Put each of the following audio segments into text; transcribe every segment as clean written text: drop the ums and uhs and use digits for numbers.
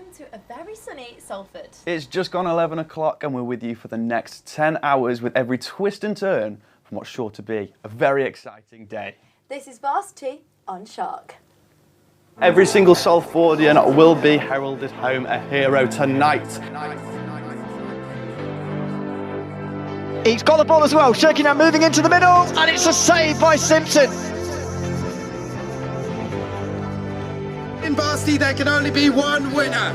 welcome to a very sunny Salford. It's just gone 11 o'clock and we're with you for the next 10 hours with every twist and turn from what's sure to be a very exciting day. This is Varsity on Shark. Every single Salfordian will be heralded home a hero tonight. He's got the ball as well, shaking out, moving into the middle, and it's a save by Simpson. In Varsity, there can only be one winner.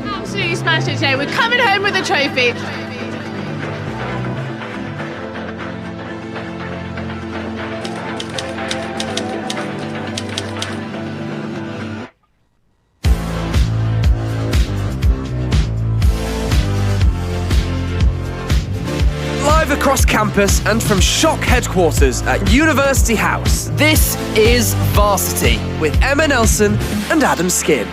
Absolutely smashed it today. We're coming home with a trophy. Live across campus and from Shock headquarters at University House, this is Varsity with Emma Nelson and Adam Skin.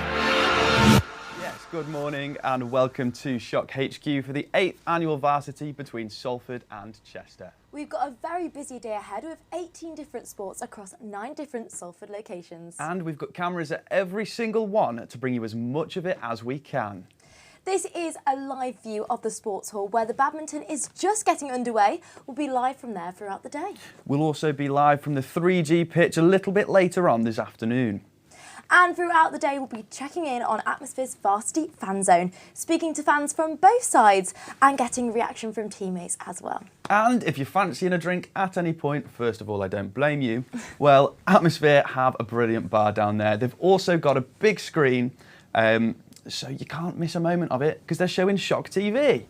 Yes, good morning and welcome to Shock HQ for the 8th annual Varsity between Salford and Chester. We've got a very busy day ahead with 18 different sports across 9 different Salford locations. And we've got cameras at every single one to bring you as much of it as we can. This is a live view of the sports hall where the badminton is just getting underway. We'll be live from there throughout the day. We'll also be live from the 3G pitch a little bit later on this afternoon. And throughout the day, we'll be checking in on Atmosphere's Varsity Fan Zone, speaking to fans from both sides and getting reaction from teammates as well. And if you're fancying a drink at any point, first of all, I don't blame you. Well, Atmosphere have a brilliant bar down there. They've also got a big screen, so you can't miss a moment of it because they're showing Shock TV.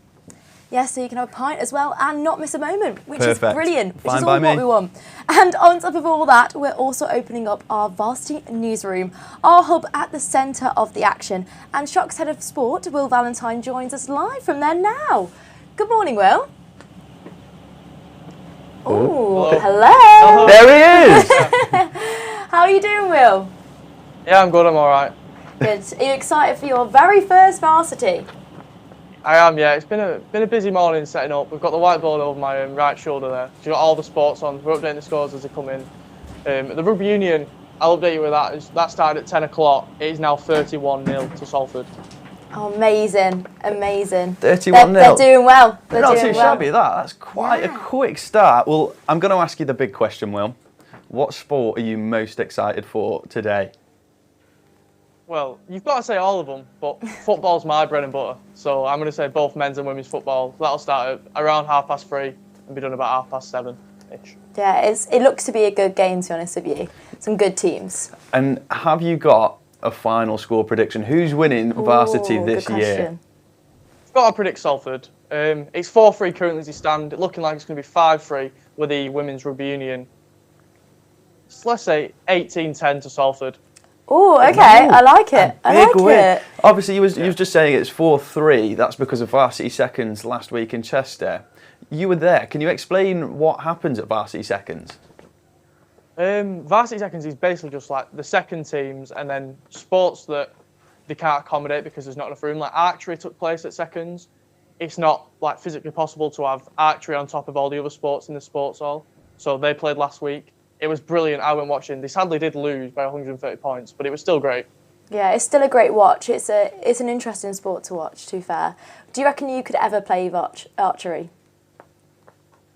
Yes, so you can have a pint as well and not miss a moment, which Perfect. is brilliant, which Fine is by all what me. we want. And on top of all that, we're also opening up our Varsity Newsroom, our hub at the centre of the action. And Shock's head of sport, Will Valentine, joins us live from there now. Good morning, Will. Oh, hello. There he is! How are you doing, Will? Yeah, I'm good, I'm alright. Good. Are you excited for your very first Varsity? I am, yeah. It's been a busy morning setting up. We've got the whiteboard over my right shoulder there. We've got all the sports on. We're updating the scores as they come in. The Rugby Union, I'll update you with that. That started at 10 o'clock. It is now 31-0 to Salford. Oh, amazing, amazing. 31-0. They're doing well. They're Not doing too well. shabby, that. That's quite a quick start. Well, I'm going to ask you the big question, Will. What sport are you most excited for today? Well, you've got to say all of them, but football's my bread and butter. So I'm going to say both men's and women's football. That'll start at around 3:30 and be done about 7:30-ish. Yeah, it looks to be a good game, to be honest with you. Some good teams. And have you got a final score prediction? Who's winning Varsity Ooh, this good year? question. I've got to predict Salford. It's 4-3 currently as you stand. Looking like it's going to be 5-3 with the Women's Rugby Union. So let's say 18-10 to Salford. Oh, okay. I like it. I Big like win. it. Obviously, you was just saying it's 4-3. That's because of Varsity Seconds last week in Chester. You were there. Can you explain what happens at Varsity Seconds? Varsity Seconds is basically just like the second teams and then sports that they can't accommodate because there's not enough room. Like Archery took place at Seconds. It's not like physically possible to have Archery on top of all the other sports in the sports hall. So they played last week. It was brilliant. I went watching. They sadly did lose by 130 points, but it was still great. Yeah, it's still a great watch. It's an interesting sport to watch, to be fair. Do you reckon you could ever play archery?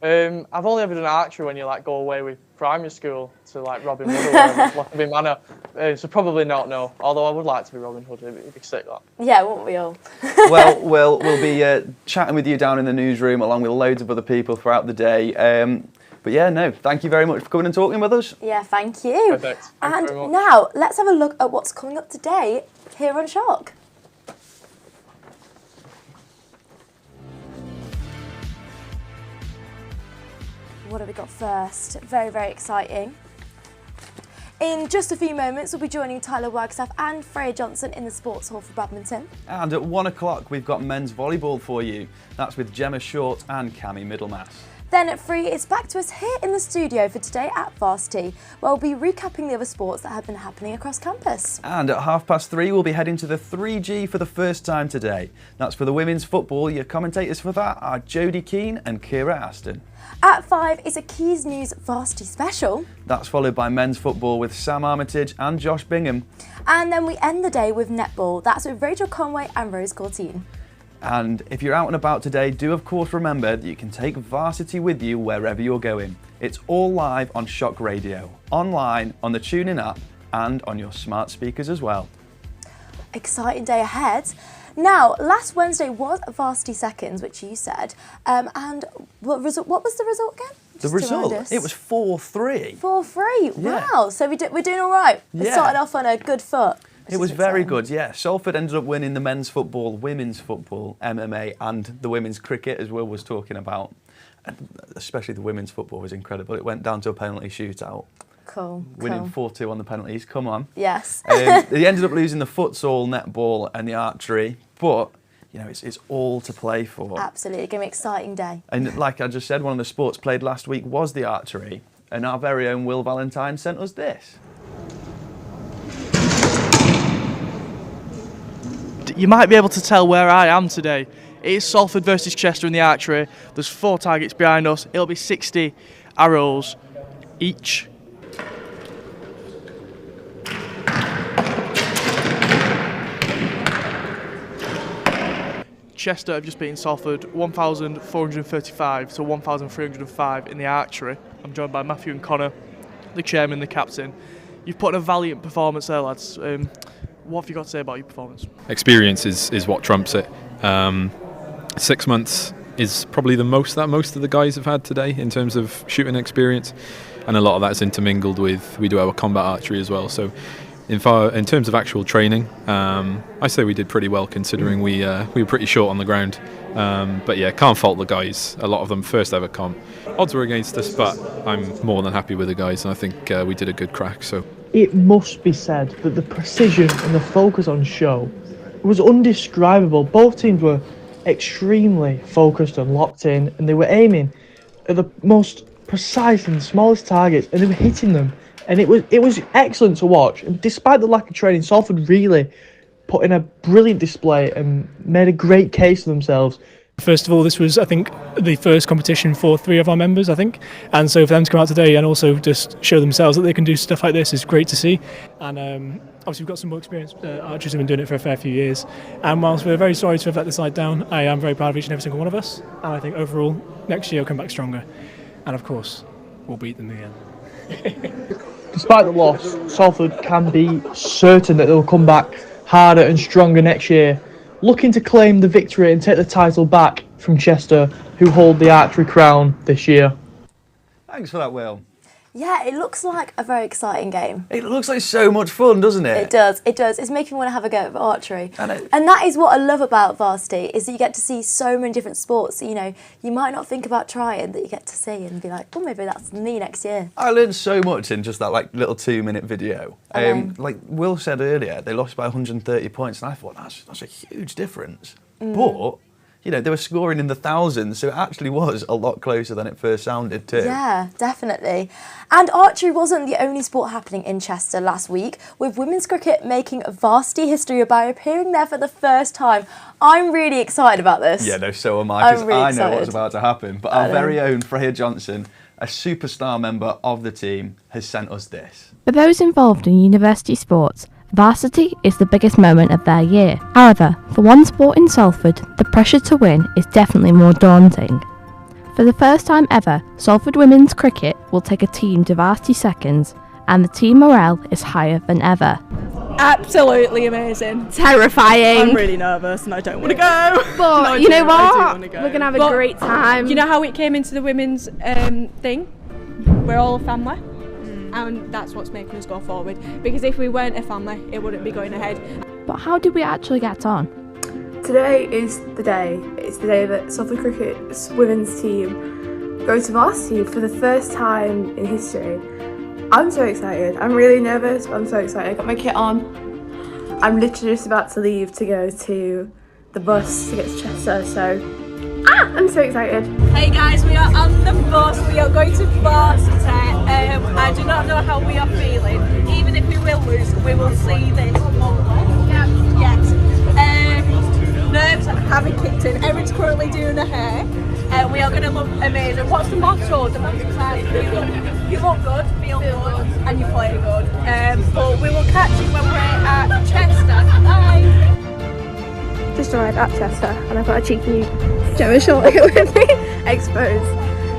I've only ever done archery when you like go away with primary school to like Robin Hood or whatever, Lockerbie Manor. So probably not, no. Although I would like to be Robin Hood. It'd be sick, that. Yeah, won't we all? Well, we'll be chatting with you down in the newsroom along with loads of other people throughout the day. But yeah, no, thank you very much for coming and talking with us. Yeah, thank you. Perfect. Thank you very And much. now, let's have a look at what's coming up today here on Shock. What have we got first? Very, very exciting. In just a few moments, we'll be joining Tyler Wagstaff and Freya Johnson in the Sports Hall for badminton. And at 1 o'clock, we've got men's volleyball for you. That's with Gemma Short and Cammy Middlemass. Then at 3, it's back to us here in the studio for Today at Varsity, where we'll be recapping the other sports that have been happening across campus. And at 3:30, we'll be heading to the 3G for the first time today. That's for the women's football. Your commentators for that are Jodie Keane and Kira Aston. At 5 is a Keys News Varsity special. That's followed by men's football with Sam Armitage and Josh Bingham. And then we end the day with netball. That's with Rachel Conway and Rose Courtine. And if you're out and about today, do of course remember that you can take Varsity with you wherever you're going. It's all live on Shock Radio, online, on the TuneIn app, and on your smart speakers as well. Exciting day ahead. Now, last Wednesday was Varsity Seconds, which you said, and what was the result again? The result? It was 4-3. 4-3, Yeah. wow, so we're doing all right. We Yeah. started off on a good foot. It was very good, yeah. Salford ended up winning the men's football, women's football, MMA, and the women's cricket, as Will was talking about. And especially the women's football was incredible. It went down to a penalty shootout. Cool. Winning 4-2 on the penalties, come on. Yes. They ended up losing the futsal, netball, and the archery, but you know it's all to play for. Absolutely, going to be an exciting day. And like I just said, one of the sports played last week was the archery, and our very own Will Valentine sent us this. You might be able to tell where I am today. It is Salford versus Chester in the archery. There's 4 targets behind us. It'll be 60 arrows each. Chester have just beaten Salford 1,435 to 1,305 in the archery. I'm joined by Matthew and Connor, the chairman, the captain. You've put in a valiant performance there, lads. What have you got to say about your performance? Experience is what trumps it. 6 months is probably the most that most of the guys have had today in terms of shooting experience, and a lot of that is intermingled with, we do our combat archery as well. So in terms of actual training, I say we did pretty well considering we were pretty short on the ground. But yeah, can't fault the guys. A lot of them first ever comp. Odds were against us, but I'm more than happy with the guys, and I think we did a good crack. So it must be said that the precision and the focus on show was undescribable. Both teams were extremely focused and locked in, and they were aiming at the most precise and smallest targets, and they were hitting them. And it was excellent to watch. And despite the lack of training, Salford really put in a brilliant display and made a great case for themselves. First of all, this was, I think, the first competition for 3 of our members, I think. And so for them to come out today and also just show themselves that they can do stuff like this is great to see. And obviously we've got some more experience. Archers have been doing it for a fair few years. And whilst we're very sorry to have let this side down, I am very proud of each and every single one of us. And I think overall, next year we'll come back stronger. And of course, we'll beat them again. Despite the loss, Salford can be certain that they'll come back harder and stronger next year, looking to claim the victory and take the title back from Chester, who hold the archery crown this year. Thanks for that, Will. Yeah, it looks like a very exciting game. It looks like so much fun, doesn't it? It does. It's making me want to have a go at archery. And that is what I love about Varsity, is that you get to see so many different sports that, you know, you might not think about trying, that you get to see and be like, oh, maybe that's me next year. I learned so much in just that little 2-minute video. Like Will said earlier, they lost by 130 points, and I thought that's a huge difference. But you know, they were scoring in the thousands, so it actually was a lot closer than it first sounded too. Yeah, definitely. And archery wasn't the only sport happening in Chester last week, with women's cricket making Varsity history by appearing there for the first time. I'm really excited about this. Yeah, no, so am I, because I'm really I know excited. what's about to happen. But our very own Freya Johnson, a superstar member of the team, has sent us this. For those involved in university sports, Varsity is the biggest moment of their year. However, for one sport in Salford, the pressure to win is definitely more daunting. For the first time ever, Salford Women's Cricket will take a team to Varsity Seconds, and the team morale is higher than ever. Absolutely amazing. Terrifying. I'm really nervous and I don't want to go. But No, you know I do what? wanna go. We're going to have a But great time. You know how it came into the women's thing? We're all a family. And that's what's making us go forward. Because if we weren't a family, it wouldn't be going ahead. But how did we actually get on? Today is the day. It's the day that Salford Cricket's women's team go to Varsity for the first time in history. I'm so excited. I'm really nervous, but I'm so excited. I got my kit on. I'm literally just about to leave to go to the bus to get to Chester, so... Ah! I'm so excited. Hey guys, we are on the bus. We are going to Varsity. I do not know how we are feeling. Even if we will lose, we will see this. Yes. Nerves haven't kicked in. Erin's currently doing her hair. We are going to look amazing. What's the motto? The motto is you look good, feel good, and you play good. But we will catch you when we're at Chester. Bye. Just arrived at Chester and I've got a cheeky Gemma short here with me, exposed.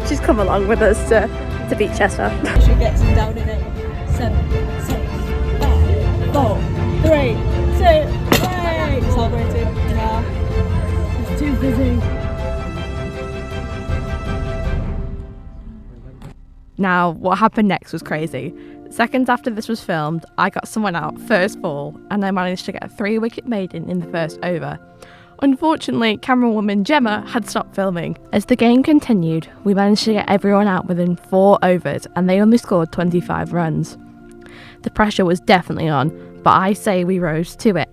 She's come along with us to beat Chester. She gets him down in it. 7, 6, 5, 4, 3, 2, 1. Celebrating. Yeah. It's too busy. Now, what happened next was crazy. Seconds after this was filmed, I got someone out first ball and I managed to get a 3-wicket maiden in the first over. Unfortunately, camerawoman Gemma had stopped filming. As the game continued, we managed to get everyone out within 4 overs and they only scored 25 runs. The pressure was definitely on, but I say we rose to it.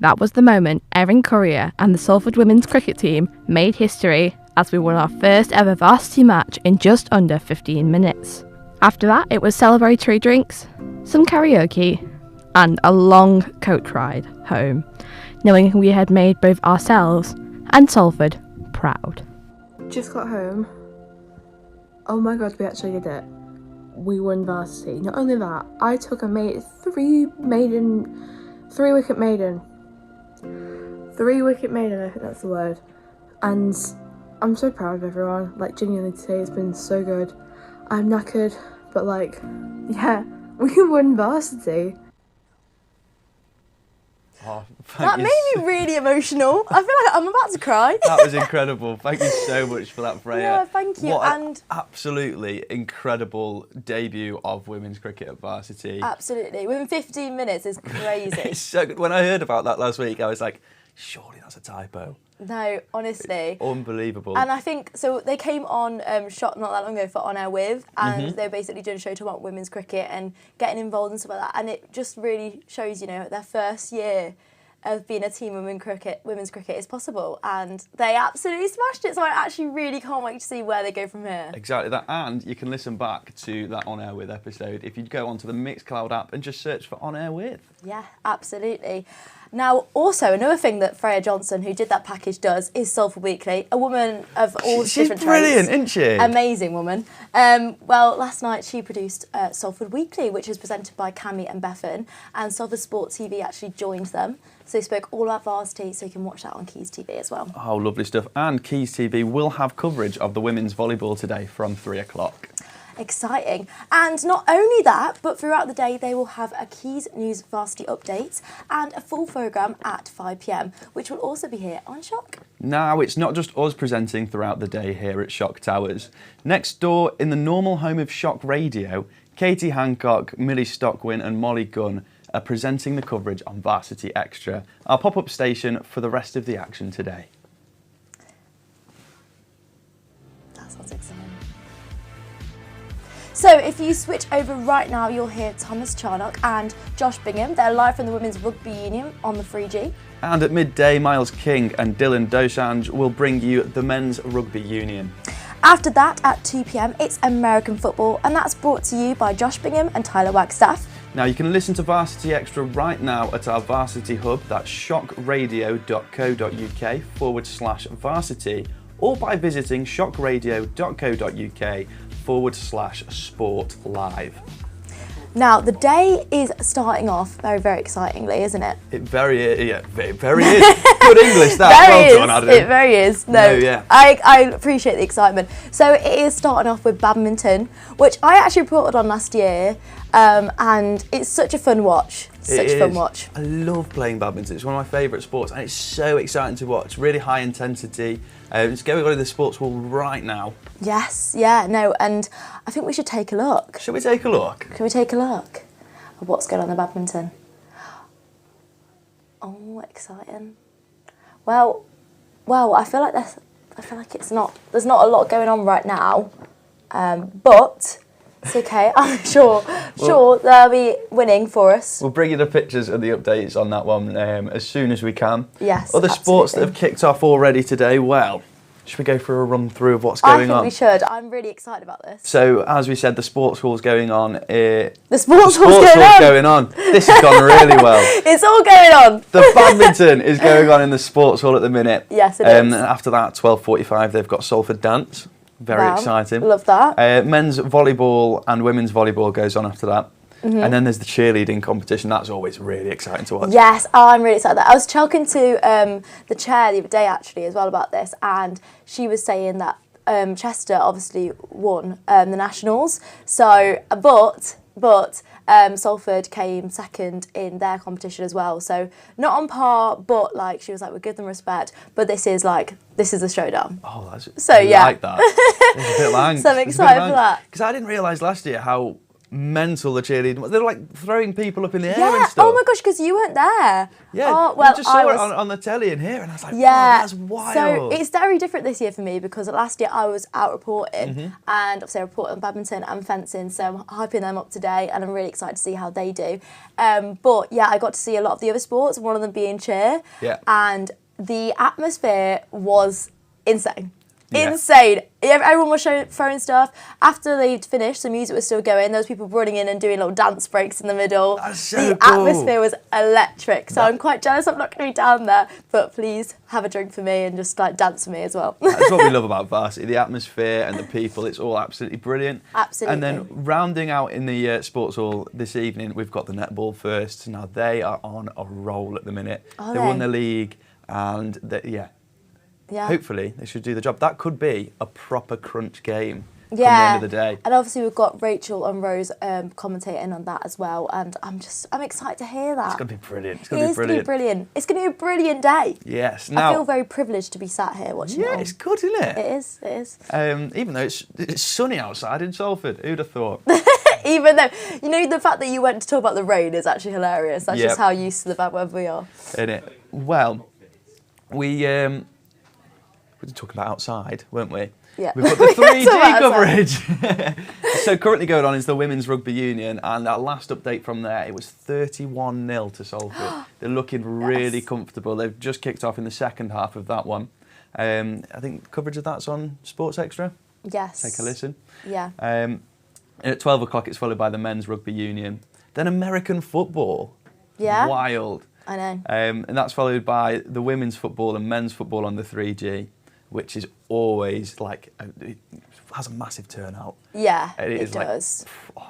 That was the moment Erin Courier and the Salford women's cricket team made history as we won our first ever varsity match in just under 15 minutes. After that, it was celebratory drinks, some karaoke, and a long coach ride home, knowing we had made both ourselves and Salford proud. Just got home. Oh my god, we actually did it. We won varsity. Not only that, I took a 3-wicket maiden. 3-wicket maiden, I think that's the word. And I'm so proud of everyone. Like, genuinely today has been so good. I'm knackered, but like, yeah, we won varsity. Oh, that made me really emotional. I feel like I'm about to cry. That was incredible. Thank you so much for that, Freya. Yeah, thank you. What and an absolutely incredible debut of women's cricket at Varsity. Absolutely. Within 15 minutes is crazy. It's so good. When I heard about that last week, I was like, surely that's a typo. No, honestly. Unbelievable. And I think, so they came on Shot not that long ago for On Air With, and they were basically doing a show talking about women's cricket and getting involved and stuff like that. And it just really shows, you know, their first year of being a team in women's cricket is possible. And they absolutely smashed it. So I actually really can't wait to see where they go from here. Exactly that. And you can listen back to that On Air With episode if you go onto the Mixcloud app and just search for On Air With. Yeah, absolutely. Now, also, another thing that Freya Johnson, who did that package, does is Salford Weekly, a woman of all different trades. She's brilliant, isn't she? Amazing woman. Well, last night she produced Salford Weekly, which is presented by Cammy and Bethan, and Salford Sport TV actually joined them. So they spoke all about Varsity, so you can watch that on Keys TV as well. Oh, lovely stuff. And Keys TV will have coverage of the women's volleyball today from 3 o'clock. Exciting. And not only that, but throughout the day they will have a Keys News Varsity updates and a full programme at 5 p.m, which will also be here on Shock. Now, it's not just us presenting throughout the day here at Shock Towers. Next door, in the normal home of Shock Radio, Katie Hancock, Millie Stockwin and Molly Gunn are presenting the coverage on Varsity Extra, our pop-up station for the rest of the action today. That sounds exciting. So if you switch over right now, you'll hear Thomas Charnock and Josh Bingham. They're live from the Women's Rugby Union on the 3G. And at midday, Miles King and Dylan Dosanjh will bring you the Men's Rugby Union. After that, at 2 p.m, it's American football, and that's brought to you by Josh Bingham and Tyler Wagstaff. Now, you can listen to Varsity Extra right now at our Varsity Hub, that's shockradio.co.uk/varsity, or by visiting shockradio.co.uk/sport live. Now, the day is starting off very, very excitingly, isn't it? It very is. Good English, that. Very well done, Adam. It very is. No, yeah. I appreciate the excitement. So it is starting off with badminton, which I actually reported on last year, and it's such a fun watch. Such a fun watch. I love playing badminton. It's one of my favourite sports, and it's so exciting to watch. Really high intensity. Let's go to the sports hall right now. Yes, yeah, no, and I think we should take a look. Should we take a look? Can we take a look at what's going on in the badminton? Oh, exciting. Well, I feel like there's not a lot going on right now, but It's okay. I'm sure they'll be winning for us. We'll bring you the pictures and the updates on that one as soon as we can. Yes, Other sports that have kicked off already today, well, should we go for a run through of what's going on? I think we should. I'm really excited about this. So, as we said, the sports hall's going on. The sports hall's going on. This has gone really well. It's all going on. The badminton is going on in the sports hall at the minute. Yes, it is. After that, 12:45, they've got Salford dance. Very exciting. Love that. Men's volleyball and women's volleyball goes on after that. Mm-hmm. And then there's the cheerleading competition. That's always really exciting to watch. Yes, I'm really excited. I was talking to the chair the other day actually as well about this, and she was saying that Chester obviously won the nationals. So, but Salford came second in their competition as well. So not on par, but like she was like, we give them respect. But this is a showdown. Oh, that's yeah. like that. There's a bit of angst. So I'm excited for that. Because I didn't realise last year how mental the cheerleading was. They were like throwing people up in the air and stuff. Oh my gosh, because you weren't there. Yeah, oh, well, I just saw it on the telly in here and I was like, wow, that's wild. So it's very different this year for me because last year I was out reporting and obviously I reported on badminton and fencing, so I'm hyping them up today and I'm really excited to see how they do. But yeah, I got to see a lot of the other sports, one of them being cheer. Yeah. And the atmosphere was insane. Yeah. Insane. Everyone was throwing stuff. After they'd finished, the music was still going. There was people running in and doing little dance breaks in the middle. That's so the cool. atmosphere was electric. So I'm quite jealous I'm not going to be down there. But please have a drink for me and just like dance for me as well. That's what we love about Varsity, the atmosphere and the people. It's all absolutely brilliant. Absolutely. And then rounding out in the sports hall this evening, we've got the netball first. Now they are on a roll at the minute. They won the league and hopefully they should do the job. That could be a proper crunch game come the end of the day. And obviously we've got Rachel and Rose commentating on that as well, and I'm excited to hear that. It's going to be brilliant. It's going to be brilliant. It's going to be a brilliant day. Yes. I feel very privileged to be sat here watching it. Yeah, it's good, isn't it? It is. Even though it's sunny outside in Salford. Who'd have thought? Even though, the fact that you went to talk about the rain is actually hilarious. That's just how used to the bad weather we are. Isn't it? Well, we were talking about outside, weren't we? Yeah. We've got the 3G coverage. So currently going on is the Women's Rugby Union, and our last update from there, it was 31-0 to Salford. They're looking really comfortable. They've just kicked off in the second half of that one. I think coverage of that's on Sports Extra. Yes. Take a listen. Yeah. At 12 o'clock, it's followed by the Men's Rugby Union. Then American football. Yeah. Wild. I know. And that's followed by the women's football and men's football on the 3G, which is always it has a massive turnout. Yeah, it does.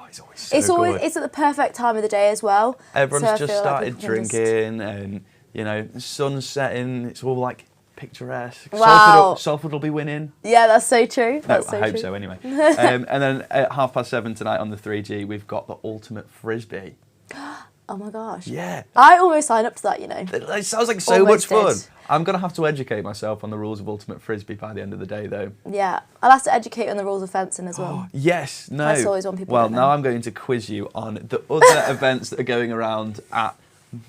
It's always so good. It's at the perfect time of the day as well. Everyone's just started drinking and, the sun's setting. It's all picturesque. Wow. Salford will be winning. Yeah, that's so true. I hope so anyway. And then at 7:30 tonight on the 3G, we've got the ultimate frisbee. Oh my gosh. Yeah. I almost signed up to that, It sounds like so much fun. I'm going to have to educate myself on the rules of ultimate frisbee by the end of the day, though. Yeah. I'll have to educate on the rules of fencing as well. Yes. No. That's always one people Well, don't know. now I'm going to quiz you on the other events that are going around at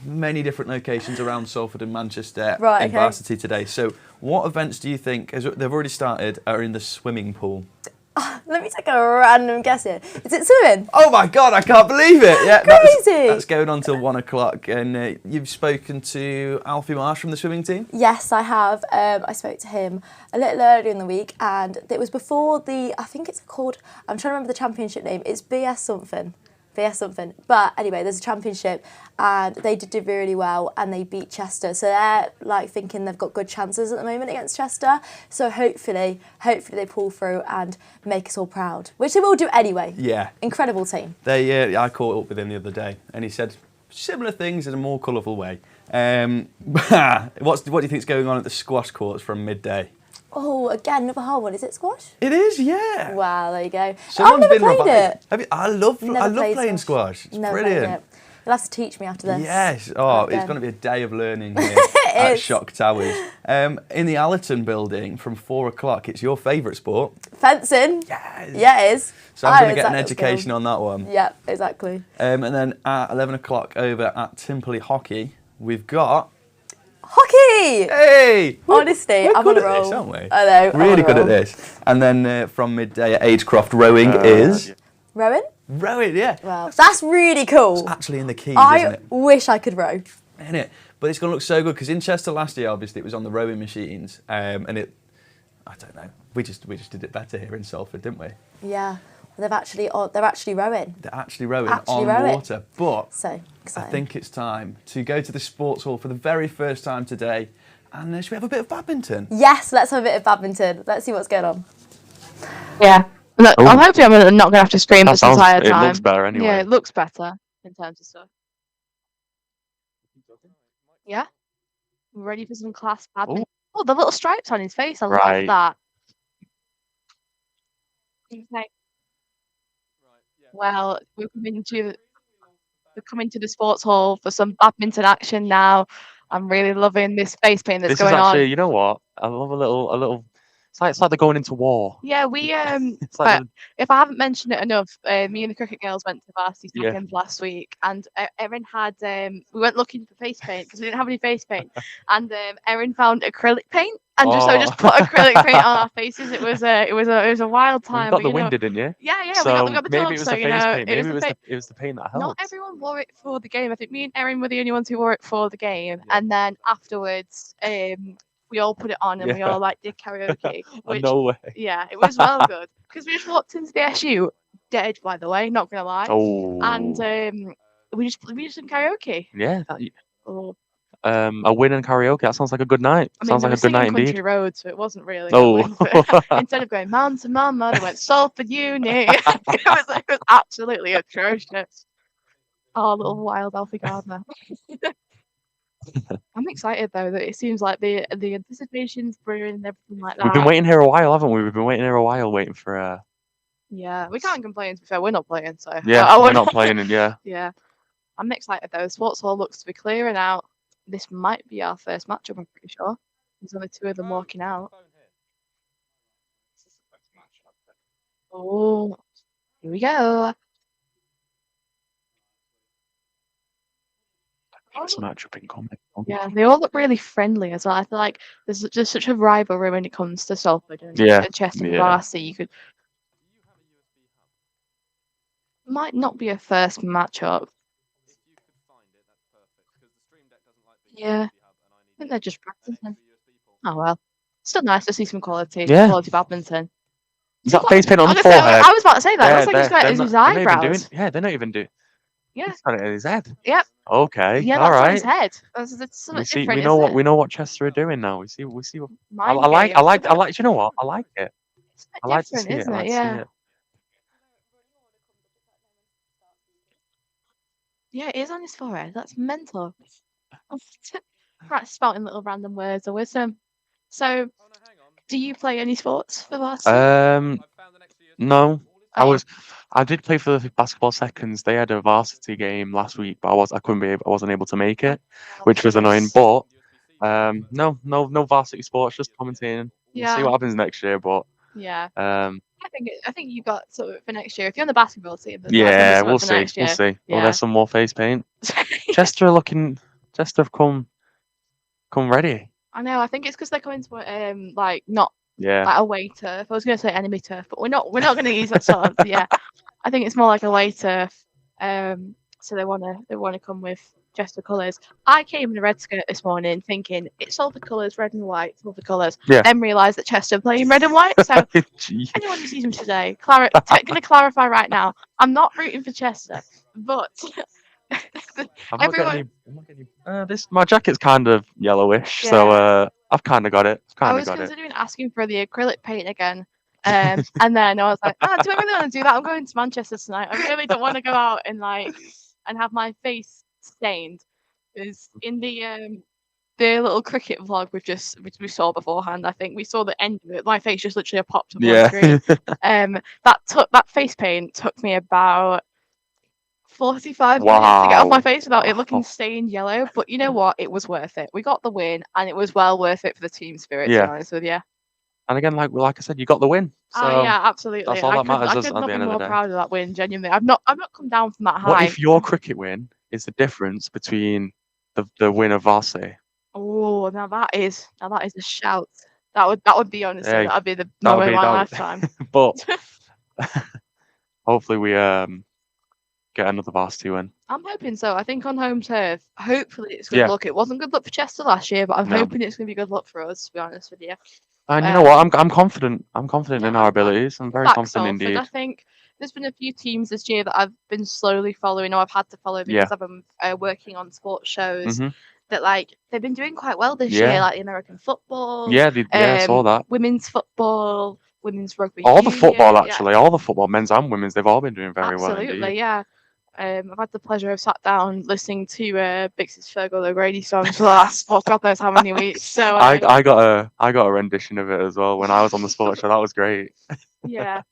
many different locations around Salford and Manchester in Varsity today. So what events do you think, as they've already started, are in the swimming pool? Let me take a random guess here. Is it swimming? Oh my God, I can't believe it. Yeah, crazy. That's going on till 1 o'clock. And you've spoken to Alfie Marsh from the swimming team? Yes, I have. I spoke to him a little earlier in the week, and it was before I think it's called, I'm trying to remember the championship name. It's BS something. But anyway, there's a championship and they did do really well and they beat Chester. So they're thinking they've got good chances at the moment against Chester. So hopefully they pull through and make us all proud, which they will do anyway. Yeah. Incredible team. I caught up with him the other day and he said similar things in a more colourful way. What do you think is going on at the squash courts from midday? Oh, again, another hard one. Is it squash? It is, yeah. Wow, there you go. Someone's I've never played it. I love playing squash. It's brilliant. You'll have to teach me after this. Yes. Oh, it's going to be a day of learning here at Shock Towers. In the Allerton building from 4 o'clock, it's your favourite sport. Fencing. Yes. Yeah, it is. So I'm going to get an education on that one. Yeah, exactly. And then at 11 o'clock over at Timperley Hockey, we've got... Hockey! Hey! Honestly, I'm on a roll. This, aren't we? I know. Really good at this. And then from midday at Agecroft, rowing is... Rowing? Rowing, yeah. Well, that's really cool. It's actually in the keys, isn't it? I wish I could row. Isn't it? But it's going to look so good because in Chester last year, obviously, it was on the rowing machines, and I don't know, we just did it better here in Salford, didn't we? Yeah, they're actually rowing. They're actually rowing on water. But so exciting. I think it's time to go to the sports hall for the very first time today, and should we have a bit of badminton? Yes, let's have a bit of badminton. Let's see what's going on. Yeah. Look, I'm hoping I'm not going to have to scream this entire time. It looks better anyway. Yeah, it looks better in terms of stuff. Yeah? We're ready for some class badminton. Oh, the little stripes on his face. I love that. Okay. Well, we're coming to the sports hall for some badminton action now. I'm really loving this face paint that's going on. This is actually, you know what? I love a little. It's like they're going into war. Yeah, we like if I haven't mentioned it enough, me and the cricket girls went to Varsity seconds last week, and Erin had we went looking for face paint because we didn't have any face paint, and Erin found acrylic paint and so just put acrylic paint on our faces. It was a wild time. You got the wind, didn't you? Yeah, so we got the maybe tubs, it was the face paint. Maybe it was the paint that helped. Not everyone wore it for the game. I think me and Erin were the only ones who wore it for the game, and then afterwards, we all put it on and we all did karaoke. Which, no way. Yeah, it was well good because we just walked into the SU, dead by the way, not gonna lie. Oh. And we just did karaoke. Yeah. A win and karaoke. That sounds like a good night. I mean, sounds like a good night indeed. Country Road, so it wasn't really. Oh. Instead of going Mountain Mama, they went Salford Uni. it was absolutely atrocious. Oh, little wild Alfie Gardner. I'm excited though that it seems like the anticipation's brewing and everything like that. We've been waiting here a while, haven't we? We've been waiting here a while, waiting for. Yeah, we can't complain. To be fair, we're not playing, so. Yeah, we're not playing, and yeah. Yeah, I'm excited though. Sports hall looks to be clearing out. This might be our first matchup. I'm pretty sure. There's only 2 of them walking out. Oh, here we go. Matchup in comic. Yeah, they all look really friendly as well. I feel like there's just such a rivalry when it comes to Salford and Chester and Varsity. You could might not be a first matchup. Yeah, I think they're just practicing. Oh well, still nice to see some quality badminton. Is that face paint on the forehead? I was about to say that. It looks like he's got his eyebrows. They're not even doing. Yeah, he's got it in his head. Yep. Okay. Yeah, all that's right. on his head. That's something different. We know what Chester are doing now. We see. What, I like. You know what? I like it. I like to see it. I like to see it. Yeah, it is on his forehead. That's mental. Right, spouting little random words of wisdom. So, do you play any sports for Varsity? No. I did play for the basketball seconds. They had a varsity game last week, but I wasn't able to make it, which was annoying. But no varsity sports, just commentating. Yeah. We'll see what happens next year, but yeah. I think you've got sort of for next year. If you're on the basketball team, yeah, we'll see. We'll see. Yeah. Well, there's some more face paint. Chester have come ready. I know. I think it's because they're coming to not like away turf. I was going to say enemy turf, but we're not going to use that sort of. Yeah, I think it's more like away turf. So they want to come with Chester colours. I came in a red skirt this morning thinking it's Salford colours, red and white, Salford colours. Yeah. Then realised that Chester are playing red and white. So anyone who sees them today, going to clarify right now, I'm not rooting for Chester, but everyone. My jacket's kind of yellowish, so I've kind of got it. I was considering asking for the acrylic paint again. And then I was like, do I really want to do that? I'm going to Manchester tonight. I really don't want to go out and have my face stained. Because in the little cricket vlog which we saw beforehand, I think we saw the end of it. My face just literally popped up on the screen. That face paint took me about 45 minutes to get off my face without it looking stained yellow. But you know what? It was worth it. We got the win, and it was well worth it for the team spirit. To be honest with you. And again, like I said, you got the win. So yeah, absolutely. That's all that matters. I could not be more proud of that win. Genuinely, I've not come down from that high. What if your cricket win is the difference between the win of Varsity? Oh, now that is a shout. That would be honestly that'd be the moment of my lifetime. But I hopefully we get another Varsity win. I'm hoping so. I think on home turf, hopefully it's good Yeah. luck. It wasn't good luck for Chester last year, but I'm No. hoping it's going to be good luck for us, to be honest with you. And you know what? I'm confident. I'm confident in our abilities. I'm very Back confident Salford. indeed. I think there's been a few teams this year that I've been slowly following, or I've had to follow because I've been working on sports shows. Mhm. That like they've been doing quite well this Yeah. year, like the American football. Yeah, I saw that. Women's football, women's rugby. All the football, union, actually, all the football, men's and women's, they've all been doing very well Absolutely, indeed. yeah. I've had the pleasure of sat down listening to Bix's Fergal O'Grady songs for the last God knows how many weeks. So I got a rendition of it as well when I was on the sports show. That was great. yeah.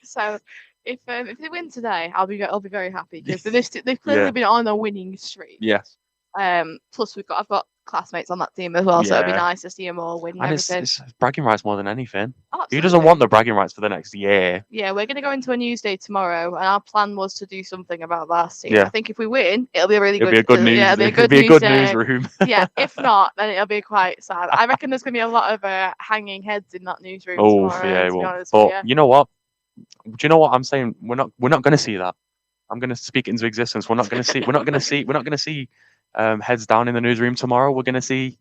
So if they win today, I'll be very happy because they've clearly Yeah. been on a winning streak. Yes. Plus I've got classmates on that team as well, so it'd be Yeah. nice to see them all win and And everything. it's bragging rights more than anything. Who Absolutely. doesn't want the bragging rights for the next year? Yeah, we're going to go into a news day tomorrow, and our plan was to do something about Varsity. Yeah. I think if we win, it'll be a really It'll good. be a good news. Yeah, it'll be a It'll good, be a good news day. newsroom. Yeah, if not, then it'll be quite sad. I reckon there's going to be a lot of hanging heads in that newsroom Oh tomorrow. yeah, to be well, honest with but you know what? Do you know what I'm saying? We're not going to see that. I'm going to speak it into existence. We're not going to see. We're not going to see heads down in the newsroom tomorrow. We're going to see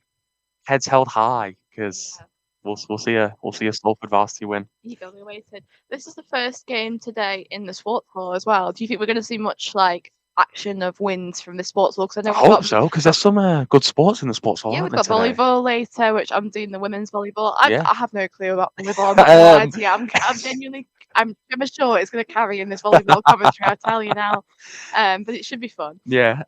heads held high because we'll see a Salford Varsity win. Eagerly waited. This is the first game today in the sports hall as well. Do you think we're going to see much like action of wins from the sports hall? Because I know I we've hope got, so because there's some good sports in the sports hall. yeah, aren't we've got there, today? volleyball later, which I'm doing the women's volleyball. Yeah. I have no clue about volleyball. I'm not gonna lie to you. I'm genuinely. I'm sure it's going to carry in this volleyball commentary. I tell you now, but it should be fun. Yeah.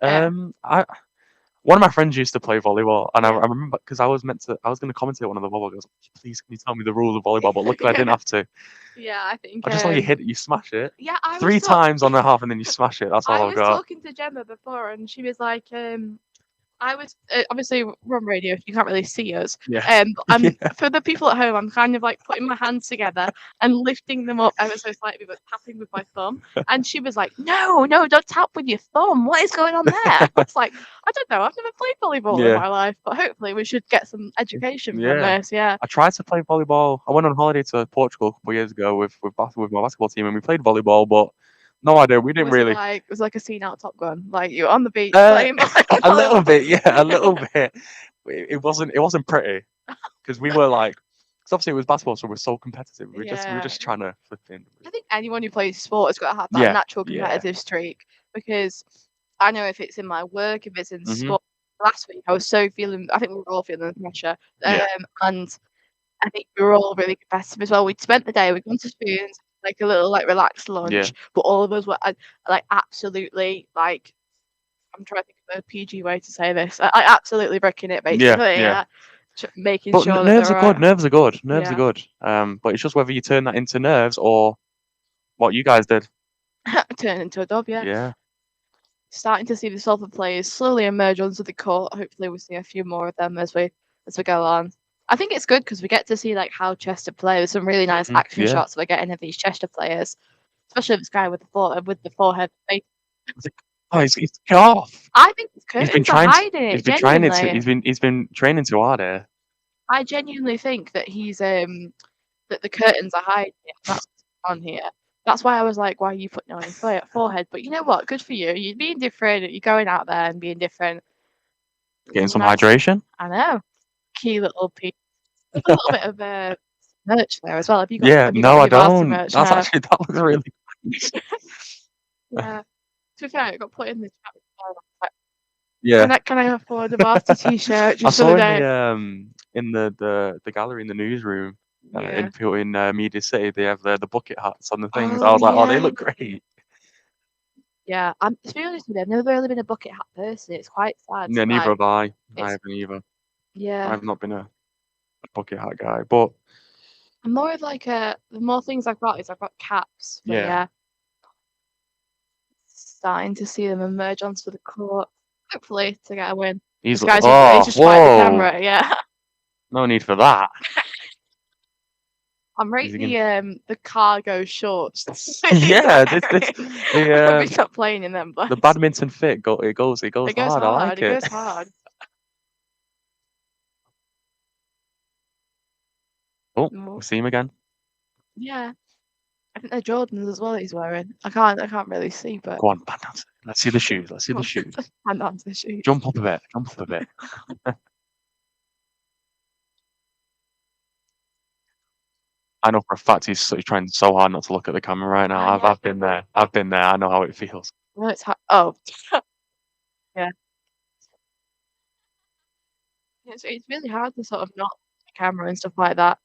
One of my friends used to play volleyball, and I remember because I was going to commentate one of the volleyball girls. Please, can you tell me the rules of volleyball? But luckily, I didn't have to. Yeah, I think. I just saw you hit it, you smash it. Yeah, I was 3 times on the half, and then you smash it. That's all I I've was got. talking to Gemma before, and she was like, I was obviously we're on radio, you can't really see us. Yeah. For the people at home, I'm kind of like putting my hands together and lifting them up ever so slightly, but tapping with my thumb. And she was like, "No, don't tap with your thumb. What is going on there?" I was like, "I don't know. I've never played volleyball in my life, but hopefully we should get some education from this." Yeah. I tried to play volleyball. I went on holiday to Portugal a couple of years ago with my basketball team, and we played volleyball, but no idea. We didn't really. It was like a scene out of Top Gun. Like you were on the beach playing a little bit, yeah, a little bit. It wasn't pretty because we were like, because obviously it was basketball, so we're so competitive. We were just trying to flip in. I think anyone who plays sport has got to have that natural competitive streak because I know if it's in my work, if it's in sport. Last week I was so feeling. I think we were all feeling the pressure, and I think we were all really competitive as well. We'd spent the day. We'd gone to Spoons. Like a little like relaxed lunch, but all of us were like absolutely like I'm trying to think of a PG way to say this. I absolutely bricking it basically. Making but sure nerves that are good. Nerves are good. Yeah. Are good. But it's just whether you turn that into nerves or what you guys did. Turn into a dub. Yeah. Starting to see the Salford players slowly emerge onto the court. Hopefully, we'll see a few more of them as we go on. I think it's good because we get to see like how Chester play. There's some really nice action shots we're getting of these Chester players, especially this guy with the forehead. Oh, he's off. I think his curtains are hiding it. He's been training too hard here. I genuinely think that he's that the curtains are hiding it. That's on here. That's why I was like, why are you putting it on your forehead? But you know what? Good for you. You're being different. You're going out there and being different. Getting some hydration. I know. Key little piece. A little bit of merch there as well. Have you got? Yeah, no, I don't. Merch That's now? actually that looks really nice. Yeah. To be fair, it got put in the chat. Yeah. Can I afford a Varsity t-shirt I just saw for the day? in the gallery in the newsroom in Media City. They have the bucket hats on the things. I was like, oh, they look great. Yeah, to be honest with you, I've never really been a bucket hat person. It's quite sad. Yeah, neither have I. I it's- haven't either. Yeah. I've not been a bucket hat guy, but I'm more of like the more things I've got is I've got caps. But Yeah. Starting to see them emerge onto the court. Hopefully to get a win. he's This guy's oh, he's just fighting the whoa. camera, yeah. No need for that. I'm rating the cargo shorts. Yeah, We're not playing in them, but the badminton fit it goes it goes hard. I like it it. goes hard. Oh, we see him again. Yeah. I think they're Jordans as well that he's wearing. I can't really see, but Go on, pan down. Let's see the shoes. Let's see the shoes. hand on to the shoes. Jump up a bit. Jump up a bit. I know for a fact he's trying so hard not to look at the camera right now. I've been there. I've been there. I know how it feels. No, it's oh, yeah. It's really hard to sort of not the camera and stuff like that.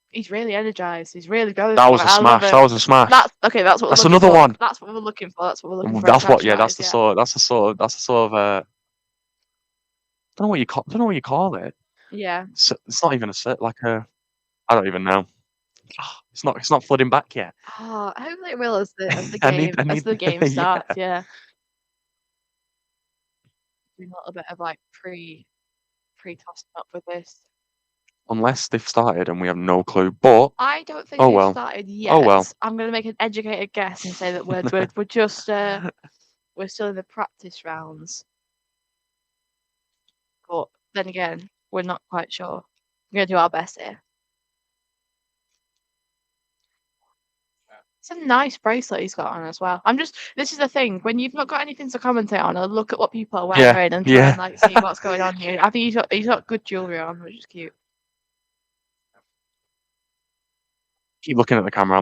He's really energized. He's really going. That was a smash. That was a smash. That's okay. That's what. That's we're looking another for. one. That's what we're looking for. That's what we're looking for. That's what. Yeah. That's the yeah. sort. That's the sort. That's the sort of. Don't know what you call. Don't know what you call it. Yeah. It's not even a set. Like a. I don't even know. It's not. It's not flooding back yet. Oh, hopefully it will as the I game need- as the game starts. yeah. Yeah. Doing a little bit of like pre-tossing up with this. Unless they've started and we have no clue. But I don't think oh they've well. started yet. Oh well. I'm going to make an educated guess and say that we're just we're still in the practice rounds. But then again, we're not quite sure. We're going to do our best here. It's a nice bracelet he's got on as well. This is the thing, when you've not got anything to commentate on, I look at what people are wearing and try and like see what's going on here. I think he's got good jewellery on, which is cute. Keep looking at the camera.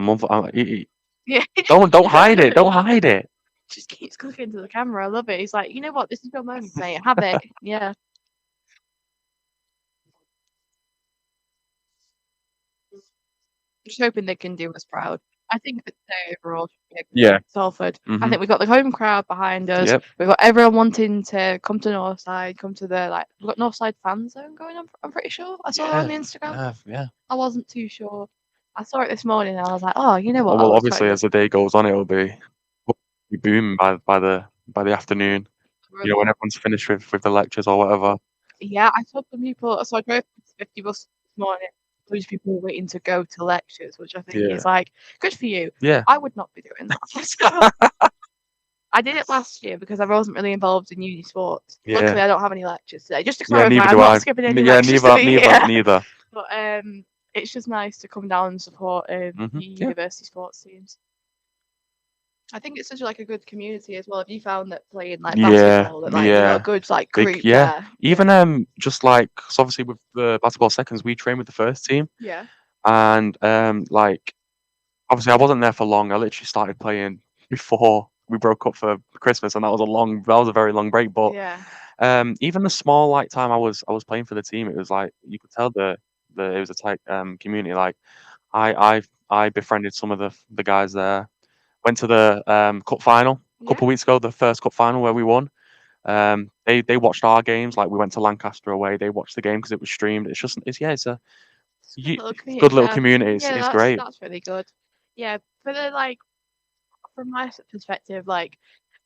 Yeah. Don't hide it. Don't hide it. Just keeps clicking to the camera. I love it. He's like, you know what? This is your moment, mate. Have it. Yeah. Just hoping they can do us proud. I think that they overall should be a Salford. I think we've got the home crowd behind us. Yep. We've got everyone wanting to come to Northside, come to the we've got Northside fan zone going on. I'm pretty sure. I saw it on the Instagram. Yeah. I wasn't too sure. I saw it this morning and I was like, oh, you know what? Well, obviously, as the day goes on, it'll be booming by the afternoon. You know, when everyone's finished with the lectures or whatever. Yeah, I saw some people. So I drove to 50 bus this morning. Those people were waiting to go to lectures, which I think is like good for you. Yeah. I would not be doing that. I did it last year because I wasn't really involved in uni sports. Yeah. Luckily, I don't have any lectures today. Just to clarify, neither I'm do not I. skipping any lectures Neither. But it's just nice to come down and support the university sports teams. I think it's such like a good community as well. Have you found that playing like basketball, that you've got a good like group there? Even just like, cause obviously with the basketball seconds, we train with the first team. Yeah. And like, obviously I wasn't there for long. I literally started playing before we broke up for Christmas, and that was a very long break. But even the small like time I was playing for the team, it was like you could tell it was a tight community. Like I befriended some of the guys there. Went to the cup final a couple of weeks ago, the first cup final where we won. They watched our games. Like we went to Lancaster away. They watched the game because it was streamed. It's a good little community. It's great. That's really good. Yeah, for the from my perspective,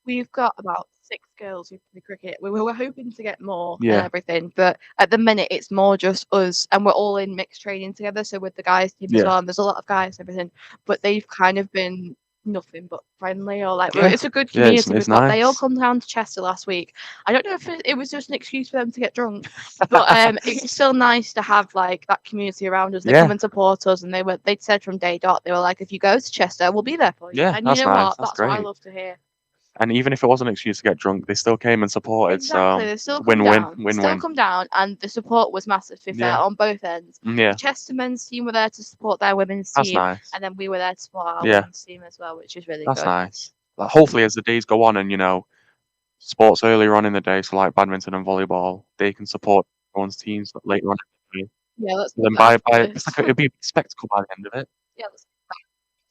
we've got about 6 girls who play cricket. We were hoping to get more and everything, but at the minute it's more just us, and we're all in mixed training together. So with the guys team as well, and there's a lot of guys and everything, but they've kind of been nothing but friendly, or it's a good community. It's nice. They all come down to Chester last week. I don't know if it was just an excuse for them to get drunk, but it's still nice to have that community around us. They come and support us, and they'd said from day dot, they were like, if you go to Chester, we'll be there for you. Yeah, And that's you know nice. what? That's what I love to hear. And even if it wasn't an excuse to get drunk, they still came and supported. Exactly. They still So win-win. Still come down, and the support was massive, to be fair, on both ends. Yeah. The Chester men's team were there to support their women's That's team, nice. and then we were there to support our women's team as well, which is really That's good. nice. Like, hopefully, as the days go on, and sports earlier on in the day, so like badminton and volleyball, they can support everyone's teams later on. Yeah, that's. Then by it's like it'll be a spectacle by the end of it. Yeah, that's.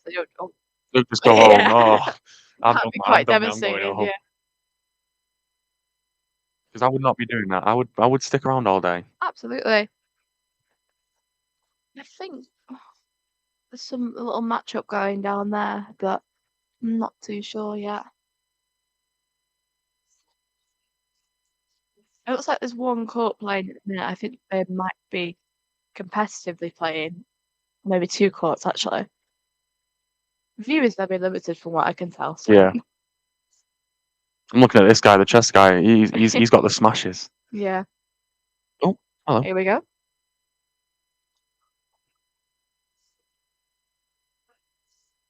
They'll just go home. Oh, That'd be quite devastating. Yeah. Because I would not be doing that. I would stick around all day. Absolutely. I think there's some little matchup going down there, but I'm not too sure yet. It looks like there's one court playing at the minute. I think they might be competitively playing, maybe 2 courts actually. Viewers they'll be limited from what I can tell. So. Yeah. I'm looking at this guy, the chess guy. He's got the smashes. Yeah. Oh, hello. Here we go.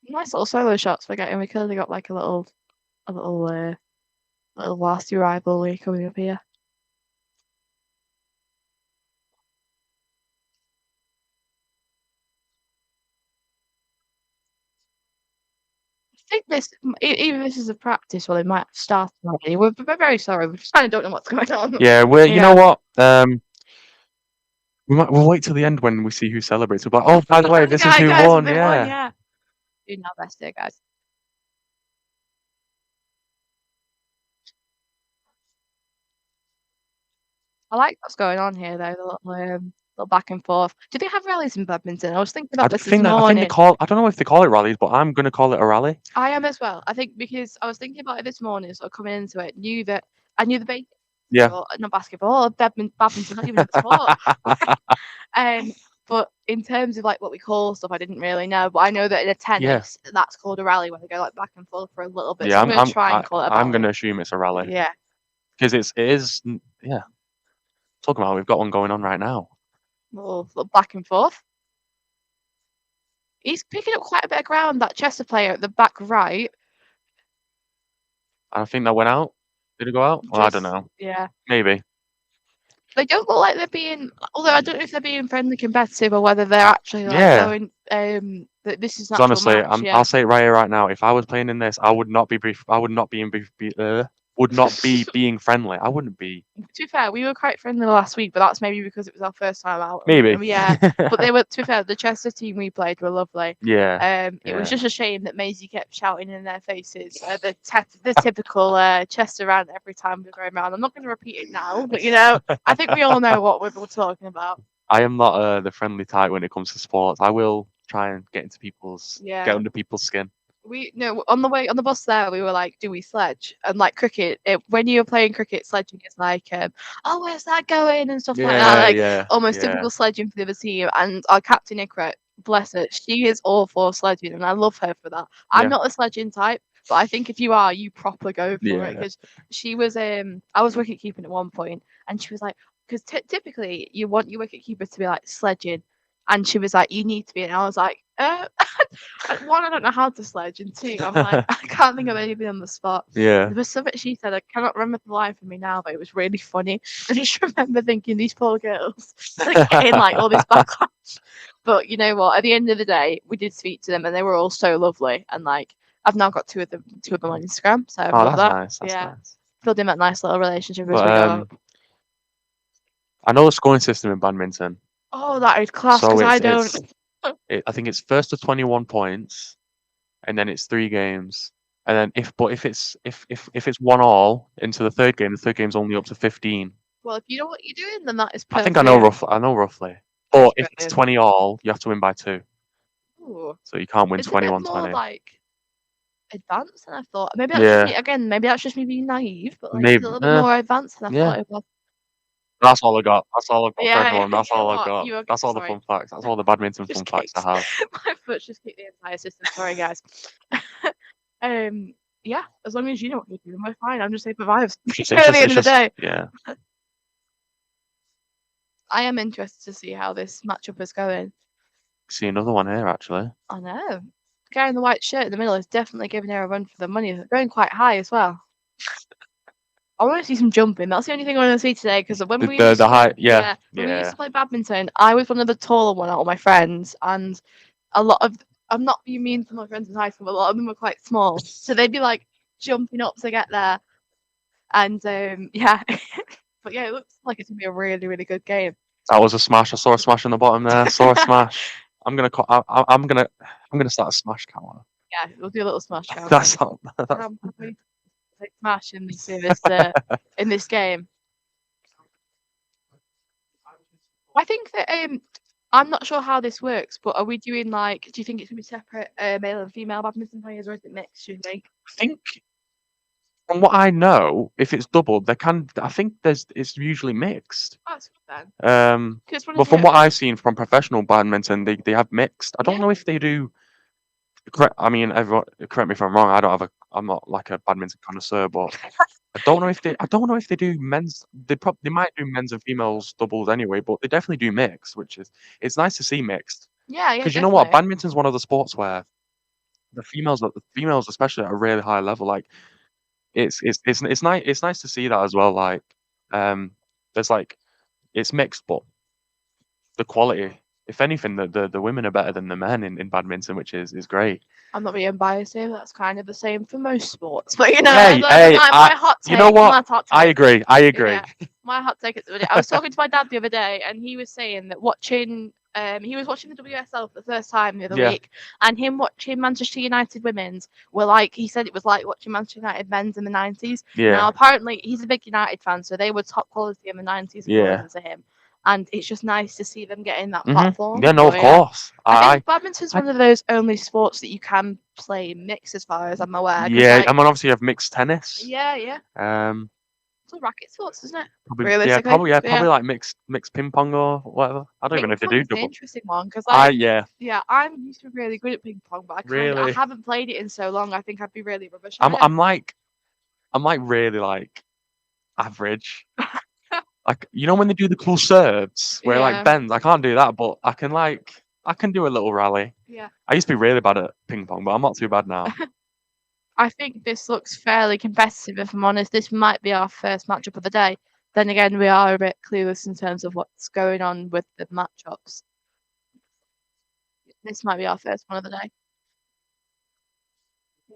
Nice little solo shots we're getting. We clearly got like a little Varsity rivalry coming up here. I think even this is a practice, well, it might have started already. We're very sorry. We just kind of don't know what's going on. Yeah, you know what? We'll wait till the end when we see who celebrates. We'll be like, oh, by the way, this is who guys, won. they Yeah. won, yeah. Doing our best here, guys. I like what's going on here, though. The little back and forth. Do they have rallies in badminton? I was thinking about this morning. I think they call. I don't know if they call it rallies, but I'm going to call it a rally. I am as well. I think because I was thinking about it this morning, sort of coming into it, I knew the basics. Yeah. Not basketball, badminton, not even a sport. But in terms of like what we call stuff, I didn't really know. But I know that in a tennis, that's called a rally, where they go like back and forth for a little bit. Yeah, so I'm going to try and call it a I'm going to rally. assume it's a rally. Yeah. Because it is. Yeah. Talking about, we've got one going on right now. Little back and forth. He's picking up quite a bit of ground, that Chester player at the back right. I think that went out. Did it go out? Well, I don't know. Yeah. Maybe. They don't look like they're being, although I don't know if they're being friendly competitive or whether they're actually like going, that this is not. Honestly, I'll say it right here, right now. If I was playing in this, I would not be being friendly. I wouldn't be. To be fair, we were quite friendly last week, but that's maybe because it was our first time out. Maybe. Yeah. But they were, to be fair, the Chester team we played were lovely. Yeah. It was just a shame that Maisie kept shouting in their faces the typical Chester rant every time we were going around. I'm not going to repeat it now, but I think we all know what we're talking about. I am not the friendly type when it comes to sports. I will try and get under people's skin. On the bus there, we were like, do we sledge? And like cricket, when you're playing cricket, sledging is like, oh, where's that going? And stuff like that. Like almost typical sledging for the other team. And our captain, Ikra, bless her, she is all for sledging. And I love her for that. I'm not the sledging type, but I think if you are, you proper go for it. Because she was, I was wicket keeping at one point, and she was like, because typically you want your wicket keeper to be like sledging. And she was like, you need to be. And I was like, one, I don't know how to sledge. And two, I'm like, I can't think of anything on the spot. Yeah. There was something she said, I cannot remember the line for me now, but it was really funny. I just remember thinking, these poor girls are getting like all this backlash. But you know what? At the end of the day, we did speak to them and they were all so lovely. And like, I've now got two of them on Instagram. So I love that. Nice. That's nice. Building that nice little relationship as we go. I know the scoring system in badminton. Oh, that is class, because I don't. I think it's first to 21 points, and then it's 3 games, and then if it's 1-1 into the third game's only up to 15. Well, if you know what you're doing, then that is perfect. I think I know roughly. But if it's 20-all, you have to win by 2. Ooh. So you can't win 21-20. More like advanced than I thought. Maybe that's just me being naive, but like it's a little bit more advanced than I thought it was. That's all I got. That's all I've got Yeah, for everyone. That's all you know I've got. what? That's all the fun facts. That's all the badminton fun facts I have. My foot's just kicked the entire system. Sorry, guys. Yeah, as long as you know what you're doing, we're fine. I'm just saying for vibes. At the end of the day. Yeah. I am interested to see how this matchup is going. See another one here, actually. I know. The guy in the white shirt in the middle is definitely giving her a run for the money. They're going quite high as well. I want to see some jumping. That's the only thing I want to see today. Because when we used to play badminton, I was one of the taller one out of my friends, and I'm not being mean to my friends in high school, but a lot of them were quite small, so they'd be like jumping up to get there, and but yeah, it looks like it's gonna be a really, really good game. That was a smash. I saw a smash on the bottom there. I saw a smash. I'm gonna start a smash counter. Yeah, we'll do a little smash counter. That's not. Smash in this game. I think that I'm not sure how this works, but are we doing like? Do you think it's gonna be separate male and female badminton players, or is it mixed? Do you think? I think, from what I know, if it's doubled, I think it's usually mixed. Oh, that's good then. But from what I've seen from professional badminton, they have mixed. I don't know if they do. I mean, everyone, correct me if I'm wrong. I'm not like a badminton connoisseur, but I don't know if they do men's. They might do men's and females doubles anyway, but they definitely do mixed, it's nice to see mixed. Yeah. Because you know what, badminton's one of the sports where the females especially at a really high level. Like it's nice to see that as well. Like there's like it's mixed, but the quality, if anything, the women are better than the men in badminton, which is great. I'm not being biased here, but that's kind of the same for most sports. But Hey, my hot take. you know what? My hot take, I agree. Yeah, my hot take at the minute. I was talking to my dad the other day, and he was saying that he was watching the WSL for the first time the other week, and him watching Manchester United women's were like, he said it was like watching Manchester United men's in the 90s. Yeah. Now, apparently, he's a big United fan, so they were top quality in the 90s according to him. And it's just nice to see them getting that platform. Yeah, no, of course. I think badminton's one of those only sports that you can play mixed, as far as I'm aware. Yeah, like, I mean, obviously you have mixed tennis. Yeah. It's all racket sports, isn't it? Probably like mixed ping pong or whatever. I don't even know if they do double. An interesting one because I'm used to be really good at ping pong, but I haven't played it in so long. I think I'd be really rubbish. I'm like really like average. Like, you know when they do the cool serves where like bends, I can't do that, but I can do a little rally. Yeah. I used to be really bad at ping pong, but I'm not too bad now. I think this looks fairly competitive, if I'm honest. This might be our first matchup of the day. Then again, we are a bit clueless in terms of what's going on with the matchups. This might be our first one of the day.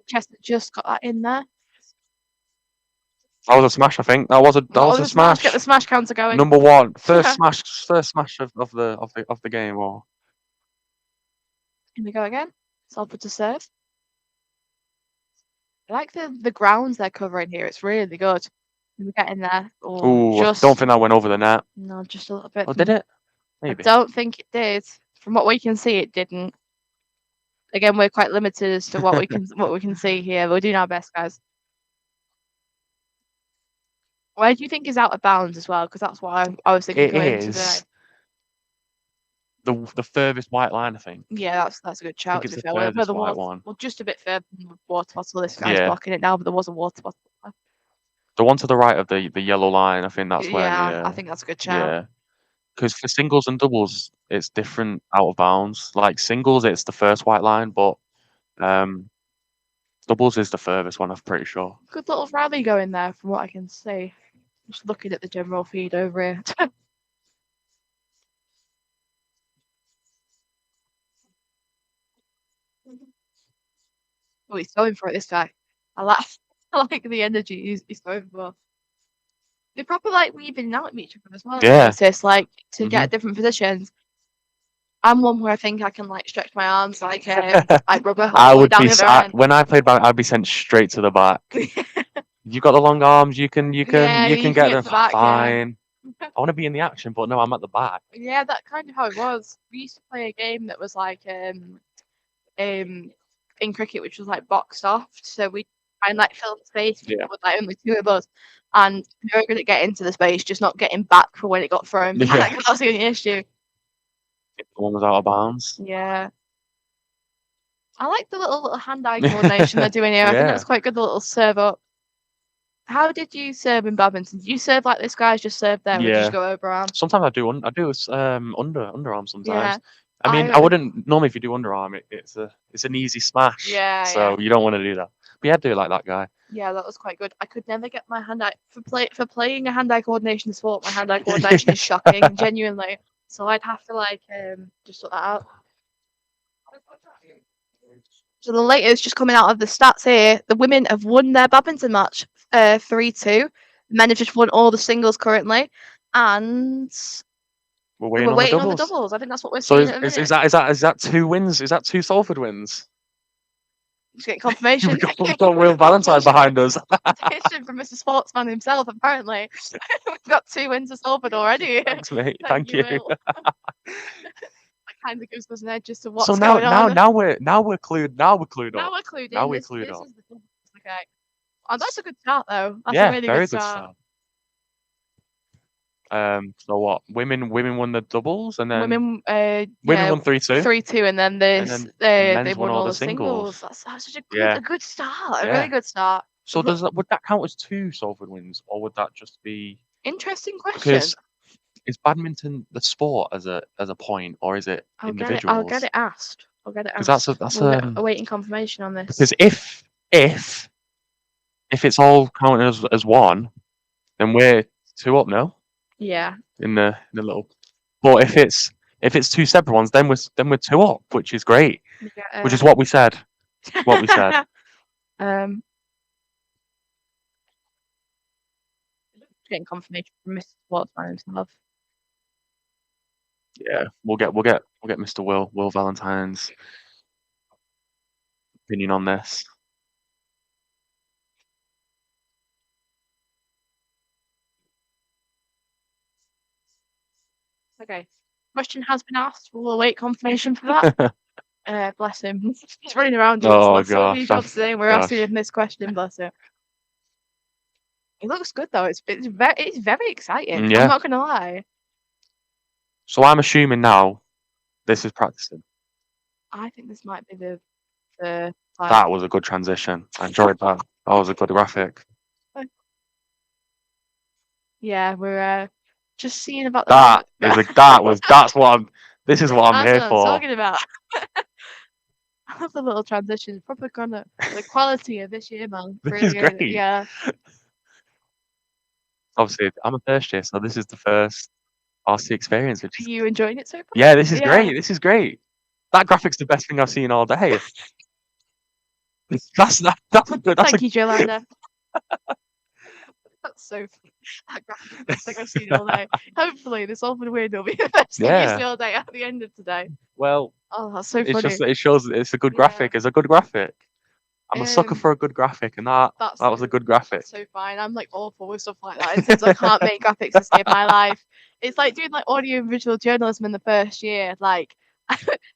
Chester just got that in there. That was a smash, I think. That was a smash. Get the smash counter going. Number one, first smash of the game. Or Here we go again. Salford to serve. I like the grounds they're covering here. It's really good. We're getting there. I don't think that went over the net. No, just a little bit. Oh, did it? Maybe. I don't think it did. From what we can see, it didn't. Again, we're quite limited as to what we can see here. We're doing our best, guys. Where do you think is out of bounds as well? Because that's what I was thinking. It is the furthest white line, I think. Yeah, that's a good shout. It's the furthest white one. Well, just a bit further than the water bottle. This guy's blocking it now, but there was a water bottle. The one to the right of the yellow line, I think that's where. Yeah, I think that's a good shout. Yeah, because for singles and doubles, it's different out of bounds. Like singles, it's the first white line, but doubles is the furthest one. I'm pretty sure. Good little rally going there, from what I can see. Just looking at the general feed over here. Oh, he's going for it, this guy. I like the energy he's going for. They proper like weaving out at each other as well. Yeah. It's like to get different positions. I'm one where I think I can like stretch my arms like rubber. I would be when I played badminton, I'd be sent straight to the back. You've got the long arms. You can get them fine. Yeah. I want to be in the action, but no, I'm at the back. Yeah, that's kind of how it was. We used to play a game that was like in cricket, which was like boxed off. So we try and like fill the space with like only two of us, and we were going to get into the space, just not getting back for when it got thrown back. That was the only issue. The one was out of bounds. Yeah. I like the little hand-eye coordination they're doing here. I think that's quite good. The little serve up. How did you serve in badminton? Did you serve like this guy's just served there? Or did you just go overarm? Sometimes I do underarm sometimes. Yeah. I mean, I wouldn't normally if you do underarm, it's an easy smash. Yeah. So you don't want to do that. But yeah, do it like that guy. Yeah, that was quite good. I could never get my hand-eye for playing a hand-eye coordination sport. My hand-eye coordination is shocking, genuinely. So I'd have to like just sort that out. So the latest just coming out of the stats here, the women have won their badminton match 3-2. The men have just won all the singles currently, and we're waiting on the doubles. I think that's what we're seeing. So is that 2 wins? Is that 2 Salford wins? Just getting confirmation. We've got Will Valentine behind us. From Mr. Sportsman himself, apparently. We've got 2 wins of Salford already. Thanks, mate. Thank you. That kind of gives us an edge as to what's going on. Now we're clued up. Now we're clued up. Okay. Oh, that's a good start, though. That's a really very good start. So what? Women won the doubles, and then women won 3-2. 3-2, and then they won all the singles. That's such a good start. A really good start. So would that count as 2 Salford wins, or would that just be? Interesting question. Because is badminton the sport as a point, or is it individuals? I'll get it asked. We'll get it out. Because that's We'll get awaiting confirmation on this. because if it's all counted as one, then we're 2 up now Yeah. in the little. But if it's 2 separate ones, then we're 2 up, which is great. Yeah, Which is what we said. What we said. Getting confirmation from Mr. Sportsman himself. Yeah, we'll get Mr. Will Valentine's opinion on this. Okay. Question has been asked. We'll await confirmation for that. Bless him. He's running around doing Oh so many gosh, jobs today. We're asking him this question. Bless him. It looks good though. It's very exciting. Yeah. I'm not gonna lie. So I'm assuming now this is practicing. I think this might be the like, That was a good transition. I enjoyed that. That was a good graphic. yeah, we're just seeing about That's what I'm. This is what I'm That's here what I'm for. talking about. I love the little transitions. Proper kind of the quality of this year, man. This Really is good. great. Yeah. Obviously, I'm a first year, so this is the first RC experience. Which Are is, you enjoying it so far? yeah, this is Yeah. great. This is great. That graphic's the best thing I've seen all day. That's a good. That's Thank you, Jolanda. That's so funny. That graphic is the best thing I've seen all day. Hopefully, this Salford win will be the best thing you see all day at the end of today. Well, Oh, that's so it's funny. just it shows that it's a good graphic. It's a good graphic. I'm a sucker for a good graphic, and that was a good graphic. So fine. I'm like awful with stuff like that. It says I can't make graphics to save my life. It's like doing like audio and visual journalism in the first year. Like,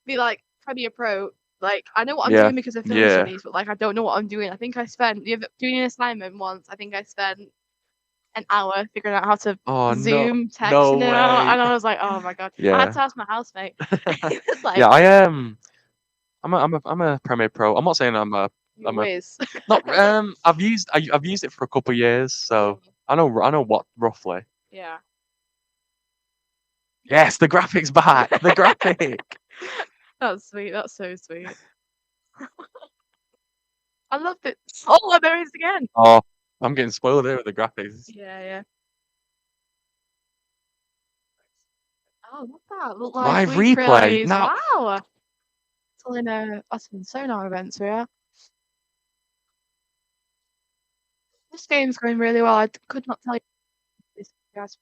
be like Premiere Pro. Like, I know what I'm doing because of film studies, but like I don't know what I'm doing. I think I spent doing an assignment once. I think I spent an hour figuring out how to zoom text in and out, and I was like, oh my god. I had to ask my housemate. It's like, Yeah, I'm a Premiere Pro. I'm not saying I'm a whiz. not I've used it for a couple of years, so I know what roughly. Yeah. Yes, the graphics back. The graphic. That's sweet. That's so sweet. I loved it. Oh, there it is again. Oh, I'm getting spoiled here with the graphics. Yeah. Oh, what's that? Look like Live week replay. release. Now, Wow. It's all in that's in Sonar events here. This game's going really well. I could not tell you this, guys.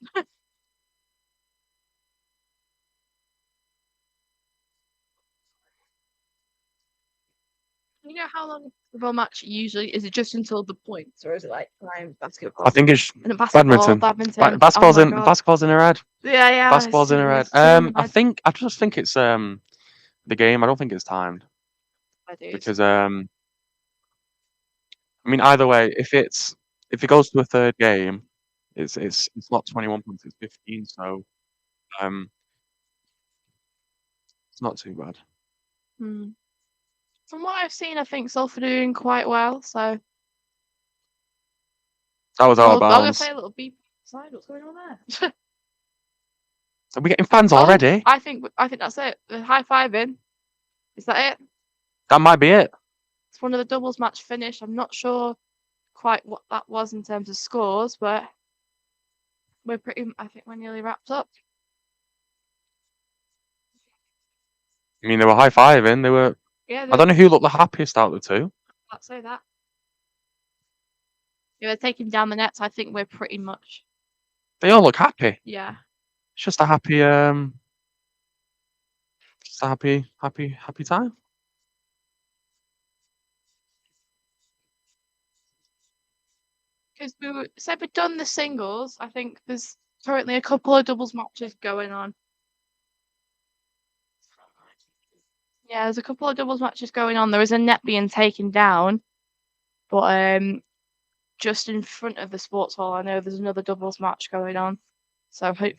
You know how long the match usually is? It just until the points, or is it like time basketball? I think it's basketball. basketball's in her head. Yeah. Basketball's in her head. I just think it's the game. I don't think it's timed. Because I mean, either way, if it goes to a third game, it's not 21 points, it's 15. So it's not too bad. From what I've seen, I think Salford are doing quite well. So that was out of I'm gonna bounds. play a little beep side. What's going on there? Are we getting fans already? I think that's it. The high fiving. Is that it? That might be it. It's one of the doubles match finished. I'm not sure quite what that was in terms of scores, but I think we're nearly wrapped up. I mean, they were high fiving. They were. Yeah. I don't know who looked the happiest out of the two. I'd say that. Yeah, they're taking down the nets. I think we're pretty much. They all look happy. Yeah. It's just a happy happy time. Because we've done the singles. I think there's currently a couple of doubles matches going on. Yeah, there's a couple of doubles matches going on. There is a net being taken down, but just in front of the sports hall, I know there's another doubles match going on. So hopefully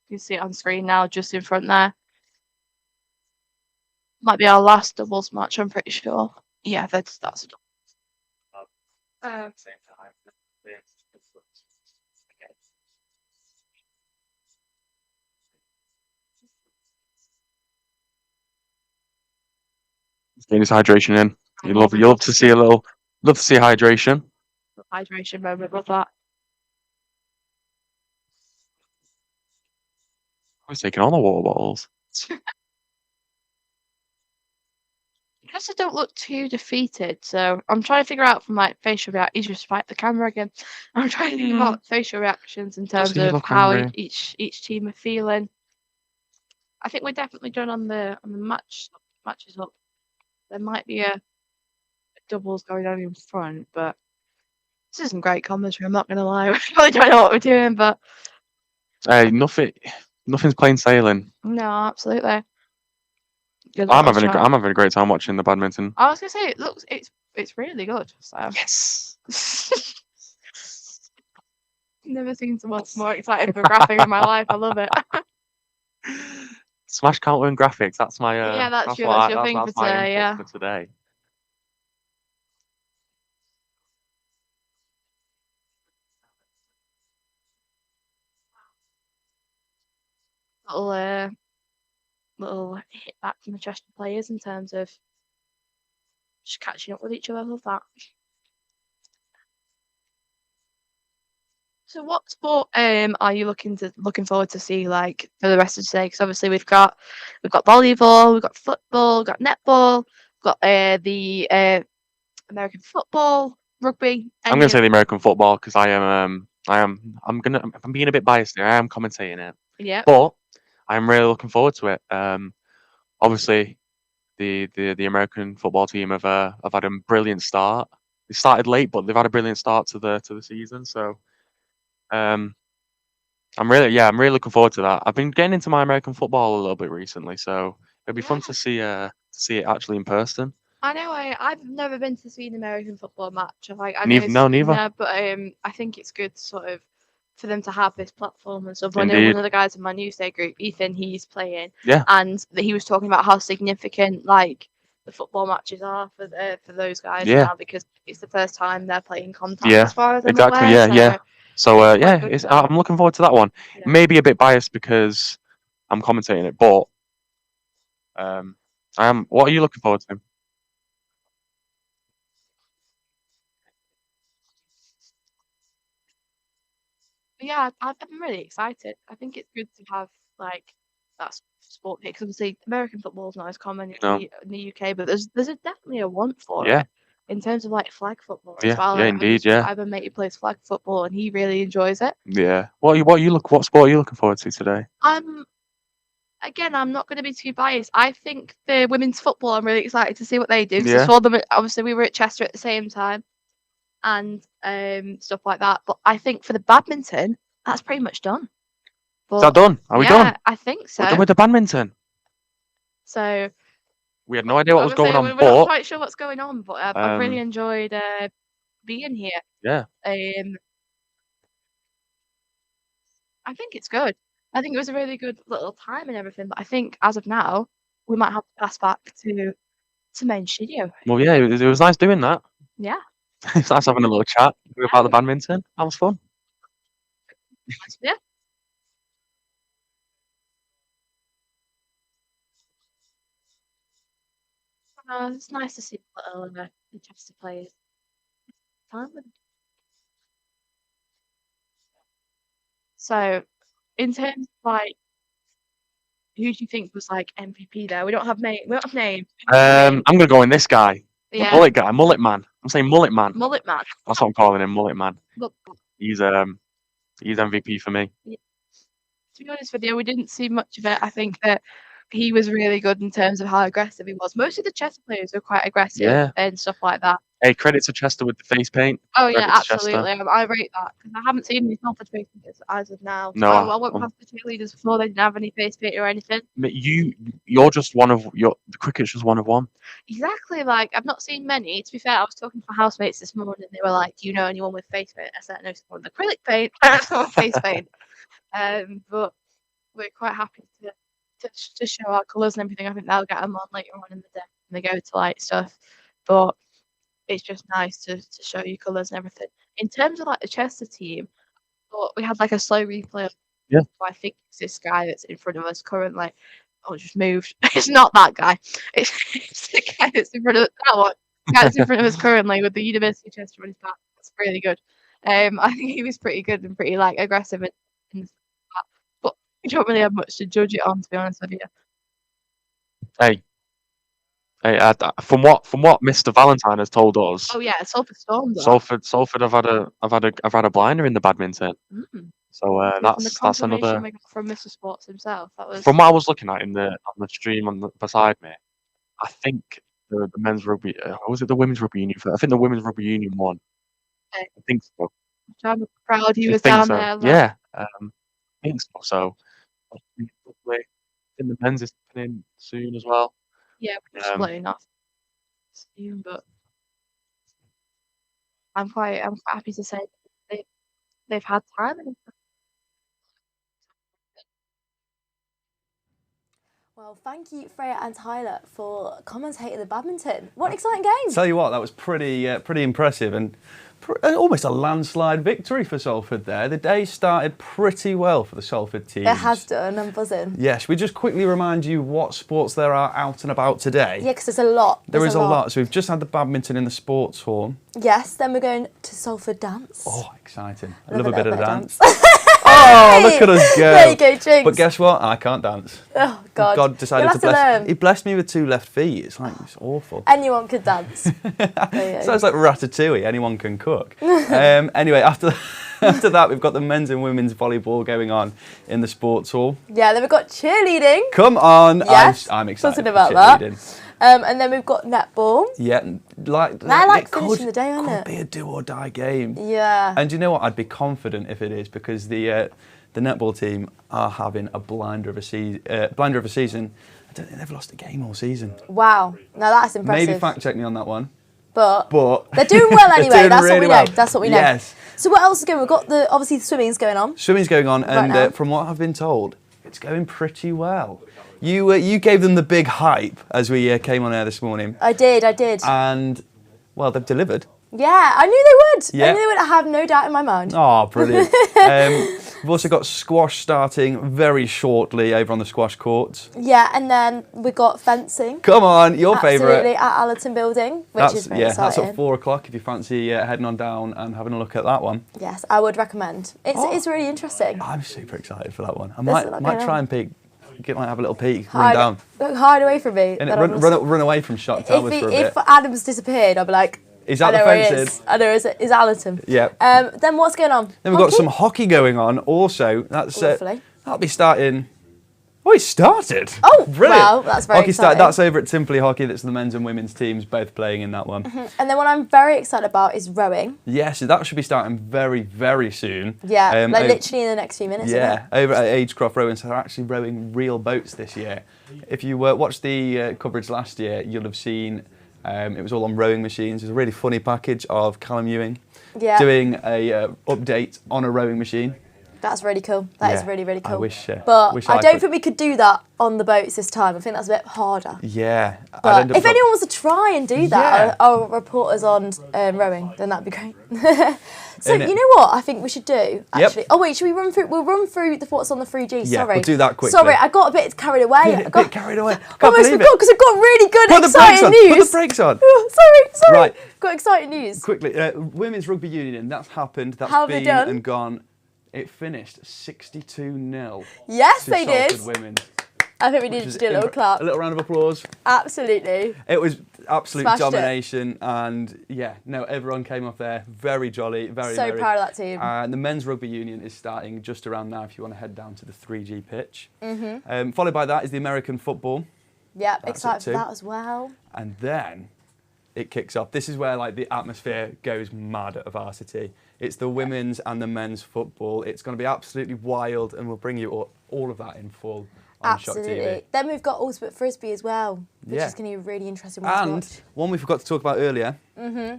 you can see it on screen now, just in front there. Might be our last doubles match, I'm pretty sure. Yeah, that's a double. Same time. Getting his hydration in. You love to see hydration. Hydration moment, love that. He's taking all the water bottles. Chester don't look too defeated, so I'm trying to figure out from like facial reaction. He's just fight the camera again. I'm trying to think about facial reactions in terms he of look how angry? each team are feeling. I think we're definitely done on the matches up. There might be a doubles going on in front, but this isn't great commentary. I'm not gonna lie. We really don't know what we're doing, but Hey, nothing's plain sailing. no, absolutely. Good I'm little having chat. a great time watching the badminton. I was gonna say it's really good. So yes. Never seen someone more excited for graphic in my life. I love it. Smash counter and graphics. That's my Yeah, that's your thing for my today. input Yeah. for today. Little hit back from the Chester players in terms of just catching up with each other. I love that. So what sport are you looking forward to see like for the rest of today? Because obviously we've got volleyball, we've got football, we've got netball, we've got the American football, rugby. I'm gonna say the American football because I'm being a bit biased here. I am commentating it. Yeah. But I'm really looking forward to it. Obviously, the American football team have had a brilliant start. They started late, but they've had a brilliant start to the season. So, I'm really looking forward to that. I've been getting into my American football a little bit recently, so it'll be fun to see it actually in person. I know I've never been to see an American football match. Neither. No, but I think it's good sort of for them to have this platform and stuff. I know Indeed. one of the guys in my Newsday group, Ethan, he's playing. Yeah. And he was talking about how significant like the football matches are for those guys Yeah. now because it's the first time they're playing contact Yeah, as far as I'm exactly. aware. Yeah. So quite good for them. I'm looking forward to that one. Yeah. Maybe a bit biased because I'm commentating it, but I am. What are you looking forward to? But yeah, I'm really excited. I think it's good to have like that sport here because obviously American football is not as common in No. the UK, but there's definitely a want for Yeah. it in terms of like flag football as Yeah, well. yeah, Like, indeed, yeah. I have a mate who plays flag football and he really enjoys it. Yeah. What sport are you looking forward to today? Again, I'm not going to be too biased. I think the women's football, I'm really excited to see what they do. 'Cause I Yeah. saw them. Obviously, we were at Chester at the same time, and stuff like that. But I think for the badminton, that's pretty much done. Is that done? Are we done? I think so. We're done with the badminton. So We had no idea what was going on, we're not but quite sure what's going on, but I've really enjoyed being here. yeah. I think it's good. I think it was a really good little time and everything. But I think as of now, we might have to pass back to main studio. Well, yeah, it was nice doing that. Yeah. It's nice having a little chat about the badminton. That was fun. Yeah. It's nice to see little Chester players. Time with them. So, in terms of like, who do you think was like MVP there? We don't have names. I'm gonna go in this guy. Yeah. Mullet guy, mullet man. I'm saying mullet man. Mullet man. That's what I'm calling him, mullet man. Look, He's MVP for me. to be honest with you, we didn't see much of it. I think that he was really good in terms of how aggressive he was. Most of the Chester players were quite aggressive Yeah. and stuff like that. Hey, credit to Chester with the face paint. Oh yeah, Credit to Chester. absolutely. I rate that because I haven't seen any Salford face paint as of now. No, I went past the cheerleaders before; they didn't have any face paint or anything. You're just one of the cricket's just one of one. Exactly. Like I've not seen many. To be fair, I was talking to my housemates this morning. They were like, "Do you know anyone with face paint?" I said, "I know someone with acrylic paint, face paint." But we're quite happy to show our colours and everything. I think they'll get them on later on in the day when they go to like stuff. But it's just nice to show you colours and everything. In terms of like the Chester team, but we had like a slow replay. Yeah. I think it's this guy that's in front of us currently. Oh, it just moved. It's not that guy. It's the guy that's in front of that one. The guy that's in front of us currently with the University chest on his back. That's really good. I think he was pretty good and pretty like aggressive and stuff like that. But we don't really have much to judge it on, to be honest with you. Hey, from what Mr. Valentine has told us, Oh yeah, Salford Storm. Though. Salford have had a blinder in the badminton. So From the that's confirmation another. we got from Mr. Sports himself. That was From what I was looking at on the stream beside me, I think the men's rugby, or was it the women's rugby union? I think the women's rugby union won. Okay. I think so. I'm proud he I was think down so. there. Like, Yeah, I think so. So I think the men's is happening soon as well. yeah, we're just splitting off soon, but I'm quite happy to say they've had time. Well, thank you, Freya and Tyler, for commentating the badminton. What an exciting game! Tell you what, that was pretty impressive and almost a landslide victory for Salford there. The day started pretty well for the Salford team. It has done, I'm buzzing. Yes, we just quickly remind you what sports there are out and about today. Yeah, because there's a lot. There is a lot. So we've just had the badminton in the sports hall. Yes, then we're going to Salford dance. Oh, exciting. I love a bit of dance. Oh, look at us go. There you go, Jinx. But guess what? I can't dance. Oh, God. God decided You'll to have bless learn. He blessed me with 2 left feet. It's like, it's awful. Anyone could dance. Sounds like Ratatouille. Anyone can cook. Anyway, after that, we've got the men's and women's volleyball going on in the sports hall. Yeah, then we've got cheerleading. Come on. Yes, I'm excited talking about that. And then we've got netball. Yeah, I like finishing the day, isn't it? Could be a do or die game. Yeah. And you know what? I'd be confident if it is, because the netball team are having a blinder of a season. I don't think they've lost a game all season. Wow. Now that's impressive. Maybe fact check me on that one. But they're doing well anyway. doing That's really what we well. know. That's what we know. Yes. So what else is going on? We've got obviously the swimming's going on. Swimming's going on, Right and now. from what I've been told, it's going pretty well. You gave them the big hype as we came on air this morning. I did. And, well, they've delivered. Yeah, I knew they would. Yeah. I knew they would. I have no doubt in my mind. Oh, brilliant. We've also got squash starting very shortly over on the squash courts. Yeah, and then we've got fencing. Come on, your favourite. Absolutely, at Allerton Building, which is very exciting. That's at 4 o'clock if you fancy heading on down and having a look at that one. Yes, I would recommend. It's really interesting. I'm super excited for that one. I There's a lot might going try on. and might have a little peek, run down. Look, hide away from me. And run away from Shock Towers for a bit. If Adam's disappeared, I'll be like, Is that I know the where he fencing? is. I know it's Allerton. Yeah. Then what's going on? Then we've got some hockey going on also. Lovely. That'll be starting. Oh, it started. Oh, brilliant. wow, that's very exciting. That's over at Simply Hockey. That's the men's and women's teams both playing in that one. And then what I'm very excited about is rowing. Yeah, so that should be starting very, very soon. Yeah, literally in the next few minutes. Yeah, Isn't it? over at Agecroft Rowing, so they're actually rowing real boats this year. If you watched the coverage last year, you'll have seen it was all on rowing machines. There's a really funny package of Callum Ewing doing a update on a rowing machine. That's really cool. That is Yeah, really, really cool. I wish but I I don't could. think we could do that on the boats this time. I think that's a bit harder. Yeah. But if anyone wants to try and do that, our reporters on rowing, then that'd be great. So you know what I think we should do, actually? Yep. Oh wait, should we run through? We'll run through the thoughts on the 3G. Yeah, Sorry. we'll do that quickly. Sorry, I got a bit carried away. A bit carried away. Almost forgot because I've got really good, Put the brakes exciting on. news. Put the brakes on. Sorry. Right. Got exciting news. Quickly, Women's Rugby Union, that's happened. That's How have they been done? and gone. It finished 62-0. Yes, to they did. Salford Women. I think we need to do a little clap. A little round of applause. Absolutely. It was absolute Smashed it. domination, and everyone came off there very jolly, very So proud of that team. And the men's rugby union is starting just around now. If you want to head down to the 3G pitch, Mm-hmm. followed by that is the American football, Yeah, That's excited it for too. that as well. and then it kicks off. This is where the atmosphere goes mad at Varsity. It's the women's and the men's football. It's going to be absolutely wild, and we'll bring you all of that in full on Shock TV. Absolutely. Then we've got Ultimate Frisbee as well, which Yeah. is going to be a really interesting one to And watch. one we forgot to talk about earlier.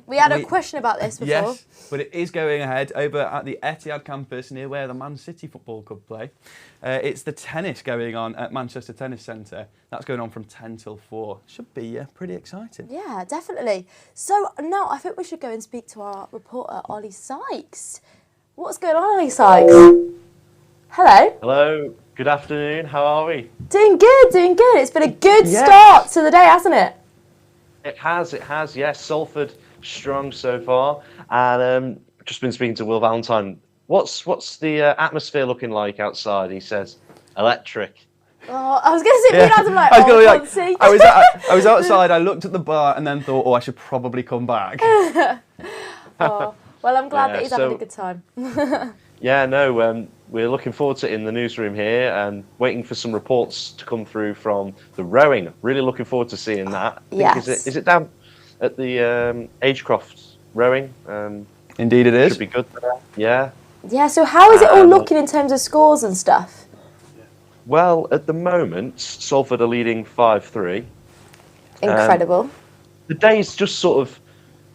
We had a question about this before. Yes, but it is going ahead over at the Etihad campus near where the Man City Football Club play. It's the tennis going on at Manchester Tennis Centre. That's going on from 10 till 4. Should be pretty exciting. Yeah, definitely. So now I think we should go and speak to our reporter, Ollie Sykes. What's going on, Ollie Sykes? Hello. Hello. Good afternoon. How are we? Doing good, doing good. It's been a good Yes. start to the day, hasn't it? It has. Yes, Salford strong so far, and just been speaking to Will Valentine. What's the atmosphere looking like outside? He says, electric. Oh, I was going to say, I'm like, I was gonna be fancy. I was outside, I looked at the bar and then thought, I should probably come back. Oh, well, I'm glad Yeah, that he's having a good time. Yeah, no, we're looking forward to it in the newsroom here and waiting for some reports to come through from the rowing. Really looking forward to seeing that. I think, Yes. Is it down at the Agecroft rowing? Indeed it is. Should be good there. Yeah. Yeah, so how is it all looking in terms of scores and stuff? Well, at the moment, Salford are leading 5-3. Incredible. The day's just sort of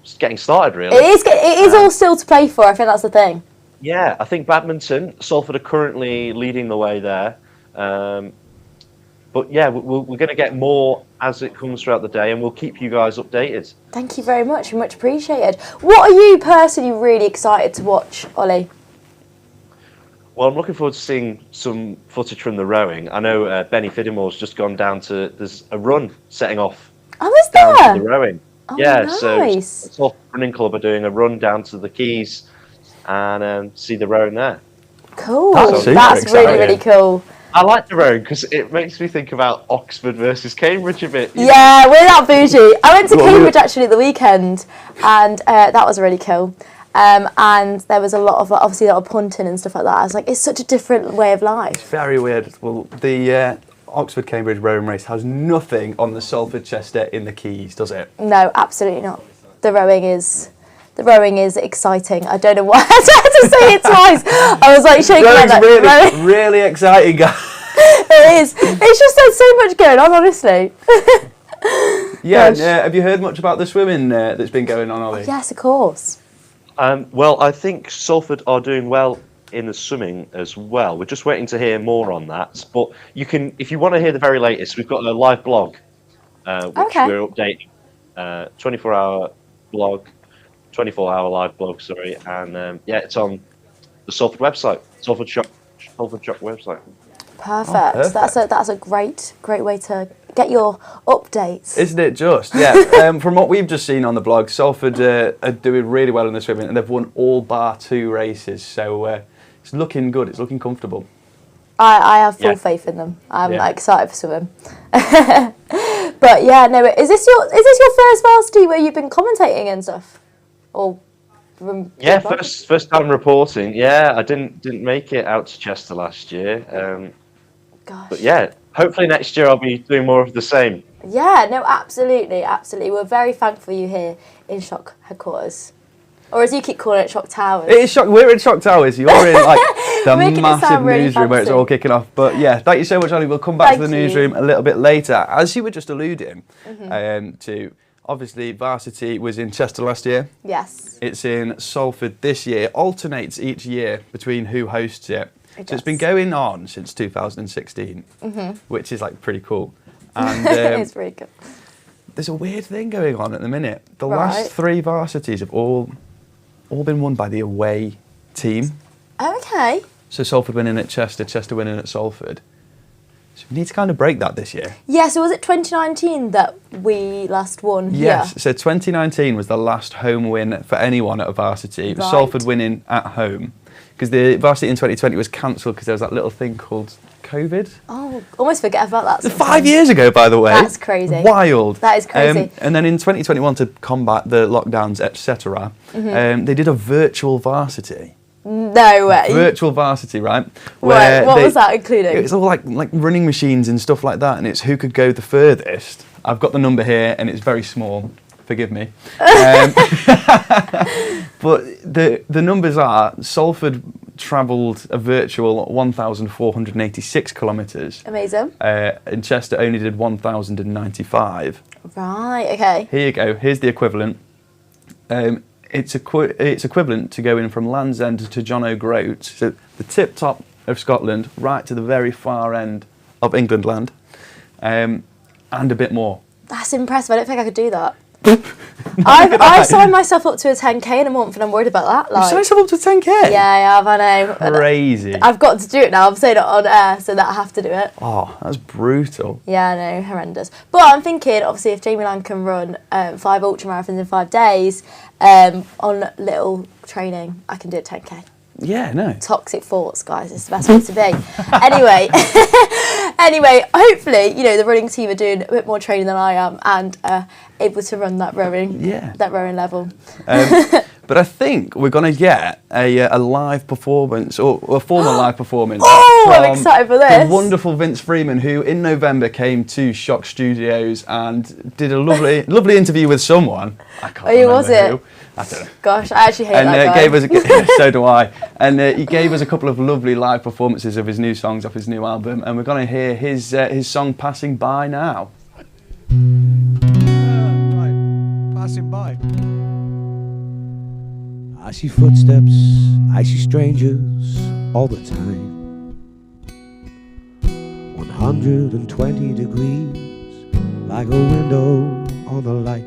just getting started, really. It is all still to play for, I think that's the thing. Yeah, I think Badminton, Salford are currently leading the way there. But yeah, we're going to get more as it comes throughout the day, and we'll keep you guys updated. Thank you very much, much appreciated. What are you personally really excited to watch, Ollie? Well, I'm looking forward to seeing some footage from the rowing. I know Benny Fiddamore's just gone down to, there's a run setting off. Oh, is down there? to the rowing. Oh, yeah, nice. So Salford Running Club are doing a run down to the quays and see the rowing there. Cool. That's That's really, really cool. I like the rowing because it makes me think about Oxford versus Cambridge a bit. Yeah, we're that bougie. I went to Cambridge actually at the weekend, and that was really cool. And there was a lot of punting and stuff like that. I was like, it's such a different way of life. Very weird. Well, the Oxford-Cambridge rowing race has nothing on the Salford Chester in the Keys, does it? No, absolutely not. The rowing is exciting. I don't know why I had to say it twice. I was like shaking my head. Really, really exciting, guys. It is. It's just there's so much going on, honestly. Yeah. Have you heard much about the swimming that's been going on, Ollie? Yes, of course. Well, I think Salford are doing well in the swimming as well. We're just waiting to hear more on that. But you can, if you want to hear the very latest, we've got a live blog, which we're updating. 24-hour blog, 24-hour live blog, sorry. And yeah, it's on the Salford website, Salford Shop website. Perfect. That's a great way to get your updates. Isn't it just? Yeah. From what we've just seen on the blog, Salford are doing really well in the swimming, and they've won all bar 2 races. So it's looking good. It's looking comfortable. I have full faith in them. I'm excited for swimming. But yeah, no. Is this your first varsity where you've been commentating and stuff? Or yeah, first time reporting. Yeah, I didn't make it out to Chester last year. But yeah, hopefully next year I'll be doing more of the same. Yeah, no, absolutely. We're very thankful you here in Shock headquarters. Or as you keep calling it, Shock Towers. It is Shock. We're in Shock Towers. You're in like the Making it massive sound really newsroom where it's fancy. all kicking off. But yeah, thank you so much, Ollie. We'll come back to the Thank you. newsroom a little bit later. As you were just alluding to, obviously Varsity was in Chester last year. Yes. It's in Salford this year. Alternates each year between who hosts it. So it's been going on since 2016, which is like pretty cool. And it's pretty good. There's a weird thing going on at the minute. The Right. last 3 varsities have all been won by the away team. Okay. So Salford winning at Chester, Chester winning at Salford. So we need to kind of break that this year. Yeah, so was it 2019 that we last won? Yes, Yeah. so 2019 was the last home win for anyone at a varsity. It was Right. Salford winning at home. Because the varsity in 2020 was cancelled because there was that little thing called COVID. Oh, almost forget about that. It's 5 years ago, by the way. That's crazy. Wild. That is crazy. And then in 2021, to combat the lockdowns, etc., they did a virtual varsity. No way. Virtual varsity, right? Right, what was that including? It's all like running machines and stuff like that, and it's who could go the furthest. I've got the number here, and it's very small. Forgive me. But the numbers are, Salford travelled a virtual 1,486 kilometres. Amazing. And Chester only did 1,095. Right, okay. Here you go. Here's the equivalent. It's equivalent to going from Land's End to John O'Groat, so the tip top of Scotland, right to the very far end of England land, and a bit more. That's impressive. I don't think I could do that. I signed myself up to a 10k in a month, and I'm worried about that. You signed yourself up to 10k? Yeah, I have. I know. Crazy. I've got to do it now. I'm saying it on air, so that I have to do it. Oh, that's brutal. Yeah, I know, horrendous. But I'm thinking, obviously, if Jamie Lang can run 5 ultramarathons in 5 days on little training, I can do a 10k. Yeah, no. Toxic thoughts, guys. It's the best way to be. Anyway, hopefully, the running team are doing a bit more training than I am and able to run that rowing level. But I think we're going to get a live performance, or a formal live performance. Oh, I'm excited for this. The wonderful Vince Freeman, who in November came to Shock Studios and did a lovely interview with someone. I can't remember was it? who. I don't know. Gosh, I actually hate that guy. Gave us so do I. And he gave us a couple of lovely live performances of his new songs off his new album, and we're going to hear his song "Passing By" now. Right, passing by. I see footsteps, I see strangers all the time. 120 degrees, like a window on the life.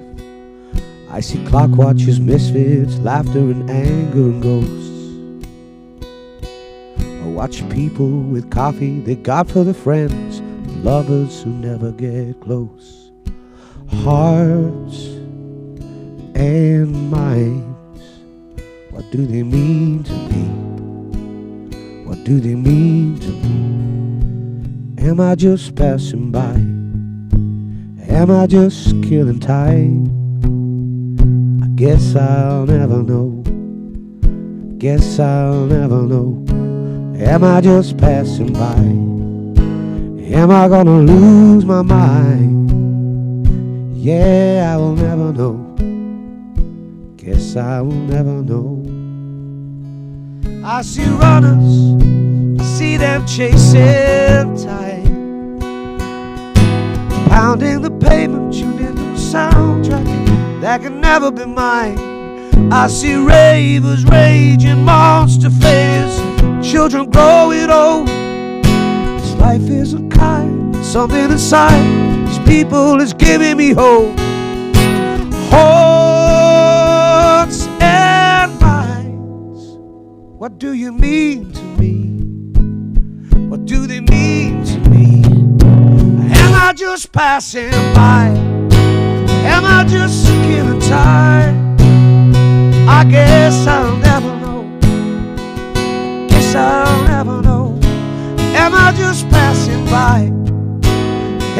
I see clock watchers, misfits, laughter and anger and ghosts. I watch people with coffee they got for their friends, lovers who never get close. Hearts and minds, what do they mean to me? What do they mean to me? Am I just passing by? Am I just killing time? I guess I'll never know. Guess I'll never know. Am I just passing by? Am I gonna lose my mind? Yeah, I will never know. Guess I will never know. I see runners, I see them chasing time, pounding the pavement, tuning the soundtrack that can never be mine. I see ravers raging, monster face, children growing old. This life isn't kind, something inside these people is giving me hope. Hearts and minds, what do you mean to me? What do they mean to me? Am I just passing by? Am I just killing time? I guess I'll never know. Guess I'll never know. Am I just passing by?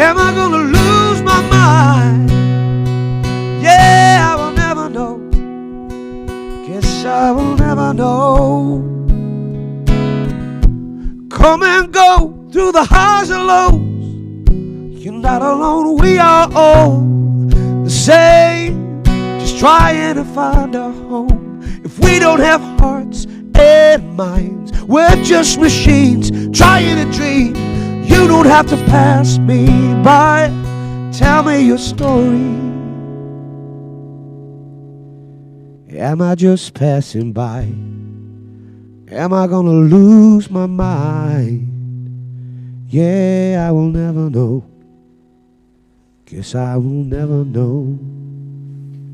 Am I gonna lose my mind? Yeah, I will never know. Guess I will never know. Come and go through the highs and lows. You're not alone, we are all the same. Just trying to find a home. If we don't have hearts and minds, we're just machines trying to dream. You don't have to pass me by. Tell me your story. Am I just passing by? Am I gonna lose my mind? Yeah, I will never know. Guess I will never know.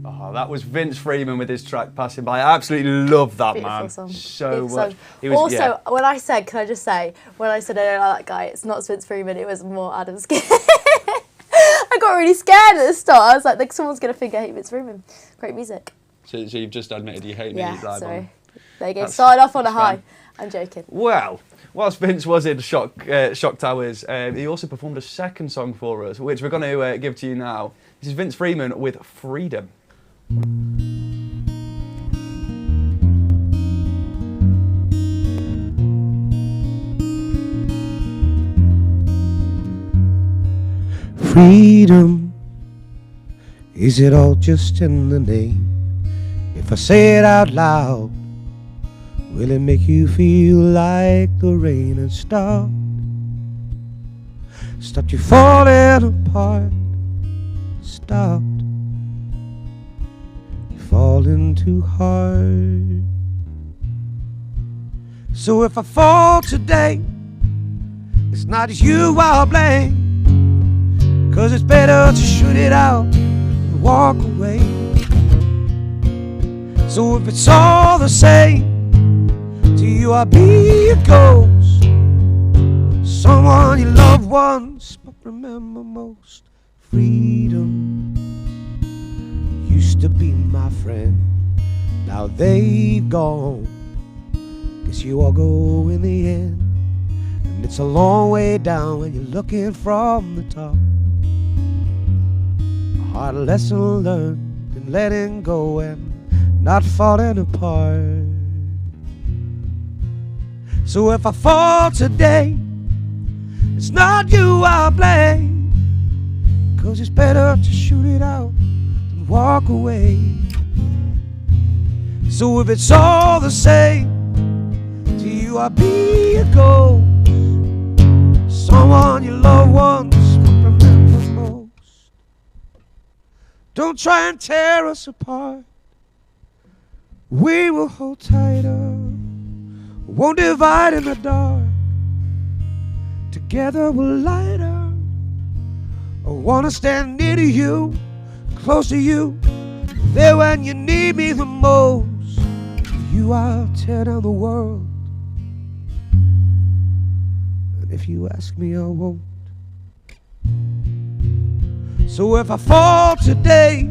Oh, that was Vince Freeman with his track "Passing By." I absolutely love that man song. so much. He was, also, when I said, can I just say, when I said I don't like that guy, it's not Vince Freeman, it was more Adam Skin. I got really scared at the start. I was like someone's going to think I hate Vince Freeman. Great music. So you've just admitted you hate me live sorry. on. There you go. Started off on a high. I'm joking. Well, whilst Vince was in Shock Towers, he also performed a second song for us, which we're going to give to you now. This is Vince Freeman with "Freedom." Freedom, is it all just in the name? If I say it out loud, will it make you feel like the rain had stopped? Stopped you falling apart, stopped you falling too hard. So if I fall today, it's not you I'll blame, 'cause it's better to shoot it out and walk away. So if it's all the same to you, I'll be a ghost. Someone you love once, but remember most. Freedom used to be my friend, now they've gone. Guess you all go in the end, and it's a long way down when you're looking from the top. A hard lesson learned in letting go and not falling apart. So if I fall today, it's not you I'll blame, 'cause it's better to shoot it out than walk away. So if it's all the same to you, I'll be a ghost. Someone you love once, but remember most. Don't try and tear us apart. We will hold tighter, won't divide in the dark. Together we're lighter. I wanna stand near to you, close to you, there when you need me the most. For you I'll tear down the world, and if you ask me I won't. So if I fall today,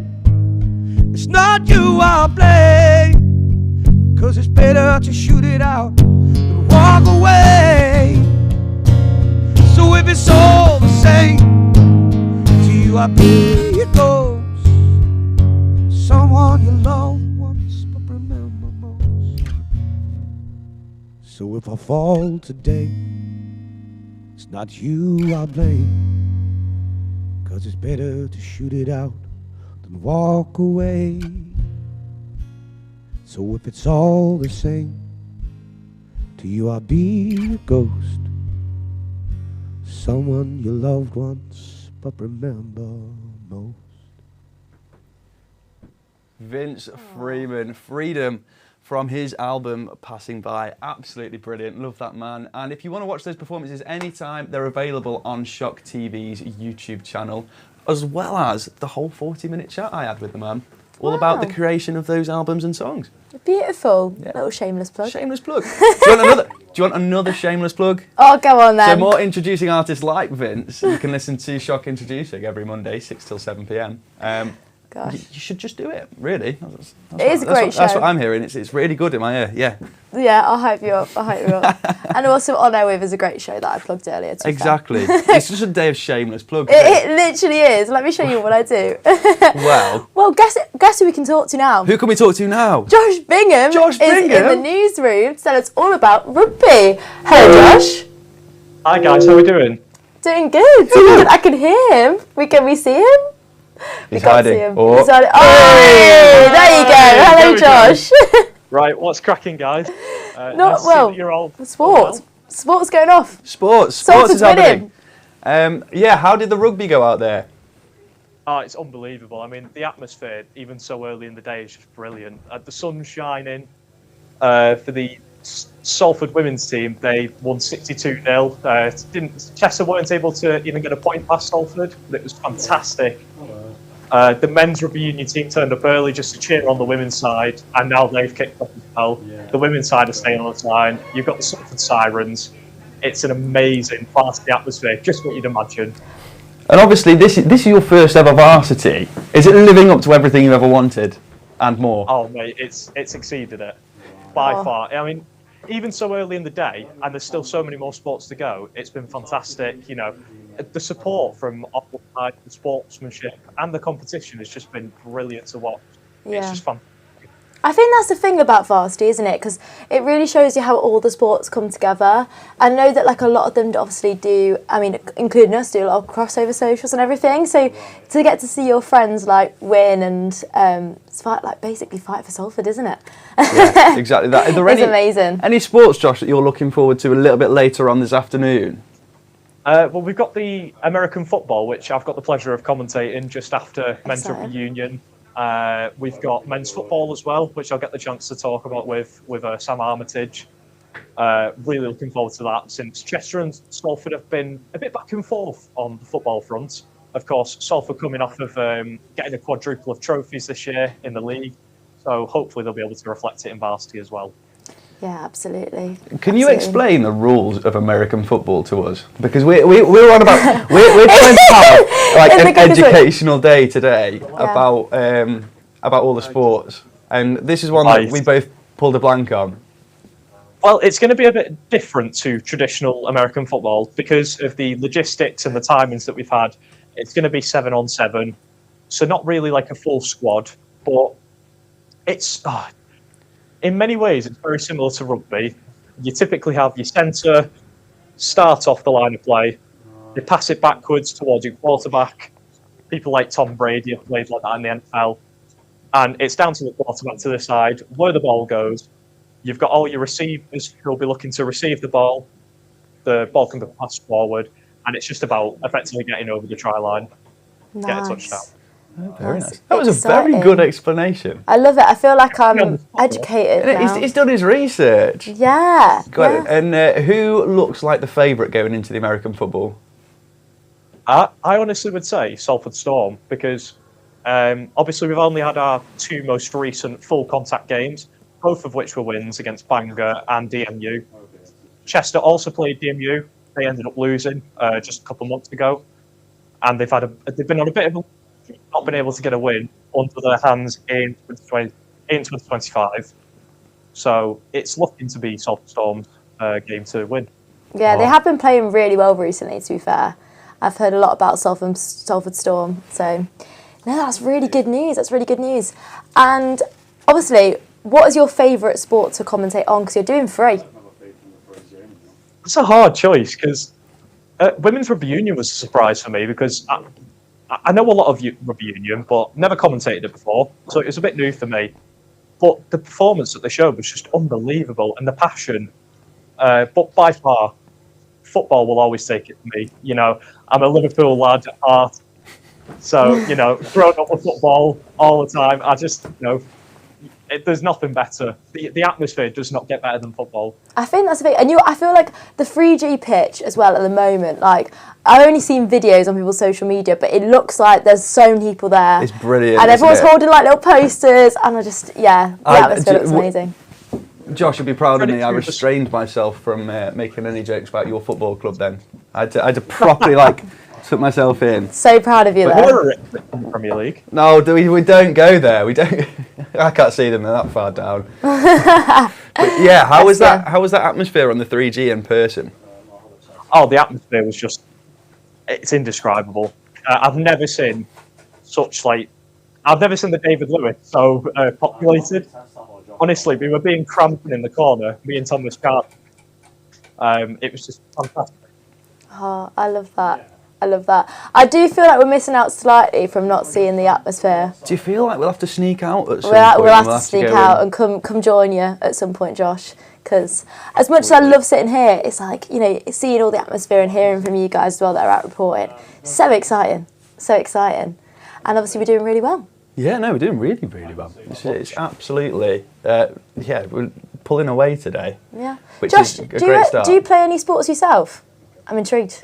it's not you I'll blame, 'cause it's better to shoot it out than walk away. So if it's all the same to you, I'll be a ghost. Someone you love once, but remember most. So if I fall today, it's not you I'll blame, 'cause it's better to shoot it out than walk away. So if it's all the same to you, I'll be a ghost. Someone you loved once, but remember most. Vince Freeman, Freedom, from his album Passing By. Absolutely brilliant. Love that man. And if you want to watch those performances anytime, they're available on Shock TV's YouTube channel, as well as the whole 40-minute chat I had with the man. All about the creation of those albums and songs. Beautiful. Little shameless plug. Shameless plug. Do you want another shameless plug? Oh, go on then. So more introducing artists like Vince, you can listen to Shock Introducing every Monday, 6 till 7 p.m. Gosh. You should just do it, really. It is a great show. That's what I'm hearing. It's really good in my ear, yeah. Yeah, I'll hype you up. And also On Air With is a great show that I plugged earlier. Exactly. It's just a day of shameless plugs. It literally is. Let me show you what I do. Well, guess who we can talk to now? Who can we talk to now? Josh Bingham is in the newsroom to tell us all about rugby. Hello, Josh. Hi guys, how are we doing? Doing good. I can hear him. Can we see him? He's hiding. Oh, there you go. Hello, Josh. Right, what's cracking, guys? Not well. You're all sports. Sports going off. Sports is happening. How did the rugby go out there? Oh, it's unbelievable. I mean, the atmosphere, even so early in the day, is just brilliant. The sun's shining. For the Salford women's team, they won 62-0. Chester weren't able to even get a point past Salford, but it was fantastic. The men's rugby union team turned up early just to cheer on the women's side, and now they've kicked off as well. The women's side are staying on the line. You've got the Salford Sirens. It's an amazing, varsity atmosphere, just what you'd imagine. And obviously, this is your first ever varsity. Is it living up to everything you ever wanted and more? Oh, mate, it's exceeded it by far. I mean, even so early in the day, and there's still so many more sports to go, it's been fantastic. You know, the support from all sides, the sportsmanship and the competition has just been brilliant to watch. Yeah. It's just fun. I think that's the thing about varsity, isn't it? Because it really shows you how all the sports come together. I know that like a lot of them obviously do, I mean, including us, do a lot of crossover socials and everything. So to get to see your friends like win and basically fight for Salford, isn't it? Yeah, exactly that. It's amazing. Any sports, Josh, that you're looking forward to a little bit later on this afternoon? Well, we've got the American football, which I've got the pleasure of commentating just after men's rugby union. We've got men's football as well, which I'll get the chance to talk about with Sam Armitage. Really looking forward to that, since Chester and Salford have been a bit back and forth on the football front. Of course, Salford coming off of getting a quadruple of trophies this year in the league. So hopefully they'll be able to reflect it in varsity as well. Yeah, absolutely. Can you Absolutely. explain the rules of American football to us? Because we're on about we're trying to have like an educational day today about all the sports, and this is one that we both pulled a blank on. Well, it's going to be a bit different to traditional American football because of the logistics and the timings that we've had. It's going to be 7-on-7, so not really like a full squad, but it's in many ways it's very similar to rugby. You typically have your centre start off the line of play, you pass it backwards towards your quarterback. People like Tom Brady have played like that in the NFL, and it's down to the quarterback to the side where the ball goes. You've got all your receivers who'll be looking to receive the ball. The ball can be passed forward, and it's just about effectively getting over the try line, get a touchdown. Oh, very nice. That was a very good explanation. I love it. I feel like I'm educated now. He's done his research. Yeah. And who looks like the favourite going into the American football? I honestly would say Salford Storm, because obviously we've only had our 2 most recent full contact games, both of which were wins against Bangor and DMU. Chester also played DMU. They ended up losing just a couple of months ago, and they've been on a bit of a not been able to get a win under their hands in 2025. So it's looking to be Salford Storm's game to win. Yeah, they have been playing really well recently, to be fair. I've heard a lot about Salford Storm. So, no, that's really good news. That's really good news. And obviously, what is your favourite sport to commentate on? Because you're doing 3. It's a hard choice because women's rugby union was a surprise for me because I know a lot of rugby union, but never commentated it before, so it was a bit new for me. But the performance that they showed was just unbelievable, and the passion. But by far, football will always take it for me. You know, I'm a Liverpool lad at heart, so you know, growing up with football all the time, I just there's nothing better. The atmosphere does not get better than football. I think that's the thing. And I feel like the 3G pitch as well at the moment, like, I've only seen videos on people's social media, but it looks like there's so many people there. It's brilliant. And everyone's holding like little posters, and the atmosphere looks amazing. Josh, you'll be proud of me. I restrained myself from making any jokes about your football club then. I had to properly took myself in. So proud of you there. We're in the Premier League. No, we don't go there. We don't. I can't see them. They're that far down. But yeah, how was that atmosphere on the 3G in person? Oh, the atmosphere was it's indescribable. I've never seen I've never seen the David Lewis so populated. Honestly, we were being cramped in the corner, me and Thomas Carter. It was just fantastic. Oh, I love that. I do feel like we're missing out slightly from not seeing the atmosphere. Do you feel like we'll have to sneak out at some point? We'll have to sneak out and come join you at some point, Josh. Because as much as I love sitting here, it's like, seeing all the atmosphere and hearing from you guys as well that are out reporting. So exciting. And obviously we're doing really well. Yeah, no, we're doing really, really well. It's absolutely, we're pulling away today. Yeah. Which Josh, is a great start. Do you play any sports yourself? I'm intrigued.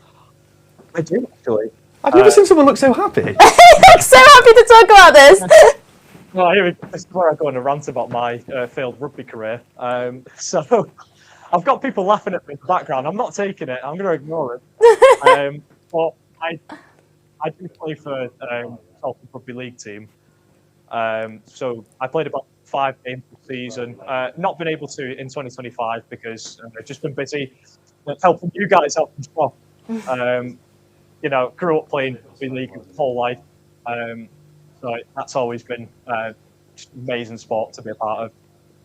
I do, actually. I've never seen someone look so happy. He looks so happy to talk about this. Well, this is where I go on a rant about my failed rugby career. So I've got people laughing at me in the background. I'm not taking it. I'm going to ignore it. But I do play for Salford Rugby League team. So I played about 5 games this season. Not been able to in 2025 because I've just been busy helping you guys out from Scott. Grew up playing rugby league my whole life. So that's always been just amazing sport to be a part of.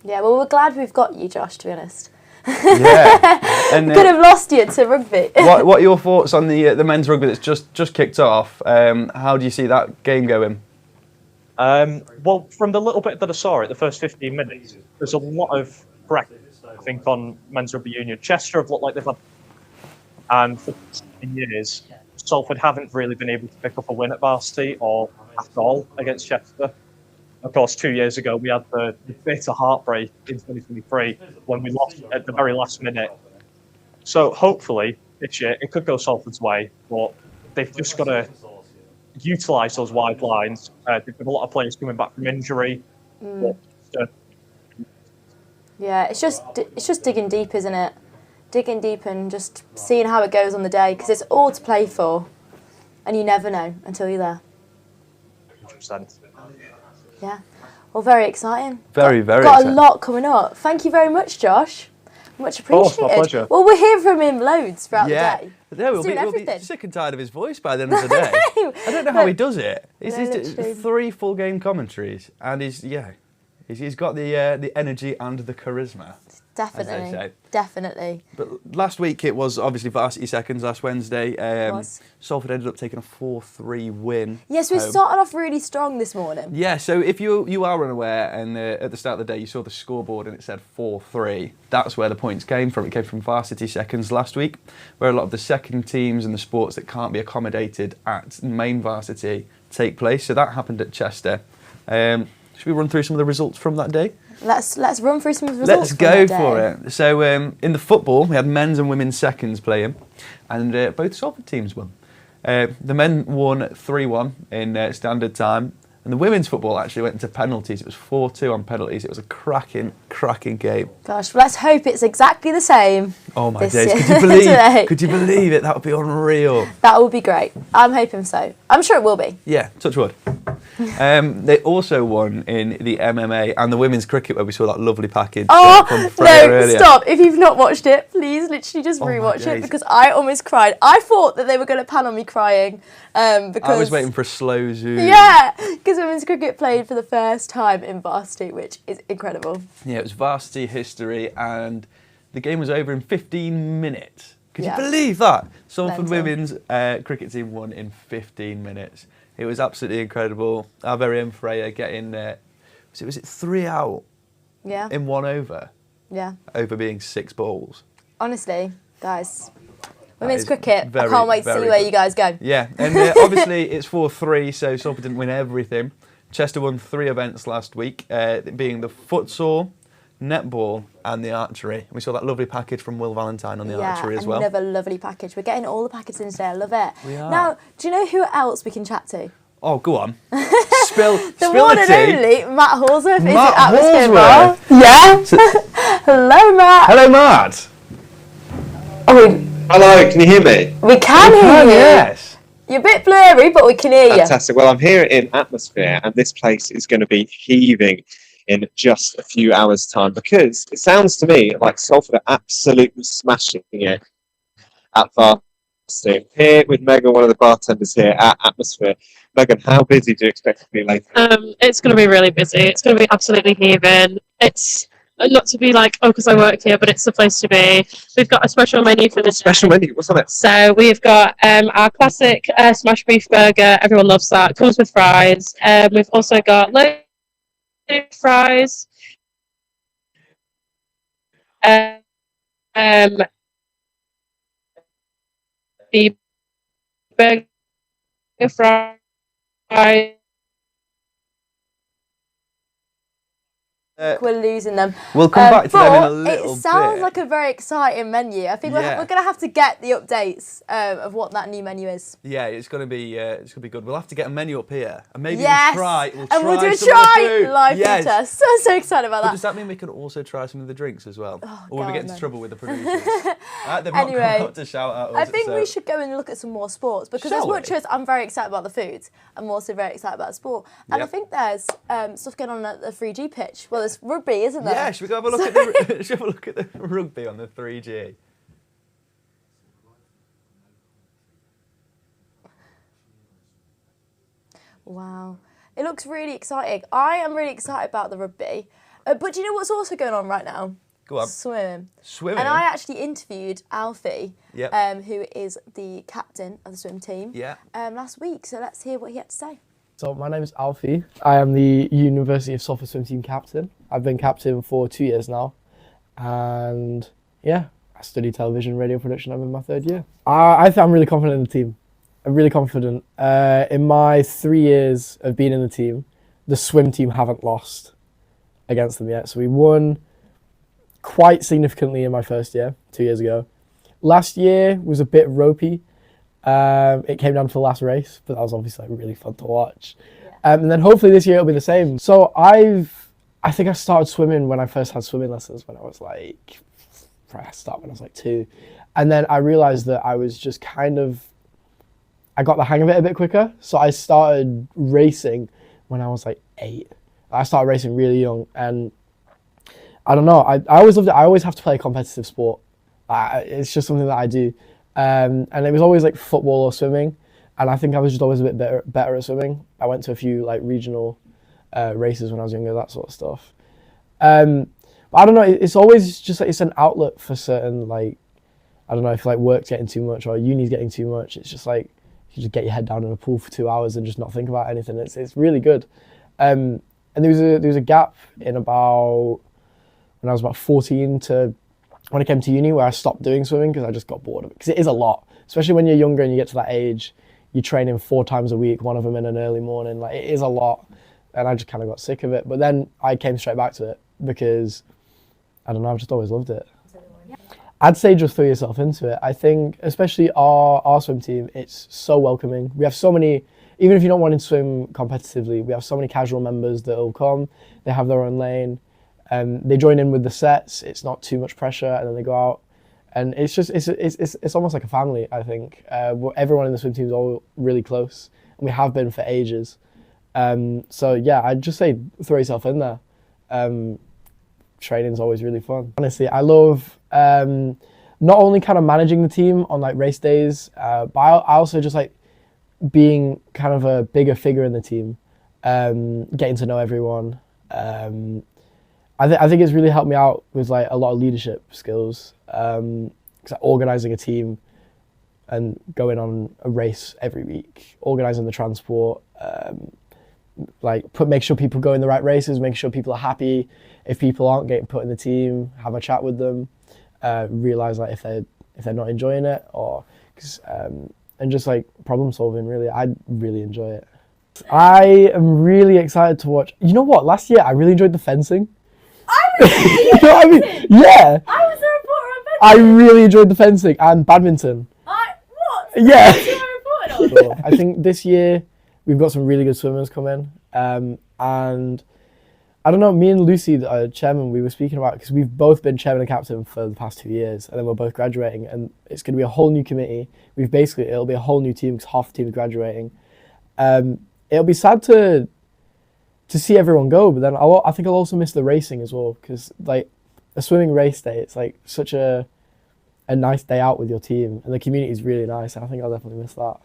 Yeah, well, we're glad we've got you, Josh, to be honest. Yeah. And, could have lost you to rugby. What are your thoughts on the men's rugby that's just kicked off? How do you see that game going? Well, from the little bit that I saw it, the first 15 minutes, there's a lot of practice, I think, on men's rugby union. Chester have looked like they've had, and for 10 years, Salford haven't really been able to pick up a win at Varsity or at all against Chester. Of course, 2 years ago, we had the bitter heartbreak in 2023 when we lost at the very last minute. So hopefully, this year, it could go Salford's way, but they've just got to utilise those wide lines. They've got a lot of players coming back from injury. But Yeah, it's just digging deep, isn't it? Digging deep and just seeing how it goes on the day, because it's all to play for, and you never know until you're there. 100%. Yeah. Well, very exciting. Very Got exciting. a lot coming up. Thank you very much, Josh. Much course, appreciated. my pleasure. Well, we'll hear from him loads throughout the day. Yeah, He's doing we'll be everything. sick and tired of his voice by the end of the day. I don't know how he does it. He's literally. 3 full game commentaries, and he's got the energy and the charisma. As they Definitely. say. Definitely. But last week it was obviously Varsity seconds. Last Wednesday, was. Salford ended up taking a 4-3 win. Yes, we home. started off really strong this morning. Yeah, so if you are unaware and at the start of the day you saw the scoreboard and it said 4-3, that's where the points came from. It came from Varsity seconds last week, where a lot of the second teams and the sports that can't be accommodated at main Varsity take place. So that happened at Chester. Should we run through some of the results from that day? Let's run through some of the results. Let's go from for that day. it. So in the football, we had men's and women's seconds playing, and both Salford teams won. The men won 3-1 in standard time, and the women's football actually went into penalties. It was 4-2 on penalties. It was a cracking game. Gosh, let's hope it's exactly the same. Oh my this days! year. Today. Could you believe it? That would be unreal. That would be great. I'm hoping so. I'm sure it will be. Yeah, touch wood. They also won in the MMA and the women's cricket, where we saw that lovely package from Freya no, earlier. stop. If you've not watched it, please literally just rewatch it, days. because I almost cried. I thought that they were going to pan on me crying because I was waiting for a slow zoom. Yeah, because women's cricket played for the first time in Varsity, which is incredible. Yeah, it was Varsity history, and the game was over in 15 minutes. Could Yeah. you believe that? Salford Mental. women's cricket team won in 15 minutes. It was absolutely incredible. Our very own Freya getting, was it 3 out Yeah. in 1 over? Yeah. Over being 6 balls. Honestly, guys, women's is cricket, I very, can't wait to see very where good. you guys go. Yeah, and obviously it's 4-3, so Salford didn't win everything. Chester won 3 events last week, being the futsal, netball and the archery. We saw that lovely package from Will Valentine on the archery as well. Another lovely package. We're getting all the packages in today. I love it. We are. Now, do you know who else we can chat to? Oh, go on. Spill The spill one the and tea. only Matt Horsworth is Matt at Atmosphere Horsworth. Bar. Yeah. Hello, Matt. Hello, Matt. Hello, can you hear me? We can hear you. Yes. You're a bit blurry, but we can hear you. Fantastic. Well, I'm here in Atmosphere, and this place is going to be heaving in just a few hours' time, because it sounds to me like Salford are absolutely smashing it at Varsity. Here with Megan, one of the bartenders here at Atmosphere. Megan, how busy do you expect it to be later? It's going to be really busy. It's going to be absolutely heaving. It's not to be like, oh, because I work here, but it's the place to be. We've got a special menu for this. Special menu? What's on it? So we've got our classic smash beef burger. Everyone loves that. Comes with fries. We've also got loads of fries. The burger fries. We're losing them. We'll come back to them in a but little it sounds bit. like a very exciting menu. I think Yeah. we're going to have to get the updates of what that new menu is. Yeah, it's gonna be good. We'll have to get a menu up here, and maybe Yes. we'll try and we'll do a some of the try food. live food Yes. test. So excited about But that. does that mean we can also try some of the drinks as well? Oh, or will we God, get into no. trouble with the producers? They've not Anyway, come out to shout at us. I think so- we should go and look at some more sports, because as Shall much we? as I'm very excited about the food, I'm also very excited about the sport. And Yep. I think there's stuff going on at the 3G pitch. Well, there's rugby, isn't there? Yeah, should we go have a look at the should we have a look at the rugby on the 3G? Wow. It looks really exciting. I am really excited about the rugby. But do you know what's also going on right now? Go on. Swimming. Swimming? And I actually interviewed Alfie, Yep. who is the captain of the swim team, Yeah. last week. So let's hear what he had to say. So my name is Alfie. I am the University of Salford swim team captain. I've been captain for 2 years now. And yeah, I study television, radio production. I'm in my 3rd year. I think I'm really confident in the team. I'm really confident. In my 3 years of being in the team, the swim team haven't lost against them yet. So we won quite significantly in my first year, 2 years ago. Last year was a bit ropey. It came down to the last race, but that was obviously really fun to watch. And then hopefully this year it'll be the same. So I've I think I started swimming when I first had swimming lessons when I was like, I started when I was like 2. And then I realised that I was just I got the hang of it a bit quicker. So I started racing when I was like 8. I started racing really young, and I don't know, I always loved it. I always have to play a competitive sport. It's just something that I do. And it was always like football or swimming. And I think I was just always a bit better at swimming. I went to a few like regional races when I was younger, that sort of stuff. But I don't know, it's always just like, it's an outlet for certain, like, I don't know, if like work's getting too much or uni's getting too much, it's just like, you just get your head down in a pool for 2 hours and just not think about anything. It's really good. And there was a gap in about, when I was about 14 to when I came to uni, where I stopped doing swimming because I just got bored of it. Because it is a lot, especially when you're younger and you get to that age, you're training 4 times a week, one of them in an early morning. Like, it is a lot. And I just kind of got sick of it. But then I came straight back to it because, I don't know, I've just always loved it. I'd say just throw yourself into it. I think, especially our swim team, it's so welcoming. We have so many, even if you don't want to swim competitively, we have so many casual members that will come. They have their own lane. They join in with the sets. It's not too much pressure, and then they go out. And it's just, it's almost like a family, I think. Everyone in the swim team is all really close, and we have been for ages. So yeah, I'd just say throw yourself in there. Training's always really fun. Honestly, I love not only kind of managing the team on like race days, but I also just like being kind of a bigger figure in the team, getting to know everyone. I think it's really helped me out with like a lot of leadership skills, because organising a team and going on a race every week, organising the transport, make sure people go in the right races, make sure people are happy. If people aren't getting put in the team, have a chat with them, realise like if they're not enjoying it, or and just like problem solving. Really, I really enjoy it. I am really excited to watch. You know what? Last year I really enjoyed the fencing. You know what I mean? Yeah. I was a reporter on fencing. I really enjoyed the fencing and badminton. What? Yeah. What was you reporting on? I think this year we've got some really good swimmers coming, and I don't know, me and Lucy, the chairman, we were speaking about, because we've both been chairman and captain for the past 2 years, and then we're both graduating, and it's going to be a whole new committee. It'll be a whole new team, because half the team is graduating. It'll be sad to see everyone go, but then I think I'll also miss the racing as well, because like a swimming race day, it's like such a nice day out with your team, and the community is really nice, and I think I'll definitely miss that.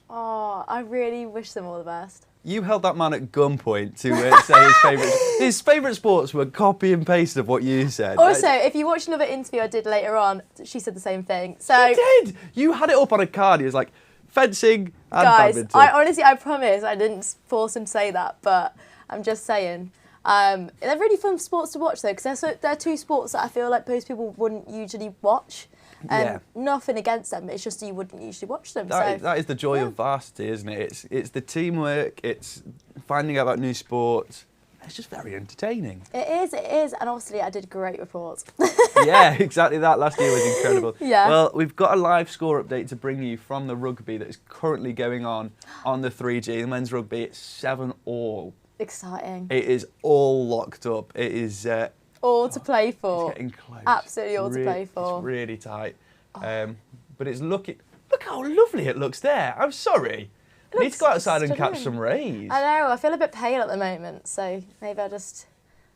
Oh, I really wish them all the best. You held that man at gunpoint to say his favourite sports were copy and paste of what you said. Also, if you watch another interview I did later on, she said the same thing. So she did. You had it up on a card. He was like fencing and guys, badminton. I promise I didn't force him to say that, but I'm just saying. They're really fun sports to watch though, because they're 2 sports that I feel like most people wouldn't usually watch. And nothing against them, it's just you wouldn't usually watch them. That is the joy of Varsity, isn't it? It's the teamwork, it's finding out about new sports. It's just very entertaining. It is, and obviously I did great reports. Yeah, exactly that. Last year was incredible. Yeah. Well, we've got a live score update to bring you from the rugby that is currently going on the 3G. The men's rugby, it's 7-all. Exciting. It is all locked up. It is... all to play for. It's getting close. Absolutely all to play for. It's really tight. But it's look how lovely it looks there. I'm sorry. I need to go outside and catch some rays. I know, I feel a bit pale at the moment, so maybe I'll just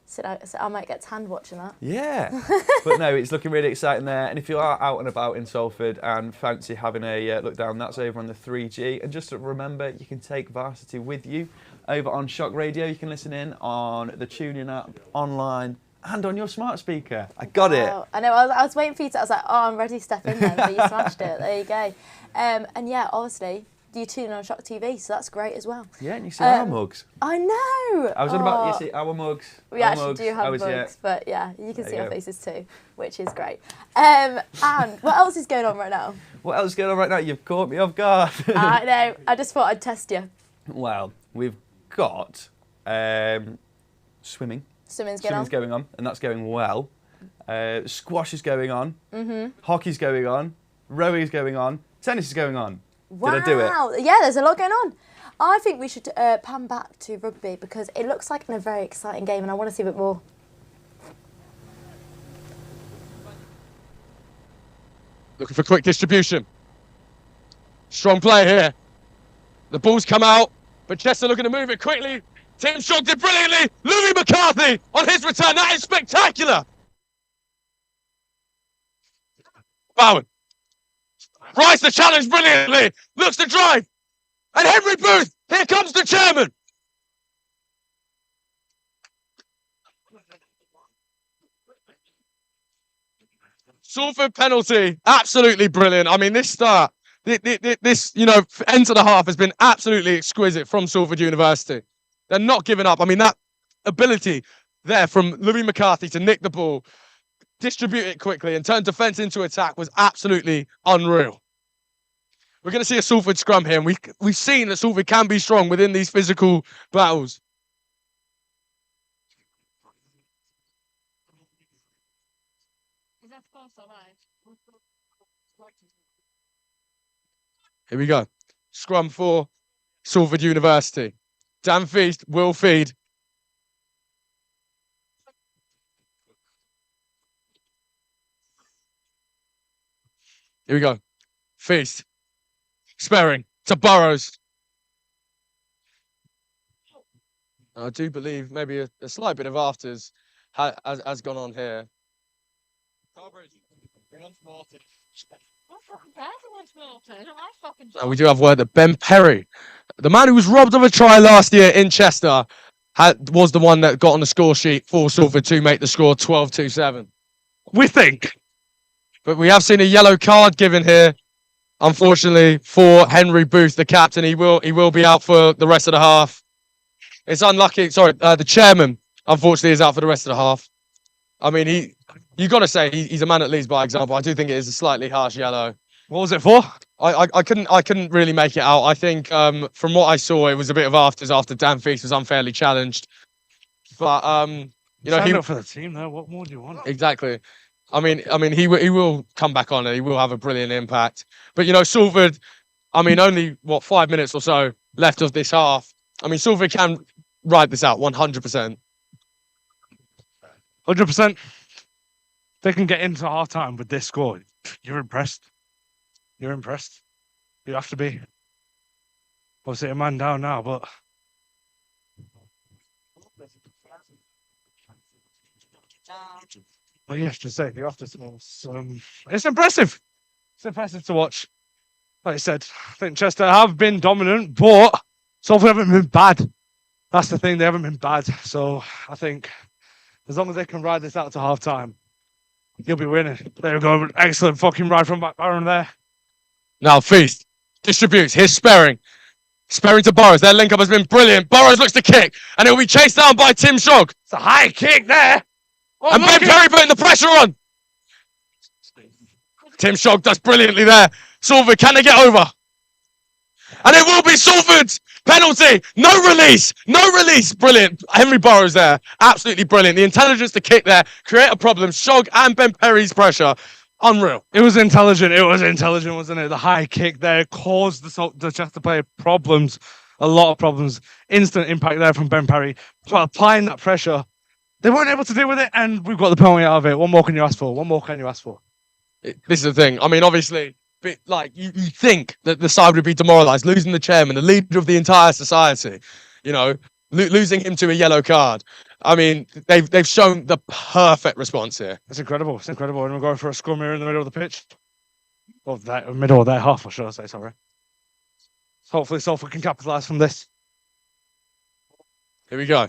sit out. I might get tanned watching that. Yeah. But no, it's looking really exciting there. And if you are out and about in Salford and fancy having a look down, that's over on the 3G. And just to remember, you can take Varsity with you over on Shock Radio. You can listen in on the TuneIn app, online, and on your smart speaker. I got it. I know, I was waiting for you to, I was like, oh, I'm ready to step in then, but you smashed it. There you go. And yeah, obviously, you tune in on Shock TV, so that's great as well. Yeah, and you see our mugs. I know. I was on about, you see our mugs. We actually do have mugs, but yeah, you can see our faces too, which is great. And what else is going on right now? What else is going on right now? You've caught me off guard. I know, I just thought I'd test you. Well, we've got swimming. Swimming's going on, and that's going well. Squash is going on. Mm-hmm. Hockey's going on. Rowing is going on. Tennis is going on. Wow. Did I do it? Yeah, there's a lot going on. I think we should pan back to rugby because it looks like a very exciting game and I want to see a bit more. Looking for quick distribution. Strong play here. The ball's come out, but Chester looking to move it quickly. Tim Shog did brilliantly. Louis McCarthy on his return. That is spectacular. Bowen. Rise the challenge brilliantly. Looks to drive. And Henry Booth. Here comes the chairman. Salford penalty. Absolutely brilliant. I mean, this start, this, end to the half has been absolutely exquisite from Salford University. They're not giving up. I mean, that ability there from Louis McCarthy to nick the ball, distribute it quickly and turn defence into attack was absolutely unreal. We're going to see a Salford scrum here, and we've seen that Salford can be strong within these physical battles. Here we go. Scrum for Salford University. Dan Feast will feed. Here we go. Feast. Sperring to Burrows. I do believe maybe a slight bit of afters has gone on here. And we do have word that Ben Perry, the man who was robbed of a try last year in Chester, was the one that got on the score sheet for Salford to make the score 12-7. We think. But we have seen a yellow card given here, unfortunately, for Henry Booth, the captain. He will be out for the rest of the half. It's unlucky. Sorry, the chairman, unfortunately, is out for the rest of the half. I mean, you got to say he's a man that leads by example. I do think it is a slightly harsh yellow. What was it for? I couldn't really make it out. I think from what I saw, it was a bit of afters after Dan Feast was unfairly challenged. But he up for the team though. What more do you want? Exactly. I mean, he will come back on and he will have a brilliant impact. But Salford, only 5 minutes or so left of this half. I mean, Salford can ride this out 100%. 100%. They can get into half time with this score. You're impressed. You're impressed. You have to be. Obviously, a man down now, but. Well, yes, to say you have to. It's impressive. It's impressive to watch. Like I said, I think Chester have been dominant, but Salford haven't been bad. That's the thing, they haven't been bad. So I think as long as they can ride this out to half time, you'll be winning. There we go. Excellent fucking ride from Baron there. Now Feast distributes. Here's Sperring. Sperring to Burrows. Their link up has been brilliant. Burrows looks to kick, and it will be chased down by Tim Shog. It's a high kick there. Oh, and Ben Perry putting the pressure on. Tim Shog does brilliantly there. Salford, can they get over? And it will be Salford's penalty. No release. No release. Brilliant. Henry Burrows there. Absolutely brilliant. The intelligence to kick there. Create a problem. Shog and Ben Perry's pressure. Unreal. It was intelligent. It was intelligent, wasn't it? The high kick there caused the Chester player problems. A lot of problems. Instant impact there from Ben Perry. Applying that pressure. They weren't able to deal with it, and we've got the penalty out of it. What more can you ask for? What more can you ask for? This is the thing. I mean, obviously, you think that the side would be demoralised, losing the chairman, the leader of the entire society, losing him to a yellow card. I mean, they've shown the perfect response here. It's incredible. It's incredible. And we're going for a scrum here in the middle of the pitch. Or that middle of their half, or should I say, sorry. So hopefully Salford can capitalise from this. Here we go.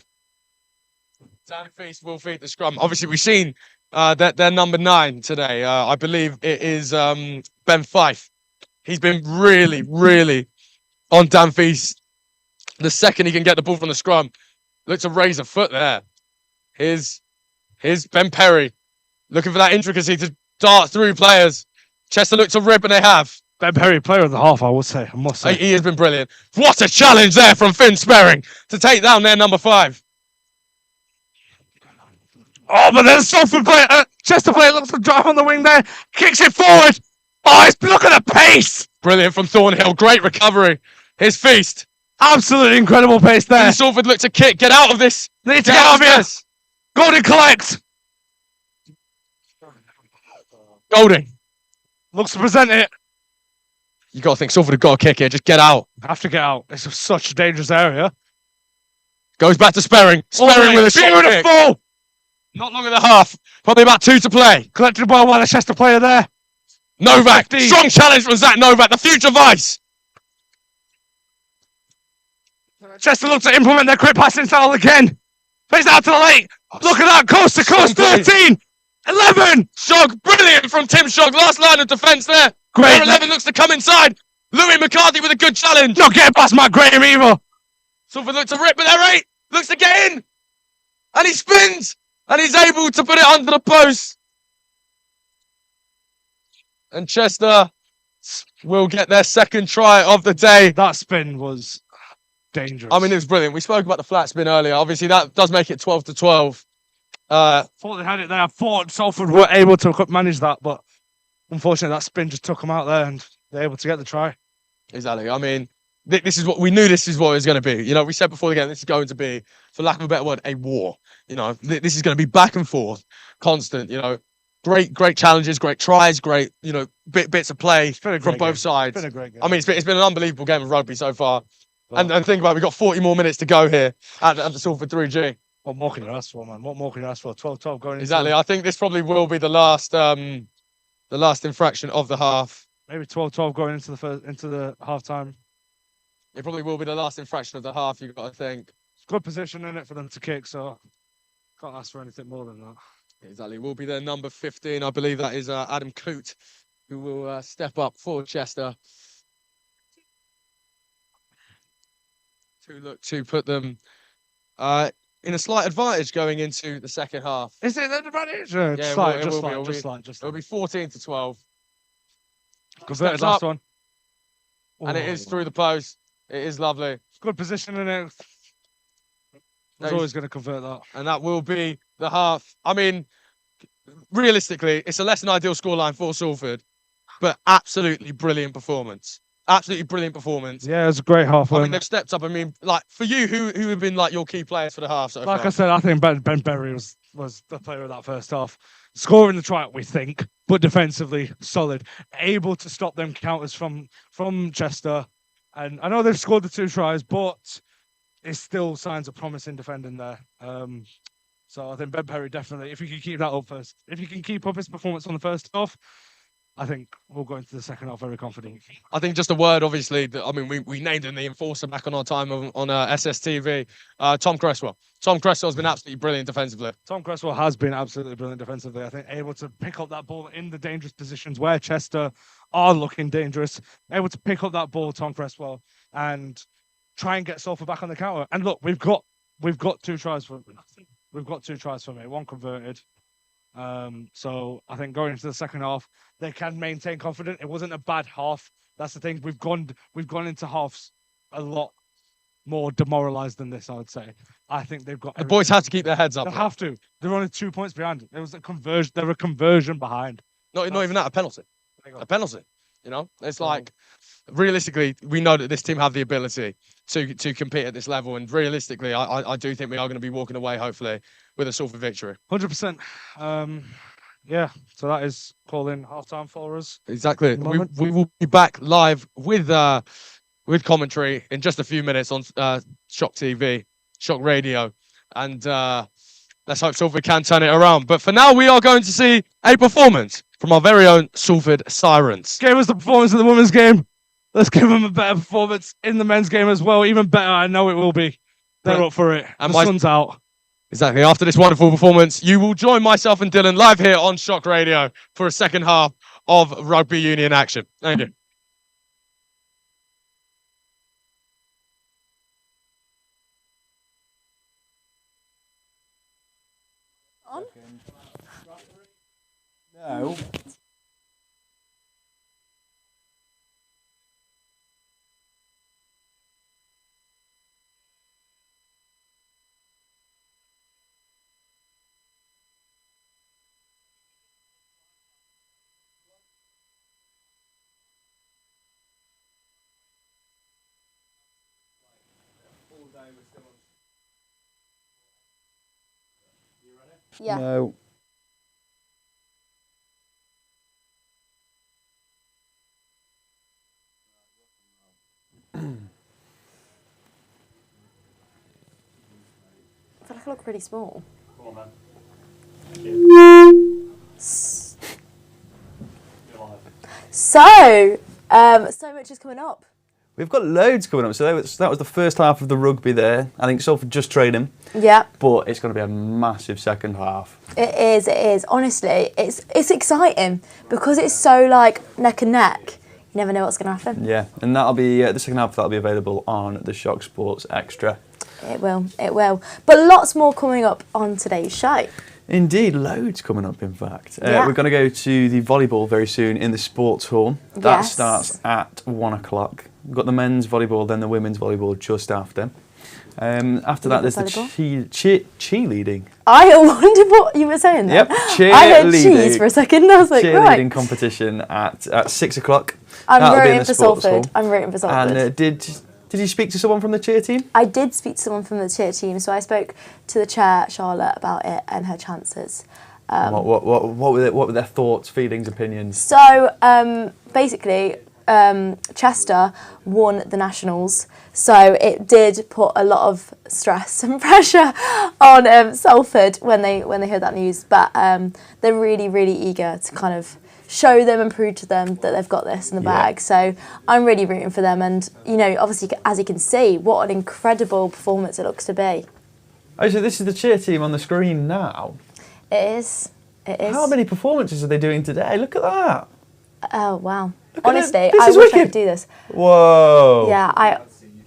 Dan Feast will feed the scrum. Obviously, we've seen their number 9 today. I believe it is Ben Fife. He's been really, really on Dan Feast. The second he can get the ball from the scrum, looks to raise a foot there. Here's Ben Perry looking for that intricacy to dart through players. Chester look to rip, and they have. Ben Perry, player of the half, I must say. He has been brilliant. What a challenge there from Finn Sperring to take down their number 5. Oh, but there's Salford player. Chester player looks to drive on the wing there. Kicks it forward. Oh, look at the pace. Brilliant from Thornhill. Great recovery. Here's Feast. Absolutely incredible pace there. And Salford look to kick. Get out of this. Need to get out of here. Golding collects. Golding. Looks to present it. You got to think Salford have got to kick here. Just get out. Have to get out. It's such a dangerous area. Goes back to Sperring. Sperring with a shot kick. Beautiful. Not long in the half. Probably about 2 to play. Collected by one Chester player there. Novak. Strong challenge from Zach Novak, the future vice. Chester looks to implement their quick passing style again. Plays out to the late. Look at that. Coast to coast. 13. 11. Shog. Brilliant from Tim Shog. Last line of defence there. Great. Number 11 looks to come inside. Louis McCarthy with a good challenge. Not getting past Matt Graham either. Salford looks to rip, but they're 8. Looks to get in. And he spins. And he's able to put it under the post. And Chester will get their second try of the day. That spin was dangerous. I mean, it was brilliant. We spoke about the flat spin earlier. Obviously, that does make it 12 to 12. Thought they had it there. I thought Salford were able to manage that, but unfortunately, that spin just took them out there, and they're able to get the try. Exactly. I mean, this is what we knew. This is what it was going to be. You know, we said before the game, this is going to be, for lack of a better word, a war. You know, this is going to be back and forth, constant. You know, great challenges, great tries, great bits of play from both sides. It's been a great game. I mean, it's been an unbelievable game of rugby so far. And think about it, we've got 40 more minutes to go here at the Salford 3G. What more can you ask for, man? What more can you ask for? 12-12 going into... Exactly. I think this probably will be the last infraction of the half. Maybe 12-12 going into the half time. It probably will be the last infraction of the half, you've got to think. It's good position in it for them to kick, so can't ask for anything more than that. Exactly. Will be their number 15. I believe that is Adam Coote, who will step up for Chester to look to put them in a slight advantage going into the second half. Is it an advantage? Yeah, Just slight. It'll be 14 to 12. Converted last one. And it is through the post. It is lovely. Good position in it. I was always going to convert that. And that will be the half. I mean, realistically, it's a less than ideal scoreline for Salford, but absolutely brilliant performance. Absolutely brilliant performance. Yeah, it was a great half. I mean, they've stepped up. I mean, like, for you, who have been like your key players for the half so far? Like I said, I think Ben Berry was the player of that first half. Scoring the try, we think, but defensively solid. Able to stop them counters from Chester. And I know they've scored the 2 tries, but it's still signs of promising defending there. So I think Ben Perry definitely, if he can keep that up first, if he can keep up his performance on the first half, I think we'll go into the second half very confident. I think just a word, obviously, that, I mean, we named him the enforcer back on our time on SSTV, Tom Cresswell. Tom Cresswell's been absolutely brilliant defensively. Tom Cresswell has been absolutely brilliant defensively. I think able to pick up that ball in the dangerous positions where Chester are looking dangerous, able to pick up that ball, Tom Cresswell, and try and get Salford back on the counter. And look, we've got 2 tries for me, 1 converted. So I think going into the second half, they can maintain confidence. It wasn't a bad half. That's the thing. We've gone into halves a lot more demoralised than this, I would say. I think they've got... The boys have to keep their heads up. They have to. They're only 2 points behind. It was a conversion. They're a conversion behind. Not even that, a penalty. A penalty. You know, it's like, realistically, we know that this team have the ability to compete at this level, and realistically, I do think we are going to be walking away, hopefully, with a Salford victory. 100%. Yeah, so that is calling half-time for us. Exactly. We will be back live with commentary in just a few minutes on Shock TV, Shock Radio, and let's hope Salford can turn it around. But for now, we are going to see a performance from our very own Salford Sirens. Gave us the performance in the women's game. Let's give them a better performance in the men's game as well. Even better, I know it will be. They're up for it. And the sun's out. Exactly. After this wonderful performance, you will join myself and Dylan live here on Shock Radio for a second half of rugby union action. Thank you. No. Yeah. No. I feel like I look really small. Come on, So, so much is coming up. We've got loads coming up. So that was the first half of the rugby there. I think Salford just training. Yeah. But it's going to be a massive second half. It is. Honestly, it's exciting because it's so like neck and neck. You never know what's going to happen. Yeah, and that'll be the second half. That'll be available on the Shock Sports Extra. It will. But lots more coming up on today's show. Indeed, loads coming up, in fact. Yeah. We're going to go to the volleyball very soon in the sports hall. That starts at 1 o'clock. We've got the men's volleyball, then the women's volleyball just after. After that, there's the cheerleading. I wondered what you were saying there. Yep, cheerleading. I heard cheese for a second. I was like, cheerleading right. competition at 6 o'clock. I'm rooting for Salford. And did you speak to someone from the cheer team? I did speak to someone from the cheer team. So I spoke to the chair, Charlotte, about it and her chances. What were their thoughts, feelings, opinions? So basically, Chester won the Nationals, so it did put a lot of stress and pressure on Salford when they heard that news. But they're really, really eager to kind of show them and prove to them that they've got this in the bag. So I'm really rooting for them, and obviously, as you can see, what an incredible performance it looks to be. Oh, so this is the cheer team on the screen now? It is. How many performances are they doing today? Look at that. Oh, wow. Honestly, I This is wish I wicked. could do this. Whoa. Yeah,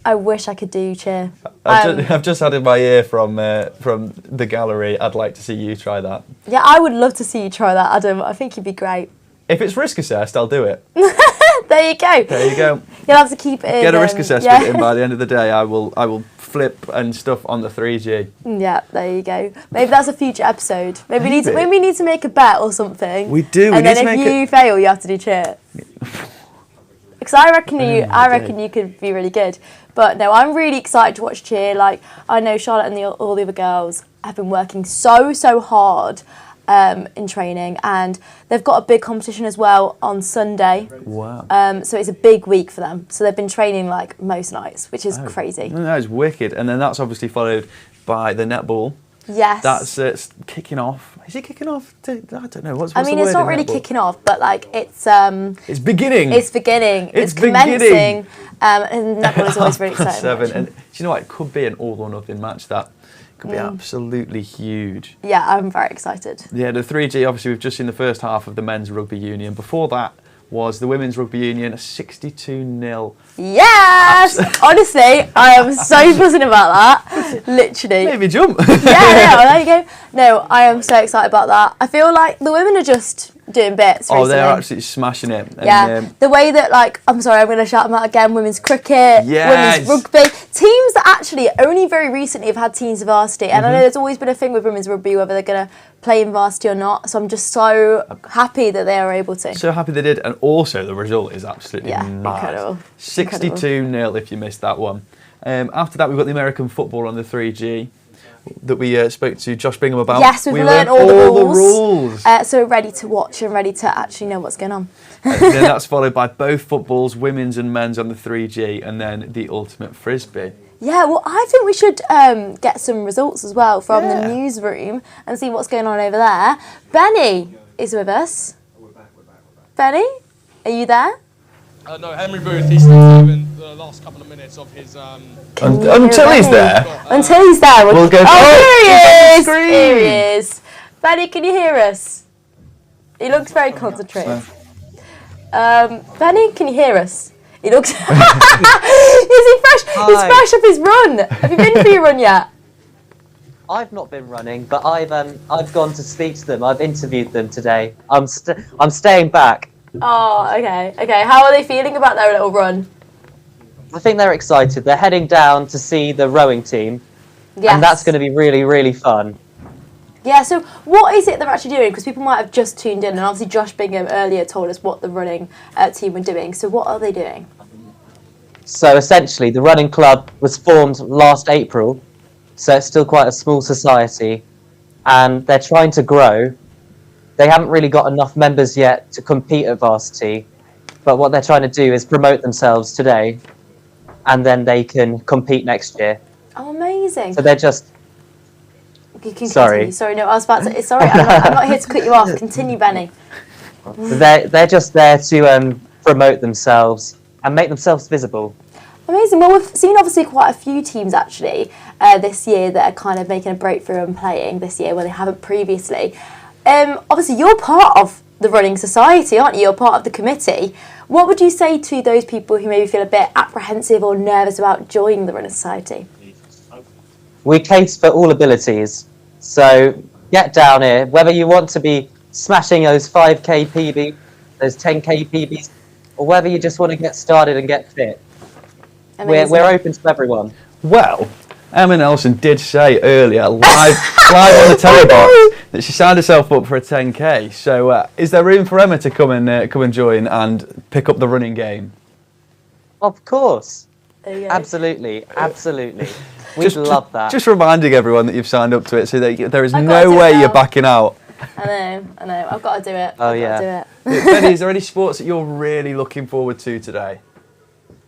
I wish I could do cheer. I've just had in my ear from the gallery. I'd like to see you try that. Yeah, I would love to see you try that, Adam. I think you'd be great. If it's risk assessed, I'll do it. There you go. There you go. You'll have to keep it in. Get a risk assessment in by the end of the day. I will flip and stuff on the 3G. Yeah, there you go. Maybe that's a future episode. Maybe we need to make a bet or something. We do. And then if you fail, you have to do cheer. Because I reckon you could be really good. But no, I'm really excited to watch cheer. Like, I know Charlotte and all the other girls have been working so hard in training, and they've got a big competition as well on Sunday. Wow. So it's a big week for them. So they've been training like most nights, which is crazy. That is wicked. And then that's obviously followed by the netball. Yes. That's kicking off. Is it kicking off? I don't know. What's I the mean, word it's not in really netball? kicking off, but like it's beginning. It's beginning. It's commencing. And netball is always really exciting. 7. And do you know what? It could be an all or nothing match. That could be absolutely huge. Yeah, I'm very excited. Yeah, the 3G. Obviously, we've just seen the first half of the men's rugby union. Before that was the women's rugby union, a 62-0. Yes! Honestly, I am so buzzing about that. Literally. Made me jump. Yeah, there you go. No, I am so excited about that. I feel like the women are just doing bits recently. They're absolutely smashing it. And, yeah, the way that, like, I'm sorry, I'm going to shout them out again, women's cricket, Yes. women's rugby, teams that actually only very recently have had teams of varsity, and I know there's always been a thing with women's rugby, whether they're going to play in varsity or not, so I'm just so happy that they are able to. So happy they did, and also the result is absolutely mad. Incredible. 62-0 if you missed that one. After that, we've got the American football on the 3G that we spoke to Josh Bingham about. Yes, we've learned all the rules. rules. So we're ready to watch and ready to actually know what's going on. Then that's followed by both footballs, women's and men's on the 3G, and then the ultimate frisbee. Yeah, well, I think we should get some results as well from the newsroom and see what's going on over there. Benny is with us. We're back. Benny, are you there? No, Henry Booth, he's still having the last couple of minutes of his... Until he's there. Until he's there. We'll go... Oh, here he is! Here he is. Benny, can you hear us? He looks very concentrated. Benny, can you hear us? He looks... Is he fresh? Hi. He's fresh off his run. Have you been for your run yet? I've not been running, but I've gone to speak to them. I've interviewed them today. I'm staying back. Oh, okay. How are they feeling about their little run? I think they're excited. They're heading down to see the rowing team, Yes. and that's going to be really, really fun. Yeah, so what is it they're actually doing? Because people might have just tuned in, and obviously Josh Bingham earlier told us what the running team were doing. So what are they doing? So essentially, the running club was formed last April, so it's still quite a small society, and they're trying to grow. They haven't really got enough members yet to compete at Varsity, but what they're trying to do is promote themselves today, and then they can compete next year. Oh, amazing. So they're just... You can Sorry. continue. Sorry, no, I was about to... Sorry, I'm not here to cut you off. Continue, Benny. They're just there to promote themselves and make themselves visible. Amazing. Well, we've seen obviously quite a few teams actually this year that are kind of making a breakthrough and playing this year where they haven't previously. Obviously, you're part of the running society, aren't you? You're part of the committee. What would you say to those people who maybe feel a bit apprehensive or nervous about joining the running society? We cater for all abilities, so get down here. Whether you want to be smashing those 5k PB, those 10k PBs, or whether you just want to get started and get fit, we're open to everyone. Well, Emma Nelson did say earlier, live on the telly box, that she signed herself up for a 10k. So, is there room for Emma to come and join and pick up the running game? Of course. There you go. Absolutely. We'd love that. Just reminding everyone that you've signed up to it, so that there is I've got to no do it way now. you're backing out. I know. I've got to do it. Oh, I've yeah. got to do it. Benny, is there any sports that you're really looking forward to today?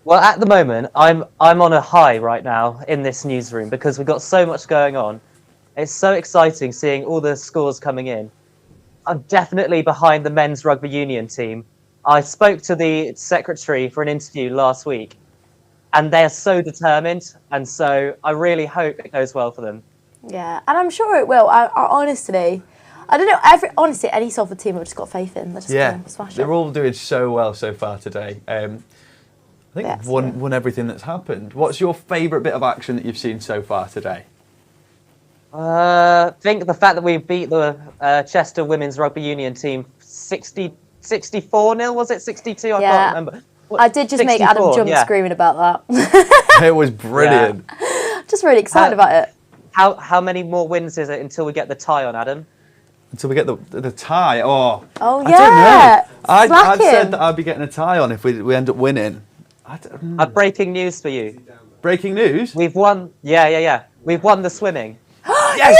Well, at the moment, I'm on a high right now in this newsroom because we've got so much going on. It's so exciting seeing all the scores coming in. I'm definitely behind the men's rugby union team. I spoke to the secretary for an interview last week, and they're so determined, and so I really hope it goes well for them. Yeah, and I'm sure it will. I honestly, I don't know. Honestly, any Salford team I've just got faith in. They're just gonna smash it. They're all doing so well so far today. I think they've won everything that's happened. What's your favourite bit of action that you've seen so far today? I think the fact that we beat the Chester women's rugby union team 64-0, was it? 62? I can't remember. I did just make Adam jump screaming about that. It was brilliant. Just really excited about it. How many more wins is it until we get the tie on, Adam? Until we get the tie? Oh, Oh, I yeah. don't know. I'd said Slacking. that I'd be getting a tie on if we end up winning. Breaking news for you. Breaking news? We've won. Yeah. We've won the swimming. Yes!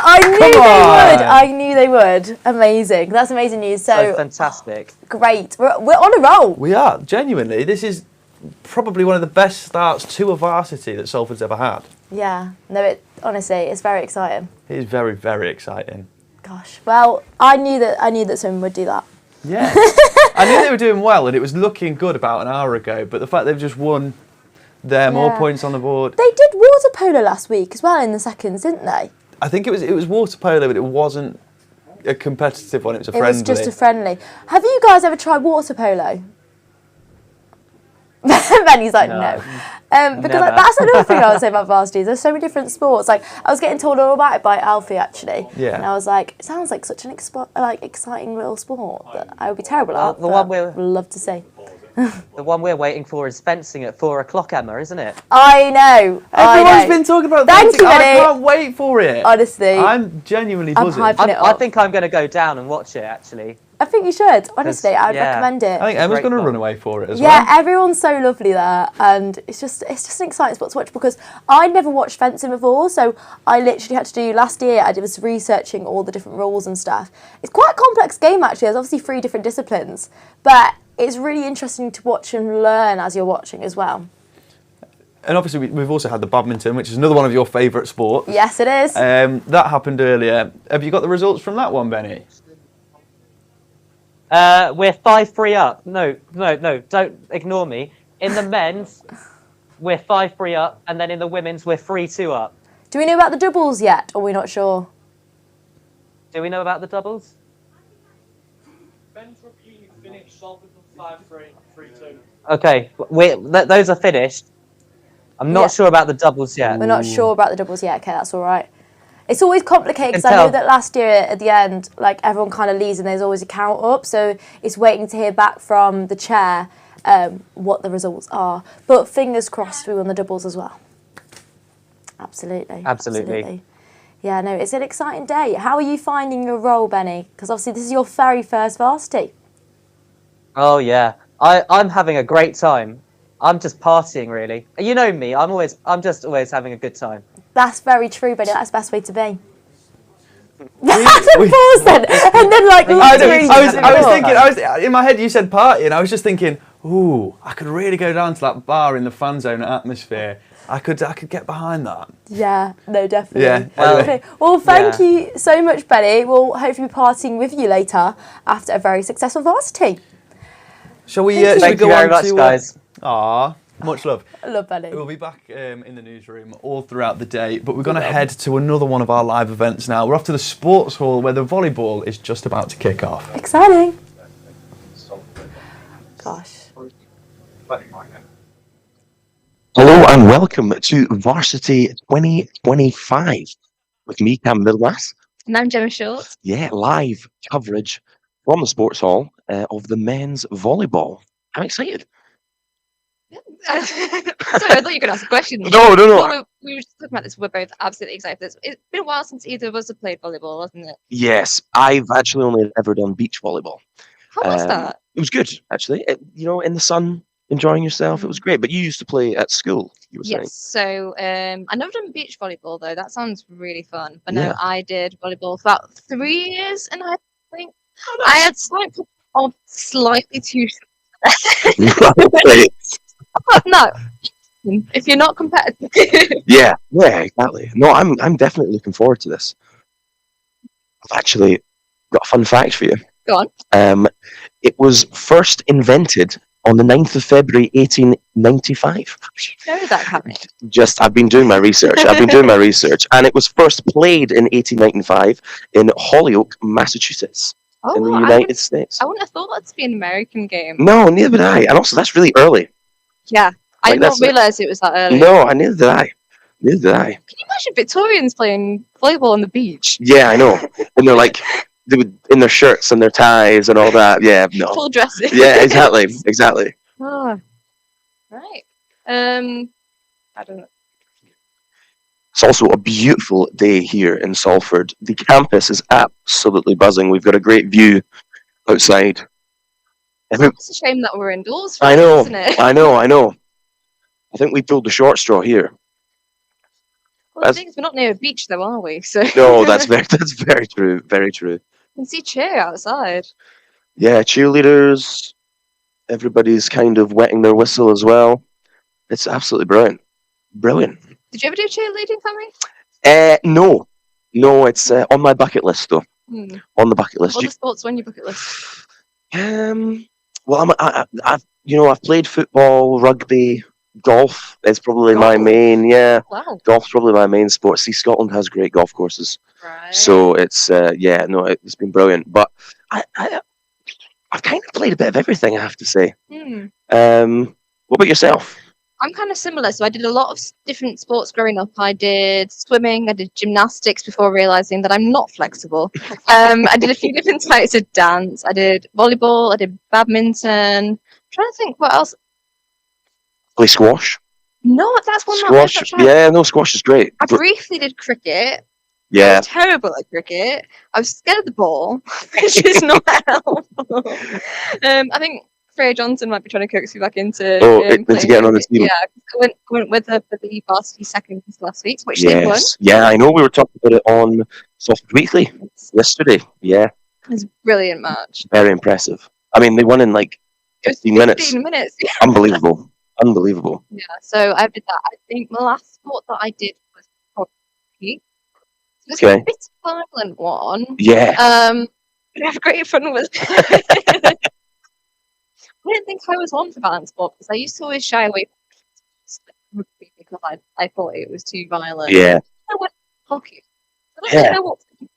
I knew Come they on. would. I knew they would. Amazing. That's amazing news. So So fantastic. great. We're on a roll. We are, genuinely. This is probably one of the best starts to a varsity that Salford's ever had. Yeah. No, honestly, it's very exciting. It is very, very exciting. Gosh. Well, I knew that someone would do that. Yeah. I knew they were doing well, and it was looking good about an hour ago, but the fact they've just won more points on the board. They did water polo last week as well in the seconds, didn't they? I think it was water polo, but it wasn't a competitive one. It was a friendly. It was just a friendly. Have you guys ever tried water polo? Benny's like, no. Because that's another thing I would say about varsity. There's so many different sports. Like, I was getting told all about it by Alfie, actually. Yeah. And I was like, it sounds like such an exciting little sport that I would be terrible at. The one we're love to see. the one we're waiting for is fencing at 4 o'clock, Emma, isn't it? I know. Everyone's been talking about Thank fencing. you, I Benny. can't wait for it. Honestly. I'm genuinely buzzing. I think I'm going to go down and watch it, actually. I think you should. Honestly, I would recommend it. I think Emma's going to run away for it as Yeah, well. everyone's so lovely there, and it's just an exciting sport to watch because I never watched fencing before, so I literally had to do last year. I was researching all the different rules and stuff. It's quite a complex game actually. There's obviously 3 different disciplines, but it's really interesting to watch and learn as you're watching as well. And obviously we've also had the badminton, which is another one of your favourite sports. Yes, it is. That happened earlier. Have you got the results from that one, Benny? We're 5-3 up. No, don't ignore me. In the men's, we're 5-3 up, and then in the women's, we're 3-2 up. Do we know about the doubles yet, or are we not sure? Do we know about the doubles? Men's rugby union finished Salford 5-3, 3-2. Okay, those are finished. I'm not sure about the doubles yet. We're not sure about the doubles yet. Okay, that's all right. It's always complicated because Can I know tell. that last year at the end, like everyone kind of leaves and there's always a count up. So it's waiting to hear back from the chair what the results are. But fingers crossed we won the doubles as well. Absolutely. Yeah, no, it's an exciting day. How are you finding your role, Benny? Because obviously this is your very first varsity. Oh yeah, I'm having a great time. I'm just partying, really. You know me. I'm just always having a good time. That's very true, but that's the best way to be. That's a pause then, and then like I was in my head. You said party, and I was just thinking, ooh, I could really go down to that bar in the fan zone atmosphere. I could get behind that. Yeah, no, definitely. Yeah. Definitely. Well, thank you so much, Benny. We'll hopefully be partying with you later after a very successful varsity. Shall we? Thank you very much, guys. Much love. I love Benny. We'll be back in the newsroom all throughout the day, but we're going to head to another one of our live events now. We're off to the sports hall where the volleyball is just about to kick off. Exciting. Gosh. Hello and welcome to Varsity 2025 with me, Cam Middlemass. And I'm Gemma Short. Yeah, live coverage from the sports hall of the men's volleyball. I'm excited. Sorry, I thought you were going to ask a question. No. We were just talking about this. We're both absolutely excited. It's been a while since either of us have played volleyball, hasn't it? Yes, I've actually only ever done beach volleyball. How was that? It was good, actually. In the sun, enjoying yourself. It was great. But you used to play at school, you were saying. Yes. So I never done beach volleyball though. That sounds really fun. But no, Yeah. I did volleyball for about 3 years, and I think I had slightly too. No, if you're not competitive. Yeah, exactly. No, I'm definitely looking forward to this. I've actually got a fun fact for you. Go on. It was first invented on the 9th of February 1895. Know that, Harry? I've been doing my research. And it was first played in 1895 in Holyoke, Massachusetts, in the United States. I wouldn't have thought that to be an American game. No, neither did I. And also, that's really early. Yeah, I did not realise it was that early. No, neither did I. Can you imagine Victorians playing volleyball on the beach? Yeah, I know. And they're like, they would in their shirts and their ties and all that. Yeah, no. Full dressing. Yeah, exactly. Oh, right. I don't know. It's also a beautiful day here in Salford. The campus is absolutely buzzing. We've got a great view outside. It's a shame that we're indoors. I know, isn't it? I know. I think we pulled the short straw here. Well, the thing is, we're not near a beach, though, are we? So No, that's very true. Very true. You can see cheer outside. Yeah, cheerleaders. Everybody's kind of wetting their whistle as well. It's absolutely brilliant. Did you ever do cheerleading, Cammy? No, it's on my bucket list though. On the bucket list. What are the sports on your bucket list? Well, I've played football, rugby, golf is probably my main. Yeah, wow. Golf's probably my main sport. See, Scotland has great golf courses, so it's it's been brilliant. But I've kind of played a bit of everything, I have to say. What about yourself? I'm kind of similar. So I did a lot of different sports growing up. I did swimming, I did gymnastics before realizing that I'm not flexible. I did a few different types of dance. I did volleyball, I did badminton. I'm trying to think what else. Play squash? No, that's one Squash, yeah, no, squash is great. I briefly did cricket. Yeah. I was terrible at cricket. I was scared of the ball, which is not helpful. I think Freya Johnson might be trying to coax me back into getting on the team. Yeah, I went with her for the varsity seconds last week, which they won. Yeah, I know we were talking about it on Salford Weekly yesterday. Yeah. It was a brilliant match. Very impressive. I mean, they won in like 15 minutes. 15 minutes. Unbelievable. Yeah, so I did that. I think the last sport that I did was hockey. It was a bit of a violent one. Yeah. But I have great fun with it. I didn't think I was on for violent sport because I used to always shy away from rugby because I thought it was too violent. Yeah. I went hockey. I don't really know what to do.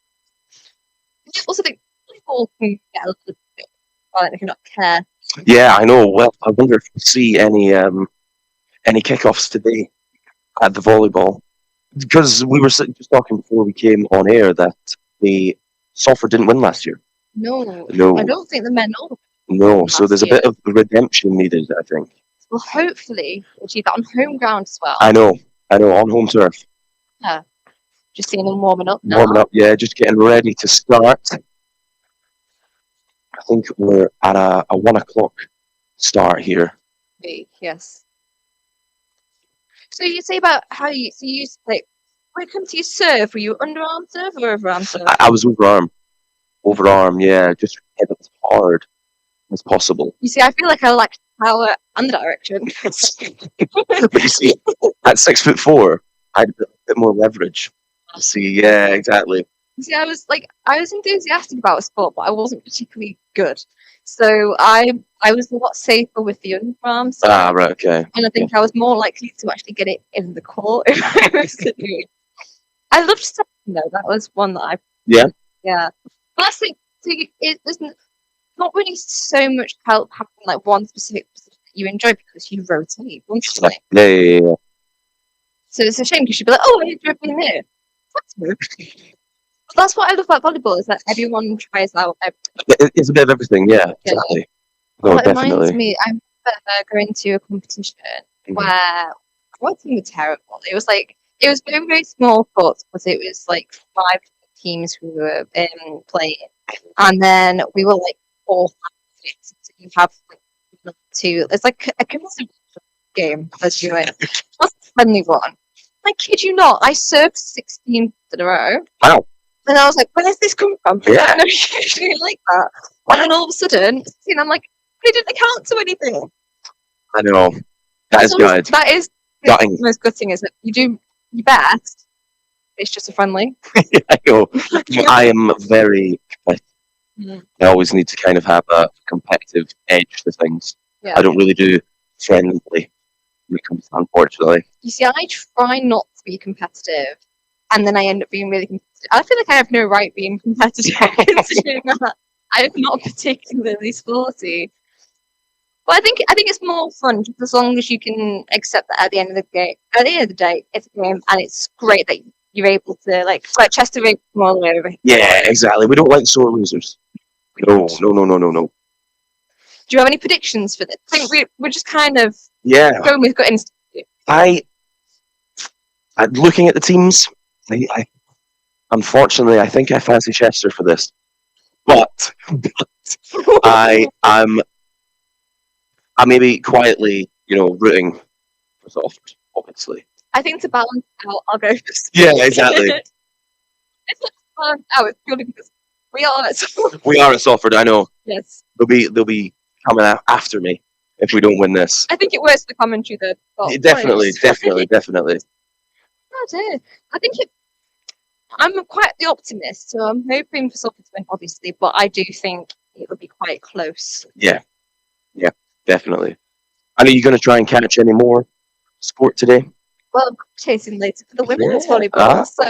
I also think football can get a little bit violent if you not care. Yeah, I know. Well, I wonder if we'll see any kickoffs today at the volleyball. Because we were just talking before we came on air that the Salford didn't win last year. No. No. I don't think the men know. No, so there's a bit of redemption needed, I think. Well, hopefully we'll achieve that on home ground as well. I know, on home turf. Yeah. Just seeing them warming up now. Warming up, yeah, just getting ready to start. I think we're at a 1 o'clock start here. Yes. So you say about how you used to play. When it comes to your serve, were you underarm serve or overarm serve? I was overarm, yeah, just hit it as hard as possible. You see, I feel like I lacked power and the direction. But you see, at 6'4", I had a bit more leverage. See, yeah, exactly. You see, I was enthusiastic about a sport, but I wasn't particularly good. So I was a lot safer with the underarm serve. Ah, right, okay. And I think I was more likely to actually get it in the court if I was to do it. I loved serving though. That was one that I. Yeah. Yeah. But that's it. So there's not really so much help having like one specific position that you enjoy because you rotate constantly. Yeah. So it's a shame because you'd be like, oh, I enjoy being there. That's weird. But that's what I love about volleyball is that everyone tries out. It's a bit of everything, yeah, exactly. No, Well, it reminds definitely. me, I remember going to a competition where our team was terrible. It was very, very small courts, but it was like 5 teams who were playing. And then we were like 4 so you have like, 2. It's like a competitive game as you win. That's a friendly one. I kid you not, I served 16 in a row. Wow. And I was like, where's this come from? Yeah. I never usually like that. And then all of a sudden, I'm like, they didn't account to anything. I know. That is good. That is Gutting. the most gutting, is that you do your best. It's just a friendly. I know. I am very competitive. Mm. I always need to kind of have a competitive edge to things. Yeah. I don't really do friendly when it comes to, unfortunately. You see, I try not to be competitive, and then I end up being really competitive. I feel like I have no right being competitive considering that I'm not particularly sporty. But I think it's more fun just as long as you can accept that at the end of the day. At the end of the day, it's a game, and it's great that you're able to like Chester Ring from all the way over. Yeah, exactly. We don't like sore losers. No. Do you have any predictions for this? I think we're just kind of going with gut instinct. I looking at the teams, I unfortunately I think I fancy Chester for this, but I'm maybe quietly, rooting for Salford, obviously. I think to balance out, I'll go for Yeah, exactly. It's not to balance out, it's purely because we are at Salford. We are at Salford, I know. Yes. They'll be coming after me if we don't win this. I think it works for the commentary though. Yeah, definitely. Oh dear. I think I'm quite the optimist, so I'm hoping for Salford to win, obviously, but I do think it will be quite close. Yeah, definitely. And are you going to try and catch any more sport today? Well, I'm chasing later for the women's volleyball, so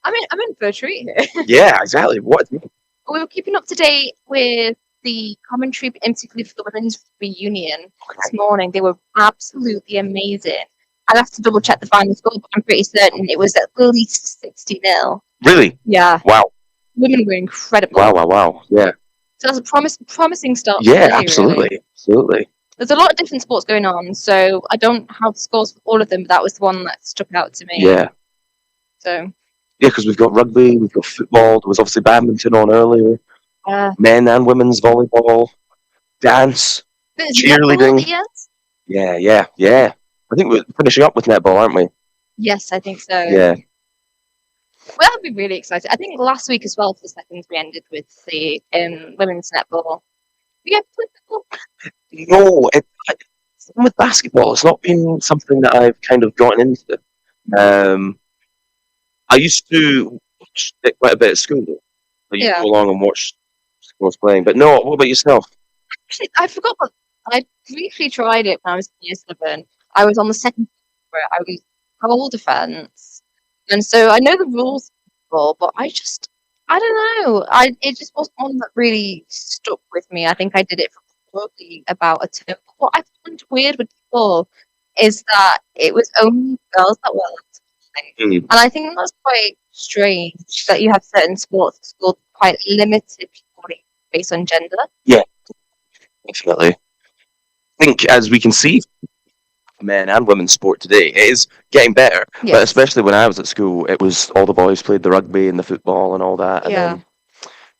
I'm in for a treat here. Yeah, exactly. What? We were keeping up to date with the commentary, in particular for the women's reunion this morning. They were absolutely amazing. I'd have to double check the final score, but I'm pretty certain it was at least 60-0. Really? Yeah. Wow. Women were incredible. Wow. Yeah. So that's a promising start. Yeah, today, absolutely. Really. Absolutely. There's a lot of different sports going on, so I don't have scores for all of them, but that was the one that stuck out to me. Yeah. So. Yeah, because we've got rugby, we've got football, there was obviously badminton on earlier. Men and women's volleyball, dance, cheerleading. Yeah. I think we're finishing up with netball, aren't we? Yes, I think so. Yeah. Well, I'll be really excited. I think last week as well, for the seconds, we ended with the women's netball. Yeah, no, with basketball, it's not been something that I've kind of gotten into. I used to watch it quite a bit at school. I used to go along and watch schools playing. But no, what about yourself? Actually, I forgot, but I briefly tried it when I was in year 7. I was on the second where I was goal defense, and so I know the rules, but I don't know. It just wasn't one that really stuck with me. I think I did it for probably about a term. What I found weird with football is that it was only girls that were allowed to play. And I think that's quite strange that you have certain sports at school quite limited purely based on gender. Yeah, definitely. I think as we can see, men and women's sport today, it is getting better. Yes. But especially when I was at school, it was all the boys played the rugby and the football and all that. And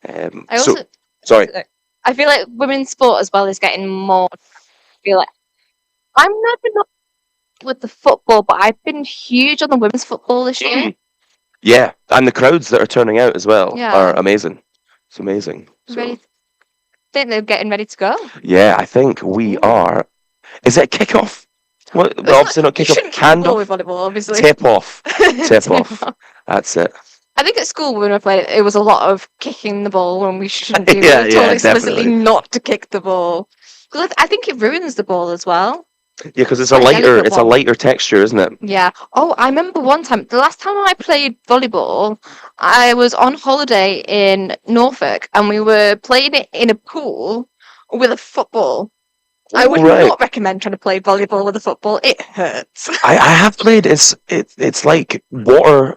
then, sorry. I feel like women's sport as well is getting more. I feel like I'm never not with the football, but I've been huge on the women's football this year. Yeah, and the crowds that are turning out as well Yeah. are amazing. It's amazing. Ready? Think they're getting ready to go. Yeah, I think we are. Is it kickoff? What? Well, obviously not You kickoff. shouldn't kick the ball Handoff. with volleyball, obviously. Tip off. Tip off. That's it. I think at school when I played it was a lot of kicking the ball when we shouldn't do. Yeah, We were told yeah, explicitly definitely. not to kick the ball. Because I think it ruins the ball as well. Yeah, because it's Quite a a lighter. delicate It's a one. lighter texture, isn't it? Yeah. Oh, I remember one time, the last time I played volleyball, I was on holiday in Norfolk and we were playing it in a pool with a football. I would Right. not recommend trying to play volleyball with a football. It hurts. I have played. It's like water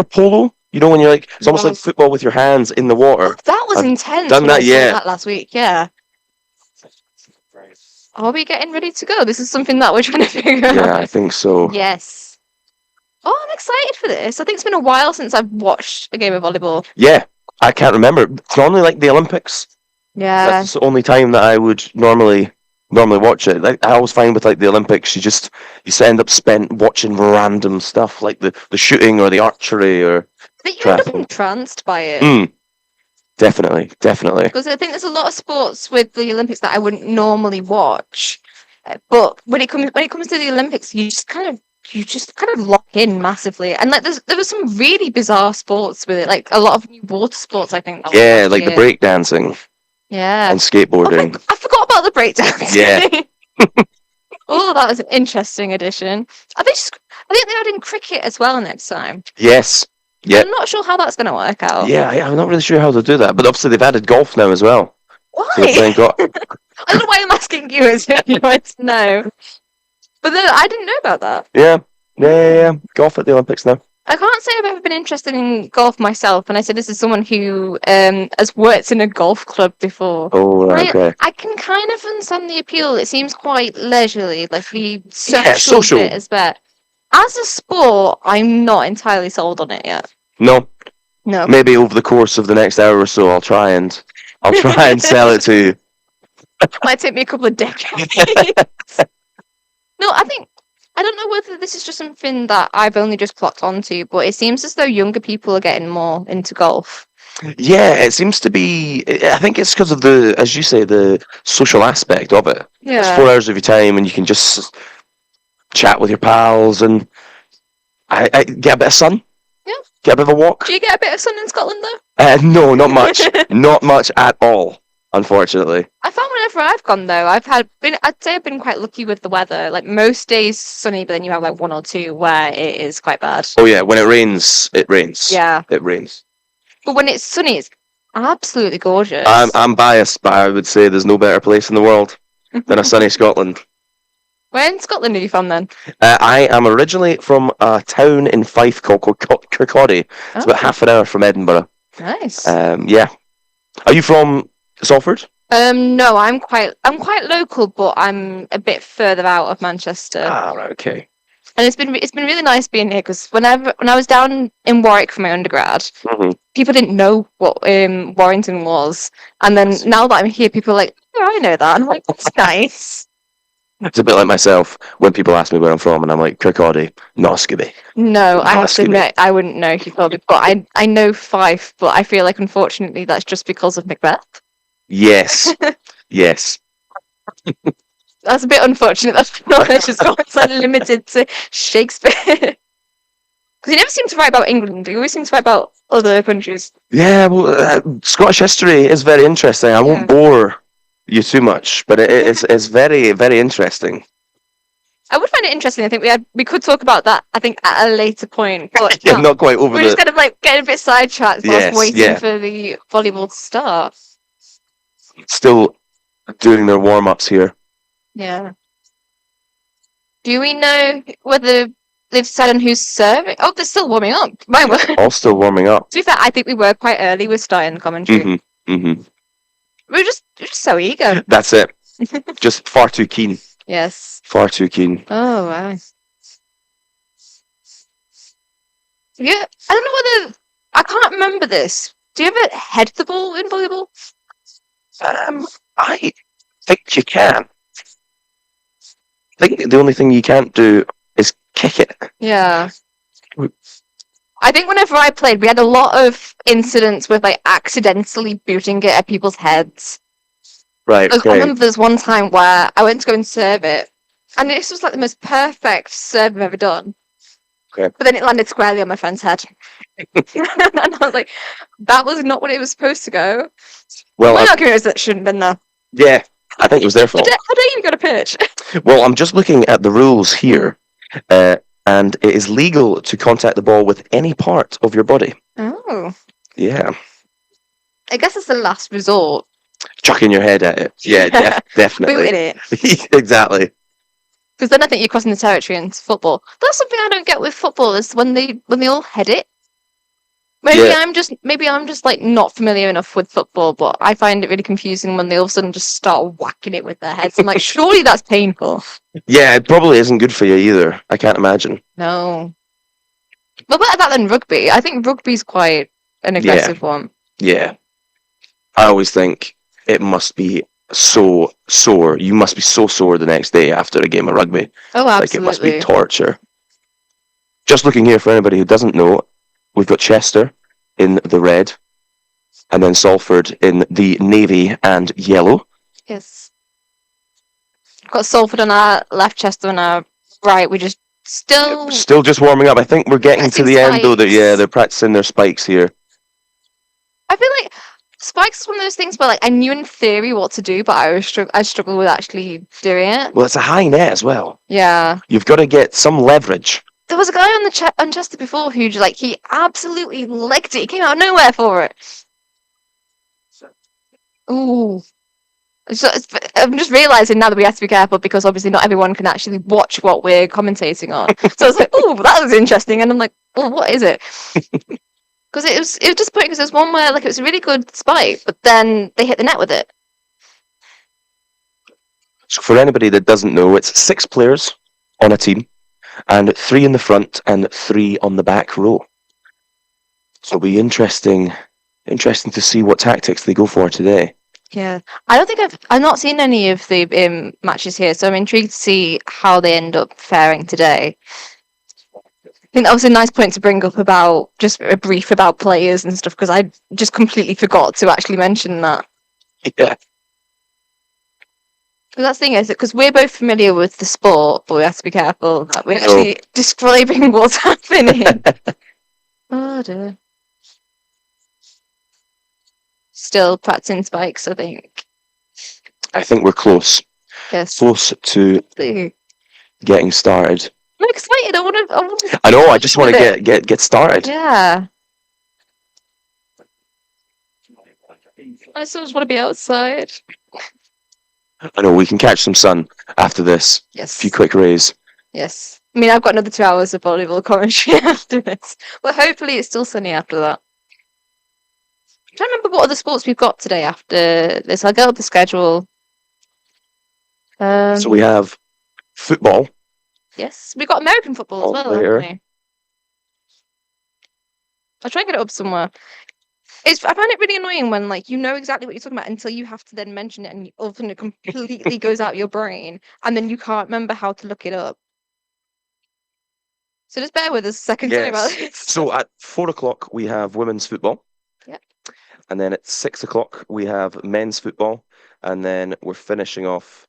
polo. You know when you're like it's almost like football with your hands in the water. That was I've intense. Done when I that, saw yeah. that last week. Yeah. Are we getting ready to go? This is something that we're trying to figure out. Yeah, I think so. Yes. Oh, I'm excited for this. I think it's been a while since I've watched a game of volleyball. Yeah, I can't remember. It's normally like the Olympics. Yeah. That's the only time that I would normally watch it. Like, I always find with like the Olympics, you end up spent watching random stuff like the shooting or the archery or. But you end up track. entranced by it. Definitely. Because I think there's a lot of sports with the Olympics that I wouldn't normally watch. But when it comes to the Olympics, you just kind of lock in massively. And like there was some really bizarre sports with it, like a lot of new water sports. I think. That was Yeah, last like the year. breakdancing Yeah. and skateboarding. I forgot about the breakdance. Yeah. Oh, that was an interesting addition. I think they're adding cricket as well next time. Yes. Yeah. I'm not sure how that's going to work out. Yeah, I'm not really sure how to do that, but obviously they've added golf now as well. Why? So they're playing golf. I don't know why I'm asking you. As you want to know. But then I didn't know about that. Yeah. Golf at the Olympics now. I can't say I've ever been interested in golf myself, and I say this is someone who has worked in a golf club before. Oh, right, okay. I can kind of understand the appeal. It seems quite leisurely, like the Yeah, social. bit is better. As a sport, I'm not entirely sold on it yet. No. No. Maybe over the course of the next hour or so, I'll try and sell it to you. Might take me a couple of decades. No, I don't know whether this is just something that I've only just clocked onto, but it seems as though younger people are getting more into golf. Yeah, it seems to be. I think it's because of as you say, the social aspect of it. Yeah. It's 4 hours of your time, and you can just chat with your pals, and I get a bit of sun. Yeah. Get a bit of a walk. Do you get a bit of sun in Scotland though? No, not much. Not much at all, unfortunately. I found whenever I've gone though, I'd say I've been quite lucky with the weather. Like most days sunny, but then you have like one or two where it is quite bad. Oh yeah, when it rains, it rains. Yeah. It rains. But when it's sunny, it's absolutely gorgeous. I'm biased, but I would say there's no better place in the world than a sunny Scotland. Where in Scotland are you from then? I am originally from a town in Fife called Kirkcaldy. It's about half an hour from Edinburgh. Nice. Yeah. Are you from Salford? No, I'm quite local, but I'm a bit further out of Manchester. Ah, right, okay. And it's been really nice being here because when I was down in Warwick for my undergrad, people didn't know what Warrington was, and then now that I'm here, people are like, "Oh, I know that," and I'm like, "That's nice." It's a bit like myself when people ask me where I'm from, and I'm like, Kirkcaldy, not Scooby. No, I have to Scooby. admit, I wouldn't know if you told me, but I know Fife, but I feel like unfortunately that's just because of Macbeth. Yes. Yes. That's a bit unfortunate. That's knowledge has got so limited to Shakespeare. Because he never seems to write about England. He always seems to write about other countries. Yeah, well, Scottish history is very interesting. I won't bore you too much, but it's very, very interesting. I would find it interesting. I think we could talk about that. I think at a later point. But Yeah, not quite over we're the. just kind of like getting a bit sidetracked whilst Yes, waiting yeah. for the volleyball to start. Still doing their warm-ups here. Yeah. Do we know whether they've said on who's serving? Oh, they're still warming up. My word. All still warming up. To be fair, I think we were quite early with starting commentary. We're just so eager. That's it. Just far too keen. Yes. Far too keen. Oh wow. Yeah, I don't know whether I can't remember this. Do you ever head the ball in volleyball? I think you can. I think the only thing you can't do is kick it. Yeah. I think whenever I played, we had a lot of incidents with like accidentally booting it at people's heads. Right. I remember there's one time where I went to go and serve it, and this was like the most perfect serve I've ever done. Okay. But then it landed squarely on my friend's head. And I was like, that was not what it was supposed to go. Well, my argument is that it shouldn't have been there. Yeah, I think it was their How fault. dare you even got a pitch? Well, I'm just looking at the rules here, and it is legal to contact the ball with any part of your body. Oh. Yeah. I guess it's the last resort. Chucking your head at it. Yeah, definitely. Booting it. Exactly. Because then I think you're crossing the territory into football. That's something I don't get with football is when they all head it. Maybe I'm just like not familiar enough with football, but I find it really confusing when they all of a sudden just start whacking it with their heads. I'm like, surely that's painful. Yeah, it probably isn't good for you either. I can't imagine. No. But better that than rugby. I think rugby's quite an aggressive one. Yeah. I always think it must be so sore. You must be so sore the next day after a game of rugby. Oh, absolutely. Like it must be torture. Just looking here for anybody who doesn't know, we've got Chester in the red, and then Salford in the navy and yellow. Yes. Got Salford on our left, Chester on our right. We just still Just warming up. I think we're getting to the end though. They're practicing their spikes here. I feel like spikes is one of those things where like I knew in theory what to do, but I struggle with actually doing it. Well, it's a high net as well. Yeah. You've got to get some leverage. There was a guy on Chester before who he absolutely legged it. He came out of nowhere for it. Ooh. So I'm just realising now that we have to be careful because obviously not everyone can actually watch what we're commentating on. So I was like, oh, that was interesting. And I'm like, well, what is it? Because it was disappointing because there's one where like it was a really good spike, but then they hit the net with it. So for anybody that doesn't know, it's 6 players on a team, and 3 in the front and 3 on the back row. So it'll be interesting to see what tactics they go for today. Yeah, I don't think I've not seen any of the matches here, so I'm intrigued to see how they end up faring today. I think that was a nice point to bring up about just a brief about players and stuff because I just completely forgot to actually mention that. Yeah. Because that's the thing is that because we're both familiar with the sport, but we have to be careful that we're actually describing what's happening. Oh dear. Still practicing spikes, I think. I think we're close. Yes. Close to getting started. I'm excited. I want to. I know. I just want to get started. Yeah. I still just want to be outside. I know we can catch some sun after this. Yes. A few quick rays. Yes. I mean, I've got another 2 hours of volleyball commentary after this. Well, hopefully it's still sunny after that. I'm trying to remember what other sports we've got today after this. I'll get up the schedule. So we have football. Yes, we've got American football as well, later. haven't we? I'll try and get it up somewhere. I find it really annoying when like you know exactly what you're talking about until you have to then mention it and all of a sudden it completely goes out your brain and then you can't remember how to look it up. So just bear with us a second. Sorry about this. So at 4 o'clock we have women's football. Yep. And then at 6 o'clock we have men's football, and then we're finishing off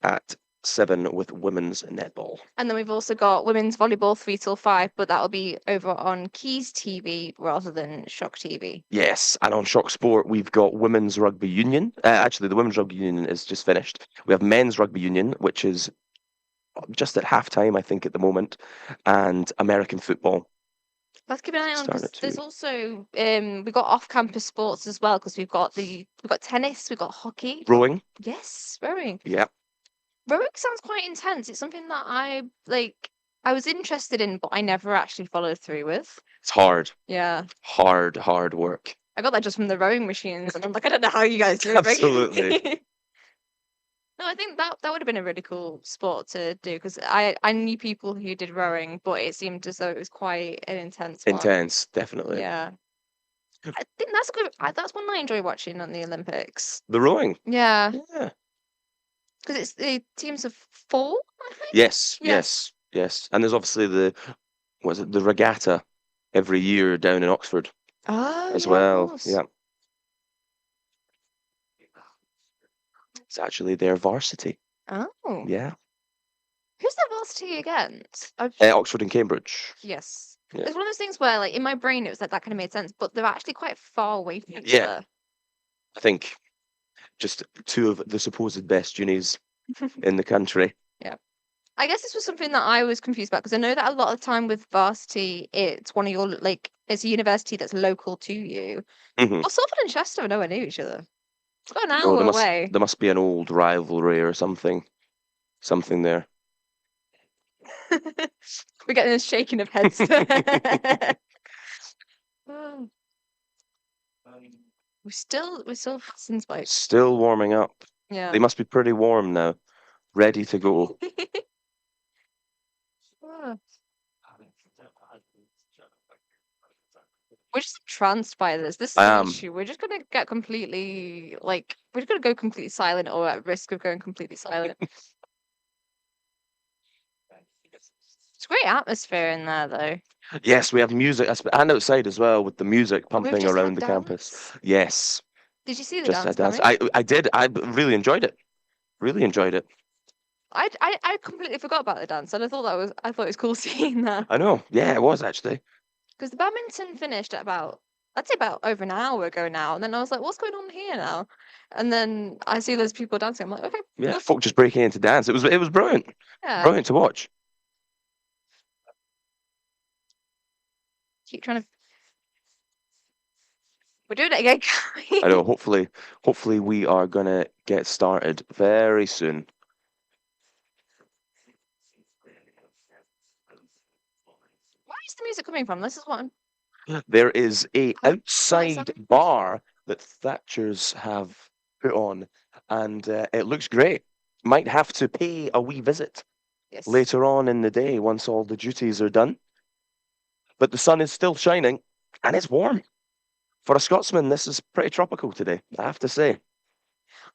at 7 with women's netball. And then we've also got women's volleyball 3 till 5, but that'll be over on Keys TV rather than Shock TV. Yes, and on Shock Sport we've got women's rugby union. Actually, the women's rugby union is just finished. We have men's rugby union, which is just at half-time, I think, at the moment, and American football. Let's keep an eye on because there's also we've got off-campus sports as well because we've got tennis, we've got hockey, Rowing. Yes, rowing. Yeah. Rowing sounds quite intense. It's something that I was interested in, but I never actually followed through with. It's hard. Yeah. Hard work. I got that just from the rowing machines, and I'm like, I don't know how you guys do it. Absolutely. No, I think that would have been a really cool sport to do because I knew people who did rowing, but it seemed as though it was quite an intense one. Intense, definitely. Yeah. I think that's good. That's one I enjoy watching on the Olympics. The rowing. Yeah. Yeah. Because it's the teams of 4, I think? Yes. And there's obviously the regatta every year down in Oxford Oh, as yeah, of well. course. Yeah. It's actually their varsity. Oh. Yeah. Who's that varsity against? Oxford and Cambridge. Yes. Yeah. It's one of those things where, like, in my brain, it was like that kind of made sense, but they're actually quite far away from each Yeah. other. I think just 2 of the supposed best unis in the country. Yeah. I guess this was something that I was confused about because I know that a lot of the time with varsity, it's one of your, like, it's a university that's local to you. Mhm. Well, Salford and Chester are nowhere near each other. It's about an No, hour away. there must be an old rivalry or something there. We're getting a shaking of heads. Oh. We're still fast and spikes. Still warming up. Yeah. They must be pretty warm now, ready to go. Oh. We're just entranced by this. This is I the am. issue. We're just gonna get completely we're just gonna go completely silent or at risk of going completely silent. It's a great atmosphere in there though. Yes, we have music and outside as well with the music pumping just had around the campus. Yes, Did you see the just dance had dance. coming? I did. I really enjoyed it. Really enjoyed it. I completely forgot about the dance and I thought it was cool seeing that. I know. Yeah, it was actually. Because the badminton finished at I'd say about over an hour ago now. And then I was like, what's going on here now? And then I see those people dancing. I'm like, okay. Yeah, folk just breaking into dance. It was brilliant. Yeah. Brilliant to watch. Keep trying to. We're doing it again. I know. Hopefully we are gonna get started very soon. Where is the music coming from? This is what I'm. There is a outside bar that Thatchers have put on, and it looks great. Might have to pay a wee visit later on in the day once all the duties are done. But the sun is still shining, and it's warm. For a Scotsman, this is pretty tropical today, I have to say.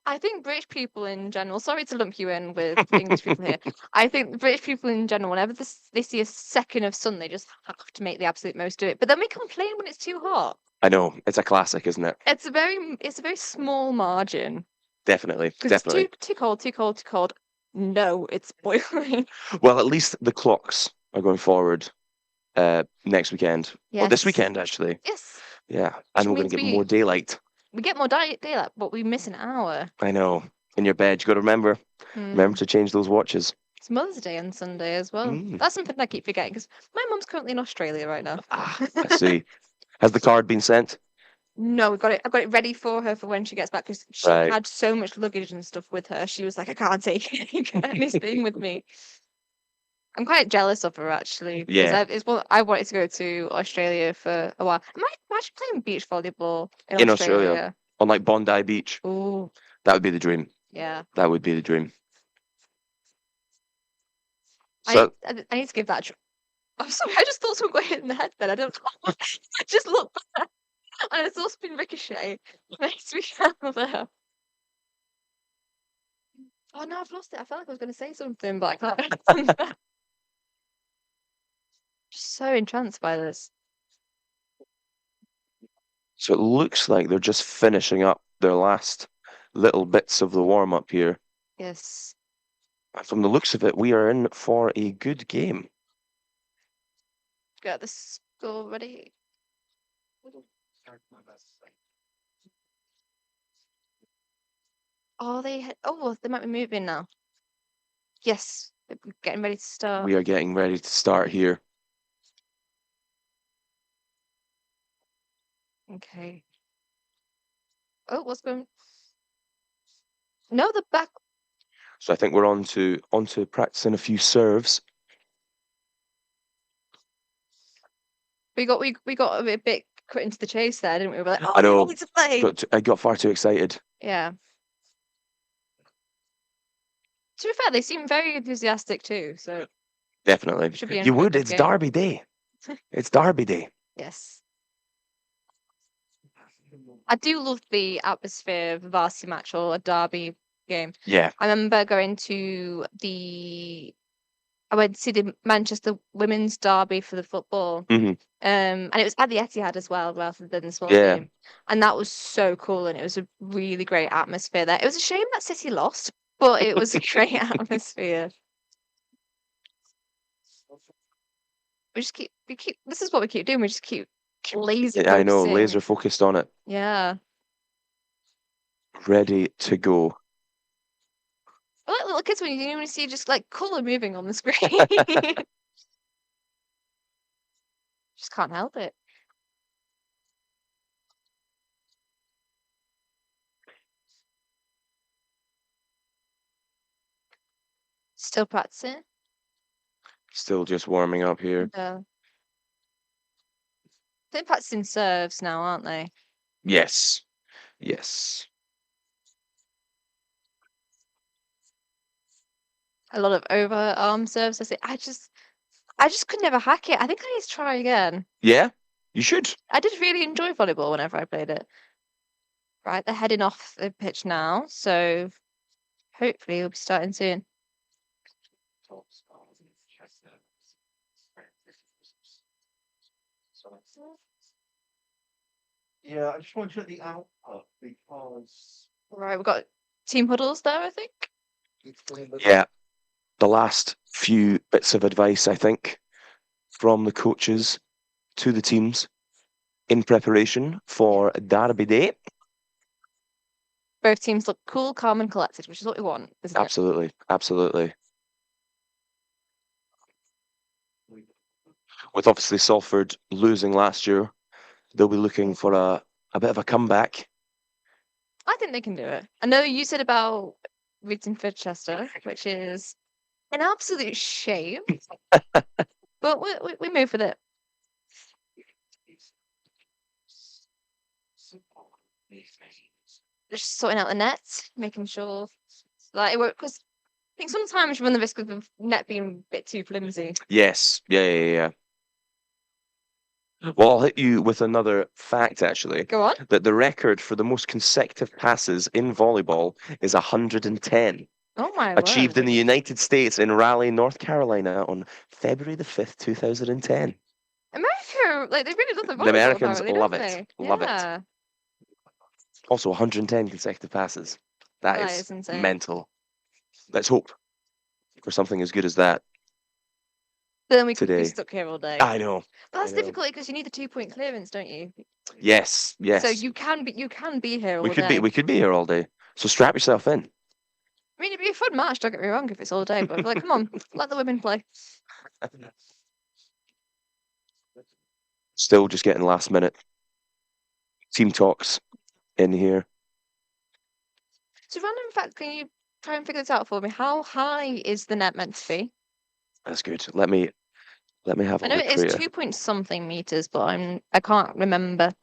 I think British people in general, sorry to lump you in with English people here. I think British people in general, whenever they see a second of sun, they just have to make the absolute most of it. But then we complain when it's too hot. I know, it's a classic, isn't it? It's a very small margin. Definitely, Because definitely. it's too cold. No, it's boiling. Well, at least the clocks are going forward next weekend. Or this Yes. weekend, actually. Yes. Yeah, and we're going to get more daylight. We get more daylight, but we miss an hour. I know. In your bed, you got to remember. Remember to change those watches. It's Mother's Day on Sunday as well. That's something I keep forgetting because my mum's currently in Australia right now. I see. Has the card been sent? No, I've got it ready for her for when she gets back because she Right. had so much luggage and stuff with her. She was like, I can't take anything with me. I'm quite jealous of her actually. Because Yeah. I wanted to go to Australia for a while. Am I actually playing beach volleyball In Australia. On like Bondi Beach. Ooh. That would be the dream. Yeah. That would be the dream. So, I need to give that a try. I'm sorry, I just thought someone got hit in the head then. I don't know. I just looked back and I saw spin ricochet. Makes me feel there. Oh no, I've lost it. I felt like I was going to say something, but I can't. Just so entranced by this. so it looks like they're just finishing up their last little bits of the warm up here. Yes. And from the looks of it, we are in for a good game. Got the score ready. Oh, they might be moving now. Yes, they're getting ready to start. We are getting ready to start here. Okay. Oh, what's going? No, the back. So I think we're on to practicing a few serves. We got a bit cut into the chase there, didn't we? We were like, oh, I know. we need to play. I got far too excited. Yeah. To be fair, they seem very enthusiastic too. So Definitely. Should be in You for a would. good It's game. Derby Day. It's Derby Day. yes, I do love the atmosphere of a varsity match or a derby game. Yeah. I remember going I went to see the Manchester Women's Derby for the football. Hmm. And it was at the Etihad as well, rather than the small Yeah. stadium. And that was so cool, and it was a really great atmosphere there. It was a shame that City lost, but it was a great atmosphere. This is what we keep doing. We just keep laser I know, focusing. laser focused on it, Yeah. ready to go. I like little kids when you see just like colour moving on the screen. Just can't help it. Still practicing. Still just warming up here. Yeah. They're practicing serves now, aren't they? Yes. Yes. A lot of overarm serves. I just could never hack it. I think I need to try again. Yeah, you should. I did really enjoy volleyball whenever I played it. Right, they're heading off the pitch now, so hopefully we'll be starting soon. Yeah, I just want to check the output because. Right, we've got team huddles there, I think. Yeah. The last few bits of advice, I think, from the coaches to the teams in preparation for Derby Day. Both teams look cool, calm, and collected, which is what we want, isn't it? Absolutely. Absolutely. With obviously Salford losing last year, they'll be looking for a bit of a comeback. I think they can do it. I know you said about beating Chester, which is an absolute shame, but we move with it. Just sorting out the net, making sure that it works. Because I think sometimes you run the risk of the net being a bit too flimsy. Yes. Yeah. Well, I'll hit you with another fact, actually. Go on. That the record for the most consecutive passes in volleyball is 110. Oh my Achieved word. in the United States in Raleigh, North Carolina on February the 5th, 2010. America, like, they really love the volleyball, The Americans apparently, love don't it. they? Love Yeah. it. Also, 110 consecutive passes. That That is is insane. mental. Let's hope for something as good as that But then we could be today. stuck here all day. I know. But that's I know. difficult because you need the 2-point clearance, don't you? Yes. So Yes. you can be here all We could day. be here all day. So strap yourself in. I mean, it'd be a fun match. Don't get me wrong if it's all day, but like, come on, let the women play. Still just getting last minute team talks in here. So, random fact, can you try and figure this out for me? How high is the net meant to be? That's good. Let me have I a know look it for is you. 2 point something meters, but I can't remember.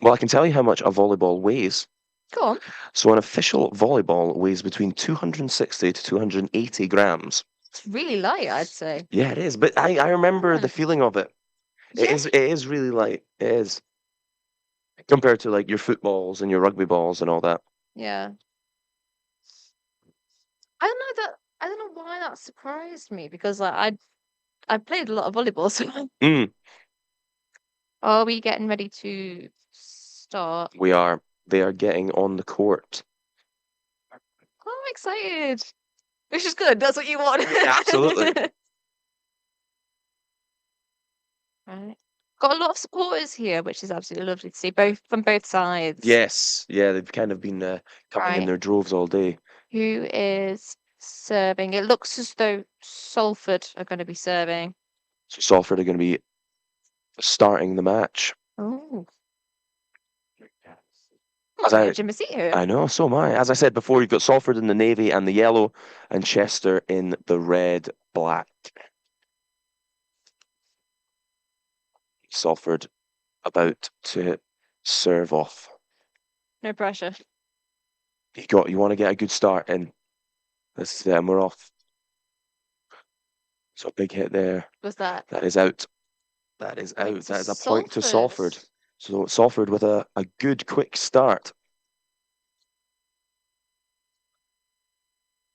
Well, I can tell you how much a volleyball weighs. Go on. So an official volleyball weighs between 260 to 280 grams. It's really light, I'd say. Yeah, it is. But I remember the feeling of it. It Yeah. is really light. It is. Compared to like your footballs and your rugby balls and all that. Yeah. I don't know why that surprised me because like I played a lot of volleyball, so Mm, are we getting ready to start? we are. They are getting on the court. Oh, I'm excited. Which is good. That's what you want. Absolutely. Right. Got a lot of supporters here, which is absolutely lovely to see, both from both sides. Yes. Yeah, they've kind of been coming in Right. their droves all day. Who is serving? It looks as though Salford are going to be serving. So Salford are going to be starting the match. Oh. As I'm I, edge of my seat here. I know, so am I. As I said before, you've got Salford in the navy and the yellow, and Chester in the red, black. Salford about to serve off. No pressure. You want to get a good start, and this is it, and we're off. So a big hit there. Was that? That is out. That is out. to That is a point to Salford. Salford. So Salford with a good quick start.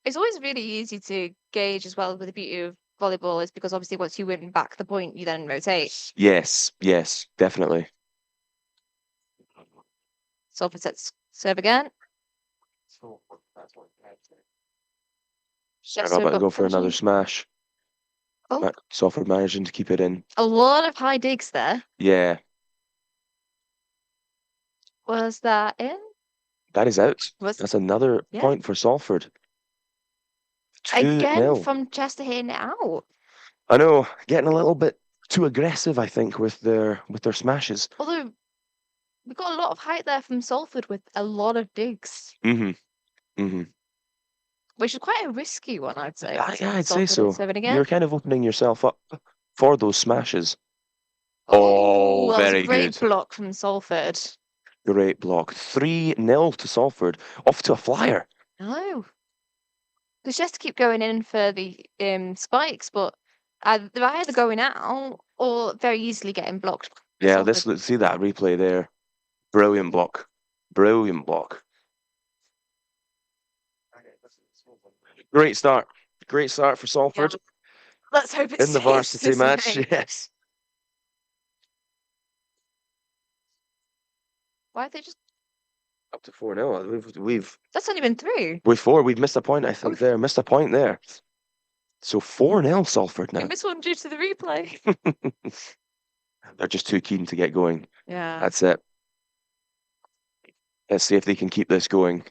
It's always really easy to gauge as well with the beauty of volleyball is because obviously once you win back the point, you then rotate. Yes, definitely. Salford sets serve again. They're about to go for another smash. Oh. Salford managing to keep it in. A lot of high digs there. Yeah, Was that in? that is out. Was- That's another Yeah. point for Salford. Again 2-0. from Chester hitting it out. I know, getting a little bit too aggressive, I think, with their smashes. Although we got a lot of height there from Salford with a lot of digs, which is quite a risky one, I'd say. Yeah, I'd say Salford so. serving again. You're kind of opening yourself up for those smashes. Oh, that was very a great good. block from Salford. Great block. 3-0 to Salford. Off to a flyer. No. Because just to keep going in for the spikes, but they're either going out or very easily getting blocked. Yeah, let's see that replay there. Brilliant block. Brilliant block. Great start. Great start for Salford. Let's hope it In the stays varsity this match, way. yes. Why are they just... Up to 4-0. We've That's only been through. we've missed a point, I think, there. Missed a point there. So 4-0 Salford We now. missed one due to the replay. They're just too keen to get going. Yeah. That's it. Let's see if they can keep this going.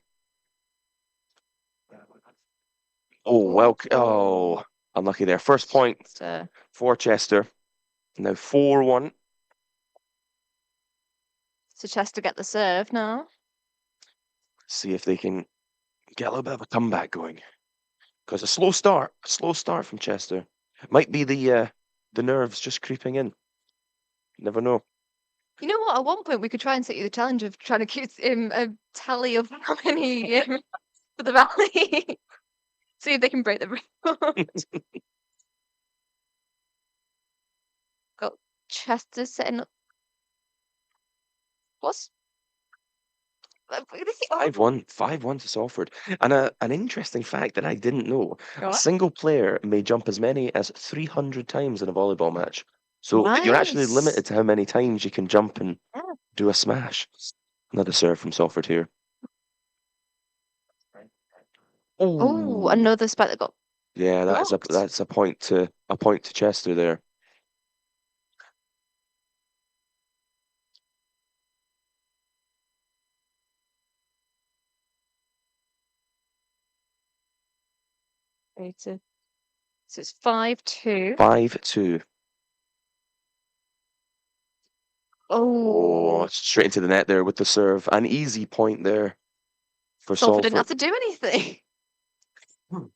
Oh, unlucky there. First point for Chester. Now 4-1. So Chester get the serve now. See if they can get a little bit of a comeback going. Because a slow start from Chester. Might be the nerves just creeping in. Never know. You know what? At one point, we could try and set you the challenge of trying to keep a tally of how many for the rally. See if they can break the record. Got Chester setting up. What's 5-1 to Salford. And an interesting fact that I didn't know: Go on. a single player may jump as many as 300 times in a volleyball match. So you're actually Nice. limited to how many times you can jump and do a smash. Another serve from Salford here. Oh, another spike that got. Yeah, that's a point to Chester there. So it's 5-2. 5-2. Oh, Straight into the net there with the serve. An easy point there for Salford Salford. didn't have to do anything.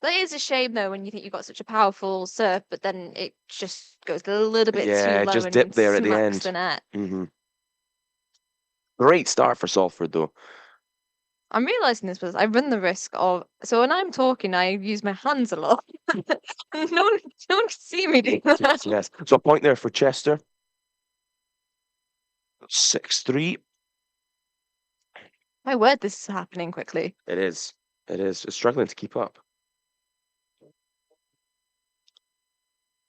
That is a shame though when you think you've got such a powerful serve, but then it just goes a little bit Yeah, too low just and dipped there at the smacks end. the net. Great start for Salford though. I'm realizing this because I run the risk of when I'm talking, I use my hands a lot. no one can see me do that. Yes. So a point there for Chester. 6-3. My word, this is happening quickly. It is. It's struggling to keep up.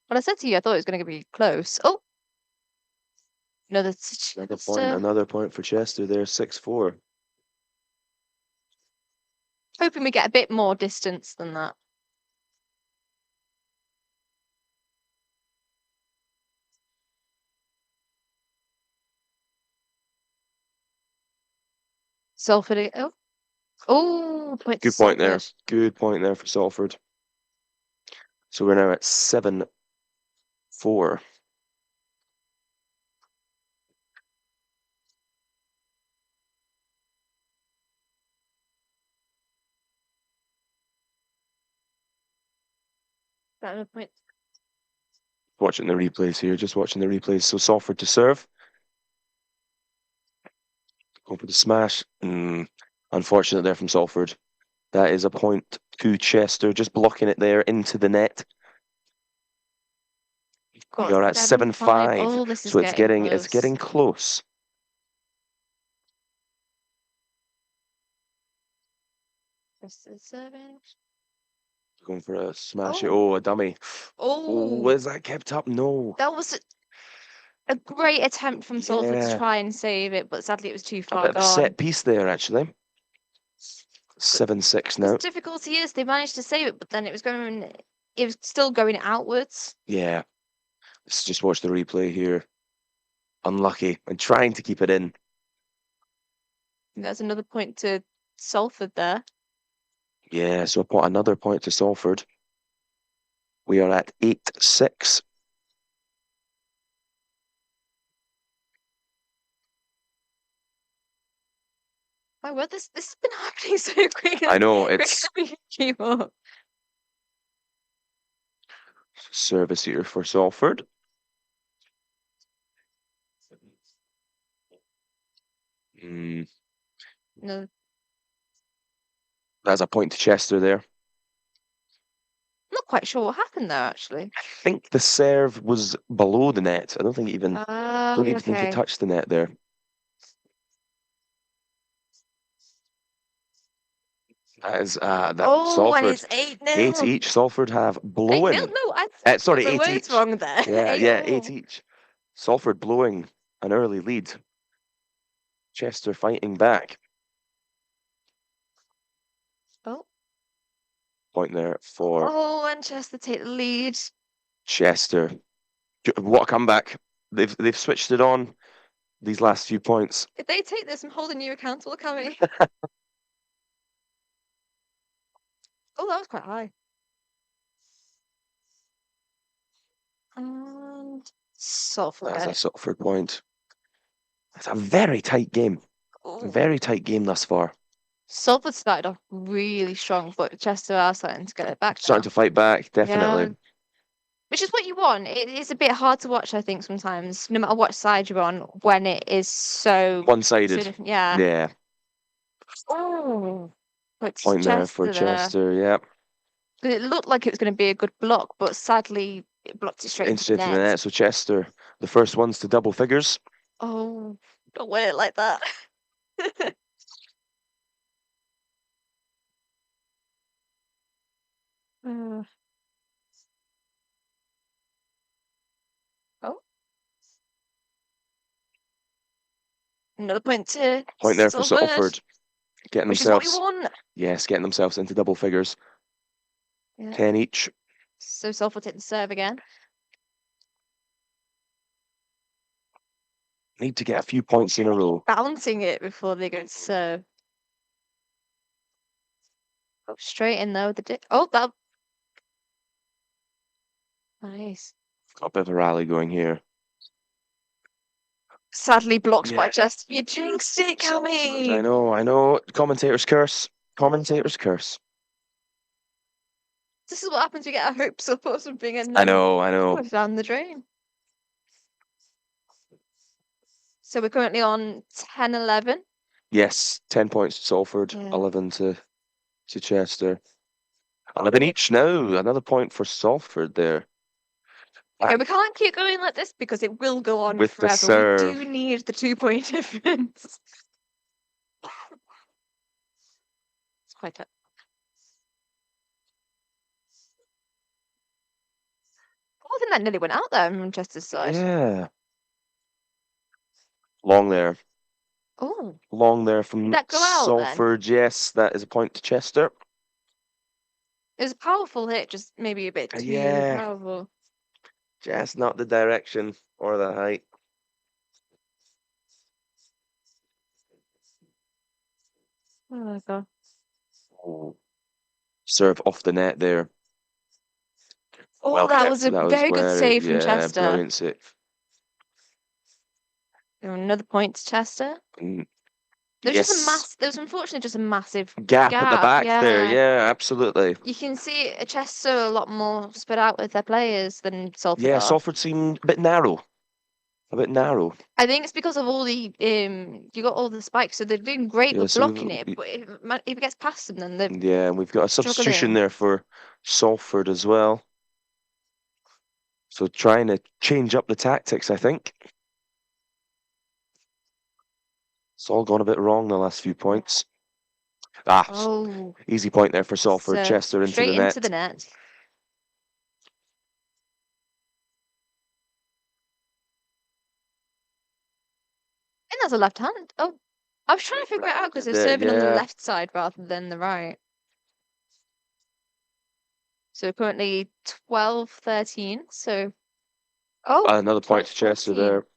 But I said to you, I thought it was going to be close. Oh, no, that's Another point for Chester there. 6-4. Hoping we get a bit more distance than that. Salford. Point. Good point there. Good point there for Salford. So we're now at 7-4. Point. Watching the replays here, just watching the replays. So Salford to serve. Go for the smash. Unfortunate there from Salford. That is a point to Chester, just blocking it there into the net. You're at 7-5. Oh, this is So it's getting close. close. Just a 7. Going for a smash. Oh, a dummy. Oh, Is that kept up? No. that was a great attempt from Salford to Yeah. try and save it, but sadly it was too A far bit of a gone. set piece there, actually. 7-6 The now. difficulty is they managed to save it, but then it was still going outwards. Yeah. Let's just watch the replay here. Unlucky and trying to keep it in. There's another point to Salford there. Yeah, so another point to Salford. We are at 8-6. My word, this has been happening so quick. I know, Quicker it's than we can keep up. service here for Salford. No, That's a point to Chester there. not quite sure what happened there actually. I think the serve was below the net. I don't think it don't even think it Okay. touched the net there. That is And Salford. it's 8-0. 8 each. Salford have 8-0? blowing. No, I Sorry, got the 8 words each. wrong there. Yeah, 8 8-0. each. Salford blowing an early lead. Chester fighting back. Oh. Point there for Oh, and Chester take the lead. Chester. What a comeback. They've switched it on these last few points. If they take this, I'm holding you accountable, Cammy. Oh, that was quite high. And Salford That's again. a Salford point. It's a very tight game. Very tight game thus far. Salford started off really strong, but Chester are starting to get it back now. Starting to fight back, definitely. Yeah. Which is what you want. It is a bit hard to watch, I think, sometimes, no matter what side you're on, when it is so One-sided. different. Yeah. Yeah. Oh, but Point there for Chester there. Chester, yeah. It looked like it was going to be a good block, but sadly, it blocked it straight into the Into the net. net. So Chester, the first ones to double figures. Oh, don't win it like that. Uh, oh. Another point to Point there for Salford. Getting which is what themselves. we want. Yes, getting themselves into double figures. Yeah. 10 each. So Salford take the serve again. Need to get a few points in a row. Bouncing it before they go to serve. Oh, straight in though. Oh, that. Nice. Got a bit of a rally going here. Sadly blocked by Chester. You jinxed it, Cammy. I know. Commentator's curse. Commentator's curse. This is what happens when you get our hopes up or something and I know. goes down the drain. So we're currently on 10-11. Yes, 10 points to Salford, Yeah. 11 to Chester. 11 each now. Another point for Salford there. Okay, we can't keep going like this because it will go on With the forever. serve. We do need the 2-point difference. It's quite a... I think that nearly went out there on Manchester's side. Yeah. Long there. Oh. Long there from Did that go out then? Salford. Yes, that is a point to Chester. It was a powerful hit, just maybe a bit too Yeah. powerful. Just not the direction or the height. Oh my god. Oh. Serve off the net there. Oh, Well that kept. was a very good where save from yeah, Chester. Brilliant save. Another point to Chester. Mm, There's yes. just there's unfortunately just a massive Gap at the back there. Yeah. Yeah, absolutely. You can see Chester a lot more spread out with their players than Salford Yeah, are. Salford seemed a bit narrow. A bit narrow. I think it's because of all the you got all the spikes, so they're doing great Yeah, with so blocking it. But if it gets past them, then they're Yeah, and we've got a substitution struggling. there for Salford as well. So trying to change up the tactics, I think. It's all gone a bit wrong the last few points. Ah, Oh, easy point there for Salford. so Chester into straight the net. into the net. I think that's a left hand. Oh, I was trying to figure it out because they're serving on the Yeah. left side rather than the right. So currently 12-13. So, oh, Another point to Chester 12-14. there.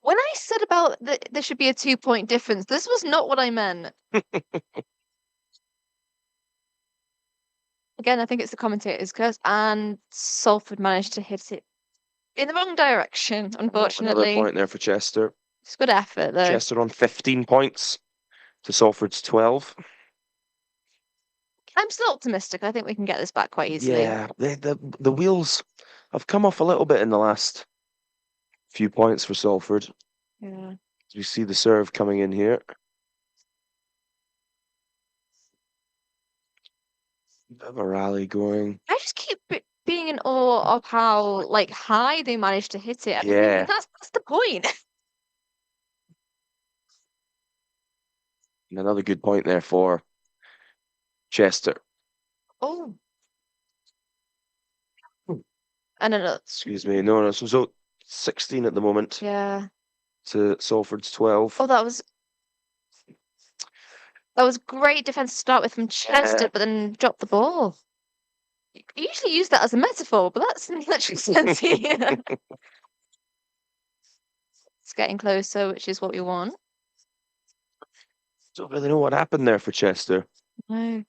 When I said about there should be a 2-point difference, this was not what I meant. Again, I think it's the commentator's curse, and Salford managed to hit it in the wrong direction, Another unfortunately. point there for Chester. It's good effort, though. Chester on 15 points to Salford's 12. I'm still optimistic. I think we can get this back quite easily. Yeah, the wheels have come off a little bit in the last few points for Salford. Yeah. You see the serve coming in here. Bit of a rally going. I just keep being in awe of how high they managed to hit it. I mean, Yeah. that's the point. And another good point there for Chester. Oh. And another. Excuse me. No, so 16 at the moment Yeah. to Salford's 12. Oh, that was great defense to start with from Chester, but then dropped the ball. You usually use that as a metaphor, but that's in literal sense here. It's getting closer, which is what we want. Don't really know what happened there for Chester. No.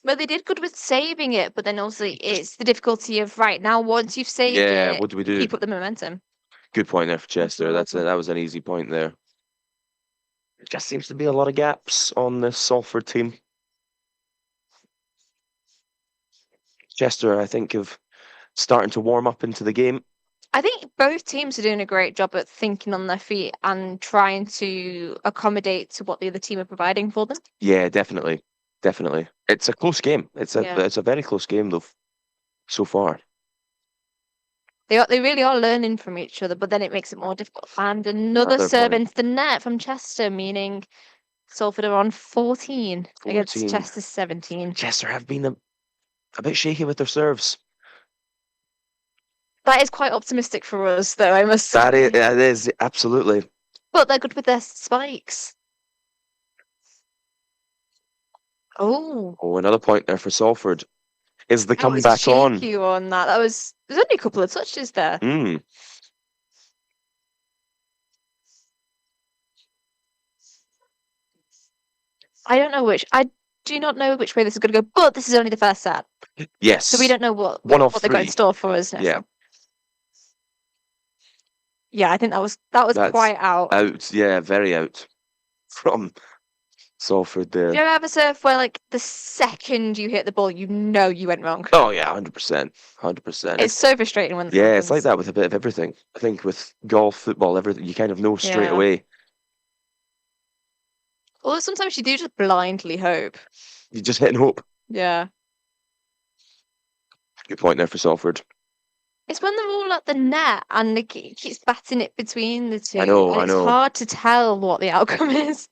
Well, they did good with saving it, but then also it's the difficulty of right now. Once you've saved it, What do we do? keep up the momentum. Good point there for Chester. That was an easy point there. There just seems to be a lot of gaps on this Salford team. Chester, I think, have starting to warm up into the game. I think both teams are doing a great job at thinking on their feet and trying to accommodate to what the other team are providing for them. Yeah, definitely. It's a close game. It's Yeah. a very close game though, so far. They really are learning from each other, but then it makes it more difficult. And another serve point. into the net from Chester, meaning Salford are on 14 against 14. Chester's 17. Chester have been a bit shaky with their serves. That is quite optimistic for us, though, I must say. That is absolutely. But they're good with their spikes. Oh. Oh, another point there for Salford. Is the That was comeback on? cheeky on that. There's only a couple of touches there. Mm. I do not know which way this is going to go, but this is only the first set. Yes. So we don't know what One of they've got in three. store for us next. Yeah. Yeah, I think that was That's quite out. Out, yeah, very out from Salford there. Do you ever have a serve where the second you hit the ball, you know you went wrong? Oh yeah, 100%, 100%. It's so frustrating when that Yeah, it's happens. like that with a bit of everything. I think with golf, football, everything, you kind of know straight Yeah. away. Although sometimes you do just blindly hope. You just hit and hope. Yeah. Good point there for Salford. It's when they're all at the net and it keeps batting it between the two. know, and I it's know. hard to tell what the outcome is.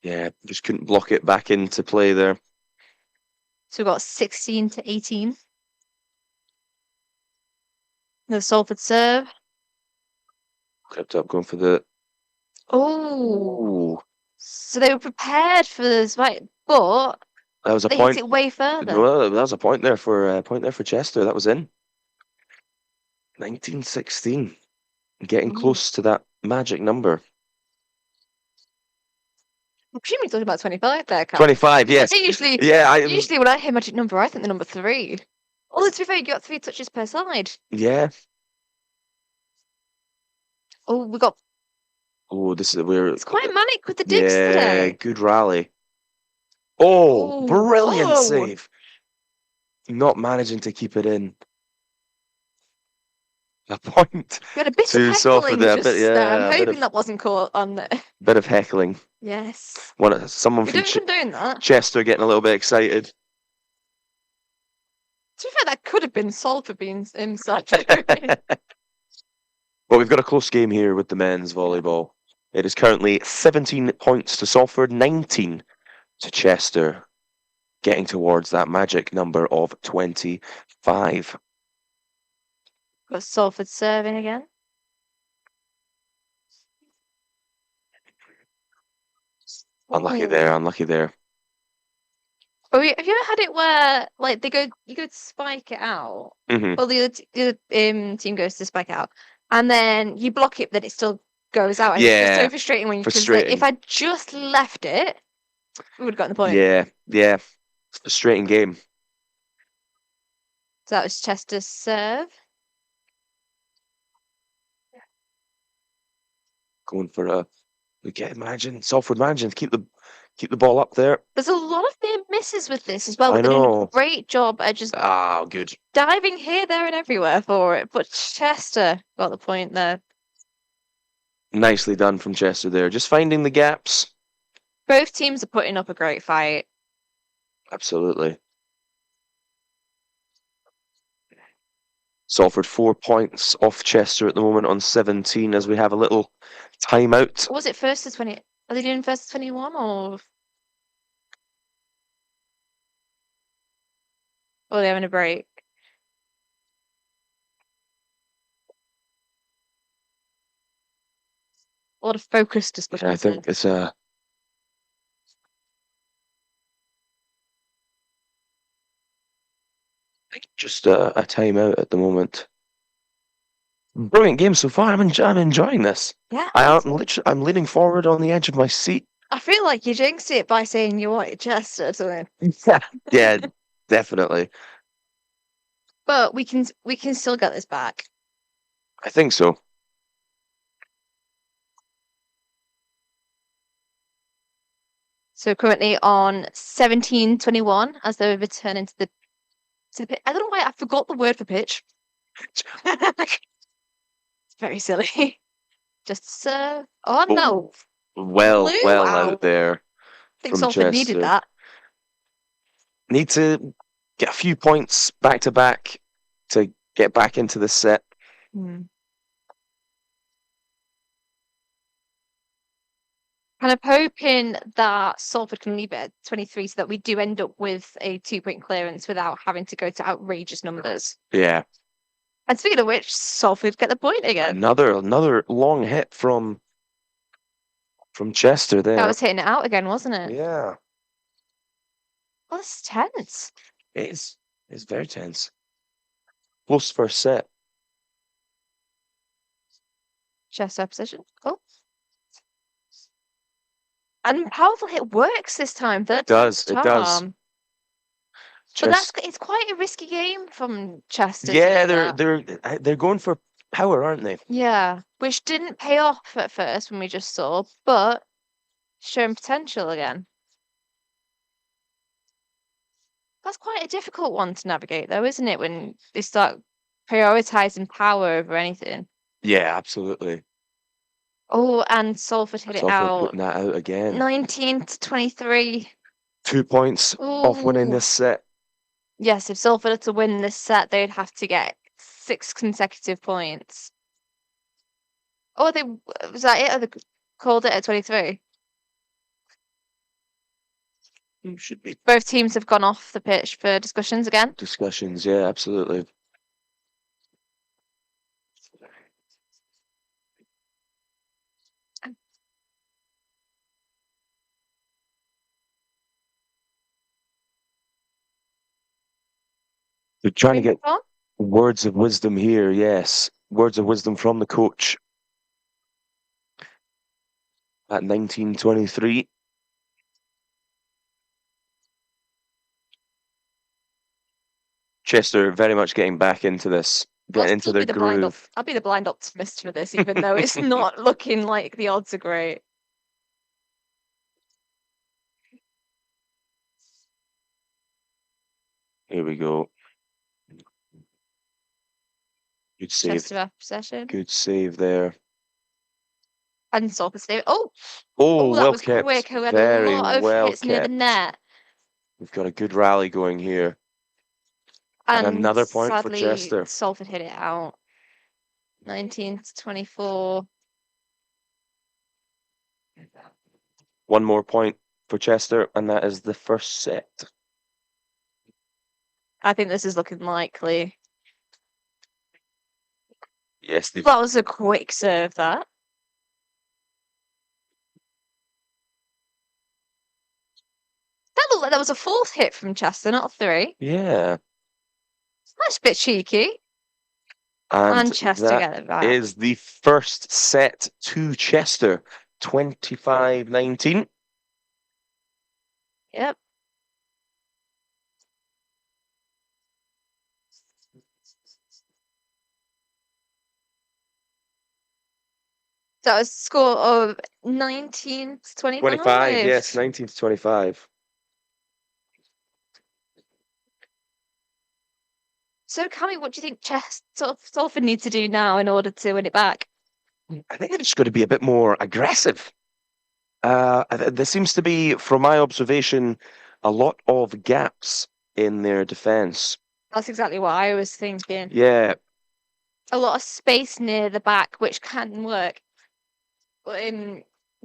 Yeah, just couldn't block it back into play there. So we've got 16-18. The Salford serve. Crept up, going for the. Oh. Ooh, So they were prepared for this fight, but that was a they point. hit it way further. Well, that was a point there for Chester. That was in. 1916, getting close to that magic number. I'm presuming you're talking about 25 there, Cal. 25, yes. Usually, Yeah, usually when I hear magic number, I think the number 3. Although to be fair, you got 3 touches per side. Yeah. Oh, we got. Oh, it's Quite manic with the digs yeah, today. good rally. Oh, Oh, brilliant whoa. save. Not managing to keep it in. A point. We had a bit to of Salford heckling there. just Bit, yeah, there. I'm a bit hoping of, that wasn't caught on there. bit of heckling. Yes. Someone We from don't condone that. Chester getting a little bit excited. To be fair, that could have been Salford being himself. But we've got a close game here with the men's volleyball. It is currently 17 points to Salford, 19 to Chester, getting towards that magic number of 25. Got Salford serving again. Unlucky there, unlucky there. Oh, have you ever had it where like you go to spike it out, Mhm. or the other team goes to spike it out, and then you block it, but it still goes out, and it's just Yeah, so frustrating when you because frustrating. if I just left it, we would have gotten the point. Yeah, yeah. It's a frustrating game. So that was Chester's serve. Going for a Salford managing to keep the ball up there. There's a lot of near misses with this as well. I But they're doing know. a great job at just Good. diving here, there, and everywhere for it. But Chester got the point there. Nicely done from Chester there. Just finding the gaps. Both teams are putting up a great fight. Absolutely. Salford 4 points off Chester at the moment on 17 as we have a little timeout. Was it first to 20? Are they doing first to 21 or? Or are they having a break? A lot of focused discussion. I think it's just a timeout at the moment. Brilliant game so far. I'm enjoying this. Yeah. I'm leaning forward on the edge of my seat. I feel like you jinxed it by saying you wanted Chester to win. Yeah, definitely. But we can still get this back. I think so. So currently on 17-21 as they return into the pitch. I don't know why I forgot the word for pitch. It's very silly. Just serve. Oh no. Well Blew out there. I think from Salford needed Chester. that. Need to get a few points back to back to get back into the set. Kind of hoping that Salford can leave it at 23 so that we do end up with a 2-point clearance without having to go to outrageous numbers. Yeah. And speaking of which, Salford get the point again. Another long hit from Chester there. That was hitting it out again, wasn't it? Yeah. Oh, this is tense. It is. It's very tense. Close first set. Chester position. Oh. And powerful hit works this time. It does. But it's quite a risky game from Chester. Yeah, they're going for power, aren't they? Yeah, which didn't pay off at first when we just saw, but showing potential again. That's quite a difficult one to navigate, though, isn't it? When they start prioritizing power over anything. Yeah, absolutely. Oh, and Salford hit it Salford out. putting that out again. 19-23. 2 points off winning Ooh. this set. Yes, if Salford had to win this set, they'd have to get 6 consecutive points. Oh, was that it? Or they called it at 23? Should be. Both teams have gone off the pitch for discussions again. Discussions, yeah, absolutely. They're trying to get words of wisdom here, yes. Words of wisdom from the coach. At 19-23. Chester very much getting back into this, getting into their groove. I'll be the blind optimist for this, even though it's not looking like the odds are great. Here we go. Good save. Chester have possession. Good save there. And Salford save. Oh, Oh, that well was kept. quick. We had Very a lot of well hits near the kept. net. We've got a good rally going here. And another point for sadly, Chester. Salford hit it out. 19-24. One more point for Chester, and that is the first set. I think this is looking likely. Yes, That was a quick serve, that. That looked like that was a fourth hit from Chester, not 3. Yeah. That's a bit cheeky. And Manchester get it that back. is the first set to Chester, 25-19. Yep. That was a score of 19-25. 25, yes, 19-25. So, Cammy, what do you think Salford need to do now in order to win it back? I think it's got to be a bit more aggressive. There seems to be, from my observation, a lot of gaps in their defence. That's exactly what I was thinking. Yeah, A lot of space near the back, which can work. But you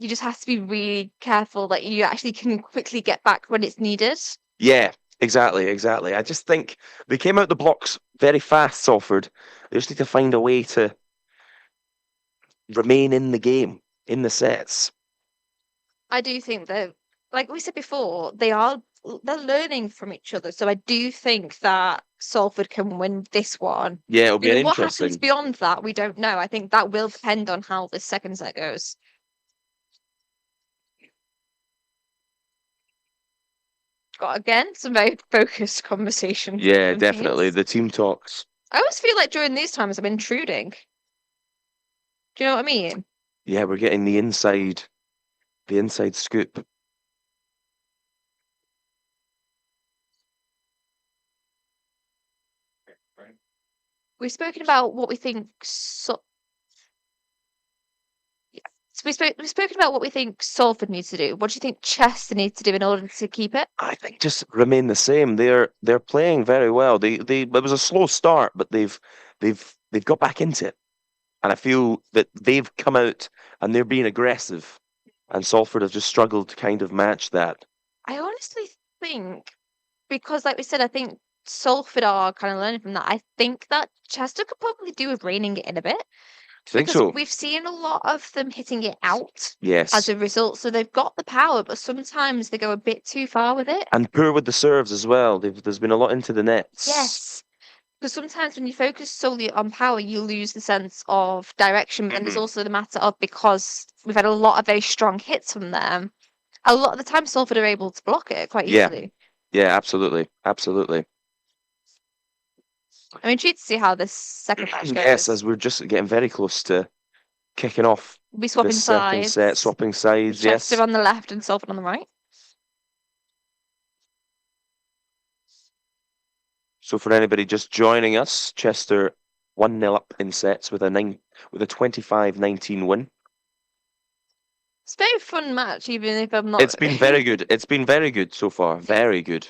just have to be really careful that you actually can quickly get back when it's needed. yeah, exactly. I just think they came out the blocks very fast, Salford. They just need to find a way to remain in the game, in the sets. I do think that, like we said before, they're learning from each other. So I do think that Salford can win this one. Yeah, it'll be What interesting. happens beyond that, we don't know. I think that will depend on how the second set goes. Got again some very focused conversation. Yeah, from definitely. teams. The team talks. I always feel like during these times I'm intruding. Do you know what I mean? Yeah, we're getting the inside scoop. We've spoken about what we think. We've spoken about what we think Salford needs to do. What do you think Chester needs to do in order to keep it? I think just remain the same. They're playing very well. It was a slow start, but they've got back into it, and I feel that they've come out and they're being aggressive, and Salford have just struggled to kind of match that. I honestly think, because like we said, I think Salford are kind of learning from that. I think that Chester could probably do with reining it in a bit. I think Because so. we've seen a lot of them hitting it out Yes. as a result. So they've got the power, but sometimes they go a bit too far with it. And poor with the serves as well. There's been a lot into the nets. Yes. Because sometimes when you focus solely on power, you lose the sense of direction. But then there's also the matter of, because we've had a lot of very strong hits from them, a lot of the time Salford are able to block it quite easily. Yeah, absolutely. I'm intrigued to see how this second match goes. Yes, as we're just getting very close to kicking off. We'll be swapping the second sides. set, swapping sides. Chester Yes. on the left and Salford on the right. So for anybody just joining us, Chester 1-0 up in sets with a 25-19 win. It's a very fun match, even if I'm not. It's been very good. It's been very good so far. Very good.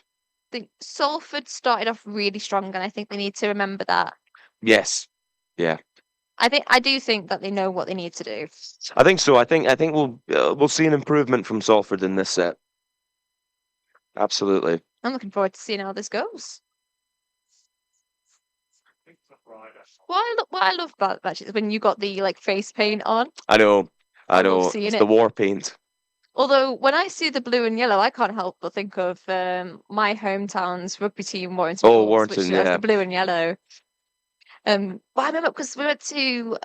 I think Salford started off really strong, and I think they need to remember that. Yes. Yeah. I do think that they know what they need to do. I think so. I think we'll see an improvement from Salford in this set. Absolutely. I'm looking forward to seeing how this goes. What I love about the match is when you got the face paint on. I know. love seeing It's it. the war paint. Although when I see the blue and yellow, I can't help but think of my hometown's rugby team, Warrington. Oh, Wolves, Warrington, which has yeah. the blue and yellow. But I remember because we went to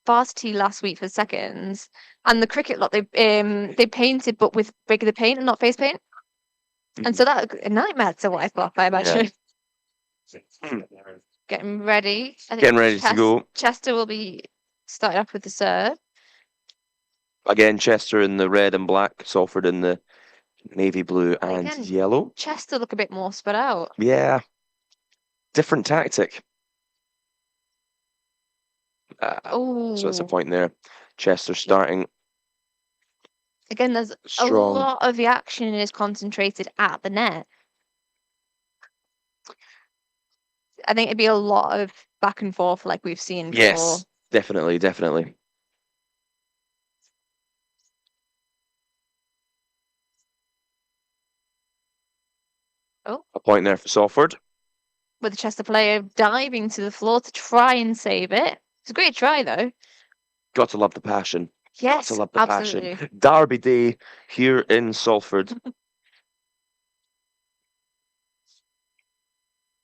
Varsity last week for seconds, and the cricket lot they painted, but with regular paint and not face paint, and so that a nightmare to wipe off, I imagine. Getting ready. I think Getting ready to go. Chester will be starting off with the serve. Again, Chester in the red and black, Salford in the navy blue and Again, yellow. Chester look a bit more spread out. Yeah. Different tactic. Oh. So that's a point there. Chester starting Again, there's a strong. lot of the action is concentrated at the net. I think it'd be a lot of back and forth like we've seen before. Yes. Definitely, definitely. Oh. A point there for Salford. With the Chester player diving to the floor to try and save it. It's a great try, though. Got to love the passion. Yes, Got to love the absolutely. passion. Derby Day here in Salford.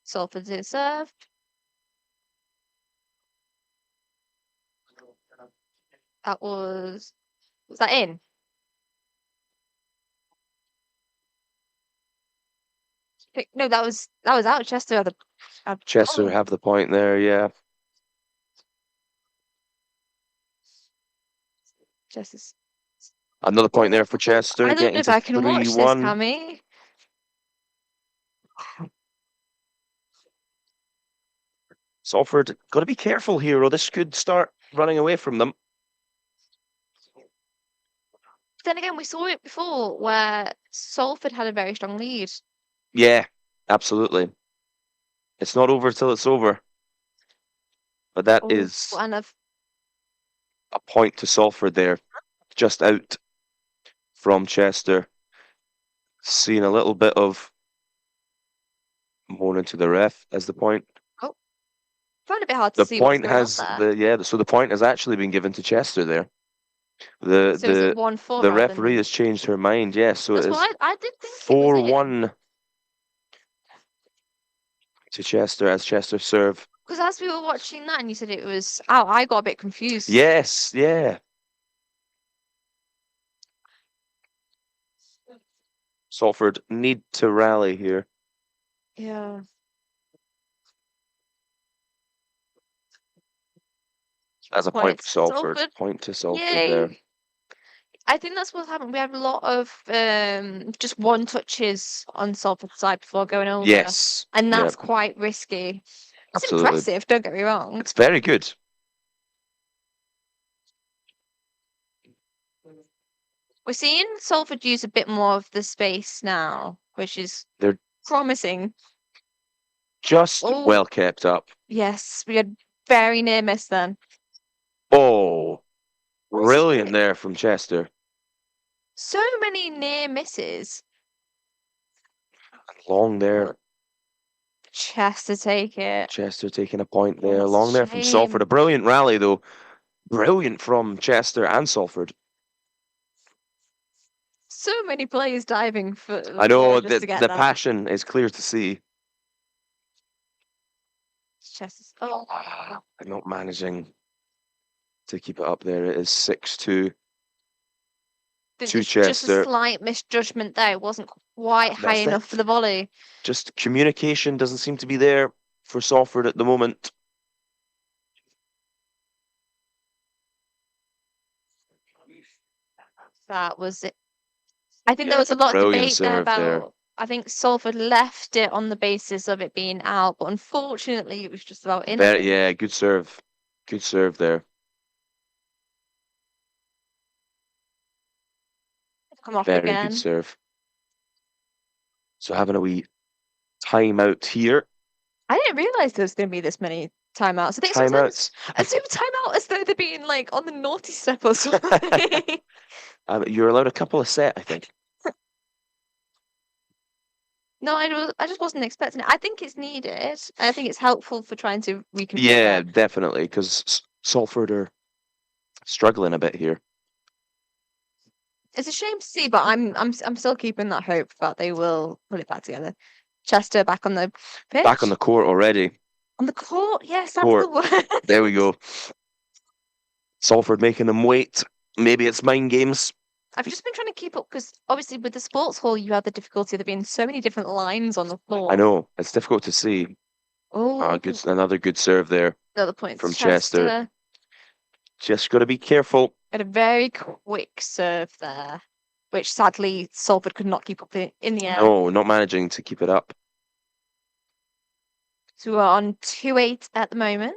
Salford's in serve. That was that in? No, that was out. Chester had Chester have the point there, yeah. Chester's. Another point there for Chester, I don't getting know if to I can watch this, 3-1. Cammy. Salford, got to be careful here, or this could start running away from them. Then again, we saw it before where Salford had a very strong lead. Yeah, absolutely. It's not over till it's over. But that is And a point to Salford there, just out from Chester. Seeing a little bit of moaning to the ref as the point. Oh, found it a bit hard to see what's going on there. So the point has actually been given to Chester there. So is it 1-4 the rather referee than- has changed her mind. Yes, so That's it is what I did think. 4-1 to Chester as Chester serve. Because as we were watching that, and you said it was, I got a bit confused. Yes, yeah. Salford need to rally here. Yeah. As a point for Salford. Point to Salford Yay. there. I think that's what happened. We had a lot of just one touches on Salford's side before going over. Yes, And that's yeah. quite risky. It's Absolutely. impressive, don't get me wrong. It's very good. We're seeing Salford use a bit more of the space now, which is They're promising. just Oh. well kept up. Yes, we had very near miss then. Oh, brilliant there from Chester. So many near misses. Long there. Chester take it. Chester taking a point there. That's a Long there from shame. Salford. A brilliant rally though. Brilliant from Chester and Salford. So many players diving for the I know floor just that to get the that. passion is clear to see. Chester's. Oh. I'm not managing to keep it up there. It is 6-2 There's to just a Chester. slight misjudgment there. It wasn't quite high That's it. enough for the volley. Just communication doesn't seem to be there for Salford at the moment. That was it. I think there was a lot of Brilliant debate there serve about. there. I think Salford left it on the basis of it being out, but unfortunately, it was just about in. Yeah, good serve. Good serve there. Come off Very again. good serve. So having a wee timeout here. I didn't realise there was going to be this many timeouts. I think Timeouts. sometimes I assume timeout as though they're being like on the naughty step or something. You're allowed a couple of set, I think. No, I just wasn't expecting it. I think it's needed. I think it's helpful for trying to reconfigure. Yeah, definitely, because Salford are struggling a bit here. It's a shame to see, but I'm still keeping that hope that they will put it back together. Chester back on the pitch. Back on the court already. On the court, yes, that's Court. the word. There we go. Salford making them wait. Maybe it's mind games. I've just been trying to keep up because obviously with the sports hall you have the difficulty of there being so many different lines on the floor. I know. It's difficult to see. Oh, Another good serve there another point from Chester. Chester. Just got to be careful. Had a very quick serve there, which sadly Salford could not keep up in the air. No, not managing to keep it up. So we're on 2-8 at the moment.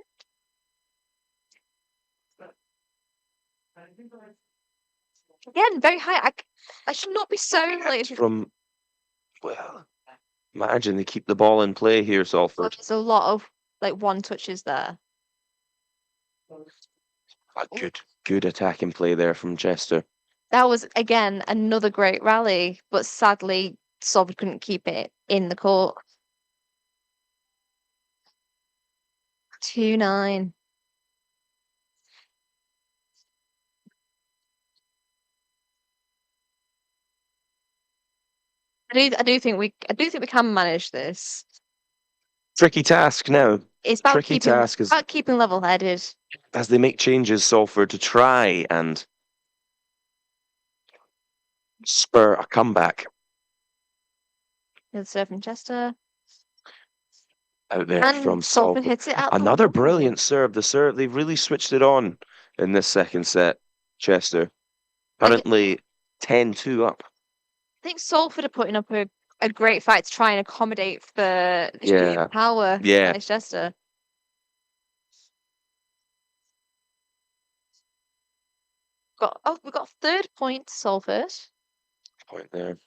Again, very high. I should not be so like. Well, imagine they keep the ball in play here, Salford. There's a lot of like one touches there. Good attacking play there from Chester. That was, again, another great rally, but sadly, Salford couldn't keep it in the court. 2-9. I do think we can manage this. Tricky task now. It's about Tricky task is keeping level-headed. as they make changes, Salford, to try and spur a comeback Good serve from Chester. out there And from Salford Salford. hits it out the Another wall. brilliant serve. The serve, they've really switched it on in this second set, Chester. Currently 10-2 up. I think Salford are putting up a great fight to try and accommodate for the shooting Yeah. power Yeah. against Chester. We've got third point to Salford. Point there.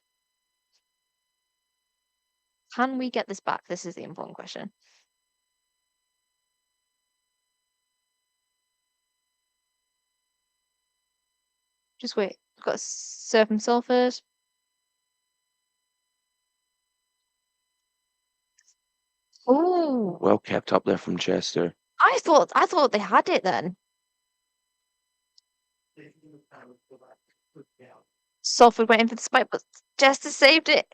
Can we get this back? This is the important question. Just wait. We've got a serve from Salford. Ooh. Well kept up there from Chester. I thought they had it then. Salford went in for the spike, but Chester saved it.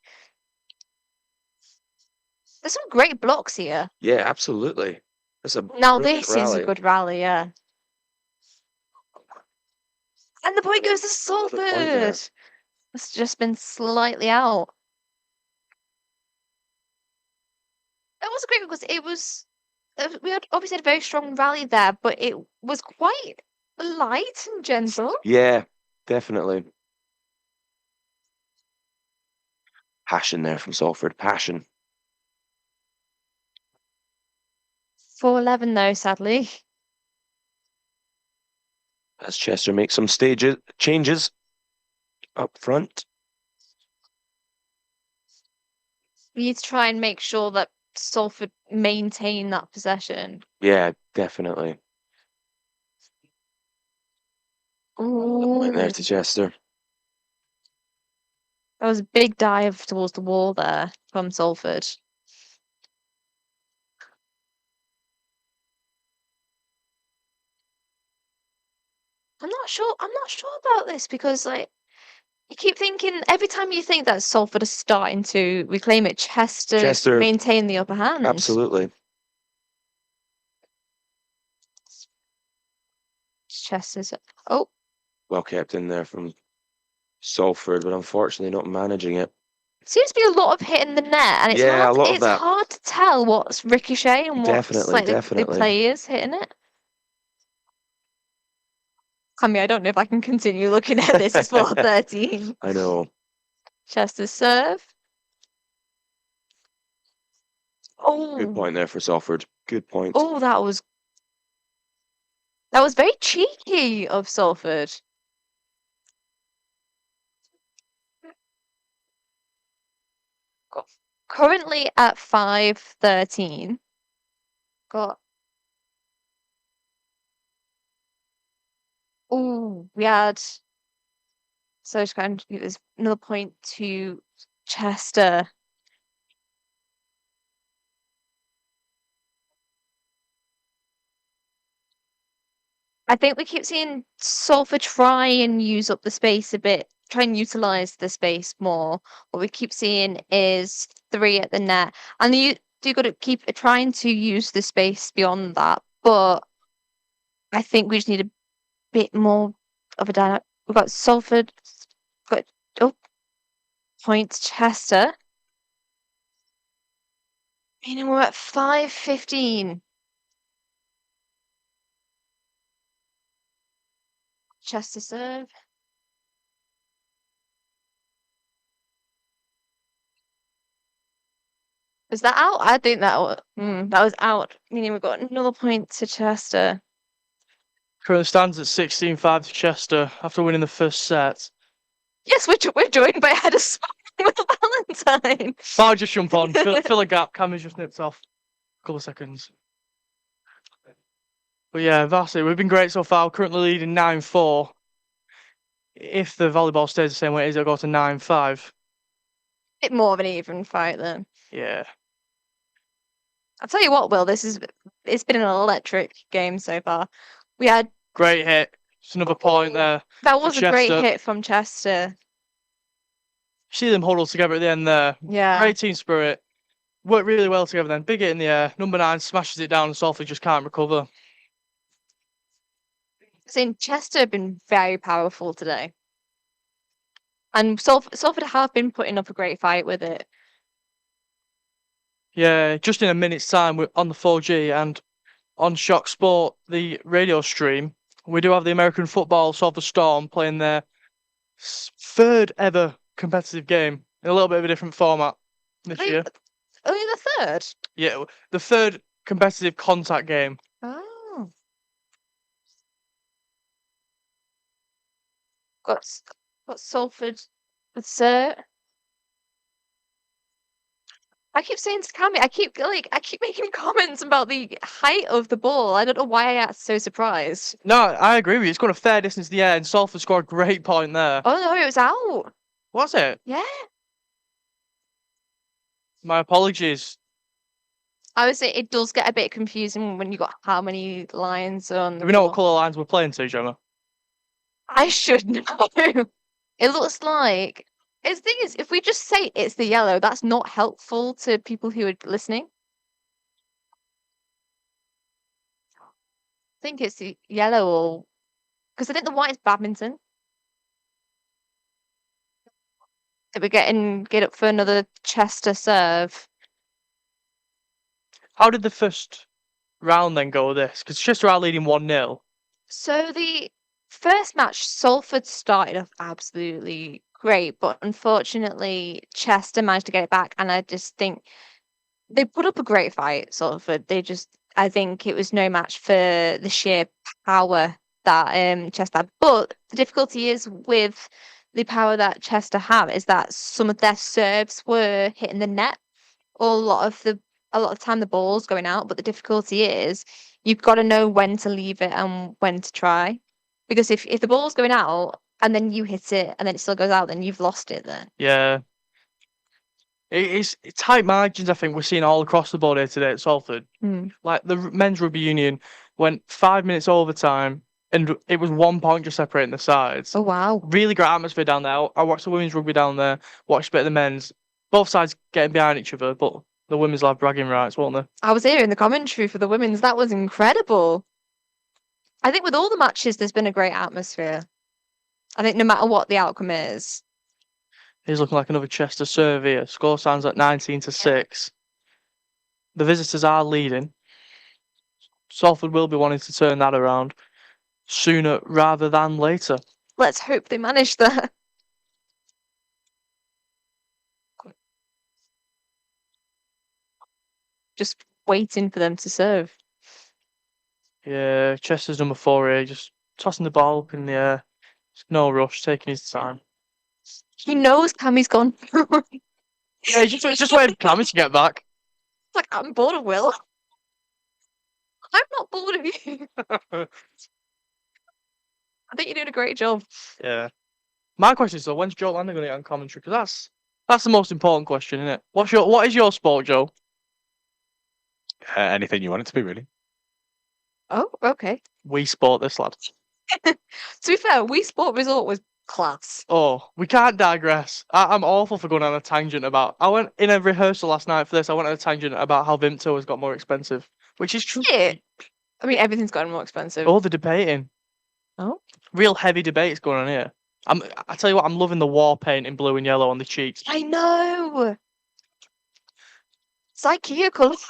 There's some great blocks here. Yeah, absolutely. That's a Now brilliant this is a rally. good rally, yeah. And the point goes to Salford. there. It's just been slightly out. That was great because it was. We had obviously had a very strong rally there, but it was quite light and gentle. Yeah, definitely. Passion there from Salford. Passion. 4-11 though, sadly. As Chester makes some changes up front. We need to try and make sure that Salford maintain that possession. Yeah, definitely. Went there to Chester. That was a big dive towards the wall there from Salford. I'm not sure about this because like you keep thinking every time you think that Salford is starting to reclaim it, Chester maintain the upper hand. Absolutely. Chester's Well kept in there from Salford, but unfortunately not managing it. seems to be a lot of hitting the net, and it's Yeah, hard. a lot of It's that. hard to tell what's ricochet and what's Definitely, like the definitely. players hitting it. I mean, I don't know if I can continue looking at this. It's 4-13. I know. Chester's serve. Oh, Good point there for Salford. Good point. oh, that was very cheeky of Salford. Currently at 5-13. We had. So it's kind of there's another point to Chester. I think we keep seeing Salford try and use up the space a bit, try and utilize the space more. What we keep seeing is 3 at the net, and you do got to keep trying to use the space beyond that. But I think we just need a bit more of a dynamic. We've got Salford, point Chester. Meaning we're at 5-15. Chester serve. Is that out? I think that was out. Meaning we've got another point to Chester. Current stands at 16-5 to Chester after winning the first set. Yes, we're joined by Head of Sport with Valentine. I'll just jump on, fill a gap. Cameron's just nipped off. A couple of seconds. But yeah, Varsity, we've been great so far. We're currently leading 9-4. If the volleyball stays the same way it is, it'll go to 9-5. Bit more of an even fight then. Yeah. I'll tell you what, Will, it's been an electric game so far. We had Great hit. It's another point there. that was for a great Chester. hit from Chester. See them huddled together at the end there. Yeah. Great team spirit. Worked really well together then. Big hit in the air. Number 9 smashes it down and Salford just can't recover. Saying Chester have been very powerful today. And Salford have been putting up a great fight with it. Yeah, just in a minute's time, we're on the 4G and on Shock Sport, the radio stream, we do have the American football Salford Storm playing their third ever competitive game in a little bit of a different format this year. Only the third? Yeah, the third competitive contact game. Oh. Got Salford with Sir. I keep saying to Cammy, I keep making comments about the height of the ball. I don't know why I got so surprised. No, I agree with you. It's gone a fair distance in the air and Salford scored a great point there. Oh no, it was out. Was it? Yeah. My apologies. I would say it does get a bit confusing when you got how many lines on. Do we know what colour lines we're playing to, Gemma? I should know. It looks like. The thing is, if we just say it's the yellow, that's not helpful to people who are listening. I think it's the yellow, or because I think the white is badminton. That we're get up for another Chester serve. How did the first round then go with this? Because Chester are leading 1-0. So the first match, Salford started off absolutely great, but unfortunately Chester managed to get it back, and I just think they put up a great fight, Salford. I think it was no match for the sheer power that Chester had. But the difficulty is with the power that Chester have is that some of their serves were hitting the net, or a lot of the time the ball's going out, but the difficulty is you've got to know when to leave it and when to try. Because if the ball's going out and then you hit it and then it still goes out, then you've lost it then. Yeah. It's tight margins, I think, we're seeing all across the board here today at Salford. Like, the men's rugby union went 5 minutes overtime and it was 1 point just separating the sides. Oh, wow. Really great atmosphere down there. I watched the women's rugby down there, watched a bit of the men's. Both sides getting behind each other, but the women's will have bragging rights, won't they? I was here in the commentary for the women's. That was incredible. I think with all the matches, there's been a great atmosphere. I think no matter what the outcome is. He's looking like another Chester serve here. Score stands at 19-6. The visitors are leading. Salford will be wanting to turn that around sooner rather than later. Let's hope they manage that. Just waiting for them to serve. Yeah, Chester's number 4 here, just tossing the ball up in the air. No rush, taking his time. He knows Cammy's gone. Yeah, just waiting for Cammy to get back. It's like, I'm bored of Will. I'm not bored of you. I think you're doing a great job. Yeah. My question is, though, when's Joe Lander going to get on commentary? Because that's the most important question, isn't it? What is your sport, Joe? Anything you want it to be, really. Oh, okay. We sport this, lad. To be fair, Wii Sport Resort was class. Oh, we can't digress. I'm awful for going on a tangent about. I went in a rehearsal last night for this. I went on a tangent about how Vimto has got more expensive, which is true. Yeah. I mean, everything's gotten more expensive. Oh, the debating. Oh. Real heavy debates going on here. I tell you what, I'm loving the war paint in blue and yellow on the cheeks. I know. It's IKEA colours.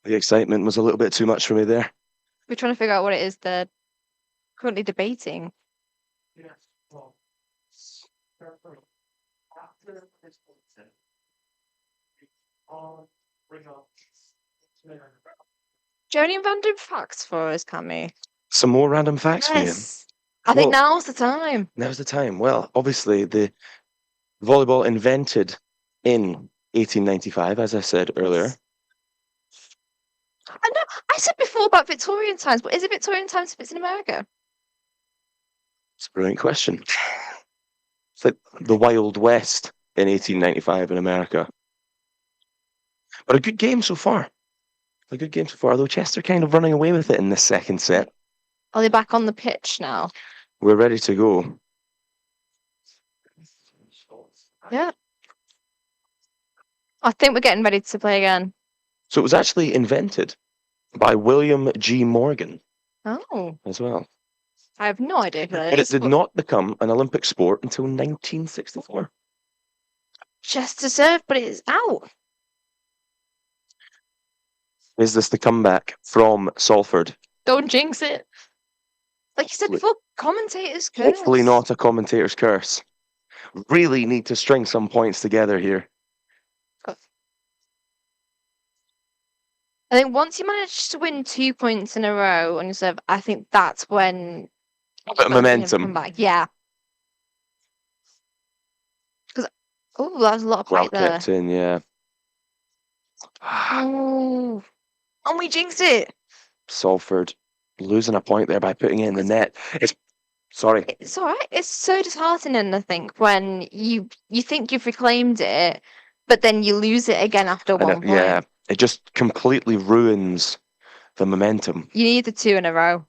The excitement was a little bit too much for me there. We're trying to figure out what it is they're currently debating. Do you have any random facts for us, Cammy? Some more random facts for you. Yes. I think now's the time. Now's the time. Well, obviously, the volleyball invented in 1895, as I said earlier. I know. I said before about Victorian times, but is it Victorian times if it's in America? It's a brilliant question. It's like the Wild West in 1895 in America. But a good game so far. A good game so far, although Chester kind of running away with it in this second set. Are they back on the pitch now? We're ready to go. Yeah. I think we're getting ready to play again. So it was actually invented by William G. Morgan Oh, as well. I have no idea who that But it is. did not become an Olympic sport until 1964. Chester serve, but it's out. Is this the comeback from Salford? Don't jinx it. Like you said before, commentators curse. Hopefully not a commentator's curse. Really need to string some points together here. I think once you manage to win 2 points in a row on your serve, I think that's when A bit of momentum. come back. Yeah. Because that was a lot of Well height there. kept in, yeah. Oh, and we jinxed it. Salford losing a point there by putting it in the net. Sorry. It's all right. It's so disheartening, I think, when you think you've reclaimed it, but then you lose it again after I know, one point. yeah, it just completely ruins the momentum. You need the 2 in a row.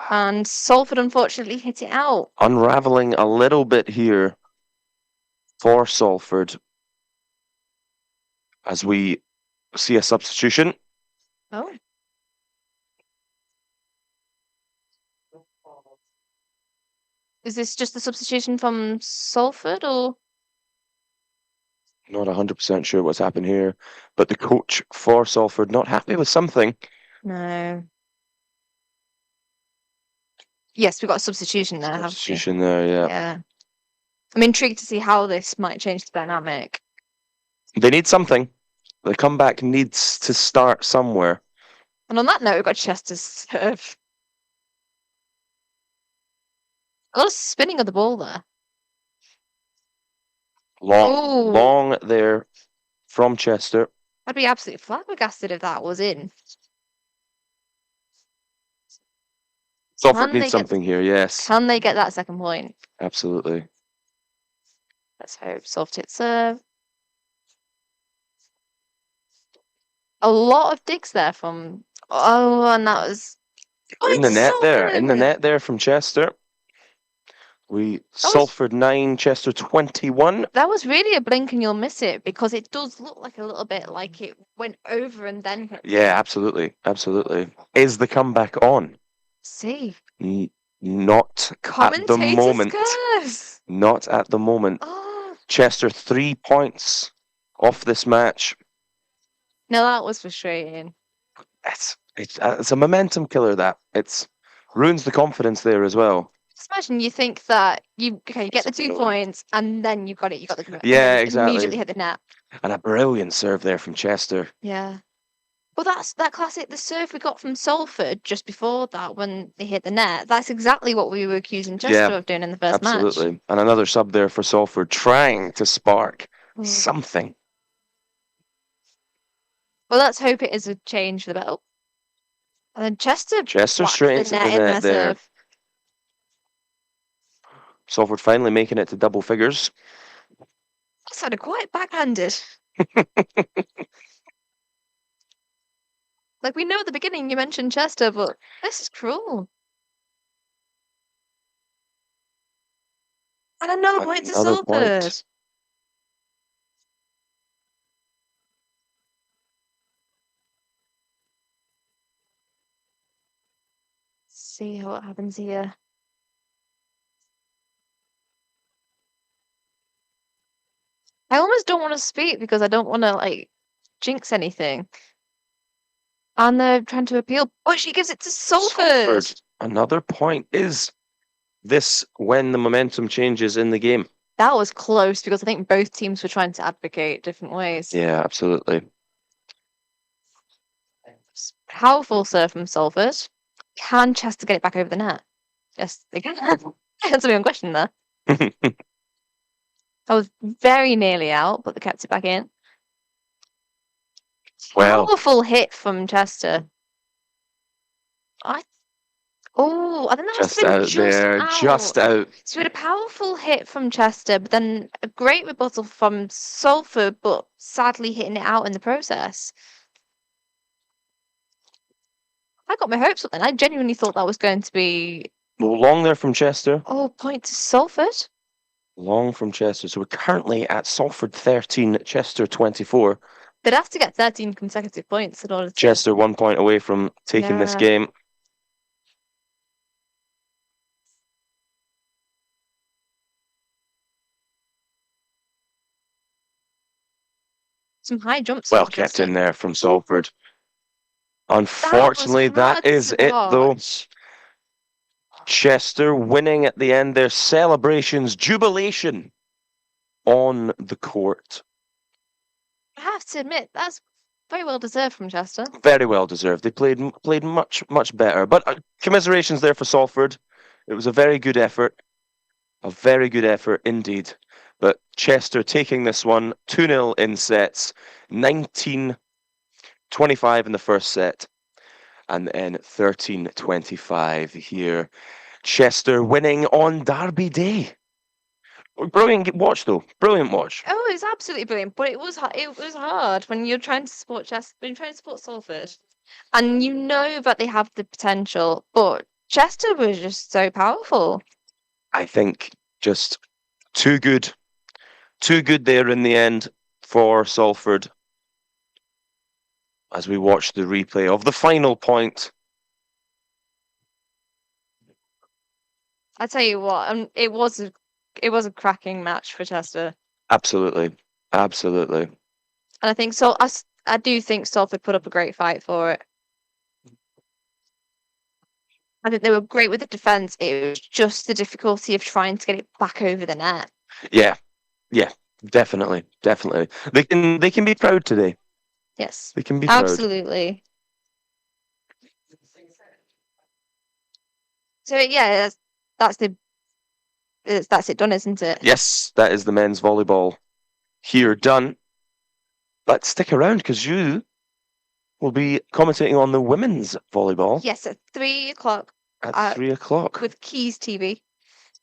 And Salford unfortunately hit it out. Unraveling a little bit here for Salford as we see a substitution. Oh. Is this just the substitution from Salford or? Not 100% sure what's happened here, but the coach for Salford not happy with something. No. Yes, we've got a substitution there, haven't we? Substitution there, yeah. Yeah. I'm intrigued to see how this might change the dynamic. They need something. The comeback needs to start somewhere. And on that note, we've got Chester's serve. A lot of spinning of the ball there. Long there from Chester. I'd be absolutely flabbergasted if that was in. Salford Can they needs get- something here, yes. Can they get that second point? Absolutely. Let's hope. Soft hit serve. A lot of digs there from. Oh, and that was. In the net there. In the net there from Chester. Salford 9, Chester 21. That was really a blink and you'll miss it because it does look like a little bit like it went over and then hit. Yeah, absolutely. Absolutely. Is the comeback on? See. Not at the Commentators moment. curse. Not at the moment. Chester 3 points off this match. No, that was frustrating. It's a momentum killer. That it's ruins the confidence there as well. Just imagine you think that you get the 2 points and then you got it. You got the Yeah, and exactly. Immediately hit the net. And a brilliant serve there from Chester. Yeah. Well, that's that classic. The serve we got from Salford just before that when they hit the net. That's exactly what we were accusing Chester of doing in the first match. Absolutely. And another sub there for Salford, trying to spark something. Well, let's hope it is a change for the better. And then Chester whacked straight into the in net their there. serve. Salford finally making it to double figures. That sounded quite backhanded. Like, we know at the beginning you mentioned Chester, but this is cruel. And another point to Another Salford. point. See what happens here. I almost don't want to speak because I don't want to, like, jinx anything. And they're trying to appeal, but she gives it to Salford. Another point. Is this when the momentum changes in the game? That was close because I think both teams were trying to advocate different ways. Yeah, absolutely. Powerful serve from Salford. Can Chester get it back over the net? Yes, they can. That's a big question there. I was very nearly out, but they kept it back in. Well, Powerful hit from Chester. I think that must just have been out just there, out. just out. So we had a powerful hit from Chester, but then a great rebuttal from Salford, but sadly hitting it out in the process. I got my hopes up then. I genuinely thought that was going to be Long there from Chester. point to Salford. Long from Chester. So we're currently at Salford 13, Chester 24. They'd have to get 13 consecutive points in order to. Chester 1 point away from taking this Yeah. game. Some high jumps. Well from kept Chester. in there from Salford. Unfortunately, that is it though. Chester winning at the end. Their celebrations, jubilation on the court. I have to admit, that's very well deserved from Chester. Very well deserved. They played much better. But commiserations there for Salford. It was a very good effort. A very good effort indeed. But Chester taking this one 2-0 in sets, 19-25 in the first set, and then 13-25 here. Chester winning on Derby Day. Brilliant watch though. Brilliant watch. Oh, it was absolutely brilliant, but it was hard when you're trying to support Chester, when you're trying to support Salford, and you know that they have the potential, but Chester was just so powerful. I think just too good there in the end for Salford. As we watch the replay of the final point. I tell you what, it was a cracking match for Chester, Absolutely. Absolutely. and I think so. I do think Salford put up a great fight for it. I think they were great with the defense. It was just the difficulty of trying to get it back over the net. Yeah. Yeah. Definitely. Definitely. They can be proud today. Yes. They can be proud. Absolutely. So yeah, that's it done, isn't it? Yes, that is the men's volleyball here done. But stick around because you will be commentating on the women's volleyball Yes, at 3:00. at 3 o'clock. With Keys TV.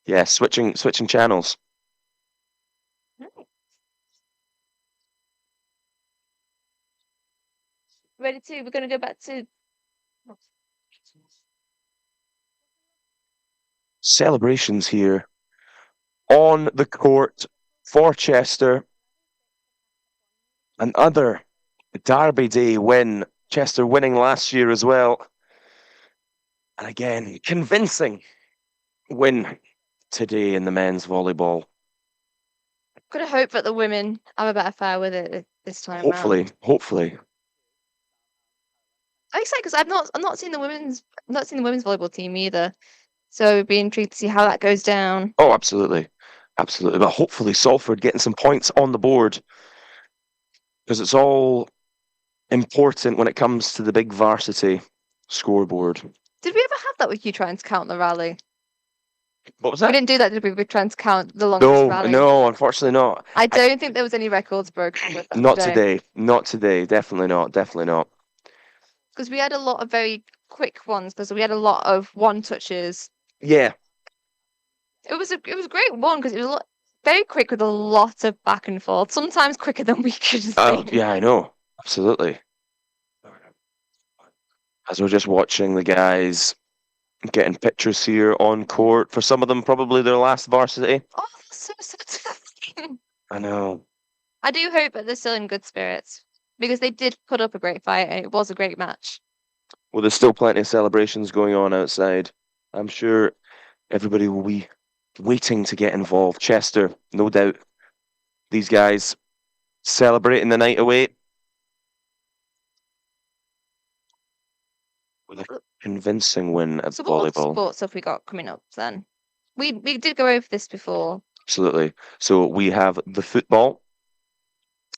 Yeah, switching channels. Ready to? We're going to go back to. Celebrations here on the court for Chester. Another Derby Day win. Chester winning last year as well. And again, convincing win today in the men's volleyball. Gotta hope that the women have a better fare with it this time round. Hopefully. I'm excited because I've not seen the women's volleyball team either, so it'd be intrigued to see how that goes down. Oh, absolutely. Absolutely. But hopefully Salford getting some points on the board. Because it's all important when it comes to the big varsity scoreboard. Did we ever have that with you trying to count the rally? What was that? We didn't do that, did we? We were trying to count the longest rally. No, unfortunately not. I don't think there was any records broken with that Not today. Definitely not. Because we had a lot of very quick ones. Because we had a lot of one touches. Yeah. It was a great one because it was very quick with a lot of back and forth. Sometimes quicker than we could see. Oh, yeah, I know. Absolutely. As we're just watching the guys getting pictures here on court. For some of them, probably their last varsity. Oh, that's so sad. I know. I do hope that they're still in good spirits because they did put up a great fight and it was a great match. Well, there's still plenty of celebrations going on outside. I'm sure everybody will be waiting to get involved. Chester, no doubt. These guys celebrating the night away with a convincing win at So what volleyball. sports have we got coming up then? We did go over this before. Absolutely. So we have the football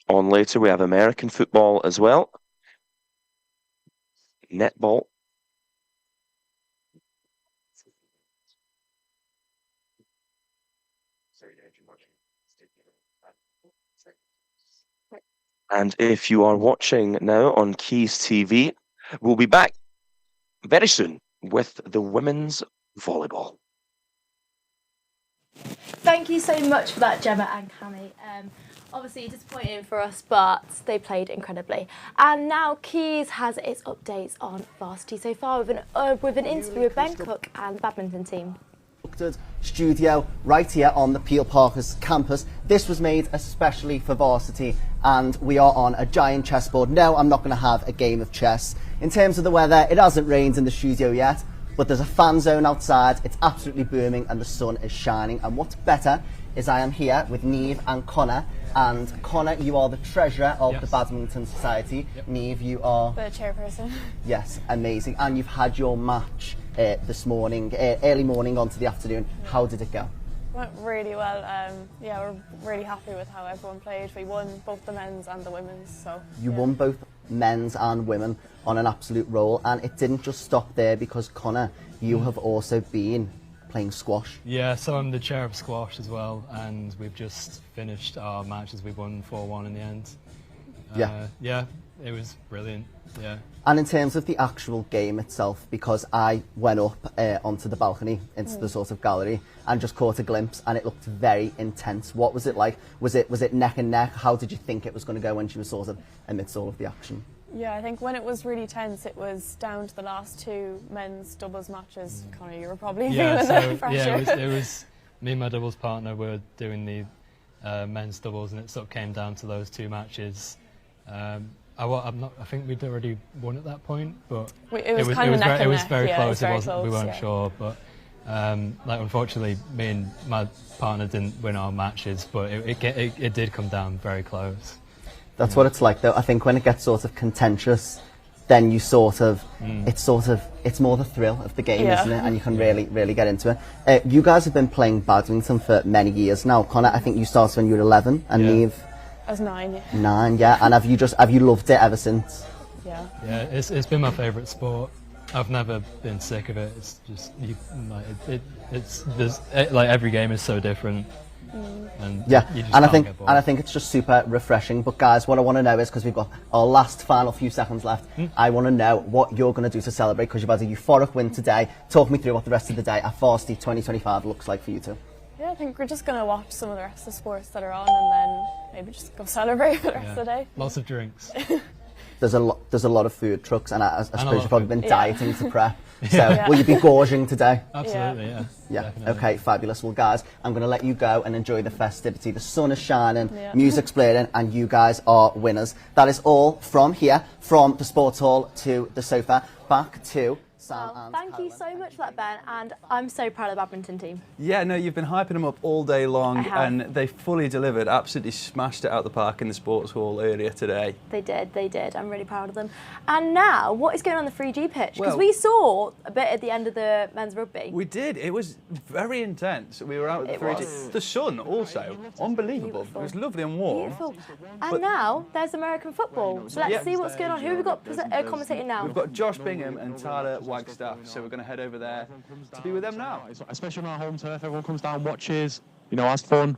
on later. We have American football as well. Netball. And if you are watching now on Keys TV, we'll be back very soon with the women's volleyball. Thank you so much for that, Gemma and Cami. Obviously disappointing for us, but they played incredibly. And now Keys has its updates on Varsity so far with an interview with Ben Cook and the badminton team. Studio right here on the Peel Parkers campus. This was made especially for Varsity, and we are on a giant chessboard. No, I'm not going to have a game of chess. In terms of the weather, it hasn't rained in the studio yet, but there's a fan zone outside. It's absolutely booming and the sun is shining. And what's better is I am here with Neve and Connor. And Connor, you are the treasurer of the Badminton Society. Neve, you are the chairperson. Yes, amazing. And you've had your match this morning, early morning onto the afternoon. How did it go? Went really well. Yeah, we're really happy with how everyone played. We won both the men's and the women's. So you won both men's and women on an absolute roll, and it didn't just stop there because Connor, you have also been playing squash. Yeah, so I'm the chair of squash as well, and we've just finished our matches. We won 4-1 in the end. Yeah, it was brilliant. Yeah. And in terms of the actual game itself, because I went up onto the balcony into the sort of gallery and just caught a glimpse, and it looked very intense. What was it like? Was it neck and neck? How did you think it was going to go when she was sort of amidst all of the action? Yeah, I think when it was really tense, it was down to the last two men's doubles matches. Connor, you were probably feeling the pressure. Yeah, it was me and my doubles partner were doing the men's doubles, and it sort of came down to those two matches. I think we'd already won at that point, but it was kind of neck and neck. It was very close. Very close. We weren't sure, but unfortunately, me and my partner didn't win our matches, but it did come down very close. That's what it's like, though. I think when it gets sort of contentious, then you sort of, it's more the thrill of the game, isn't it? And you can really get into it. You guys have been playing badminton for many years now. Connor, I think you started when you were 11, and Neve? I was 9, yeah. 9, yeah. And have you loved it ever since? Yeah. Yeah, it's been my favourite sport. I've never been sick of it. It's just every game is so different. And I think it's just super refreshing. But guys, what I want to know is, because we've got our final few seconds left, I want to know what you're going to do to celebrate, because you've had a euphoric win today. Talk me through what the rest of the day at Varsity 2025 looks like for you two. Yeah, I think we're just going to watch some of the rest of the sports that are on, and then maybe just go celebrate for the rest of the day. Lots of drinks. There's a lot of food trucks, and I suppose you've probably been dieting to prep. So will you be gorging today? Absolutely, yeah. Yeah. Definitely. Okay, fabulous. Well, guys, I'm going to let you go and enjoy the festivity. The sun is shining, music's playing, and you guys are winners. That is all from here, from the sports hall to the sofa, back to Sam and thank you so much for that, Ben, and I'm so proud of the badminton team. Yeah, no, you've been hyping them up all day long, I have. and they fully delivered. Absolutely smashed it out the park in the sports hall earlier today. They did. I'm really proud of them. And now, what is going on the 3G pitch? Because Well, we saw a bit at the end of the men's rugby. We did. It was very intense. We were out at the 3G. was. The sun also, unbelievable. It was lovely and warm. Beautiful. And now, there's American football. So let's see what's going on. Who have we got commentating now? We've got Josh Bingham and Tyler Wagstaff, so we're going to head over there to be with them now. Especially on our home turf, everyone comes down, watches, has fun.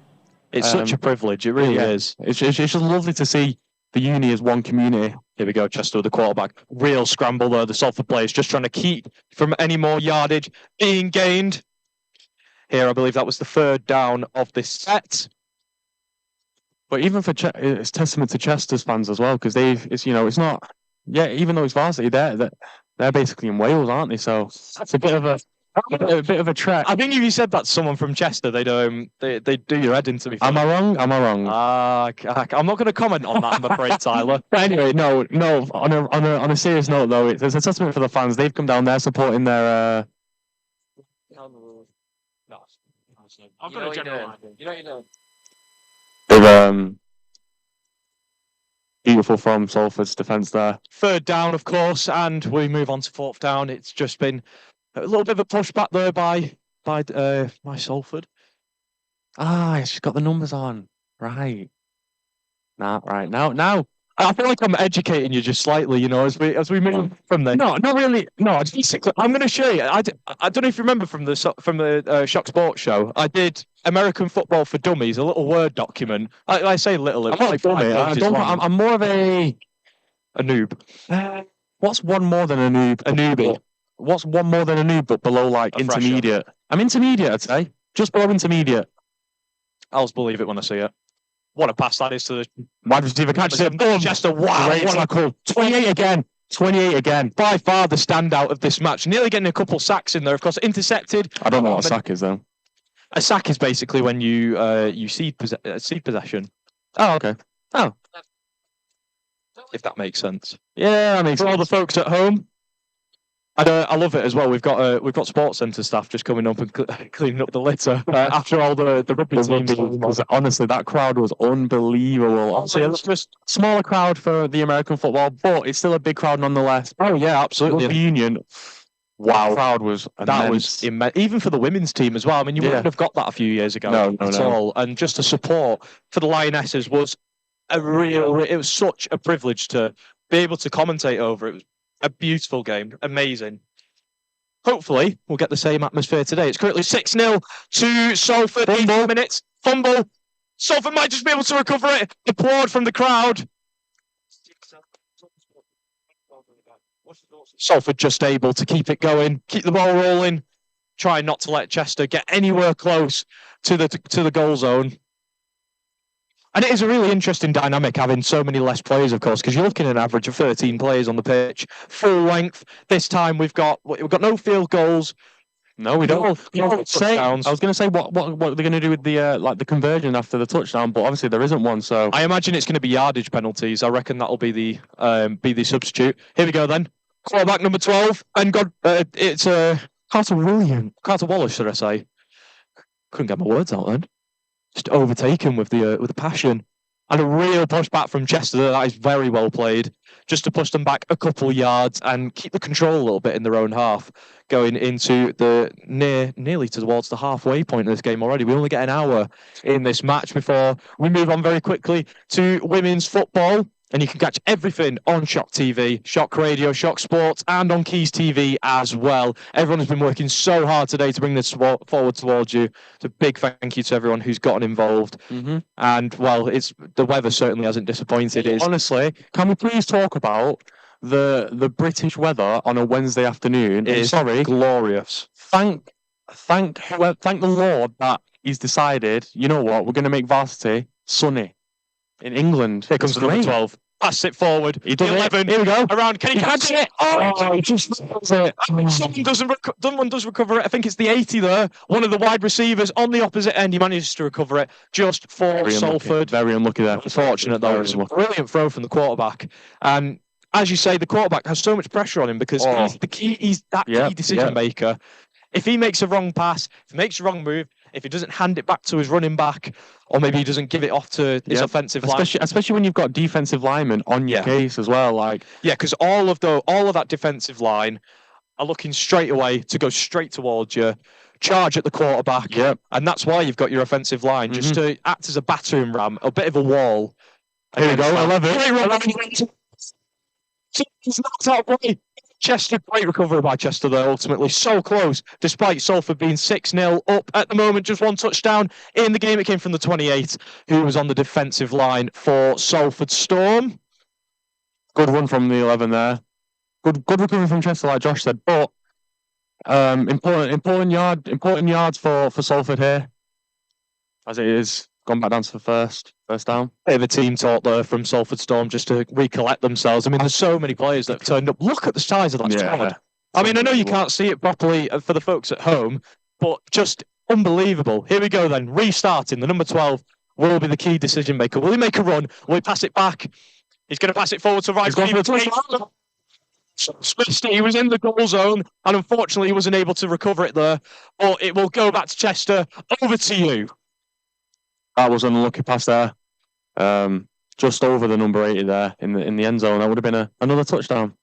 It's such a privilege, it really is. It's just lovely to see the uni as one community. Here we go, Chester, the quarterback. Real scramble there, the Salford players just trying to keep from any more yardage being gained. Here, I believe that was the third down of this set. But even for it's testament to Chester's fans as well, because it's not, even though it's Varsity, they're basically in Wales, aren't they? So that's a bit of a trek. I think if you said that to someone from Chester, they'd do your head in, to be fair. Am I wrong? I'm not going to comment on that, I'm afraid, Tyler. But anyway, no. On a serious note, though, it's a testament for the fans. They've come down there supporting their. I've got a general idea. You know what you're doing. They've beautiful from Salford's defence there. Third down, of course, and we move on to fourth down. It's just been a little bit of a pushback there by Salford. She's got the numbers on. Right. Right now. I feel like I'm educating you just slightly, as we move from there. No, not really. No, I'm going to show you. I don't know if you remember from the Shock Sports show. I did American Football for Dummies, a little Word document. I say little. I'm not a dummy. I'm more of a noob. What's one more than a noob? A newbie. What's one more than a noob, but below like intermediate? I'm intermediate, I'd say. Just below intermediate. I'll believe it when I see it. What a pass that is to the wide receiver catch it. Chester, wow. Great tackle. 28 again. 28 again. By far the standout of this match. Nearly getting a couple sacks in there. Of course, intercepted. I don't know what a sack is, though. A sack is basically when you cede possession. Oh, okay. Oh. If that makes sense. Yeah, that makes For sense. all the folks at home, I love it as well. We've got sports centre staff just coming up and cleaning up the litter after all the rugby teams. Honestly, that crowd was unbelievable. Obviously, it's just smaller crowd for the American football, but it's still a big crowd nonetheless. Oh yeah, absolutely. Rugby union. Wow, the crowd was immense. That was immense. Even for the women's team as well. I mean, you wouldn't have got that a few years ago at all. And just the support for the Lionesses was it was such a privilege to be able to commentate over. It was a beautiful game. Amazing. Hopefully, we'll get the same atmosphere today. It's currently 6-0 to Salford. 8 minutes. Fumble. Salford might just be able to recover it. Applaud from the crowd. Salford just able to keep it going, keep the ball rolling, try not to let Chester get anywhere close to the goal zone. And it is a really interesting dynamic having so many less players, of course, because you're looking at an average of 13 players on the pitch, full length. This time we've got no field goals. No, we don't. I was Touchdowns. going to say what they're going to do with the conversion after the touchdown, but obviously there isn't one. So I imagine it's going to be yardage penalties. I reckon that'll be the substitute. Here we go then. Quarterback number 12, and it's Carter Wallace, should I say? Couldn't get my words out then. Just overtaken with the passion, and a real push back from Chester. That is very well played, just to push them back a couple yards and keep the control a little bit in their own half, going into the nearly towards the halfway point of this game already. We only get an hour in this match before we move on very quickly to women's football. And you can catch everything on Shock TV, Shock Radio, Shock Sports, and on Keys TV as well. Everyone has been working so hard today to bring this forward towards you. It's a big thank you to everyone who's gotten involved. Mm-hmm. And, well, the weather certainly hasn't disappointed. Honestly, can we please talk about the British weather on a Wednesday afternoon? It's glorious. Thank the Lord that he's decided, you know what, we're going to make Varsity sunny. In England. Here comes number 12. Pass it forward. He does 11. Here we go. Around. Can he catch it? Oh, he just does it. Someone does recover it. I think it's the 80 there. One of the wide receivers on the opposite end. He manages to recover it just for Salford. Very unlucky there. Unfortunate though. It was a brilliant throw from the quarterback. And as you say, the quarterback has so much pressure on him because he's that key decision maker. If he makes a wrong pass, if he makes a wrong move, if he doesn't hand it back to his running back, or maybe he doesn't give it off to his offensive line, especially when you've got defensive linemen on your case as well, because all of that defensive line are looking straight away to go straight towards you, charge at the quarterback, and that's why you've got your offensive line just to act as a battering ram, a bit of a wall. Here we go, 11. He's knocked out away. Chester, great recovery by Chester there, ultimately. So close, despite Salford being 6-0 up at the moment. Just one touchdown in the game. It came from the 28, who was on the defensive line for Salford Storm. Good run from the 11 there. Good recovery from Chester, like Josh said. But important yards for Salford here. As it is, gone back down to the first down. Bit of a team talk there from Salford Storm just to recollect themselves. I mean, there's so many players that have turned up. Look at the size of that squad. I mean, I know you can't see it properly for the folks at home, but just unbelievable. Here we go then. Restarting. The number 12 will be the key decision maker. Will he make a run? Will he pass it back? He's going to pass it forward to right. He was in the goal zone, and unfortunately he wasn't able to recover it there. But it will go back to Chester. Over to you. That was an unlucky pass there. Just over the number 80 there in the end zone. That would have been another touchdown.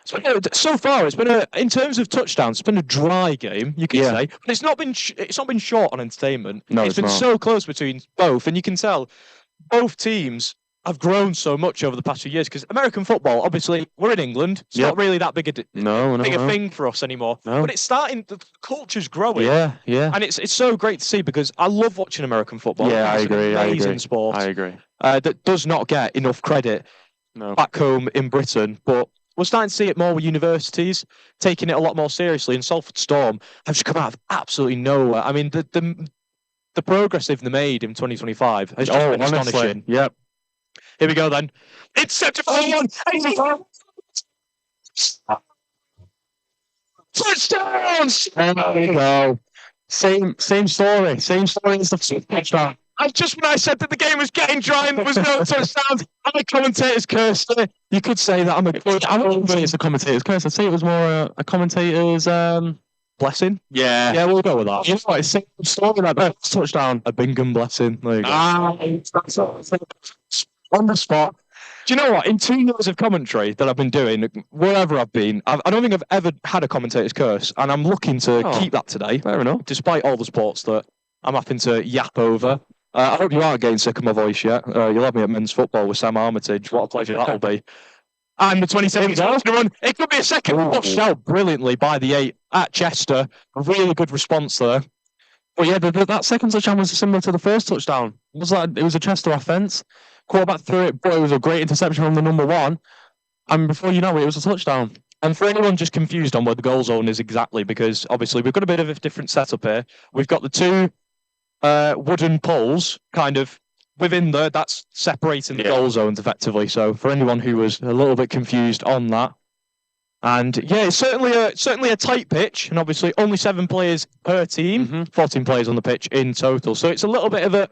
So far, it's been in terms of touchdowns, it's been a dry game, you could say. But it's not been short on entertainment. No, it's been not. So close between both, and you can tell both teams have grown so much over the past few years because American football, obviously, we're in England. It's not really that big a thing for us anymore. No. But it's starting. The culture's growing. Yeah, yeah. And it's so great to see because I love watching American football. Yeah, It's I agree. An amazing sport. I agree. That does not get enough credit back home in Britain, but we're starting to see it more with universities taking it a lot more seriously. And Salford Storm have just come out of absolutely nowhere. I mean, the progress they've made in 2025 has just been astonishing. Yep. Here we go then. It's set to 4-1. Touchdowns! There we go. Same story. Same story as the touchdown. And just when I said that the game was getting dry and there was no touchdowns, I'm a commentator's curse. You could say that I'm a good. I wouldn't say it's a commentator's curse. I'd say it was more a commentator's blessing. Yeah. Yeah, we'll go with that. You know what? It's same story like that. Touchdown. A Bingham blessing. There you go. On the spot. Do you know what? In 2 years of commentary that I've been doing, wherever I've been, I don't think I've ever had a commentator's curse, and I'm looking to keep that today. Fair enough. Despite all the sports that I'm having to yap over. I hope you aren't getting sick of my voice yet. You'll have me at men's football with Sam Armitage. What a pleasure that'll be. And the 27th run. It could be a second. Pushed out brilliantly by the 8 at Chester. A really good response there. But yeah, that second touchdown was similar to the first touchdown. It was a Chester offence. Quarterback threw it, but it was a great interception from the number 1. And before you know it was a touchdown. And for anyone just confused on where the goal zone is exactly, because obviously we've got a bit of a different setup here. We've got the 2 wooden poles kind of within there. That's separating the goal zones effectively. So for anyone who was a little bit confused on that. And yeah, it's certainly a tight pitch, and obviously only 7 players per team, 14 players on the pitch in total. So it's a little bit of a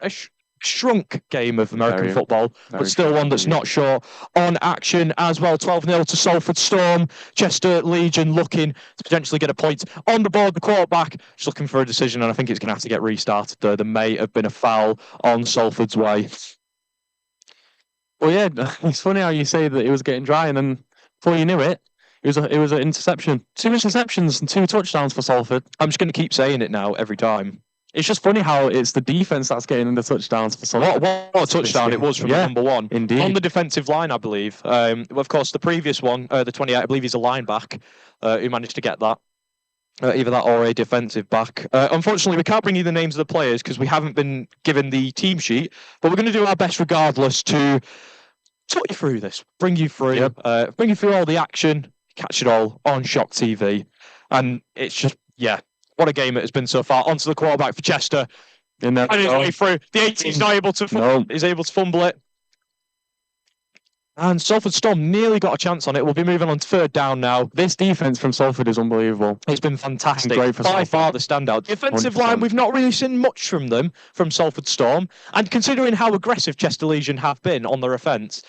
shrunk game of American football, but still one that's not short on action as well. 12-0 to Salford Storm. Chester Legion looking to potentially get a point on the board. The quarterback just looking for a decision, and I think it's going to have to get restarted. There may have been a foul on Salford's way. Well, yeah, it's funny how you say that it was getting dry, and then before you knew it, it was an interception. 2 interceptions and 2 touchdowns for Salford. I'm just going to keep saying it now every time. It's just funny how it's the defense that's getting the touchdowns for Salford. What a touchdown it was from the number 1. Indeed. On the defensive line, I believe. Of course, the previous one, the 28, I believe he's a lineback who managed to get that. Either that or a defensive back. Unfortunately, we can't bring you the names of the players because we haven't been given the team sheet, but we're going to do our best regardless to talk you through this, bring you through all the action, catch it all on Shock TV. And it's just, what a game it has been so far. Onto the quarterback for Chester. And his way through. The 18's not able to is able to fumble it. And Salford Storm nearly got a chance on it. We'll be moving on to 3rd down now. This defense from Salford is unbelievable. It's been fantastic. Great for By Salford. far the standout. Defensive line, we've not really seen much from them, from Salford Storm. And considering how aggressive Chester Legion have been on their offence,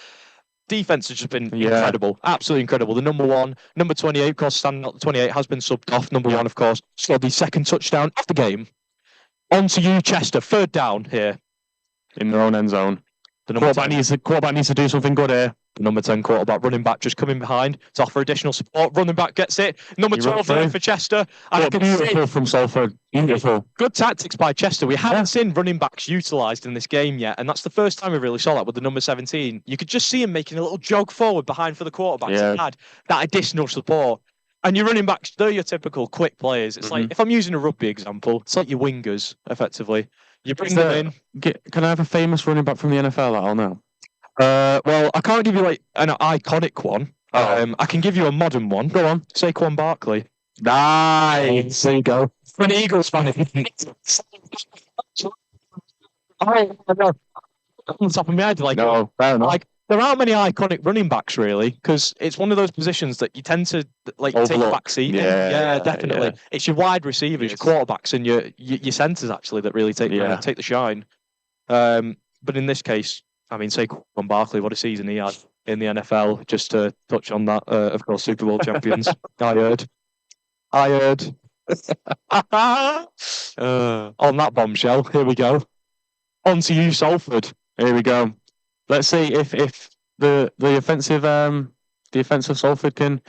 defense has just been incredible, absolutely incredible. The number 1, number 28, of course, standout. The 28 has been subbed off. Number 1, of course, scored the 2nd touchdown of the game. On to you, Chester. 3rd down here in their own end zone. The quarterback needs to do something good here. The number 10 quarterback, running back, just coming behind to offer additional support. Running back gets it. Number 12 there for Chester. Beautiful from Salford. Beautiful. Good tactics by Chester. We haven't seen running backs utilised in this game yet, and that's the first time we really saw that with the number 17. You could just see him making a little jog forward behind for the quarterback to add that additional support. And your running backs, they're your typical quick players. It's like, if I'm using a rugby example, it's like your wingers, effectively. You bring them in. Can I have a famous running back from the NFL that I'll know? Well, I can't give you like an iconic one. I can give you a modern one. Go on. Saquon Barkley. Nice. There you go. For an Eagles fan, on the top of my head, fair enough. Like, there aren't many iconic running backs, really, because it's one of those positions that you tend to take a back seat. Yeah, definitely. Yeah. It's your wide receivers, your quarterbacks, and your centres actually that really take the shine. But in this case, I mean, Saquon Barkley, what a season he had in the NFL. Just to touch on that, of course, Super Bowl champions. I heard. On that bombshell, here we go. On to you, Salford. Here we go. Let's see if the offensive Salford can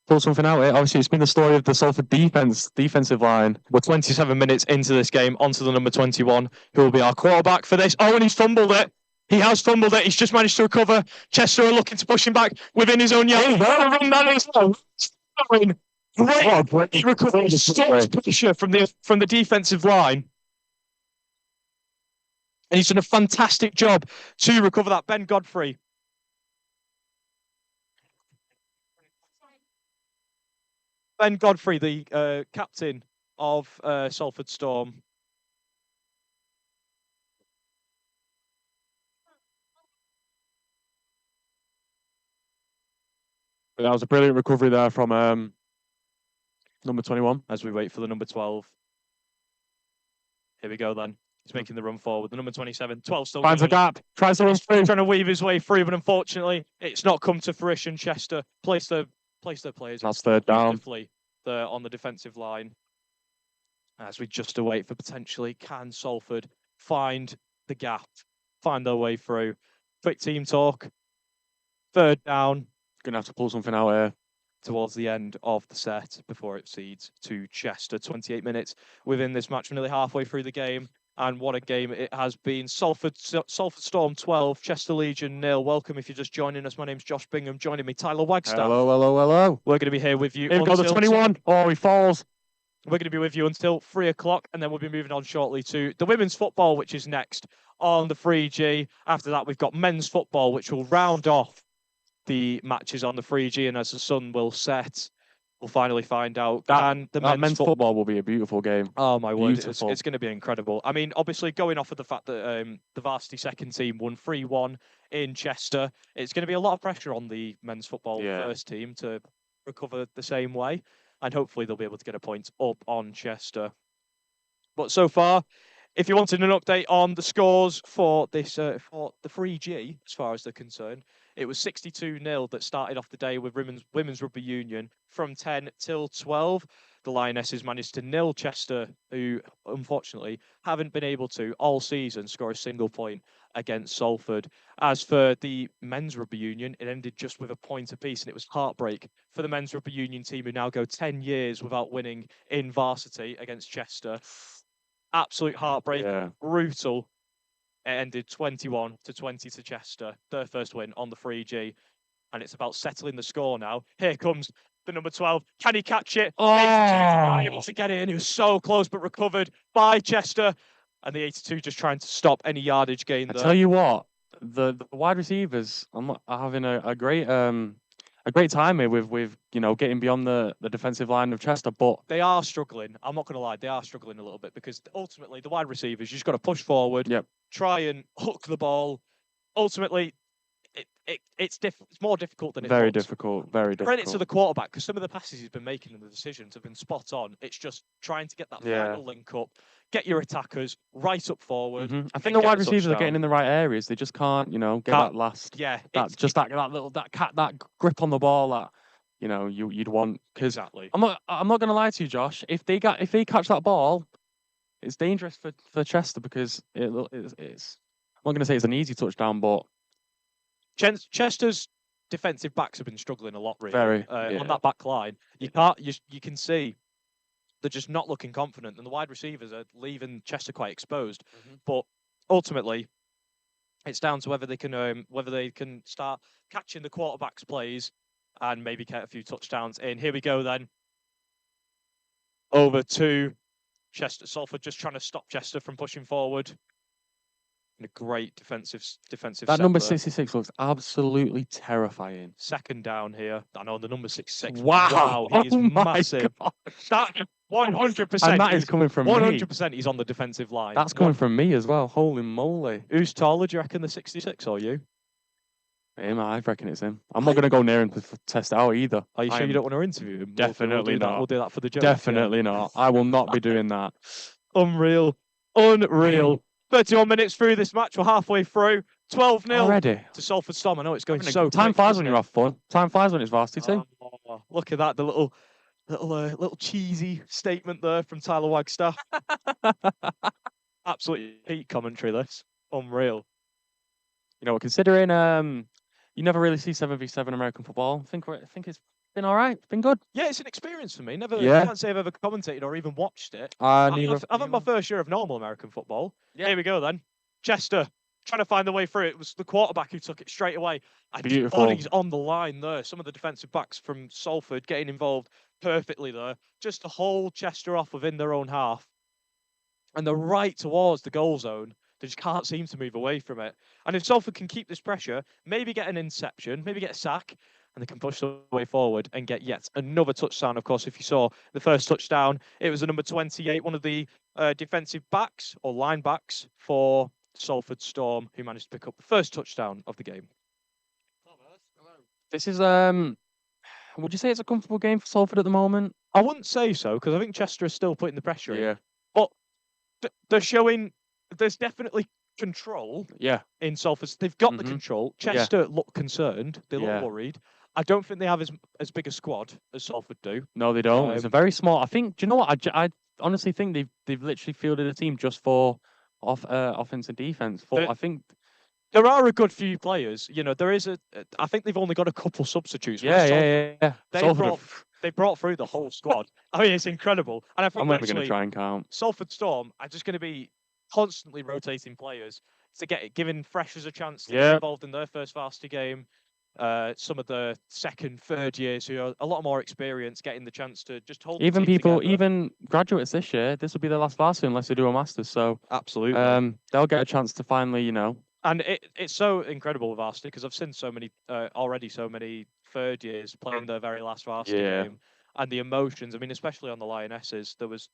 pull something out. Obviously, it's been the story of the Salford defensive line. We're 27 minutes into this game. Onto the number 21, who will be our quarterback for this. Oh, and he's fumbled it. He has fumbled it. He's just managed to recover. Chester are looking to push him back within his own yard. Great recovery. Stops pressure from the defensive line. And he's done a fantastic job to recover that. Ben Godfrey. Ben Godfrey, the captain of Salford Storm. That was a brilliant recovery there from number 21. As we wait for the number 12. Here we go then. He's making the run forward. The number 27, 12 still Finds a gap. Tries to run through. Trying to weave his way through, but unfortunately, it's not come to fruition. Chester place their players. That's third down. On the defensive line. As we just await for potentially, can Salford find the gap, find their way through? Quick team talk. Third down. Gonna have to pull something out here. Towards the end of the set before it cedes to Chester. 28 minutes within this match. We're nearly halfway through the game. And what a game it has been. Salford Storm 12, Chester Legion 0. Welcome if you're just joining us. My name's Josh Bingham. Joining me, Tyler Wagstaff. Hello. We're going to be here with you. Here we go, the 21. Oh, he falls. We're going to be with you until 3 o'clock, and then we'll be moving on shortly to the women's football, which is next on the 3G. After that, we've got men's football, which will round off the matches on the 3G, and as the sun will set, we'll finally find out. That men's football will be a beautiful game. Oh my word, it's going to be incredible. I mean, obviously, going off of the fact that the varsity second team won 3-1 in Chester, it's going to be a lot of pressure on the men's football first team to recover the same way, and hopefully they'll be able to get a point up on Chester. But so far, if you wanted an update on the scores for this for the 3G, as far as they're concerned, it was 62-0 that started off the day with Women's Rugby Union from 10 till 12. The Lionesses managed to nil Chester, who unfortunately haven't been able to all season score a single point against Salford. As for the Men's Rugby Union, it ended just with a point apiece, and it was heartbreak for the Men's Rugby Union team, who now go 10 years without winning in varsity against Chester. Absolute heartbreak, brutal. It ended 21-20 to Chester, their first win on the 3G. And it's about settling the score now. Here comes the number 12. Can he catch it? Oh! 82 not able to get it in. He was so close, but recovered by Chester. And the 82 just trying to stop any yardage gain there. I tell you what, the wide receivers are having a great time here with getting beyond the defensive line of Chester, but they are struggling. I'm not going to lie, they are struggling a little bit because ultimately the wide receivers, you just got to push forward, try and hook the ball. Ultimately, it's more difficult than it very looks. difficult. Credit to the quarterback because some of the passes he's been making and the decisions have been spot on. It's just trying to get that final link up, get your attackers right up forward. I think the wide receivers are getting in the right areas. They just can't, get that last. Yeah, that grip on the ball that you'd want. Because exactly. I'm not going to lie to you, Josh. If they catch that ball, it's dangerous for Chester because it's. I'm not going to say it's an easy touchdown, but Chester's defensive backs have been struggling a lot, really. Very on that back line. You can see they're just not looking confident, and the wide receivers are leaving Chester quite exposed. But ultimately, it's down to whether they can start catching the quarterback's plays and maybe get a few touchdowns in. Here we go then. Over to Chester. Salford just trying to stop Chester from pushing forward. And a great defensive. That number 66 looks absolutely terrifying. Second down here. I know the number 66. Wow, he is massive. That 100%. And that is coming from 100%. He's on the defensive line. That's coming from me as well. Holy moly! Who's taller? Do you reckon the 66 or you? Him, I reckon it's him. I'm not going to go near him to test it out either. Are you sure you don't want to interview him? Definitely not. We'll do that for the joke. Definitely not. I will not be doing that. Unreal. 31 minutes through this match. We're halfway through. 12-0 already to Salford Storm. I know it's going so quick. Time flies when you're off fun. Time flies when it's varsity too. Look at that. The little cheesy statement there from Tyler Wagstaff. Absolutely peak commentary, this. Unreal. Considering you never really see 7v7 American football, I think it's been all right. It's been good. Yeah, it's an experience for me. I can't say I've ever commentated or even watched it. I've had my first year of normal American football. Yeah. Here we go then. Chester trying to find the way through. It was the quarterback who took it straight away. And Beautiful. bodies on the line there. Some of the defensive backs from Salford getting involved perfectly there, just to hold Chester off within their own half. And they're right towards the goal zone. They just can't seem to move away from it. And if Salford can keep this pressure, maybe get an interception, maybe get a sack, and they can push the way forward and get yet another touchdown. Of course, if you saw the first touchdown, it was the number 28, one of the defensive backs or line backs for Salford Storm, who managed to pick up the first touchdown of the game. This is would you say it's a comfortable game for Salford at the moment? I wouldn't say so, because I think Chester is still putting the pressure Yeah. in. But they're showing there's definitely control Yeah. in Salford. They've got the control. Yeah. Chester look concerned. They look Yeah. worried. I don't think they have as big a squad as Salford do. No, they don't. It's a very small. I think. Do you know what? I honestly think they've literally fielded a team just for offense and defense. I think there are a good few players. You know, there is I think they've only got a couple substitutes. Yeah. They brought through the whole squad. I mean, it's incredible. And I think I'm never actually, going to try and count. Salford Storm are just going to be constantly rotating players to giving freshers a chance to get involved in their first varsity game. Some of the second, third years who are a lot more experienced getting the chance to just hold. Even the team people, together. even graduates this year, this will be their last varsity unless they do a masters. So absolutely, they'll get a chance to finally, And it's so incredible with varsity because I've seen so many third years playing their very last varsity game, and the emotions. I mean, especially on the Lionesses, there was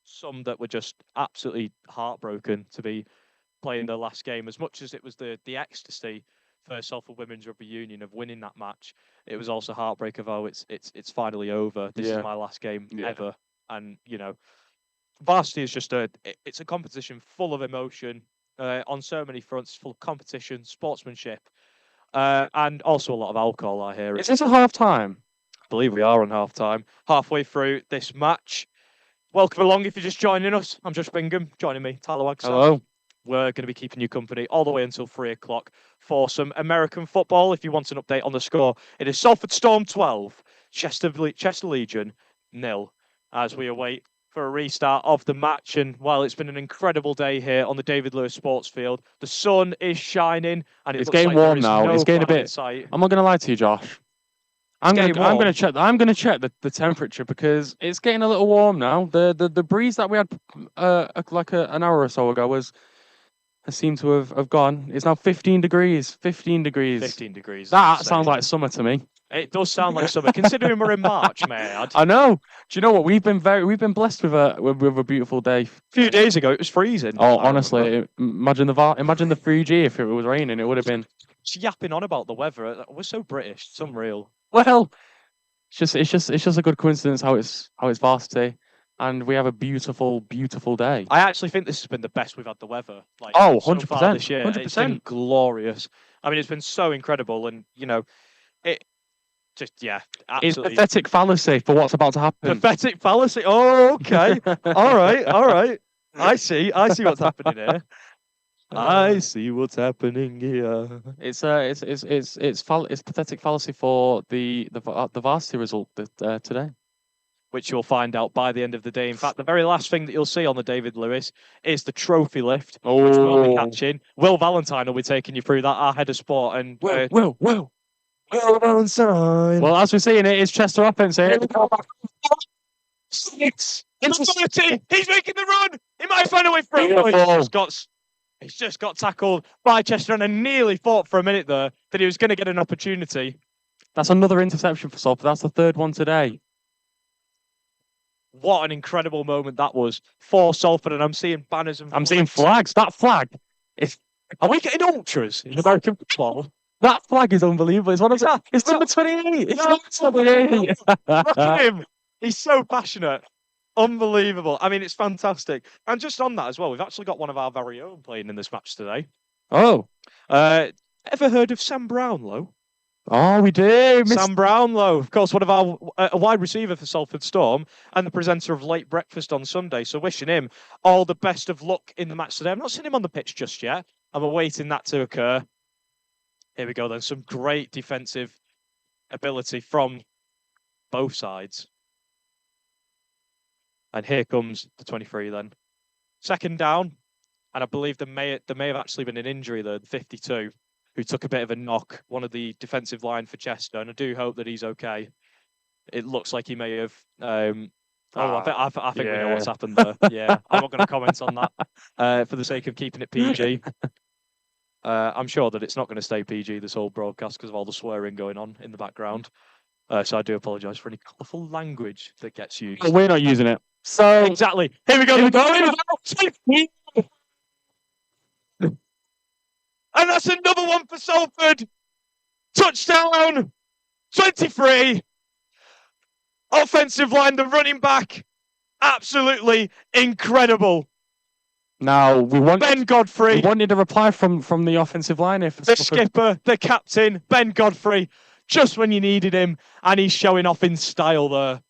some that were just absolutely heartbroken to be playing their last game. As much as it was the ecstasy for Salford Women's Rugby Union of winning that match, it was also heartbreak of it's finally over. This is my last game ever, and varsity is just it's a competition full of emotion. On so many fronts, full of competition, sportsmanship, and also a lot of alcohol, I hear. Is this a half time? I believe we are on half time. Halfway through this match. Welcome along if you're just joining us. I'm Josh Bingham, joining me, Tyler Wagstaff. Hello. We're going to be keeping you company all the way until 3 o'clock for some American football. If you want an update on the score, it is Salford Storm 12, Chester Legion 0, as we await for a restart of the match. And while it's been an incredible day here on the David Lewis Sports Field, the sun is shining and It's getting warm now. It's getting a bit. I'm not going to lie to you, Josh. I'm going to check. I'm going to check the temperature because it's getting a little warm now. The breeze that we had an hour or so ago has seemed to have gone. It's now 15 degrees. 15 degrees. 15 degrees. That sounds like summer to me. It does sound like summer, considering we're in March, may I add. I know. Do you know what? We've been blessed with a beautiful day. A few days ago, it was freezing. Oh, honestly, imagine the 3G if it was raining. It would have been. Just yapping on about the weather. We're so British. It's unreal. Well, it's just a good coincidence how it's varsity, and we have a beautiful day. I actually think this has been the best we've had the weather. 100% so far this year. 100%. It's been glorious. I mean, it's been so incredible, and it. Just absolutely. It's pathetic fallacy for what's about to happen. Pathetic fallacy. Oh, okay. all right. I see what's happening here. I see what's happening here. It's pathetic fallacy for the varsity result today, which you'll find out by the end of the day. In fact, the very last thing that you'll see on the David Lewis is the trophy lift, which we'll be catching. Will Valentine will be taking you through that, our head of sport, and Will Valentine. Well, as we're seeing it, it's Chester offense here. It's 30. He's making the run. He might find a way through. He's just got tackled by Chester, and I nearly thought for a minute there that he was going to get an opportunity. That's another interception for Salford. That's the third one today. What an incredible moment that was for Salford, and I'm seeing banners and I'm seeing flags. That flag. Are we getting ultras in American football? That flag is unbelievable. It's number 28. It's number 28. Look at him. He's so passionate. Unbelievable. I mean, it's fantastic. And just on that as well, we've actually got one of our very own playing in this match today. Oh. Ever heard of Sam Brownlow? Oh, we do. Sam Brownlow, of course, one of our a wide receiver for Salford Storm and the presenter of Late Breakfast on Sunday. So wishing him all the best of luck in the match today. I've not seen him on the pitch just yet. I'm awaiting that to occur. Here we go then. Some great defensive ability from both sides. And here comes the 23 then. Second down. and I believe there may have actually been an injury there, the 52, who took a bit of a knock, one of the defensive line for Chester, and I do hope that he's okay. It looks like he may have. I think we know what's happened there. Yeah, I'm not going to comment on that for the sake of keeping it PG. I'm sure that it's not going to stay PG this whole broadcast because of all the swearing going on in the background. So I do apologise for any colourful language that gets used. But we're not using it. So exactly. Here we go. And that's another one for Salford. Touchdown. 23. Offensive line, the running back. Absolutely incredible. Now Ben Godfrey. We wanted a reply from the offensive line. The skipper, the captain, Ben Godfrey, just when you needed him, and he's showing off in style there.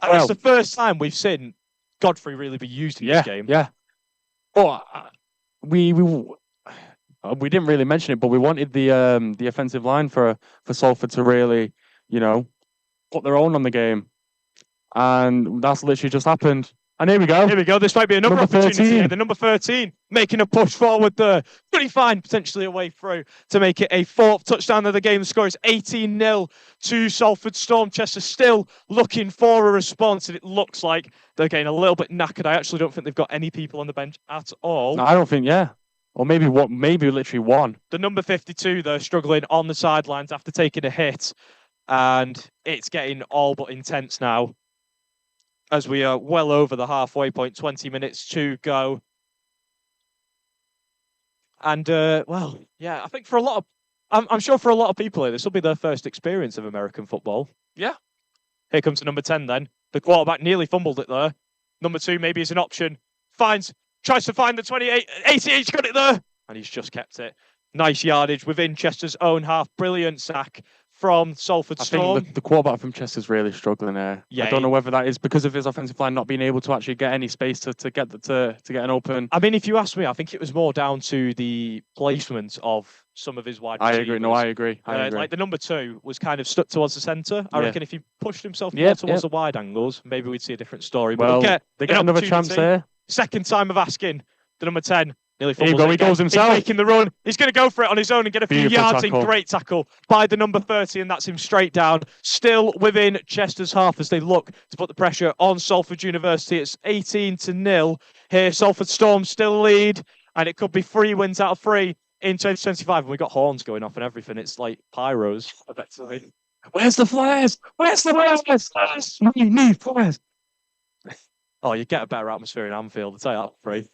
And it's the first time we've seen Godfrey really be used in this game. Yeah. But we didn't really mention it, but we wanted the offensive line for Salford to really, put their own on the game, and that's literally just happened. And here we go. Here we go. This might be another opportunity here. The number 13 making a push forward there. Pretty fine, potentially a way through to make it a 4th touchdown of the game. The score is 18-0 to Salford Storm. Chester still looking for a response, and it looks like they're getting a little bit knackered. I actually don't think they've got any people on the bench at all. No, I don't think, or maybe literally one. The number 52, though, struggling on the sidelines after taking a hit, and it's getting all but intense now, as we are well over the halfway point, 20 minutes to go. And, I think for a lot of... I'm sure for a lot of people here, this will be their first experience of American football. Yeah. Here comes the number 10 then. The quarterback nearly fumbled it there. Number 2 maybe is an option. Tries to find the 28. 88's got it there. And he's just kept it. Nice yardage within Chester's own half. Brilliant sack from Salford Storm. I think the quarterback from Chester's really struggling there. Yeah, I don't know whether that is because of his offensive line not being able to actually get any space to get an open. I mean, if you ask me, I think it was more down to the placement of some of his wide receivers. I agree. No, I agree. Like the number 2 was kind of stuck towards the centre. I reckon if he pushed himself more towards the wide angles, maybe we'd see a different story. But they get another chance there. Second time of asking. The number 10 nearly fumbles. He goes himself. He's making the run. He's going to go for it on his own and get a few yards in. Great tackle by the number 30, and that's him straight down. Still within Chester's half as they look to put the pressure on Salford University. It's 18-0 here. Salford Storm still lead, and it could be 3 wins out of 3 in 2025. And we've got horns going off and everything. It's like pyros, effectively. Where's the flares? Where's the flares? We need flares. Oh, you get a better atmosphere in Anfield, I'll tell you that for free.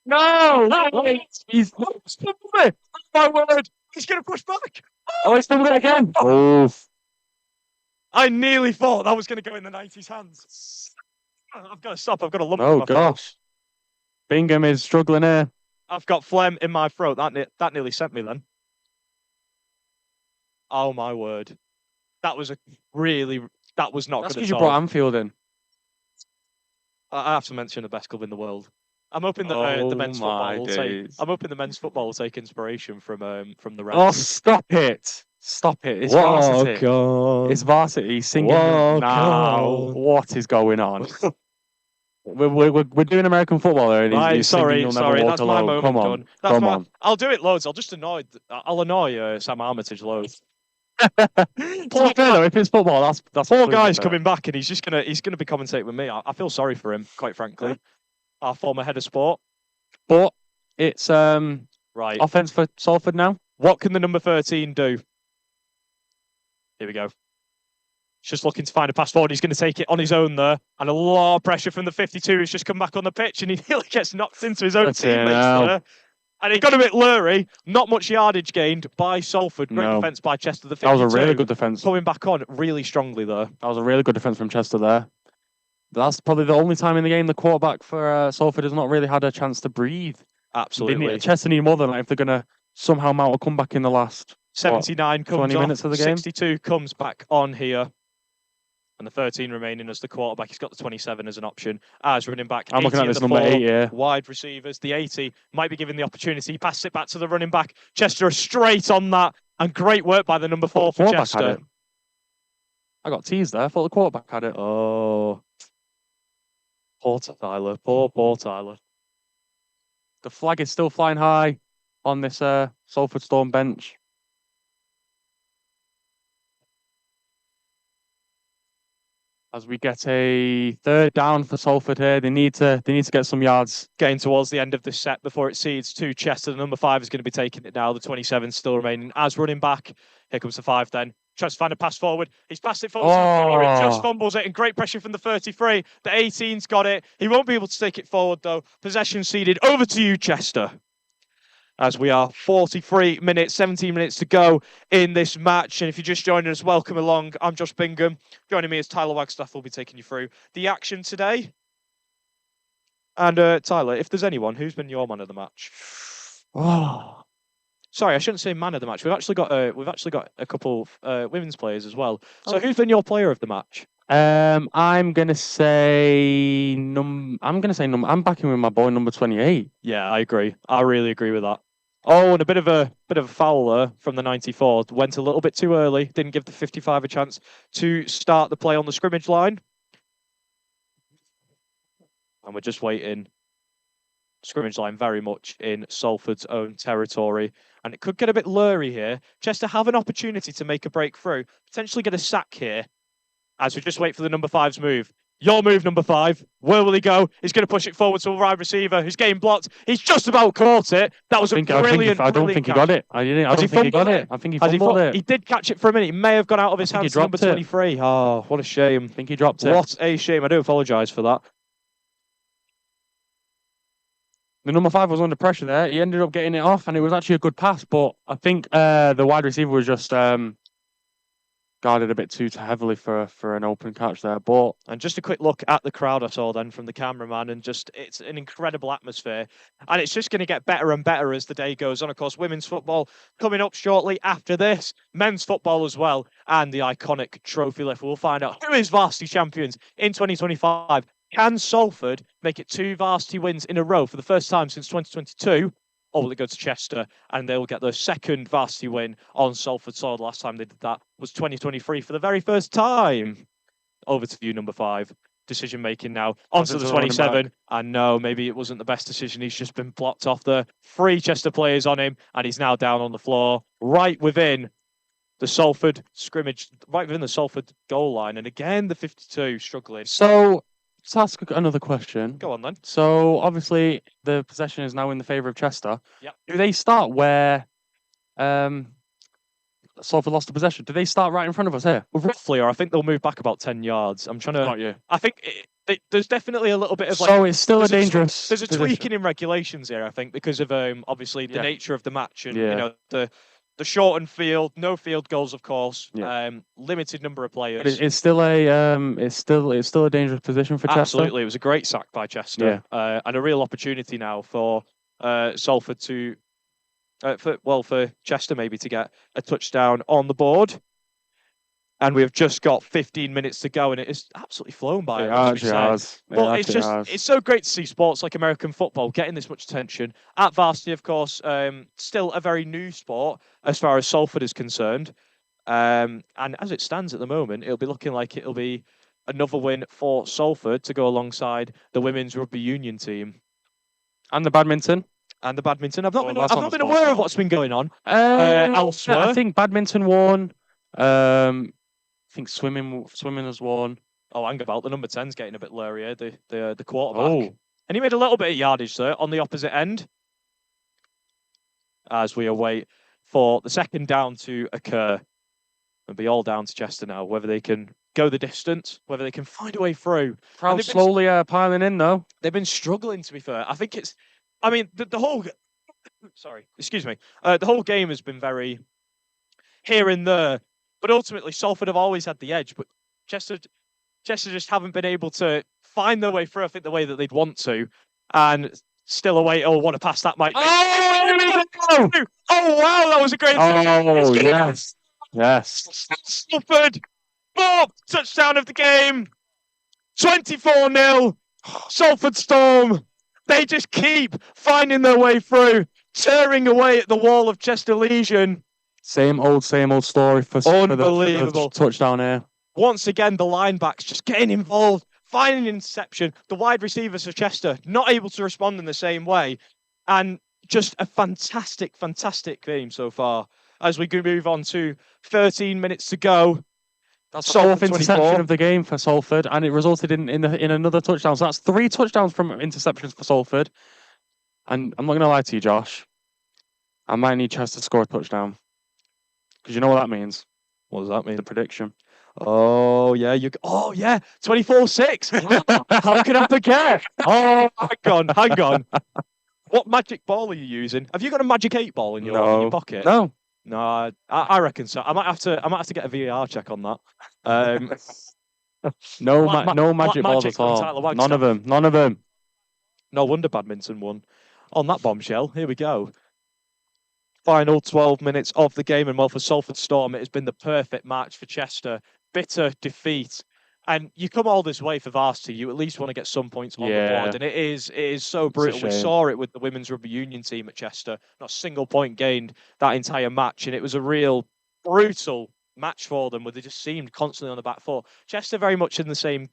No! He's my word! He's going to push back! Oh, he's doing it again! Oh. I nearly thought that was going to go in the 90s hands. I've got to stop. I've got a lump in my throat. Gosh. Bingham is struggling here. I've got phlegm in my throat. That nearly sent me then. Oh, my word. That was not good at all. That's because you brought Anfield in. I have to mention the best club in the world. I'm hoping that the men's football will take. I'm hoping the men's football will take inspiration from the Reds. Oh, stop it! Stop it! It's Varsity. It's Varsity singing now. What is going on? we're doing American football there. Right, sorry. That's my moment. Come on, come on. I'll do it loads. I'll annoy Sam Armitage loads. If it's football, that's poor guy's coming back, and he's gonna be commentating with me. I feel sorry for him, quite frankly. Our former head of sport. But it's offense for Salford now. What can the number 13 do? Here we go. He's just looking to find a pass forward. He's going to take it on his own there. And a lot of pressure from the 52 who's just come back on the pitch, and he nearly gets knocked into his own teammates there. And it got a bit blurry. Not much yardage gained by Salford. Great defence by Chester. The 52. That was a really good defence. Coming back on really strongly there. That was a really good defence from Chester there. That's probably the only time in the game the quarterback for Salford has not really had a chance to breathe. Absolutely. Chester need more than that if they're going to somehow mount a comeback in the last 79 comes 20 off, minutes of the game. 62 comes back on here. And the 13 remaining as the quarterback. He's got the 27 as an option. As running back. I'm looking at this number 8 here. Wide receivers. The 80 might be given the opportunity. He passes it back to the running back. Chester are straight on that. And great work by the number 4 for Chester. I got teased there. I thought the quarterback had it. Oh. Poor Tyler. Poor Tyler. The flag is still flying high on this Salford Storm bench. As we get a third down for Salford here, they need to get some yards. Getting towards the end of the set before it cedes to Chester. The number 5 is going to be taking it now. The 27 still remaining as running back. Here comes the 5 then. Tries to find a pass forward. He's passed it forward. He just fumbles it, and great pressure from the 33. The 18's got it. He won't be able to take it forward though. Possession ceded over to you, Chester. As we are 43 minutes, 17 minutes to go in this match. And if you're just joining us, welcome along. I'm Josh Bingham. Joining me is Tyler Wagstaff. Will be taking you through the action today. And Tyler, if there's anyone, who's been your man of the match? Oh, sorry, I shouldn't say man of the match. We've actually got a couple of women's players as well. So who's been your player of the match? I'm gonna say I'm backing with my boy number 28. Yeah, I agree. I really agree with that. Oh, and a bit of a foul there from the 94. Went a little bit too early. Didn't give the 55 a chance to start the play on the scrimmage line. And we're just waiting. Scrimmage line very much in Salford's own territory. And it could get a bit blurry here. Chester have an opportunity to make a breakthrough. Potentially get a sack here. As we just wait for the number 5's move. Your move, number 5. Where will he go? He's going to push it forward to a wide receiver who's getting blocked. He's just about caught it. That was brilliant. I don't think he got it. I don't think he got it. I think he fumbled it. He did catch it for a minute. He may have gone out of his hands. Number 23. Oh, what a shame. I think he dropped it. What a shame. I do apologise for that. The number 5 was under pressure there. He ended up getting it off, and it was actually a good pass. But I think the wide receiver was just guarded a bit too heavily for an open catch there. But and just a quick look at the crowd I saw then from the cameraman, and just it's an incredible atmosphere, and it's just going to get better and better as the day goes on. Of course, women's football coming up shortly after this, men's football as well, and the iconic trophy lift. We'll find out who is varsity champions in 2025. Can Salford make it 2 varsity wins in a row for the first time since 2022? Or will it go to Chester and they'll get their second varsity win on Salford soil? The last time they did that was 2023 for the very first time. Over to you, number 5. Decision making now. Onto the 27. And no, maybe it wasn't the best decision. He's just been blocked off the 3 Chester players on him, and he's now down on the floor, right within the Salford scrimmage, right within the Salford goal line. And again, the 52 struggling. So let's ask another question. Go on then. So obviously the possession is now in the favour of Chester. Yep. Do they start where Salford lost the possession? Do they start right in front of us here? Well, roughly, or I think they'll move back about 10 yards. I'm trying to. Got you. I think there's definitely a little bit of So it's still a dangerous. There's a position. tweaking in regulations here, I think, because of obviously the Yeah. nature of the match and Yeah. you know the shortened field, no field goals, of course. Yeah. Limited number of players. But it's still a dangerous position for Chester. Absolutely, it was a great sack by Chester, and a real opportunity now for Salford to, for Chester maybe to get a touchdown on the board. And we've just got 15 minutes to go, and it has absolutely flown by. But it's so great to see sports like American football getting this much attention. At varsity, of course, still a very new sport as far as Salford is concerned. And as it stands at the moment, it'll be looking like it'll be another win for Salford to go alongside the women's rugby union team. And the badminton. I've not been aware of what's been going on elsewhere. I think badminton won. I think swimming has won. Oh, hang about. The number 10's getting a bit blurry here, the quarterback. And he made a little bit of yardage there on the opposite end. As we await for the second down to occur. It'll be all down to Chester now, whether they can go the distance, whether they can find a way through. Crowd slowly piling in, though. They've been struggling, to be fair. I think the whole... Sorry, excuse me. The whole game has been very here and there. But ultimately, Salford have always had the edge. But Chester just haven't been able to find their way through, I think, the way that they'd want to. And still away. Oh, what a pass that might be. Oh, wow, that was a great... Oh, yes. Yes. Salford, 4th touchdown of the game. 24-0. Salford Storm. They just keep finding their way through, tearing away at the wall of Chester Legion. Same old story for the touchdown here. Once again, the linebacks just getting involved, finding interception. The wide receivers for Chester not able to respond in the same way. And just a fantastic, fantastic game so far. As we move on to 13 minutes to go. That's the fourth Salford interception 24. of the game for Salford, and it resulted in another touchdown. So that's 3 touchdowns from interceptions for Salford. And I'm not going to lie to you, Josh. I might need Chester to score a touchdown. Because you know what that means. What does that mean? The prediction. Oh, yeah. 24-6. How can I forget? Oh, hang on. What magic ball are you using? Have you got a magic 8 ball in your pocket? No. No, I reckon so. I might have to get a VAR check on that. No magic balls at all. None of them. No wonder Badminton won. On that bombshell, here we go. Final 12 minutes of the game, and well, for Salford Storm, it has been the perfect match for Chester. Bitter defeat. And you come all this way for Varsity, you at least want to get some points on the board. And it is so brutal. We saw it with the women's rugby union team at Chester. Not a single point gained that entire match. And it was a real brutal match for them, where they just seemed constantly on the back foot. Chester very much in the same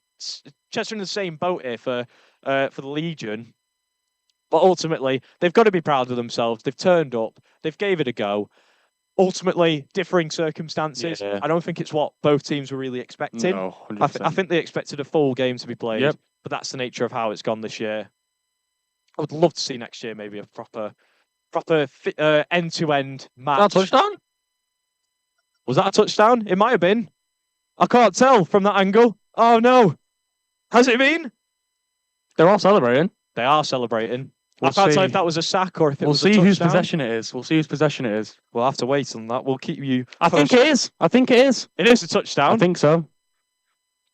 boat here for the Legion. But ultimately, they've got to be proud of themselves. They've turned up. They've gave it a go. Ultimately, differing circumstances. Yeah. I don't think it's what both teams were really expecting. No, I think they expected a full game to be played, but that's the nature of how it's gone this year. I would love to see next year maybe a proper end-to-end match. Was that a touchdown? Was that a touchdown? It might have been. I can't tell from that angle. Oh, no. Has it been? They're all celebrating. They are celebrating. I can't tell if that was a sack or if it was a touchdown. We'll see whose possession it is. We'll see whose possession it is. We'll have to wait on that. We'll keep you... I think it is. It is a touchdown. I think so.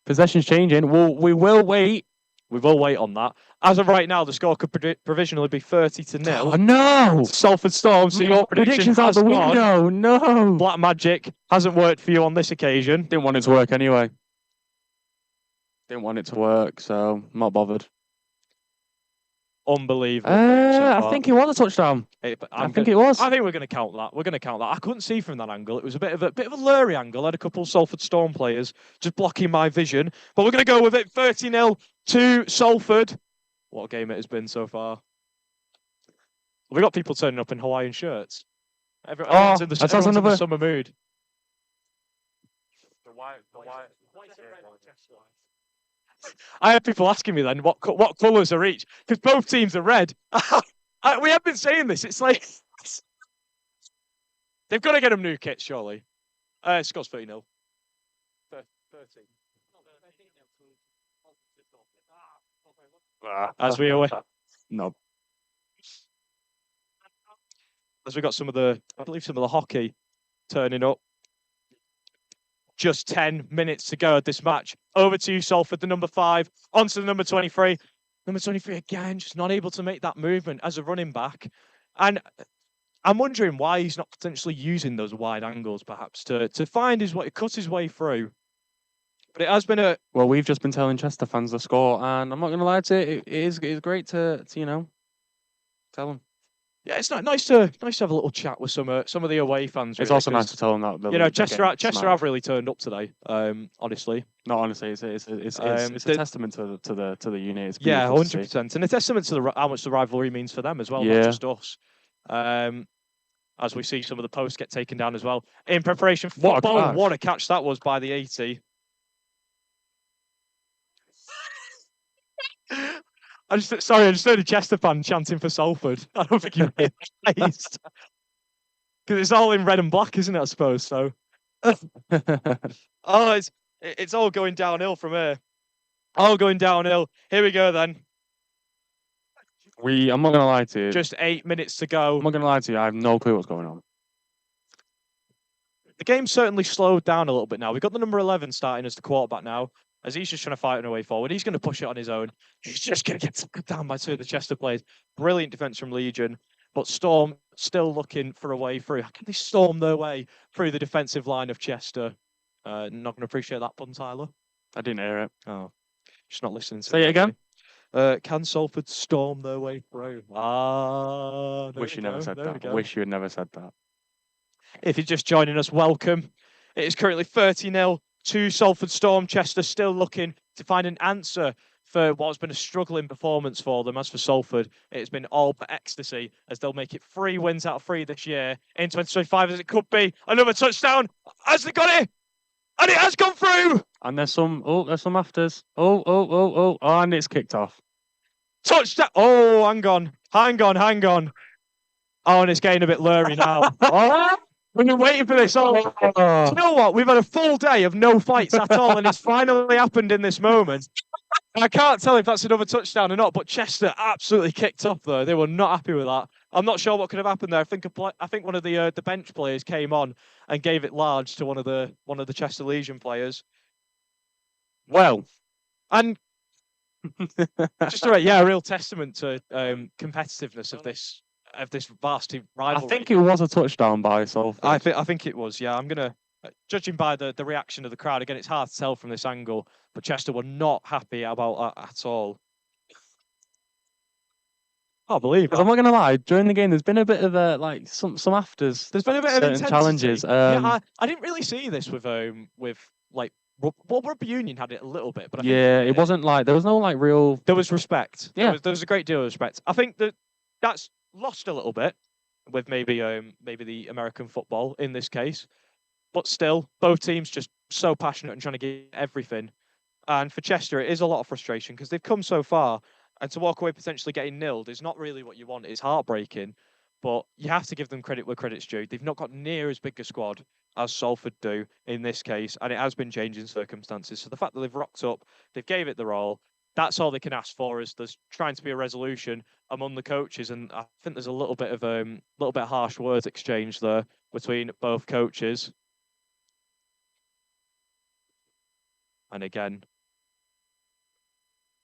Possession's changing. We will wait. We will wait on that. As of right now, the score could provisionally be 30-0. Oh, no! Salford Storm, so your prediction's out the window. No! Black magic hasn't worked for you on this occasion. Didn't want it to work anyway. So I'm not bothered. Unbelievable. I think it was a touchdown. I think it was. I think we're going to count that. I couldn't see from that angle. It was a bit of a blurry angle. I had a couple of Salford Storm players just blocking my vision. But we're going to go with it. 30-0 to Salford. What a game it has been so far. We got people turning up in Hawaiian shirts. Everyone's in the summer mood. I had people asking me then what colours are each, because both teams are red. We have been saying this. It's like they've got to get them new kits, surely. Scott's 30-0. 13. As we away. No. As we got some of the hockey turning up. Just 10 minutes to go at this match. Over to you, Salford, the number 5. On to the number 23. Number 23 again, just not able to make that movement as a running back. And I'm wondering why he's not potentially using those wide angles, perhaps, to find his way, cut his way through. But it has been a... Well, we've just been telling Chester fans the score, and I'm not going to lie to you, it is great to tell them. Yeah, it's nice to have a little chat with some of the away fans. It's also nice to tell them that Chester have really turned up today. Honestly, no, honestly, it's a testament to the unit. It's 100%, and a testament to how much the rivalry means for them as well, not just us. As we see some of the posts get taken down as well in preparation for football. What a catch that was by the 80. I just heard a Chester fan chanting for Salford. I don't think you realised. Because it's all in red and black, isn't it, I suppose? So, it's all going downhill from here. All going downhill. Here we go then. I'm not going to lie to you. Just 8 minutes to go. I'm not going to lie to you. I have no clue what's going on. The game's certainly slowed down a little bit now. We've got the number 11 starting as the quarterback now. As he's just trying to fight an way forward. He's going to push it on his own. He's just going to get down by 2 of the Chester players. Brilliant defence from Legion. But Storm still looking for a way through. How can they storm their way through the defensive line of Chester? Not going to appreciate that pun, Tyler. I didn't hear it. Oh, just not listening to Say it again. Can Salford storm their way through? Wish you never said that. Wish you had never said that. If you're just joining us, welcome. It is currently 30-0 to Salford Storm. Chester still looking to find an answer for what has been a struggling performance for them. As for Salford, it's been all but ecstasy as they'll make it 3 wins out of 3 this year in 2025 as it could be. Another touchdown. Has they got it? And it has gone through. And there's some afters. And it's kicked off. Touchdown. Oh, hang on. Oh, and it's getting a bit blurry now. Oh, we've been waiting for this. Oh. Do you know what? We've had a full day of no fights at all, and it's finally happened in this moment. And I can't tell if that's another touchdown or not, but Chester absolutely kicked off, though. They were not happy with that. I'm not sure what could have happened there. I think one of the bench players came on and gave it large to one of the Chester Legion players. Well, and just a real testament to competitiveness of this Varsity rivalry. I think it was a touchdown by Salford. I think it was. Yeah, I'm gonna judging by the reaction of the crowd. Again, it's hard to tell from this angle, but Chester were not happy about that at all. I can't believe. I'm not gonna lie. During the game, there's been a bit of some afters. There's been a bit of intensity. Challenges. I didn't really see this with like. Well, Rugby Union had it a little bit, but it wasn't like there was no real. There was respect. Yeah, there was a great deal of respect. I think that's lost a little bit with maybe the American football in this case, but still, both teams just so passionate and trying to get everything. And for Chester, it is a lot of frustration because they've come so far, and to walk away potentially getting nilled is not really what you want. It's heartbreaking, but you have to give them credit where credit's due. They've not got near as big a squad as Salford do in this case, and it has been changing circumstances. So the fact that they've rocked up, they've gave it their all, that's all they can ask for. Is there's trying to be a resolution among the coaches, and I think there's a little bit of harsh words exchange there between both coaches. And again,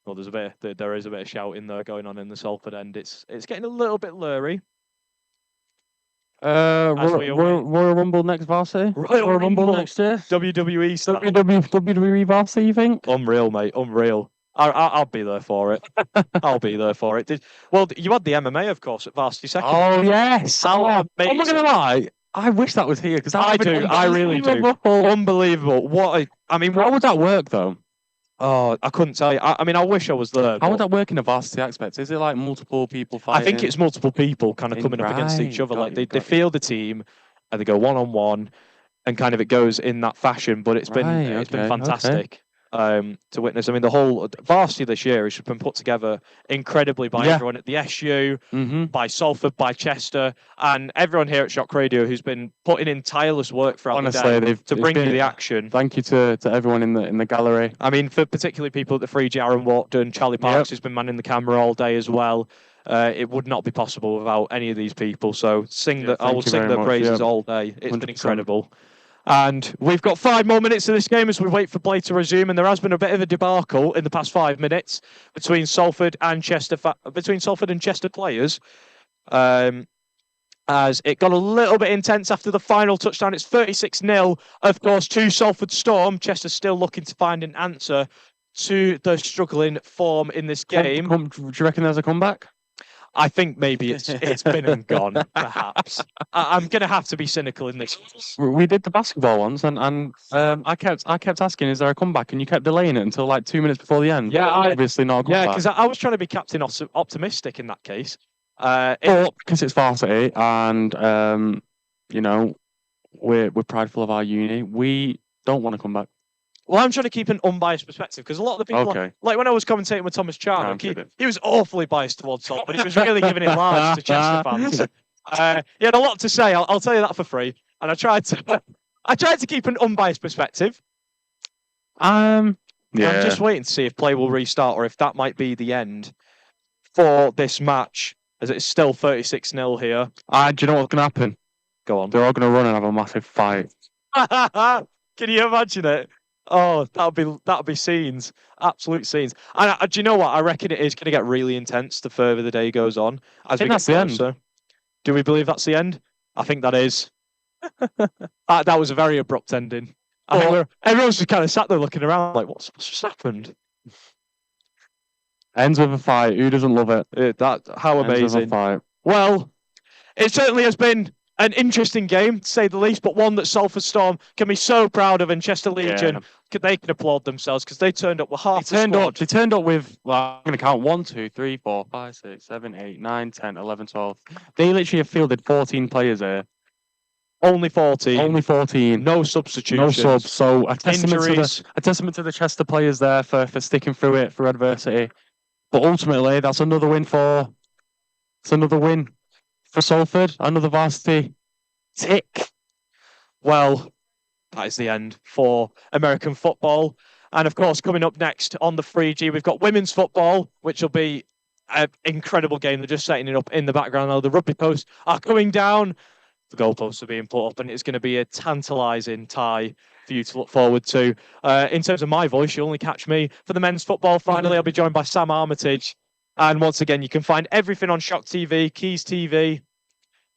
well, there is a bit of shouting there going on in the Salford end. It's getting a little bit blurry. Royal Rumble next Varsity? Royal Rumble next year? WWE style. WWE Varsity, you think? Unreal, mate. Unreal. I'll be there for it. I'll be there for it. Well, you had the MMA, of course, at Varsity Second. Oh, yes. I'm not going to lie. I wish that was here because I do. I really do. Unbelievable. How would that work, though? Oh, I couldn't tell you. I wish I was there. How would that work in a Varsity aspect? Is it like multiple people fighting? I think it's multiple people kind of coming up against each other. Like they field the team and they go one-on-one, and kind of it goes in that fashion. But it's been fantastic. To witness. I mean, the whole Varsity this year has been put together incredibly by everyone at the SU, by Salford, by Chester, and everyone here at Shock Radio who's been putting in tireless work throughout the day to bring you the action. Thank you to everyone in the gallery. I mean, for particularly people at the 3G, Aaron Wharton, Charlie Parks, who's been manning the camera all day as well. It would not be possible without any of these people. So I will sing their praises all day. It's 100%. Been incredible. And we've got 5 more minutes of this game as we wait for play to resume. And there has been a bit of a debacle in the past 5 minutes between Salford and Chester players. As it got a little bit intense after the final touchdown. It's 36-0, of course, to Salford Storm. Chester's still looking to find an answer to the struggling form in this game. Do you reckon there's a comeback? I think maybe it's been and gone, perhaps. I'm going to have to be cynical in this. We did the basketball ones, and I kept asking, is there a comeback? And you kept delaying it until like 2 minutes before the end. Yeah, obviously not a comeback. Yeah, because I was trying to be captain optimistic in that case. Because it's Varsity, and we're prideful of our uni. We don't want to come back. Well, I'm trying to keep an unbiased perspective because a lot of the people, like when I was commentating with Thomas Charnock, he was awfully biased towards Salford, but he was really giving it large to Chester fans. He had a lot to say. I'll tell you that for free. And I tried to keep an unbiased perspective. I'm just waiting to see if play will restart or if that might be the end for this match, as it's still 36-0 here. Do you know what's going to happen? Go on. They're all going to run and have a massive fight. Can you imagine it? Oh, that'll be scenes, absolute scenes. And do you know what? I reckon it is going to get really intense the further the day goes on. I think that's the end. Do we believe that's the end? I think that is. That was a very abrupt ending. I think everyone's just kind of sat there looking around like, what's just happened? Ends with a fight. Who doesn't love it? How amazing! Ends with a fight. Well, it certainly has been an interesting game, to say the least, but one that Salford Storm can be so proud of, and Chester Legion, they can applaud themselves because they turned up with half the squad. They turned up with, well, I'm going to count 1, 2, 3, 4, 5, 6, 7, 8, 9, 10, 11, 12. They literally have fielded 14 players here. Only 14. Only 14. No substitutions. No subs. So a testament Injuries. to the Chester players there for sticking through it, for adversity. But ultimately, that's another win for Salford. Another varsity tick. Well, that is the end for American football. And of course, coming up next on the 3G, we've got women's football, which will be an incredible game. They're just setting it up in the background now. The rugby posts are coming down. The goalposts are being put up, and it's going to be a tantalising tie for you to look forward to. In terms of my voice, you'll only catch me for the men's football. Finally, I'll be joined by Sam Armitage. And once again, you can find everything on Shock TV, Keys TV.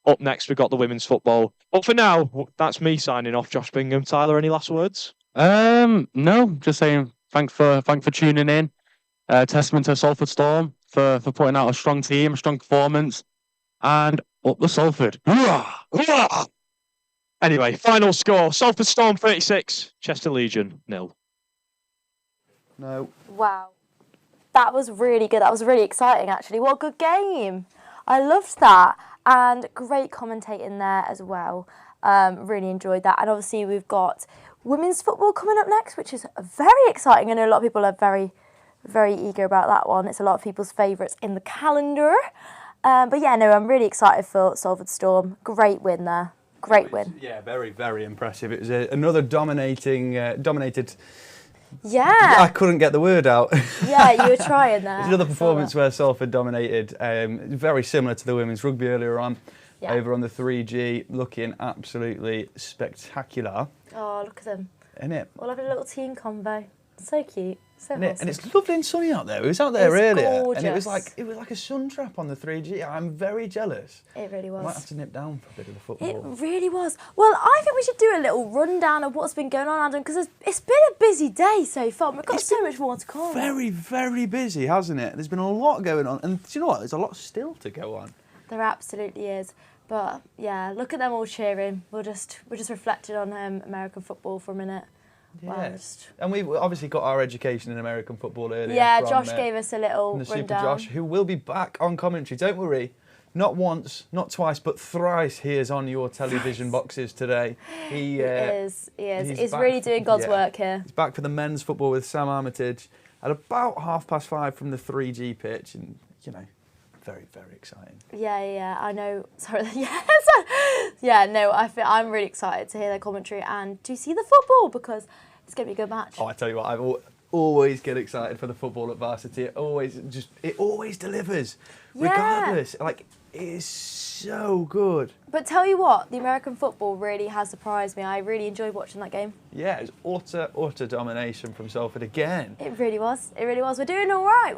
Up next, we've got the women's football. But for now, that's me signing off. Josh Bingham. Tyler, any last words? No, just saying thanks for tuning in. Testament to Salford Storm for putting out a strong team, a strong performance, and up the Salford. Anyway, final score: Salford Storm 36, Chester Legion 0. No. Wow. That was really good. That was really exciting, actually. What a good game. I loved that. And great commentating there as well. Really enjoyed that. And obviously we've got women's football coming up next, which is very exciting. I know a lot of people are very, very eager about that one. It's a lot of people's favourites in the calendar. But yeah, no, I'm really excited for Salford Storm. Great win there. Great win. Yeah, very, very impressive. It was another dominated... Yeah. I couldn't get the word out. Yeah, you were trying there. It's another performance where Salford dominated. Very similar to the women's rugby earlier on. Yeah. Over on the 3G, looking absolutely spectacular. Oh, look at them. Isn't it? All having a little team combo. So cute. So And wholesome. it's lovely and sunny out there. It was out there It's earlier, gorgeous. and it was like a sun trap on the 3G. I'm very jealous. It really was. I might have to nip down for a bit of the football. It really was. Well, I think we should do a little rundown of what's been going on, Adam, because it's been a busy day so far. We've got so much more to come. Very, very busy, hasn't it? There's been a lot going on, and do you know what? There's a lot still to go on. There absolutely is. But yeah, look at them all cheering. We're just reflecting on American football for a minute. Yeah. And we've obviously got our education in American football earlier. Yeah, from, Josh gave us a little from the Super rundown. Josh, who will be back on commentary. Don't worry. Not once, not twice, but thrice he is on your television boxes today. He is. He's really doing God's work here. He's back for the men's football with Sam Armitage at about 5:30 from the 3G pitch, and you know, very, very exciting. Yeah, I know. Sorry, yes. Yeah, no, I'm really excited to hear their commentary and to see the football because it's going to be a good match. Oh, I tell you what, I always get excited for the football at Varsity. It always delivers, regardless. Like, it is so good. But tell you what, the American football really has surprised me. I really enjoyed watching that game. Yeah, it's utter domination from Salford again. It really was. We're doing all right.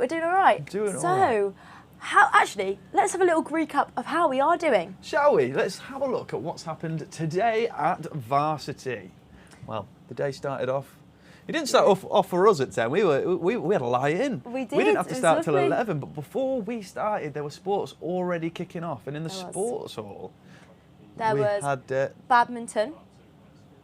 So, actually, let's have a little recap of how we are doing. Shall we? Let's have a look at what's happened today at Varsity. Well, the day started off. It didn't start off for us at 10. We had a lie in. We did. We didn't have to It was start till lovely. 11. But before we started, there were sports already kicking off, and in the sports hall, There we was had badminton.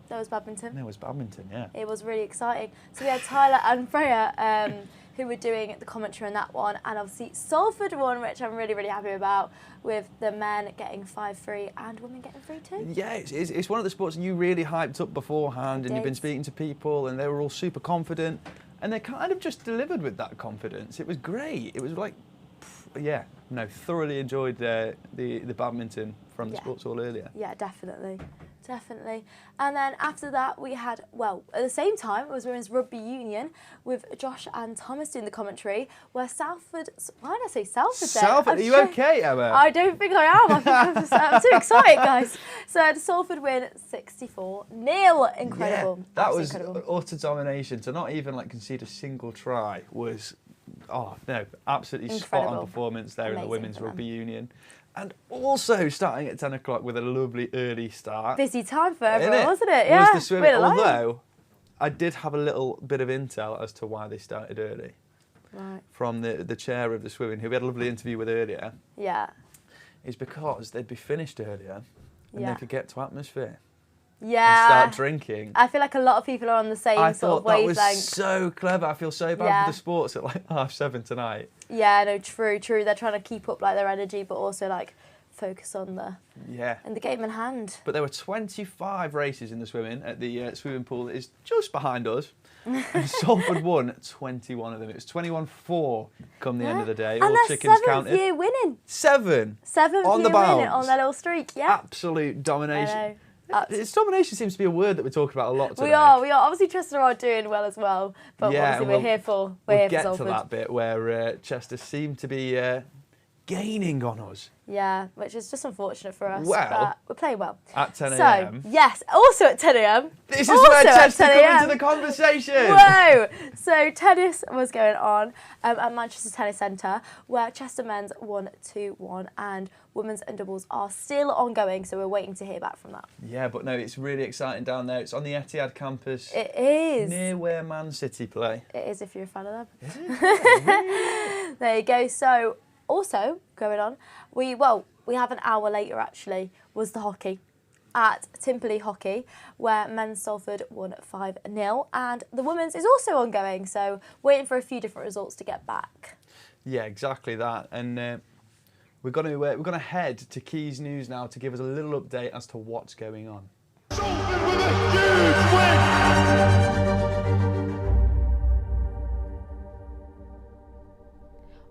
There was badminton. There was badminton, yeah. It was really exciting. So we had Tyler and Freya who were doing the commentary on that one, and obviously Salford won, which I'm really, really happy about, with the men getting 5-3 and women getting 3-2. Yeah, it's one of the sports you really hyped up beforehand, and you've been speaking to people, and they were all super confident, and they kind of just delivered with that confidence. It was great. It was like, thoroughly enjoyed the badminton from the sports hall earlier. Yeah, definitely. And then after that, we had, at the same time, it was Women's Rugby Union with Josh and Thomas doing the commentary, where Salford, why did I say Salford there? Salford, are you okay, Emma? I don't think I am. I'm too excited, guys. So Salford win 64-0. Incredible. Yeah, that was incredible. utter domination. To not even concede a single try was, absolutely spot on performance there in the Women's Rugby Union. And also starting at 10 o'clock with a lovely early start. Busy time for everyone, wasn't it? Yeah. Was the swimming. Although I did have a little bit of intel as to why they started early. Right. From the chair of the swimming, who we had a lovely interview with earlier. Yeah. Is because they'd be finished earlier, and they could get to atmosphere. Yeah. And start drinking. I feel like a lot of people are on the same sort of wavelength. That was so clever. I feel so bad for the sports at like 7:30 tonight. Yeah, no, true. They're trying to keep up like their energy, but also like focus on the game in hand. But there were 25 races in the swimming at the swimming pool that is just behind us. And Salford won 21 of them. It was 21-4 come the end of the day. And all their chickens 7th counted. year winning. 7 on the year bounce. winning on their little streak. Yeah. Absolute domination. Domination seems to be a word that we're talking about a lot today. We are. Obviously, Chester are doing well as well, but obviously we're here for we'll get to Salford. that bit where Chester seem to be gaining on us. Yeah, which is just unfortunate for us. Well, but we're playing well. At 10 So, a.m. yes, also at 10 a.m. This is where Chester come into the conversation. Whoa! So, tennis was going on at Manchester Tennis Centre, where Chester men's won 2-1, and women's and doubles are still ongoing, so we're waiting to hear back from that. Yeah, but no, it's really exciting down there. It's on the Etihad campus. It is. Near where Man City play. It is if you're a fan of them. Is it? There you go. So, also going on, we have an hour later actually, was the hockey at Timperley Hockey, where men's Salford won 5-0, and the women's is also ongoing, so waiting for a few different results to get back. Yeah, exactly that. And we're going to head to Keys News now to give us a little update as to what's going on. Salford with a huge win!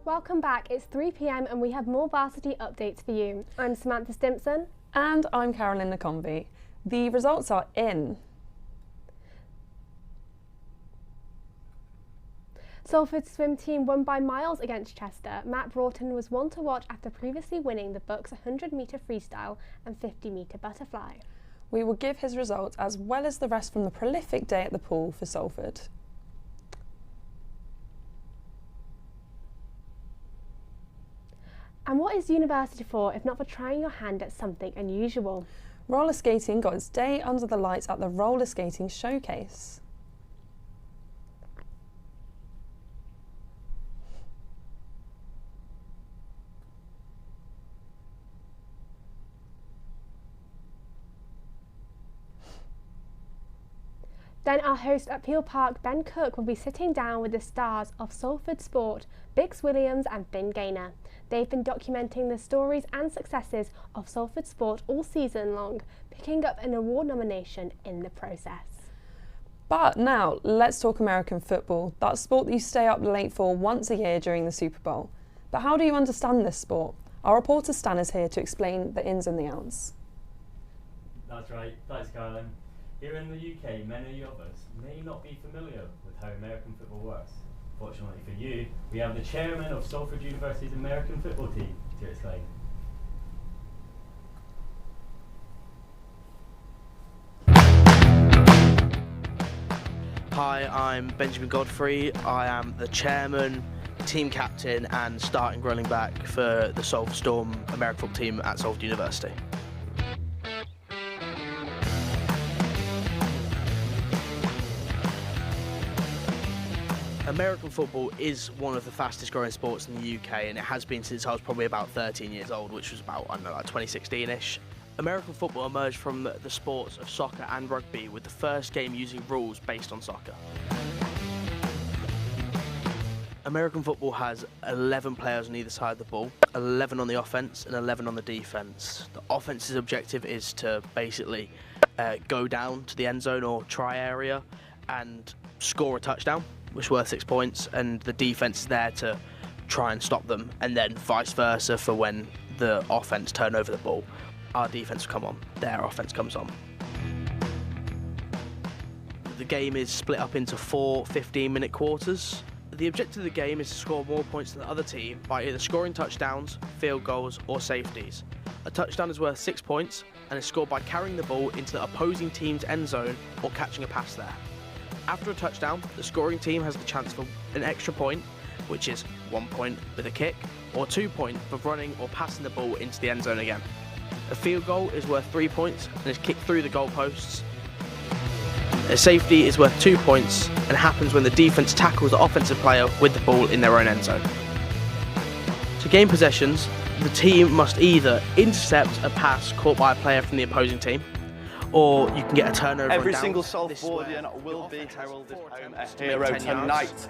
Welcome back. It's 3 p.m. and we have more Varsity updates for you. I'm Samantha Stimpson. And I'm Carolyn Naconvi. The results are in. Salford's swim team won by miles against Chester. Matt Broughton was one to watch after previously winning the Bucks 100-metre freestyle and 50-metre butterfly. We will give his results as well as the rest from the prolific day at the pool for Salford. And what is university for if not for trying your hand at something unusual? Roller skating got its day under the lights at the Roller Skating Showcase. Then our host at Peel Park, Ben Cook, will be sitting down with the stars of Salford Sport, Bix Williams and Finn Gaynor. They've been documenting the stories and successes of Salford Sport all season long, picking up an award nomination in the process. But now, let's talk American football, that sport that you stay up late for once a year during the Super Bowl. But how do you understand this sport? Our reporter Stan is here to explain the ins and the outs. That's right, thanks Caroline. Here in the UK, many of us may not be familiar with how American football works. Fortunately for you, we have the chairman of Salford University's American football team to explain. Hi, I'm Benjamin Godfrey. I am the chairman, team captain and starting running back for the Salford Storm American football team at Salford University. American football is one of the fastest growing sports in the UK, and it has been since I was probably about 13 years old, which was about, I don't know, like 2016-ish. American football emerged from the sports of soccer and rugby, with the first game using rules based on soccer. American football has 11 players on either side of the ball, 11 on the offence and 11 on the defence. The offence's objective is to basically go down to the end zone or try area and score a touchdown, which is worth 6 points, and the defence is there to try and stop them, and then vice versa for when the offence turn over the ball. Our defence will come on, their offence comes on. The game is split up into 4 15-minute quarters. The objective of the game is to score more points than the other team by either scoring touchdowns, field goals or safeties. A touchdown is worth 6 points and is scored by carrying the ball into the opposing team's end zone or catching a pass there. After a touchdown, the scoring team has the chance for an extra point, which is 1 point with a kick, or 2 points for running or passing the ball into the end zone again. A field goal is worth 3 points and is kicked through the goalposts. A safety is worth 2 points and happens when the defence tackles the offensive player with the ball in their own end zone. To gain possessions, the team must either intercept a pass caught by a player from the opposing team, or you can get a turnover. Every and single downs. Salfordian will be heralded home a hero tonight.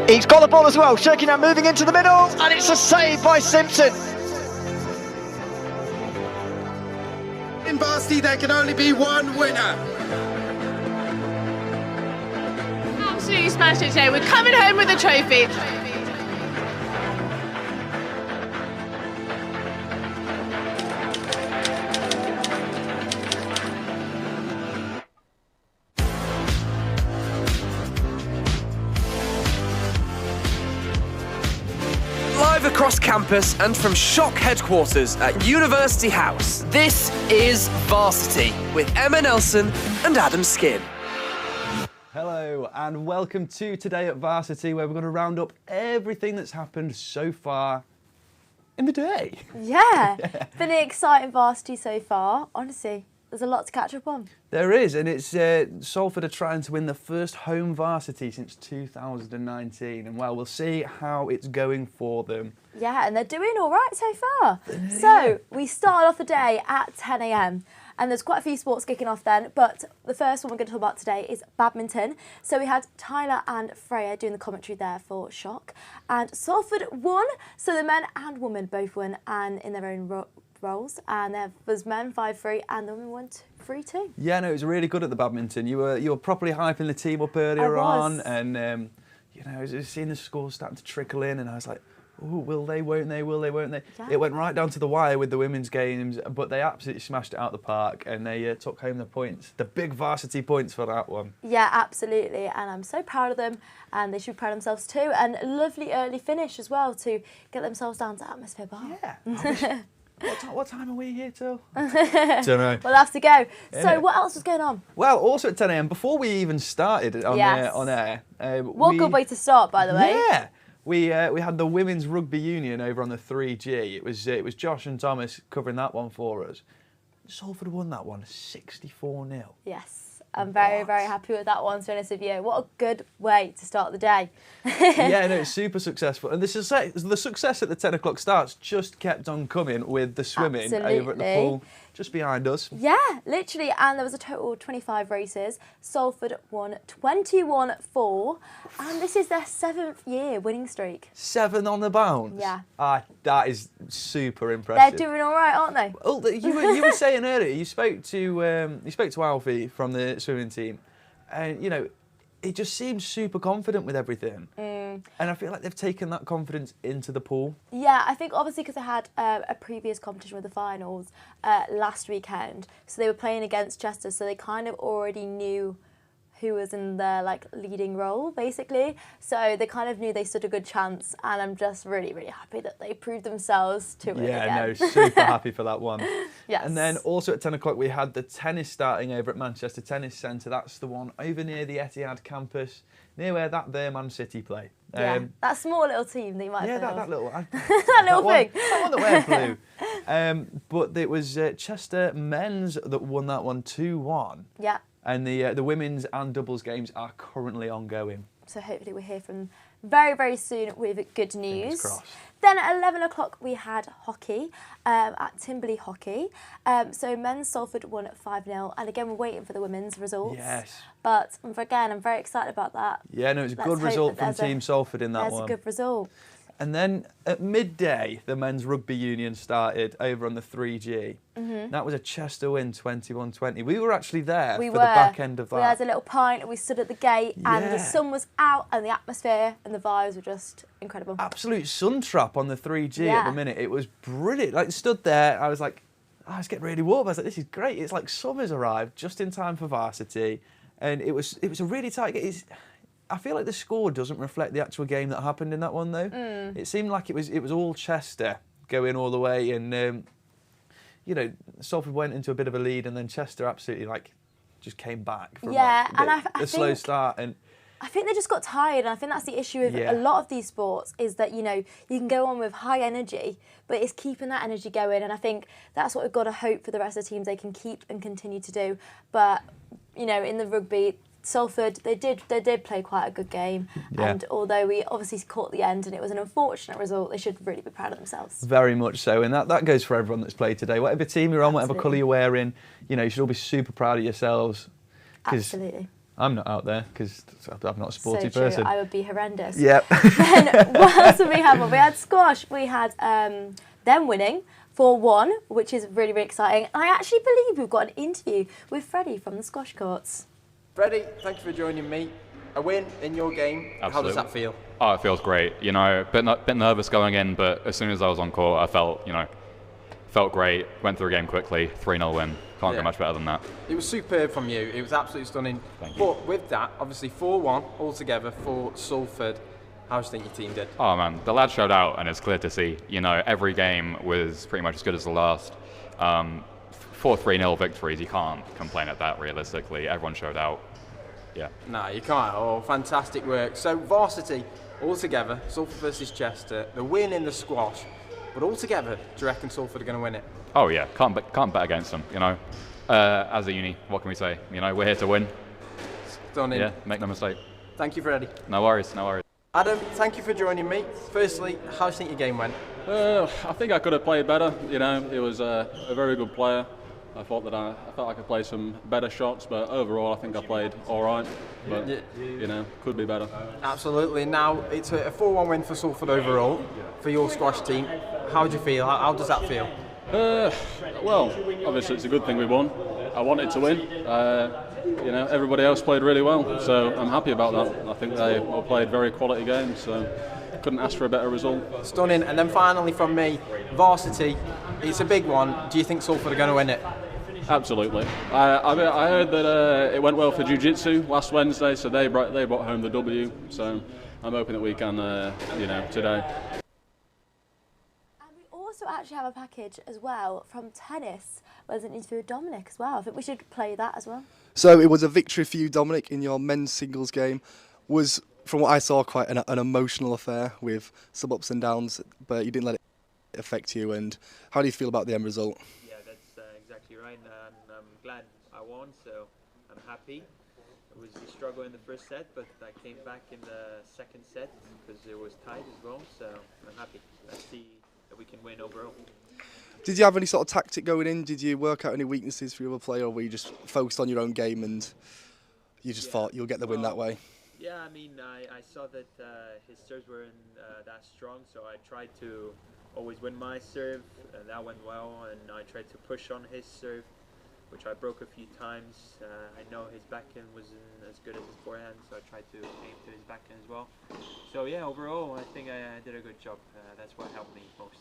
He's got the ball as well, shaking out, moving into the middle, and it's a save by Simpson. In Varsity, there can only be one winner. Absolutely smashed it today. We're coming home with a trophy. Live across campus and from Shock headquarters at University House, this is Varsity with Emma Nelson and Adam Skin. Hello and welcome to Today at Varsity, where we're going to round up everything that's happened so far in the day. Yeah, been an exciting Varsity so far, honestly. There's a lot to catch up on. There is, and it's Salford are trying to win the first home Varsity since 2019, and well, we'll see how it's going for them. Yeah, and they're doing all right so far. So we started off the day at 10 a.m. and there's quite a few sports kicking off then, but the first one we're going to talk about today is badminton. So we had Tyler and Freya doing the commentary there for Shock, and Salford won, so the men and women both won, and in their own roles, and there was men 5-3 and the women won 3-2. Yeah, no, it was really good at the badminton. You were properly hyping the team up earlier on, and you know, I was seeing the scores starting to trickle in, and I was like, oh, will they, won't they, will they, won't they? Yeah. It went right down to the wire with the women's games, but they absolutely smashed it out the park, and they took home the points, the big Varsity points for that one. Yeah, absolutely, and I'm so proud of them, and they should be proud of themselves too, and a lovely early finish as well to get themselves down to Atmosphere Bar. Yeah. What time are we here till? Don't know. We'll have to go. So what else was going on? Well, also at 10 a.m, before we even started on air. What good way to start, by the way. Yeah. We had the Women's Rugby Union over on the 3G. It was Josh and Thomas covering that one for us. Salford won that one 64-0. Yes. I'm very, very happy with that one, to be honest with you. What a good way to start the day. Yeah, no, it's super successful. And the success at the 10 o'clock starts just kept on coming with the swimming over at the pool just behind us. Yeah, literally. And there was a total of 25 races. Salford won 21-4. And this is their 7th year winning streak. 7 on the bounce? Yeah. That is super impressive. They're doing all right, aren't they? Oh, you were saying earlier, you spoke to Alfie from the swimming team, and you know, it just seems super confident with everything. And I feel like they've taken that confidence into the pool. Yeah, I think obviously because they had a previous competition with the finals last weekend, so they were playing against Chester, so they kind of already knew who was in their leading role, basically. So they kind of knew they stood a good chance, and I'm just really, really happy that they proved themselves to win again. Yeah, no, super happy for that one. Yes. And then also at 10 o'clock we had the tennis starting over at Manchester Tennis Centre. That's the one over near the Etihad campus, near where that there Man City play. Yeah, that small little team that you might have that little that little thing. That one that wears blue. But it was Chester men's that won that one 2-1. Yeah. And the women's and doubles games are currently ongoing. So hopefully we'll hear from very, very soon with good news. Fingers crossed. Then at 11 o'clock we had hockey at Timberley Hockey. So men's Salford won at 5-0. And again, we're waiting for the women's results. Yes. But again, I'm very excited about that. Yeah, no, it's a good result from Team Salford in that one. There's a good result. And then at midday, the men's rugby union started over on the 3G. That was a Chester win, 21-20. We were actually there for the back end of that. We had a little pint and we stood at the gate and the sun was out and the atmosphere and the vibes were just incredible. Absolute sun trap on the 3G at the minute. It was brilliant. Like, stood there, I was like, oh, it's getting really warm. I was like, this is great. It's like summer's arrived just in time for Varsity. And it was a really tight game. I feel like the score doesn't reflect the actual game that happened in that one, though. It seemed like it was all Chester going all the way, and you know, Salford went into a bit of a lead, and then Chester absolutely just came back from a slow start. And I think they just got tired, and I think that's the issue with a lot of these sports is that, you know, you can go on with high energy, but it's keeping that energy going, and I think that's what we've got to hope for the rest of the teams they can keep and continue to do. But you know, in the rugby, Salford, they did play quite a good game, and although we obviously caught the end and it was an unfortunate result, they should really be proud of themselves. Very much so, and that goes for everyone that's played today. Whatever team you're on, whatever colour you're wearing, you should all be super proud of yourselves. Absolutely. I'm not out there because I'm not a sporty so person. I would be horrendous. Yep. Then what else did we have? Well, we had squash. We had them winning 4-1, which is really, really exciting. I actually believe we've got an interview with Freddie from the squash courts. Freddie, thank you for joining me. A win in your game, Absolutely. How does that feel? Oh, it feels great. A bit nervous going in, but as soon as I was on court, I felt great. Went through a game quickly, 3-0 win. Can't get much better than that. It was superb from you. It was absolutely stunning. Thank you. But with that, obviously 4-1 altogether for Salford. How do you think your team did? Oh man, the lads showed out, and it's clear to see. Every game was pretty much as good as the last. 4-3-0 victories, you can't complain at that realistically. Everyone showed out. Yeah. No, you can't. Oh, fantastic work. So Varsity, altogether, Salford versus Chester, the win in the squash. But altogether, do you reckon Salford are going to win it? Oh yeah, can't bet against them. As a uni, what can we say? We're here to win. Stunning. Yeah, make no mistake. Thank you, Freddie. No worries. Adam, thank you for joining me. Firstly, how do you think your game went? I think I could have played better. It was a very good player. I thought that I felt I could play some better shots, but overall I think I played all right. But could be better. Absolutely. Now it's a 4-1 win for Salford overall for your squash team. How do you feel? How does that feel? Well, obviously it's a good thing we won. I wanted to win. Everybody else played really well, so I'm happy about that. I think they all played very quality games, so couldn't ask for a better result. Stunning. And then finally from me, Varsity, it's a big one. Do you think Salford are going to win it? Absolutely. I heard that it went well for Jiu-Jitsu last Wednesday, so they brought home the W. So I'm hoping that we can, today. And we also actually have a package as well from tennis. There's an interview with Dominic as well. I think we should play that as well. So it was a victory for you, Dominic, in your men's singles game. Was, from what I saw, quite an emotional affair with some ups and downs, but you didn't let it affect you. And how do you feel about the end result? Yeah, that's exactly right. And I'm glad I won, so I'm happy. It was a struggle in the first set, but I came back in the second set because it was tight as well, so I'm happy. Let's see if we can win overall. Did you have any sort of tactic going in? Did you work out any weaknesses for your other player, or were you just focused on your own game and you just thought you'll get the win that way? Yeah, I mean, I saw that his serves weren't that strong, so I tried to always win my serve, and that went well, and I tried to push on his serve, which I broke a few times. I know his backhand wasn't as good as his forehand, so I tried to aim to his backhand as well. So yeah, overall, I think I did a good job. That's what helped me most.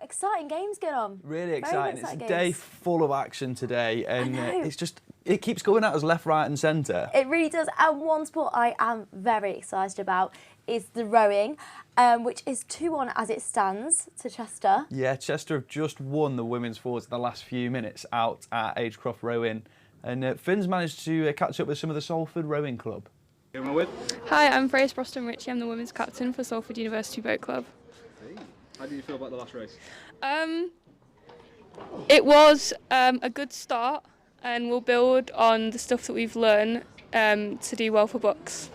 Exciting games going on. Really exciting. It's a games. day full of action today, and it keeps going at us left, right, and centre. It really does. And one sport I am very excited about is the rowing, which is 2-1 as it stands to Chester. Yeah, Chester have just won the women's fours in the last few minutes out at Agecroft Rowing, and Finn's managed to catch up with some of the Salford Rowing Club. Who am I with? Hi, I'm Grace Broston Ritchie. I'm the women's captain for Salford University Boat Club. How do you feel about the last race? It was a good start, and we'll build on the stuff that we've learned to do well for books.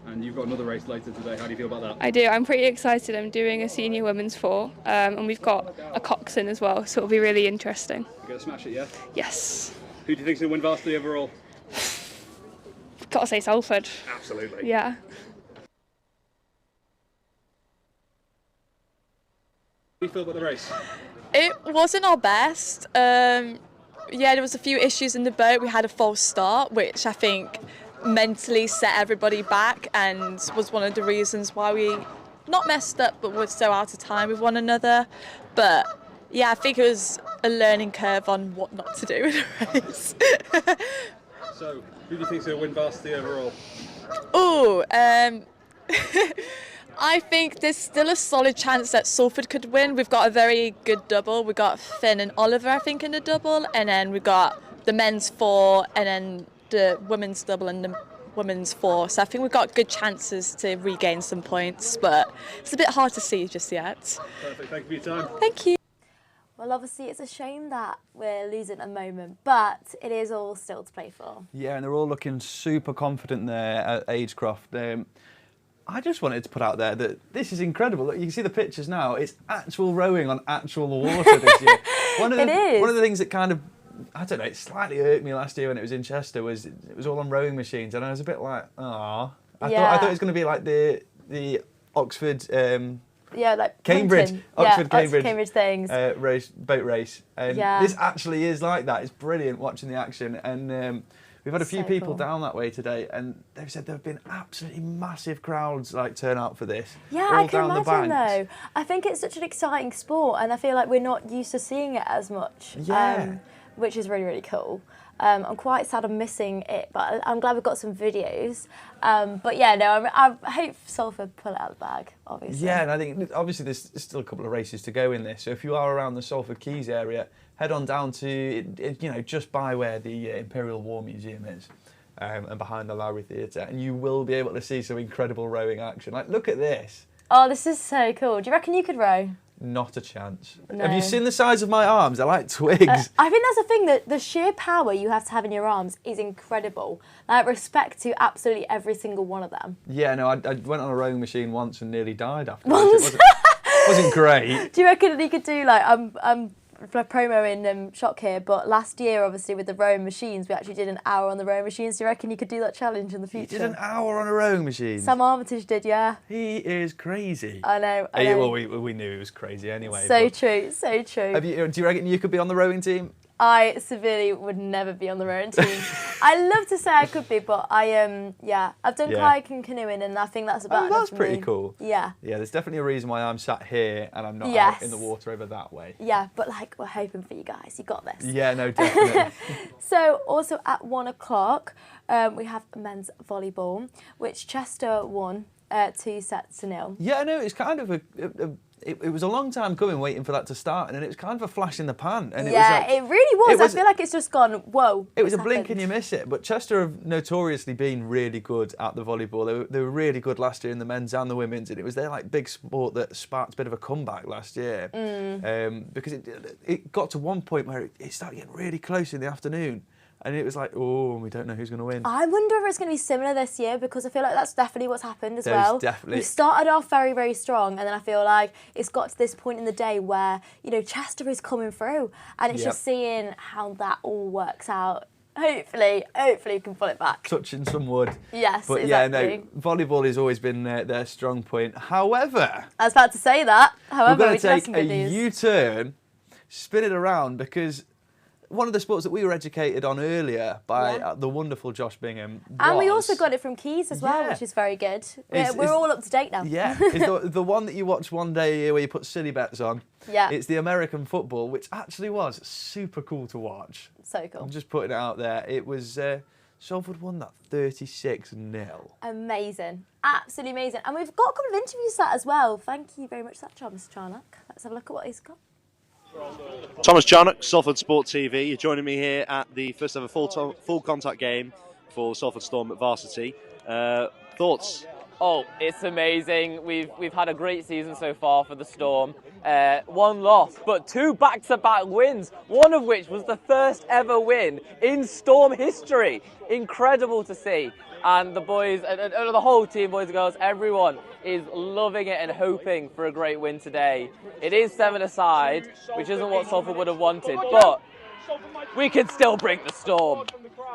And you've got another race later today. How do you feel about that? I do. I'm pretty excited. I'm doing a senior women's four, and we've got a coxswain as well, so it'll be really interesting. You're going to smash it, yeah? Yes. Who do you think's going to win Varsity overall? Got to say Salford. Absolutely. Yeah. How do you feel about the race? It wasn't our best. Yeah, there was a few issues in the boat. We had a false start, which I think mentally set everybody back and was one of the reasons why we not messed up, but were so out of time with one another. But yeah, I think it was a learning curve on what not to do in a race. So, who do you think's going to win Varsity overall? Oh, I think there's still a solid chance that Salford could win. We've got a very good double. We've got Finn and Oliver, I think, in the double. And then we've got the men's four and then the women's double and the women's four. So I think we've got good chances to regain some points. But it's a bit hard to see just yet. Perfect. Thank you for your time. Thank you. Well, obviously, it's a shame that we're losing at the moment, but it is all still to play for. Yeah, and they're all looking super confident there at Agecroft. I just wanted to put out there that this is incredible. Look, you can see the pictures now. It's actual rowing on actual water this year. One of the things that kind of, I don't know, it slightly hurt me last year when it was in Chester was it was all on rowing machines, and I was a bit like, ah. I thought it was going to be like the Oxford. Like Cambridge, Cambridge things. Boat race. And this actually is like that. It's brilliant watching the action. And we've had a few people down that way today, and they've said there have been absolutely massive crowds turn out for this. Yeah, I can imagine though. I think it's such an exciting sport, and I feel like we're not used to seeing it as much. Yeah. Which is really, really cool. I'm quite sad I'm missing it, but I'm glad we've got some videos. But yeah, no, I hope Salford pull it out of the bag, obviously. Yeah, and I think obviously there's still a couple of races to go in this. So if you are around the Salford Quays area, head on down to just by where the Imperial War Museum is, and behind the Lowry Theatre, and you will be able to see some incredible rowing action. Like, look at this. Oh, this is so cool. Do you reckon you could row? Not a chance. No. Have you seen the size of my arms? They're like twigs. I think that's the thing, that the sheer power you have to have in your arms is incredible. Like, respect to absolutely every single one of them. Yeah, no, I went on a rowing machine once and nearly died afterwards. It wasn't great. Do you reckon you could do, like, I'm promoing Shock here, but last year, obviously, with the rowing machines, we actually did an hour on the rowing machines. Do you reckon you could do that challenge in the future? You did an hour on a rowing machine? Sam Armitage did, yeah. He is crazy. I know. Well, we knew he was crazy anyway. So true, so true. Do you reckon you could be on the rowing team? I severely would never be on the rowing team. I love to say I could be, but I've done kayak and canoeing, and I think that's about enough that's for pretty me. cool. Yeah. Yeah, there's definitely a reason why I'm sat here and I'm not out in the water over that way. Yeah, but we're hoping for you guys. You got this. Yeah, no, definitely. So also at 1 o'clock, we have men's volleyball, which Chester won 2-0. Yeah, no, it's kind of it was a long time coming, waiting for that to start, and then it was kind of a flash in the pan. And it really was. I feel like it's just gone, whoa. It was a blink and you miss it. But Chester have notoriously been really good at the volleyball. They were really good last year in the men's and the women's, and it was their big sport that sparked a bit of a comeback last year. Because it got to one point where it started getting really close in the afternoon. And it was like, oh, we don't know who's going to win. I wonder if it's going to be similar this year, because I feel like that's definitely what's happened as well. Definitely. We started off very, very strong, and then I feel like it's got to this point in the day where, Chester is coming through, and it's just seeing how that all works out. Hopefully we can pull it back. Touching some wood. Yes, but exactly. Yeah, no, volleyball has always been their strong point. However, I was about to say that. However, we're going to take a U-turn, spin it around, because one of the sports that we were educated on earlier by the wonderful Josh Bingham and we also got it from Keys as well, which is very good. We're all up to date now. Yeah, it's the one that you watch one day where you put silly bets on. Yeah. It's the American football, which actually was super cool to watch. So cool. I'm just putting it out there. It was Salford won that 36-0. Amazing. Absolutely amazing. And we've got a couple of interviews for that as well. Thank you very much for that, Mr. Charnock. Let's have a look at what he's got. Thomas Charnock, Salford Sport TV. You're joining me here at the first ever full contact game for Salford Storm at Varsity. Thoughts? Oh, it's amazing. We've had a great season so far for the Storm. One loss, but 2 back-to-back wins, one of which was the first ever win in Storm history. Incredible to see. And the boys, and the whole team, boys and girls, everyone is loving it and hoping for a great win today. It is 7-aside, which isn't what Salford would have wanted, but we can still break the Storm.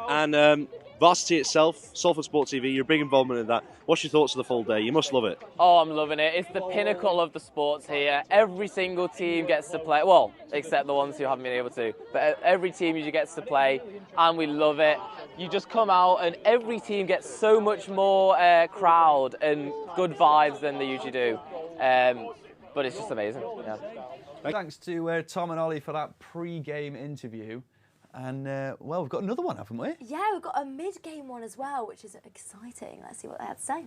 And Varsity itself, Salford Sport TV, you're a big involvement in that. What's your thoughts of the full day? You must love it. Oh, I'm loving it. It's the pinnacle of the sports here. Every single team gets to play, well, except the ones who haven't been able to. But every team usually gets to play, and we love it. You just come out, and every team gets so much more crowd and good vibes than they usually do. But it's just amazing. Yeah. Thanks to Tom and Ollie for that pre-game interview. And, we've got another one, haven't we? Yeah, we've got a mid-game one as well, which is exciting. Let's see what they had to say.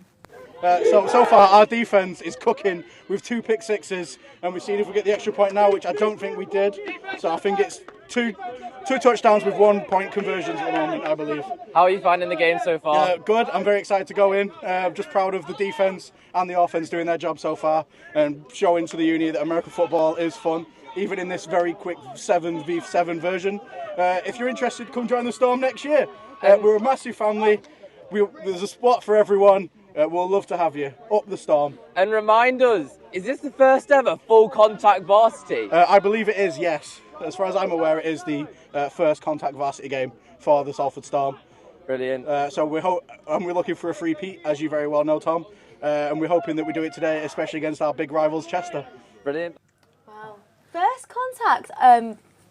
So far, our defence is cooking with 2 pick sixes, and we've seen if we get the extra point now, which I don't think we did. So I think it's two touchdowns with 1 point conversions at the moment, I believe. How are you finding the game so far? Good. I'm very excited to go in. Just proud of the defence and the offence doing their job so far, and showing to the uni that American football is fun. even in this very quick 7v7 version. If you're interested, come join the Storm next year. We're a massive family. There's a spot for everyone. We'll love to have you. Up the Storm. And remind us, is this the first ever full contact varsity? I believe it is, yes. As far as I'm aware, it is the first contact varsity game for the Salford Storm. Brilliant. So we're looking for a repeat, as you very well know, Tom. And we're hoping that we do it today, especially against our big rivals, Chester. Brilliant. Wow. First contact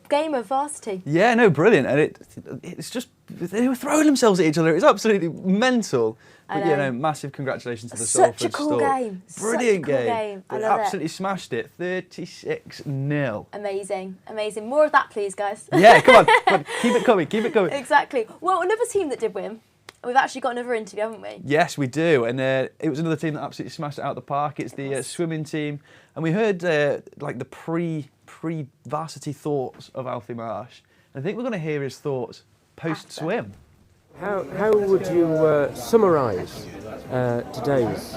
game of varsity. Yeah, no, brilliant. And it's just, they were throwing themselves at each other. It was absolutely mental. But, you know, massive congratulations to the Salford Storm. Such a cool game. Brilliant Such a cool game. I They love absolutely smashed it. 36-0. Amazing, amazing. More of that, please, guys. Yeah, come on. Keep it coming, keep it coming. Exactly. Well, another team that did win, we've actually got another interview, haven't we? Yes, we do. And it was another team that absolutely smashed it out of the park. It's the swimming team. And we heard like the pre-varsity thoughts of Alfie Marsh. And I think we're going to hear his thoughts post-swim. How would you summarise today's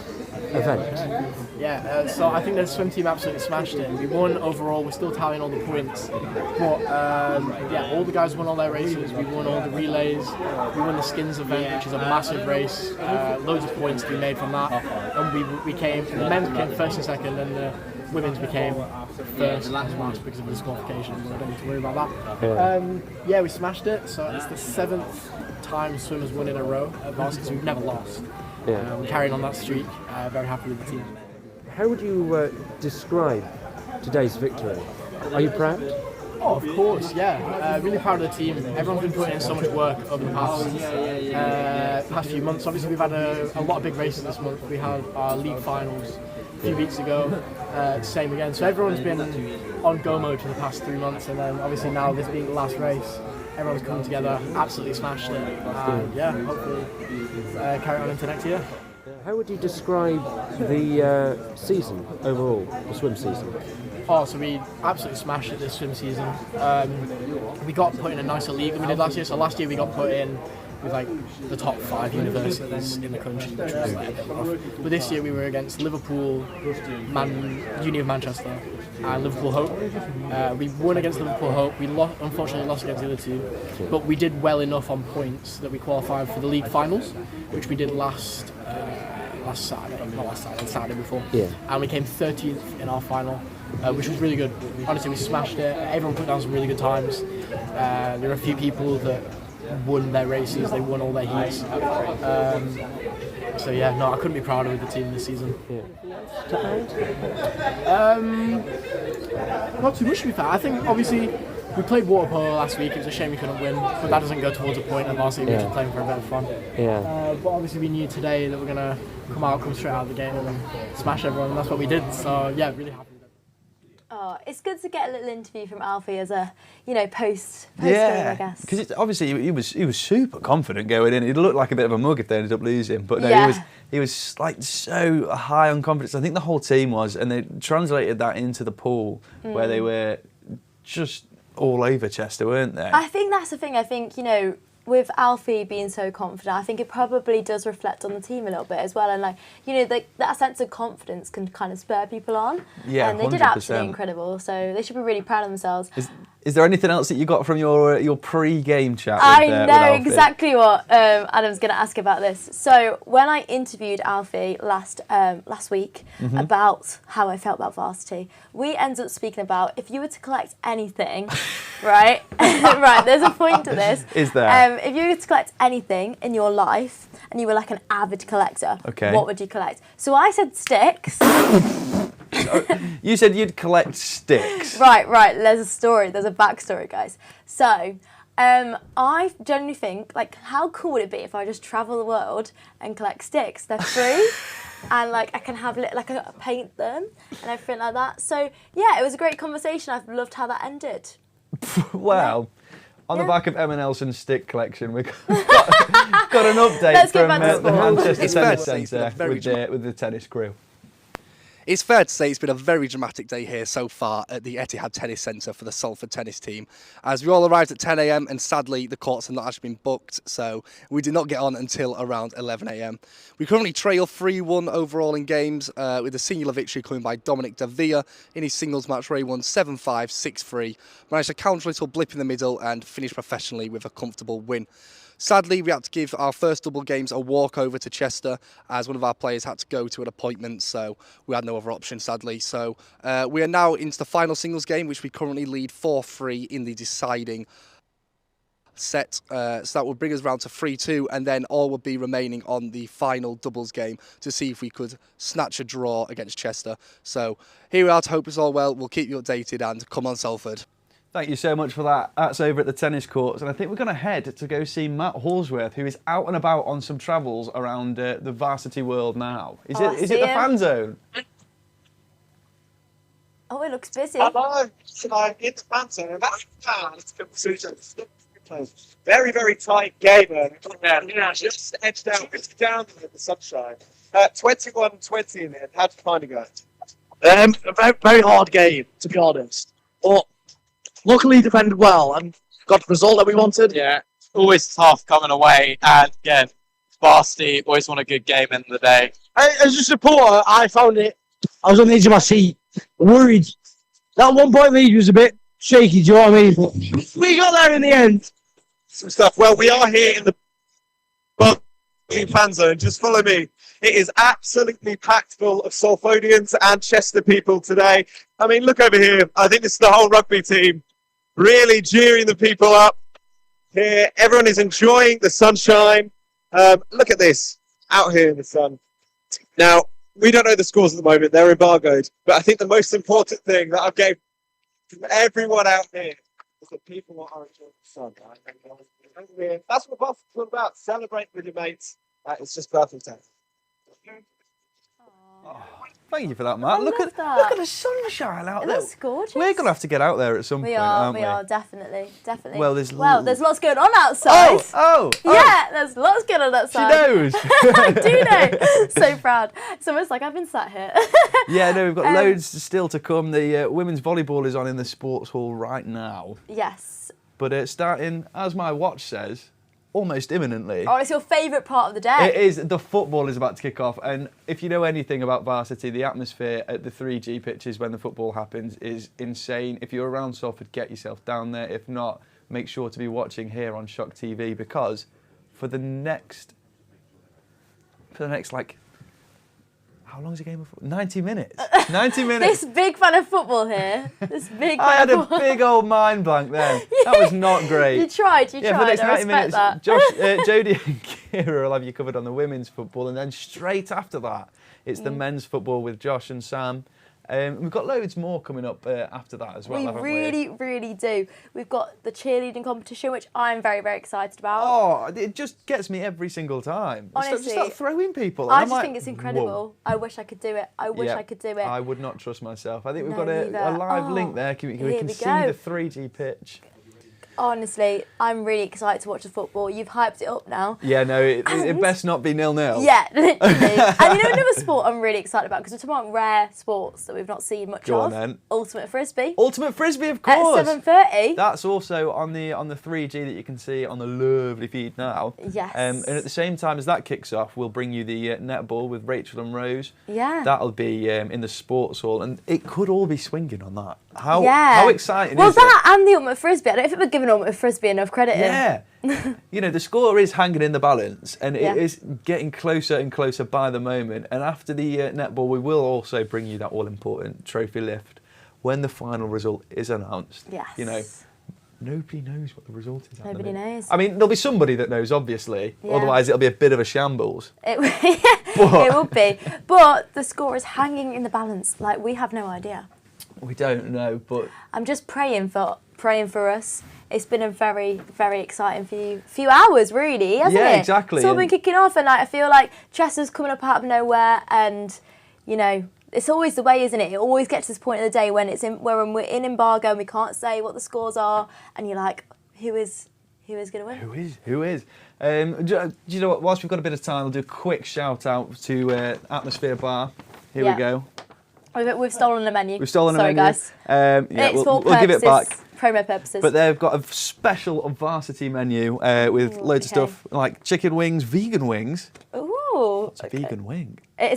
event? Yeah, so I think the swim team absolutely smashed it. We won overall, we're still tallying all the points. But yeah, all the guys won all their races. We won all the relays. We won the skins event, which is a massive race. Loads of points to be made from that. And the men became first and second, and the women's became first last because of the disqualification. But I don't need to worry about that. Yeah, we smashed it. So it's the 7th time swimmers won in a row at varsity, so we've never lost. We're carrying on that streak. Very happy with the team. How would you describe today's victory? Are you proud? Oh, of course, yeah. Really proud of the team. Everyone's been putting in so much work over the past few months. Obviously, we've had a lot of big races this month. We had our league finals a few weeks ago. Same again. So everyone's been on go mode for the past 3 months, and then obviously now this being the last race, everyone's come together, absolutely smashed it. Yeah, hopefully carry on into next year. How would you describe the season overall, the swim season? Oh, so we absolutely smashed it this swim season. We got put in a nicer league than we did last year. So last year we got put in with like the top 5 universities in the country, which was like a bit rough. But this year we were against Liverpool, Uni of Manchester, and Liverpool Hope. We won against Liverpool Hope. We unfortunately lost against the other two, but we did well enough on points that we qualified for the league finals, which we did last Saturday before. Yeah. And we came 13th in our final, which was really good. Honestly, we smashed it. Everyone put down some really good times. There were a few people that won their races, they won all their heats. So yeah, no, I couldn't be prouder with the team this season. Not too much to be fair. I think obviously we played water polo last week. It was a shame we couldn't win, but that doesn't go towards a point at varsity. We're just playing for a bit of fun. But obviously we knew today that we're gonna come straight out of the game and smash everyone, and that's what we did. So yeah, really happy. Oh, it's good to get a little interview from Alfie as a, post game, I guess. Because obviously he was super confident going in. He looked like a bit of a mug if they ended up losing, but no, he was like so high on confidence. I think the whole team was, and they translated that into the pool where they were just all over Chester, weren't they? I think that's the thing. I think with Alfie being so confident, I think it probably does reflect on the team a little bit as well. And that sense of confidence can kind of spur people on. Yeah, and they 100%. did absolutely incredible. So they should be really proud of themselves. Is there anything else that you got from your pre-game chat? I know exactly what Adam's going to ask about this. So when I interviewed Alfie last week about how I felt about varsity, we ended up speaking about if you were to collect anything, right? Right, there's a point to this. Is there? If you were to collect anything in your life and you were like an avid collector, what would you collect? So I said sticks. You said you'd collect sticks. Right. There's a story. There's a backstory, guys. So, I generally think, how cool would it be if I just travel the world and collect sticks? They're free, and I can have I paint them and everything like that. So yeah, it was a great conversation. I've loved how that ended. Well. On the back of Emma Nelson's stick collection, we've got an update from the Manchester Tennis Centre with the tennis crew. It's fair to say it's been a very dramatic day here so far at the Etihad Tennis Centre for the Salford tennis team, as we all arrived at 10 a.m. and sadly the courts have not actually been booked, so we did not get on until around 11 a.m. We currently trail 3-1 overall in games, with a singular victory coming by Dominic De Villa in his singles match where he won 7-5, 6-3, managed to counter a little blip in the middle and finish professionally with a comfortable win. Sadly, we had to give our first double games a walkover to Chester as one of our players had to go to an appointment, so we had no other option, sadly. So we are now into the final singles game, which we currently lead 4-3 in the deciding set. So that would bring us round to 3-2, and then all would be remaining on the final doubles game to see if we could snatch a draw against Chester. So here we are to hope it's all well. We'll keep you updated, and come on, Salford. Thank you so much for that. That's over at the tennis courts, and I think we're going to head to go see Matt Horsworth, who is out and about on some travels around the varsity world now. Is it the fan zone? Oh, it looks busy. Hello, tonight it's fan zone. Very, very tight game. Yeah, just edged out, just down in the sunshine. 21-20 in it. How'd you find it, guys? A very, very hard game, to be honest. But luckily defended well and got the result that we wanted. Yeah, always tough coming away, and again, Varsity always won a good game in the day. As a supporter, I found it. I was on the edge of my seat, worried. That 1 point lead was a bit shaky, do you know what I mean? But we got there in the end. Some stuff. Well, we are here in the fan zone. Just follow me. It is absolutely packed full of Salfodians and Chester people today. I mean, look over here. I think this is the whole rugby team really cheering the people up here. Everyone is enjoying the sunshine. Look at this, out here in the sun. Now, we don't know the scores at the moment. They're embargoed. But I think the most important thing that I've gained from everyone out here is that people are enjoying the sun. Right? That's what basketball's all about. Celebrate with your mates. It's just perfect time. Thank you for that, Matt. Look at the sunshine out there. It looks gorgeous. We're going to have to get out there at some point, aren't we? We are, definitely. Well, there's lots going on outside. Oh! Yeah, there's lots going on outside. She knows. I do know. So proud. It's almost like I've been sat here. Yeah, no, we've got loads still to come. The women's volleyball is on in the sports hall right now. Yes. But starting, as my watch says, almost imminently. Oh, it's your favourite part of the day. It is. The football is about to kick off, and if you know anything about Varsity, the atmosphere at the 3G pitches when the football happens is insane. If you're around Salford, get yourself down there. If not, make sure to be watching here on Shock TV, because for the next like, how long is a game of football? 90 minutes. 90 minutes. This big fan of football here. I had a big old mind blank then. That was not great. You tried. For the next 90 minutes, that. Jodie and Kira will have you covered on the women's football, and then straight after that, it's the men's football with Josh and Sam. We've got loads more coming up after that as well, haven't we? Really do. We've got the cheerleading competition, which I'm very, very excited about. Oh, it just gets me every single time. Honestly, just start throwing people. I just think it's incredible. Whoa. I wish I could do it. I could do it. I would not trust myself. I think we've got a live link there. We can see the 3G pitch. Honestly, I'm really excited to watch the football. You've hyped it up now. Yeah, no, it best not be 0-0. Yeah, literally. And you know another sport I'm really excited about, because we're talking about rare sports that we've not seen much of. Go on then. Ultimate Frisbee. Ultimate Frisbee, of course. At 7:30. That's also on the 3G that you can see on the lovely feed now. Yes. And at the same time as that kicks off, we'll bring you the netball with Rachel and Rose. Yeah. That'll be in the sports hall, and it could all be swinging on that. How exciting is it? Well, that and the Ultimate Frisbee. I don't think we're giving Ultimate Frisbee enough credit. Yeah. You know, the score is hanging in the balance, and it is getting closer and closer by the moment. And after the netball, we will also bring you that all-important trophy lift when the final result is announced. Yes. You know, nobody knows what the result is. Nobody knows. I mean, there'll be somebody that knows, obviously. Yeah. Otherwise, it'll be a bit of a shambles. It will be. But the score is hanging in the balance. Like, we have no idea. We don't know, but I'm just praying for us. It's been a very, very exciting few hours, really, hasn't it? Yeah, exactly. It's all been kicking off, and I feel like Chester's coming up out of nowhere, and you know, it's always the way, isn't it? It always gets to this point of the day when we're in embargo and we can't say what the scores are, and you're like, who is going to win? Who is? Do you know what? Whilst we've got a bit of time, we'll do a quick shout out to Atmosphere Bar. Here we go. We've stolen the menu. We've stolen Sorry, a menu. guys. Yeah, It's we'll for give it back. promo purposes. But they've got a special varsity menu with loads of stuff like chicken wings, vegan wings. Ooh. It's a vegan wing. I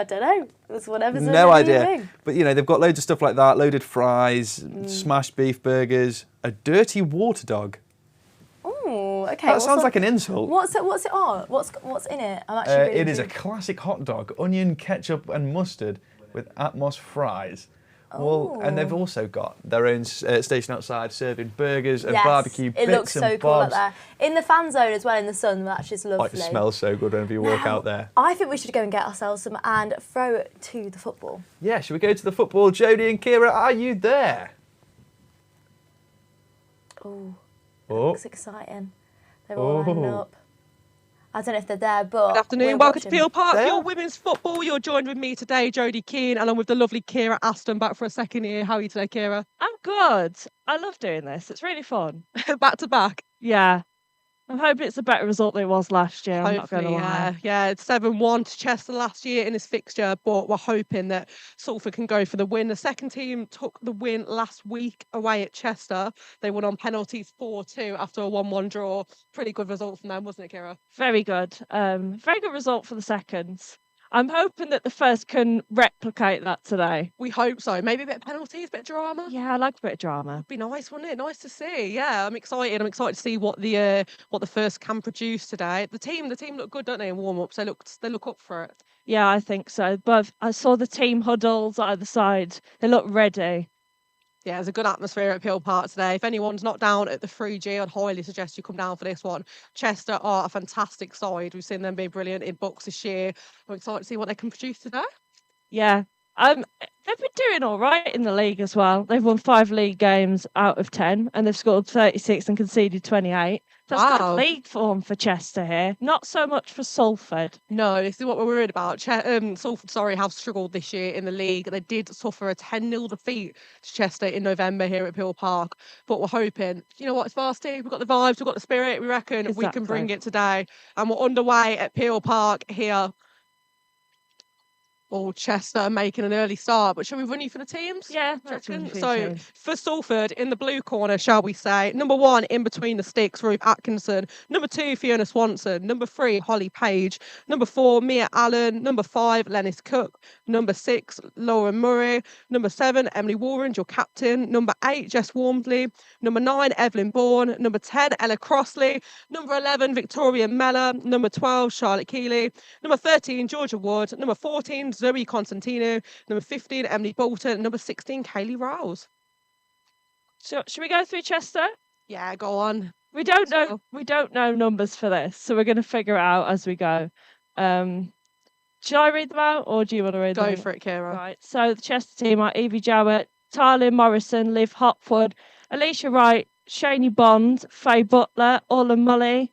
don't know. It's whatever's in No the idea. wing. But they've got loads of stuff like that, loaded fries, smashed beef burgers, a dirty water dog. Ooh, okay. That sounds like an insult. What's it on? What's in it? I'm actually really It is a intrigued. classic hot dog, onion, ketchup and mustard with Atmos fries. Well, and they've also got their own station outside serving burgers and barbecue bits It looks so and cool bobs. out there. In the fan zone as well, in the sun, that's just lovely. It smells so good whenever you walk out there. I think we should go and get ourselves some and throw it to the football. Yeah, should we go to the football? Jodie and Kira, are you there? Oh, Oh. looks exciting. They're all lining up. I don't know if they're there, but Good afternoon. we're Welcome to watching. Peel Park, your women's football. You're joined with me today, Jodie Keane, along with the lovely Kira Aston, back for a second year. How are you today, Kira? I'm good. I love doing this. It's really fun. Back to back. Yeah. I'm hoping it's a better result than it was last year. I'm not Hopefully, going to lie. yeah. It's 7-1 to Chester last year in this fixture, but we're hoping that Salford can go for the win. The second team took the win last week away at Chester. They won on penalties 4-2 after a 1-1 draw. Pretty good result from them, wasn't it, Kira? Very good. Very good result for the seconds. I'm hoping that the first can replicate that today. We hope so. Maybe a bit of penalties, a bit of drama. Yeah, I like a bit of drama. Be nice, wouldn't it? Nice to see. Yeah, I'm excited. I'm excited to see what the first can produce today. The team look good, don't they, in warm up? So they look up for it. Yeah, I think so. But I saw the team huddles either side. They look ready. Yeah, there's a good atmosphere at Peel Park today. If anyone's not down at the 3G, I'd highly suggest you come down for this one. Chester are a fantastic side. We've seen them be brilliant in books this year. I'm excited to see what they can produce today. Yeah. They've been doing all right in the league as well. They've won 5 league games out of 10 and they've scored 36 and conceded 28. That's good league form for Chester here. Not so much for Salford. No, this is what we're worried about. Salford, have struggled this year in the league. They did suffer a 10-0 defeat to Chester in November here at Peel Park. But we're hoping, you know what, it's Varsity. We've got the vibes, we've got the spirit. We reckon we can bring it today. And we're underway at Peel Park here. Or Chester making an early start, but shall we run you for the teams? Yeah, so for Salford in the blue corner, shall we say, number 1 in between the sticks, Ruth Atkinson. Number 2, Fiona Swanson. Number 3, Holly Page. Number 4, Mia Allen. Number 5, Lennis Cook. Number 6, Laura Murray. Number 7, Emily Warren, your captain. Number 8, Jess Walmsley. Number 9, Evelyn Bourne. Number 10, Ella Crossley. Number 11, Victoria Meller. Number 12, Charlotte Keeley. Number 13, Georgia Wood. Number 14, Zoe Constantino. Number 15, Emily Bolton. Number 16, Kaylee Rouse. So, should we go through Chester? Yeah, go on. We don't know numbers for this, so we're going to figure it out as we go. Should I read them out, or do you want to read them out? Go for it, Kira. Right. So the Chester team are Evie Jowett, Tyler Morrison, Liv Hopwood, Alicia Wright, Shani Bond, Faye Butler, Orla Mully,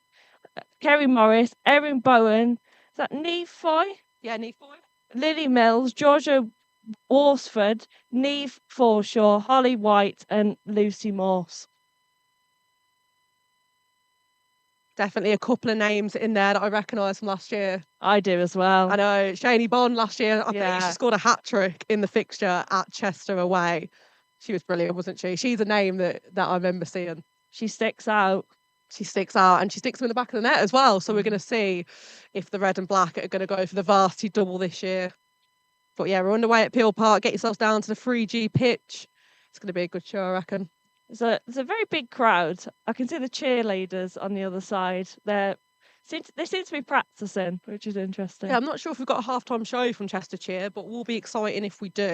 Kerry Morris, Erin Bowen. Is that Neve Foy? Yeah, Neve Foy. Lily Mills, Georgia Worsford, Neve Forshaw, Holly White, and Lucy Morse. Definitely a couple of names in there that I recognise from last year. I do as well. I know. Shani Bond last year, I think she scored a hat-trick in the fixture at Chester away. She was brilliant, wasn't she? She's a name that I remember seeing. She sticks out. She sticks out, and she sticks them in the back of the net as well. So we're going to see if the red and black are going to go for the varsity double this year. But yeah, we're underway at Peel Park. Get yourselves down to the 3G pitch. It's going to be a good show, I reckon. There's a very big crowd. I can see the cheerleaders on the other side. They seem to be practicing, which is interesting. Yeah, I'm not sure if we've got a half-time show from Chester Cheer, but we'll be exciting if we do.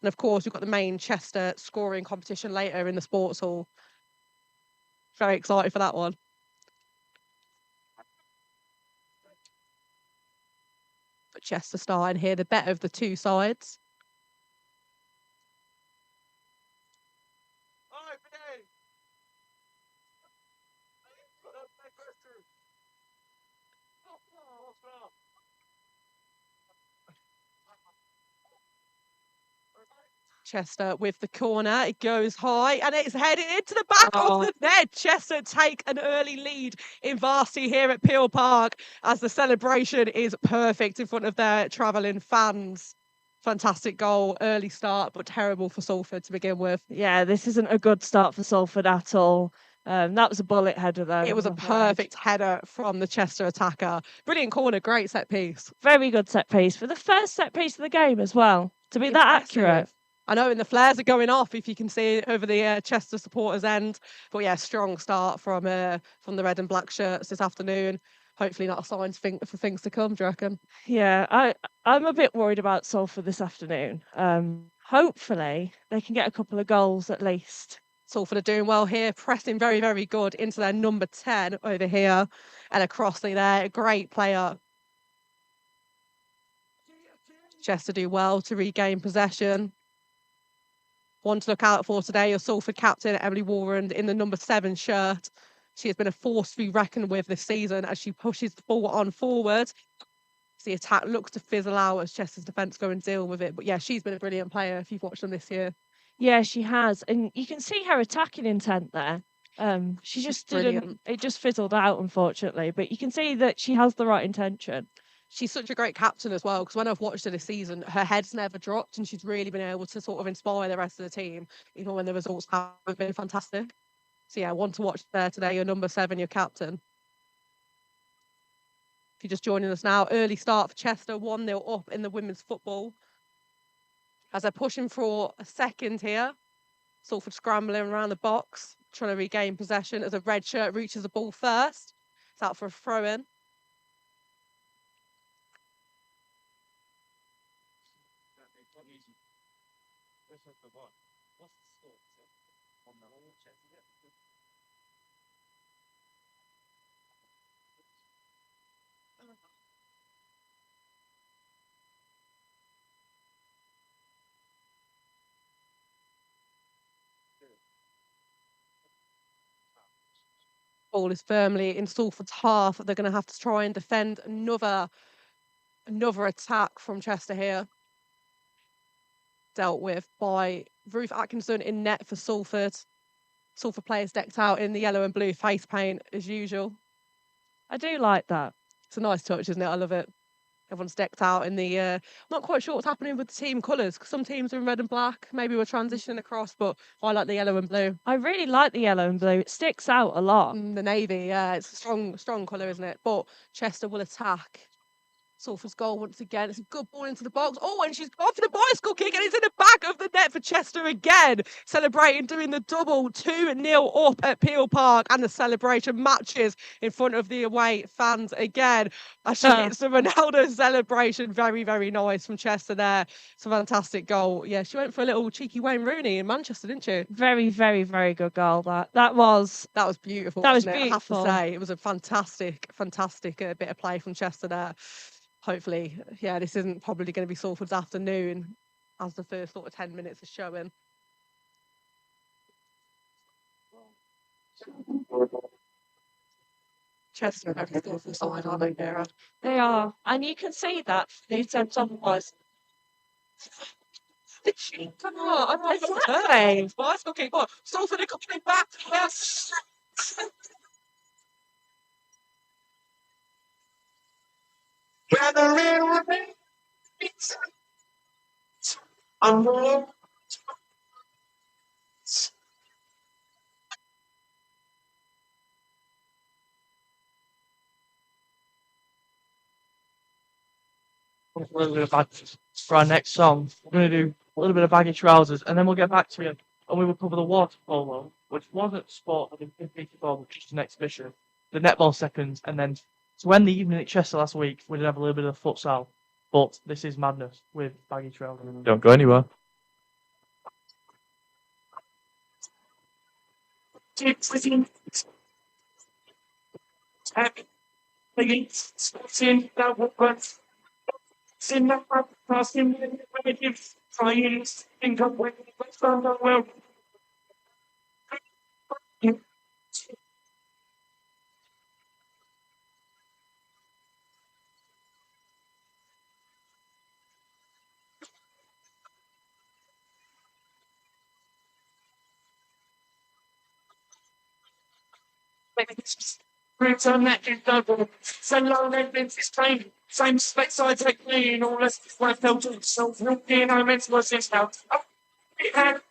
And of course, we've got the main Chester scoring competition later in the sports hall. Very excited for that one. But Chester starting here, the better of the two sides. Chester with the corner, it goes high and it's headed into the back of the net. Chester take an early lead in Varsity here at Peel Park as the celebration is perfect in front of their travelling fans. Fantastic goal, early start, but terrible for Salford to begin with. Yeah, this isn't a good start for Salford at all. That was a bullet header, though. It was a perfect header from the Chester attacker. Brilliant corner, great set piece. Very good set piece for the first set piece of the game as well. To be that accurate. I know, and the flares are going off if you can see it over the Chester supporters' end. But yeah, strong start from the red and black shirts this afternoon. Hopefully not a sign for things to come, do you reckon? Yeah, I'm a bit worried about Salford this afternoon. Hopefully they can get a couple of goals at least. Salford are doing well here, pressing very, very good into their number 10 over here and across there. A great player. Chester do well to regain possession. One to look out for today, your Salford captain, Emily Warren, in the number 7 shirt. She has been a force to be reckoned with this season as she pushes the ball on forward. The attack looks to fizzle out as Chester's defence go and deal with it. But yeah, she's been a brilliant player if you've watched them this year. Yeah, she has. And you can see her attacking intent there. She just didn't, it just fizzled out, unfortunately. But you can see that she has the right intention. She's such a great captain as well, because when I've watched her this season, her head's never dropped and she's really been able to sort of inspire the rest of the team, even when the results haven't been fantastic. So yeah, one to watch there today, your number 7, your captain. If you're just joining us now, early start for Chester, 1-0 up in the women's football. As they're pushing for a second here, Salford scrambling around the box, trying to regain possession as a red shirt reaches the ball first. It's out for a throw-in. Ball is firmly in Salford's half. They're going to have to try and defend another attack from Chester here. Dealt with by Ruth Atkinson in net for Salford. Salford players decked out in the yellow and blue face paint as usual. I do like that. It's a nice touch, isn't it? I love it. Everyone's decked out in the... I'm not quite sure what's happening with the team colours, because some teams are in red and black. Maybe we're transitioning across, but I like the yellow and blue. I really like the yellow and blue. It sticks out a lot. The navy, yeah. It's a strong colour, isn't it? But Chester will attack. Salford's goal once again. It's a good ball into the box. Oh, and she's gone for the bicycle kick, and it's in the back of the net for Chester again. Celebrating, doing the double, 2-0 up at Peel Park, and the celebration matches in front of the away fans again. Actually, it's a Ronaldo celebration. Very, very nice from Chester there. It's a fantastic goal. Yeah, she went for a little cheeky Wayne Rooney in Manchester, didn't she? Very, very, very good goal. That was beautiful. That was beautiful. I have to say, it was a fantastic bit of play from Chester there. Hopefully, yeah, this isn't probably going to be Salford's afternoon as the first sort of 10 minutes is showing. Chester are very skillful side, aren't they, Vera? They are. And you can see that from the attempts otherwise. Come on, I'm okay. Bicycle kick. Salford are coming back. Yes. A little bit of baggy for our next song. We're going to do a little bit of baggy trousers, and then we'll get back to you, and we will cover the water polo, which wasn't sport that been competed for, but just an exhibition. The netball seconds, and then to end the evening at Chester last week, we did have a little bit of futsal. But this is madness with baggy trousers. Don't go anywhere. Return that is double. So long and it's plain. Same specs I take clean. All this is what I felt to itself. No pain, I meant was this now. It had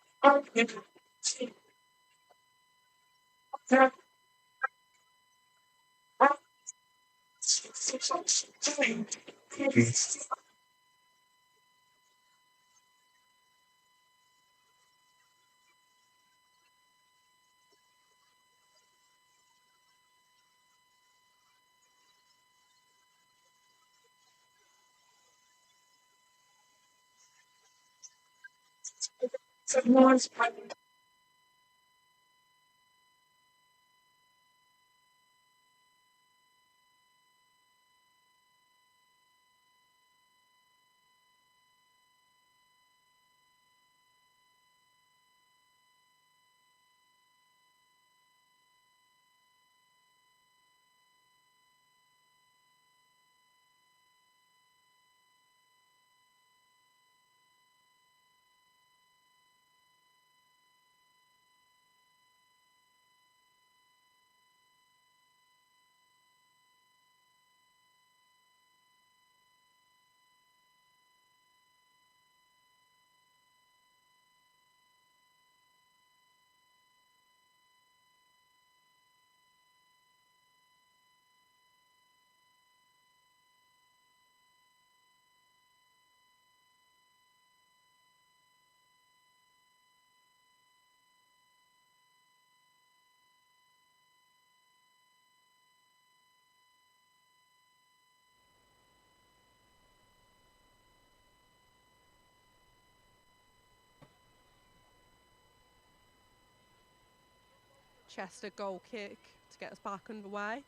Chester goal kick to get us back underway.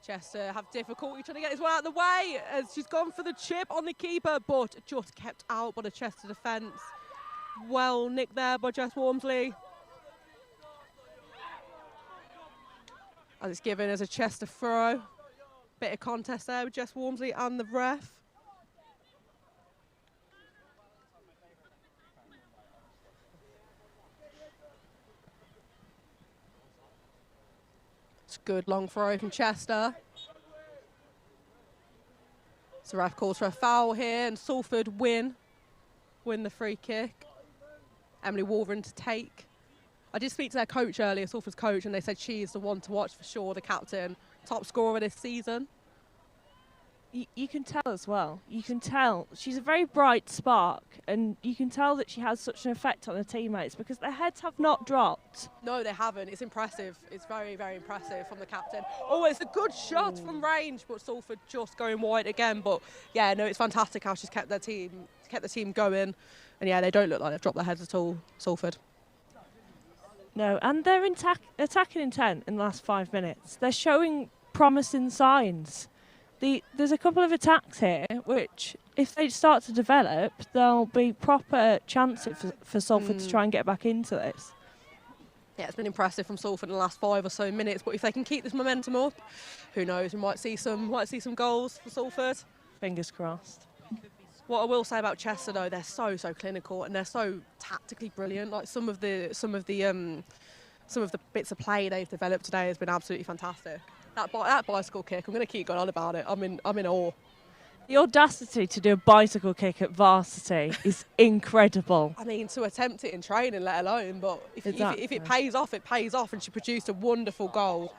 Chester have difficulty trying to get this one out of the way as she's gone for the chip on the keeper, but just kept out by the Chester defence. Well nicked there by Jess Walmsley. As it's given as a Chester throw. Bit of contest there with Jess Walmsley and the ref. It's a good long throw from Chester. So ref calls for a foul here and Salford win the free kick. Emily Wolverine to take. I did speak to their coach earlier, Salford's coach, and they said she is the one to watch for sure, the captain. Top scorer this season. You can tell as well. You can tell she's a very bright spark, and you can tell that she has such an effect on her teammates because their heads have not dropped. No, they haven't. It's impressive. It's very, very impressive from the captain. Oh, it's a good shot from range, but Salford just going wide again. But yeah, no, it's fantastic how she's kept the team going, and yeah, they don't look like they've dropped their heads at all, Salford. No, and their attacking intent in the last 5 minutes. They're showing promising signs. There's a couple of attacks here which, if they start to develop, there'll be proper chances for Salford to try and get back into this. Yeah, it's been impressive from Salford in the last 5 or so minutes, but if they can keep this momentum up, who knows, we might see some goals for Salford. Fingers crossed. What I will say about Chester though, they're so clinical and they're so tactically brilliant. Like some of the bits of play they've developed today has been absolutely fantastic. That bicycle kick, I'm going to keep going on about it. I'm in awe. The audacity to do a bicycle kick at Varsity is incredible. I mean, to attempt it in training, let alone, but if it pays off, it pays off, and she produced a wonderful goal.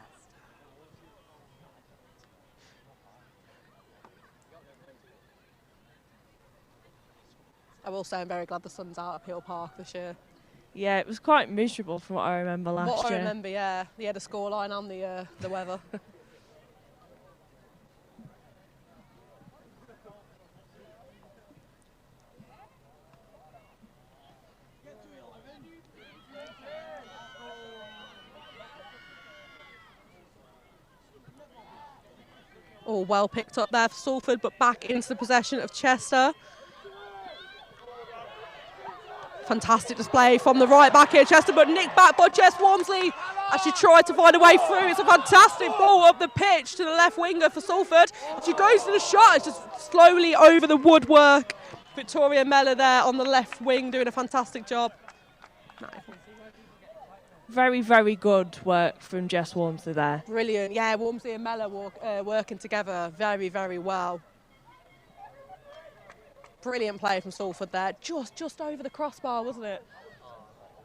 I will say I'm very glad the sun's out at Peel Park this year. Yeah, it was quite miserable from what I remember last year. What I remember, yeah. The scoreline and the weather. Oh, well picked up there for Salford, but back into the possession of Chester. Fantastic display from the right back here, Chester, but nicked back by Jess Walmsley as she tried to find a way through. It's a fantastic ball up the pitch to the left winger for Salford. She goes to the shot, it's just slowly over the woodwork Victoria Mellor there on the left wing doing a fantastic job. Very, very good work from Jess Wormsley there. Brilliant. Yeah, Wormsley and Mellor working together very, very well. Brilliant play from Salford there. Just over the crossbar, wasn't it?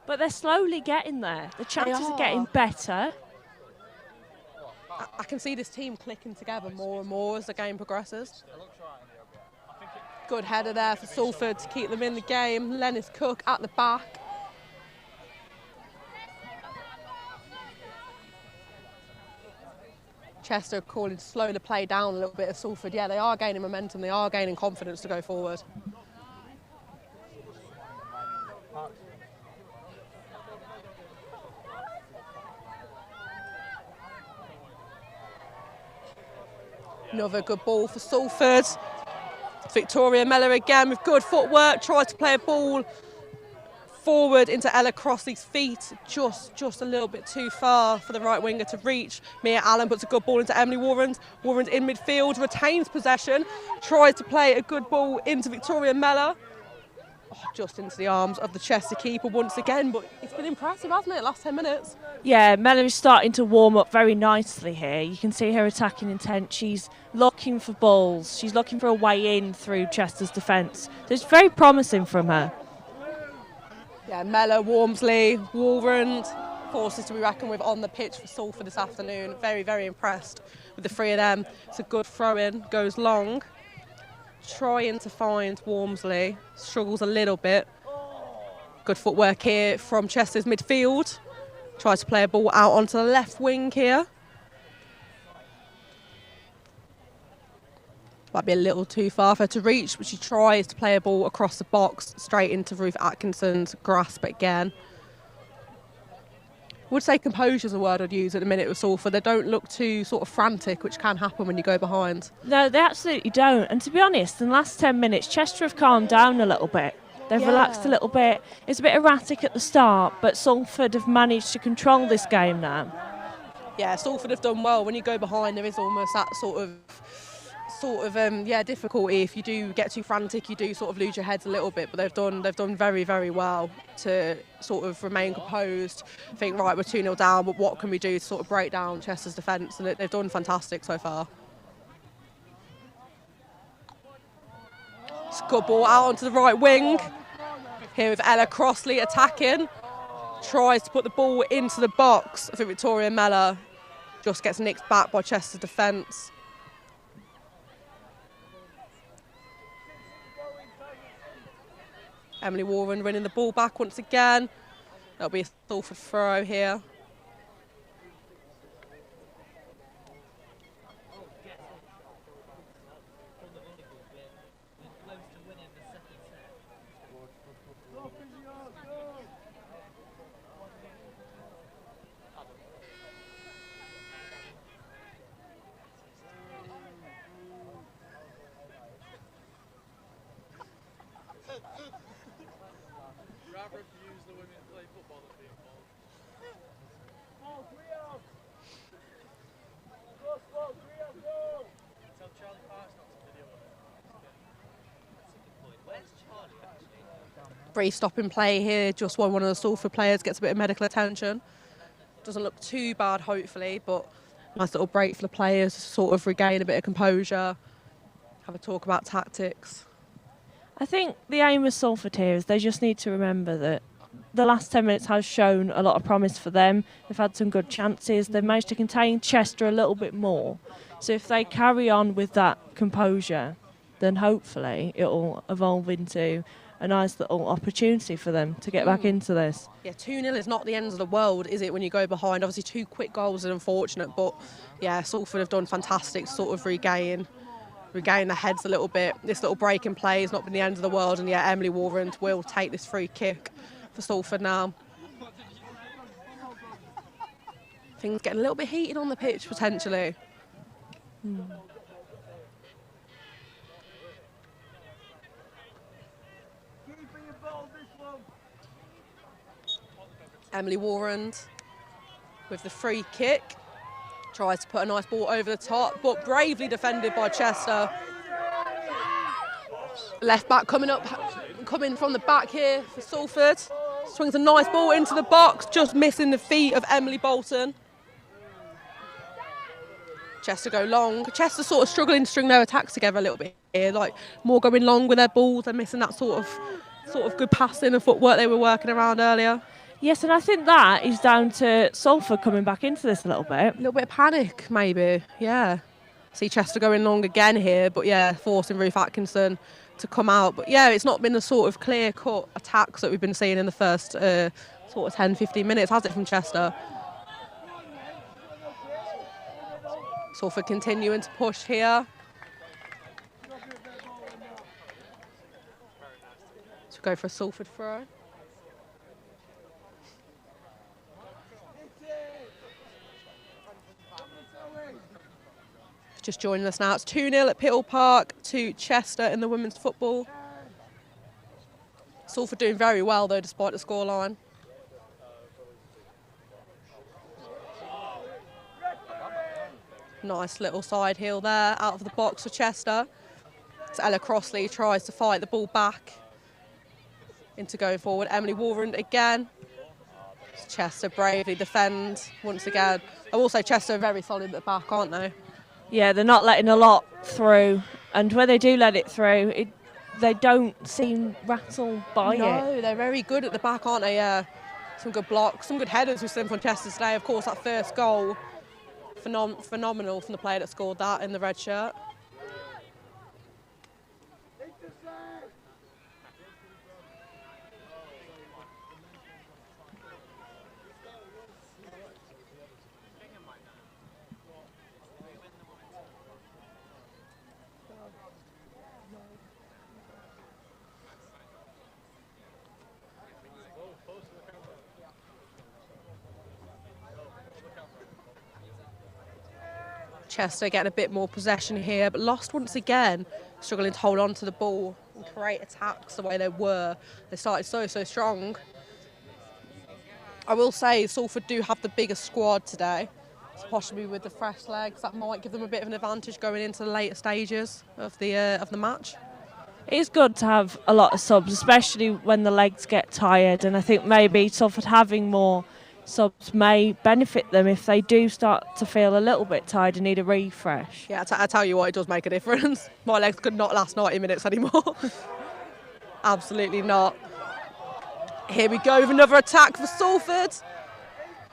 But they're slowly getting there. The chances are getting better. I can see this team clicking together more and more as the game progresses. Good header there for Salford to keep them in the game. Lennis Cook at the back. Chester calling to slow the play down a little bit of Salford. Yeah, they are gaining momentum. They are gaining confidence to go forward. Another good ball for Salford. Victoria Mellor again with good footwork. Tries to play a ball forward into Ella Crossley's feet. Just a little bit too far for the right winger to reach. Mia Allen puts a good ball into Emily Warrens. Warrens in midfield, retains possession. Tries to play a good ball into Victoria Mellor. Just into the arms of the Chester keeper once again, but it's been impressive, hasn't it, last 10 minutes? Yeah, Mellor is starting to warm up very nicely here. You can see her attacking intent. She's looking for balls. She's looking for a way in through Chester's defence. So it's very promising from her. Yeah, Mellor, Wormsley, Warrant, forces to be reckoned with on the pitch for Salford this afternoon. Very, very impressed with the three of them. It's a good throw-in, goes long. Trying to find Wormsley, struggles a little bit. Good footwork here from Chester's midfield. Tries to play a ball out onto the left wing here. Might be a little too far for her to reach, but she tries to play a ball across the box, straight into Ruth Atkinson's grasp again. I would say composure is a word I'd use at the minute with Salford. They don't look too sort of frantic, which can happen when you go behind. No, they absolutely don't. And to be honest, in the last 10 minutes, Chester have calmed down a little bit. They've relaxed a little bit. It's a bit erratic at the start, but Salford have managed to control this game now. Yeah, Salford have done well. When you go behind, there is almost that sort of difficulty. If you do get too frantic, you do sort of lose your heads a little bit. But they've done very, very well to sort of remain composed. Think, right, we're 2-0 down, but what can we do to sort of break down Chester's defence? And they've done fantastic so far. It's a good ball out onto the right wing. Here with Ella Crossley attacking. Tries to put the ball into the box. I think Victoria Mellor just gets nicked back by Chester's defence. Emily Warren winning the ball back once again. That'll be a Salford throw here. Brief stop in play here, just while one of the Salford players gets a bit of medical attention. Doesn't look too bad, hopefully, but nice little break for the players to sort of regain a bit of composure, have a talk about tactics. I think the aim of Salford here is they just need to remember that the last 10 minutes has shown a lot of promise for them. They've had some good chances. They've managed to contain Chester a little bit more. So if they carry on with that composure, then hopefully it'll evolve into a nice little opportunity for them to get back into this. Yeah, 2-0 is not the end of the world, is it, when you go behind? Obviously, 2 quick goals are unfortunate, but yeah, Salford have done fantastic to sort of regain the heads a little bit. This little break in play has not been the end of the world, and yeah, Emily Warren will take this free kick for Salford now. Things getting a little bit heated on the pitch, potentially. Emily Warren with the free kick. Tries to put a nice ball over the top, but bravely defended by Chester. Left back coming from the back here for Salford. Swings a nice ball into the box, just missing the feet of Emily Bolton. Chester go long. Chester sort of struggling to string their attacks together a little bit here, like more going long with their balls and missing that sort of good passing and footwork they were working around earlier. Yes, and I think that is down to Salford coming back into this a little bit. A little bit of panic, maybe, yeah. See Chester going long again here, but yeah, forcing Ruth Atkinson to come out. But yeah, it's not been the sort of clear-cut attacks that we've been seeing in the first sort of 10-15 minutes, has it, from Chester? Salford continuing to push here. So go for a Salford throw. Just joining us now, it's 2-0 at Pittle Park to Chester in the women's football. Salford doing very well though, despite the scoreline. Nice little side heel there, out of the box for Chester. So Ella Crossley tries to fight the ball back into going forward. Emily Warren again. Chester bravely defend once again. I will say Chester are very solid at the back, aren't they? Yeah, they're not letting a lot through, and when they do let it through, they don't seem rattled by it. No, they're very good at the back, aren't they? Yeah, some good blocks, some good headers we've seen from Chester today. Of course, that first goal, phenomenal from the player that scored that in the red shirt. Chester getting a bit more possession here, but lost once again, struggling to hold on to the ball and create attacks the way they were. They started so strong. I will say Salford do have the biggest squad today, so possibly with the fresh legs that might give them a bit of an advantage going into the later stages of the match. It is good to have a lot of subs, especially when the legs get tired, and I think maybe Salford having more subs may benefit them if they do start to feel a little bit tired and need a refresh. Yeah, I tell you what, it does make a difference. My legs could not last 90 minutes anymore. Absolutely not. Here we go with another attack for Salford.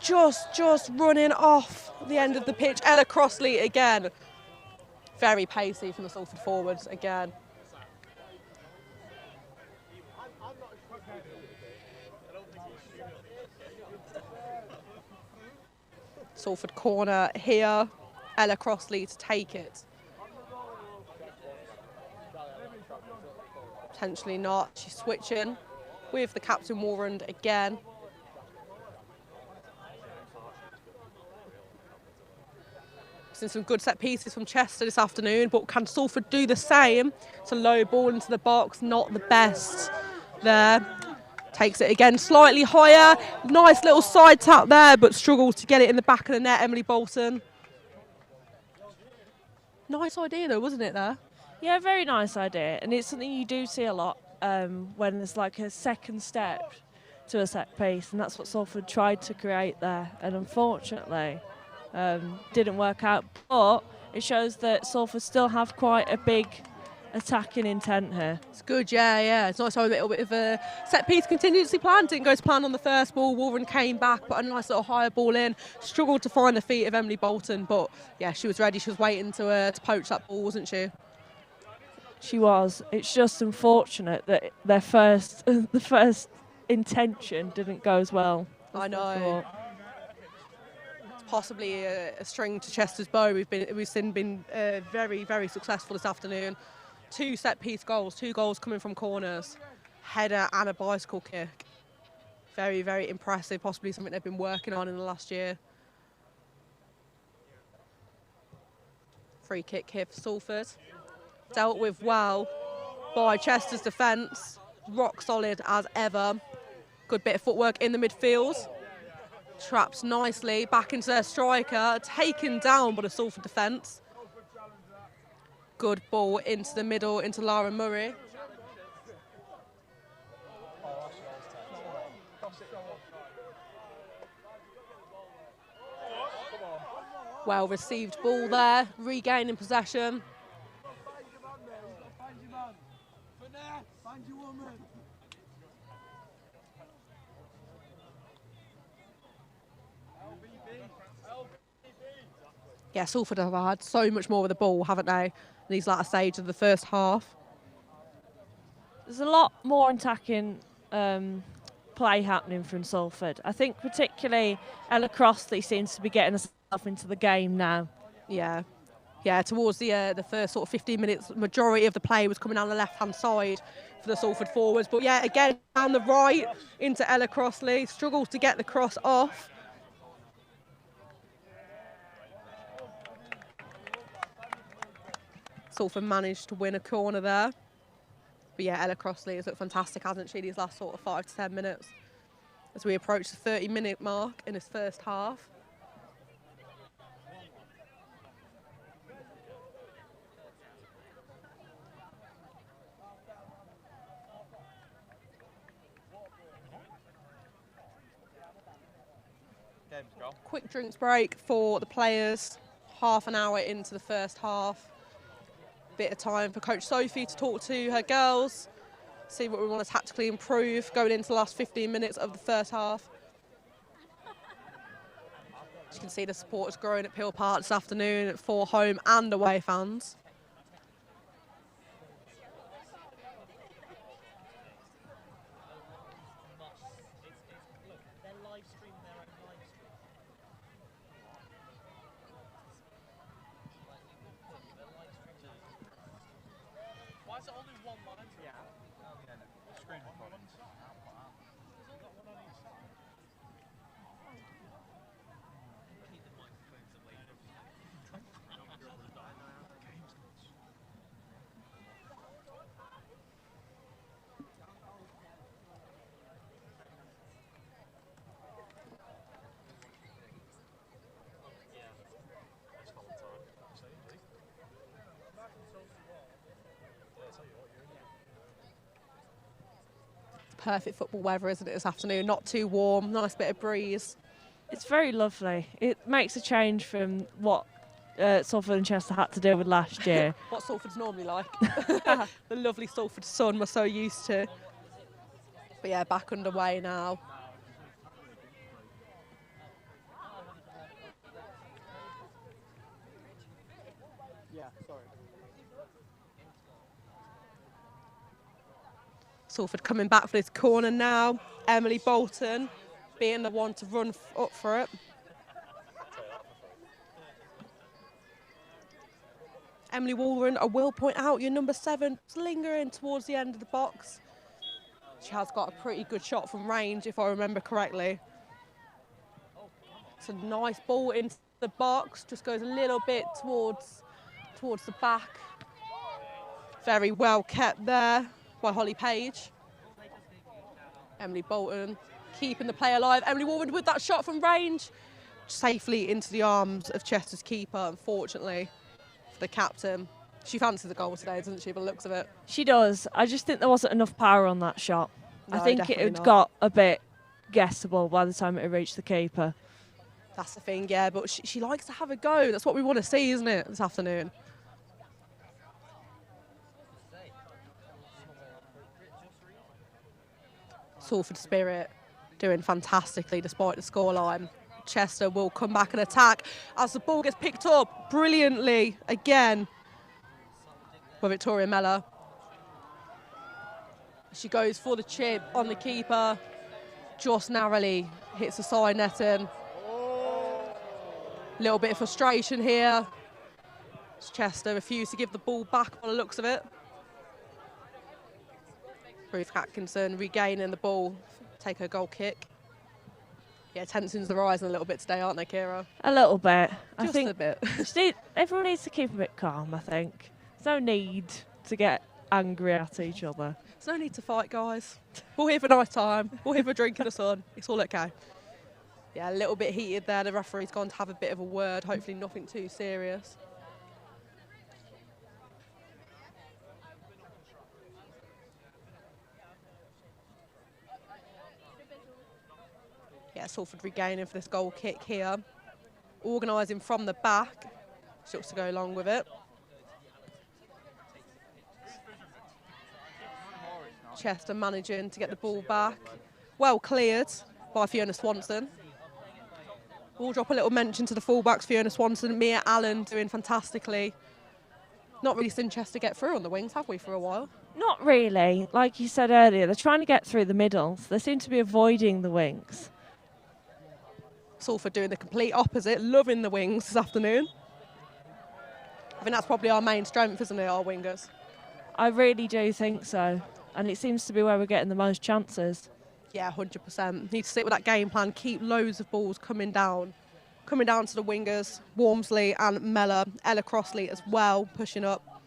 Just running off the end of the pitch. Ella Crossley again. Very pacey from the Salford forwards again. Salford corner here, Ella Crossley to take it. Potentially not, she's switching with the captain Warren again. Seen some good set pieces from Chester this afternoon, but can Salford do the same? It's a low ball into the box, not the best there. Takes it again slightly higher. Nice little side tap there, but struggles to get it in the back of the net, Emily Bolton. Nice idea though, wasn't it there? Yeah, very nice idea. And it's something you do see a lot when there's like a second step to a set piece. And that's what Salford tried to create there. And unfortunately, didn't work out. But it shows that Salford still have quite a big attacking intent here. It's good, yeah. It's nice to have a little bit of a set-piece contingency plan. Didn't go to plan on the first ball. Warren came back, put a nice little higher ball in. Struggled to find the feet of Emily Bolton, but yeah, she was ready. She was waiting to poach that ball, wasn't she? She was. It's just unfortunate that the first intention didn't go as well. I know. It's possibly a string to Chester's bow. We've been very, very successful this afternoon. 2 set-piece goals, 2 goals coming from corners, header and a bicycle kick. Very, very impressive, possibly something they've been working on in the last year. Free kick here for Salford. Dealt with well by Chester's defence. Rock solid as ever. Good bit of footwork in the midfield. Traps nicely back into their striker. Taken down by the Salford defence. Good ball into the middle, into Lara Murray. Well received ball there, regaining possession. Yeah, Salford have had so much more with the ball, haven't they, in these latter stages of the first half. There's a lot more attacking play happening from Salford. I think particularly Ella Crossley seems to be getting herself into the game now. Yeah. Yeah, towards the first sort of 15 minutes, majority of the play was coming down the left-hand side for the Salford forwards. But yeah, again, down the right into Ella Crossley. Struggled to get the cross off. Salford managed to win a corner there. But yeah, Ella Crossley has looked fantastic, hasn't she, these last sort of 5 to 10 minutes as we approach the 30-minute mark in this first half. Quick drinks break for the players, half an hour into the first half. Bit of time for Coach Sophie to talk to her girls, see what we want to tactically improve going into the last 15 minutes of the first half. As you can see, the support is growing at Peel Park this afternoon for home and away fans. Perfect football weather, isn't it, this afternoon? Not too warm, nice bit of breeze. It's very lovely. It makes a change from what Salford and Chester had to deal with last year. What Salford's normally like. The lovely Salford sun we're so used to. But yeah, back underway now. Yeah, sorry. Salford coming back for this corner now. Emily Bolton being the one to run up for it. Emily Walren, I will point out, your number 7 is lingering towards the end of the box. She has got a pretty good shot from range, if I remember correctly. It's a nice ball into the box, just goes a little bit towards the back. Very well kept there by Holly Page. Emily Bolton keeping the play alive. Emily Walren with that shot from range, safely into the arms of Chester's keeper, unfortunately, for the captain. She fancies the goal today, doesn't she, by the looks of it? She does. I just think there wasn't enough power on that shot. No, I think it definitely had not. got a bit guessable by the time it had reached the keeper. That's the thing, yeah, but she likes to have a go. That's what we want to see, isn't it, this afternoon? Salford Spirit doing fantastically despite the scoreline. Chester will come back and attack as the ball gets picked up brilliantly again by Victoria Mellor. She goes for the chip on the keeper, just narrowly hits the side netting. Little bit of frustration here. Chester refused to give the ball back by the looks of it. Ruth Atkinson regaining the ball, take her goal kick. Yeah, tensions are rising a little bit today, aren't they, Kira? A little bit. Just I think a bit. Everyone needs to keep a bit calm, I think. There's no need to get angry at each other. There's no need to fight, guys. We're here for night time. We're here for a drink in the sun. It's all okay. Yeah, a little bit heated there. The referee's gone to have a bit of a word. Hopefully nothing too serious. Yeah, Salford regaining for this goal kick here. organising from the back. She looks to go along with it. Chester managing to get the ball back. Well cleared by Fiona Swanson. We'll drop a little mention to the fullbacks, Fiona Swanson, Mia Allen doing fantastically. Not really seen Chester get through on the wings, have we, for a while? Not really. Like you said earlier, they're trying to get through the middles. They seem to be avoiding the wings. Salford doing the complete opposite, loving the wings this afternoon. I think that's probably our main strength, isn't it, our wingers? I really do think so. And it seems to be where we're getting the most chances. Yeah, 100%. Need to stick with that game plan, keep loads of balls coming down to the wingers, Wormsley and Mellor, Ella Crossley as well, pushing up.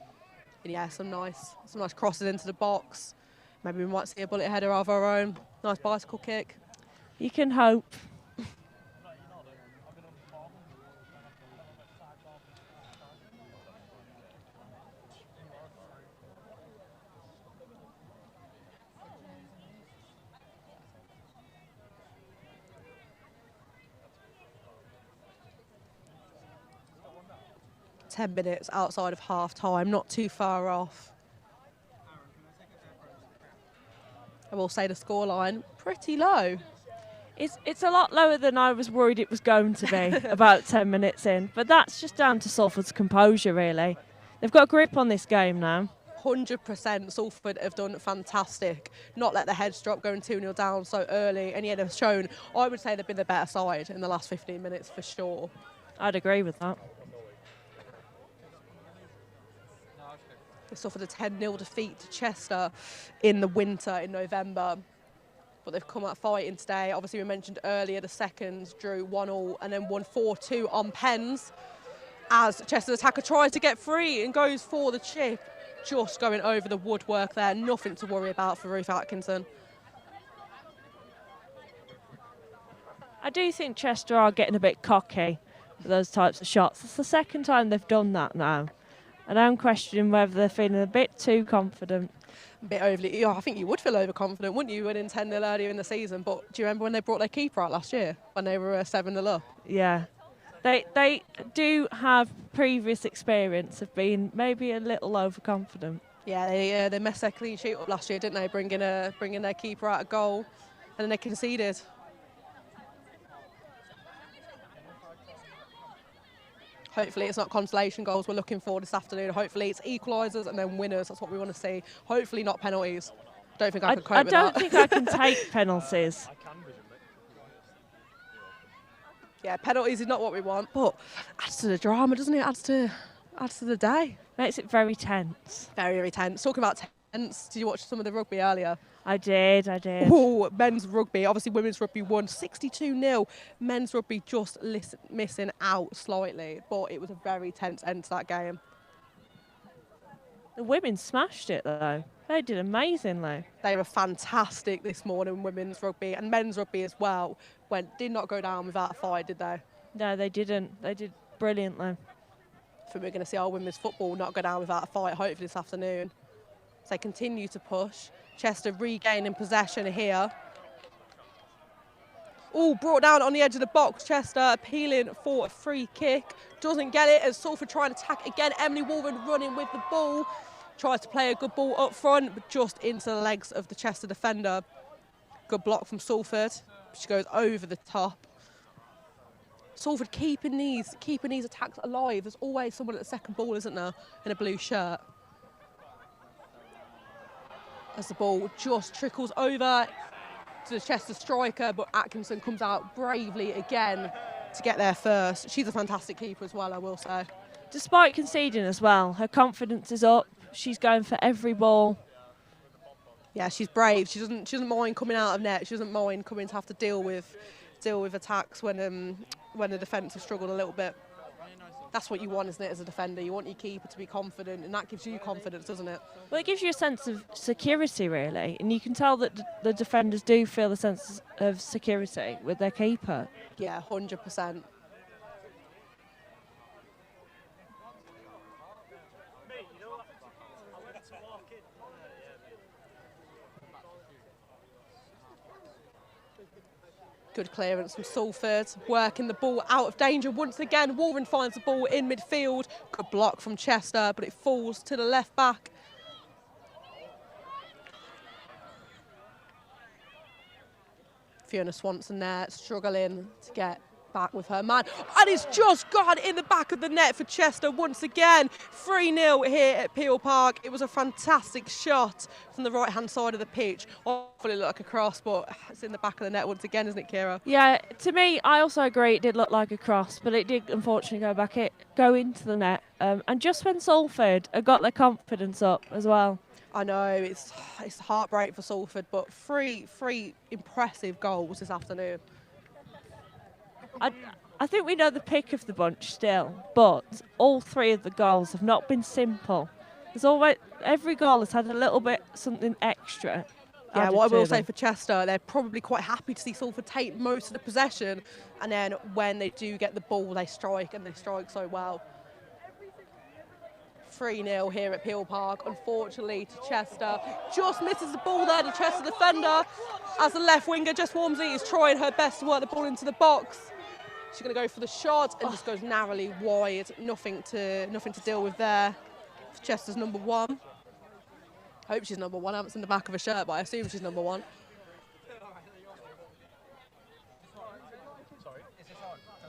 And yeah, some nice crosses into the box. Maybe we might see a bullet header of our own. Nice bicycle kick. You can hope. 10 minutes outside of half time, not too far off. I will say the scoreline pretty low. It's a lot lower than I was worried it was going to be about 10 minutes in, but that's just down to Salford's composure, really. They've got a grip on this game now. 100% Salford have done fantastic. Not let the heads drop going 2-0 down so early, and yet they've shown, I would say they've been the better side in the last 15 minutes for sure. I'd agree with that. They suffered a 10-0 defeat to Chester in the winter in November. But they've come out fighting today. Obviously, we mentioned earlier the seconds drew 1-1 and then won 4-2 on pens. As Chester's attacker tries to get free and goes for the chip. Just going over the woodwork there. Nothing to worry about for Ruth Atkinson. I do think Chester are getting a bit cocky for those types of shots. It's the second time they've done that now. And I'm questioning whether they're feeling a bit too confident. A bit overly. I think you would feel overconfident, wouldn't you, winning 10-0 earlier in the season? But do you remember when they brought their keeper out last year, when they were 7-0 up? Yeah. They do have previous experience of being maybe a little overconfident. Yeah, they messed their clean sheet up last year, didn't they? Bringing their keeper out of goal, and then they conceded. Hopefully it's not consolation goals we're looking for this afternoon. Hopefully it's equalisers and then winners. That's what we want to see. Hopefully not penalties. Don't think I can cope with that. I don't think I can take penalties. Yeah, penalties is not what we want, but adds to the drama, doesn't it? Adds to the day. Makes it very tense. Very, very tense. Talking about tense, did you watch some of the rugby earlier? I did. Oh, men's rugby. Obviously, women's rugby won 62-0. Men's rugby just missing out slightly, but it was a very tense end to that game. The women smashed it, though. They did amazingly. They were fantastic this morning, women's rugby, and men's rugby as well. Did not go down without a fight, did they? No, they didn't. They did brilliantly. I think we're going to see our women's football not go down without a fight, hopefully this afternoon. So they continue to push. Chester regaining possession here. Oh, brought down on the edge of the box. Chester appealing for a free kick. Doesn't get it as Salford trying to attack again. Emily Wolven running with the ball. Tries to play a good ball up front, but just into the legs of the Chester defender. Good block from Salford. She goes over the top. Salford keeping these attacks alive. There's always someone at the second ball, isn't there, in a blue shirt. As the ball just trickles over to the Chester striker, but Atkinson comes out bravely again to get there first. She's a fantastic keeper as well, I will say. Despite conceding as well, her confidence is up. She's going for every ball. Yeah, she's brave. She doesn't mind coming out of net. She doesn't mind coming to have to deal with attacks when the defence have struggled a little bit. That's what you want, isn't it, as a defender? You want your keeper to be confident, and that gives you confidence, doesn't it? Well, it gives you a sense of security, really, and you can tell that the defenders do feel a sense of security with their keeper. Yeah, 100%. Good clearance from Salford, working the ball out of danger once again. Warren finds the ball in midfield. Good block from Chester, but it falls to the left back. Fiona Swanson there, struggling to get back with her man. And it's just gone in the back of the net for Chester once again. 3-0 here at Peel Park. It was a fantastic shot from the right-hand side of the pitch. Hopefully it looked like a cross, but it's in the back of the net once again, isn't it, Kira? Yeah, to me, I also agree it did look like a cross, but it did unfortunately go into the net. And just when Salford had got their confidence up as well. I know, it's heartbreak for Salford, but three impressive goals this afternoon. I think we know the pick of the bunch still, but all three of the goals have not been simple. There's always, every goal has had a little bit something extra. Yeah, what I will say for Chester, they're probably quite happy to see Salford take most of the possession, and then when they do get the ball, they strike, and they strike so well. 3-0 here at Peel Park, unfortunately to Chester. Just misses the ball there, the Chester defender. As the left winger, Jess Wormsley, is trying her best to work the ball into the box. She's going to go for the shot and just goes narrowly wide. Nothing to deal with there. For Chester's number 1. I hope she's number 1. I haven't seen the back of her shirt, but I assume she's number 1.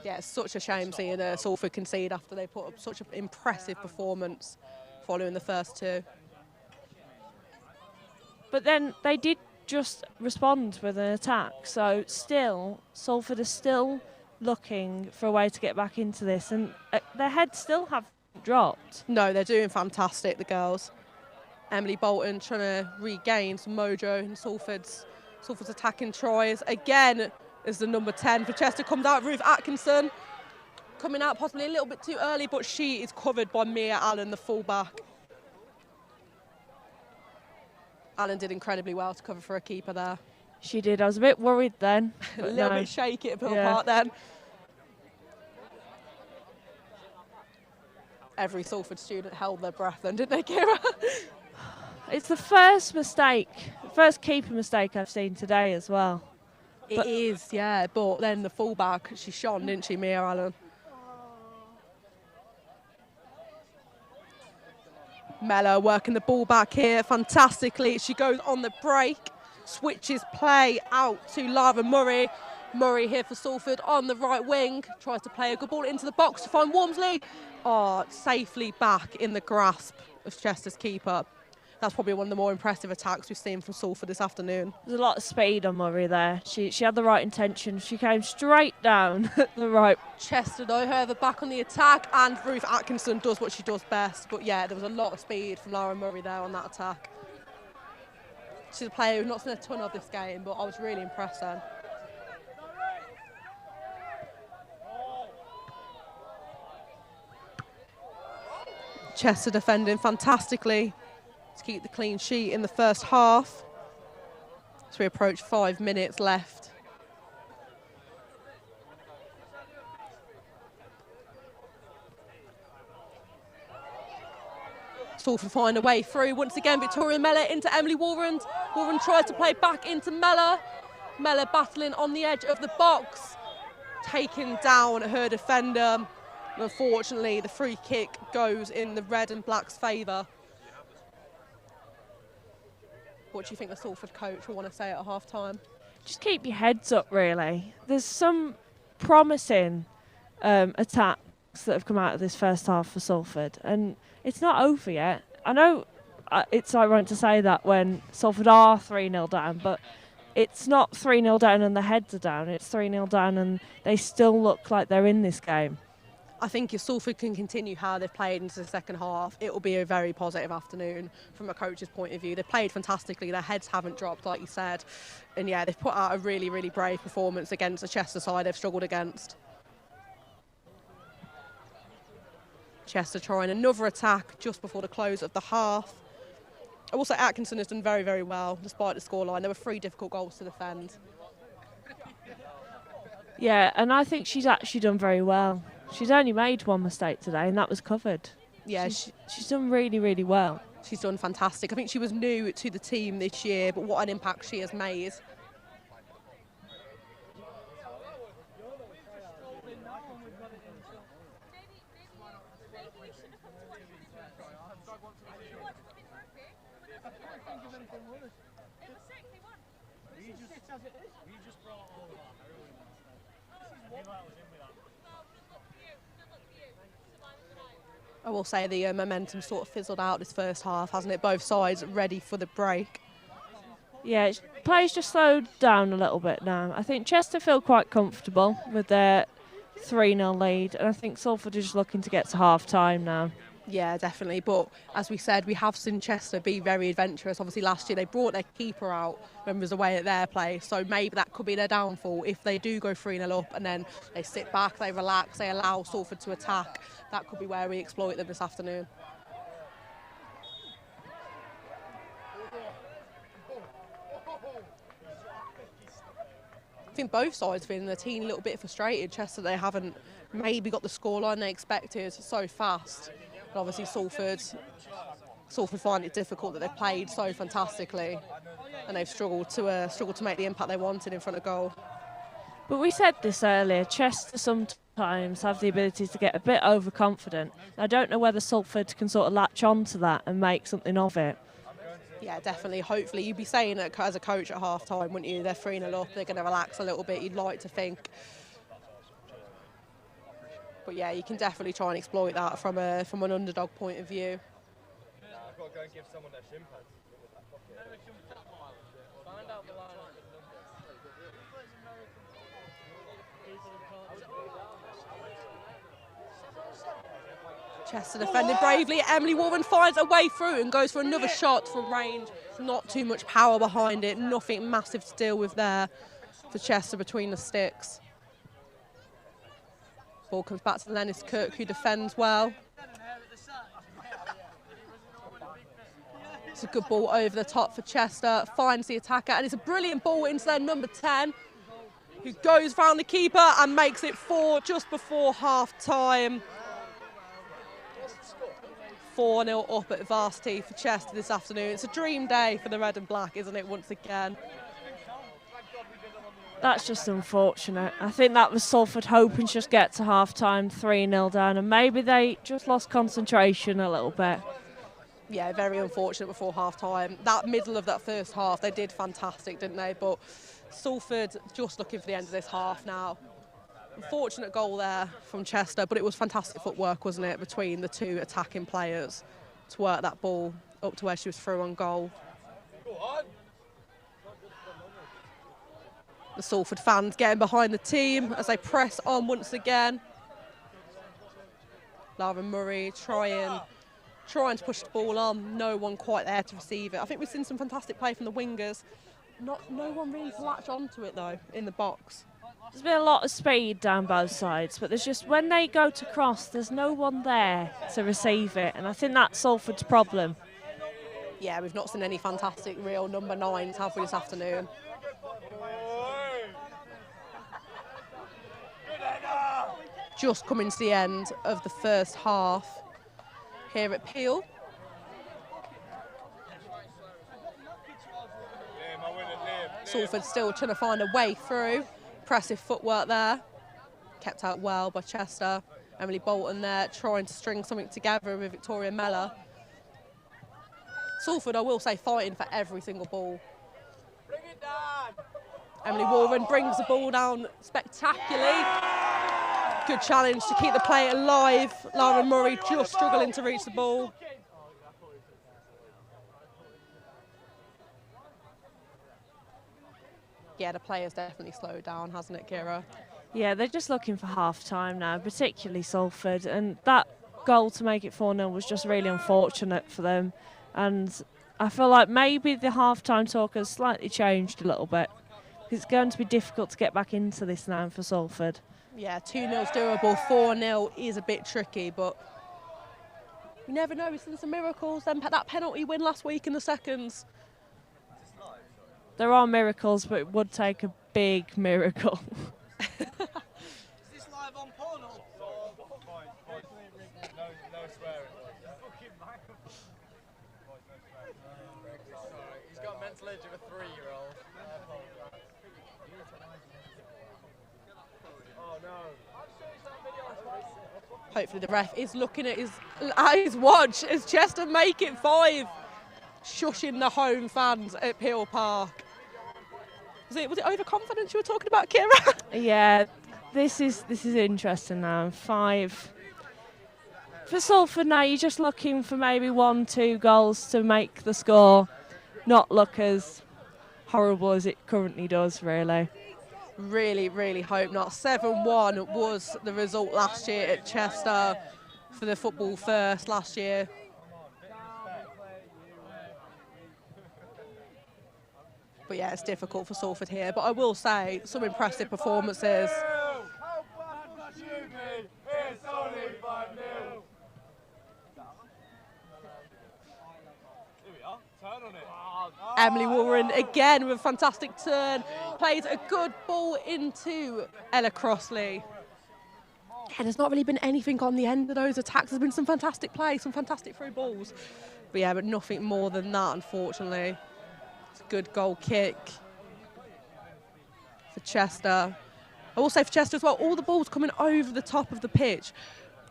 Yeah, it's such a shame seeing Salford concede after they put up such an impressive performance following the first 2. But then they did just respond with an attack, so still, Salford is still looking for a way to get back into this, and their heads still have dropped. No, they're doing fantastic, the girls. Emily Bolton trying to regain some mojo in Salford's attacking tries. Again, as the number 10 for Chester comes out, Ruth Atkinson. Coming out possibly a little bit too early, but she is covered by Mia Allen, the fullback. Allen did incredibly well to cover for a keeper there. She did. I was a bit worried then. A little bit shaky at Peel Park then. Every Salford student held their breath then, didn't they, Kira? It's the first keeper mistake I've seen today as well. It is, yeah, but then the fullback, she shone, didn't she, Mia Allen? Mella working the ball back here fantastically. She goes on the break, switches play out to Lara Murray. Murray here for Salford on the right wing, tries to play a good ball into the box to find Wormsley. Oh, safely back in the grasp of Chester's keeper. That's probably one of the more impressive attacks we've seen from Salford this afternoon. There's a lot of speed on Murray there. She had the right intention. She came straight down at the right. Chester, though, however, back on the attack, and Ruth Atkinson does what she does best. But yeah, there was a lot of speed from Lara Murray there on that attack. She's a player who's not seen a ton of this game, but I was really impressed then. Chester defending fantastically to keep the clean sheet in the first half. So we approach 5 minutes left. Salford find a way through. Once again, Victoria Mella into Emily Warren. Warren tries to play back into Mella. Mella battling on the edge of the box, taking down her defender. Unfortunately, the free kick goes in the red and black's favour. What do you think the Salford coach will want to say at half-time? Just keep your heads up, really. There's some promising attacks that have come out of this first half for Salford, and it's not over yet. I know it's ironic to say that when Salford are 3-0 down, but it's not 3-0 down and the heads are down. It's 3-0 down and they still look like they're in this game. I think if Salford can continue how they've played into the second half, it will be a very positive afternoon from a coach's point of view. They've played fantastically. Their heads haven't dropped, like you said. And yeah, they've put out a really, really brave performance against the Chester side they've struggled against. Chester trying another attack just before the close of the half. I will say Atkinson has done very, very well despite the scoreline. There were 3 difficult goals to defend. Yeah, and I think she's actually done very well. She's only made 1 mistake today, and that was covered. Yeah, she's done really, really well. She's done fantastic. I think she was new to the team this year, but what an impact she has made. I will say the momentum sort of fizzled out this first half, hasn't it? Both sides ready for the break. Yeah, play's just slowed down a little bit now. I think Chester feel quite comfortable with their 3-0 lead, and I think Salford is just looking to get to half-time now. Yeah, definitely. But as we said, we have seen Chester be very adventurous. Obviously, last year they brought their keeper out when it was away at their place. So maybe that could be their downfall. If they do go 3-0 up and then they sit back, they relax, they allow Salford to attack, that could be where we exploit them this afternoon. I think both sides have been the team a little bit frustrated. Chester, they haven't maybe got the scoreline they expected so fast. But obviously Salford find it difficult that they've played so fantastically and they've struggled to make the impact they wanted in front of goal. But we said this earlier, Chester sometimes have the ability to get a bit overconfident. I don't know whether Salford can sort of latch on to that and make something of it. Yeah, definitely. Hopefully, you'd be saying that as a coach at half-time, wouldn't you? They're 3-0 up, they're going to relax a little bit, you'd like to think. But yeah, you can definitely try and exploit that from an underdog point of view. I've got to go and give someone their shin pads. Chester defended bravely. Emily Warren finds a way through and goes for another shot from range. Not too much power behind it. Nothing massive to deal with there for Chester between the sticks. Ball comes back to Lennis Cook, who defends well. It's a good ball over the top for Chester. Finds the attacker, and it's a brilliant ball into their number 10, who goes round the keeper and makes it 4 just before half-time. 4-0 up at Varsity for Chester this afternoon. It's a dream day for the red and black, isn't it, once again? That's just unfortunate. I think that was Salford hoping to just get to half-time 3-0 down, and maybe they just lost concentration a little bit. Yeah, very unfortunate before half-time. That middle of that first half, they did fantastic, didn't they? But Salford just looking for the end of this half now. Unfortunate goal there from Chester, but it was fantastic footwork, wasn't it, between the two attacking players to work that ball up to where she was through on goal. The Salford fans getting behind the team as they press on once again. Lara Murray trying to push the ball on. No one quite there to receive it. I think we've seen some fantastic play from the wingers. No one really to latch onto it though in the box. There's been a lot of speed down both sides, but there's just, when they go to cross, there's no one there to receive it, and I think that's Salford's problem. Yeah, we've not seen any fantastic real number 9s, have we, this afternoon? Just coming to the end of the first half here at Peel. Salford still trying to find a way through. Impressive footwork there. Kept out well by Chester. Emily Bolton there trying to string something together with Victoria Mellor. Salford, I will say, fighting for every single ball. Bring it down. Emily Warren brings the ball down spectacularly. Good challenge to keep the play alive. Lara Murray just struggling to reach the ball. Yeah, the players definitely slowed down, hasn't it, Kira? Yeah, they're just looking for half-time now, particularly Salford, and that goal to make it 4-0 was just really unfortunate for them. And I feel like maybe the half-time talk has slightly changed a little bit. It's going to be difficult to get back into this now for Salford. Yeah, 2-0's doable, 4-0 is a bit tricky, but you never know, we've seen some miracles. Then that penalty win last week in the seconds. There are miracles, but it would take a big miracle. Is this live on porn or? No swearing. He's got a mental age of a 3-year-old. Oh no. Hopefully the ref is looking at his watch as Chester make it 5. shushing the home fans at Peel Park. Was it overconfidence you were talking about, Kira? Yeah, this is interesting now. 5 for Salford now. You're just looking for maybe 1-2 goals to make the score not look as horrible as it currently does, really. Really, really hope not. 7-1 was the result last year at Chester for the Football First last year. But yeah, it's difficult for Salford here. But I will say, some impressive performances. Emily Warren again with a fantastic turn, plays a good ball into Ella Crossley. Yeah, there's not really been anything on the end of those attacks. There's been some fantastic play, some fantastic through balls. But nothing more than that, unfortunately. It's a good goal kick for Chester. I will say for Chester as well, all the balls coming over the top of the pitch.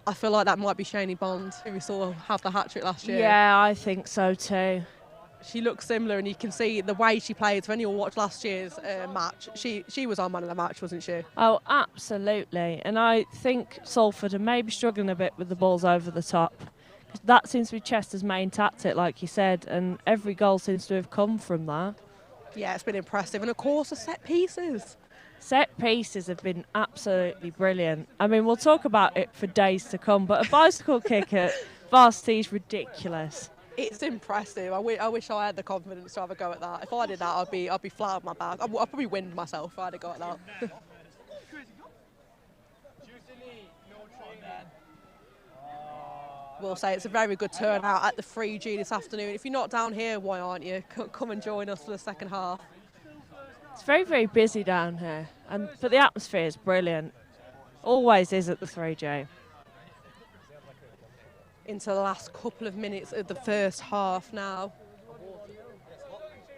I feel like that might be Shani Bond, who we saw have the hat-trick last year. Yeah, I think so too. She looks similar, and you can see the way she plays. When you watch last year's match, she was our man of the match, wasn't she? Oh, absolutely. And I think Salford are maybe struggling a bit with the balls over the top. That seems to be Chester's main tactic, like you said, and every goal seems to have come from that. Yeah, it's been impressive. And of course, the set pieces. Set pieces have been absolutely brilliant. I mean, we'll talk about it for days to come, but a bicycle kick at Varsity is ridiculous. It's impressive. I wish I had the confidence to have a go at that. If I did that, I'd be flat on my back. I'd probably win myself if I had a go at that. We'll say it's a very good turnout at the 3G this afternoon. If you're not down here, why aren't you? Come and join us for the second half. It's very, very busy down here, but the atmosphere is brilliant. Always is at the 3G. Into the last couple of minutes of the first half now.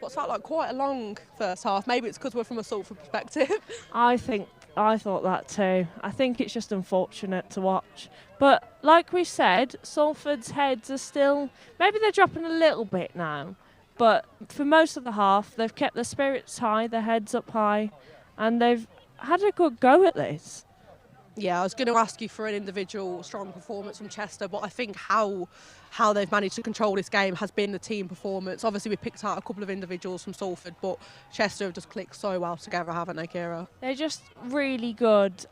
What's that like? Quite a long first half. Maybe it's because we're from a Salford perspective. I thought that too. I think it's just unfortunate to watch. But like we said, Salford's heads are still, maybe they're dropping a little bit now, but for most of the half, they've kept their spirits high, their heads up high, and they've had a good go at this. Yeah, I was going to ask you for an individual strong performance from Chester, but I think how they've managed to control this game has been the team performance. Obviously, we picked out a couple of individuals from Salford, but Chester have just clicked so well together, haven't they, Kira? They're just really good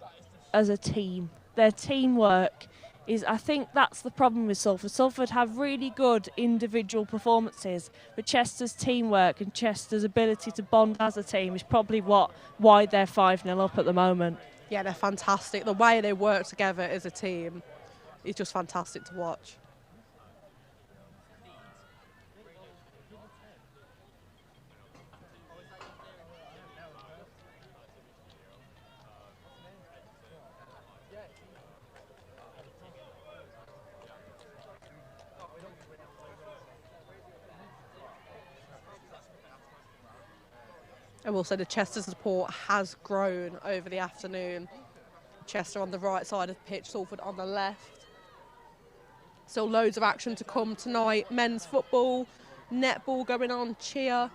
as a team. Their teamwork is, I think that's the problem with Salford. Salford have really good individual performances, but Chester's teamwork and Chester's ability to bond as a team is probably why they're 5-0 up at the moment. Yeah, they're fantastic. The way they work together as a team is just fantastic to watch. I will say the Chester support has grown over the afternoon. Chester on the right side of the pitch, Salford on the left. Still loads of action to come tonight. Men's football, netball going on, cheer.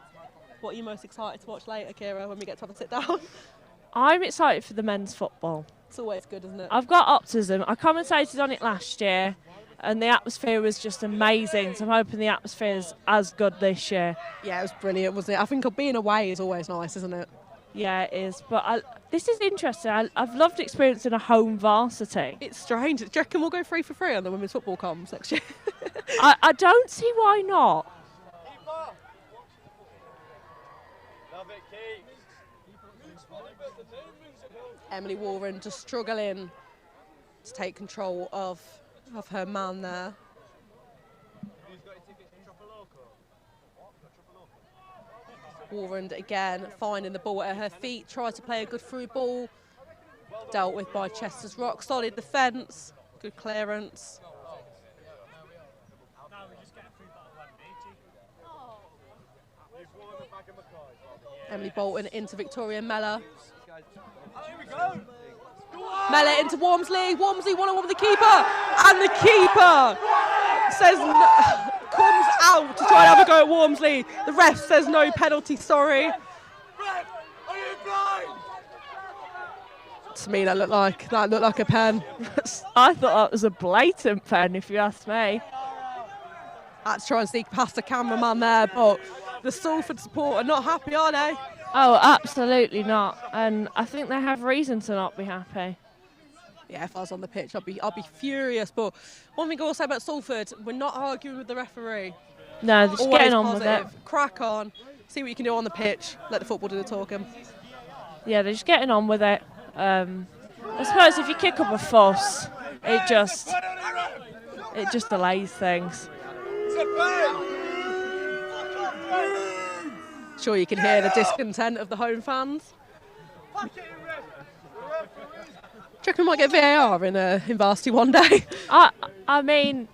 What are you most excited to watch later, Kira, when we get to have a sit down? I'm excited for the men's football. It's always good, isn't it? I've got optimism. I commentated on it last year, and the atmosphere was just amazing. So I'm hoping the atmosphere is as good this year. Yeah, it was brilliant, wasn't it? I think being away is always nice, isn't it? Yeah, it is. But this is interesting. I've loved experiencing a home varsity. It's strange. Do you reckon we'll go 3 for 3 on the women's football comms next year? I don't see why not. Emily Warren just struggling to take control of her man there. Warren again finding the ball at her feet, tries to play a good through ball. Dealt with by Chester's rock solid defence, good clearance. Emily Bolton into Victoria Mellor. Mellor into Wormsley. Wormsley 1-on-1 with the keeper, and the keeper says comes out to try and have a go at Wormsley. The ref says no penalty, sorry. To me, that looked like a pen. I thought that was a blatant pen, if you ask me. Had to try and sneak past the cameraman there, but the Salford support are not happy, are they? Oh, absolutely not. And I think they have reason to not be happy. Yeah, if I was on the pitch, I'd be furious. But one thing I will say about Salford, we're not arguing with the referee. No, they're just Always getting on positive. with it. Crack on, see what you can do on the pitch. Let the football do the talking. Yeah, they're just getting on with it. I suppose if you kick up a fuss, it just delays things. Sure, you can hear the discontent of the home fans. Do you reckon we might get VAR in Varsity one day? I mean,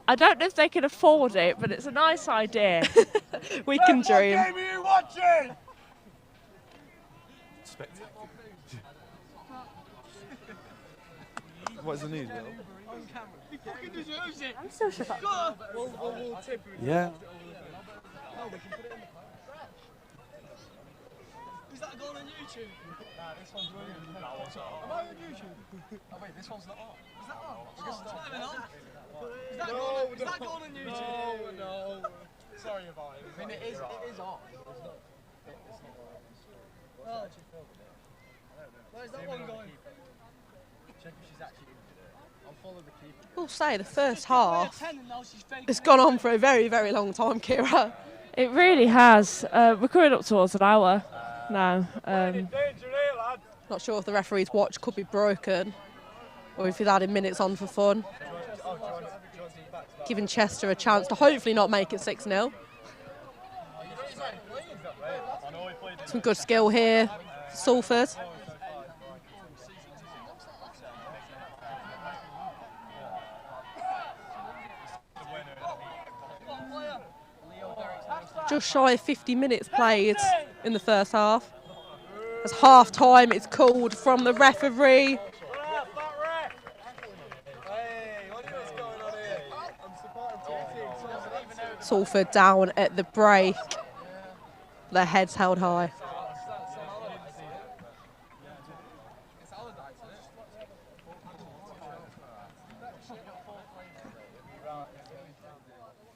I don't know if they can afford it, but it's a nice idea. We can dream. What game are you watching? What's the news, Will? He fucking deserves it. I'm still shook up. We'll tip it. Yeah. Is that going on YouTube? Nah, this one's really good. Am I on YouTube? Oh wait, this one's not on. Is that on? Oh, it's not even on. Is that going on YouTube? No. Sorry about it. I mean, it is on. Where's that one going? Check if she's actually into it. I'll follow the keeper. We'll say the first half has gone on for a very, very long time, Kira. It really has. We're coming up towards an hour now. Not sure if the referee's watch could be broken or if he's adding minutes on for fun. Giving Chester a chance to hopefully not make it 6-0. Some good skill here for Salford. Just shy of 50 minutes played in the first half. As half time, it's called from the referee. Salford down at the break. Their heads held high.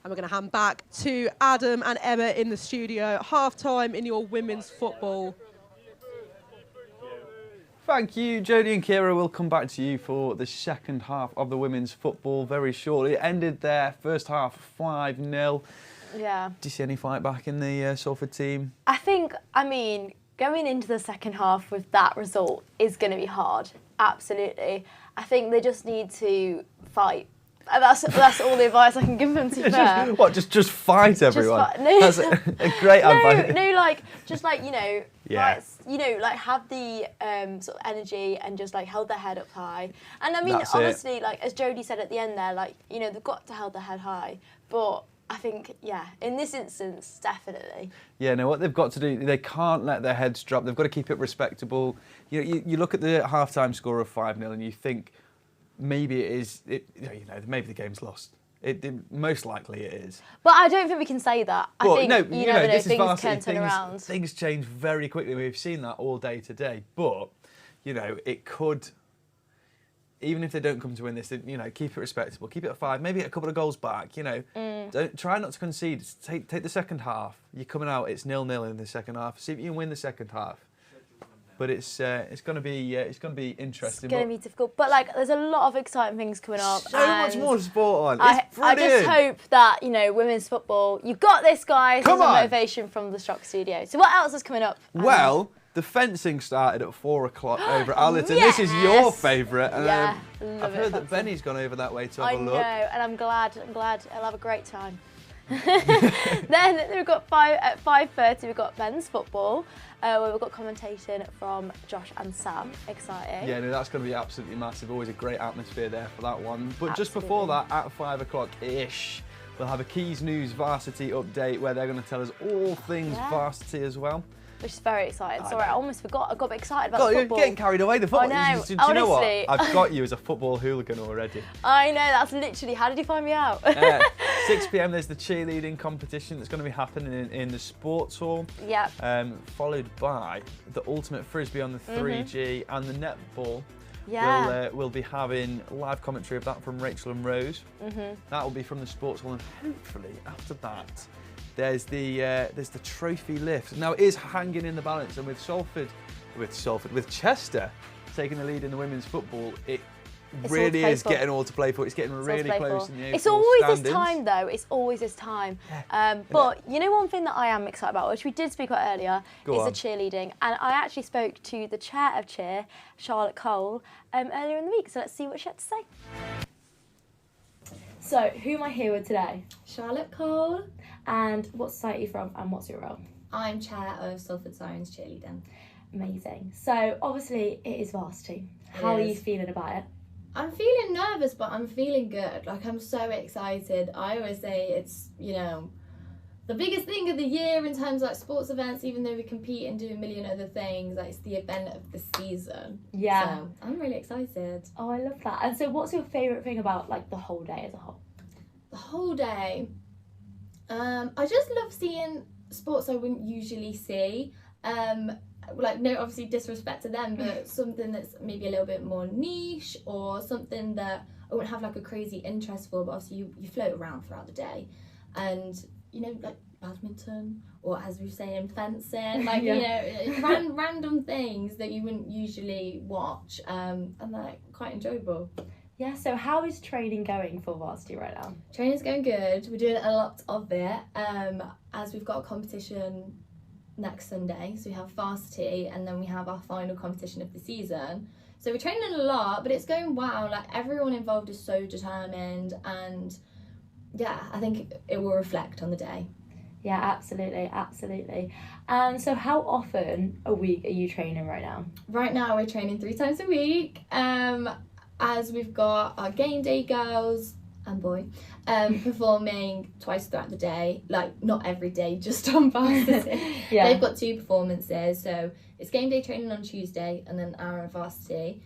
And we're going to hand back to Adam and Emma in the studio. Half-time in your women's football. Thank you, Jodie and Kira. We'll come back to you for the second half of the women's football very shortly. It ended there, first half 5-0. Yeah. Do you see any fight back in the Salford team? I mean, going into the second half with that result is going to be hard. Absolutely. I think they just need to fight. That's all the advice I can give them, to be fair. Just fight everyone? No. That's a great advice. Have the sort of energy and just hold their head up high. And I mean, That's obviously, as Jodie said at the end there, they've got to hold their head high. But I think, in this instance, definitely. Yeah, no, what they've got to do, they can't let their heads drop. They've got to keep it respectable. You look at the half-time score of 5-0 and you think, maybe it is, maybe the game's lost. Most likely it is. But I don't think we can say that. I think you never know, this is things Varsity, can turn around. Things change very quickly. We've seen that all day today. But, it could, even if they don't come to win this, keep it respectable. Keep it at 5, maybe a couple of goals back, Don't try not to concede. Take the second half. You're coming out, it's 0-0 in the second half. See if you can win the second half. But it's going to be interesting. It's going to be difficult, but there's a lot of exciting things coming up. So much more sport on. It's I brilliant. just hope that women's football. You've got this, guys. Come There's on. a motivation from the Shock Studio. So what else is coming up? Well, the fencing started at 4 o'clock over at Allerton. This is your favourite. Yeah, I've heard that Benny's gone over that way to have a look. I know, and I'm glad. I'll have a great time. Then we've got at 5:30. We've got men's football, where we've got commentation from Josh and Sam. Exciting. Yeah, no, that's going to be absolutely massive. Always a great atmosphere there for that one. But just before that, at 5 o'clock-ish, we'll have a Keys News Varsity update where they're going to tell us all things Varsity as well. which is very exciting. Sorry, I almost forgot. I got a bit excited about God, you're football. getting carried away. The football. I know. Do you know what? Honestly. I've got you as a football hooligan already. I know. That's literally. How did you find me out? 6 p.m. There's the cheerleading competition that's going to be happening in the sports hall. Yep. Followed by the ultimate frisbee on the 3G and the netball. Yeah. We'll be having live commentary of that from Rachel and Rose. That will be from the sports hall, and hopefully after that, there's the trophy lift. Now it is hanging in the balance, and with Chester taking the lead in the women's football, it's really is getting all to play for. It's getting really close in the It's overall always standings. this time, though. It's always this time. But you know, one thing that I am excited about, which we did speak about earlier, is the cheerleading. And I actually spoke to the chair of cheer, Charlotte Cole, earlier in the week. So let's see what she had to say. So, who am I here with today? Charlotte Cole. And what society are you from, and what's your role? I'm chair of Salford Sirens Cheerleading. Amazing. So, obviously, it is Varsity. How are you feeling about it? I'm feeling nervous, but I'm feeling good. Like, I'm so excited. I always say it's, you know, the biggest thing of the year in terms of like sports events, even though we compete and do a million other things, like it's the event of the season. Yeah. So I'm really excited. Oh, I love that. And so what's your favourite thing about like the whole day as a whole? The whole day? I just love seeing sports I wouldn't usually see. Like, no, obviously disrespect to them, but something that's maybe a little bit more niche, or something that I wouldn't have like a crazy interest for, but obviously you float around throughout the day. And, you know, like badminton, or as we say in fencing, like, you know, random things that you wouldn't usually watch, and they're quite enjoyable. Yeah, so how is training going for Varsity right now? Training's going good. We're doing a lot of it, as we've got a competition next Sunday. So we have Varsity, and then we have our final competition of the season. So we're training a lot, but it's going well. Like, everyone involved is so determined, and yeah, I think it will reflect on the day. Yeah, absolutely, absolutely. And so how often a week are you training right now? Right now we're training 3 times a week, as we've got our game day girls and boy performing twice throughout the day. Like, not every day, just on Varsity. Yeah. They've got 2 performances, so it's game day training on Tuesday, and then hour of Varsity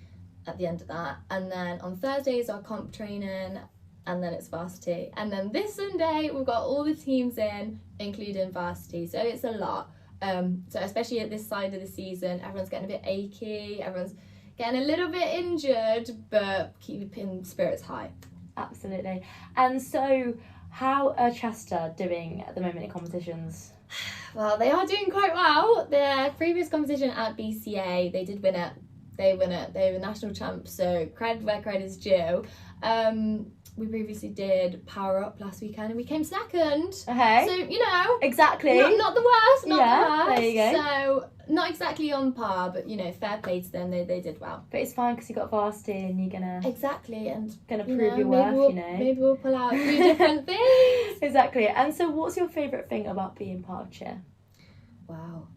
at the end of that. And then on Thursdays our comp training, and then it's Varsity. And then this Sunday we've got all the teams in, including Varsity, so it's a lot. So especially at this side of the season, everyone's getting a bit achy, everyone's getting a little bit injured, but keeping spirits high. Absolutely. And so how are Chester doing at the moment in competitions? Well, they are doing quite well. Their previous competition at BCA, they did win it. They were national champs, so credit where credit is due. We previously did Power Up last weekend, and we came second. Okay. So, you know, exactly. Not the worst. Not the worst. There you go. So not exactly on par, but you know, fair play to them. They did well. But it's fine because you got Varsity, and you're gonna and prove your worth. Maybe we'll pull out 2 different things. Exactly. And so, what's your favourite thing about being part of cheer? Wow.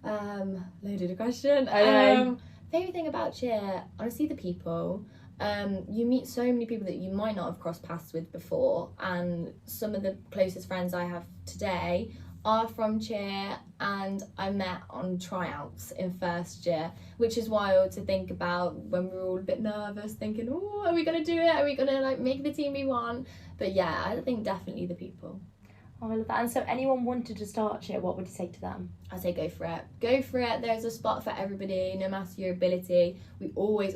Loaded question. I know. Favourite thing about cheer, honestly, the people. You meet so many people that you might not have crossed paths with before, and some of the closest friends I have today are from cheer, and I met on tryouts in first year, which is wild to think about when we were all a bit nervous, thinking, oh, are we going to do it? Are we going to like make the team we want? But yeah, I think definitely the people. Oh, I love that. And so anyone wanted to start cheer, what would you say to them? I say go for it. Go for it. There's a spot for everybody, no matter your ability. We always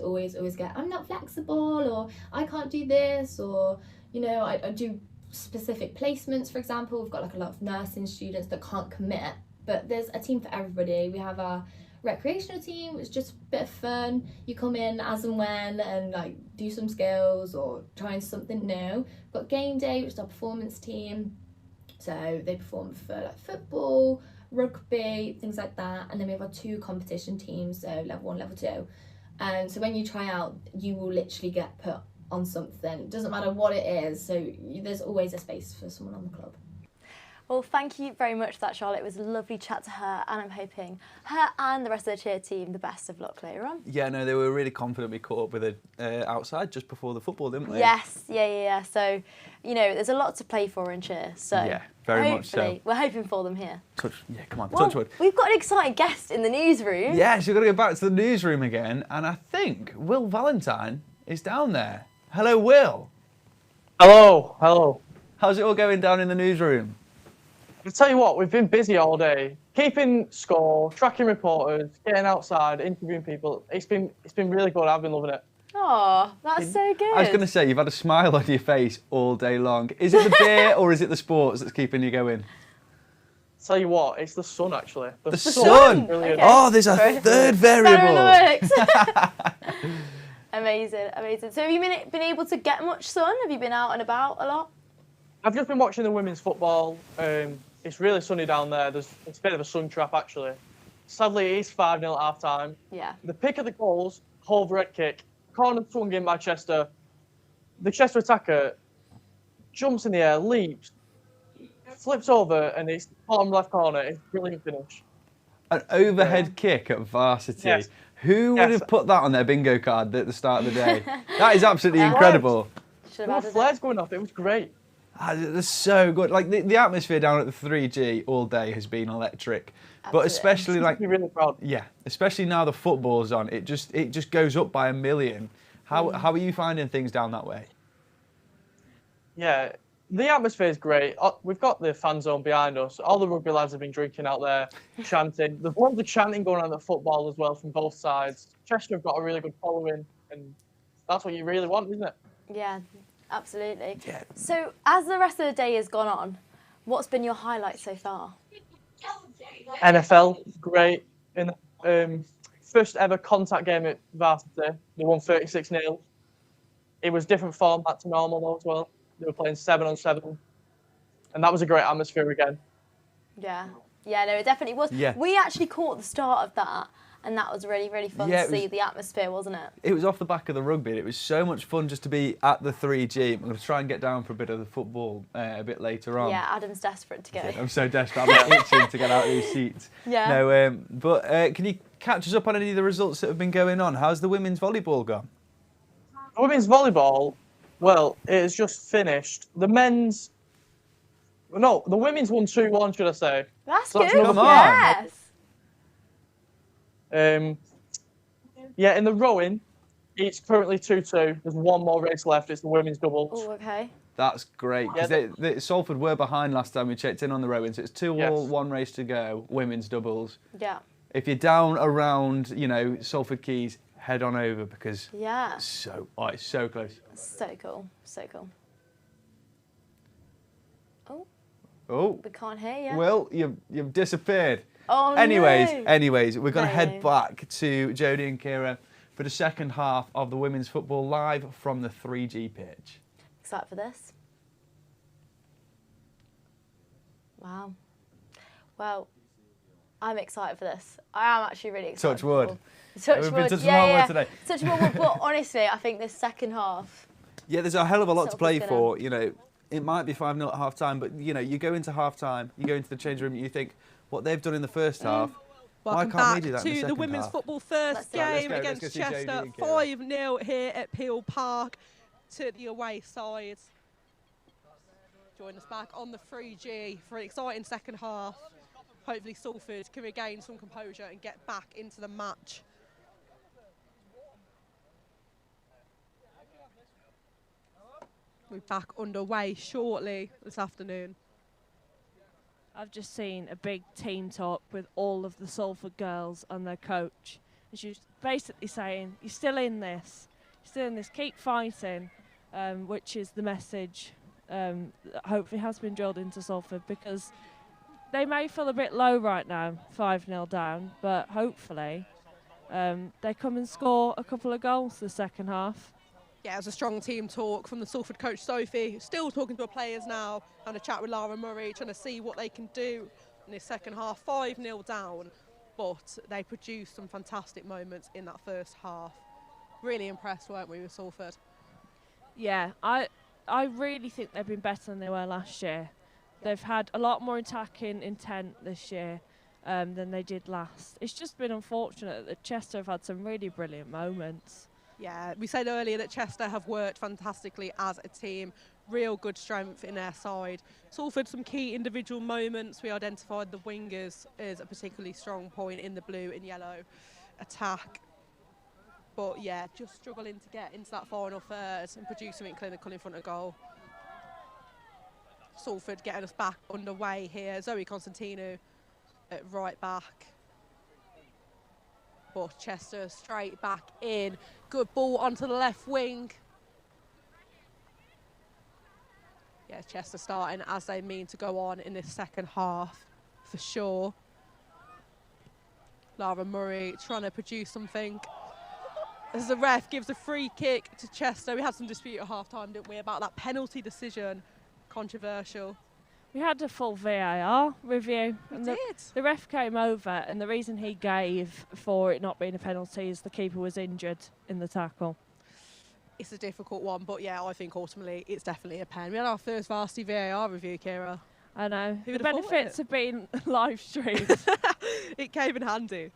get, I'm not flexible, or I can't do this, or, you know, I do specific placements, for example. We've got like a lot of nursing students that can't commit, but there's a team for everybody. We have our recreational team, it's just a bit of fun. You come in as and when and like do some skills or trying something new. We've got game day, which is our performance team. So they perform for like football, rugby, things like that. And then we have our 2 competition teams, so level 1, level 2. And so when you try out, you will literally get put on something. It doesn't matter what it is. So there's always a space for someone on the club. Well, thank you very much for that, Charlotte. It was a lovely chat to her, and I'm hoping her and the rest of the cheer team the best of luck later on. Yeah, no, they were really confident. We caught up with her outside just before the football, didn't we? Yes, yeah. So, you know, there's a lot to play for in cheer. So yeah, very much so. We're hoping for them here. Come on, Well, touch wood. we've got an exciting guest in the newsroom. Yes, we've got to go back to the newsroom again, and I think Will Valentine is down there. Hello, Will. Hello. How's it all going down in the newsroom? I'll tell you what, we've been busy all day, keeping score, tracking reporters, getting outside, interviewing people. It's been really good. I've been loving it. Oh, that's so good. I was going to say, you've had a smile on your face all day long. Is it the beer or is it the sports that's keeping you going? Tell you what, it's the sun actually. The sun? Brilliant. Oh, there's a third variable. Amazing. So have you been able to get much sun? Have you been out and about a lot? I've just been watching the women's football. It's really sunny down there. It's a bit of a sun trap actually. Sadly, it is 5-0 at half time. Yeah. The pick of the goals, Hove red kick, corner swung in by Chester. The Chester attacker jumps in the air, leaps, flips over, and it's bottom left corner. It's a brilliant finish. An overhead kick at Varsity. Yes. Who would have put that on their bingo card at the start of the day? That is absolutely incredible. The flares going off. It was great. It's so good. Like the atmosphere down at the 3G all day has been electric, but especially like really proud. Yeah, especially now the football's on. It just goes up by a million. How are you finding things down that way? Yeah, the atmosphere is great. We've got the fan zone behind us. All the rugby lads have been drinking out there, chanting. There's lots of chanting going on at football as well from both sides. Chester have got a really good following, and that's what you really want, isn't it? Yeah. Absolutely. Yeah. So, as the rest of the day has gone on, what's been your highlight so far? NFL, great. In first ever contact game at Varsity, they won 36-0. It was different format to normal though as well. They were playing 7-on-7, and that was a great atmosphere again. Yeah, no, it definitely was. Yeah. We actually caught the start of that. And that was really, really fun to see the atmosphere, wasn't it? It was off the back of the rugby. It was so much fun just to be at the 3G. I'm going to try and get down for a bit of the football a bit later on. Yeah, Adam's desperate to go. Yeah, I'm so desperate. I'm itching to get out of these seats. Yeah. No, but can you catch us up on any of the results that have been going on? How's the women's volleyball gone? The women's volleyball, well, it has just finished. The women's won 2-1, should I say? That's good. Come on. Yes. Yeah, in the rowing, it's currently 2-2. There's one more race left. It's the women's doubles. Oh, okay. That's great, because Salford were behind last time we checked in on the rowing, so it's 2-2, one race to go, women's doubles. Yeah. If you're down around, Salford Quays, head on over because it's so close. So cool. Oh. We can't hear you. Will, you've disappeared. Oh, Anyways, we're going to head back to Jodie and Kira for the second half of the women's football live from the 3G pitch. Excited for this? Wow. Well, I'm excited for this. I am actually really excited. Touch wood. Touch wood. Wood today. Touch wood, but honestly, I think this second half. Yeah, there's a hell of a lot to play for. It might be 5-0 at half time, but you go into half time, you go into the change room, and you think, what they've done in the first half, why can't we do that in the second half? To the women's football first game against Chester, 5-0 here at Peel Park to the away side. Join us back on the 3G for an exciting second half. Hopefully Salford can regain some composure and get back into the match. We're back underway shortly this afternoon. I've just seen a big team talk with all of the Salford girls and their coach. And she's basically saying, you're still in this, keep fighting, which is the message that hopefully has been drilled into Salford, because they may feel a bit low right now, 5-0 down, but hopefully they come and score a couple of goals the second half. Yeah, it was a strong team talk from the Salford coach Sophie. Still talking to her players now, and a chat with Lara Murray, trying to see what they can do in this second half. 5-0 down, but they produced some fantastic moments in that first half. Really impressed, weren't we, with Salford? Yeah, I really think they've been better than they were last year. They've had a lot more attacking intent this year than they did last. It's just been unfortunate that Chester have had some really brilliant moments. Yeah, we said earlier that Chester have worked fantastically as a team, real good strength in their side. Salford, some key individual moments. We identified the wingers as a particularly strong point in the blue and yellow attack. But yeah, just struggling to get into that final third and produce something clinical in front of goal. Salford getting us back underway here. Zoe Constantino at right back. But Chester straight back in. Good ball onto the left wing. Yeah, Chester starting as they mean to go on in this second half, for sure. Lara Murray trying to produce something. As the ref gives a free kick to Chester. We had some dispute at half-time, didn't we, about that penalty decision. Controversial. We had a full VAR review. We and did. The ref came over, and the reason he gave for it not being a penalty is the keeper was injured in the tackle. It's a difficult one, but yeah, I think ultimately it's definitely a pen. We had our first Varsity VAR review, Kira. I know. Who The would have thought benefits it? of being live streamed. It came in handy.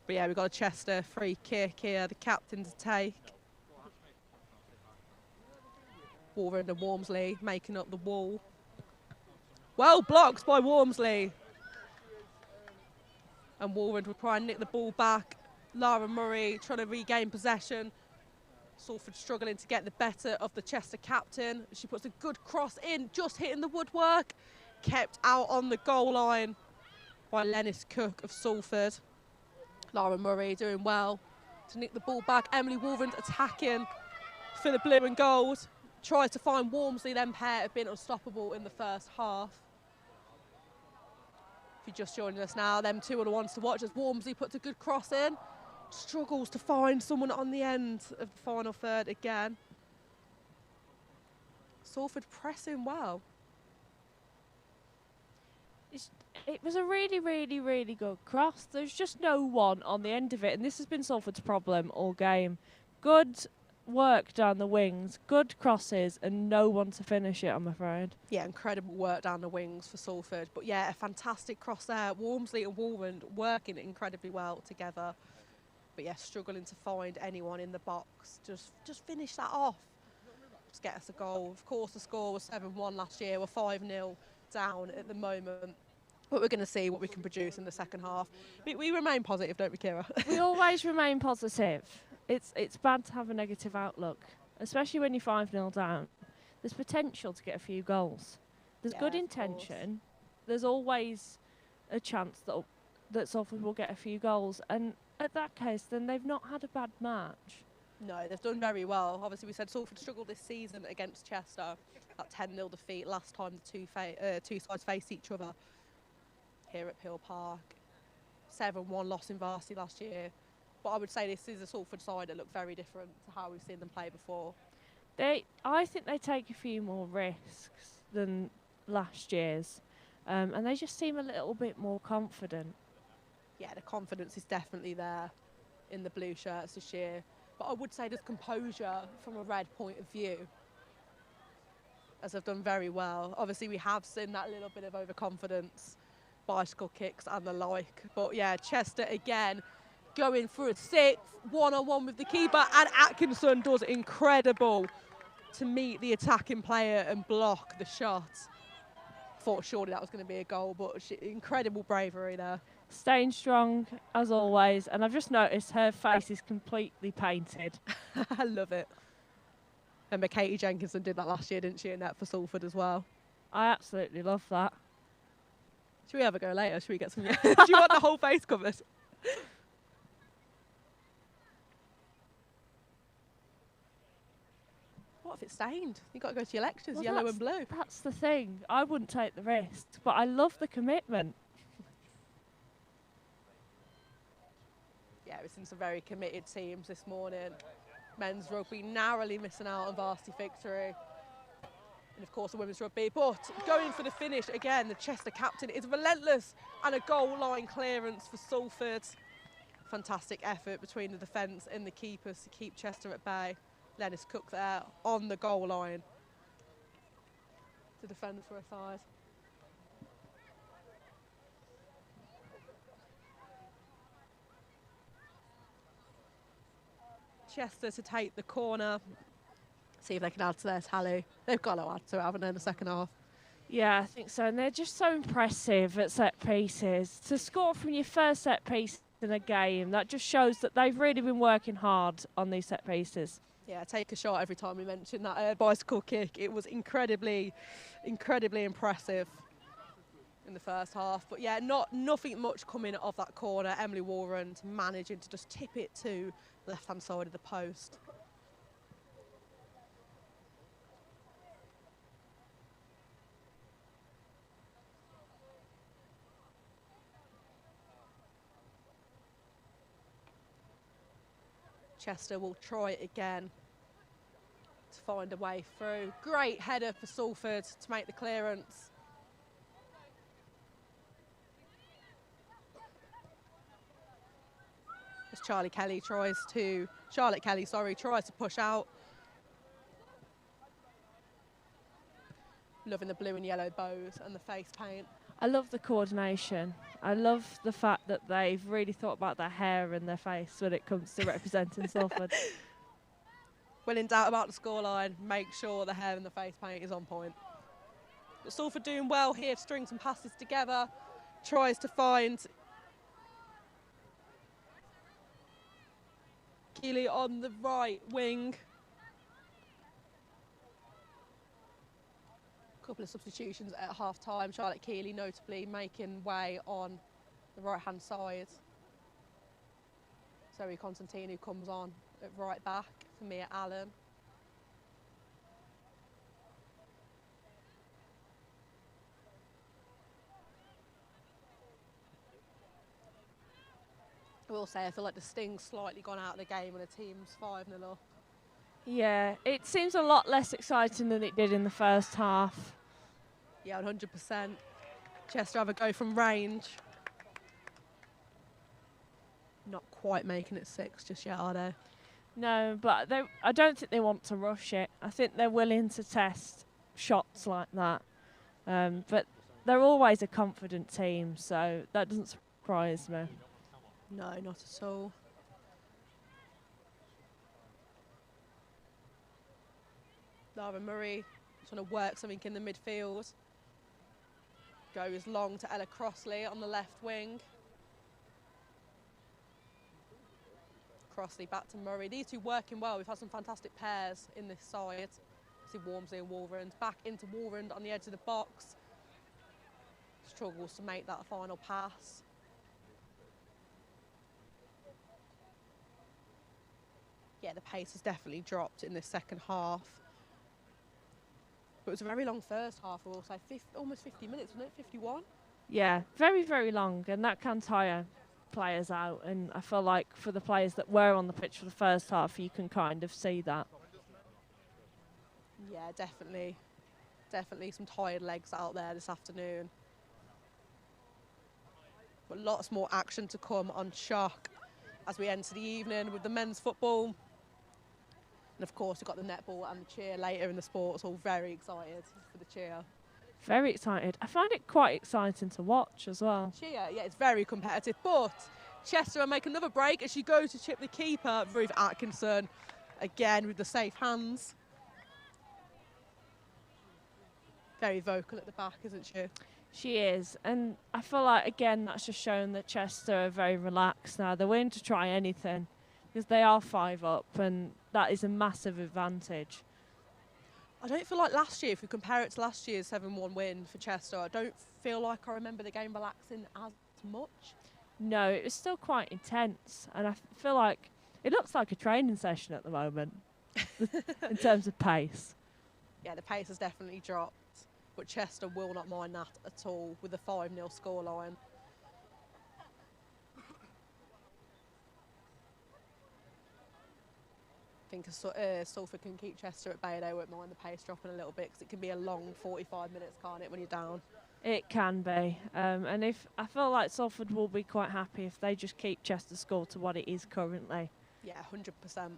But yeah, we've got a Chester free kick here, the captain to take. Warren and Wormsley making up the wall. Well blocked by Wormsley. And Warren will try and nick the ball back. Lara Murray trying to regain possession. Salford struggling to get the better of the Chester captain. She puts a good cross in, just hitting the woodwork. Kept out on the goal line by Lennis Cook of Salford. Lara Murray doing well to nick the ball back. Emily Wolverine attacking for the blue and gold. Tries to find Wormsley, them pair have been unstoppable in the first half. If you're just joining us now, them two are the ones to watch as Wormsley puts a good cross in. Struggles to find someone on the end of the final third again. Salford pressing well. It was a really, really, really good cross. There's just no one on the end of it, and this has been Salford's problem all game. Good work down the wings, good crosses, and no one to finish it, I'm afraid. Yeah, incredible work down the wings for Salford. But yeah, a fantastic cross there. Wormsley and Warren working incredibly well together. But yeah, struggling to find anyone in the box. Just finish that off. Just get us a goal. Of course, the score was 7-1 last year. We're 5-0 down at the moment. But we're going to see what we can produce in the second half. We remain positive, don't we, Kira? We always remain positive. It's bad to have a negative outlook, especially when you're 5-0 down. There's potential to get a few goals. There's good intention. There's always a chance that Salford will get a few goals. And at that case, then they've not had a bad match. No, they've done very well. Obviously, we said Salford struggled this season against Chester. That 10-0 defeat last time the two sides faced each other here at Peel Park. 7-1 loss in Varsity last year. But I would say this is a Salford side that look very different to how we've seen them play before. I think they take a few more risks than last year's. And they just seem a little bit more confident. Yeah, the confidence is definitely there in the blue shirts this year. But I would say there's composure from a red point of view, as they've done very well. Obviously, we have seen that little bit of overconfidence, bicycle kicks and the like. But yeah, Chester again going for a sixth, one-on-one with the keeper, and Atkinson does incredible to meet the attacking player and block the shot. Thought surely that was going to be a goal, but incredible bravery there. Staying strong, as always, and I've just noticed her face is completely painted. I love it. And Katie Jenkinson did that last year, didn't she, in that for Salford as well? I absolutely love that. Should we have a go later? Should we get some... Do you want the whole face covered? What if it's stained? You've got to go to your lectures, Well, yellow and blue. That's the thing. I wouldn't take the risk, but I love the commitment. Yeah, we've seen some very committed teams this morning. Men's rugby narrowly missing out on Varsity victory. And of course the women's rugby, but going for the finish again, the Chester captain is relentless, and a goal line clearance for Salford. Fantastic effort between the defence and the keepers to keep Chester at bay. Lennis Cook there on the goal line to defend for a side. Chester to take the corner. See if they can add to their tally. They've got to add to it, haven't they, in the second half? Yeah, I think so. And they're just so impressive at set pieces. To score from your first set piece in a game, that just shows that they've really been working hard on these set pieces. Yeah, take a shot every time we mention that bicycle kick. It was incredibly impressive in the first half. But yeah, nothing much coming of that corner. Emily Warren managing to just tip it to the left-hand side of the post. Chester will try it again to find a way through. Great header for Salford to make the clearance. As Charlotte Kelly tries to push out. Loving the blue and yellow bows and the face paint. I love the coordination. I love the fact that they've really thought about their hair and their face when it comes to representing Salford. When in doubt about the scoreline, make sure the hair and the face paint is on point. But Salford doing well here to string some passes together. Tries to find Keeley on the right wing. Couple of substitutions at half time. Charlotte Keeley notably making way on the right hand side. Zoe Constantine who comes on at right back for Mia Allen. I will say I feel like the sting's slightly gone out of the game when the team's 5-0 up. Yeah, it seems a lot less exciting than it did in the first half. Yeah, 100%. Chester have a go from range. Not quite making it 6 just yet, are they? No, but I don't think they want to rush it. I think they're willing to test shots like that. But they're always a confident team, so that doesn't surprise me. No, not at all. Lara Murray trying to work something in the midfield. Goes long to Ella Crossley on the left wing. Crossley back to Murray. These two working well. We've had some fantastic pairs in this side. See Wormsley and Walrand. Back into Walrand on the edge of the box. Struggles to make that final pass. Yeah, the pace has definitely dropped in this second half. But it was a very long first half, I will say. Almost 50 minutes, wasn't it? 51? Yeah, very, very long, and that can tire players out. And I feel like for the players that were on the pitch for the first half, you can kind of see that. Yeah, definitely. Definitely some tired legs out there this afternoon. But lots more action to come on Shock as we enter the evening with the men's football. And of course, we've got the netball and the cheer later in the sports. All very excited for the cheer. Very excited. I find it quite exciting to watch as well. Cheer, yeah, it's very competitive. But Chester will make another break as she goes to chip the keeper, Ruth Atkinson, again with the safe hands. Very vocal at the back, isn't she? She is, and I feel like, again, that's just shown that Chester are very relaxed now. They're willing to try anything because they are 5 up, and that is a massive advantage. I don't feel like last year, if we compare it to last year's 7-1 win for Chester, I don't feel like I remember the game relaxing as much. No, it was still quite intense, and I feel like it looks like a training session at the moment in terms of pace. Yeah, the pace has definitely dropped. But Chester will not mind that at all with the 5-0 scoreline. I think Salford can keep Chester at bay, they won't mind the pace dropping a little bit because it can be a long 45 minutes, can't it, when you're down? It can be. And if I feel like Salford will be quite happy if they just keep Chester's score to what it is currently. Yeah, 100%.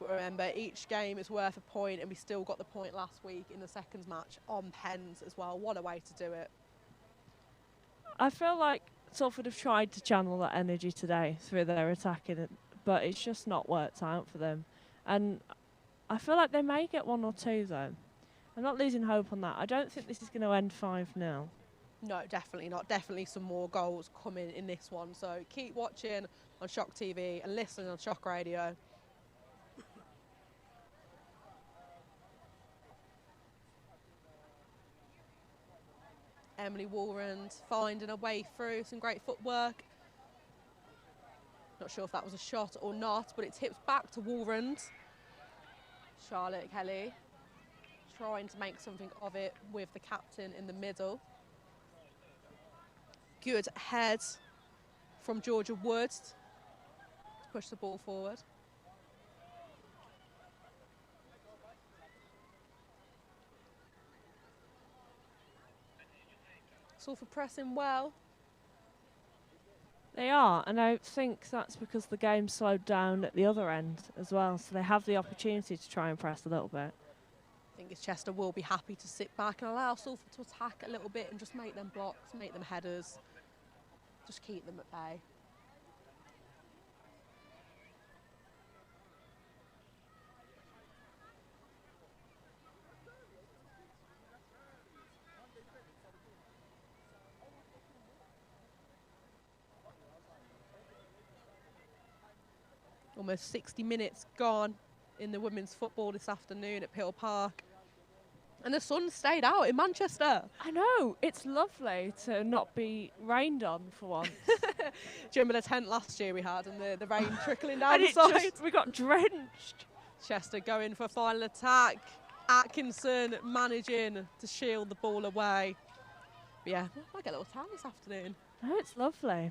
But remember, each game is worth a point, and we still got the point last week in the seconds match on pens as well. What a way to do it. I feel like Salford have tried to channel that energy today through their attacking but it's just not worked out for them. And I feel like they may get 1 or 2 though. I'm not losing hope on that. I don't think this is going to end 5-0. No, definitely not. Definitely some more goals coming in this one. So keep watching on Shock TV and listening on Shock Radio. Emily Walrand finding a way through, some great footwork. Not sure if that was a shot or not, but it tips back to Walrand. Charlotte Kelly trying to make something of it with the captain in the middle. Good head from Georgia Woods to push the ball forward. Salford pressing well. They are, and I think that's because the game slowed down at the other end as well, so they have the opportunity to try and press a little bit. I think Chester will be happy to sit back and allow Salford to attack a little bit and just make them blocks, make them headers, just keep them at bay. Almost 60 minutes gone in the women's football this afternoon at Pill Park. And the sun stayed out in Manchester. I know, it's lovely to not be rained on for once. Do you remember the tent last year we had and the rain trickling down the side? We got drenched. Chester going for a final attack. Atkinson managing to shield the ball away. But yeah, I might get a little tan this afternoon. Oh, it's lovely.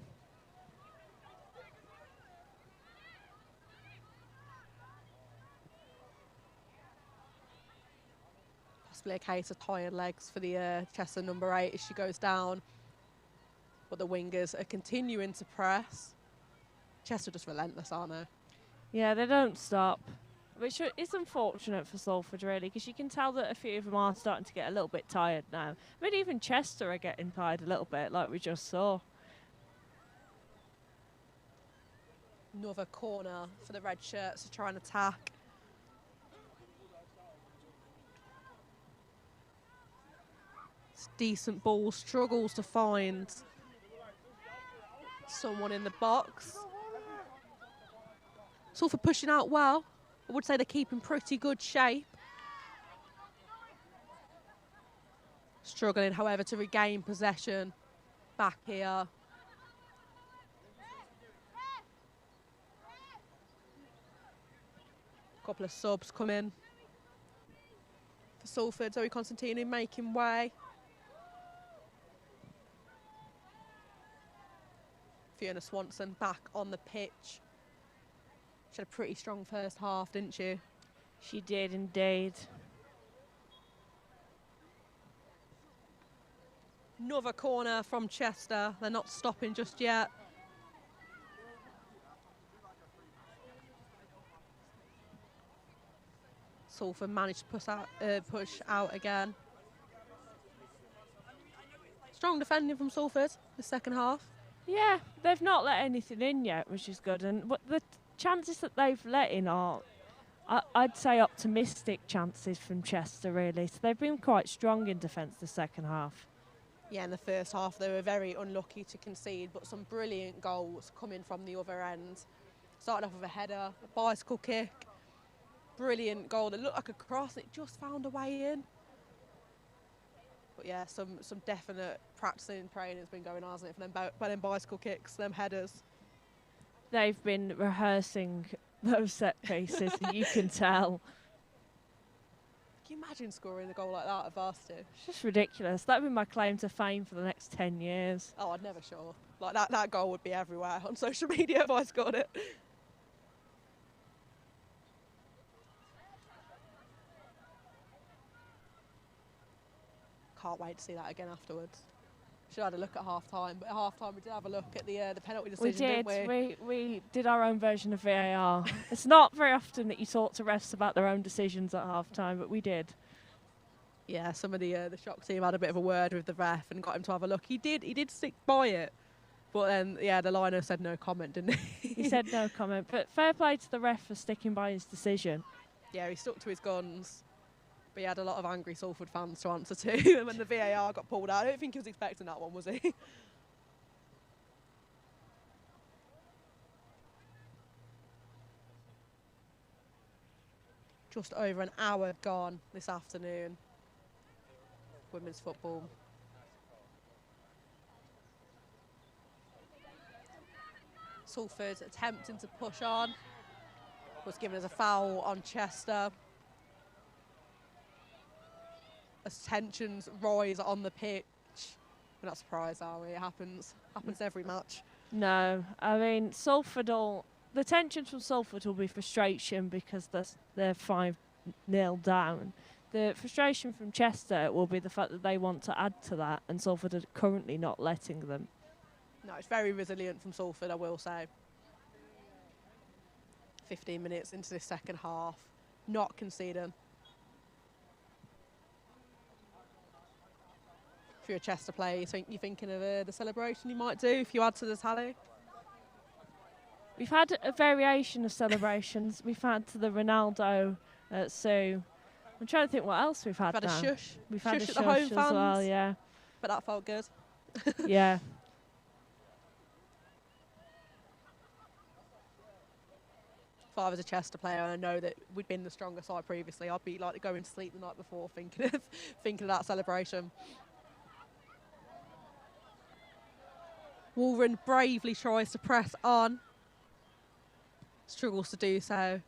Possibly a case of tired legs for the Chester number 8 as she goes down. But the wingers are continuing to press. Chester just relentless, aren't they? Yeah, they don't stop. Which is unfortunate for Salford, really, because you can tell that a few of them are starting to get a little bit tired now. I mean, even Chester are getting tired a little bit, like we just saw. Another corner for the red shirts to try and attack. It's decent ball, struggles to find someone in the box. Salford pushing out well. I would say they're keeping pretty good shape. Struggling, however, to regain possession back here. Couple of subs come in for Salford. Zoe Constantino making way. Fiona Swanson back on the pitch. She had a pretty strong first half, didn't she? She did indeed. Another corner from Chester. They're not stopping just yet. Salford managed to push out again. Strong defending from Salford the second half. Yeah, they've not let anything in yet, which is good. And what the chances that they've let in are, I'd say, optimistic chances from Chester, really. So they've been quite strong in defence the second half. Yeah, in the first half they were very unlucky to concede, but some brilliant goals coming from the other end. Started off with a header, a bicycle kick, brilliant goal that looked like a cross. It just found a way in. But yeah, some definite practicing and training has been going on, hasn't it, for them bicycle kicks, them headers. They've been rehearsing those set pieces, you can tell. Can you imagine scoring a goal like that at Varsity? It's just ridiculous. That would be my claim to fame for the next 10 years. Oh, I'd never sure. Like that goal would be everywhere on social media if I scored it. Can't wait to see that again afterwards. Should have had a look at half time, but at half time we did have a look at the penalty decision, didn't we? We did our own version of VAR. It's not very often that you talk to refs about their own decisions at half time, but we did. Yeah, some of the Shock team had a bit of a word with the ref and got him to have a look. He did stick by it But then, yeah, the liner said no comment, didn't he? He said no comment, but fair play to the ref for sticking by his decision. Yeah, he stuck to his guns. But he had a lot of angry Salford fans to answer to. And when the VAR got pulled out, I don't think he was expecting that one, was he? Just over an hour gone this afternoon. Women's football. Salford attempting to push on. Was given as a foul on Chester. As tensions rise on the pitch. We're not surprised, are we? It happens every match. No, I mean, the tensions from Salford will be frustration because they're 5-0 down. The frustration from Chester will be the fact that they want to add to that, and Salford are currently not letting them. No, it's very resilient from Salford, I will say. 15 minutes into the second half, not conceding. If you're a Chester player, you're thinking of the celebration you might do if you add to the tally? We've had a variation of celebrations. We've had the Ronaldo at Sue. I'm trying to think what else we've had. We've had now. a shush. We've had a Shush at shush the home as fans. well, yeah. But that felt good. Yeah. If I was a Chester player and I know that we'd been the stronger side previously, I'd be like going to sleep the night before thinking of that celebration. Wolverine bravely tries to press on. Struggles to do so.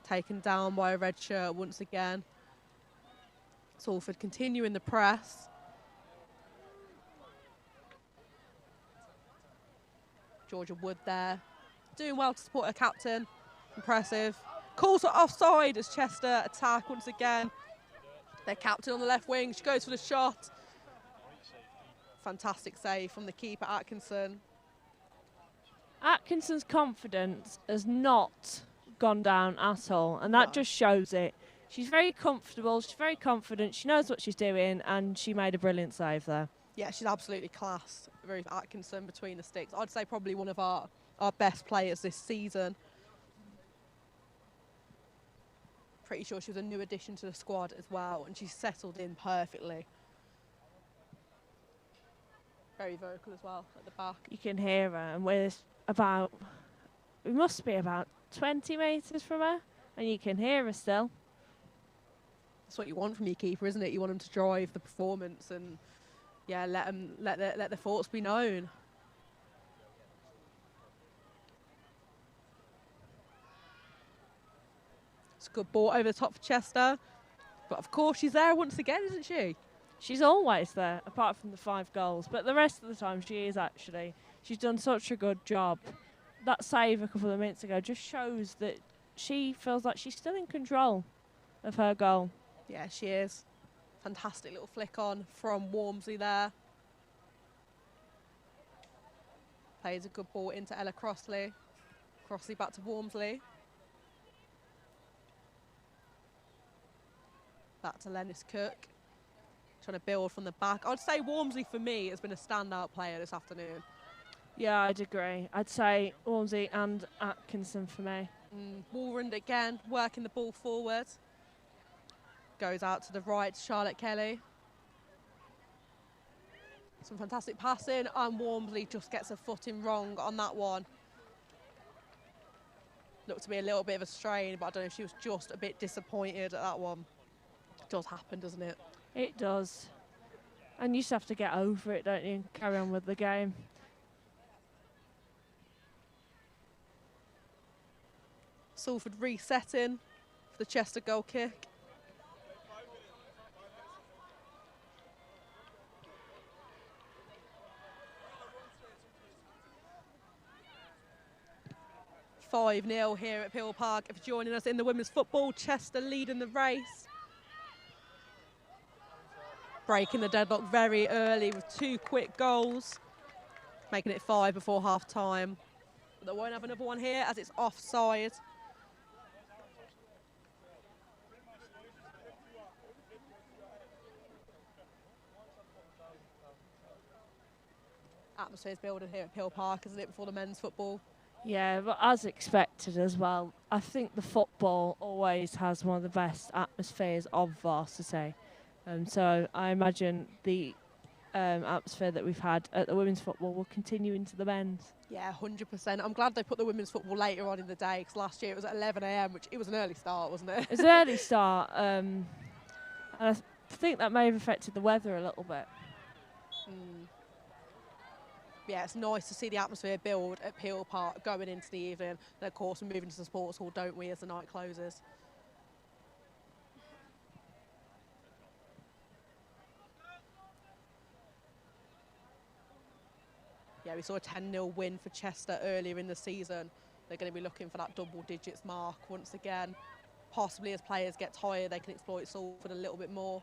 Taken down by a red shirt once again. Salford continuing the press. Georgia Wood there. Doing well to support her captain. Impressive. Calls her offside as Chester attack once again. Their captain on the left wing. She goes for the shot. Fantastic save from the keeper, Atkinson. Atkinson's confidence has not gone down at all, and that just shows it. She's very comfortable, she's very confident, she knows what she's doing, and she made a brilliant save there. Yeah, she's absolutely class. Very Atkinson between the sticks. I'd say probably one of our best players this season. Pretty sure she was a new addition to the squad as well, and she's settled in perfectly. Very vocal as well at the back. You can hear her, and we must be about 20 metres from her, and you can hear her still. That's what you want from your keeper, isn't it? You want them to drive the performance and, yeah, let their thoughts be known. It's a good ball over the top for Chester, but of course she's there once again, isn't she? She's always there, apart from the 5 goals, but the rest of the time she is actually. She's done such a good job. That save a couple of minutes ago just shows that she feels like she's still in control of her goal. Yeah, she is. Fantastic little flick on from Wormsley there. Plays a good ball into Ella Crossley. Crossley back to Wormsley. Back to Lennis Cook. Trying to build from the back. I'd say Wormsley, for me, has been a standout player this afternoon. Yeah, I'd agree. I'd say Wormsley and Atkinson for me. Walrond again, working the ball forward. Goes out to the right, Charlotte Kelly. Some fantastic passing, and Wormsley just gets a footing wrong on that one. Looked to be a little bit of a strain, but I don't know if she was just a bit disappointed at that one. It does happen, doesn't it? It does. And you just have to get over it, don't you? Carry on with the game. Salford resetting for the Chester goal kick. (5-0) here at Peel Park. If you're joining us in the women's football, Chester leading the race. Breaking the deadlock very early with 2 quick goals, making it 5 before half time. But they won't have another one here as it's offside. atmosphere's building here at Peel Park, isn't it, before the men's football? Yeah, but as expected as well, I think the football always has one of the best atmospheres of Varsity. So I imagine the atmosphere that we've had at the women's football will continue into the men's. Yeah, 100%. I'm glad they put the women's football later on in the day, because last year it was at 11 a.m, which it was an early start, wasn't it? It was an early start, and I think that may have affected the weather a little bit. Yeah, it's nice to see the atmosphere build at Peel Park going into the evening. And of course, we're moving to the sports hall, don't we, as the night closes. Yeah, we saw a 10-0 win for Chester earlier in the season. They're going to be looking for that double digits mark once again. Possibly as players get tired, they can exploit Salford a little bit more.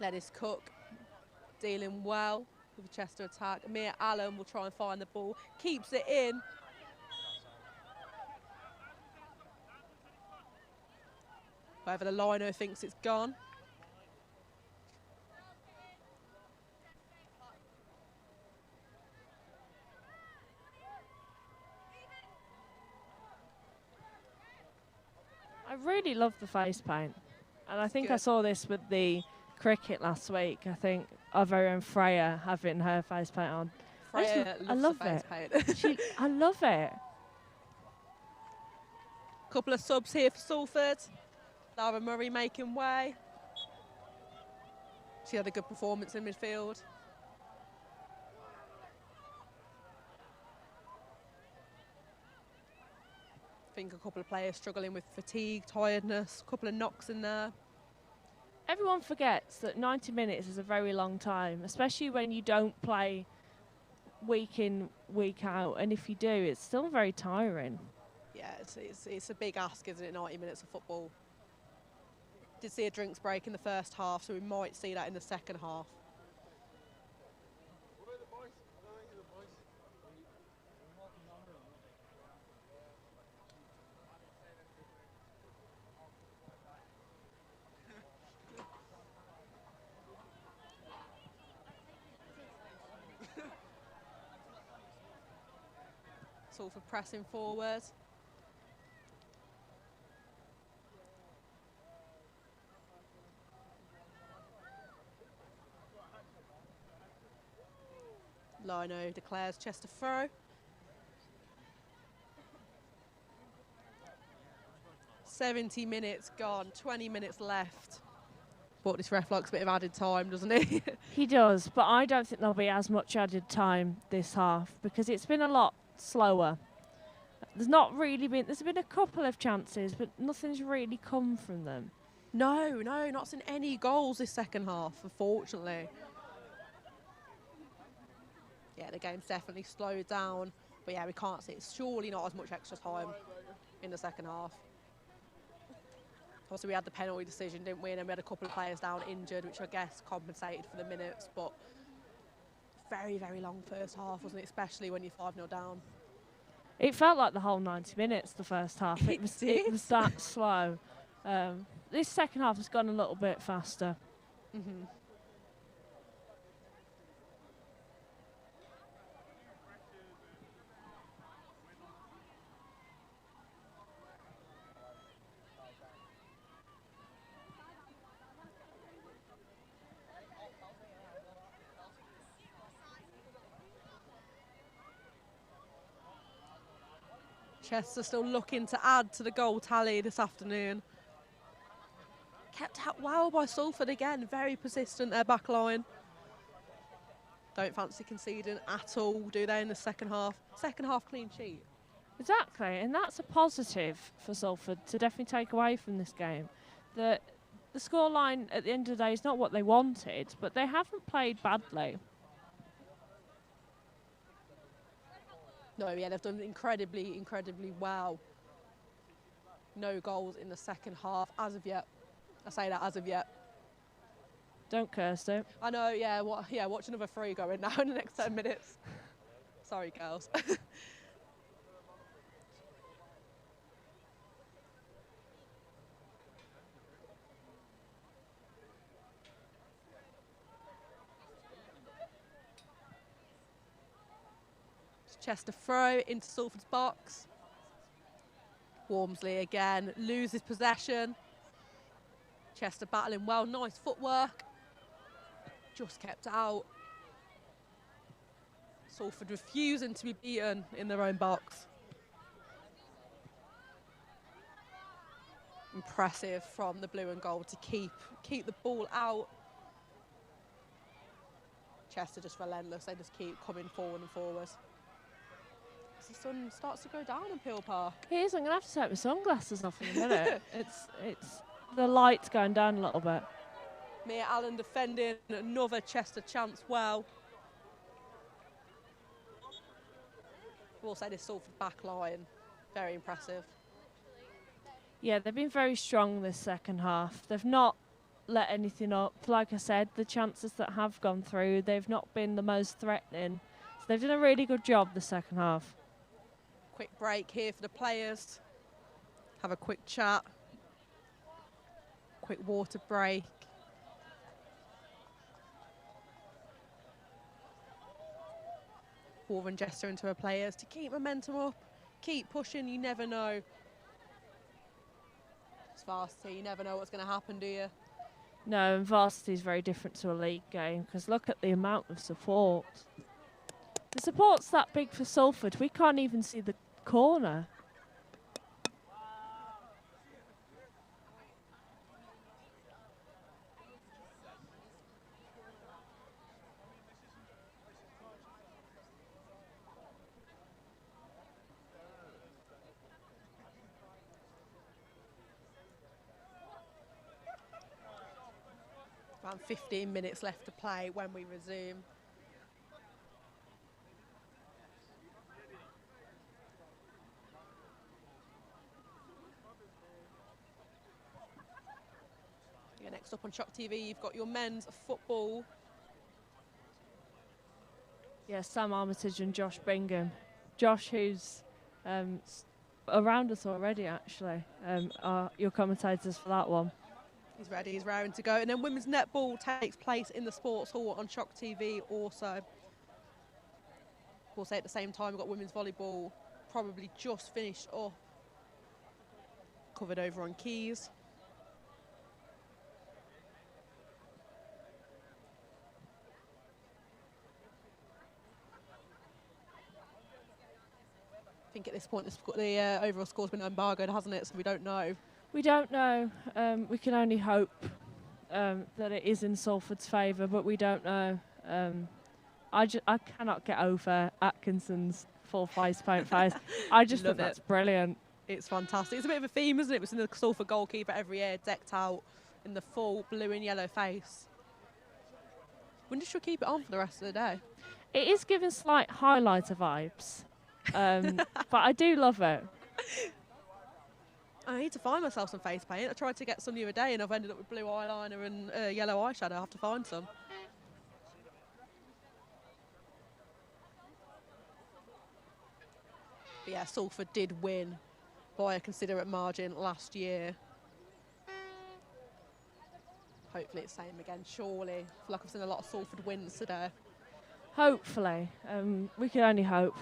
Lettuce Cook dealing well with the Chester attack. Mia Allen will try and find the ball, keeps it in. However, the lino thinks it's gone. I really love the face paint, and I think I good. saw this with the cricket last week. I think our very own Freya having her face paint on. Freya I loves love the face it. paint. I love it. Couple of subs here for Salford. Lara Murray making way. She had a good performance in midfield. I think a couple of players struggling with fatigue, tiredness, a couple of knocks in there. Everyone forgets that 90 minutes is a very long time, especially when you don't play week in, week out. And if you do, it's still very tiring. Yeah, it's a big ask, isn't it, 90 minutes of football. Did see a drinks break in the first half, so we might see that in the second half. Salford pressing forward. Lino declares Chester throw. 70 minutes gone, 20 minutes left. But this ref likes a bit of added time, doesn't he? He does, but I don't think there'll be as much added time this half because it's been a lot slower. There's been a couple of chances, but nothing's really come from them. No, not seen any goals this second half, unfortunately. Yeah, the game's definitely slowed down. But yeah, we can't see it's surely not as much extra time in the second half. Also, we had the penalty decision, didn't we? And then we had a couple of players down injured, which I guess compensated for the minutes. But very, very long first half, wasn't it? Especially when you're 5-0 down. It felt like the whole 90 minutes, the first half. It was that slow. This second half has gone a little bit faster. Mm-hmm. Chester still looking to add to the goal tally this afternoon. Kept out well by Salford again, very persistent their back line. Don't fancy conceding at all, do they, in the second half? Second half clean sheet. Exactly, and that's a positive for Salford to definitely take away from this game. The scoreline at the end of the day is not what they wanted, but they haven't played badly. No, yeah, they've done incredibly, incredibly well. No goals in the second half as of yet. I say that as of yet. Don't curse, don't. I know, yeah, watch another three going now in the next 10 minutes. Sorry, girls. Chester throw into Salford's box. Walmsley again loses possession. Chester battling well, nice footwork. Just kept out. Salford refusing to be beaten in their own box. Impressive from the blue and gold to keep the ball out. Chester just relentless, they just keep coming forward and forward. As the sun starts to go down in Peel Park. It is, I'm going to have to take my sunglasses off in a minute. it's the light's going down a little bit. Mia Allen defending another Chester chance well. We'll say this Salford back line, very impressive. Yeah, they've been very strong this second half. They've not let anything up. Like I said, the chances that have gone through, they've not been the most threatening. So they've done a really good job the second half. Quick break here for the players. Have a quick chat. Quick water break. Warren gesturing to her players to keep momentum up, keep pushing, you never know. It's Varsity, you never know what's going to happen, do you? No, and Varsity is very different to a league game because look at the amount of support. The support's that big for Salford, we can't even see the corner. Around 15 minutes left to play when we resume. Yeah, next up on Shock TV, you've got your men's football. Yeah, Sam Armitage and Josh Bingham. Josh, who's around us already, actually, are your commentators for that one. He's ready, he's raring to go. And then women's netball takes place in the sports hall on Shock TV also. We'll say at the same time, we've got women's volleyball probably just finished up. Covered over on Keys. I think at this point the overall score's been embargoed, hasn't it? So we don't know. We don't know. We can only hope that it is in Salford's favour, but we don't know. I cannot get over Atkinson's full face paint face. I just think that's brilliant. It's fantastic. It's a bit of a theme, isn't it? We've seen the Salford goalkeeper every year decked out in the full blue and yellow face. Wonder if she'll keep it on for the rest of the day. It is giving slight highlighter vibes, but I do love it. I need to find myself some face paint. I tried to get some the other day and I've ended up with blue eyeliner and yellow eyeshadow. I have to find some. But yeah, Salford did win by a considerate margin last year. Hopefully it's the same again, surely. I feel like I've seen a lot of Salford wins today. Hopefully. We can only hope.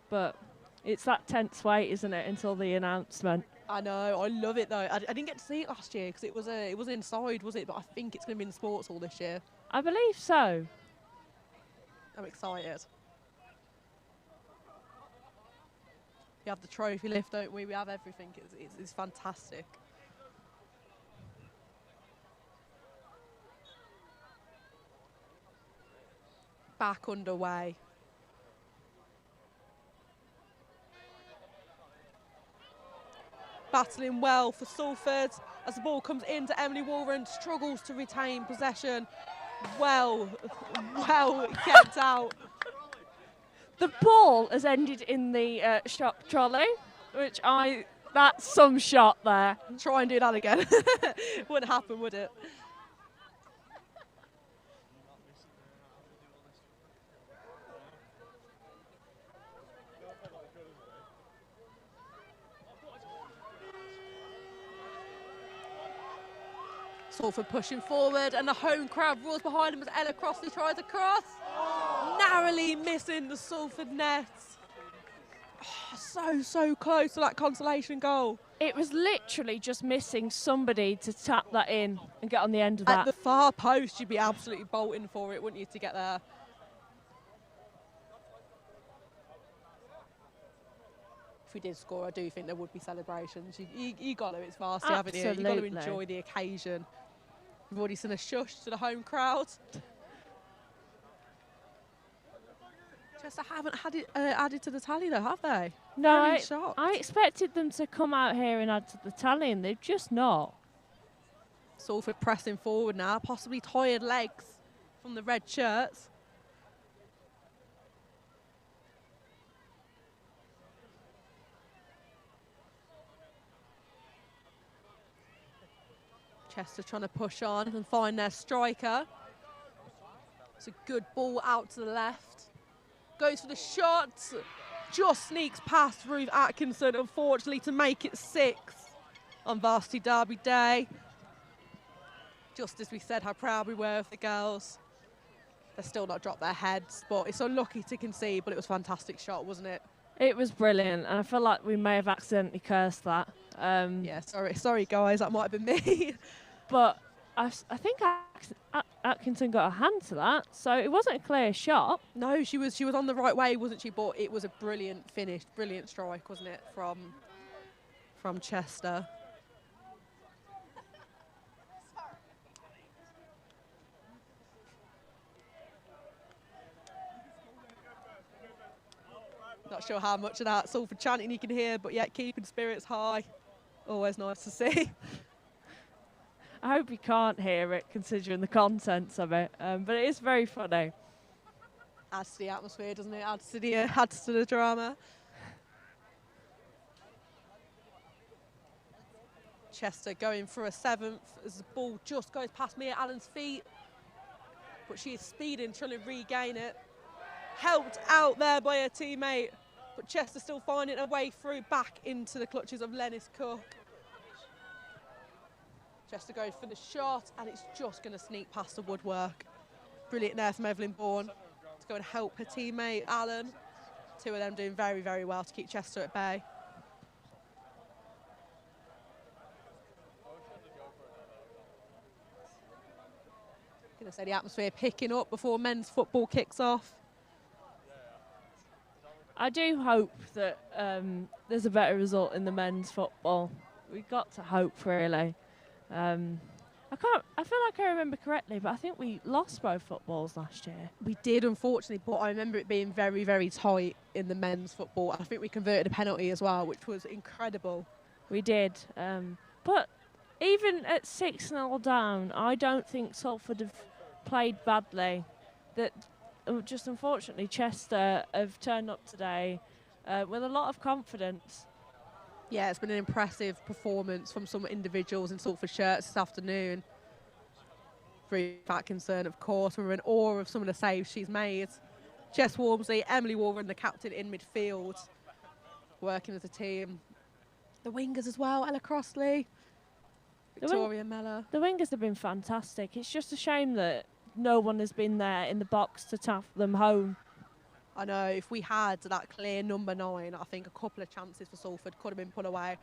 But it's that tense wait, isn't it, until the announcement. I know, I love it though. I didn't get to see it last year because it was inside, was it? But I think it's going to be in the sports hall this year. I believe so. I'm excited. We have the trophy lift, don't we? We have everything. It's fantastic. Back underway. Battling well for Salford as the ball comes into Emily Warren, struggles to retain possession. Well kept out. The ball has ended in the shock trolley, which that's some shot there. Try and do that again. Wouldn't happen, would it? Salford pushing forward and the home crowd roars behind him as Ella Crossley tries a cross. Narrowly missing the Salford net. So close to that consolation goal. It was literally just missing somebody to tap that in and get on the end of At that. the far post, you'd be absolutely bolting for it, wouldn't you, to get there? If we did score, I do think there would be celebrations. You got to, it's Varsity, haven't you? You've got to enjoy the occasion. We've already seen a shush to the home crowd. Chester haven't had it added to the tally though, have they? No, Very I expected them to come out here and add to the tally, and they've just not. Salford pressing forward now, possibly tired legs from the red shirts. Chester trying to push on and find their striker. It's a good ball out to the left. Goes for the shot. Just sneaks past Ruth Atkinson, unfortunately, to make it 6 on Varsity Derby Day. Just as we said how proud we were of the girls. They're still not dropped their heads, but it's unlucky to concede, but it was a fantastic shot, wasn't it? It was brilliant, and I feel like we may have accidentally cursed that. Yeah, sorry guys, that might have been me. But I think Atkinson got a hand to that, so it wasn't a clear shot. No, she was on the right way, wasn't she? But it was a brilliant finish, brilliant strike, wasn't it, from Chester? Not sure how much of that Salford chanting you can hear, but yeah, keeping spirits high. Always nice to see. I hope you can't hear it, considering the contents of it, but it is very funny. Adds to the atmosphere, doesn't it? Adds to the drama. Chester going for a 7th as the ball just goes past Mia Allen's feet, but she is speeding, trying to regain it. Helped out there by her teammate, but Chester still finding a way through back into the clutches of Lennis Cook. Chester goes for the shot, and it's just going to sneak past the woodwork. Brilliant there from Evelyn Bourne to go and help her teammate Allen. Two of them doing very, very well to keep Chester at bay. Going to say the atmosphere picking up before men's football kicks off. I do hope that there's a better result in the men's football. We've got to hope, really. I feel like I remember correctly, but I think we lost both footballs last year. We did, unfortunately, but I remember it being very, very tight in the men's football. I think we converted a penalty as well, which was incredible. We did. But even at 6-0 down, I don't think Salford have played badly. That just unfortunately, Chester have turned up today with a lot of confidence. Yeah, it's been an impressive performance from some individuals in Salford shirts this afternoon. Ruth Atkinson, of course, we're in awe of some of the saves she's made. Jess Walmsley, Emily Warren, the captain in midfield, working as a team. The wingers as well, Ella Crossley, Victoria Mellor. The wingers have been fantastic. It's just a shame that no one has been there in the box to tap them home. I know, if we had that clear number 9, I think a couple of chances for Salford could have been put away.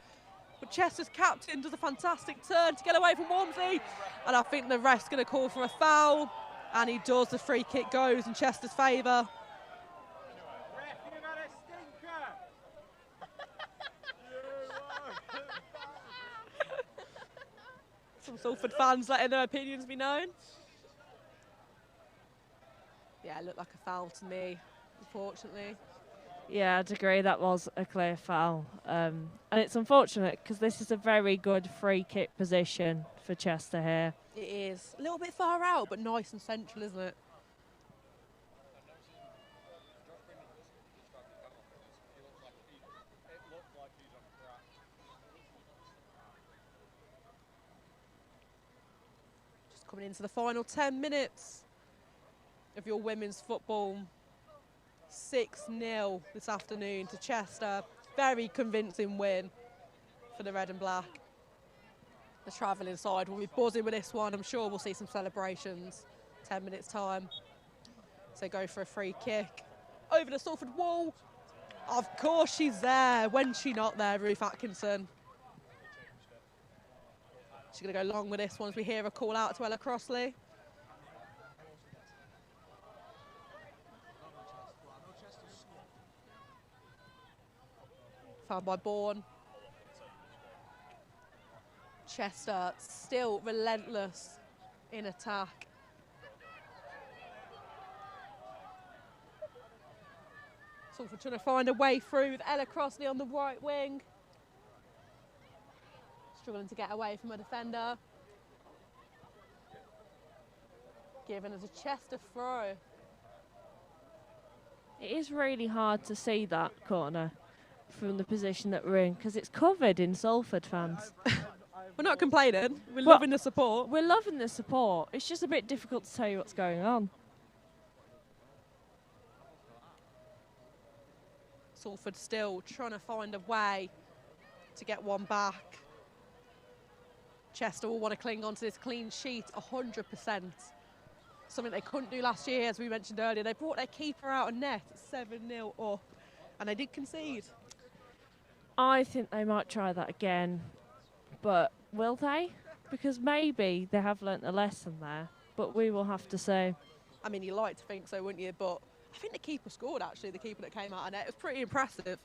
But Chester's captain does a fantastic turn to get away from Walmsley, and I think the ref's going to call for a foul, and he does. The free kick goes in Chester's favour. Some Salford fans letting their opinions be known. Yeah, it looked like a foul to me, unfortunately. Yeah, I'd agree that was a clear foul. And it's unfortunate because this is a very good free kick position for Chester here. It is. A little bit far out, but nice and central, isn't it? Just coming into the final 10 minutes of your women's football. 6-0 this afternoon to Chester. Very convincing win for the red and black. The travelling side will be buzzing with this one. I'm sure we'll see some celebrations 10 minutes time. So go for a free kick over the Salford wall. Of course she's there. When's she not there, Ruth Atkinson? She's going to go long with this one as we hear a call out to Ella Crossley. Found by Bourne. Chester still relentless in attack. Salford trying to find a way through with Ella Crossley on the right wing. Struggling to get away from a defender. Given as a Chester throw. It is really hard to see that corner from the position that we're in because it's covered in Salford fans. We're not complaining. We're loving the support. We're loving the support. It's just a bit difficult to tell you what's going on. Salford still trying to find a way to get one back. Chester will want to cling on to this clean sheet 100%. Something they couldn't do last year, as we mentioned earlier. They brought their keeper out of net 7-0 up, and they did concede. I think they might try that again, but will they? Because maybe they have learnt a lesson there, but we will have to see. I mean, you like to think so, wouldn't you? But I think the keeper scored, actually, the keeper that came out of net. It was pretty impressive.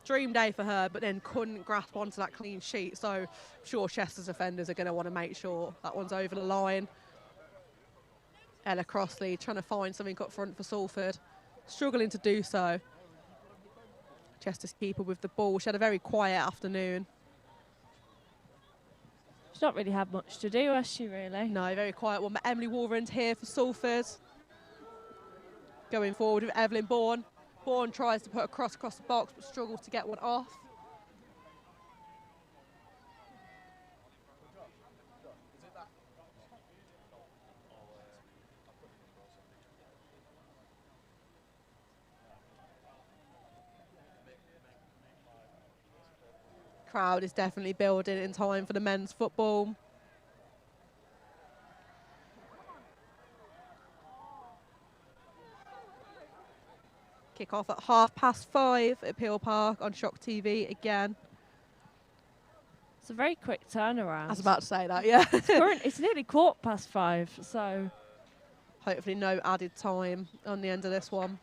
Dream day for her, but then couldn't grasp onto that clean sheet. So I'm sure Chester's defenders are going to want to make sure that one's over the line. Ella Crossley trying to find something up front for Salford. Struggling to do so. Chester's keeper with the ball. She had a very quiet afternoon. She's not really had much to do, has she, really? No, very quiet one. But Emily Warren's here for Salford. Going forward with Evelyn Bourne. Bourne tries to put a cross across the box, but struggles to get one off. Crowd is definitely building in time for the men's football. Kick off at 5:30 at Peel Park on Shock TV again. It's a very quick turnaround. I was about to say that, yeah. It's nearly 5:15, so hopefully no added time on the end of this one.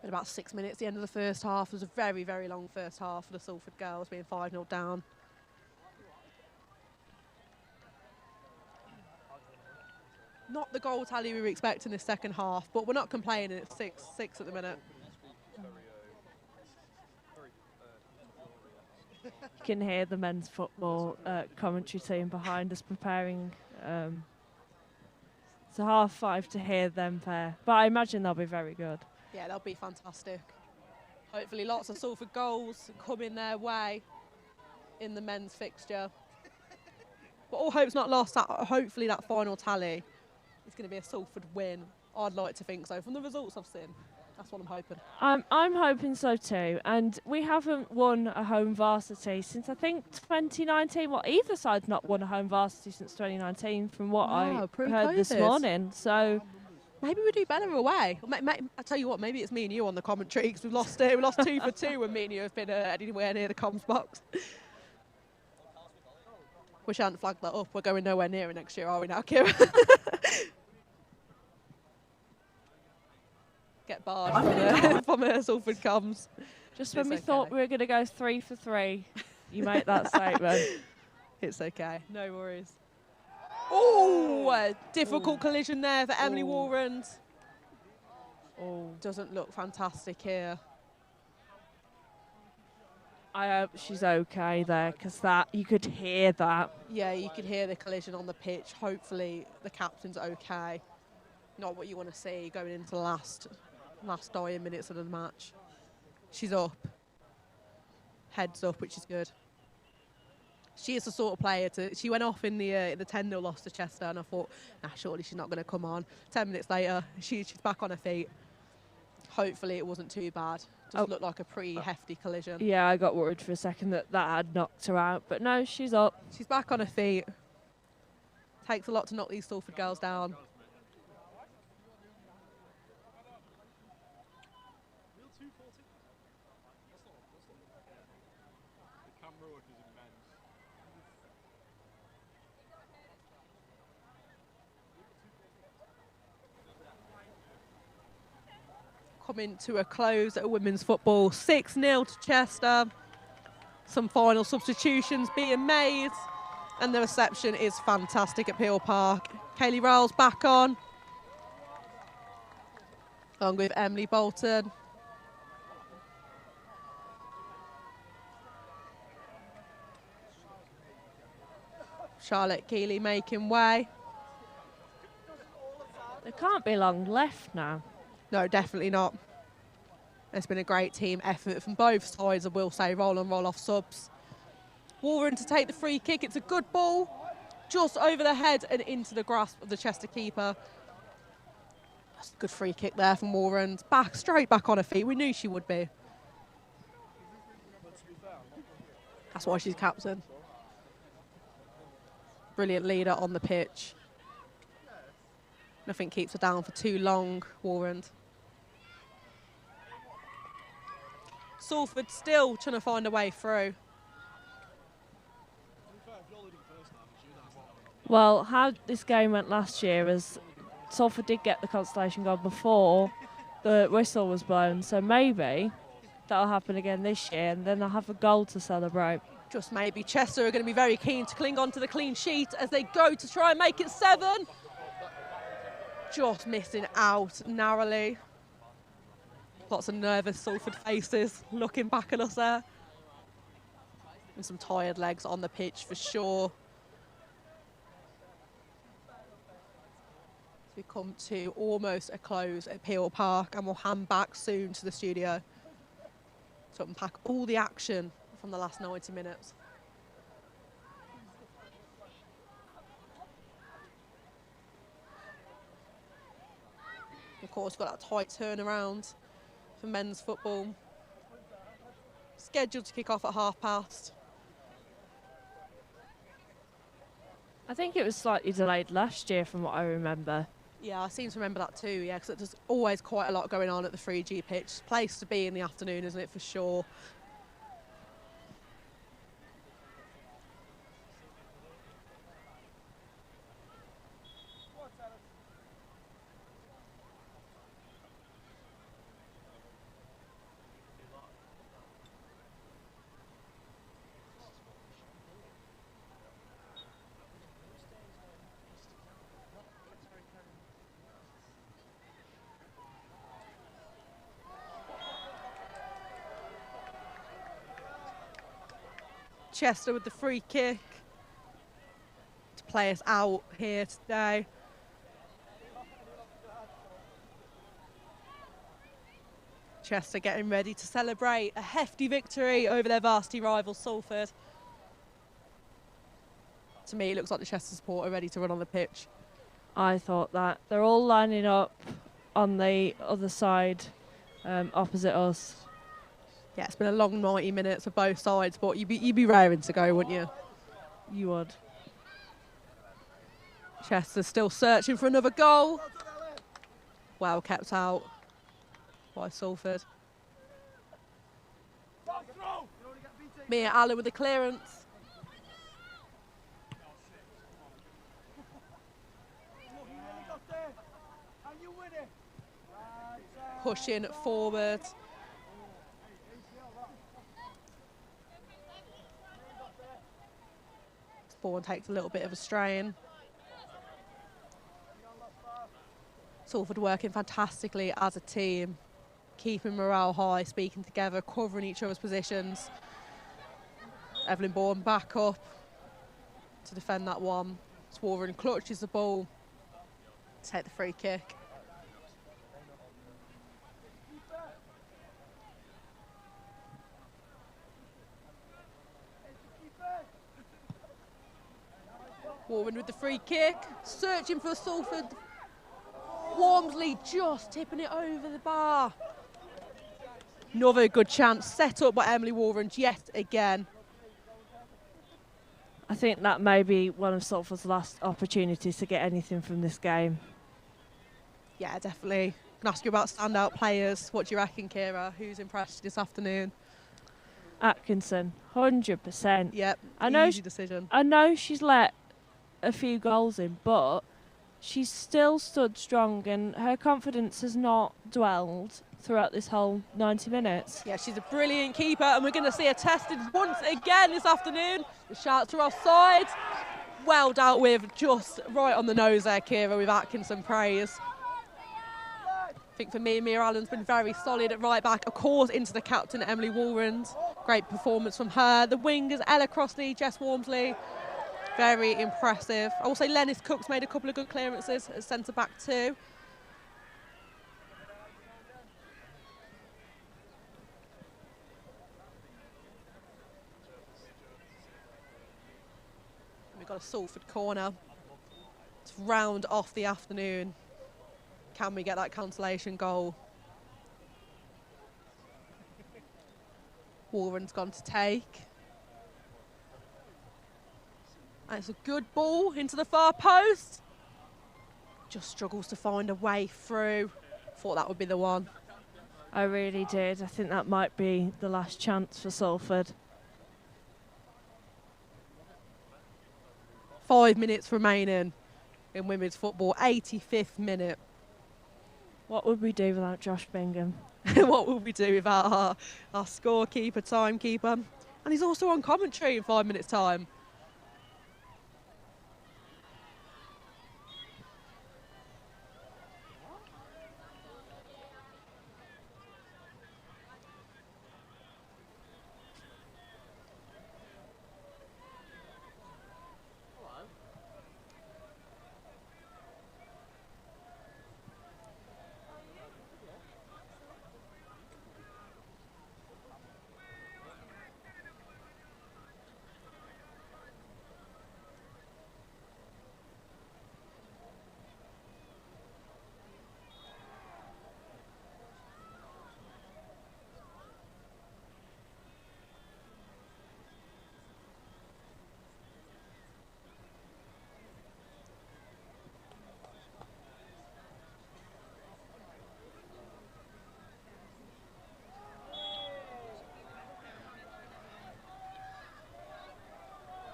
In about 6 minutes, the end of the first half. It was a very, very long first half for the Salford girls, being 5-0 down. Not the goal tally we were expecting this second half, but we're not complaining. It's 6-6 at the minute. you can hear the men's football commentary team behind us preparing. It's a 5:30 to hear them pair, but I imagine they'll be very good. Yeah, they'll be fantastic. Hopefully lots of Salford goals coming their way in the men's fixture. But all hope's not lost. Hopefully that final tally is going to be a Salford win. I'd like to think so. From the results I've seen, that's what I'm hoping. I'm hoping so too. And we haven't won a home varsity since, I think, 2019. Well, either side's not won a home varsity since 2019 from what I heard this morning. So maybe we do better away. I tell you what, maybe it's me and you on the commentary because we've lost it. We lost 2 for 2 when me and you have been anywhere near the comms box. Wish I hadn't flagged that up. We're going nowhere near it next year, are we now, Kira? Get barred from Salford comms. Just when we thought we were going to go 3 for 3, you make that statement. It's okay. No worries. Oh, a difficult collision there for Emily Warren. Oh, doesn't look fantastic here. I hope she's okay there, because that you could hear that. Yeah, you could hear the collision on the pitch. Hopefully the captain's okay. Not what you want to see going into the last dying minutes of the match. She's up. Heads up, which is good. She is the sort of player she went off in the 10-0 loss to Chester, and I thought, surely she's not going to come on. 10 minutes later, she's back on her feet. Hopefully it wasn't too bad. Does look like a pretty hefty collision. Yeah, I got worried for a second that had knocked her out, but no, she's up. She's back on her feet. Takes a lot to knock these Salford girls down. Coming to a close at women's football, 6-0 to Chester. Some final substitutions being made, and the reception is fantastic at Peel Park. Kaylee Rowell's back on, along with Emily Bolton. Charlotte Keeley making way. There can't be long left now. No, definitely not. It's been a great team effort from both sides, I will say, roll on, roll off subs. Warren to take the free kick. It's a good ball, just over the head and into the grasp of the Chester keeper. That's a good free kick there from Warren. Straight back on her feet. We knew she would be. That's why she's captain. Brilliant leader on the pitch. Nothing keeps her down for too long, Warren. Salford still trying to find a way through. Well, how this game went last year is Salford did get the consolation goal before the whistle was blown, so maybe that'll happen again this year, and then they'll have a goal to celebrate. Just maybe. Chester are going to be very keen to cling on to the clean sheet as they go to try and make it 7. Just missing out narrowly. Lots of nervous Salford faces looking back at us there. And some tired legs on the pitch for sure. We come to almost a close at Peel Park, and we'll hand back soon to the studio to unpack all the action from the last 90 minutes. Of course, got that tight turnaround for men's football. Scheduled to kick off at past. I think it was slightly delayed last year from what I remember. Yeah, I seem to remember that too, yeah, because there's always quite a lot going on at the 3G pitch. Place to be in the afternoon, isn't it, for sure. Chester with the free kick to play us out here today. Chester getting ready to celebrate a hefty victory over their varsity rival Salford. To me, it looks like the Chester supporter ready to run on the pitch. I thought that. They're all lining up on the other side, opposite us. Yeah, it's been a long 90 minutes for both sides, but you'd be raring to go, wouldn't you? You would. Chester's still searching for another goal. Well kept out by Salford. Mia Allen with the clearance. Pushing forward. Spawn takes a little bit of a strain. Salford working fantastically as a team, keeping morale high, speaking together, covering each other's positions. Evelyn Bourne back up to defend that one. Swarren clutches the ball to take the free kick. Warren with the free kick, searching for Salford. Walmsley just tipping it over the bar. Another good chance set up by Emily Warren yet again. I think that may be one of Salford's last opportunities to get anything from this game. Yeah, definitely. Can ask you about standout players. What do you reckon, Kira? Who's impressed this afternoon? Atkinson, 100%. Yep, easy decision. I know she's let a few goals in, but she's still stood strong and her confidence has not dwelled throughout this whole 90 minutes. Yeah, she's a brilliant keeper, and we're going to see her tested once again this afternoon. The shots are offside. Well dealt with, just right on the nose there, Kira, with Atkinson praise. I think for me, Mia Allen's been very solid at right back. Of course, into the captain, Emily Walrand. Great performance from her. The wingers, Ella Crossley, Jess Walmsley. Very impressive. I will say Lennis Cook's made a couple of good clearances at centre-back too. We've got a Salford corner to round off the afternoon. Can we get that consolation goal? Warren's gone to take. And it's a good ball into the far post. Just struggles to find a way through. Thought that would be the one. I really did. I think that might be the last chance for Salford. 5 minutes remaining in women's football, 85th minute. What would we do without Josh Bingham? What would we do without our scorekeeper, timekeeper? And he's also on commentary in 5 minutes' time.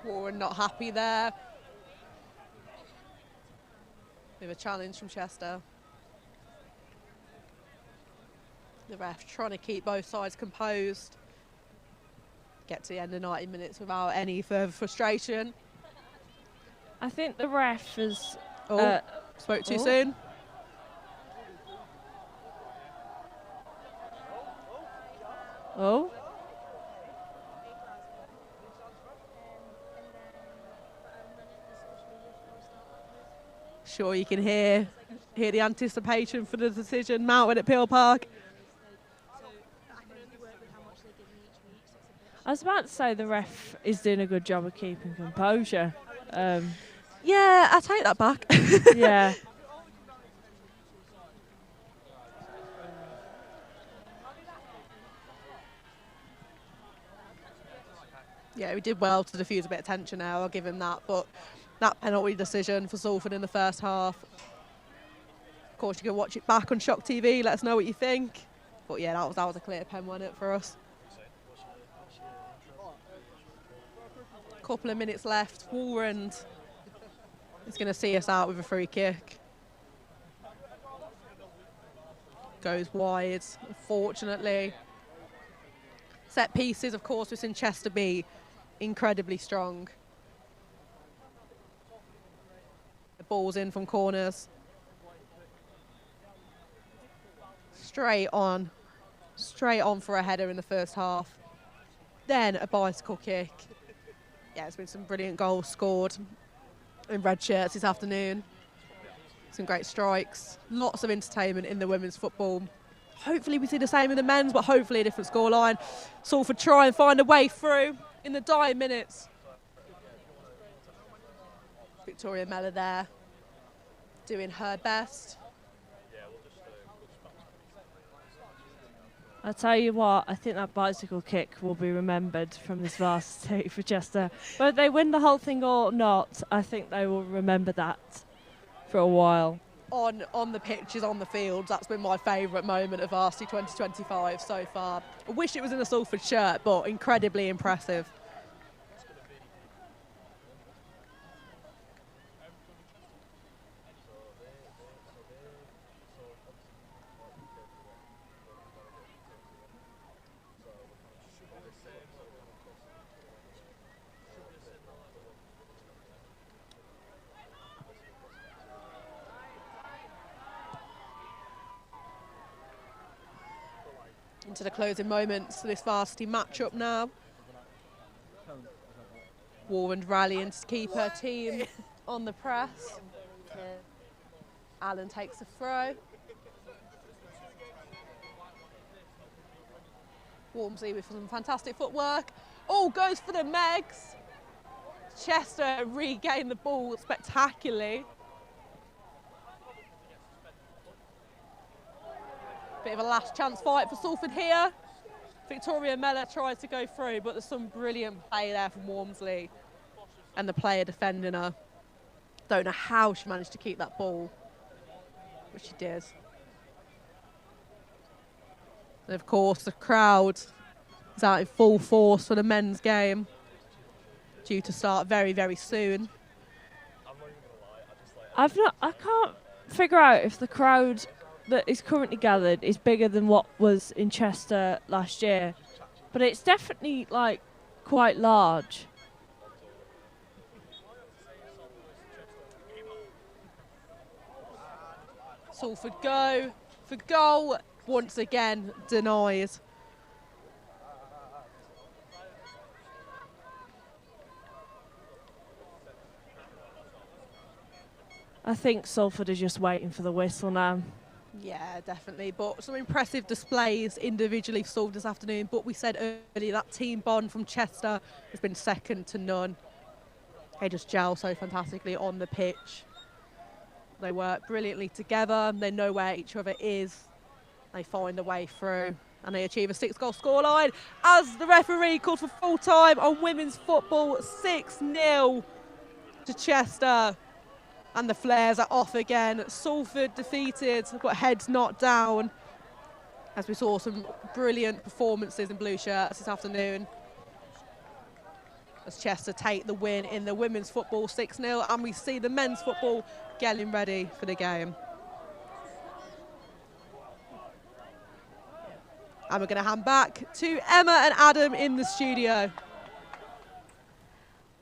Warren not happy there. Bit of a challenge from Chester. The ref trying to keep both sides composed. Get to the end of 90 minutes without any further frustration. I think the ref has... spoke too soon. Oh. Sure, you can hear the anticipation for the decision mounted at Peel Park. I was about to say the ref is doing a good job of keeping composure. Yeah, I take that back. Yeah. Yeah, we did well to diffuse a bit of tension now, I'll give him that, but that penalty decision for Salford in the first half. Of course, you can watch it back on Shock TV, let us know what you think. But yeah, that was a clear pen, wasn't it, for us? Couple of minutes left. Walrand is going to see us out with a free kick. Goes wide, unfortunately. Set pieces, of course, we've seen Chester be incredibly strong. The ball's in from corners. Straight on for a header in the first half. Then a bicycle kick. Yeah, there's been some brilliant goals scored in red shirts this afternoon. Some great strikes. Lots of entertainment in the women's football. Hopefully we see the same in the men's, but hopefully a different scoreline. Salford try and find a way through in the dying minutes. Victoria Mellor there, doing her best. I'll tell you what, I think that bicycle kick will be remembered from this Varsity for Chester. Whether they win the whole thing or not, I think they will remember that for a while. on the pitches, on the fields. That's been my favourite moment of Varsity 2025 so far. I wish it was in a Salford shirt, but incredibly impressive. Into the closing moments of this Varsity matchup now. Warren rallying to keep her team on the press. Allen takes a throw. Walmsley with some fantastic footwork. Oh, goes for the Megs. Chester regained the ball spectacularly. Bit of a last chance fight for Salford here. Victoria Mellor tried to go through, but there's some brilliant play there from Walmsley and the player defending her. Don't know how she managed to keep that ball, but she did. And of course, the crowd is out in full force for the men's game, due to start very, very soon. I can't figure out if the crowd that is currently gathered is bigger than what was in Chester last year, but it's definitely like quite large. Salford go for goal, once again denied. I think Salford are just waiting for the whistle now. Yeah, definitely. But some impressive displays individually for Salford this afternoon. But we said earlier that team bond from Chester has been second to none. They just gel so fantastically on the pitch. They work brilliantly together. They know where each other is. They find a way through. And they achieve a 6-goal scoreline as the referee calls for full time on women's football. 6-0 to Chester. And the flares are off again. Salford defeated, but heads not down. As we saw some brilliant performances in blue shirts this afternoon. As Chester take the win in the women's football 6-0. And we see the men's football getting ready for the game. And we're going to hand back to Emma and Adam in the studio.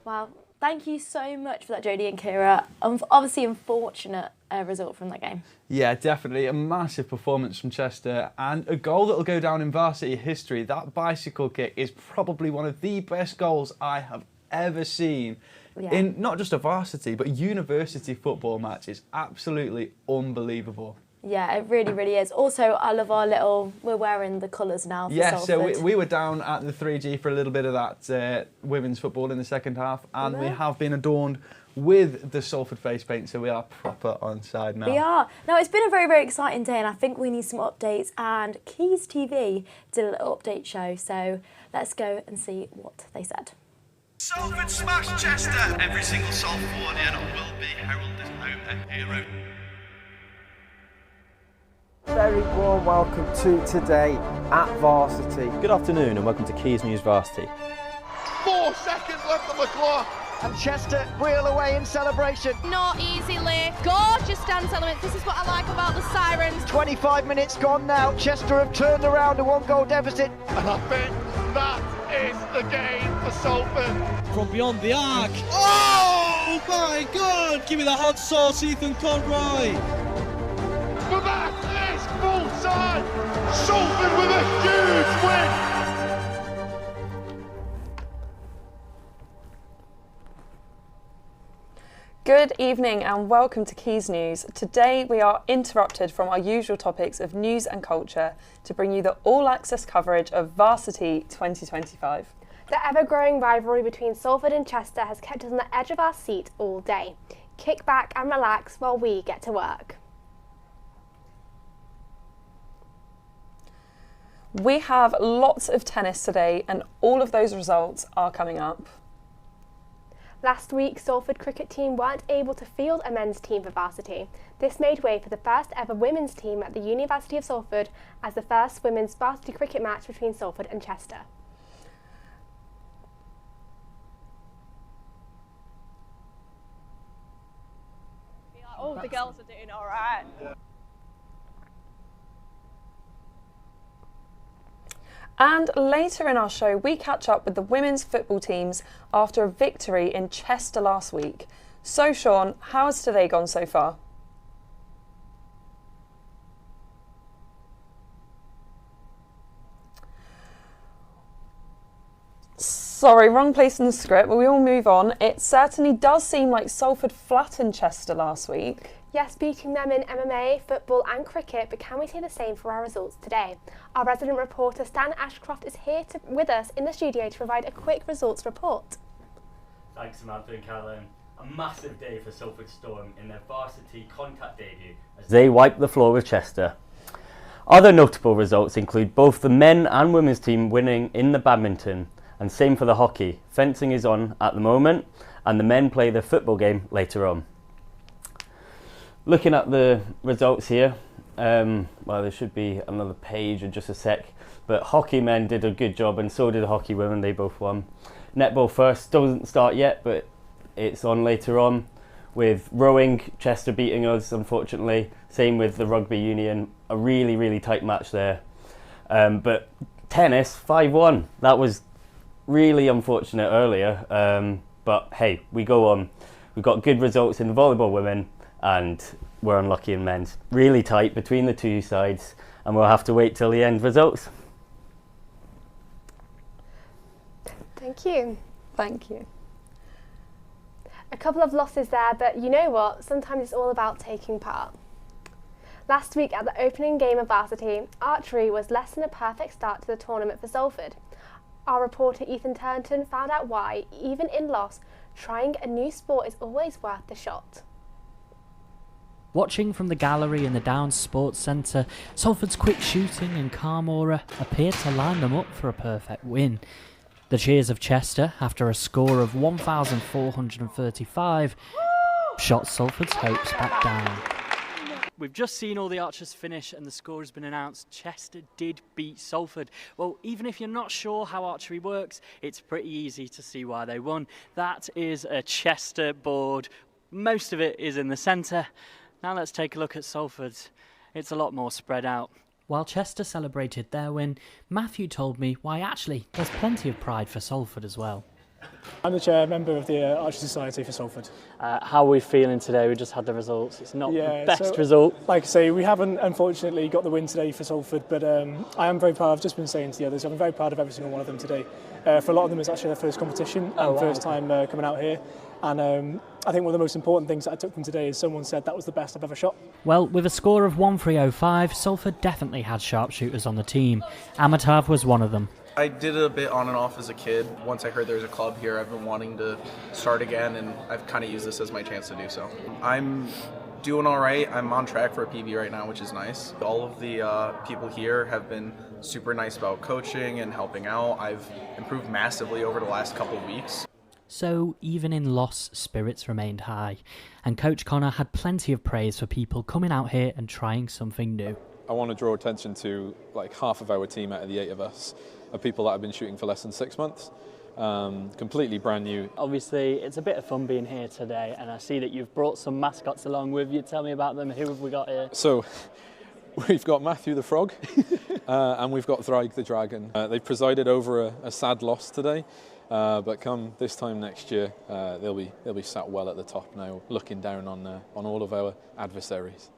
Wow. Thank you so much for that, Jodie and Kira. Obviously, unfortunate result from that game. Yeah, definitely. A massive performance from Chester and a goal that will go down in Varsity history. That bicycle kick is probably one of the best goals I have ever seen in not just a Varsity, but university football match. It's absolutely unbelievable. Yeah, it really, really is. Also, I love our little, we're wearing the colours now for Salford. So we were down at the 3G for a little bit of that women's football in the second half, and we have been adorned with the Salford face paint, so we are proper on side now. We are. Now, it's been a very, very exciting day, and I think we need some updates, and Keys TV did a little update show, so let's go and see what they said. Salford smashed Chester. Every single Salfordian will be heralded home a hero. Very warm welcome to today at Varsity. Good afternoon and welcome to Keys News Varsity. 4 seconds left on the clock. And Chester wheel away in celebration. Not easily. Gorgeous dance elements. This is what I like about the sirens. 25 minutes gone now. Chester have turned around a 1-goal deficit. And I think that is the game for Salford. From beyond the arc. Oh my God! Give me the hot sauce, Ethan Conroy. But that is full time. Salford with a huge win. Good evening and welcome to Keys News. Today we are interrupted from our usual topics of news and culture to bring you the all-access coverage of Varsity 2025. The ever-growing rivalry between Salford and Chester has kept us on the edge of our seat all day. Kick back and relax while we get to work. We have lots of tennis today and all of those results are coming up. Last week, Salford cricket team weren't able to field a men's team for Varsity. This made way for the first ever women's team at the University of Salford as the first women's Varsity cricket match between Salford and Chester. Oh, the girls are doing all right. And later in our show, we catch up with the women's football teams after a victory in Chester last week. So, Sean, how has today gone so far? Sorry, wrong place in the script, but we will move on. It certainly does seem like Salford flattened Chester last week. Yes, beating them in MMA, football and cricket, but can we say the same for our results today? Our resident reporter Stan Ashcroft is here with us in the studio to provide a quick results report. Thanks Samantha and Caroline. A massive day for Salford Storm in their Varsity contact debut as they wipe the floor with Chester. Other notable results include both the men and women's team winning in the badminton, and same for the hockey. Fencing is on at the moment and the men play their football game later on. Looking at the results here, well, there should be another page in just a sec, but hockey men did a good job and so did the hockey women, they both won. Netball first doesn't start yet, but it's on later on. With rowing, Chester beating us, unfortunately. Same with the rugby union, a really, really tight match there. But tennis, 5-1. That was really unfortunate earlier, but hey, we go on. We've got good results in the volleyball women, and we're unlucky in men's. Really tight between the two sides, and we'll have to wait till the end results. Thank you. Thank you. A couple of losses there, but you know what? Sometimes it's all about taking part. Last week at the opening game of Varsity, Archery was less than a perfect start to the tournament for Salford. Our reporter Ethan Turnton found out why, even in loss, trying a new sport is always worth the shot. Watching from the gallery in the Downs Sports Centre, Salford's quick shooting and calm aura appeared to line them up for a perfect win. The cheers of Chester, after a score of 1,435, shot Salford's hopes back down. We've just seen all the Archers finish and the score has been announced. Chester did beat Salford. Well, even if you're not sure how archery works, it's pretty easy to see why they won. That is a Chester board. Most of it is in the centre. Now let's take a look at Salford's. It's a lot more spread out. While Chester celebrated their win, Matthew told me why actually there's plenty of pride for Salford as well. I'm the chair member of the Archery Society for Salford. How are we feeling today? We just had the results. It's not the best result. Like I say, we haven't unfortunately got the win today for Salford, but I am very proud. I've just been saying to the others, I'm very proud of every single one of them today. For a lot of them, it's actually their first competition and first time coming out here. And I think one of the most important things that I took from today is someone said that was the best I've ever shot. Well, with a score of 1,305, Salford definitely had sharpshooters on the team. Amitav was one of them. I did a bit on and off as a kid. Once I heard there was a club here, I've been wanting to start again, and I've kind of used this as my chance to do so. I'm doing all right. I'm on track for a PB right now, which is nice. All of the people here have been super nice about coaching and helping out. I've improved massively over the last couple of weeks. So even in loss, spirits remained high, and Coach Connor had plenty of praise for people coming out here and trying something new. I want to draw attention to like half of our team out of the 8 of us are people that have been shooting for less than 6 months. Completely brand new. Obviously, it's a bit of fun being here today, and I see that you've brought some mascots along with you. Tell me about them. Who have we got here? So, we've got Matthew the Frog, and we've got Thraig the Dragon. They presided over a sad loss today, but come this time next year, they'll be sat well at the top now, looking down on all of our adversaries.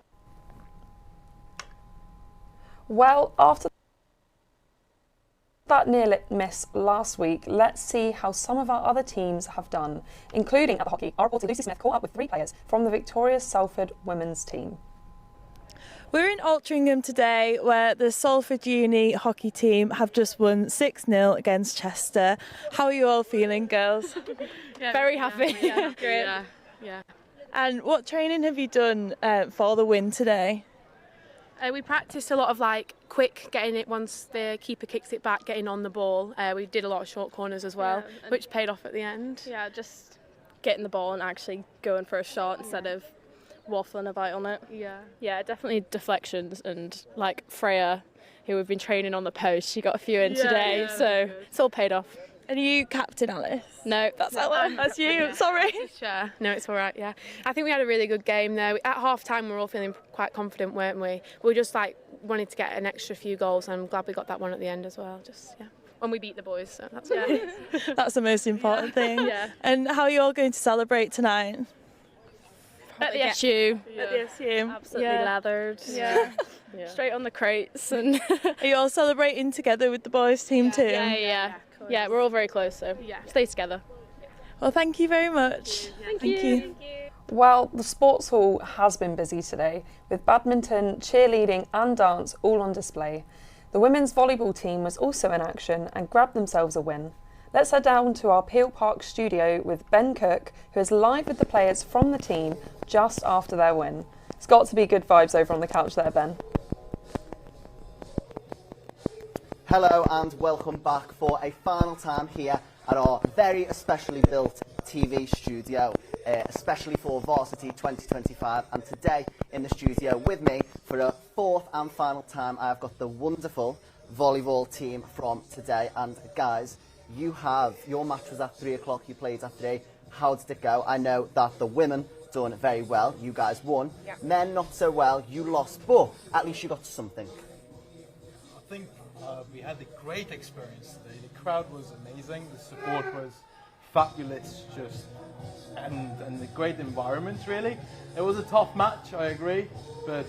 Well, after that near miss last week, let's see how some of our other teams have done, including at the hockey. Our reporter Lucy Smith caught up with 3 players from the victorious Salford women's team. We're in Altrincham today, where the Salford Uni hockey team have just won 6-0 against Chester. How are you all feeling, girls? Very happy. Yeah, Great. Yeah. And what training have you done for the win today? We practiced a lot of quick getting it once the keeper kicks it back, getting on the ball. We did a lot of short corners as well, which paid off at the end. Yeah, just getting the ball and actually going for a shot instead of waffling about on it. Yeah, definitely deflections, and like Freya, who we've been training on the post, she got a few in today, so it's all paid off. And are you captain, Alice? No, that's Ella. That's you. Sorry. Sure. No, it's all right. Yeah, I think we had a really good game though. At half time, we were all feeling quite confident, weren't we? We were just like wanted to get an extra few goals, and I'm glad we got that one at the end as well. And we beat the boys, so that's That's the most important thing. Yeah. And how are you all going to celebrate tonight? At the SU. At the SU. Absolutely lathered. Yeah. Straight on the crates. And are you all celebrating together with the boys team too? Yeah, we're all very close, so stay together. Well, thank you very much. Thank you. Well, the sports hall has been busy today, with badminton, cheerleading and dance all on display. The women's volleyball team was also in action and grabbed themselves a win. Let's head down to our Peel Park studio with Ben Cook, who is live with the players from the team just after their win. It's got to be good vibes over on the couch there, Ben. Hello and welcome back for a final time here at our very especially built TV studio, especially for Varsity 2025. And today in the studio with me for a fourth and final time, I've got the wonderful volleyball team from today. And guys, your match was at 3 o'clock, you played at 3. How did it go? I know that the women done very well, you guys won. Yep. Men not so well, you lost, but at least you got something. I think we had a great experience today. The crowd was amazing, the support was fabulous, and a great environment really. It was a tough match, I agree, but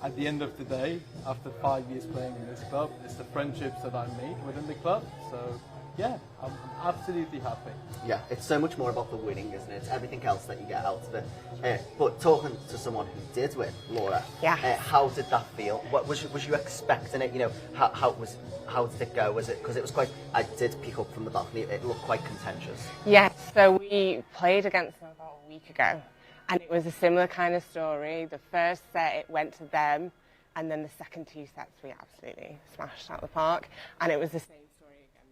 at the end of the day, after 5 years playing in this club, it's the friendships that I made within the club, so yeah, I'm absolutely happy. Yeah, it's so much more about the winning, isn't it? It's everything else that you get out of it. But talking to someone who did win, Laura, how did that feel? What was you expecting it? You know, how did it go? Was it because it was quite? I did pick up from the balcony. It looked quite contentious. Yes, so we played against them about a week ago, and it was a similar kind of story. The first set it went to them, and then the second 2 sets we absolutely smashed out the park, and it was the same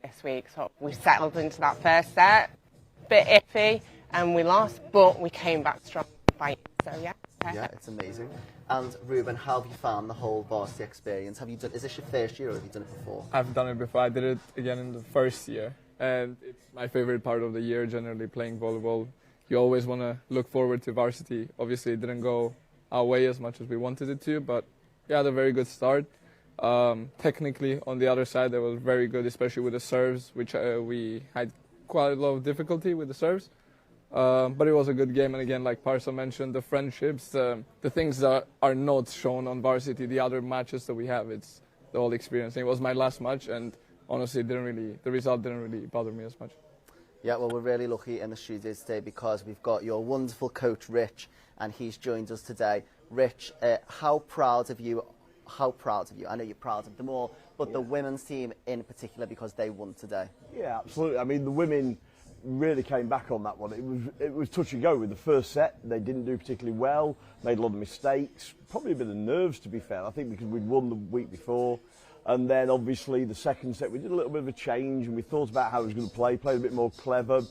this week. So we settled into that first set, bit iffy, and we lost, but we came back strong fight. So yeah. Yeah, it's amazing. And Ruben, how have you found the whole Varsity experience? Is this your first year, or have you done it before? I've done it before. I did it again in the first year, and it's my favorite part of the year. Generally, playing volleyball, you always want to look forward to Varsity. Obviously, it didn't go our way as much as we wanted it to, but we had a very good start. Technically, on the other side, that was very good, especially with the serves, which we had quite a lot of difficulty with the serves. But it was a good game, and again, like Parsa mentioned, the friendships, the things that are not shown on Varsity, the other matches that we have, it's the whole experience. And it was my last match, and honestly, the result didn't really bother me as much. Yeah, well, we're really lucky in the studio today because we've got your wonderful coach, Rich, and he's joined us today. Rich, how proud of you? How proud of you? I know you're proud of them all, but the women's team in particular because they won today. Yeah, absolutely. I mean, the women really came back on that one. It was touch and go with the first set. They didn't do particularly well, made a lot of mistakes, probably a bit of nerves to be fair. I think because we'd won the week before. And then obviously the second set we did a little bit of a change and we thought about how we was going to play, played a bit more clever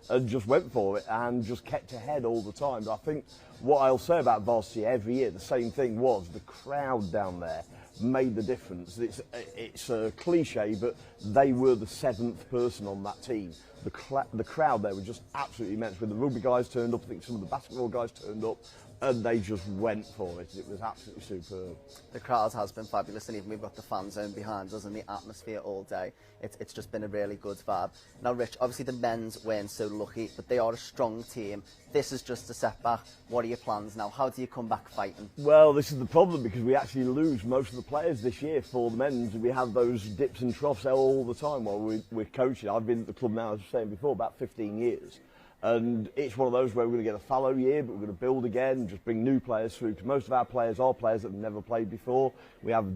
and just went for it and just kept ahead all the time. But I think what I'll say about Varsity every year, the same thing was the crowd down there made the difference. It's a cliche, but they were the 7th person on that team. The crowd there was just absolutely immense. When the rugby guys turned up, I think some of the basketball guys turned up, and they just went for it. It was absolutely superb. The crowd has been fabulous, and even we've got the fan zone behind us and the atmosphere all day. It's just been a really good vibe. Now, Rich, obviously the men's weren't so lucky, but they are a strong team. This is just a setback. What are your plans now? How do you come back fighting? Well, this is the problem because we actually lose most of the players this year for the men's. We have those dips and troughs all the time while we're coaching. I've been at the club now, as I was saying before, about 15 years. And it's one of those where we're going to get a fallow year, but we're going to build again, just bring new players through. Because most of our players are players that have never played before. We have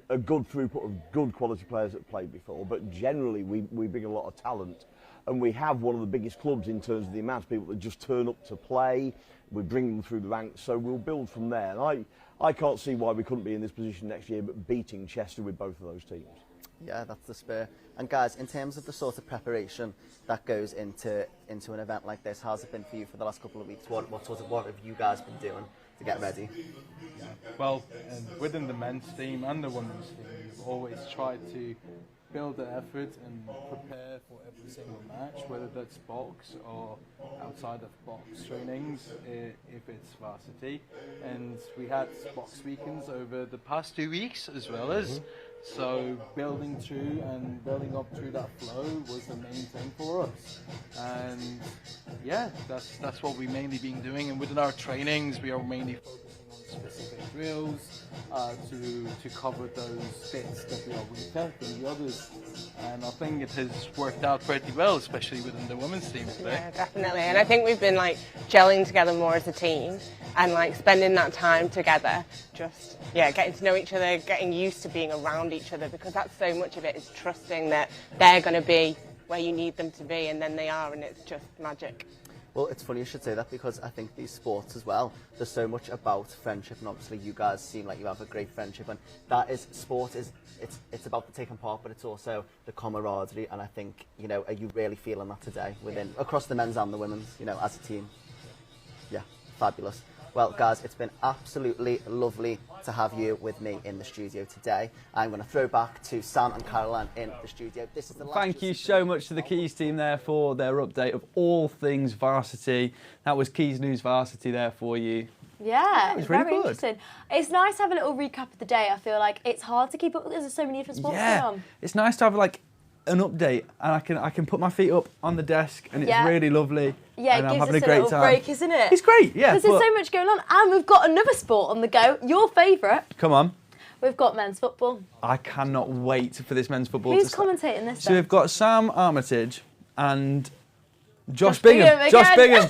a good throughput of good quality players that played before, but generally we bring a lot of talent. And we have one of the biggest clubs in terms of the amount of people that just turn up to play. We bring them through the ranks, so we'll build from there. And I can't see why we couldn't be in this position next year, but beating Chester with both of those teams. Yeah, that's the spirit. And guys, in terms of the sort of preparation that goes into an event like this, how's it been for you for the last couple of weeks? What have you guys been doing to get ready? Well, within the men's team and the women's team, we've always tried to build the effort and prepare for every single match, whether that's box or outside of box trainings, if it's varsity. And we had box weekends over the past 2 weeks as well as. So building through and building up through that flow was the main thing for us. And yeah, that's what we've mainly been doing. And within our trainings, we are mainly focusing on specific drills to cover those bits that we are weaker than the others. And I think it has worked out pretty well, especially within the women's team today. Yeah, definitely. And I think we've been like gelling together more as a team and like spending that time together, just getting to know each other, getting used to being around each other, because that's so much of it is trusting that they're going to be where you need them to be, and then they are, and it's just magic. Well, it's funny you should say that, because I think these sports as well, there's so much about friendship, and obviously you guys seem like you have a great friendship, and that is, sport is, it's about the taking part, but it's also the camaraderie, and I think, you know, are you really feeling that today across the men's and the women's, you know, as a team? Yeah, fabulous. Well, guys, it's been absolutely lovely to have you with me in the studio today. I'm going to throw back to Sam and Caroline in the studio. This is the last. Thank you so much to the Keys team there for their update of all things varsity. That was Keys News Varsity there for you. Yeah, it was very really good. interesting. It's nice to have a little recap of the day. I feel like it's hard to keep up because there's so many different sports going on. It's nice to have like an update, and I can put my feet up on the desk, and it's really lovely. Yeah, and it I'm gives having us a great little time. break, isn't it? It's great, yeah. Because there's so much going on, and we've got another sport on the go. Your favourite. Come on. We've got men's football. I cannot wait for this men's football. Who's commentating this? So we've got Sam Armitage and Josh Bingham Bingham. Josh Bingham.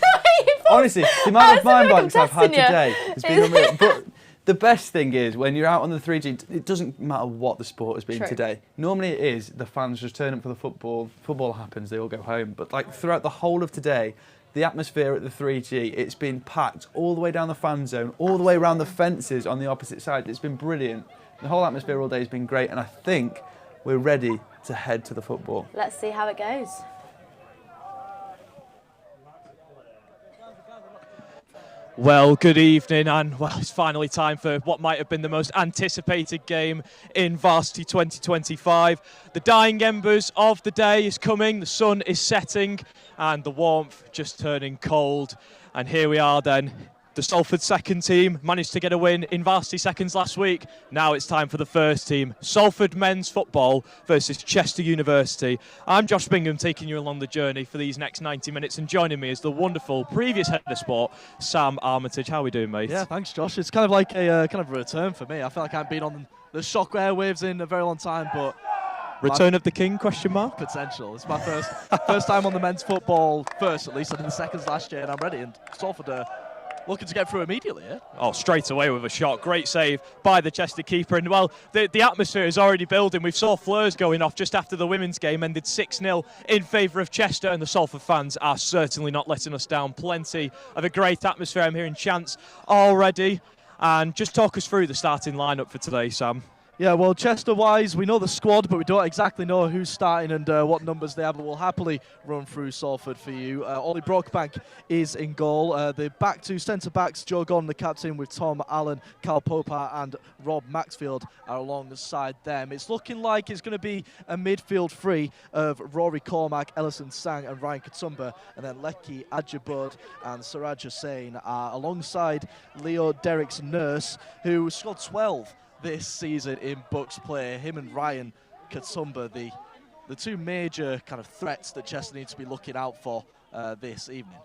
Honestly, the amount of mind blanks I've had today has been unreal. But the best thing is, when you're out on the 3G, it doesn't matter what the sport has been today. Normally it is, the fans just turn up for the football. Football happens, they all go home. But like throughout the whole of today, the atmosphere at the 3G, it's been packed all the way down the fan zone, all the way around the fences on the opposite side. It's been brilliant. The whole atmosphere all day has been great, and I think we're ready to head to the football. Let's see how it goes. Well, good evening, and well, it's finally time for what might have been the most anticipated game in Varsity 2025. The dying embers of the day is coming, the sun is setting, and the warmth just turning cold. And here we are then. The Salford second team managed to get a win in Varsity seconds last week. Now it's time for the first team. Salford men's football versus Chester University. I'm Josh Bingham, taking you along the journey for these next 90 minutes, and joining me is the wonderful previous head of sport, Sam Armitage. How are we doing, mate? Yeah, thanks, Josh. It's kind of like a kind of a return for me. I feel like I haven't been on the shock airwaves in a very long time, but Return of the King, question mark? Potential. It's my first time on the men's football, first at least. I did the seconds last year, and I'm ready. And Salford looking to get through immediately, yeah? Oh, straight away with a shot. Great save by the Chester keeper. And, well, the atmosphere is already building. We saw flares going off just after the women's game, ended 6-0 in favour of Chester, and the Salford fans are certainly not letting us down. Plenty of a great atmosphere. I'm hearing chants already. And just talk us through the starting lineup for today, Sam. Yeah, well, Chester-wise, we know the squad, but we don't exactly know who's starting and what numbers they have, but we'll happily run through Salford for you. Ollie Brockbank is in goal. The back two centre-backs, Joe Gordon, the captain, with Tom Allen, Carl Popar and Rob Maxfield are alongside them. It's looking like it's going to be a midfield three of Rory Cormack, Ellison Sang and Ryan Katsumba, and then Lekki Ajabud and Siraj Hussain are alongside Leo Derrick's Nurse, who scored 12 this season in Bucks play. Him and Ryan Katsumba, the two major kind of threats that Chester needs to be looking out for this evening.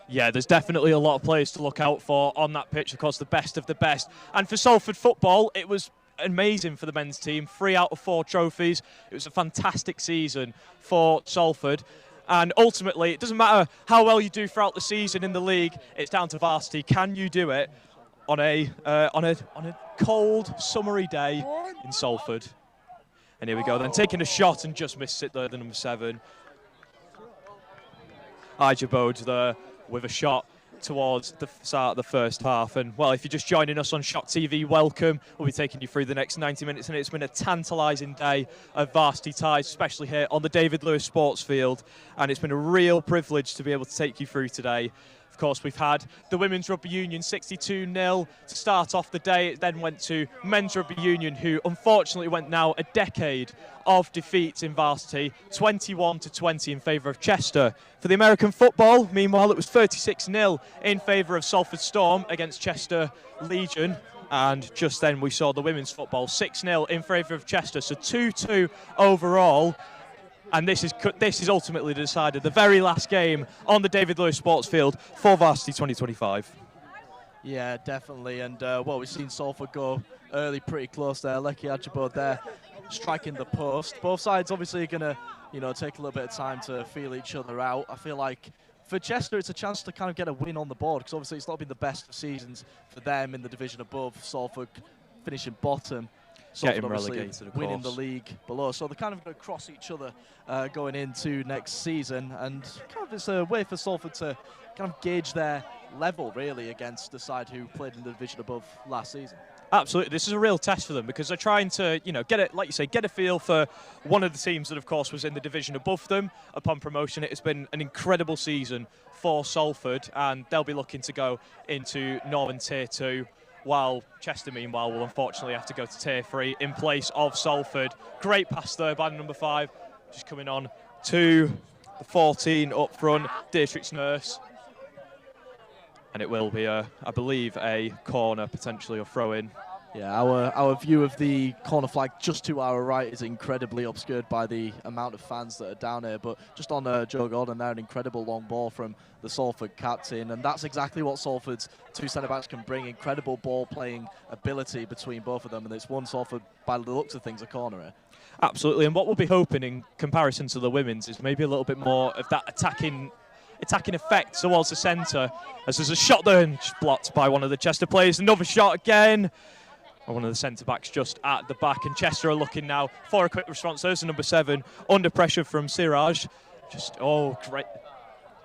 Yeah, there's definitely a lot of players to look out for on that pitch, of course, the best of the best. And for Salford football, it was amazing for the men's team. 3 out of 4 trophies. It was a fantastic season for Salford. And ultimately, it doesn't matter how well you do throughout the season in the league, it's down to varsity. Can you do it on a cold, summery day in Salford? And here we go, then taking a shot and just missed it there, the number 7. Ajabode there with a shot. towards the start of the first half. And, well, if you're just joining us on Shock TV, welcome. We'll be taking you through the next 90 minutes, and it's been a tantalising day of varsity ties, especially here on the David Lewis Sports Field, and it's been a real privilege to be able to take you through today. Of course, we've had the Women's Rugby Union 62-0 to start off the day. It then went to Men's Rugby Union, who unfortunately went now a decade of defeats in varsity, 21-20 in favour of Chester. For the American football, meanwhile, it was 36-0 in favour of Salford Storm against Chester Legion. And just then we saw the women's football 6-0 in favour of Chester, so 2-2 overall. And this is ultimately decided, the very last game on the David Lewis Sports Field for Varsity 2025. Yeah, definitely. And, well, we've seen Salford go early pretty close there. Lecky Ajibod there striking the post. Both sides obviously going to, take a little bit of time to feel each other out. I feel like for Chester, it's a chance to kind of get a win on the board, because obviously it's not been the best of seasons for them in the division above. Salford finishing bottom. Getting relegated, of winning course. the league below. So they're kind of going to cross each other going into next season. And kind of it's a way for Salford to kind of gauge their level, really, against the side who played in the division above last season. Absolutely, this is a real test for them, because they're trying to, get it, like you say, get a feel for one of the teams that, of course, was in the division above them upon promotion. It has been an incredible season for Salford, and they'll be looking to go into Northern Tier 2, while Chester, meanwhile, will unfortunately have to go to Tier 3 in place of Salford. Great pass there by number 5, just coming on to the 14 up front, Dietrich's Nurse. And it will be, I believe, a corner, potentially, or throw-in. Yeah, our view of the corner flag just to our right is incredibly obscured by the amount of fans that are down here. But just on Joe Gordon there, an incredible long ball from the Salford captain. And that's exactly what Salford's two centre-backs can bring, incredible ball-playing ability between both of them. And it's one Salford, by the looks of things, a corner here. Absolutely, and what we'll be hoping in comparison to the women's is maybe a little bit more of that attacking effect towards the centre, as there's a shot there and just blocked by one of the Chester players. Another shot again. One of the centre-backs just at the back, and Chester are looking now for a quick response. There's number 7, under pressure from Siraj.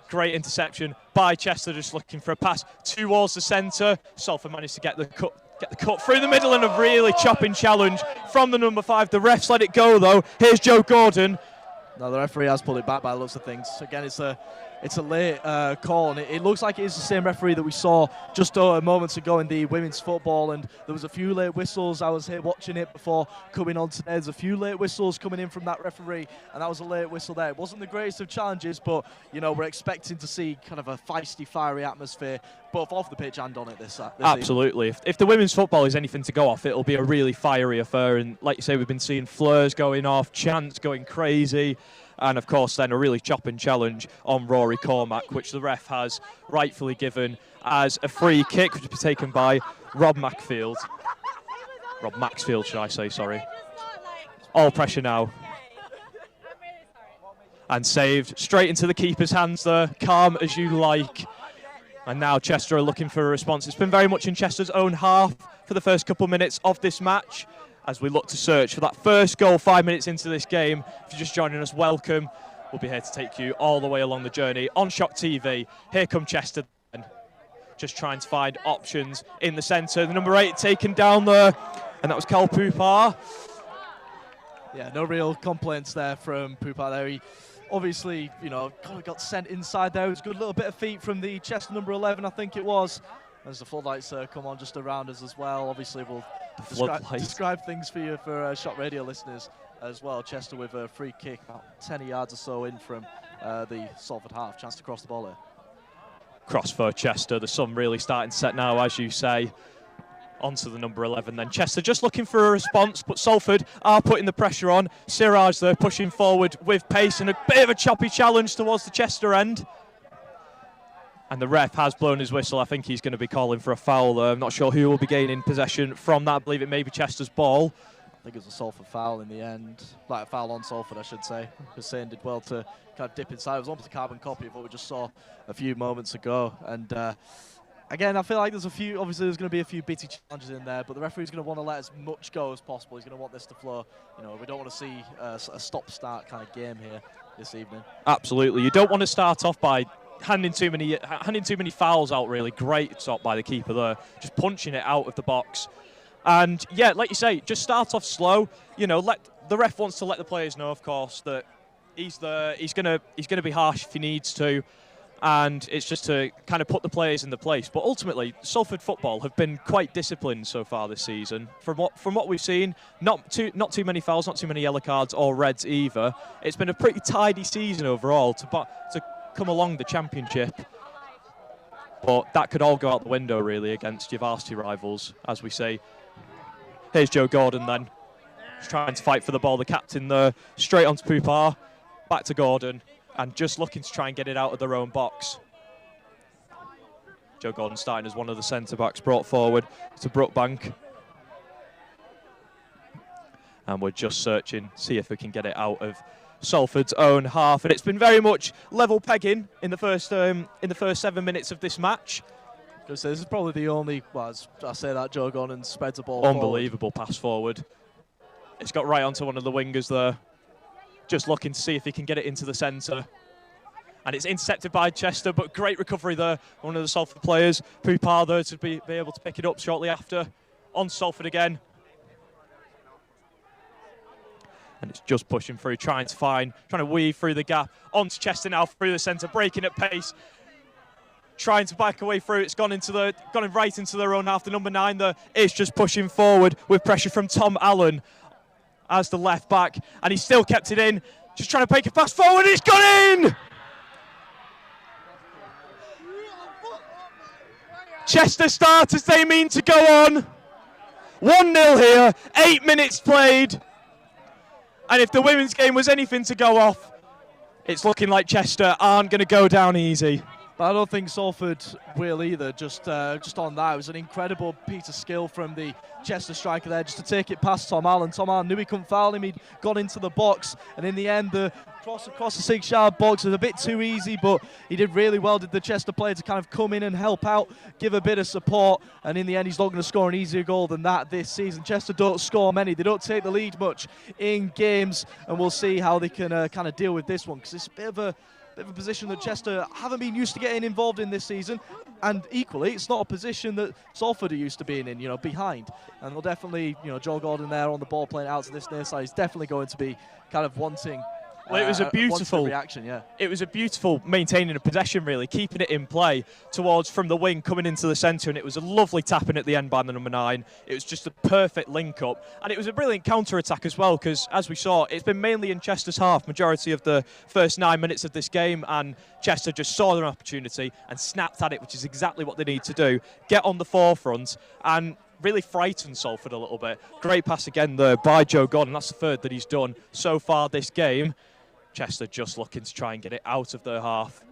Great interception by Chester, just looking for a pass towards the centre. Salford managed to get the cut through the middle, and a really chopping challenge from the number 5. The refs let it go, though. Here's Joe Gordon. No, the referee has pulled it back by the looks of things. Again, it's a late call, and it looks like it is the same referee that we saw just moments ago in the women's football, and there was a few late whistles. I was here watching it before coming on today. There's a few late whistles coming in from that referee, and that was a late whistle there. It wasn't the greatest of challenges, but, we're expecting to see kind of a feisty, fiery atmosphere, both off the pitch and on it this Absolutely. If the women's football is anything to go off, it'll be a really fiery affair, and like you say, we've been seeing flares going off, chants going crazy, and of course then a really chopping challenge on Rory Cormack, which the ref has rightfully given as a free kick, which will be taken by Rob Maxfield, should I say, sorry. All pressure now. And saved straight into the keeper's hands there, calm as you like. And now Chester are looking for a response. It's been very much in Chester's own half for the first couple of minutes of this match, as we look to search for that first goal 5 minutes into this game. If you're just joining us, welcome. We'll be here to take you all the way along the journey on Shock TV. Here come Chester, just trying to find options in the centre. The number 8 taken down there, and that was Cal Poupar. Yeah, no real complaints there from Poupar there. He obviously, got sent inside there. It was a good little bit of feet from the Chester number 11, I think it was. As the floodlights come on just around us as well. Obviously, we'll describe things for you for Shot Radio listeners as well. Chester with a free kick about 10 yards or so in from the Salford half. Chance to cross the ball here. Cross for Chester. The sun really starting to set now, as you say. Onto the number 11 then. Chester just looking for a response, but Salford are putting the pressure on. Siraj there pushing forward with pace, and a bit of a choppy challenge towards the Chester end. And the ref has blown his whistle. I think he's going to be calling for a foul there. I'm not sure who will be gaining possession from that. I believe it may be Chester's ball. I think it was a Salford foul in the end. Like a foul on Salford, I should say. Hussein did well to kind of dip inside. It was almost a carbon copy of what we just saw a few moments ago. And again, I feel like obviously there's going to be a few bitty challenges in there, but the referee's going to want to let as much go as possible. He's going to want this to flow. We don't want to see a stop-start kind of game here this evening. Absolutely. You don't want to start off by handing too many fouls out. Really great stop by the keeper there, just punching it out of the box. And yeah, like you say, just start off slow. You know, the ref wants to let the players know, of course, that he's gonna be harsh if he needs to. And it's just to kind of put the players in the place. But ultimately, Salford football have been quite disciplined so far this season. From what we've seen, not too many fouls, not too many yellow cards or reds either. It's been a pretty tidy season overall to come along the championship. But that could all go out the window really against your varsity rivals, as we say. Here's Joe Gordon then, just trying to fight for the ball. The captain there, straight onto Poupard, back to Gordon. And just looking to try and get it out of their own box. Joe Gordon starting as one of the centre-backs, brought forward to Brookbank. And we're just searching, see if we can get it out of Salford's own half. And it's been very much level pegging in the first 7 minutes of this match. This is probably the only, well, I say that, Joe Gordon spreads the ball Unbelievable forward. Pass forward. It's got right onto one of the wingers there. Just looking to see if he can get it into the centre. And it's intercepted by Chester, but great recovery there. One of the Salford players, Poupard there, to be able to pick it up shortly after. On Salford again. And it's just pushing through, trying to weave through the gap. On to Chester now through the centre, breaking at pace. Trying to back away through. It's gone right into their own half. The number 9 there is just pushing forward with pressure from Tom Allen as the left back, and he still kept it in, just trying to make a pass forward. It's gone in! Chester start as they mean to go on. 1-0 here, 8 minutes played. And if the women's game was anything to go off, it's looking like Chester aren't going to go down easy. But I don't think Salford will either. Just on that, it was an incredible piece of skill from the Chester striker there, just to take it past Tom Allen. Tom Allen knew he couldn't foul him. He'd gone into the box, and in the end, the cross across the 6-yard box was a bit too easy. But he did really well. Did the Chester player to kind of come in and help out, give a bit of support, and in the end, he's not going to score an easier goal than that this season. Chester don't score many. They don't take the lead much in games, and we'll see how they can kind of deal with this one, because it's a bit of a position that Chester haven't been used to getting involved in this season, and equally it's not a position that Salford are used to being in, behind. And they'll definitely, Joe Gordon there on the ball playing out to this near side is definitely going to be kind of wanting. Well, it was a beautiful reaction, yeah. It was a beautiful maintaining of possession, really, keeping it in play towards from the wing, coming into the centre, and it was a lovely tapping at the end by the number 9. It was just a perfect link-up, and it was a brilliant counter-attack as well, because, as we saw, it's been mainly in Chester's half, majority of the first 9 minutes of this game, and Chester just saw their opportunity and snapped at it, which is exactly what they need to do. Get on the forefront and really frightened Salford a little bit. Great pass again there by Joe Gordon. That's the third that he's done so far this game. Chester just looking to try and get it out of their half.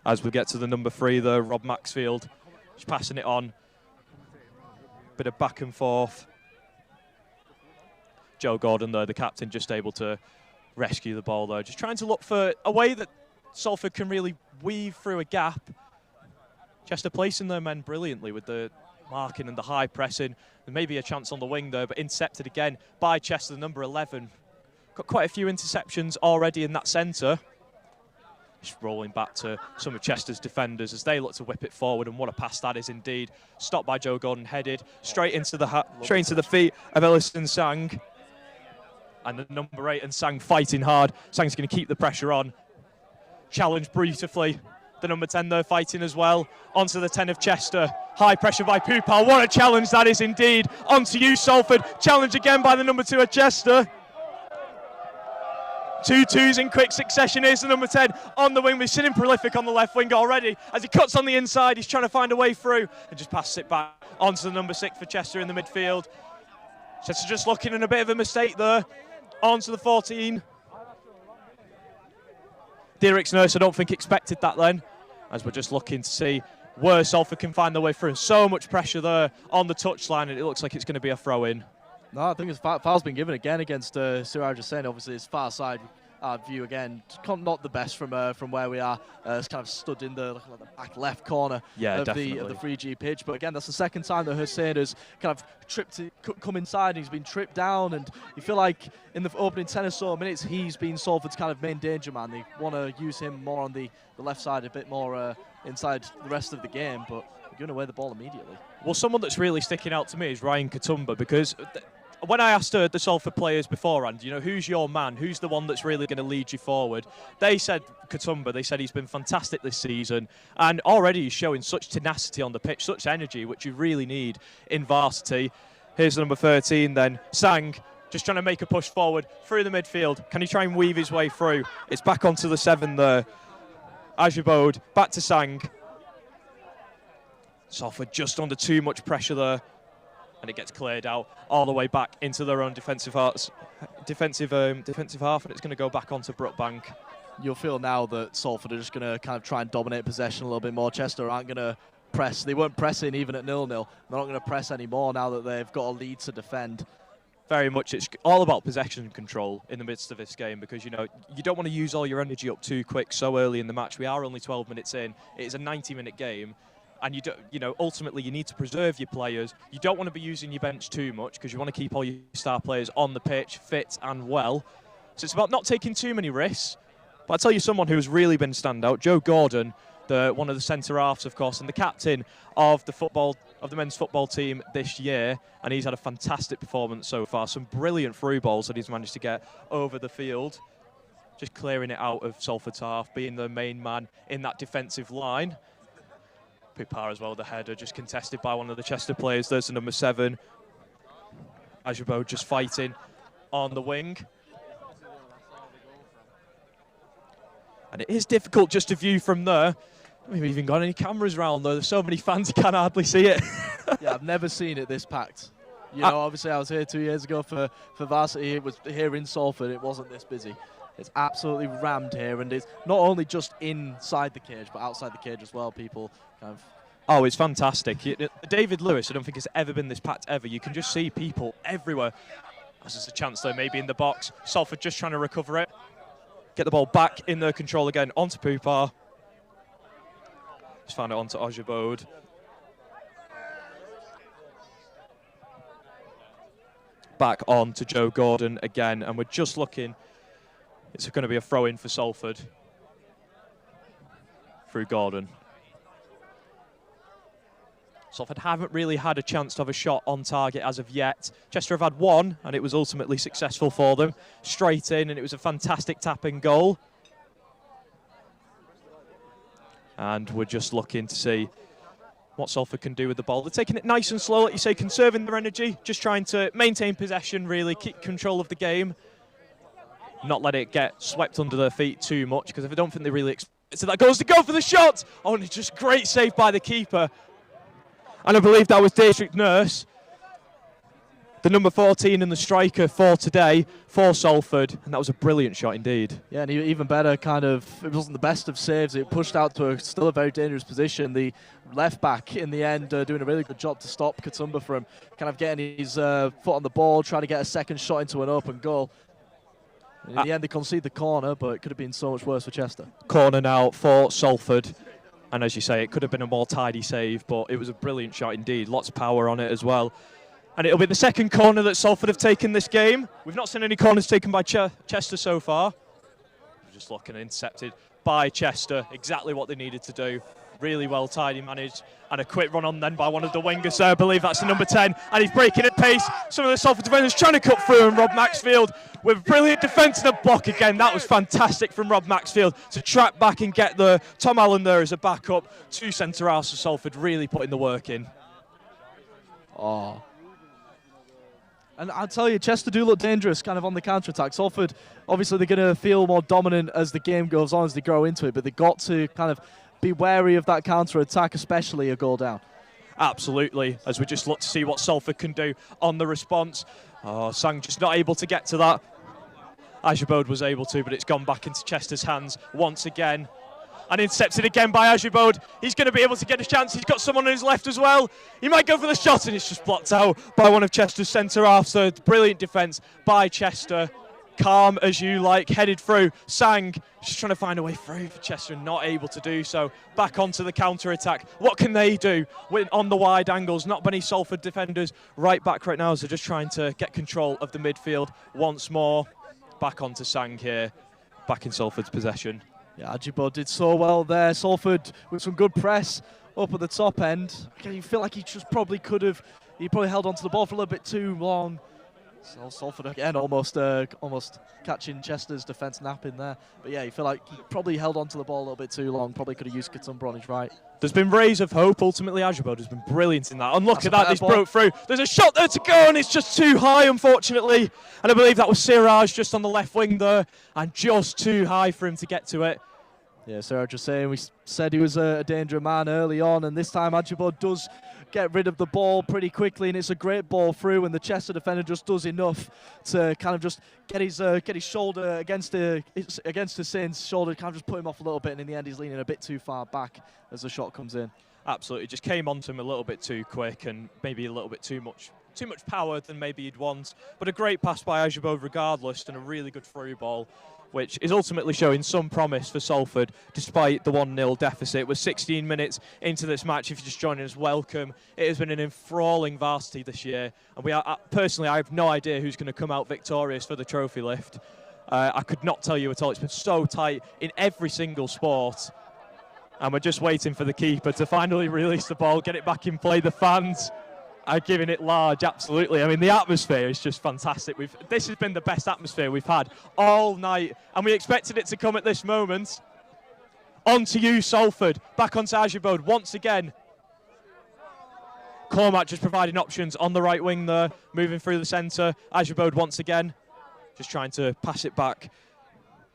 As we get to the number 3 there, Rob Maxfield, just passing it on. Bit of back and forth. Joe Gordon there, the captain, just able to rescue the ball there. Just trying to look for a way that Salford can really weave through a gap. Chester placing their men brilliantly with the marking and the high pressing. There may be a chance on the wing there, but intercepted again by Chester, number 11. Got quite a few interceptions already in that centre. Just rolling back to some of Chester's defenders as they look to whip it forward, and what a pass that is indeed. Stopped by Joe Gordon, headed straight into the feet of Ellison Sang. And the number 8 and Sang fighting hard. Sang's going to keep the pressure on. Challenged beautifully. The number 10 there fighting as well. Onto the 10 of Chester. High pressure by Poupard. What a challenge that is indeed. Onto you, Salford. Challenge again by the number 2 of Chester. 2 twos in quick succession. Here's the number 10 on the wing. We've seen him prolific on the left wing already. As he cuts on the inside, he's trying to find a way through and just passes it back onto the number 6 for Chester in the midfield. Chester just looking in a bit of a mistake there. Onto the 14. Derek's Nurse, I don't think expected that then, as we're just looking to see where Salford can find their way through. So much pressure there on the touchline, and it looks like it's going to be a throw-in. No, I think foul's been given again against Siraj Hussain. Obviously, it's far side. our view again, not the best from where we are. It's kind of stood in the back left corner of the 3G pitch. But again, that's the second time that Hussein has kind of come inside and he's been tripped down. And you feel like in the opening 10 or so minutes, he's been Salford's kind of main danger man. They want to use him more on the left side, a bit more inside the rest of the game. But we're going away the ball immediately. Well, someone that's really sticking out to me is Ryan Katumba, because when I asked the Salford players beforehand, who's your man? Who's the one that's really going to lead you forward? They said Katumba. They said he's been fantastic this season. And already he's showing such tenacity on the pitch, such energy, which you really need in Varsity. Here's number 13 then, Sang, just trying to make a push forward through the midfield. Can he try and weave his way through? It's back onto the 7 there. Ajibode, back to Sang. Salford just under too much pressure there. And it gets cleared out all the way back into their own defensive half, and it's going to go back onto Brookbank. You'll feel now that Salford are just going to kind of try and dominate possession a little bit more. Chester aren't going to press. They weren't pressing even at 0-0. They're not going to press anymore now that they've got a lead to defend. Very much, it's all about possession control in the midst of this game, because you don't want to use all your energy up too quick so early in the match. We are only 12 minutes in. It is a 90-minute game. And ultimately you need to preserve your players. You don't want to be using your bench too much, because you want to keep all your star players on the pitch, fit and well. So it's about not taking too many risks. But I'll tell you someone who has really been standout, Joe Gordon, one of the centre halves, of course, and the captain of the men's football team this year. And he's had a fantastic performance so far. Some brilliant through balls that he's managed to get over the field. Just clearing it out of Salford's half, being the main man in that defensive line. Pupar as well, the header, just contested by one of the Chester players. There's the number 7. Ajabo just fighting on the wing. And it is difficult just to view from there. We've even got any cameras around though. There's so many fans you can hardly see it. Yeah, I've never seen it this packed. Obviously I was here 2 years ago for Varsity. It was here in Salford. It wasn't this busy. It's absolutely rammed here, and it's not only just inside the cage, but outside the cage as well. People kind of... Oh, it's fantastic. David Lewis, I don't think it's ever been this packed ever. You can just see people everywhere. There's a chance though, maybe in the box. Salford just trying to recover it. Get the ball back in their control again, onto Pupar. Just found it onto Ajibode. Back on to Joe Gordon again, and we're just looking. It's going to be a throw-in for Salford through Gordon. Salford haven't really had a chance to have a shot on target as of yet. Chester have had one, and it was ultimately successful for them. Straight in, and it was a fantastic tap-in goal. And we're just looking to see what Salford can do with the ball. They're taking it nice and slow, like you say, conserving their energy, just trying to maintain possession, really, keep control of the game. Not let it get swept under their feet too much, because if I don't think they really expect. So that goes to go for the shot. Oh, and it's just great save by the keeper. And I believe that was Dietrich Nurse, the number 14 and the striker for today for Salford. And that was a brilliant shot indeed. Yeah, and even better, it wasn't the best of saves. It pushed out to still a very dangerous position. The left back in the end doing a really good job to stop Katumba from kind of getting his foot on the ball, trying to get a second shot into an open goal. In the end, they concede the corner, but it could have been so much worse for Chester. Corner now for Salford. And as you say, it could have been a more tidy save, but it was a brilliant shot indeed. Lots of power on it as well. And it'll be the second corner that Salford have taken this game. We've not seen any corners taken by Chester so far. Just looking intercepted by Chester. Exactly what they needed to do. Really well tidy managed. And a quick run on then by one of the wingers there. I believe that's the number 10. And he's breaking at pace. Some of the Salford defenders trying to cut through, and Rob Maxfield with brilliant defence and a block again. That was fantastic from Rob Maxfield to track back and get the Tom Allen there as a backup. 2 centre halves for Salford, really putting the work in. Oh. And I'll tell you, Chester do look dangerous kind of on the counter-attack. Salford, obviously they're going to feel more dominant as the game goes on, as they grow into it, but they've got to kind of be wary of that counter-attack, especially a goal down. Absolutely, as we just look to see what Salford can do on the response. Oh, Sang just not able to get to that. Ajibode was able to, but it's gone back into Chester's hands once again. And intercepted again by Ajibode. He's going to be able to get a chance. He's got someone on his left as well. He might go for the shot, and it's just blocked out by one of Chester's centre halves. So brilliant defence by Chester. calm as you like, headed through. Sang just trying to find a way through for Chester and not able to do so. Back onto the counter-attack. What can they do on the wide angles? Not many Salford defenders right back right now, so just trying to get control of the midfield once more. Back onto Sang here, back in Salford's possession. Yeah, Ajibo did so well there. Salford with some good press up at the top end. You feel like he just probably could have, he probably held onto the ball for a little bit too long. So Salford again almost catching Chester's defence napping there. But yeah, you feel like he probably held onto the ball a little bit too long. Probably could have used Katumba on his right. There's been rays of hope. Ultimately, Ajibo has been brilliant in that. And look at that, he's broke through. There's a shot there to go, and it's just too high, unfortunately. And I believe that was Siraj just on the left wing there, and just too high for him to get to it. Yeah, Siraj was saying we said he was a danger man early on, and this time Ajibo does get rid of the ball pretty quickly, and it's a great ball through, and the Chester defender just does enough to kind of just get his shoulder against Hussein's shoulder, kind of just put him off a little bit, and in the end he's leaning a bit too far back as the shot comes in. Absolutely, just came onto him a little bit too quick and maybe a little bit too much power than maybe he'd want. But a great pass by Ajibo regardless, and a really good through ball, which is ultimately showing some promise for Salford despite the 1-0 deficit. We're 16 minutes into this match. If you're just joining us, welcome. It has been an enthralling Varsity this year, and personally, I have no idea who's going to come out victorious for the trophy lift. I could not tell you at all. It's been so tight in every single sport, and we're just waiting for the keeper to finally release the ball, get it back in play. The fans are giving it large, absolutely. I mean, the atmosphere is just fantastic. This has been the best atmosphere we've had all night, and we expected it to come at this moment. On to you, Salford. Back onto Ajibo once again. Cormac just providing options on the right wing there, moving through the centre. Ajibo once again, just trying to pass it back.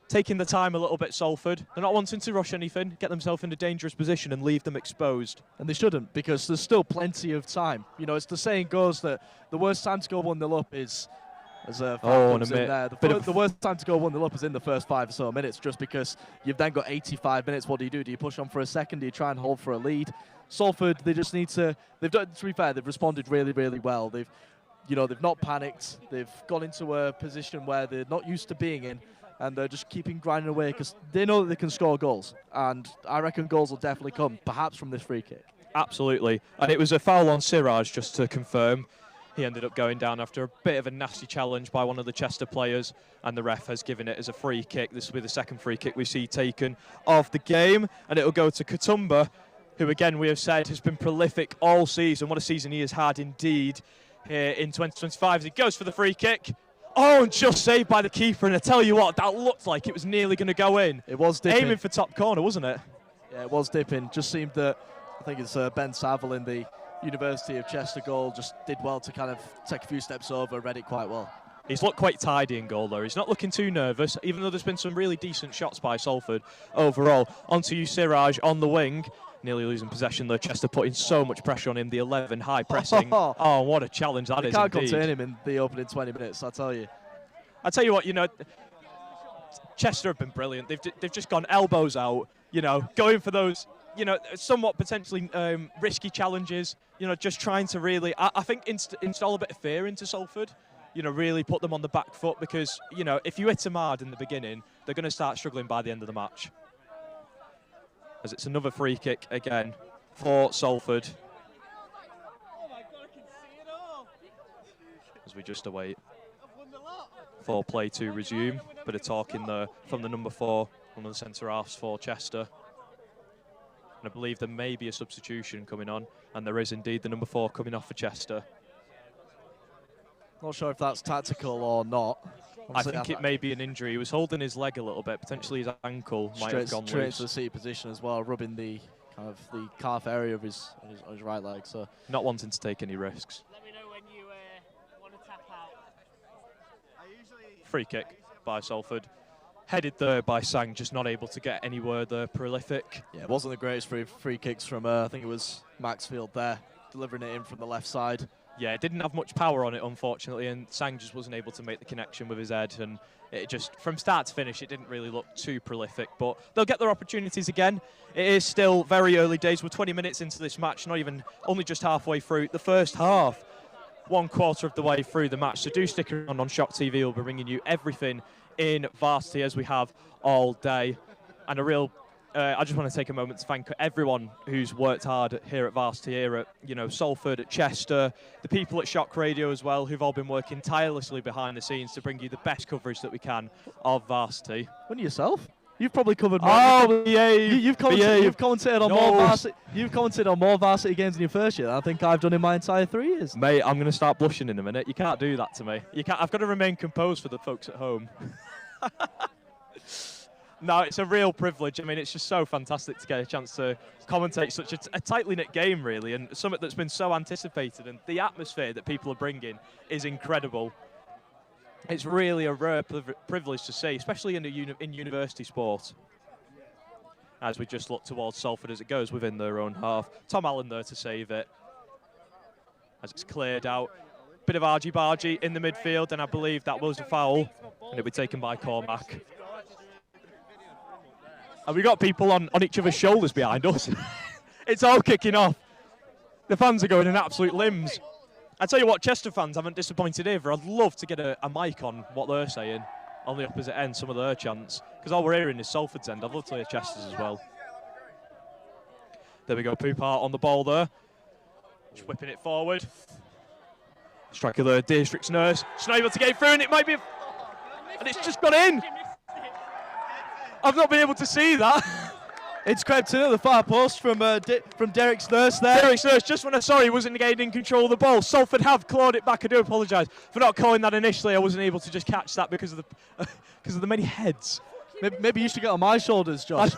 Taking the time a little bit, Salford. They're not wanting to rush anything, get themselves in a dangerous position and leave them exposed. And they shouldn't, because there's still plenty of time. You know, it's the saying goes that the worst time to go 1-0 up is, as a comes in there, the worst time to go 1-0 up is in the first 5 or so minutes, just because you've then got 85 minutes. What do? Do you push on for a second? Do you try and hold for a lead? Salford, they just need to, to be fair, they've responded really, really well. They've not panicked. They've gone into a position where they're not used to being in, and they're just keeping grinding away because they know that they can score goals. And I reckon goals will definitely come, perhaps from this free kick. Absolutely. And it was a foul on Siraj, just to confirm. He ended up going down after a bit of a nasty challenge by one of the Chester players, and the ref has given it as a free kick. This will be the second free kick we see taken of the game, and it will go to Katumba, who, again, we have said has been prolific all season. What a season he has had indeed here in 2025 as he goes for the free kick. Oh, and just saved by the keeper, and I tell you what, that looked like it was nearly going to go in. It was dipping. Aiming for top corner, wasn't it? Yeah, it was dipping. Just seemed that, I think it's Ben Saville in the University of Chester goal, just did well to kind of take a few steps over, read it quite well. He's looked quite tidy in goal, though. He's not looking too nervous, even though there's been some really decent shots by Salford overall. Onto you, Siraj, on the wing. Nearly losing possession, though. Chester putting so much pressure on him. The 11 high pressing. Oh, what a challenge that is. They can't contain him in the opening 20 minutes, I tell you. I tell you what, Chester have been brilliant. They've just gone elbows out, going for those, somewhat potentially risky challenges. Just trying to really, I think, install a bit of fear into Salford. Really put them on the back foot, because if you hit them hard in the beginning, they're going to start struggling by the end of the match. As it's another free kick again for Salford. As we just await for play to resume. Bit of talking there from the number 4, one of the centre halves for Chester. And I believe there may be a substitution coming on, and there is indeed the number 4 coming off for Chester. Not sure if that's tactical or not. Obviously, I think it may be an injury. He was holding his leg a little bit, potentially his ankle might have gone straight loose. to the seat position as well, rubbing the kind of the calf area of his right leg. So not wanting to take any risks. Let me know when you want to tap out. Free kick by Salford. Headed there by Sang, just not able to get anywhere there. Prolific. Yeah, it wasn't the greatest free kicks from, I think it was Maxfield there, delivering it in from the left side. Yeah, it didn't have much power on it, unfortunately, and Sang just wasn't able to make the connection with his head, and it just, from start to finish, it didn't really look too prolific, but they'll get their opportunities again. It is still very early days. We're 20 minutes into this match, only just halfway through the first half. 1/4 of the way through the match. So do stick around on Shock TV. We'll be bringing you everything in Varsity as we have all day. And I just want to take a moment to thank everyone who's worked hard here at Varsity, here at Salford, at Chester, the people at Shock Radio as well, who've all been working tirelessly behind the scenes to bring you the best coverage that we can of Varsity. Wouldn't yourself? You've probably covered more. Oh, yeah. You've commentated on more Varsity. You've commentated on more Varsity games in your first year than I think I've done in my entire 3 years. Mate, I'm going to start blushing in a minute. You can't do that to me. I've got to remain composed for the folks at home. No, it's a real privilege. I mean, it's just so fantastic to get a chance to commentate such a tightly knit game, really, and something that's been so anticipated. And the atmosphere that people are bringing is incredible. It's really a rare privilege to see, especially in university sport. As we just look towards Salford as it goes within their own half. Tom Allen there to save it. As it's cleared out. Bit of argy-bargy in the midfield, and I believe that was a foul. And it'll be taken by Cormac. And we got people on each other's shoulders behind us. It's all kicking off. The fans are going in absolute limbs. I tell you what, Chester fans haven't disappointed either. I'd love to get a mic on what they're saying on the opposite end, some of their chants, because all we're hearing is Salford's end. I'd love to hear Chester's as well. There we go, Poupart on the ball there. Just whipping it forward. Striker there, District's nurse. She's not able to get it through, and it might be... And it's just gone in. I've not been able to see that. It's crept in at the far post from Derek's nurse there. Derek's nurse, just when I saw he wasn't gaining control of the ball. Salford have clawed it back. I do apologise for not calling that initially. I wasn't able to just catch that because of the many heads. Maybe you should get on my shoulders, Josh.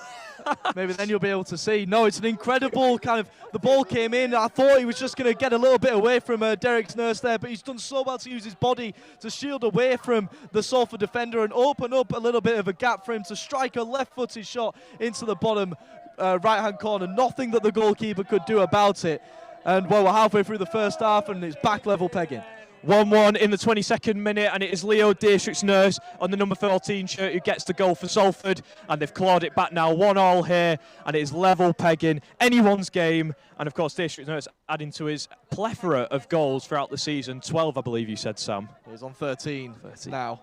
Maybe then you'll be able to see. No, it's an incredible kind of... The ball came in. I thought he was just going to get a little bit away from Derek's nurse there, but he's done so well to use his body to shield away from the Salford defender and open up a little bit of a gap for him to strike a left-footed shot into the bottom right-hand corner. Nothing that the goalkeeper could do about it. And, well, we're halfway through the first half, and it's back level pegging. 1-1 in the 22nd minute, and it is Leo District's nurse on the number 14 shirt who gets the goal for Salford, and they've clawed it back now, 1-1 here, and it is level pegging, anyone's game, and of course District's nurse adding to his plethora of goals throughout the season, 12 I believe you said, Sam. He's on 13 now.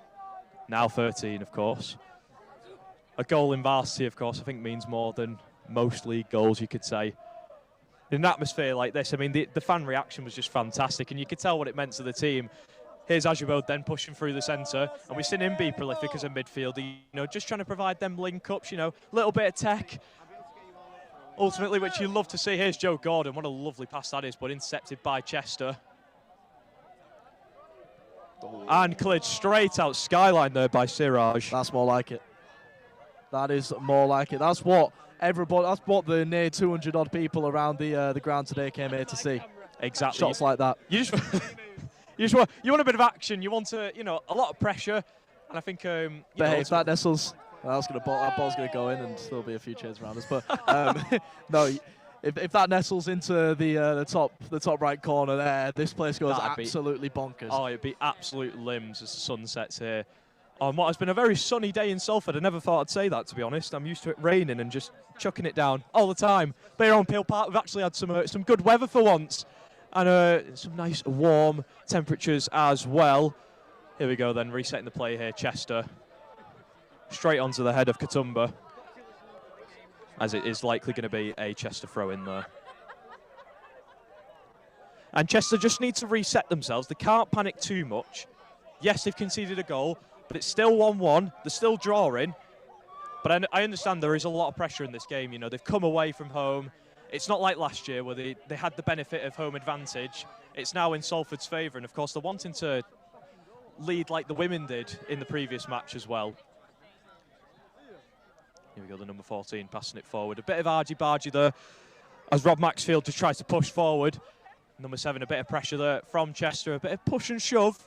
Now 13, of course. A goal in Varsity, of course, I think means more than most league goals, you could say. In an atmosphere like this, I mean, the fan reaction was just fantastic, and you could tell what it meant to the team. Here's Ajibode then pushing through the centre, and we've seen him be prolific as a midfielder, just trying to provide them link-ups, a little bit of tech. Ultimately, which you love to see. Here's Joe Gordon, what a lovely pass that is, but intercepted by Chester. And cleared straight out skyline there by Siraj. That's more like it. That is more like it. That's what the near 200 odd people around the ground today came here to see. Exactly. Shots like that. You want a bit of action. You want a lot of pressure, and I think if that nestles, that ball's gonna go in, and there'll be a few cheers around us. But no, if that nestles into the top right corner there, this place goes absolutely bonkers. Oh, it'd be absolute limbs as the sun sets here. On what has been a very sunny day in Salford. I never thought I'd say that, to be honest. I'm used to it raining and just chucking it down all the time. But here on Peel Park, we've actually had some good weather for once. And some nice warm temperatures as well. Here we go then, resetting the play here, Chester. Straight onto the head of Katumba. As it is likely going to be a Chester throw in there. And Chester just need to reset themselves. They can't panic too much. Yes, they've conceded a goal, but it's still 1-1. They're still drawing. But I understand there is a lot of pressure in this game. They've come away from home. It's not like last year where they had the benefit of home advantage. It's now in Salford's favour. And, of course, they're wanting to lead like the women did in the previous match as well. Here we go, the number 14 passing it forward. A bit of argy-bargy there as Rob Maxfield just tries to push forward. Number 7, a bit of pressure there from Chester. A bit of push and shove.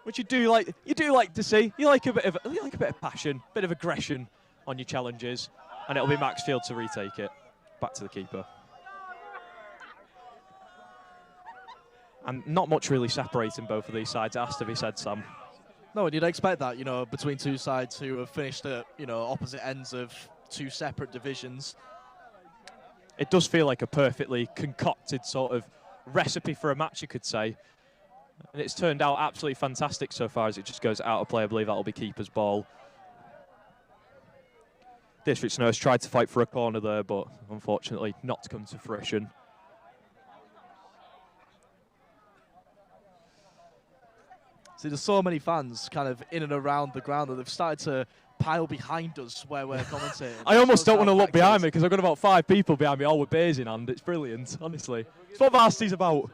Which you do like to see. You like a bit of passion, a bit of aggression on your challenges, and it'll be Maxfield to retake it. Back to the keeper. And not much really separating both of these sides, it has to be said, Sam. No, and you'd expect that, between two sides who have finished at, opposite ends of two separate divisions. It does feel like a perfectly concocted sort of recipe for a match, you could say. And it's turned out absolutely fantastic so far as it just goes out of play. I believe that'll be keeper's ball. District Nurse tried to fight for a corner there, but unfortunately not to come to fruition. See, there's so many fans kind of in and around the ground that they've started to pile behind us where we're commentating. I almost don't want to look behind me because I've got about 5 people behind me all with beers in hand. It's brilliant, honestly. It's what Varsity's about.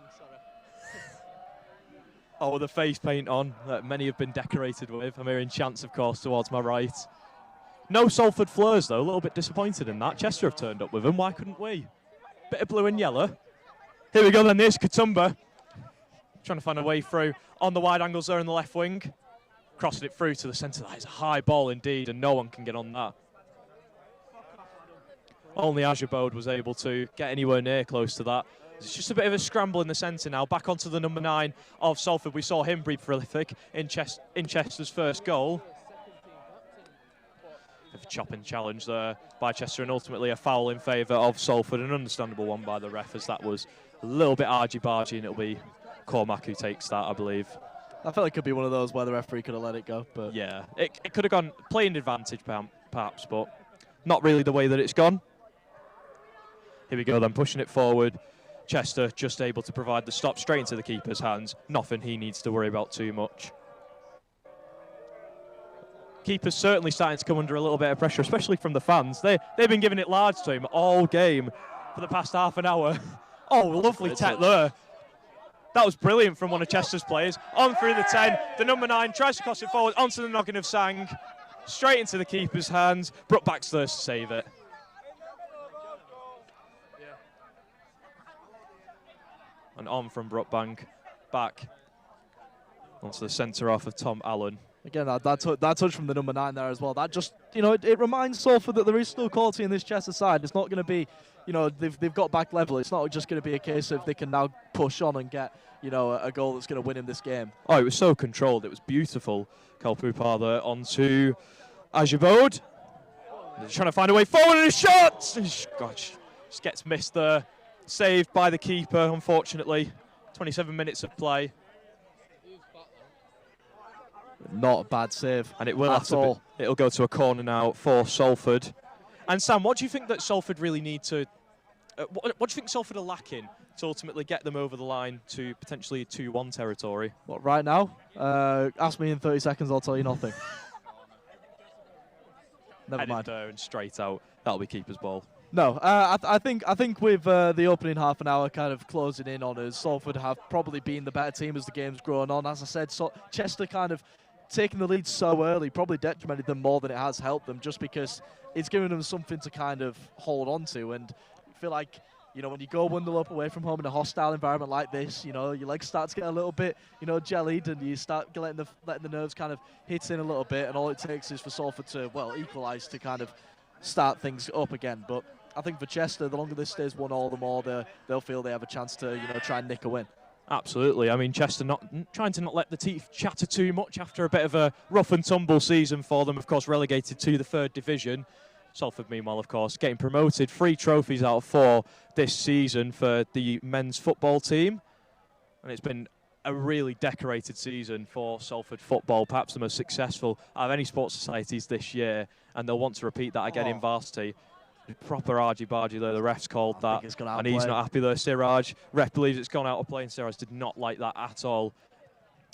Oh, with the face paint on that many have been decorated with. I'm hearing chants, of course, towards my right. No Salford Fleurs, though. A little bit disappointed in that. Chester have turned up with them. Why couldn't we? Bit of blue and yellow. Here we go then. There's Katumba. Trying to find a way through on the wide angles there in the left wing. Crossing it through to the centre. That is a high ball indeed, and no one can get on that. Only Ajabode was able to get anywhere near close to that. It's just a bit of a scramble in the centre now. Back onto the number 9 of Salford. We saw him be prolific in Chester's first goal. A chopping challenge there by Chester, and ultimately a foul in favour of Salford. An understandable one by the ref, as that was a little bit argy-bargy, and it'll be Cormac who takes that, I believe. I felt it could be one of those where the referee could have let it go. But yeah, it could have gone playing advantage perhaps, but not really the way that it's gone. Here we go then, pushing it forward. Chester just able to provide the stop straight into the keeper's hands. Nothing he needs to worry about too much. Keeper's certainly starting to come under a little bit of pressure, especially from the fans. They've been giving it large to him all game for the past half an hour. Oh, lovely tech there. That was brilliant from one of Chester's players. On through the 10, the number 9 tries to cross it forward onto the noggin of Sang. Straight into the keeper's hands. Brookbank's there to save it. And on from Brookbank, back onto the centre off of Tom Allen. Again, that touch from the number 9 there as well. That just, you know, it reminds Salford that there is still quality in this Chester side. It's not going to be, you know, they've got back level. It's not just going to be a case of they can now push on and get, you know, a goal that's going to win in this game. Oh, it was so controlled. It was beautiful. Kalpupar there onto Ajabode. They're trying to find a way forward, and a shot! Gosh, just gets missed there. Saved by the keeper, unfortunately. 27 minutes of play. Not a bad save. And it will have to it'll go to a corner now for Salford. And Sam, what do you think that Salford really need to... what do you think Salford are lacking to ultimately get them over the line to potentially 2-1 territory? What, right now? Ask me in 30 seconds, I'll tell you nothing. Never mind. And straight out. That'll be keeper's ball. No, I think with the opening half an hour kind of closing in on us, Salford have probably been the better team as the game's grown on. As I said, Chester kind of taking the lead so early probably detrimented them more than it has helped them, just because it's given them something to kind of hold on to. And I feel like, you know, when you go 1-0 up away from home in a hostile environment like this, you know, your legs start to get a little bit, you know, jellied, and you start letting the nerves kind of hit in a little bit, and all it takes is for Salford to, well, equalise to kind of start things up again. But I think for Chester, the longer this stays 1-1, the more they'll feel they have a chance to, you know, try and nick a win. Absolutely. I mean, Chester trying to not let the teeth chatter too much after a bit of a rough and tumble season for them, of course, relegated to the 3rd division. Salford, meanwhile, of course, getting promoted. 3 trophies out of 4 this season for the men's football team. And it's been a really decorated season for Salford football, perhaps the most successful out of any sports societies this year. And they'll want to repeat that again in Varsity. Proper argy-bargy there, the ref's called that, and he's not happy there. Siraj, ref believes it's gone out of play, and Siraj did not like that at all.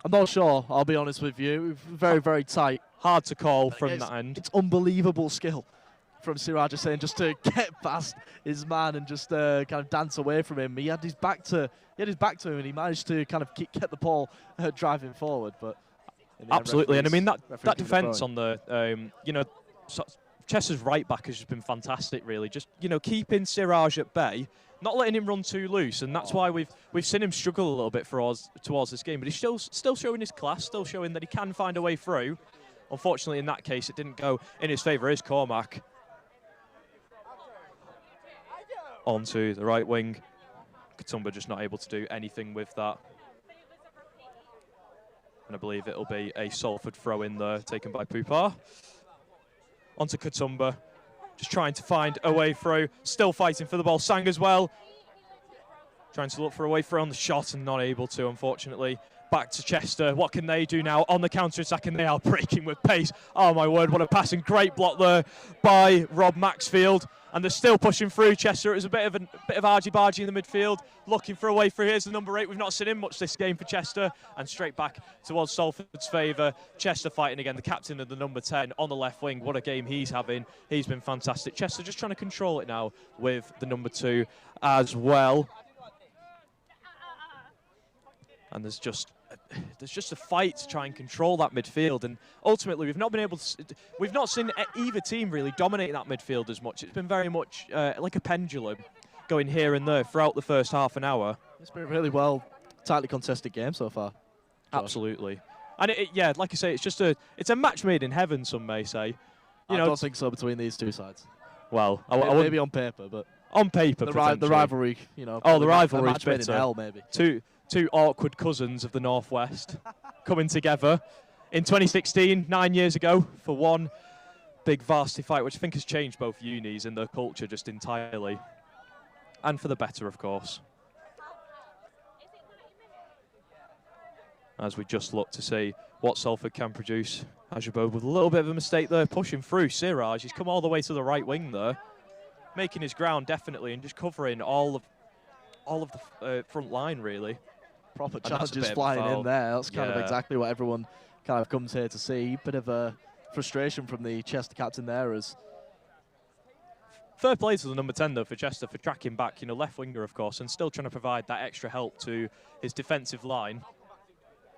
I'm not sure, I'll be honest with you. Very, very tight. Hard to call from that end. It's unbelievable skill from Siraj saying just to get past his man and just kind of dance away from him. He had his back to him, and he managed to kind of get the ball driving forward. But absolutely, and I mean that defence on the you know. Chester's right back has just been fantastic, really. Just, you know, keeping Siraj at bay, not letting him run too loose, and that's why we've seen him struggle a little bit towards this game. But he's still showing his class, still showing that he can find a way through. Unfortunately, in that case, it didn't go in his favour. Here's Cormac onto the right wing. Katumba just not able to do anything with that. And I believe it'll be a Salford throw in there, taken by Pupar. Onto Katumba, just trying to find a way through, still fighting for the ball. Sang as well, trying to look for a way through on the shot and not able to, unfortunately. Back to Chester. What can they do now on the counter-attack? And they are breaking with pace. Oh, my word, what a passing. Great block there by Rob Maxfield. And they're still pushing through. Chester, it was a bit of argy-bargy in the midfield, looking for a way through. Here's the number 8. We've not seen him much this game for Chester. And straight back towards Salford's favour. Chester fighting again. The captain of the number 10 on the left wing. What a game he's having. He's been fantastic. Chester just trying to control it now with the number 2 as well. And there's just a fight to try and control that midfield, and ultimately we've not seen either team really dominate that midfield as much. It's been very much like a pendulum, going here and there throughout the first half an hour. It's been a really tightly contested game so far. Absolutely, and yeah, like I say, it's a match made in heaven. Some may say. I don't think so between these two sides. Well, maybe on paper, but on paper, the rivalry, you know. Oh, the rivalry match made in hell, maybe. Two awkward cousins of the Northwest coming together in 2016, 9 years ago, for one big varsity fight, which I think has changed both unis and their culture just entirely. And for the better, of course. As we just look to see what Salford can produce. Ajabode with a little bit of a mistake there, pushing through Siraj. He's come all the way to the right wing there, making his ground definitely, and just covering all of the front line, really. Proper challenges flying in there. That's kind of exactly what everyone kind of comes here to see. Bit of a frustration from the Chester captain there. As fair play to the number 10 though for Chester for tracking back, left winger of course, and still trying to provide that extra help to his defensive line.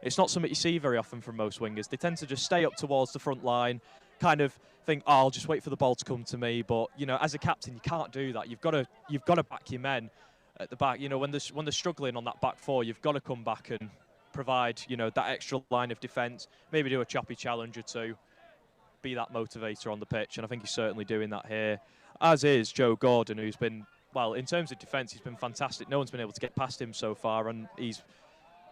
It's not something you see very often from most wingers. They tend to just stay up towards the front line, kind of think, oh, I'll just wait for the ball to come to me. But as a captain, you can't do that. You've got to back your men at the back. When they're struggling on that back four, you've got to come back and provide, that extra line of defence. Maybe do a choppy challenge or two. Be that motivator on the pitch, and I think he's certainly doing that here. As is Joe Gordon, who's been, well, in terms of defence, he's been fantastic. No one's been able to get past him so far, and he's,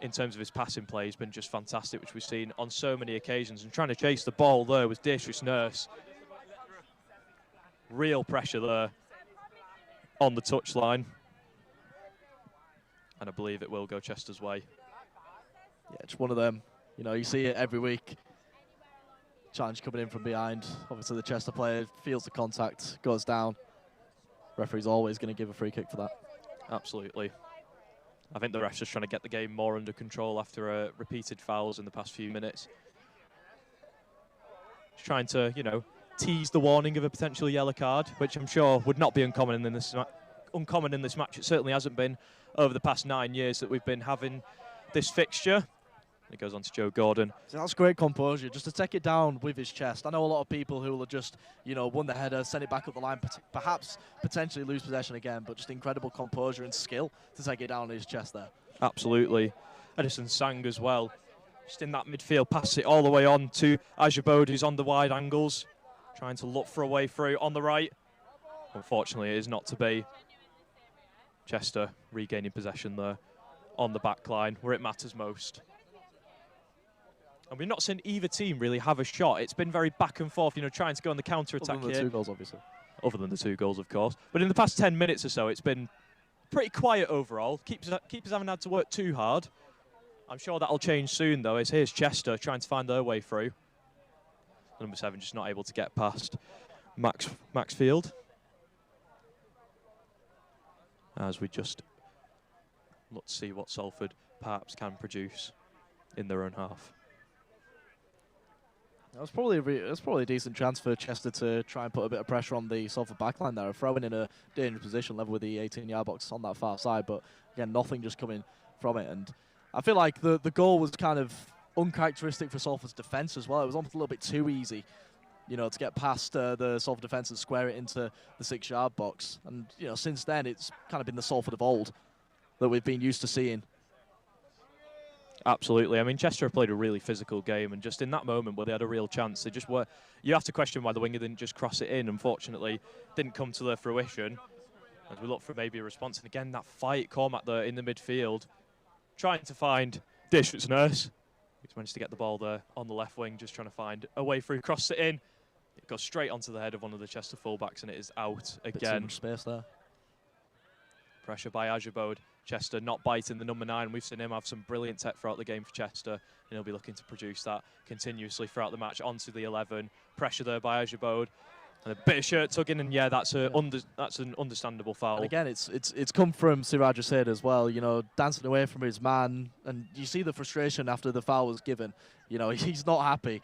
in terms of his passing play, he's been just fantastic, which we've seen on so many occasions. And trying to chase the ball there was Deirdre's Nurse. Real pressure there on the touchline. And I believe it will go Chester's way. Yeah, it's one of them. You see it every week. Challenge coming in from behind. Obviously, the Chester player feels the contact, goes down. Referee's always going to give a free kick for that. Absolutely. I think the ref's just trying to get the game more under control after repeated fouls in the past few minutes. Just trying to, tease the warning of a potential yellow card, which I'm sure would not be uncommon in this match. It certainly hasn't been over the past 9 years that we've been having this fixture. It goes on to Joe Gordon. So that's great composure, just to take it down with his chest. I know a lot of people who will just, won the header, send it back up the line, perhaps potentially lose possession again, but just incredible composure and skill to take it down on his chest there. Absolutely. Edison Sang as well. Just in that midfield, pass it all the way on to Ajabode, who's on the wide angles, trying to look for a way through on the right. Unfortunately, it is not to be. Chester regaining possession there on the back line, where it matters most. And we've not seen either team really have a shot. It's been very back and forth, trying to go on the counter-attack here. Other than the 2 goals, obviously. Other than the 2 goals, of course. But in the past 10 minutes or so, it's been pretty quiet overall. Keepers haven't had to work too hard. I'm sure that'll change soon, though, as here's Chester trying to find their way through. Number 7 just not able to get past Maxfield. As we just look to see what Salford perhaps can produce in their own half. That's probably a decent chance for Chester to try and put a bit of pressure on the Salford backline there, throwing in a dangerous position level with the 18-yard box on that far side, but again, nothing just coming from it. And I feel like the goal was kind of uncharacteristic for Salford's defence as well. It was almost a little bit too easy, to get past the Salford defence and square it into the 6-yard box. And, since then, it's kind of been the Salford of old that we've been used to seeing. Absolutely. I mean, Chester have played a really physical game, and just in that moment where they had a real chance, they just were. You have to question why the winger didn't just cross it in. Unfortunately, didn't come to their fruition. As we look for maybe a response, and again that fight, Cormac there in the midfield, trying to find Dish's Nurse. He's managed to get the ball there on the left wing, just trying to find a way through, cross it in. It goes straight onto the head of one of the Chester fullbacks, and it is out again. Bit too much space there. pressure by Ajabode. Chester not biting the number 9. We've seen him have some brilliant tech throughout the game for Chester, and he'll be looking to produce that continuously throughout the match. Onto the 11. Pressure there by Ajabode. And a bit of shirt tugging, and yeah, that's an understandable foul. And again, it's come from Siraj Said as well, you know, dancing away from his man, and you see the frustration after the foul was given. You know, he's not happy.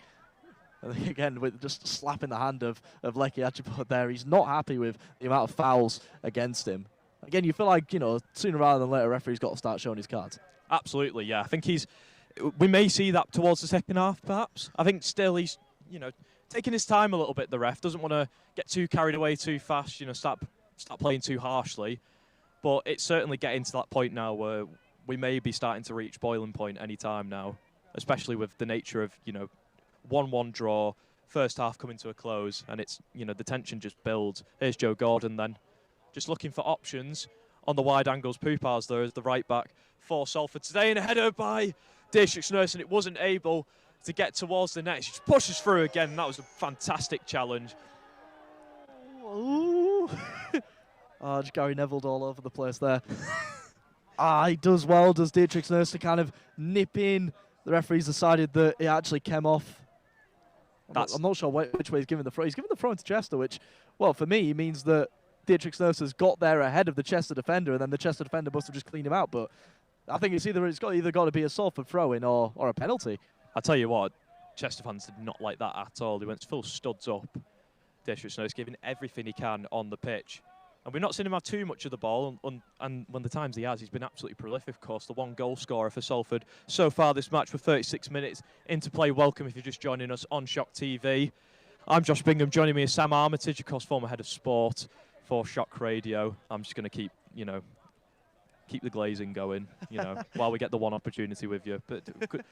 And again, with just slapping the hand of Leki Ajibode there, he's not happy with the amount of fouls against him. Again, you feel like, you know, sooner rather than later, referee's got to start showing his cards. Absolutely, yeah. I think we may see that towards the second half, perhaps. I think still he's, you know, taking his time a little bit. The ref doesn't want to get too carried away too fast, you know, start playing too harshly. But it's certainly getting to that point now where we may be starting to reach boiling point any time now, especially with the nature of, you know, 1-1 draw, first half coming to a close, and it's, you know, the tension just builds. Here's Joe Gordon then, just looking for options on the wide angles. Poupars there as the right back for Salford today, and a header by Dietrich Nurse, and it wasn't able to get towards the net. She just pushes through again, and that was a fantastic challenge. Ooh. Oh, just Gary Neville all over the place there. He does well, does Dietrich Nurse, to kind of nip in. The referee's decided that it actually came off. I'm not sure which way he's giving the throw. He's giving the throw into Chester, which, well, for me, means that Dietrich Nurse has got there ahead of the Chester defender, and then the Chester defender must have just cleaned him out. But I think it's either got to be a Salford throw-in or a penalty. I tell you what, Chester fans did not like that at all. They went full studs up. Dietrich Nurse giving everything he can on the pitch. And we've not seen him have too much of the ball, and when the times he has, he's been absolutely prolific, of course. The 1 goal scorer for Salford so far this match with 36 minutes into play. Welcome if you're just joining us on Shock TV. I'm Josh Bingham. Joining me is Sam Armitage, of course, former head of sport for Shock Radio. I'm just going to keep the glazing going, you know, while we get the one opportunity with you. But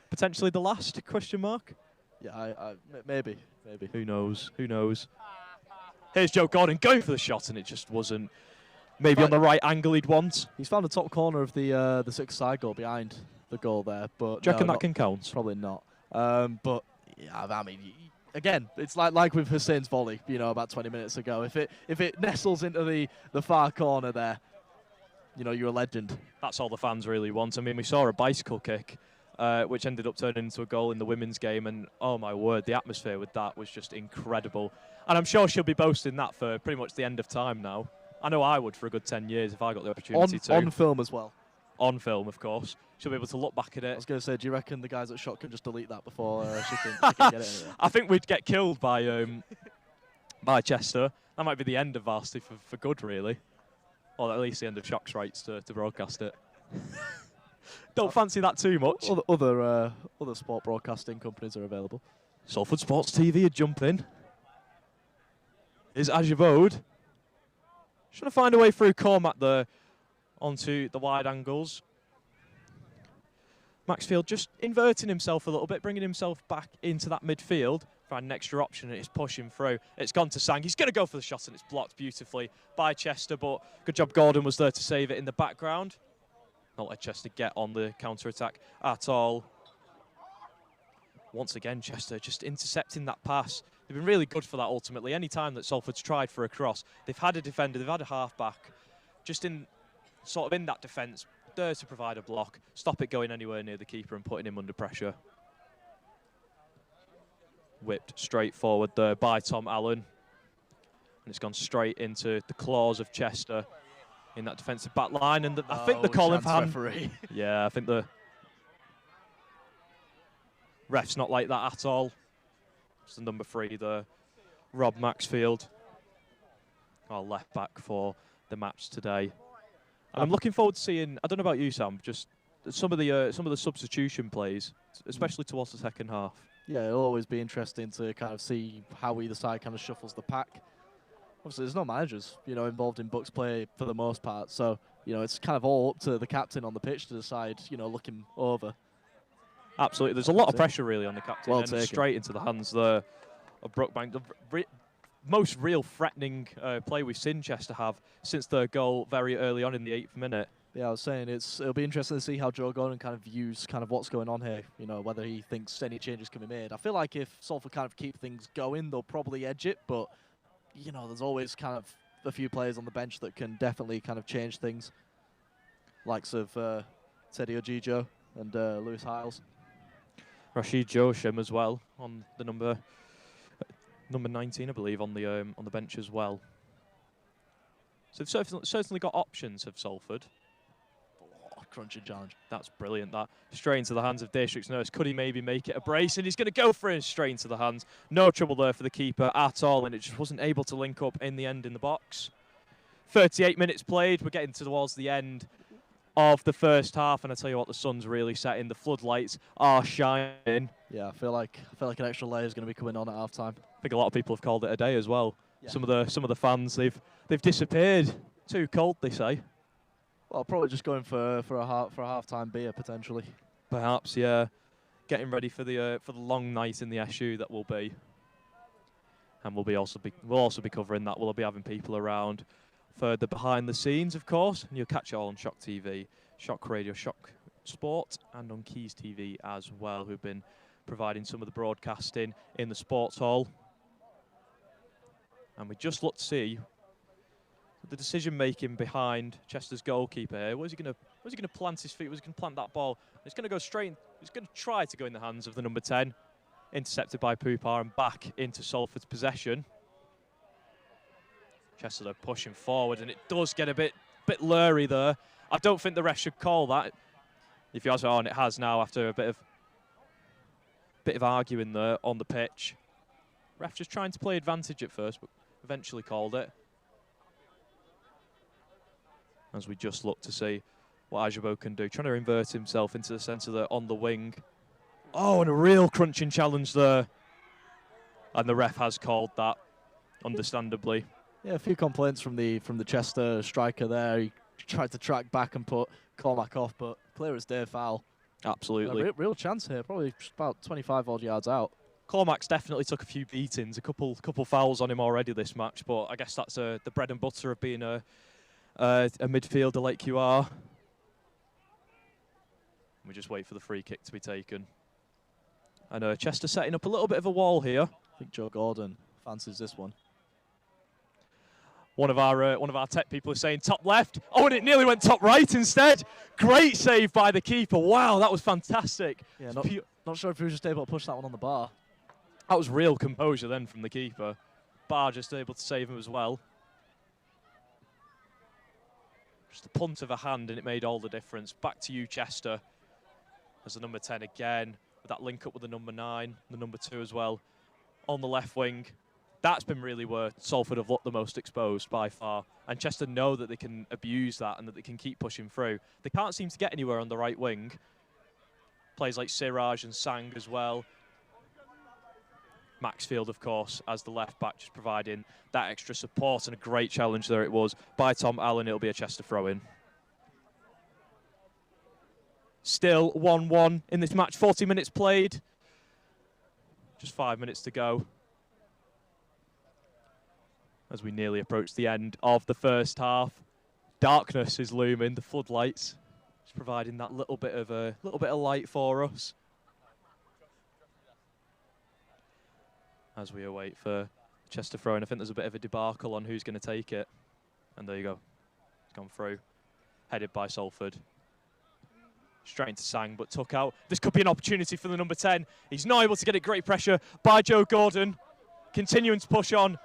potentially the last, question mark? Yeah, maybe. Who knows? Here's Joe Gordon going for the shot, and it just wasn't maybe on the right angle he'd want. He's found the top corner of the 6-side goal behind the goal there. But do you reckon that can count? Probably not. But yeah, I mean, again, it's like with Hussein's volley, you know, about 20 minutes ago. If it nestles into the far corner there, you know, you're a legend. That's all the fans really want. I mean, we saw a bicycle kick, which ended up turning into a goal in the women's game, and oh my word, the atmosphere with that was just incredible. And I'm sure she'll be boasting that for pretty much the end of time now. I know I would for a good 10 years if I got the opportunity to. On film as well. On film, of course. She'll be able to look back at it. I was going to say, do you reckon the guys at Shock can just delete that before she can get it anyway? I think we'd get killed by Chester. That might be the end of Varsity for good, really. Or at least the end of Shock's rights to broadcast it. Don't fancy that too much. Other sport broadcasting companies are available. Salford Sports TV would jump in. Is Ajibode trying to find a way through Cormac there onto the wide angles. Maxfield just inverting himself a little bit, bringing himself back into that midfield. Find an extra option, and it's pushing through. It's gone to Sang. He's going to go for the shot, and it's blocked beautifully by Chester, but good job Gordon was there to save it in the background. Not let Chester get on the counter-attack at all. Once again, Chester just intercepting that pass. They've been really good for that ultimately. Any time that Salford's tried for a cross, they've had a defender, they've had a half-back, just in that defence, there to provide a block, stop it going anywhere near the keeper and putting him under pressure. Whipped straight forward there by Tom Allen. And it's gone straight into the claws of Chester in that defensive back line. And I think the calling for hand. Yeah, I think the ref's not like that at all. It's the number 3 there, Rob Maxfield, our left back for the match today. And I'm looking forward to seeing, I don't know about you, Sam, just some of the substitution plays, especially towards the second half. Yeah, it'll always be interesting to kind of see how either side kind of shuffles the pack. Obviously, there's no managers, you know, involved in Bucks play for the most part. So, you know, it's kind of all up to the captain on the pitch to decide, you know, looking over. Absolutely. There's a lot of pressure, really, on the captain. Well and taken. Straight into the hands there of Brookbank. The most real threatening play we've seen Chester have since their goal very early on in the 8th minute. Yeah, I was saying it'll be interesting to see how Joe Gordon kind of views kind of what's going on here, you know, whether he thinks any changes can be made. I feel like if Salford kind of keep things going, they'll probably edge it, but, you know, there's always kind of a few players on the bench that can definitely kind of change things. likes of Teddy Ojijo and Lewis Hiles. Rashid Josham as well on the number 19, I believe, on the bench as well. So they've certainly got options of Salford. Oh, crunching challenge. That's brilliant, that. Straight into the hands of District's nurse. Could he maybe make it a brace? And he's going to go for it straight into the hands. No trouble there for the keeper at all, and it just wasn't able to link up in the end in the box. 38 minutes played. We're getting towards the end of the first half, and I tell you what, the sun's really setting. The floodlights are shining. Yeah, I feel like an extra layer is going to be coming on at half time. I think a lot of people have called it a day as well. Yeah. Some of the fans, they've disappeared. Too cold, they say. Well, probably just going for a half-time beer potentially. Perhaps, yeah. Getting ready for the long night in the SU that will be, and we'll also be covering that. We'll be having people around for the behind the scenes, of course, and you'll catch it all on Shock TV, Shock Radio, Shock Sport, and on Keys TV as well, who've been providing some of the broadcasting in the sports hall. And we just look to see the decision making behind Chester's goalkeeper here. Where's he going to plant his feet? Where's he going to plant that ball? It's going to go straight. He's going to try to go in the hands of the number 10, intercepted by Poupar and back into Salford's possession. Chester though pushing forward, and it does get a bit blurry there. I don't think the ref should call that. If you ask me, and it has now after a bit of arguing there on the pitch. Ref just trying to play advantage at first, but eventually called it. As we just look to see what Ajabo can do, trying to invert himself into the centre there on the wing. Oh, and a real crunching challenge there. And the ref has called that, understandably. Yeah, a few complaints from the Chester striker there. He tried to track back and put Cormac off, but clear as day foul. Absolutely. Real chance here, probably about 25 odd yards out. Cormac's definitely took a few beatings, a couple fouls on him already this match, but I guess that's the bread and butter of being a midfielder like you are. We just wait for the free kick to be taken. And Chester setting up a little bit of a wall here. I think Joe Gordon fancies this one. One of our tech people is saying top left. Oh, and it nearly went top right instead. Great save by the keeper. Wow, that was fantastic. Yeah, not sure if he was just able to push that one on the bar. That was real composure then from the keeper. Bar just able to save him as well. Just a punt of a hand, and it made all the difference. Back to you, Chester, as the number 10 again, with that link up with the number 9, the number 2 as well, on the left wing. That's been really where Salford have looked the most exposed by far. And Chester know that they can abuse that and that they can keep pushing through. They can't seem to get anywhere on the right wing. Players like Siraj and Sang as well. Maxfield, of course, as the left back, just providing that extra support, and a great challenge there it was by Tom Allen. It'll be a Chester throw-in. Still 1-1 in this match, 40 minutes played. Just 5 minutes to go as we nearly approach the end of the first half. Darkness is looming, the floodlights, just providing that little bit of light for us. As we await for Chester throwing, I think there's a bit of a debacle on who's going to take it. And there you go. It's gone through. Headed by Salford. Straight into Sang, but took out. This could be an opportunity for the number 10. He's not able to get it. Great pressure by Joe Gordon. Continuing to push on.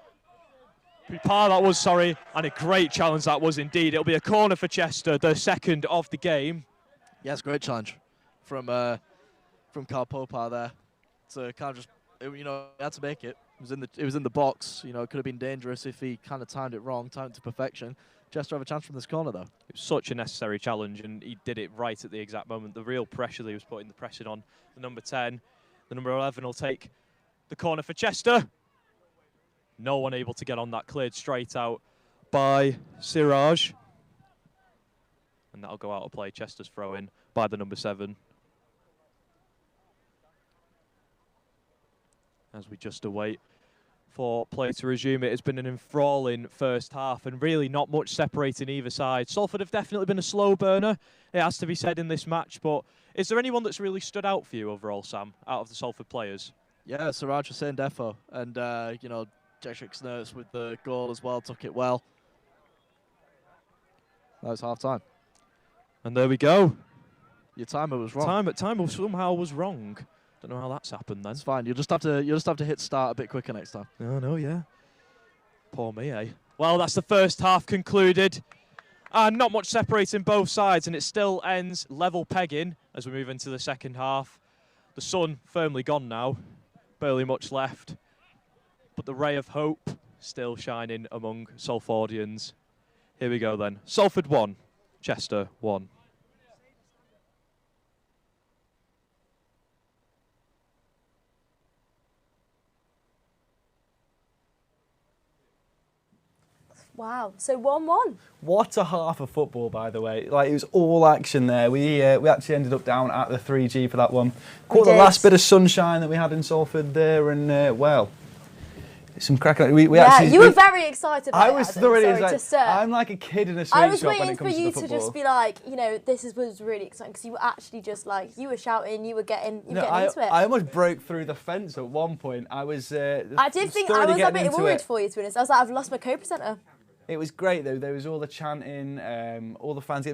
Poupar, that was, sorry. And a great challenge that was indeed. It'll be a corner for Chester, the second of the game. Yes, great challenge from Carl Poupar there. So kind of just, he had to make it. It was in the box. It could have been dangerous if he kind of timed it wrong, timed it to perfection. Chester have a chance from this corner, though. It was such a necessary challenge, and he did it right at the exact moment. The real pressure that he was putting, the pressing on the number 10. The number 11 will take the corner for Chester. No one able to get on that, cleared straight out by Siraj. And that'll go out of play. Chester's throw-in by the number 7. As we just await for play to resume. It has been an enthralling first half and really not much separating either side. Salford have definitely been a slow burner, it has to be said, in this match. But is there anyone that's really stood out for you overall, Sam, out of the Salford players? Yeah, Siraj Hussain Defo. And, Jeshrik Snurts with the goal as well, took it well. That was half-time. And there we go. Your timer was wrong. Timer somehow was wrong. Don't know how that's happened then. It's fine. You'll just have to hit start a bit quicker next time. No, yeah. Poor me, eh? Well, that's the first half concluded. And not much separating both sides, and it still ends level pegging as we move into the second half. The sun firmly gone now, barely much left, but the ray of hope still shining among Salfordians. Here we go then. Salford 1, Chester 1. Wow, so 1-1. What a half of football, by the way. Like, it was all action there. We actually ended up down at the 3G for that one. Caught the last bit of sunshine that we had in Salford there, and, well, some cracking. We you were very excited about I was thoroughly excited. I'm like a kid in a sweet I was shop when waiting it for comes to you the football. to just be like, you know, was really exciting, because you were actually just like, you were shouting, you were getting into it. I almost broke through the fence at one point. I was I did think I was a bit worried for you, to be honest. I was like, I've lost my co-presenter. It was great though. There was all the chanting, all the fans.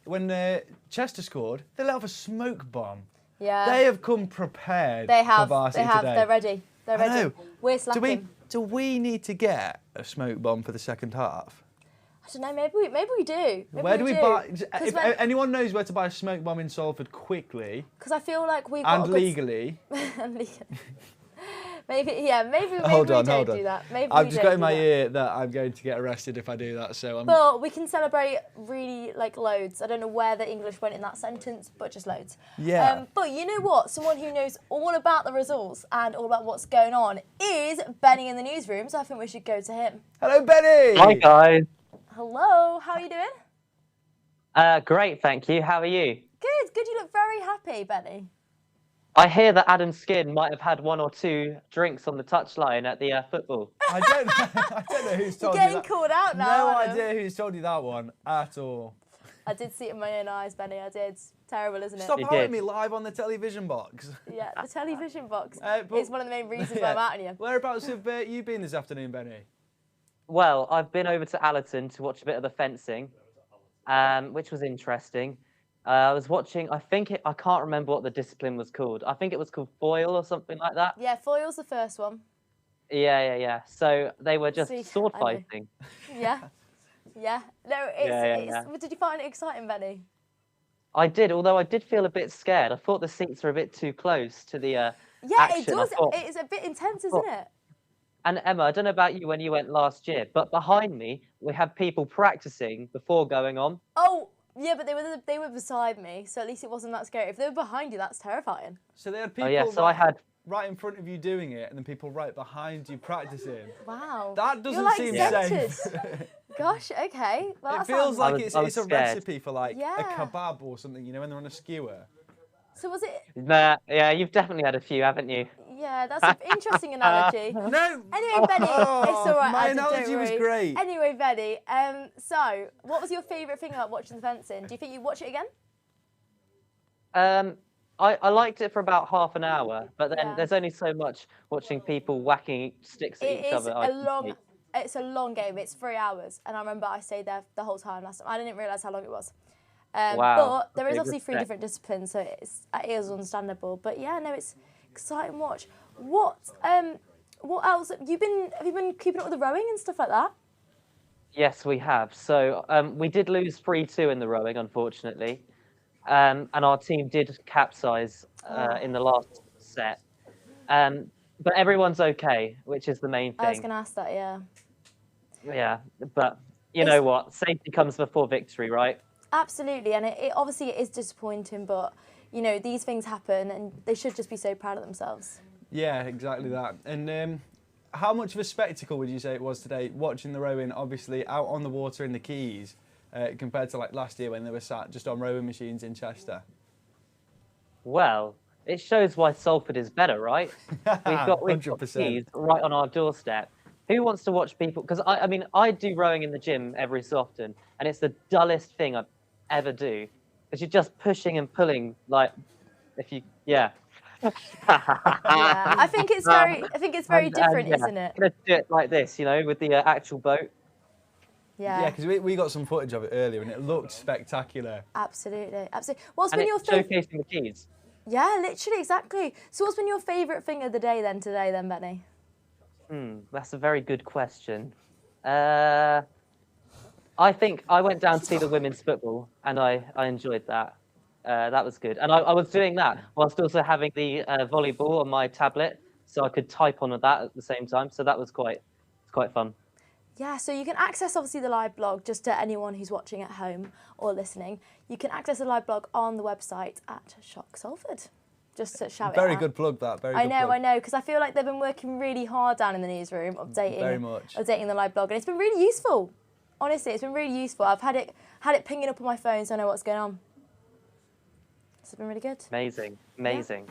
When Chester scored, they let off a smoke bomb. Yeah. They have come prepared. They have. For Varsity They have. today. They're ready. They're ready. I know. We're slacking. Do we need to get a smoke bomb for the second half? I don't know. Maybe we do. Where do we buy? If anyone knows where to buy a smoke bomb in Salford quickly, because I feel like we've and got legally. and legally. Maybe we don't do that. Maybe I've just got in my ear that I'm going to get arrested if I do that. So But we can celebrate really loads. I don't know where the English went in that sentence, but just loads. Yeah. But you know what? Someone who knows all about the results and all about what's going on is Benny in the newsroom. So I think we should go to him. Hello, Benny. Hi guys. Hello. How are you doing? Great, thank you. How are you? Good. You look very happy, Benny. I hear that Adam Skin might have had 1 or 2 drinks on the touchline at the football. I don't know who's told you You're that. getting called out now. No idea who's told you that one at all. I did see it in my own eyes, Benny. I did. Terrible, isn't it? Stop holding me live on the television box. Yeah, the television box is one of the main reasons why I'm out on you. Whereabouts have you been this afternoon, Benny? Well, I've been over to Allerton to watch a bit of the fencing, which was interesting. I was watching, I can't remember what the discipline was called. I think it was called foil or something like that. Yeah, foil's the first one. Yeah. So they were just sword fighting. Yeah. No, did you find it exciting, Benny? I did, although I did feel a bit scared. I thought the seats were a bit too close to the action. It does. It's a bit intense, isn't it? And Emma, I don't know about you when you went last year, but behind me, we had people practicing before going on. Oh, yeah, but they were beside me, so at least it wasn't that scary. If they were behind you, that's terrifying. So they had people right in front of you doing it, and then people right behind you practicing. Wow. That doesn't seem safe. Gosh, okay. Well, it feels like it's a scared. recipe for a kebab or something, you know, when they're on a skewer. So was it? Nah, yeah, you've definitely had a few, haven't you? Yeah, that's an interesting analogy. No. Anyway, Benny, it's all right. My analogy was great. Anyway, Benny, so what was your favourite thing about watching the fencing? Do you think you'd watch it again? I liked it for about half an hour, but then there's only so much watching people whacking sticks at each other. It's a long game. It's 3 hours, and I remember I stayed there the whole time last time. I didn't realise how long it was. Wow. But there is obviously 3 different disciplines, so it is understandable. But yeah, no, it's exciting watch. What else have you been keeping up with the rowing and stuff like that? Yes, we have. So we did lose 3-2 in the rowing, unfortunately, and our team did capsize in the last set. But everyone's okay, which is the main thing. I was going to ask that, yeah. Yeah, but you know what? Safety comes before victory, right? Absolutely, and it obviously it is disappointing, but you know these things happen, and they should just be so proud of themselves. Yeah, exactly that. And how much of a spectacle would you say it was today, watching the rowing, obviously out on the water in the Keys, compared to like last year when they were sat just on rowing machines in Chester? Well, it shows why Salford is better, right? We've got Keys right on our doorstep. Who wants to watch people? Because I mean, I do rowing in the gym every so often, and it's the dullest thing I ever do. Because you're just pushing and pulling, like, yeah, I think it's very different, isn't it? I'm gonna do it like this, you know, with the actual boat. Yeah. Yeah, because we got some footage of it earlier and it looked spectacular. Absolutely. What's And been it's your showcasing the keys. Yeah, literally, exactly. So what's been your favourite thing of the day then, Benny? That's a very good question. I think I went down to see the women's football and I enjoyed that. That was good. And I was doing that whilst also having the volleyball on my tablet, so I could type on that at the same time. So that was quite fun. Yeah, so you can access obviously the live blog just to anyone who's watching at home or listening. You can access the live blog on the website at Shock Salford. Just to shout it out. Very good plug that. Very good plug. I know, because I feel like they've been working really hard down in the newsroom, updating the live blog, and it's been really useful. Honestly, it's been really useful. I've had it pinging up on my phone, so I know what's going on. It's been really good. Amazing.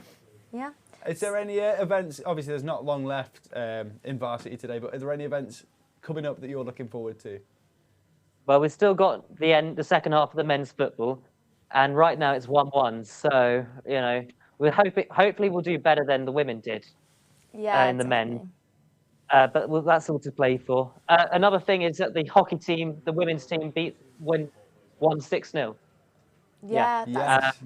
Yeah. Is there any events? Obviously, there's not long left in Varsity today, but are there any events coming up that you're looking forward to? Well, we've still got the second half of the men's football, and right now it's 1-1. So we're hopefully we'll do better than the women did. Yeah. In the men. But that's all to play for. Another thing is that the hockey team, the women's team, won 6-0. Yeah,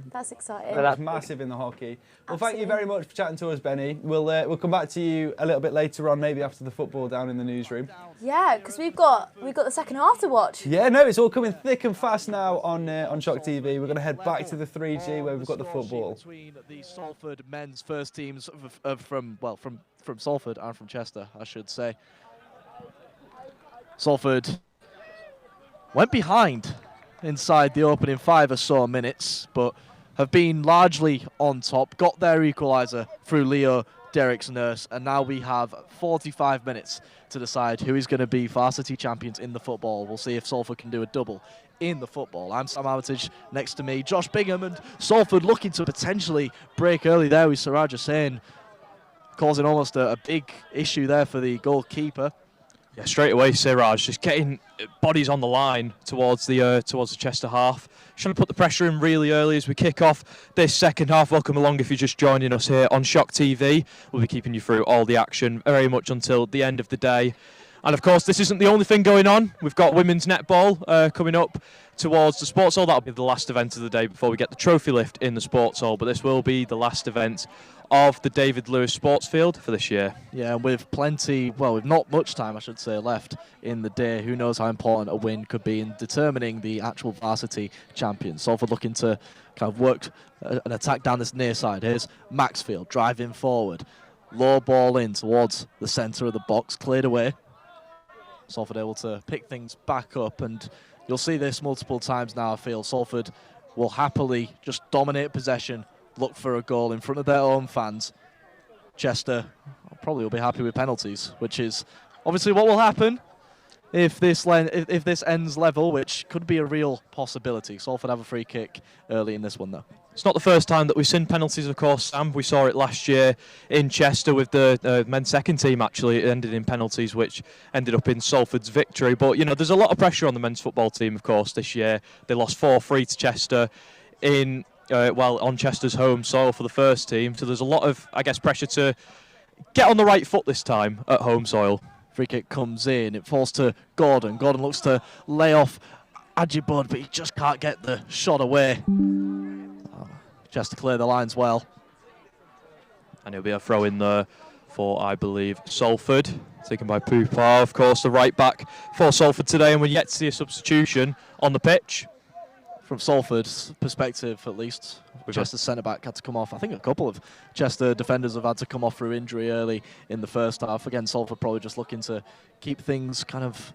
that's exciting. Well, that's massive in the hockey. Well, thank you very much for chatting to us, Benny. We'll come back to you a little bit later on, maybe after the football down in the newsroom. Yeah, because we've got the second half to watch. Yeah, no, it's all coming thick and fast now on Shock TV. We're going to head back to the 3G where we've got the football. Between the Salford men's first teams from Salford and from Chester, I should say. Salford went behind inside the opening 5 or so minutes, but have been largely on top, got their equaliser through Leo Derrick's nurse, and now we have 45 minutes to decide who is going to be Varsity champions in the football. We'll see if Salford can do a double in the football. I'm Sam Armitage, next to me Josh Bingham, and Salford looking to potentially break early there with Siraj Hussain, causing almost a big issue there for the goalkeeper. Yeah, straight away Siraj just getting bodies on the line towards the Chester half. Trying to put the pressure in really early as we kick off this second half. Welcome along if you're just joining us here on Shock TV. We'll be keeping you through all the action very much until the end of the day. And of course, this isn't the only thing going on. We've got women's netball coming up towards the sports hall. That'll be the last event of the day before we get the trophy lift in the sports hall. But this will be the last event of the David Lewis Sports Field for this year. Yeah, with with not much time, I should say, left in the day. Who knows how important a win could be in determining the actual varsity champions. Salford looking to kind of work an attack down this near side. Here's Maxfield driving forward. Low ball in towards the centre of the box, cleared away. Salford able to pick things back up, and you'll see this multiple times now, I feel. Salford will happily just dominate possession, look for a goal in front of their own fans. Chester probably will be happy with penalties, which is obviously what will happen if this ends level, which could be a real possibility. Salford have a free kick early in this one, though. It's not the first time that we've seen penalties, of course, Sam. We saw it last year in Chester with the men's second team, actually. It ended in penalties, which ended up in Salford's victory. But, there's a lot of pressure on the men's football team, of course, this year. They lost 4-3 to Chester on Chester's home soil for the first team. So there's a lot of, pressure to get on the right foot this time at home soil. Free kick comes in. It falls to Gordon. Gordon looks to lay off Ajibud, but he just can't get the shot away. Chester clear the lines well. And it'll be a throw in there for, I believe, Salford. Taken by Poupar, of course, the right back for Salford today. And we're yet to see a substitution on the pitch. From Salford's perspective, at least, Chester's centre-back had to come off. I think a couple of Chester defenders have had to come off through injury early in the first half. Again, Salford probably just looking to keep things kind of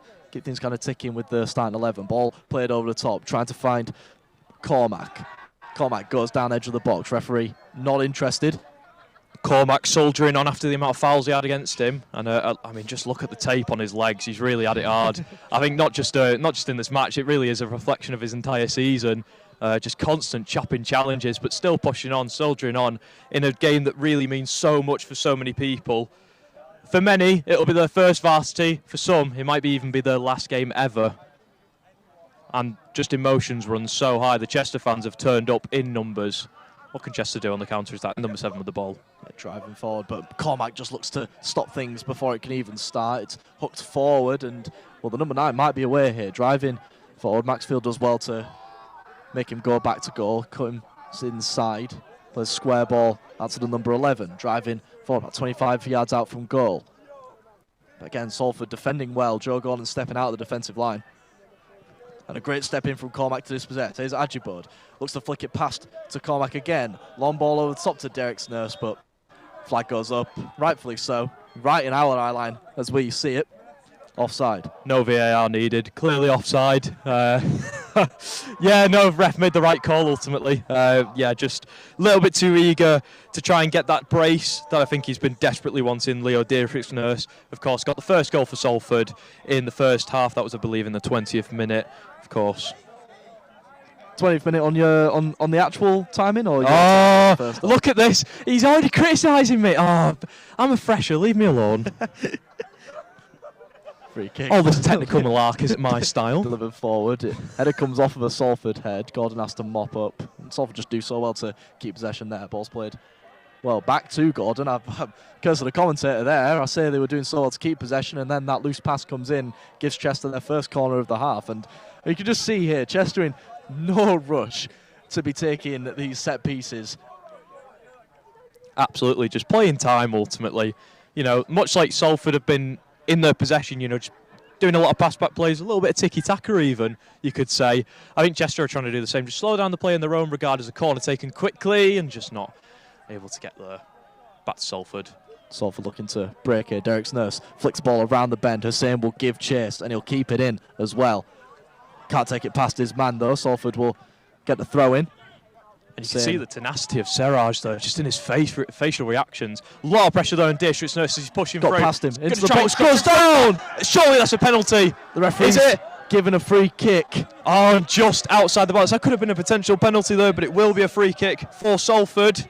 ticking with the starting 11. Ball played over the top, trying to find Cormac. Cormac goes down edge of the box. Referee not interested. Cormac soldiering on after the amount of fouls he had against him, and just look at the tape on his legs. He's really had it hard. I think not just in this match. It really is a reflection of his entire season. Just constant chopping challenges, but still pushing on, soldiering on in a game that really means so much for so many people. For many, it'll be their first varsity. For some, it might even be their last game ever. And just emotions run so high. The Chester fans have turned up in numbers. What can Chester do on the counter? Is that number 7 with the ball? Yeah, driving forward, but Cormac just looks to stop things before it can even start. It's hooked forward, and well, the number 9 might be away here. Driving forward, Maxfield does well to make him go back to goal, cut him inside. Plays square ball out to the number 11, driving forward about 25 yards out from goal. But again, Salford defending well. Joe Gordon stepping out of the defensive line. And a great step in from Cormac to dispossess. Here's Ajibod. Looks to flick it past to Cormac again. Long ball over the top to Derek's Nurse, but flag goes up, rightfully so. Right in our eye line as we see it. Offside. No VAR needed. Clearly offside. Yeah, no, ref made the right call ultimately. Yeah, just a little bit too eager to try and get that brace that I think he's been desperately wanting. Leo Dietrich's Nurse, of course, got the first goal for Salford in the first half. That was, I believe, in the 20th minute, of course. 20th minute on the actual timing, or look at this! He's already criticising me. Oh, I'm a fresher. Leave me alone. Free kick. All this technical malark isn't my style. Delivered forward. Header comes off of a Salford head. Gordon has to mop up. And Salford just do so well to keep possession there. Ball's played well back to Gordon. Because of the commentator there, I say they were doing so well to keep possession, and then that loose pass comes in, gives Chester their first corner of the half. And you can just see here, Chester in no rush to be taking these set pieces. Absolutely, just playing time ultimately. You know, much like Salford have been in their possession, you know, just doing a lot of pass-back plays, a little bit of tiki-taka even, you could say. I think Chester are trying to do the same, just slow down the play in their own regard as a corner taken quickly and just not able to get there. Back to Salford. Salford looking to break here. Derek's Nurse flicks the ball around the bend. Hussein will give chase and he'll keep it in as well. Can't take it past his man though. Salford will get the throw in. And you can see the tenacity of Seraj though, just in his facial reactions. A lot of pressure though on Dietrich's Nurse as he's pushing through. Got past him. Into the box. Goes down! Surely that's a penalty. The referee's given a free kick. Oh, just outside the box. That could have been a potential penalty though, but it will be a free kick for Salford.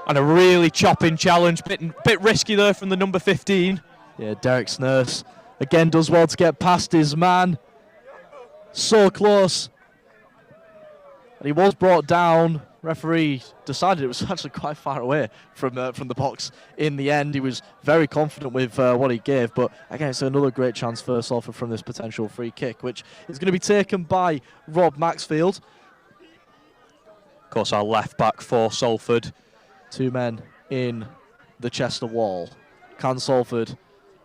And a really chopping challenge. Bit risky there from the number 15. Yeah, Derek's Nurse again does well to get past his man. So close. And he was brought down. Referee decided it was actually quite far away from the box in the end. He was very confident with what he gave. But again, it's another great chance for Salford from this potential free kick, which is going to be taken by Rob Maxfield. Of course, our left back for Salford. 2 men in the Chester wall. Can Salford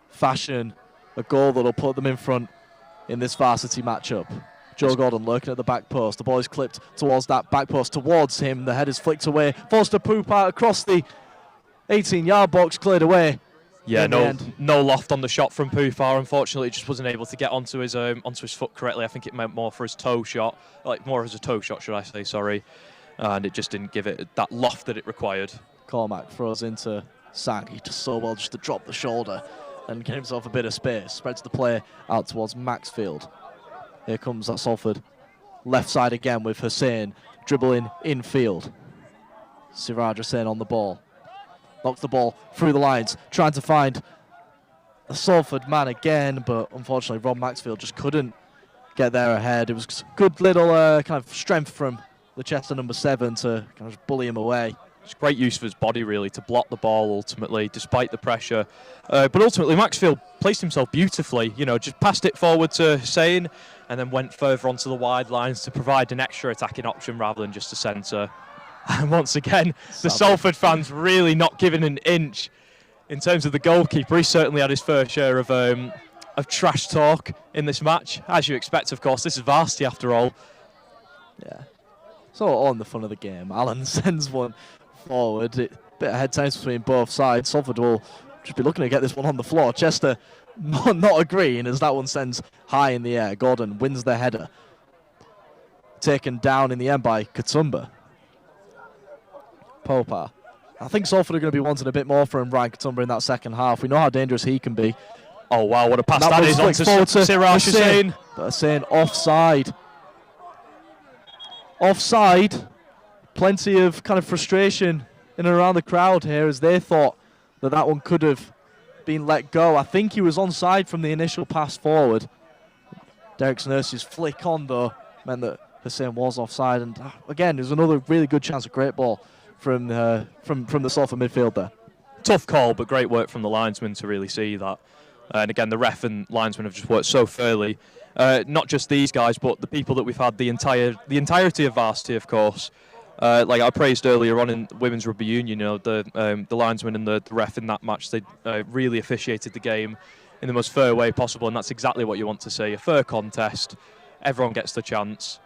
fashion a goal that'll put them in front in this varsity matchup? Joe Gordon lurking at the back post. The ball is clipped towards that back post, towards him. The head is flicked away. Forced to poop out across the 18-yard box, cleared away. Yeah, no loft on the shot from Poufar. Unfortunately, he just wasn't able to get onto his foot correctly. I think it meant more for his toe shot, more as a toe shot, should I say? Sorry, and it just didn't give it that loft that it required. Cormac throws into Sang. He does so well just to drop the shoulder and get himself a bit of space. Spreads the play out towards Maxfield. Here comes that Salford left side again with Hussein dribbling infield. Siraj Hussein on the ball. Knocks the ball through the lines, trying to find a Salford man again, but unfortunately Rob Maxfield just couldn't get there ahead. It was good little kind of strength from the Chester number 7 to kind of bully him away. It's great use of his body, really, to block the ball, ultimately, despite the pressure. But ultimately, Maxfield placed himself beautifully, you know, just passed it forward to Hussein and then went further onto the wide lines to provide an extra attacking option rather than just a centre. And once again, the Salford fans really not giving an inch in terms of the goalkeeper. He certainly had his fair share of trash talk in this match. As you expect, of course, this is Varsity after all. Yeah. So all in the fun of the game. Allen sends one forward. Bit of head times between both sides. Salford will just be looking to get this one on the floor. Chester not agreeing as that one sends high in the air. Gordon wins the header. Taken down in the end by Katumba. Popar. I think Salford are going to be wanting a bit more from Ryan Katumba in that second half. We know how dangerous he can be. Oh wow, what a pass that is onto Siraj Hussein. But Hussein offside. Offside. Plenty of kind of frustration in and around the crowd here as they thought that one could have been let go. I think he was onside from the initial pass forward. Derek's Nurse's flick on though meant that Hussein was offside. And again, there's another really good chance, a great ball from the Salford midfield there. Tough call, but great work from the linesman to really see that. And again, the ref and linesman have just worked so fairly. Not just these guys, but the people that we've had the entirety of Varsity, of course. Like I praised earlier on in women's rugby union, the linesman and the ref in that match, they really officiated the game in the most fair way possible, and that's exactly what you want to see. A fair contest, everyone gets the chance.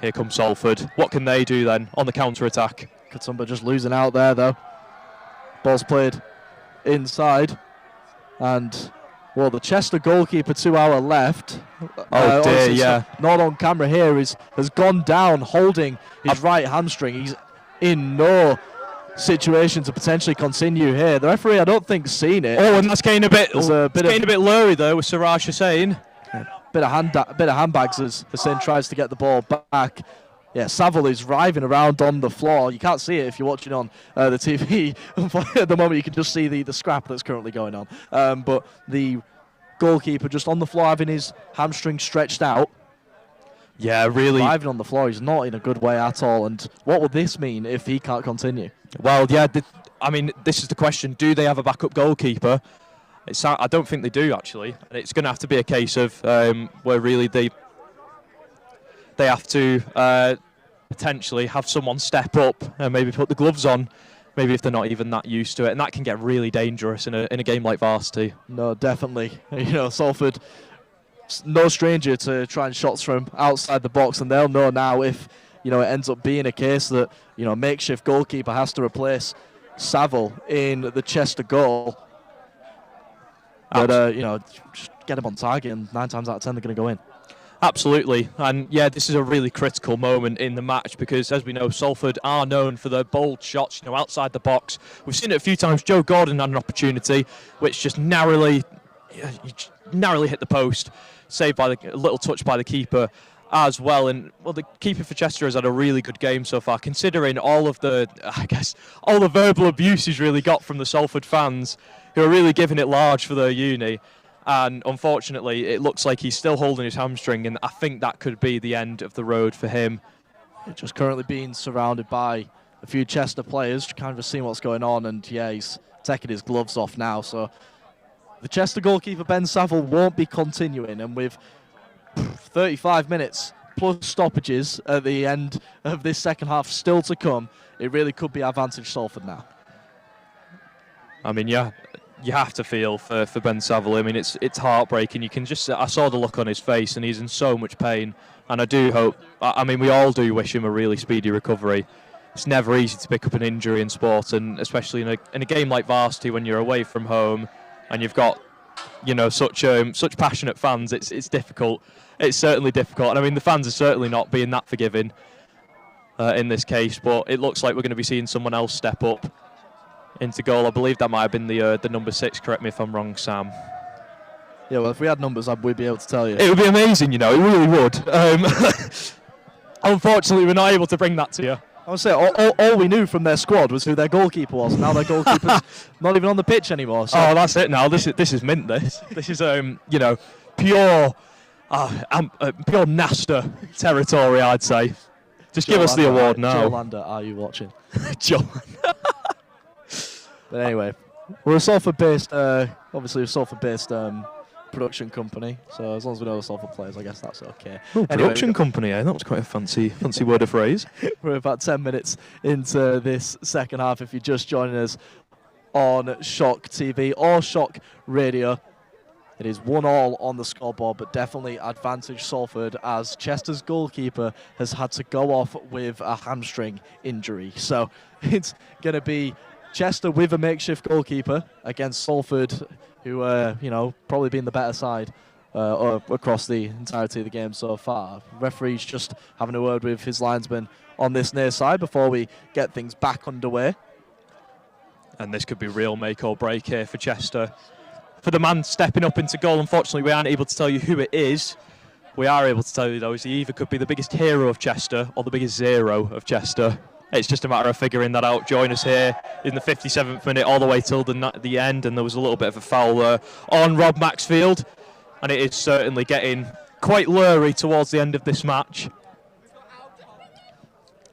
Here comes Salford. What can they do then on the counter-attack? Katumba just losing out there, though. Ball's played inside. And, well, the Chester goalkeeper 2 hour left. Oh, dear, yeah. Not on camera here. Has gone down holding his right hamstring. He's in no situation to potentially continue here. The referee, I don't think, seen it. Oh, and that's getting a bit blurry, though, with Siraj Hussain. Bit of handbags as Hussain tries to get the ball back. Yeah, Saville is writhing around on the floor. You can't see it if you're watching on the TV. At the moment, you can just see the scrap that's currently going on. But the goalkeeper just on the floor having his hamstring stretched out. Yeah, really. Writhing on the floor. He's not in a good way at all. And what would this mean if he can't continue? Well, yeah, this is the question. Do they have a backup goalkeeper? I don't think they do, actually. And it's going to have to be a case of where really they have to potentially have someone step up and maybe put the gloves on, maybe if they're not even that used to it. And that can get really dangerous in a game like Varsity. No, definitely. Salford, no stranger to trying shots from outside the box, and they'll know now if it ends up being a case that makeshift goalkeeper has to replace Saville in the Chester goal. But just get them on target, and 9 times out of 10 they're going to go in. Absolutely, and yeah, this is a really critical moment in the match because, as we know, Salford are known for their bold shots, outside the box. We've seen it a few times. Joe Gordon had an opportunity, which just narrowly hit the post, saved by a little touch by the keeper as well. And well, the keeper for Chester has had a really good game so far, considering all the verbal abuse he's really got from the Salford fans, who are really giving it large for their uni. And unfortunately, it looks like he's still holding his hamstring, and I think that could be the end of the road for him. Just currently being surrounded by a few Chester players, kind of seeing what's going on, and yeah, he's taking his gloves off now. So the Chester goalkeeper, Ben Saville, won't be continuing, and with 35 minutes plus stoppages at the end of this second half still to come, it really could be advantage Salford now. I mean, yeah. You have to feel for Ben Saville. I mean, it's heartbreaking. I saw the look on his face, and he's in so much pain. And I do hope, we all do wish him a really speedy recovery. It's never easy to pick up an injury in sport, and especially in a game like Varsity when you're away from home and you've got, such passionate fans. It's difficult. It's certainly difficult. And the fans are certainly not being that forgiving in this case. But it looks like we're going to be seeing someone else step up into goal. I believe that might have been the number 6. Correct me if I'm wrong, Sam. Yeah, well, if we had numbers, we'd be able to tell you. It would be amazing, it really would. Unfortunately, we're not able to bring that to you. I would say all we knew from their squad was who their goalkeeper was. Now their goalkeeper's not even on the pitch anymore. So. Oh, that's it now. This is mint. This is pure Nasta territory, I'd say. Just give us the award now. Joe Lander, are you watching? Joe. But anyway, we're a Salford-based, production company. So as long as we know the Salford players, I guess that's okay. Oh, production company, eh? That was quite a fancy word of phrase. We're about 10 minutes into this second half. If you're just joining us on Shock TV or Shock Radio, it is 1-1 on the scoreboard, but definitely advantage Salford as Chester's goalkeeper has had to go off with a hamstring injury. So it's going to be Chester with a makeshift goalkeeper against Salford, who probably been the better side across the entirety of the game so far. Referee's just having a word with his linesman on this near side before we get things back underway. And this could be real make or break here for Chester. For the man stepping up into goal, unfortunately, we aren't able to tell you who it is. We are able to tell you, though, he either could be the biggest hero of Chester or the biggest zero of Chester. It's just a matter of figuring that out. Join us here in the 57th minute all the way till the end, and there was a little bit of a foul there on Rob Maxfield, and it is certainly getting quite lurid towards the end of this match.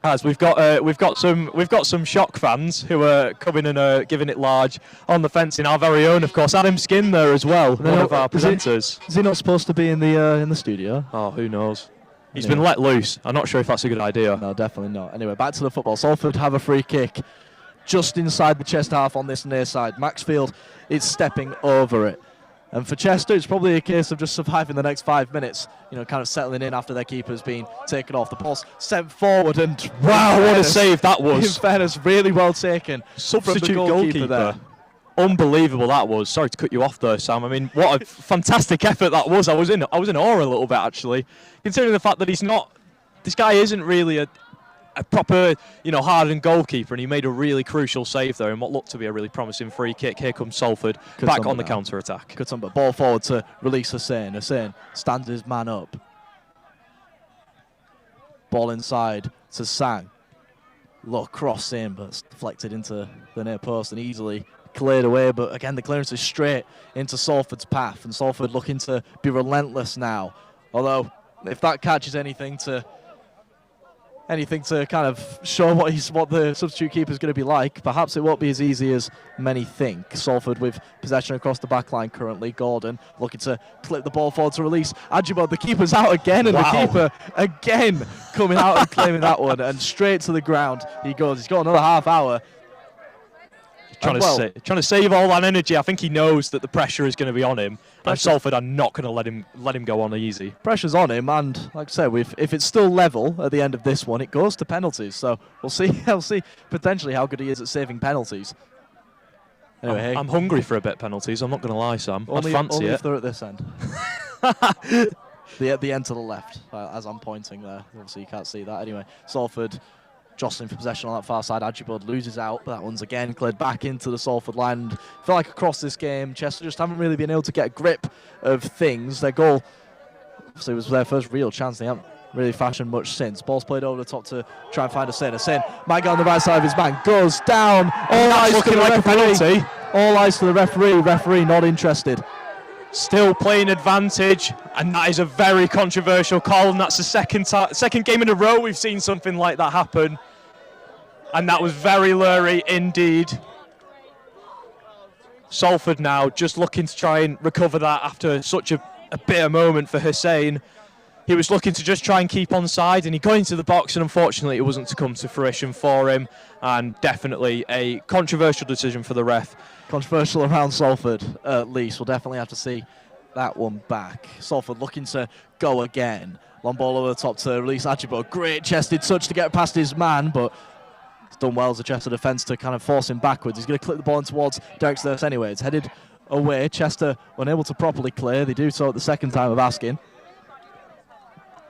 As we've got some shock fans who are coming and giving it large on the fencing. Our very own, of course, Adam Skin there as well, one of our presenters. Is he not supposed to be in the studio? Oh, who knows? He's been let loose. I'm not sure if that's a good idea. No, definitely not. Anyway, back to the football. Salford have a free kick just inside the Chester half on this near side. Maxfield is stepping over it. And for Chester, it's probably a case of just surviving the next 5 minutes, kind of settling in after their keeper's been taken off. The ball's sent forward, and wow, what a save that was. In fairness, really well taken. Substitute from the goalkeeper there. Unbelievable that was. Sorry to cut you off there, Sam. I mean, what a fantastic effort that was. I was in awe a little bit, actually, considering the fact that this guy isn't really a proper, hardened goalkeeper, and he made a really crucial save there in what looked to be a really promising free kick. Here comes Salford back on the counter-attack. Good but ball forward to release Hussein. Hussein stands his man up. Ball inside to Sang. Low cross in, but it's deflected into the near post and easily cleared away. But again, the clearance is straight into Salford's path, and Salford looking to be relentless now. Although, if that catches anything to kind of show what the substitute keeper is going to be like, perhaps it won't be as easy as many think. Salford with possession across the back line currently. Gordon looking to clip the ball forward to release Ajibod. The keeper's out again, and the keeper again coming out and claiming that one, and straight to the ground he goes. He's got another half hour. Trying to save all that energy. I think he knows that the pressure is going to be on him, and Salford are not going to let him go on easy. Pressure's on him, and like I said, if it's still level at the end of this one, it goes to penalties. So we'll see. We'll see potentially how good he is at saving penalties. Anyway, I'm hungry for a bit penalties. I'm not going to lie, Sam. I'd fancy only it. If they're at this end. the end to the left, as I'm pointing there. Obviously, you can't see that. Anyway, Salford jostling for possession on that far side. Ajibod loses out, but that one's again cleared back into the Salford line. I feel like across this game, Chester just haven't really been able to get a grip of things. Their goal, obviously, was their first real chance. They haven't really fashioned much since. Ball's played over the top to try and find Hussein. Hussein might get on the right side of his man. Goes down. All eyes to the referee. All eyes to the referee. Referee not interested. Still playing advantage, and that is a very controversial call, and that's the second game in a row we've seen something like that happen. And that was very lurid indeed. Salford now just looking to try and recover that after such a bitter moment for Hussein. He was looking to just try and keep on side, and he got into the box, and unfortunately it wasn't to come to fruition for him, and definitely a controversial decision for the ref. Controversial around Salford, at least. We'll definitely have to see that one back. Salford looking to go again. Long ball over the top to release Ajibod. Great chested touch to get past his man, but it's done well as the Chester defence to kind of force him backwards. He's going to clip the ball in towards Derek Sturts anyway. It's headed away. Chester unable to properly clear. They do so at the second time of asking.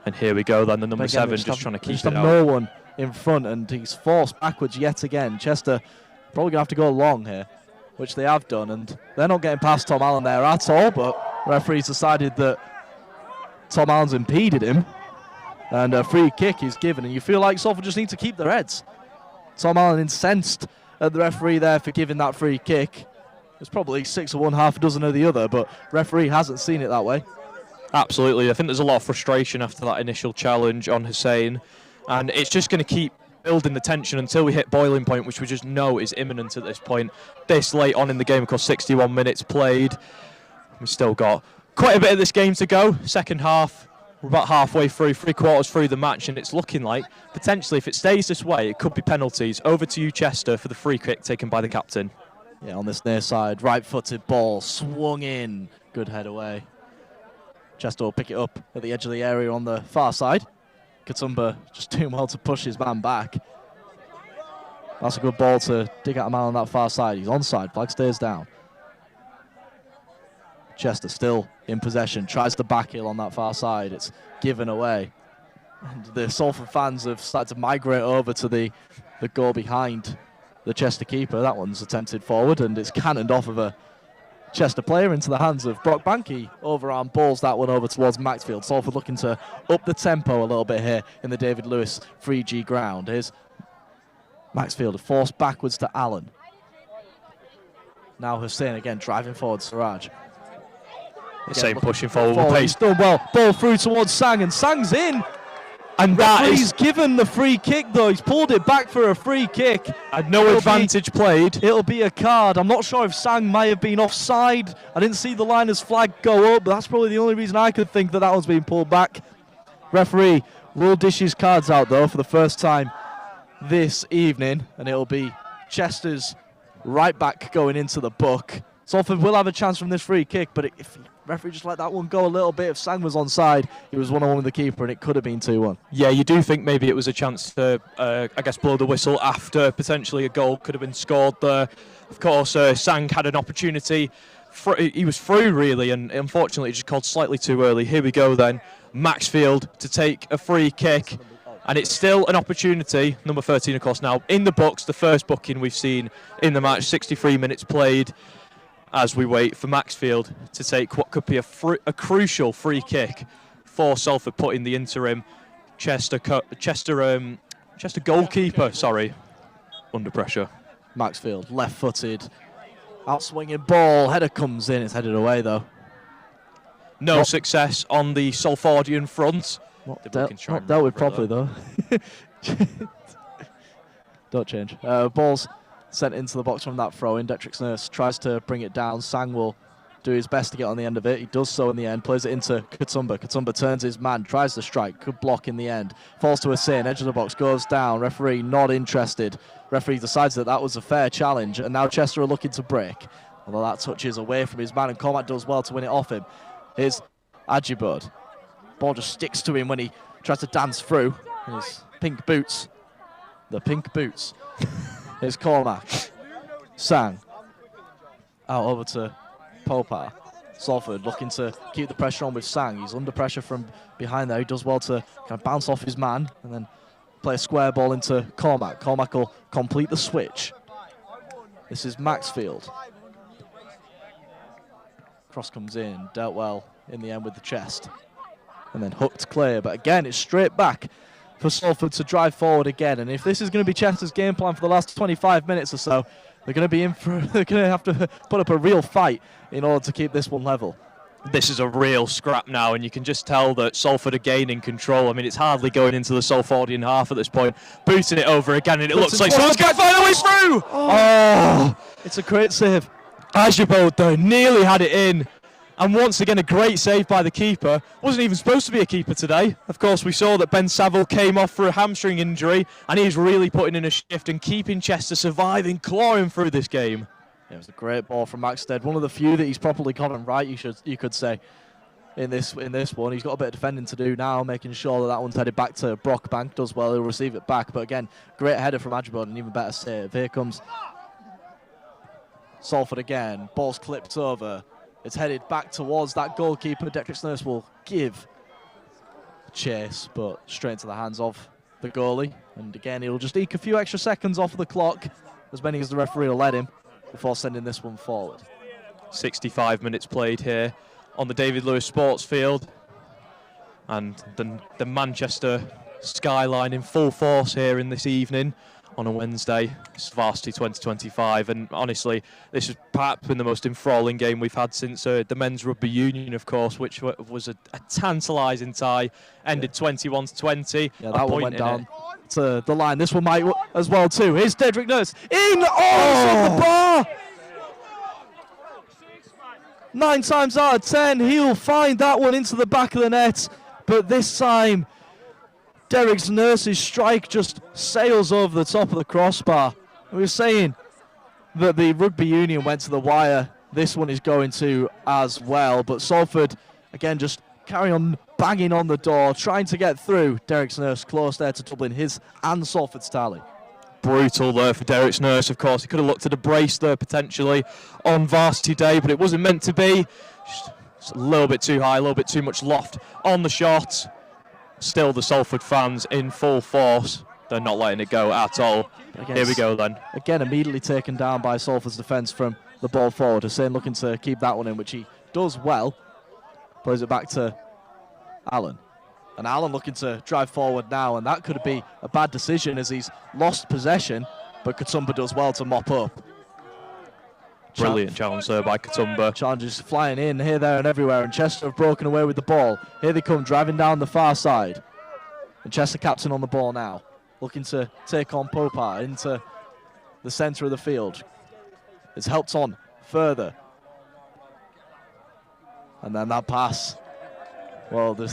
And here we go then, the number 7 just trying to keep it out. No one in front, and he's forced backwards yet again. Chester probably going to have to go long here, which they have done, and they're not getting past Tom Allen there at all, but referees decided that Tom Allen's impeded him, and a free kick is given, and you feel like Salford just need to keep their heads. Tom Allen incensed at the referee there for giving that free kick. It's probably 6 of one, half a dozen of the other, but referee hasn't seen it that way. Absolutely. I think there's a lot of frustration after that initial challenge on Hussein, and it's just going to keep building the tension until we hit boiling point, which we just know is imminent at this point. This late on in the game, of course, 61 minutes played. We've still got quite a bit of this game to go. Second half, we're about halfway through, 3/4 through the match, and it's looking like, potentially, if it stays this way, it could be penalties. Over to you, Chester, for the free kick taken by the captain. Yeah, on this near side, right-footed ball, swung in. Good head away. Chester will pick it up at the edge of the area on the far side. Katumba just doing well to push his man back. That's a good ball to dig out a man on that far side. He's onside, flag stays down. Chester still in possession, tries the back heel on that far side. It's given away. And the Salford fans have started to migrate over to the goal behind the Chester keeper. That one's attempted forward, and it's cannoned off of a Chester player into the hands of Brock Banky. Overarm balls that one over towards Maxfield. Salford looking to up the tempo a little bit here in the David Lewis 3G ground. Here's Maxfield forced backwards to Allen. Now Hussein again driving forward Siraj. Same pushing forward with pace. Done well. Ball through towards Sang, and Sang's in. And that he's given the free kick, though. He's pulled it back for a free kick. And no advantage played. It'll be a card. I'm not sure if Sang might have been offside. I didn't see the liner's flag go up, but that's probably the only reason I could think that one's being pulled back. Referee will dish his cards out, though, for the first time this evening. And it'll be Chester's right back going into the book. Salford will have a chance from this free kick, but if the referee just let that one go a little bit, if Sang was onside, he was 1-on-1 with the keeper, and it could have been 2-1. Yeah, you do think maybe it was a chance to, I guess, blow the whistle after potentially a goal could have been scored there. Of course, Sang had an opportunity. He was through, really, and unfortunately, it just called slightly too early. Here we go, then. Maxfield to take a free kick. And it's still an opportunity, number 13, of course, now in the books, the first booking we've seen in the match, 63 minutes played, as we wait for Maxfield to take what could be a crucial free kick for Salford, putting the interim Chester goalkeeper, under pressure. Maxfield, left-footed, out-swinging ball, header comes in, it's headed away, though. No success on the Salfordian front. Not dealt with properly, though. Don't change. Ball's sent into the box from that throw-in. Detrick Nurse tries to bring it down. Sang will do his best to get on the end of it. He does so in the end. Plays it into Katumba. Katumba turns his man, tries to strike. Could block in the end. Falls to a sin. Edge of the box goes down. Referee not interested. Referee decides that was a fair challenge. And now Chester are looking to break. Although that touches away from his man, and Cormac does well to win it off him. Here's Ajibud. Ball just sticks to him when he tries to dance through. His pink boots. The pink boots. Here's Cormac. Sang. Out over to Popar. Salford looking to keep the pressure on with Sang. He's under pressure from behind there. He does well to kind of bounce off his man and then play a square ball into Cormac. Cormac will complete the switch. This is Maxfield. Cross comes in. Dealt well in the end with the chest. And then hooked clear. But again, it's straight back for Salford to drive forward again. And if this is going to be Chester's game plan for the last 25 minutes or so, they're going to be they're going to have to put up a real fight in order to keep this one level. This is a real scrap now, and you can just tell that Salford are gaining control. I mean, it's hardly going into the Salfordian half at this point. Booting it over again, and it looks like someone's going to find a way through! Oh! It's a great save. Ajibode, though, nearly had it in. And once again, a great save by the keeper. Wasn't even supposed to be a keeper today. Of course, we saw that Ben Saville came off for a hamstring injury, and he's really putting in a shift and keeping Chester surviving, clawing through this game. Yeah, it was a great ball from Maxted. One of the few that he's properly gotten right, you could say, in this one. He's got a bit of defending to do now, making sure that one's headed back to Brockbank. Does well, he'll receive it back. But again, great header from Ajibode, and even better save. Here comes Salford again. Ball's clipped over. It's headed back towards that goalkeeper. Detrick Nurse will give chase, but straight into the hands of the goalie. And again, he'll just eke a few extra seconds off the clock, as many as the referee will let him, before sending this one forward. 65 minutes played here on the David Lewis Sports Field. And the Manchester skyline in full force here in this evening on a Wednesday. It's Varsity 2025, and honestly, this has perhaps been the most enthralling game we've had since the men's rugby union, of course, which was a tantalising tie, ended 21-20. Yeah, that one went down to the line. This one might as well too. Here's Dedrick Nurse in. Oh, the bar! 9 times out of 10, he'll find that one into the back of the net, but this time Derek Nurse's strike just sails over the top of the crossbar. We were saying that the rugby union went to the wire. This one is going to as well. But Salford, again, just carry on banging on the door, trying to get through. Derek Nurse close there to doubling his and Salford's tally. Brutal there for Derek Nurse, of course. He could have looked at a brace there potentially on Varsity Day, but it wasn't meant to be. Just a little bit too high, a little bit too much loft on the shot. Still the Salford fans in full force. They're not letting it go at all. Here we go then. Again, immediately taken down by Salford's defence from the ball forward. Hussein looking to keep that one in, which he does well. Plays it back to Allen. And Allen looking to drive forward now, and that could be a bad decision as he's lost possession, but Katumba does well to mop up. Brilliant challenge there by Katumba. Challenges flying in here, there and everywhere, and Chester have broken away with the ball. Here they come, driving down the far side. And Chester captain on the ball now, looking to take on Popar into the centre of the field. It's helped on further. And then that pass. Well, the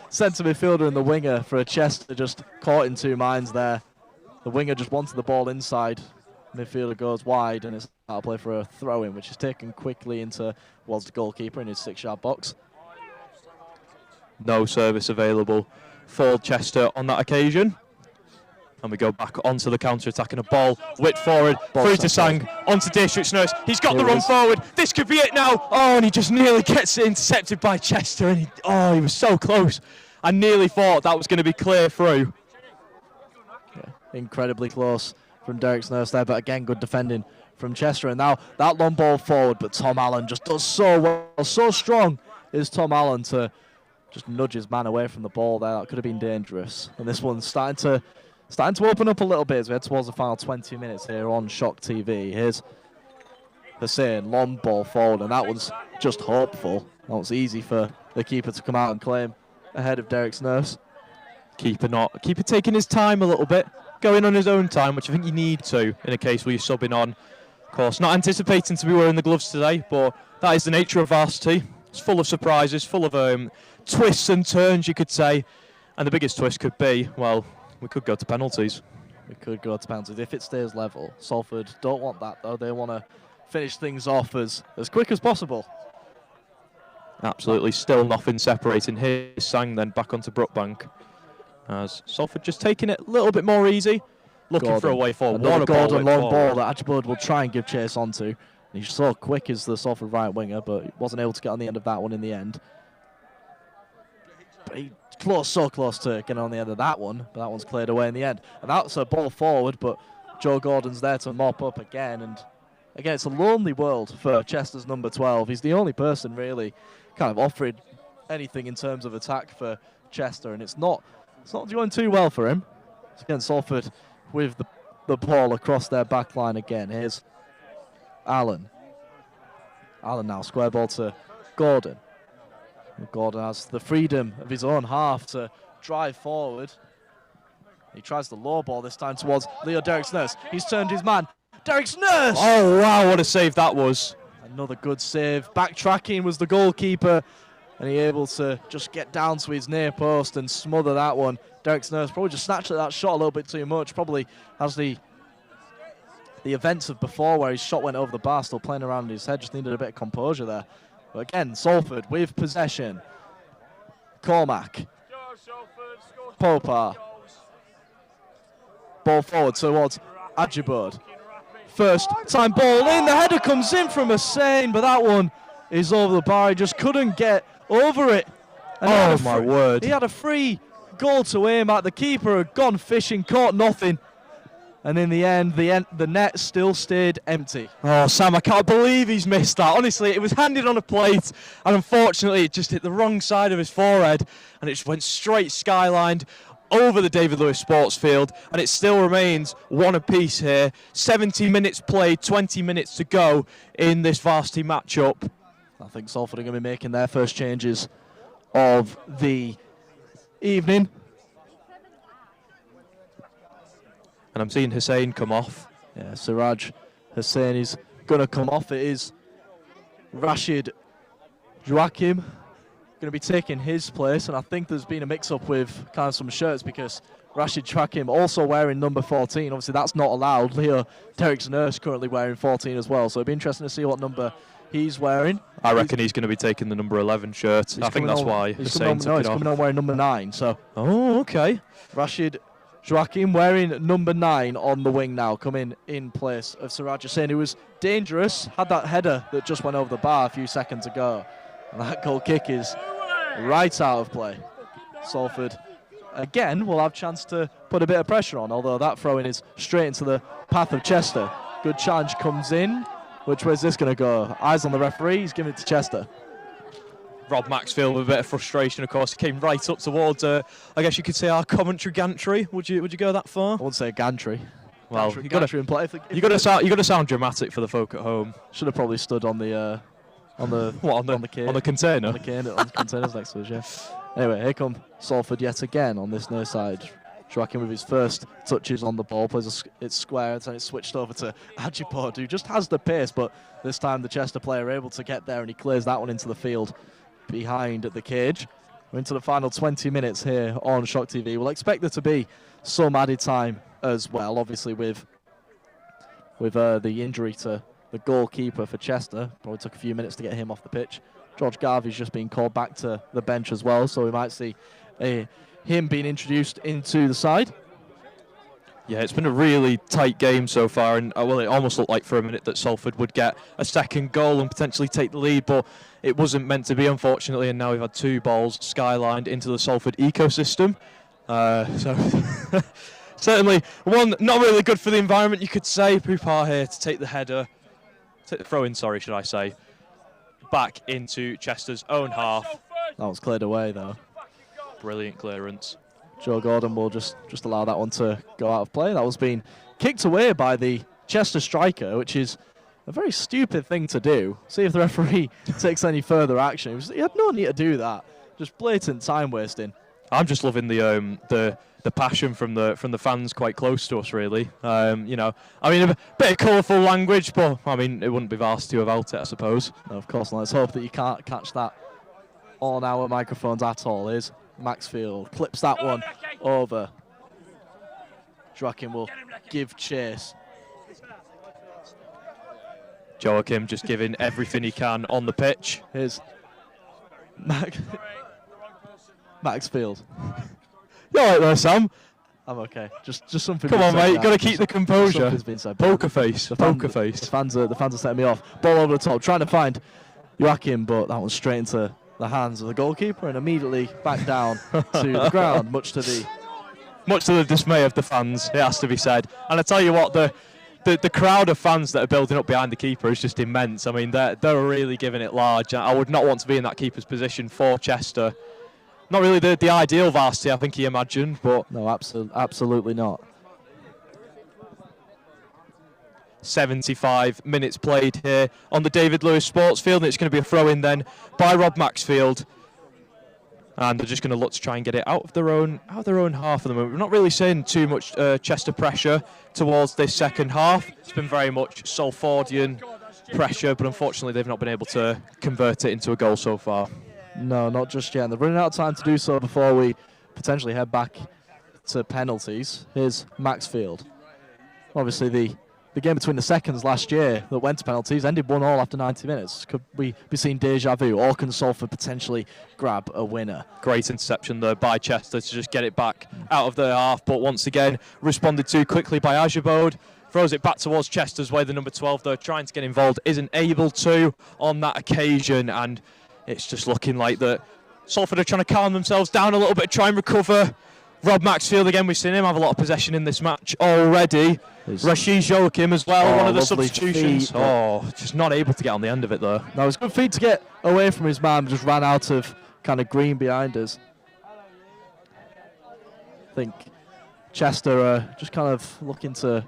centre midfielder and the winger for Chester just caught in two minds there. The winger just wanted the ball inside. Midfielder goes wide, and it's out of play for a throw-in, which is taken quickly into towards the goalkeeper in his 6-yard box. No service available for Chester on that occasion. And we go back onto the counter-attacking a ball. Whipped forward, through to Sang, onto District Nurse. He's got the run forward. This could be it now. Oh, and he just nearly gets it intercepted by Chester. And he was so close. I nearly thought that was going to be clear through. Yeah, incredibly close from Derek Nurse there, but again, good defending from Chester. And now that long ball forward, but Tom Allen just does so well. So strong is Tom Allen to just nudge his man away from the ball there. That could have been dangerous. And this one's starting to open up a little bit as we head towards the final 20 minutes here on Shock TV. Here's Hussein, long ball forward, and that was just hopeful. That was easy for the keeper to come out and claim ahead of Derek's Nurse. Keeper taking his time a little bit, going on his own time, which I think you need to in a case where you're subbing on. Of course, not anticipating to be wearing the gloves today, but that is the nature of Varsity. It's full of surprises, full of twists and turns, you could say. And the biggest twist could be, well, we could go to penalties. We could go to penalties if it stays level. Salford don't want that, though. They want to finish things off as quick as possible. Absolutely, still nothing separating. Here's Sang then back onto Brookbank. As Salford just taking it a little bit more easy. Looking for a way forward. Another Gordon long ball that Archibald will try and give chase onto. He's so quick as the Salford right winger, but he wasn't able to get on the end of that one in the end. But he so close to getting on the end of that one, but that one's cleared away in the end. And that's a ball forward, but Joe Gordon's there to mop up again. And again, it's a lonely world for Chester's number 12. He's the only person really kind of offering anything in terms of attack for Chester, and it's not going too well for him. It's again Salford with the ball across their back line again. Here's Allen. Allen now, square ball to Gordon. Gordon has the freedom of his own half to drive forward. He tries the low ball this time towards Leo Derek Nurse. He's turned his man. Derek Nurse! Oh, wow, what a save that was. Another good save. Backtracking was the goalkeeper, and he able to just get down to his near post and smother that one. Derek Nurse probably just snatched at that shot a little bit too much. Probably has the events of before where his shot went over the bar, still playing around his head. Just needed a bit of composure there. But again, Salford with possession. Cormac. Popar. Ball forward towards Ajibod. First time ball in. The header comes in from Hussein, but that one is over the bar. He just couldn't get over it. And oh, my word. He had a free goal to aim at. The keeper had gone fishing, caught nothing. And in the end, the net still stayed empty. Oh, Sam, I can't believe he's missed that. Honestly, it was handed on a plate, and unfortunately, it just hit the wrong side of his forehead, and it just went straight skylined over the David Lewis Sports Field, and it still remains one apiece here. 70 minutes played, 20 minutes to go in this Varsity matchup. I think Salford are going to be making their first changes of the evening. And I'm seeing Hussein come off. Yeah, Siraj Hussein is going to come off. It is Rashid Joachim going to be taking his place. And I think there's been a mix-up with kind of some shirts because Rashid Joachim also wearing number 14. Obviously, that's not allowed. Leo Derek's Nurse currently wearing 14 as well. So it'll be interesting to see what number he's wearing. I reckon he's going to be taking the number 11 shirt. I think that's why Hussein took it off. He's coming on wearing number 9. So. Oh, okay. Rashid Joachim wearing number 9 on the wing now, coming in place of Siraj Hussein, who was dangerous, had that header that just went over the bar a few seconds ago. And that goal kick is right out of play. Salford, again, will have a chance to put a bit of pressure on, although that throw-in is straight into the path of Chester. Good challenge comes in. Which way is this going to go? Eyes on the referee, he's giving it to Chester. Rob Maxfield with a bit of frustration, of course. He came right up towards, I guess you could say, our Coventry gantry. Would you go that far? I wouldn't say gantry. Well, you got to sound dramatic for the folk at home. Should have probably stood on the container. On the containers next to us, yeah. Anyway, here come Salford yet again on this near side. Joachim with his first touches on the ball, plays it's square, and then it's switched over to Ajipod, who just has the pace, but this time the Chester player able to get there, and he clears that one into the field behind the cage. We're into the final 20 minutes here on Shock TV. We'll expect there to be some added time as well, obviously with the injury to the goalkeeper for Chester. Probably took a few minutes to get him off the pitch. George Garvey's just been called back to the bench as well, so we might see him being introduced into the side. Yeah, it's been a really tight game so far, and well, it almost looked like for a minute that Salford would get a second goal and potentially take the lead, but it wasn't meant to be, unfortunately, and now we've had 2 balls skylined into the Salford ecosystem. So certainly one not really good for the environment, you could say. Poupar here to take the throw-in, sorry, should I say, back into Chester's own half. That was cleared away, though. Brilliant clearance. Joe Gordon will just allow that one to go out of play. That was being kicked away by the Chester striker, which is a very stupid thing to do. See if the referee takes any further action. He had no need to do that. Just blatant time wasting. I'm just loving the passion from the fans quite close to us, really. You know, I mean, a bit of colourful language, but I mean, it wouldn't be Varsity without it, I suppose. No, of course. Let's hope that you can't catch that on our microphones at all. Here's Maxfield, clips that one over. Joachim will give chase. Joachim just giving everything he can on the pitch. Here's Maxfield. You all right there, Sam? I'm okay. Just something. Come on, mate. You've got to keep the composure. Something's been said. Poker face. Poker face. The fans are setting me off. Ball over the top, trying to find Joachim, but that one's straight into the hands of the goalkeeper and immediately back down to the ground, much to the dismay of the fans, it has to be said. And I tell you what, the crowd of fans that are building up behind the keeper is just immense. I mean, they're really giving it large. I would not want to be in that keeper's position for Chester. Not really the ideal Varsity, I think he imagined, but no, absolutely not. 75 minutes played here on the David Lewis Sports Field, and it's going to be a throw-in then by Rob Maxfield, and they're just going to look to try and get it out of their own half at the moment. We're not really seeing too much Chester pressure towards this second half. It's been very much Salfordian pressure, but unfortunately they've not been able to convert it into a goal so far. No, not just yet. They're running out of time to do so before we potentially head back to penalties. Here's Maxfield. Obviously the game between the seconds last year that went to penalties ended 1-1 after 90 minutes. Could we be seeing deja vu, or can Salford potentially grab a winner? Great interception there by Chester to just get it back out of their half, but once again responded to quickly by Ajibode. Throws it back towards Chester's way. The number 12 though, trying to get involved, isn't able to on that occasion, and it's just looking like that Salford are trying to calm themselves down a little bit, try and recover. Rob Maxfield again, we've seen him have a lot of possession in this match already. Rashid Joachim as well, one of the substitutions. Just not able to get on the end of it though. No, it was a good feed to get away from his man, just ran out of kind of green behind us. I think Chester are just kind of looking to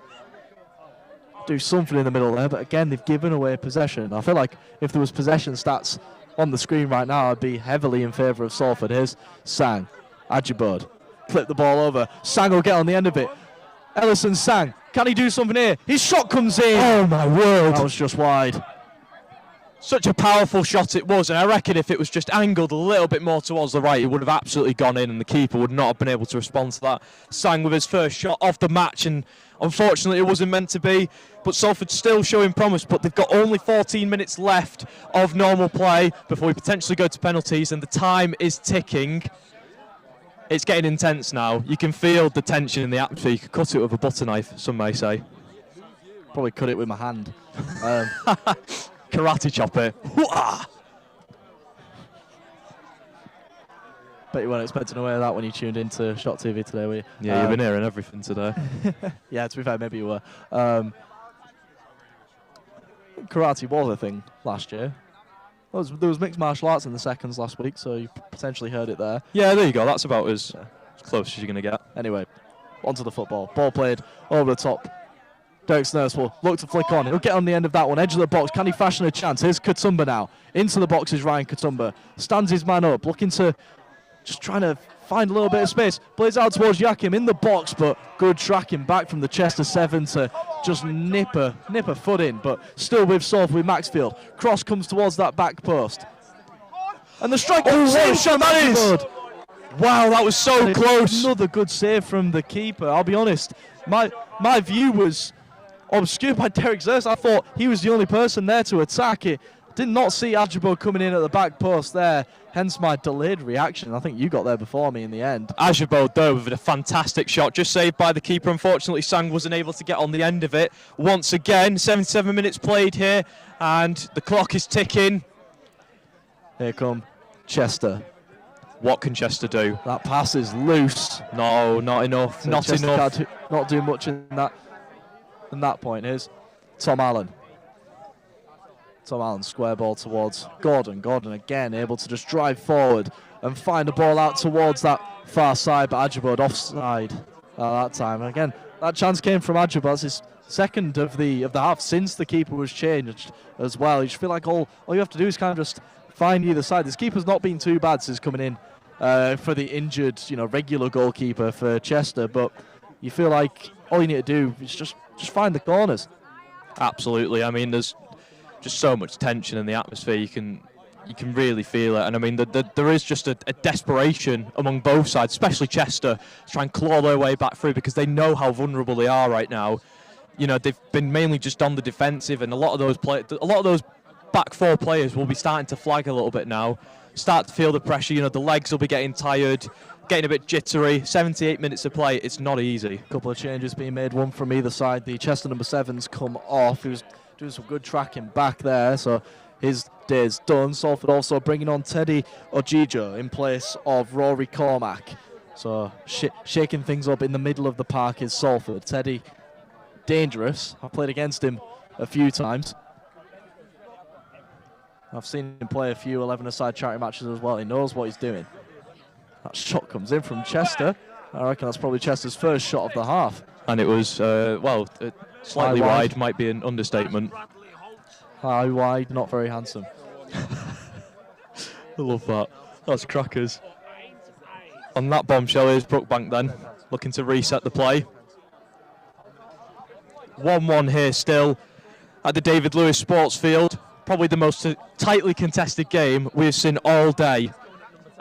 do something in the middle there, but again, they've given away possession. I feel like if there was possession stats on the screen right now, I'd be heavily in favour of Salford. Here's Sang, Ajibode. Flip the ball over. Sang will get on the end of it. Ellison Sang, can he do something here? His shot comes in. Oh my word. That was just wide. Such a powerful shot it was, and I reckon if it was just angled a little bit more towards the right, it would have absolutely gone in, and the keeper would not have been able to respond to that. Sang with his first shot of the match, and unfortunately it wasn't meant to be, but Salford still showing promise, but they've got only 14 minutes left of normal play before we potentially go to penalties, and the time is ticking. It's getting intense now. You can feel the tension in the atmosphere. You could cut it with a butter knife, some may say. Probably cut it with my hand. Karate chop it. Bet you weren't expecting to hear that when you tuned into Shot TV today, were you? Yeah, you've been hearing everything today. Yeah, to be fair, maybe you were. Karate was a thing last year. There was mixed martial arts in the seconds last week, so you potentially heard it there. Yeah, there you go. That's about as close as you're going to get. Anyway, onto the football. Ball played over the top. Derek Snurse will look to flick on. He'll get on the end of that one. Edge of the box. Can he fashion a chance? Here's Katumba now. Into the box is Ryan Katumba. Stands his man up, looking to just trying to find a little bit of space. Plays out towards Yakim in the box, but good tracking back from the Chester 7 to just nip a foot in, but still with Salford with Maxfield. Cross comes towards that back post. And the strike. Oh, what a shot that is! Wow, that was so close. Another good save from the keeper. I'll be honest, my view was obscured by Derek Zers. I thought he was the only person there to attack it. Did not see Ajabo coming in at the back post there, hence my delayed reaction. I think you got there before me in the end. Ajabo, though, with a fantastic shot, just saved by the keeper. Unfortunately, Sang wasn't able to get on the end of it. Once again, 77 minutes played here, and the clock is ticking. Here come Chester. What can Chester do? That pass is loose. No, not enough. So not Chester enough. Can't not do much in that point. Here's Tom Allen. Tom Allen, square ball towards Gordon. Gordon again able to just drive forward and find a ball out towards that far side, but Ajabod offside at that time. And again, that chance came from Ajabod. That's his second of the half since the keeper was changed as well. You just feel like all you have to do is kind of just find either side. This keeper's not been too bad since coming in for the injured, regular goalkeeper for Chester, but you feel like all you need to do is just find the corners. Absolutely. I mean, there's just so much tension in the atmosphere. You can really feel it, and I mean there is just a desperation among both sides, especially Chester, to try and claw their way back through because they know how vulnerable they are right now. They've been mainly just on the defensive, and a lot of those back four players will be starting to flag a little bit now, start to feel the pressure. The legs will be getting tired, getting a bit jittery. 78 minutes of play, it's not easy. A couple of changes being made, one from either side. The Chester number 7's come off. He was doing some good tracking back there, so his day's done. Salford also bringing on Teddy Ojijo in place of Rory Cormack. So shaking things up in the middle of the park is Salford. Teddy, dangerous. I've played against him a few times. I've seen him play a few 11-a-side charity matches as well. He knows what he's doing. That shot comes in from Chester. I reckon that's probably Chester's first shot of the half. And it was, slightly wide might be an understatement. High, wide, not very handsome. I love that. That's crackers. On that bombshell is Brookbank then, looking to reset the play. 1-1 here still at the David Lewis Sports Field. Probably the most tightly contested game we've seen all day.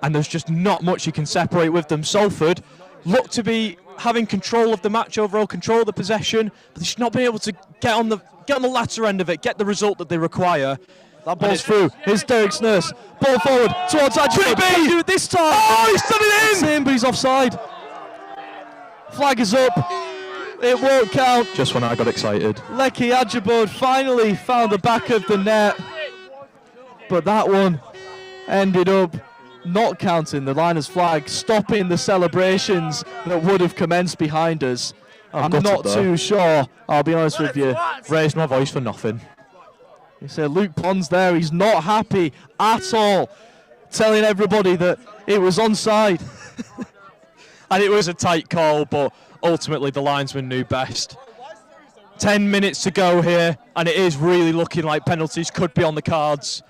And there's just not much you can separate with them. Salford look to be having control of the match, overall control of the possession, but they've just not been able to get on the latter end of it, get the result that they require. That ball's through. Here's Derek Snurse. Ball forward towards Ajay. Could it be? Can do it this time. Oh, he's done it in! It's in, but he's offside. Flag is up. It won't count. Just when I got excited. Leki Ajabod finally found the back of the net, but that one ended up not counting. The liner's flag stopping the celebrations that would have commenced behind us. I'm not too sure, I'll be honest with you. Raised my voice for nothing. You say Luke Pond's there, he's not happy at all, telling everybody that it was onside. And it was a tight call, but ultimately the linesman knew best. 10 minutes to go here, and it is really looking like penalties could be on the cards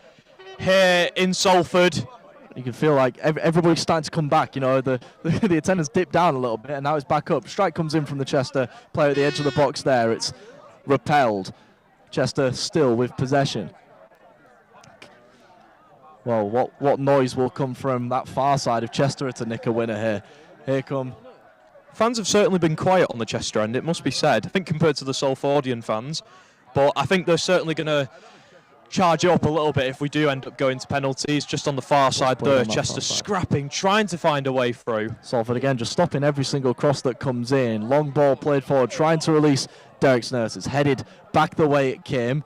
here in Salford. You can feel like everybody's starting to come back. The attendance dipped down a little bit, and now it's back up. Strike comes in from the Chester player at the edge of the box there. It's repelled. Chester still with possession. Well, what noise will come from that far side of Chester to nick a winner here? Here come. Fans have certainly been quiet on the Chester end, it must be said. I think compared to the Salfordian fans, but I think they're certainly going to charge it up a little bit if we do end up going to penalties. Just on the far side there, Chester scrapping, trying to find a way through. Salford again just stopping every single cross that comes in. Long ball played forward, trying to release Derek Snurse. It's headed back the way it came.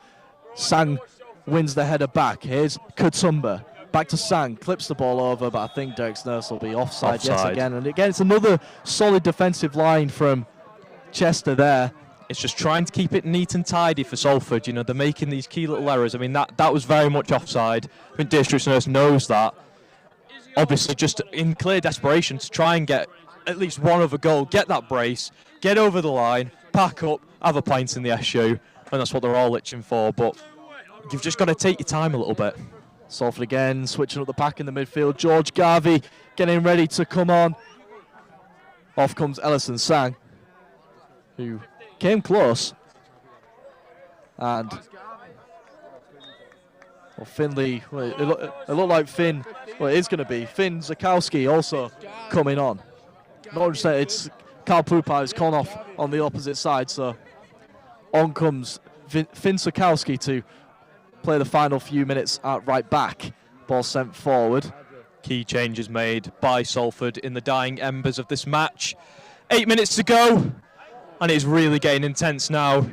Sang wins the header back. Here's Kutumba. Back to Sang, clips the ball over, but I think Derek Snurse will be offside yet again. And again, it's another solid defensive line from Chester there. It's just trying to keep it neat and tidy for Salford. They're making these key little errors. I mean, that was very much offside. I think District Nurse knows that. Obviously, just in clear desperation to try and get at least one other goal, get that brace, get over the line, pack up, have a pint in the SU, and that's what they're all itching for. But you've just got to take your time a little bit. Salford again, switching up the pack in the midfield. George Garvey getting ready to come on. Off comes Ellison Sang, who came close. And Finley, it looked like Finn, well, it is going to be Finn Zakowski also coming on. Not just that, it's Carl Pupa who's gone off on the opposite side, so on comes Finn Zakowski to play the final few minutes at right back. Ball sent forward. Key changes made by Salford in the dying embers of this match. 8 minutes to go, and it's really getting intense now.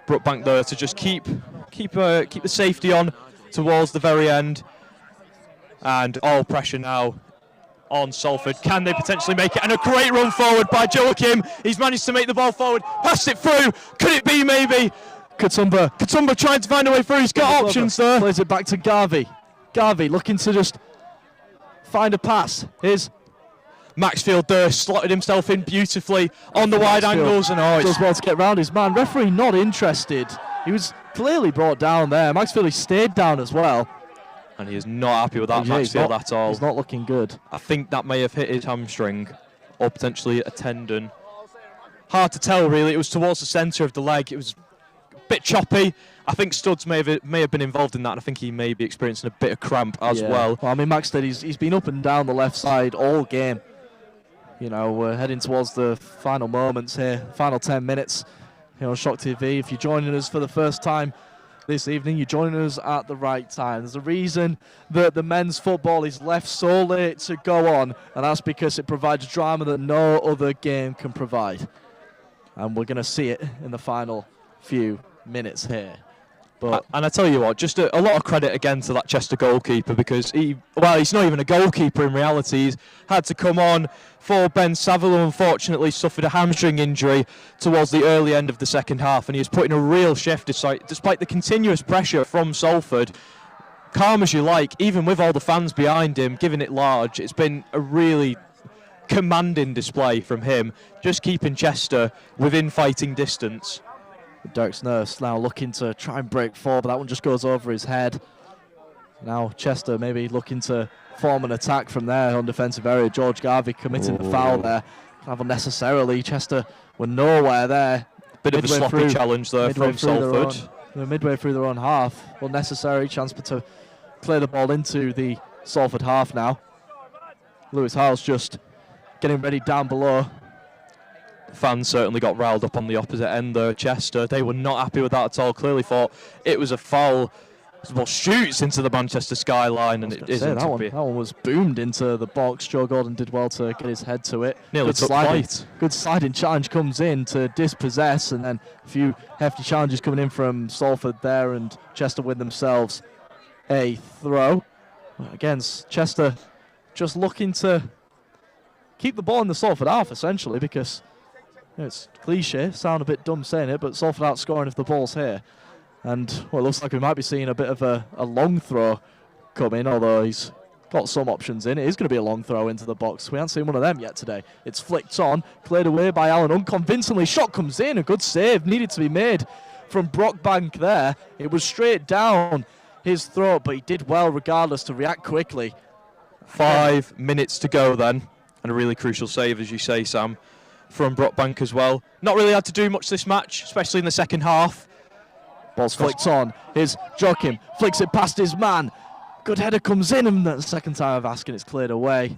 Brookbank there to just keep the safety on towards the very end, and all pressure now on Salford. Can they potentially make it? And a great run forward by Joachim. He's managed to make the ball forward, passed it through. Could it be maybe? Katumba trying to find a way through. He's got options there. Plays it back to Garvey. Garvey looking to just find a pass. Here's Maxfield there, slotted himself in beautifully on the wide angles, and does well to get round his man. Referee not interested. He was clearly brought down there. Maxfield, he stayed down as well. And he is not happy with that Maxfield at all. He's not looking good. I think that may have hit his hamstring, or potentially a tendon. Hard to tell, really. It was towards the centre of the leg. It was a bit choppy. I think Studs may have been involved in that, and I think he may be experiencing a bit of cramp as well. I mean, Max said he's been up and down the left side all game. You know, we're heading towards the final moments here, final 10 minutes here on Shock TV. If you're joining us for the first time this evening, you're joining us at the right time. There's a reason that the men's football is left so late to go on, and that's because it provides drama that no other game can provide. And we're going to see it in the final few minutes here. And I tell you what, just a lot of credit again to that Chester goalkeeper, because he's not even a goalkeeper in reality. He's had to come on for Ben Saville, who unfortunately suffered a hamstring injury towards the early end of the second half, and he has put in a real shift despite the continuous pressure from Salford. Calm as you like, even with all the fans behind him, giving it large. It's been a really commanding display from him, just keeping Chester within fighting distance. Dirk's Nurse now looking to try and break forward, but that one just goes over his head. Now Chester maybe looking to form an attack from there on defensive area. George Garvey committing the foul there. Kind of unnecessarily. Chester were nowhere there. Bit of a sloppy challenge there from Salford. Midway through their own half. Unnecessary chance to clear the ball into the Salford half now. Lewis Hiles just getting ready down below. Fans certainly got riled up on the opposite end there. Chester, they were not happy with that at all. Clearly thought it was a foul. The ball shoots into the Manchester skyline, and it isn't. That one was boomed into the box. Joe Gordon did well to get his head to it. Nearly took flight. Good sliding challenge comes in to dispossess, and then a few hefty challenges coming in from Salford there, and Chester win themselves a throw. Again, Chester just looking to keep the ball in the Salford half, essentially, because it's cliche, sound a bit dumb saying it, but Salford outscoring if the ball's here. And well, it looks like we might be seeing a bit of a long throw come in, although he's got some options in. It is going to be a long throw into the box. We haven't seen one of them yet today. It's flicked on, cleared away by Allen unconvincingly. Shot comes in, a good save needed to be made from Brockbank there. It was straight down his throat, but he did well regardless to react quickly. 5 minutes to go then, and a really crucial save, as you say, Sam, from Brockbank as well. Not really had to do much this match, especially in the second half. Ball's flicked on. Here's Joachim, flicks it past his man. Good header comes in, and the second time of asking, it's cleared away.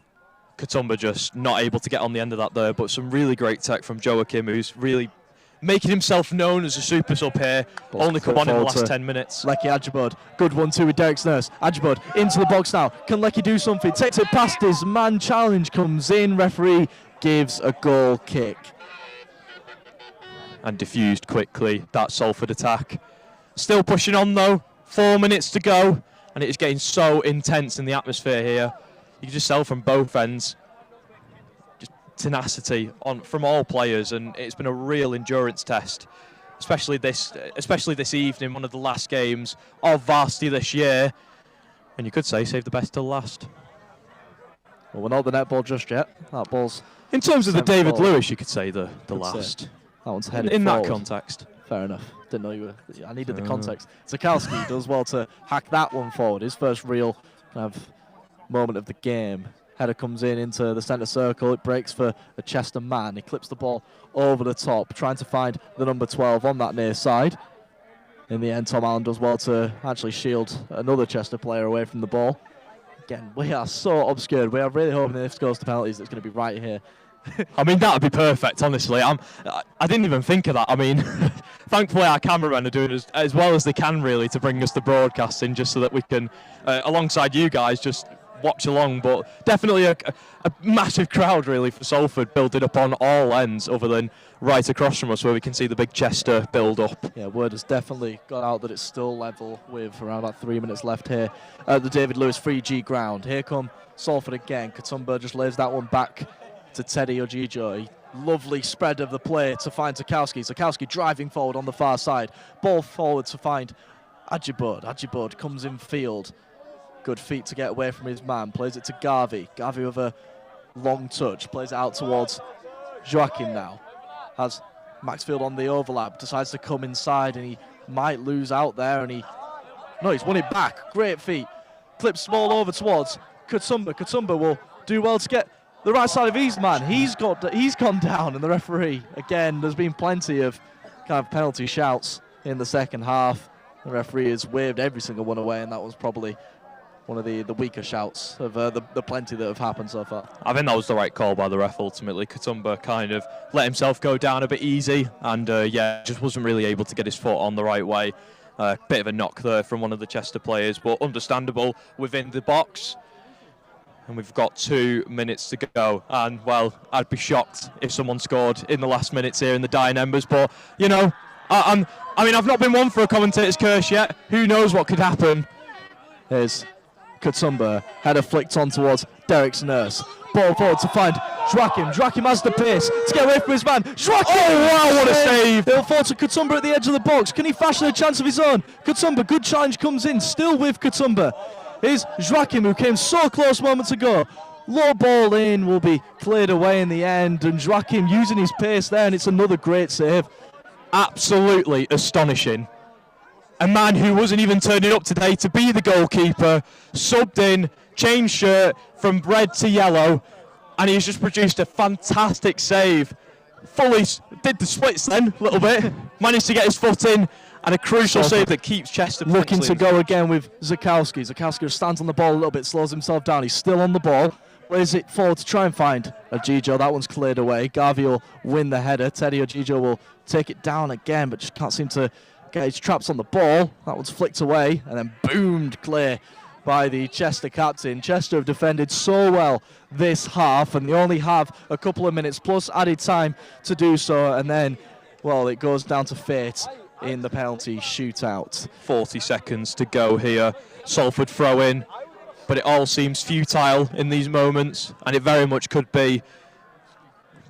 Katumba just not able to get on the end of that there, but some really great tech from Joachim, who's really making himself known as a super sub here. Ball's only come on in the last 10 minutes. Lecky Ajibod, good 1-2 with Derek's Nurse. Ajibod into the box now. Can Lecky do something? Takes it past his man. Challenge comes in. Referee gives a goal kick. And diffused quickly, that Salford attack. Still pushing on though, 4 minutes to go, and it is getting so intense in the atmosphere here. You can just tell from both ends, just tenacity from all players, and it's been a real endurance test, especially this evening, one of the last games of Varsity this year. And you could say save the best till last. Well, we're not the netball just yet. That ball's in terms of the David Lewis, you could say the last. That one's headed in forward. that context. Fair enough. Didn't know you were. I needed the context. Zakowski does well to hack that one forward. His first real kind of moment of the game. Header comes in into the centre circle. It breaks for a Chester man. He clips the ball over the top, trying to find the number 12 on that near side. In the end, Tom Allen does well to actually shield another Chester player away from the ball. Again, we are so obscured. We are really hoping that if it goes to penalties, it's going to be right here. I mean, that would be perfect, honestly. I didn't even think of that. I mean, thankfully our cameramen are doing as well as they can, really, to bring us the broadcasting, just so that we can, alongside you guys, just watch along. But definitely a massive crowd, really, for Salford, building up on all ends, other than right across from us, where we can see the big Chester build up. Yeah, word has definitely got out that it's still level with around about 3 minutes left here at the David Lewis 3G ground. Here come Salford again. Katumba just lays that one back to Teddy Ojijo. Lovely spread of the play to find Zakowski. Zakowski driving forward on the far side. Ball forward to find Ajibod. Ajibod comes in field. Good feet to get away from his man. Plays it to Garvey. Garvey with a long touch. Plays it out towards Joachim now. Has Maxfield on the overlap. Decides to come inside and he might lose out there. And he's won it back. Great feet. Clips small over towards Katumba. Katumba will do well to get the right side of his man. He's gone down, and the referee, again, there's been plenty of kind of penalty shouts in the second half. The referee has waved every single one away, and that was probably one of the weaker shouts of the plenty that have happened so far. I think that was the right call by the ref, ultimately. Katumba kind of let himself go down a bit easy, and just wasn't really able to get his foot on the right way. Bit of a knock there from one of the Chester players, but understandable within the box. And we've got 2 minutes to go. And, well, I'd be shocked if someone scored in the last minutes here in the dying embers. But, you know, I mean, I've not been one for a commentator's curse yet. Who knows what could happen? Here's Katumba. Header flicked on towards Derek's Nurse. Ball forward to find Joachim. Joachim has the pace to get away from his man. Joachim! Oh, wow, what a save! He'll fall to Katumba at the edge of the box. Can he fashion a chance of his own? Katumba, good challenge comes in. Still with Katumba. Is Joachim, who came so close moments ago. Low ball in, will be cleared away in the end, and Joachim using his pace there, and it's another great save. Absolutely astonishing. A man who wasn't even turning up today to be the goalkeeper, subbed in, changed shirt from red to yellow, and he's just produced a fantastic save. Fully did the splits then, a little bit, managed to get his foot in, and a crucial save that keeps Chester looking to go again with Zakowski. Zakowski stands on the ball a little bit, slows himself down. He's still on the ball. Plays it forward to try and find Ojijo. That one's cleared away. Garvey will win the header. Teddy Ojijo will take it down again, but just can't seem to get his traps on the ball. That one's flicked away and then boomed clear by the Chester captain. Chester have defended so well this half, and they only have a couple of minutes plus added time to do so, and then, well, it goes down to fate in the penalty shootout. 40 seconds to go here. Salford throw in, but it all seems futile in these moments, and it very much could be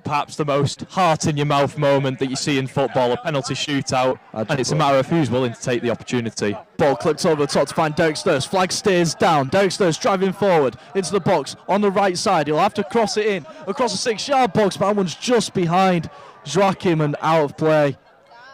perhaps the most heart-in-your-mouth moment that you see in football, a penalty shootout, and it's a matter of who's willing to take the opportunity. Ball clipped over the top to find Derek Sturz. Flag stays down. Derek Sturz driving forward into the box on the right side. He'll have to cross it in across the 6-yard box, but that one's just behind Joachim and out of play.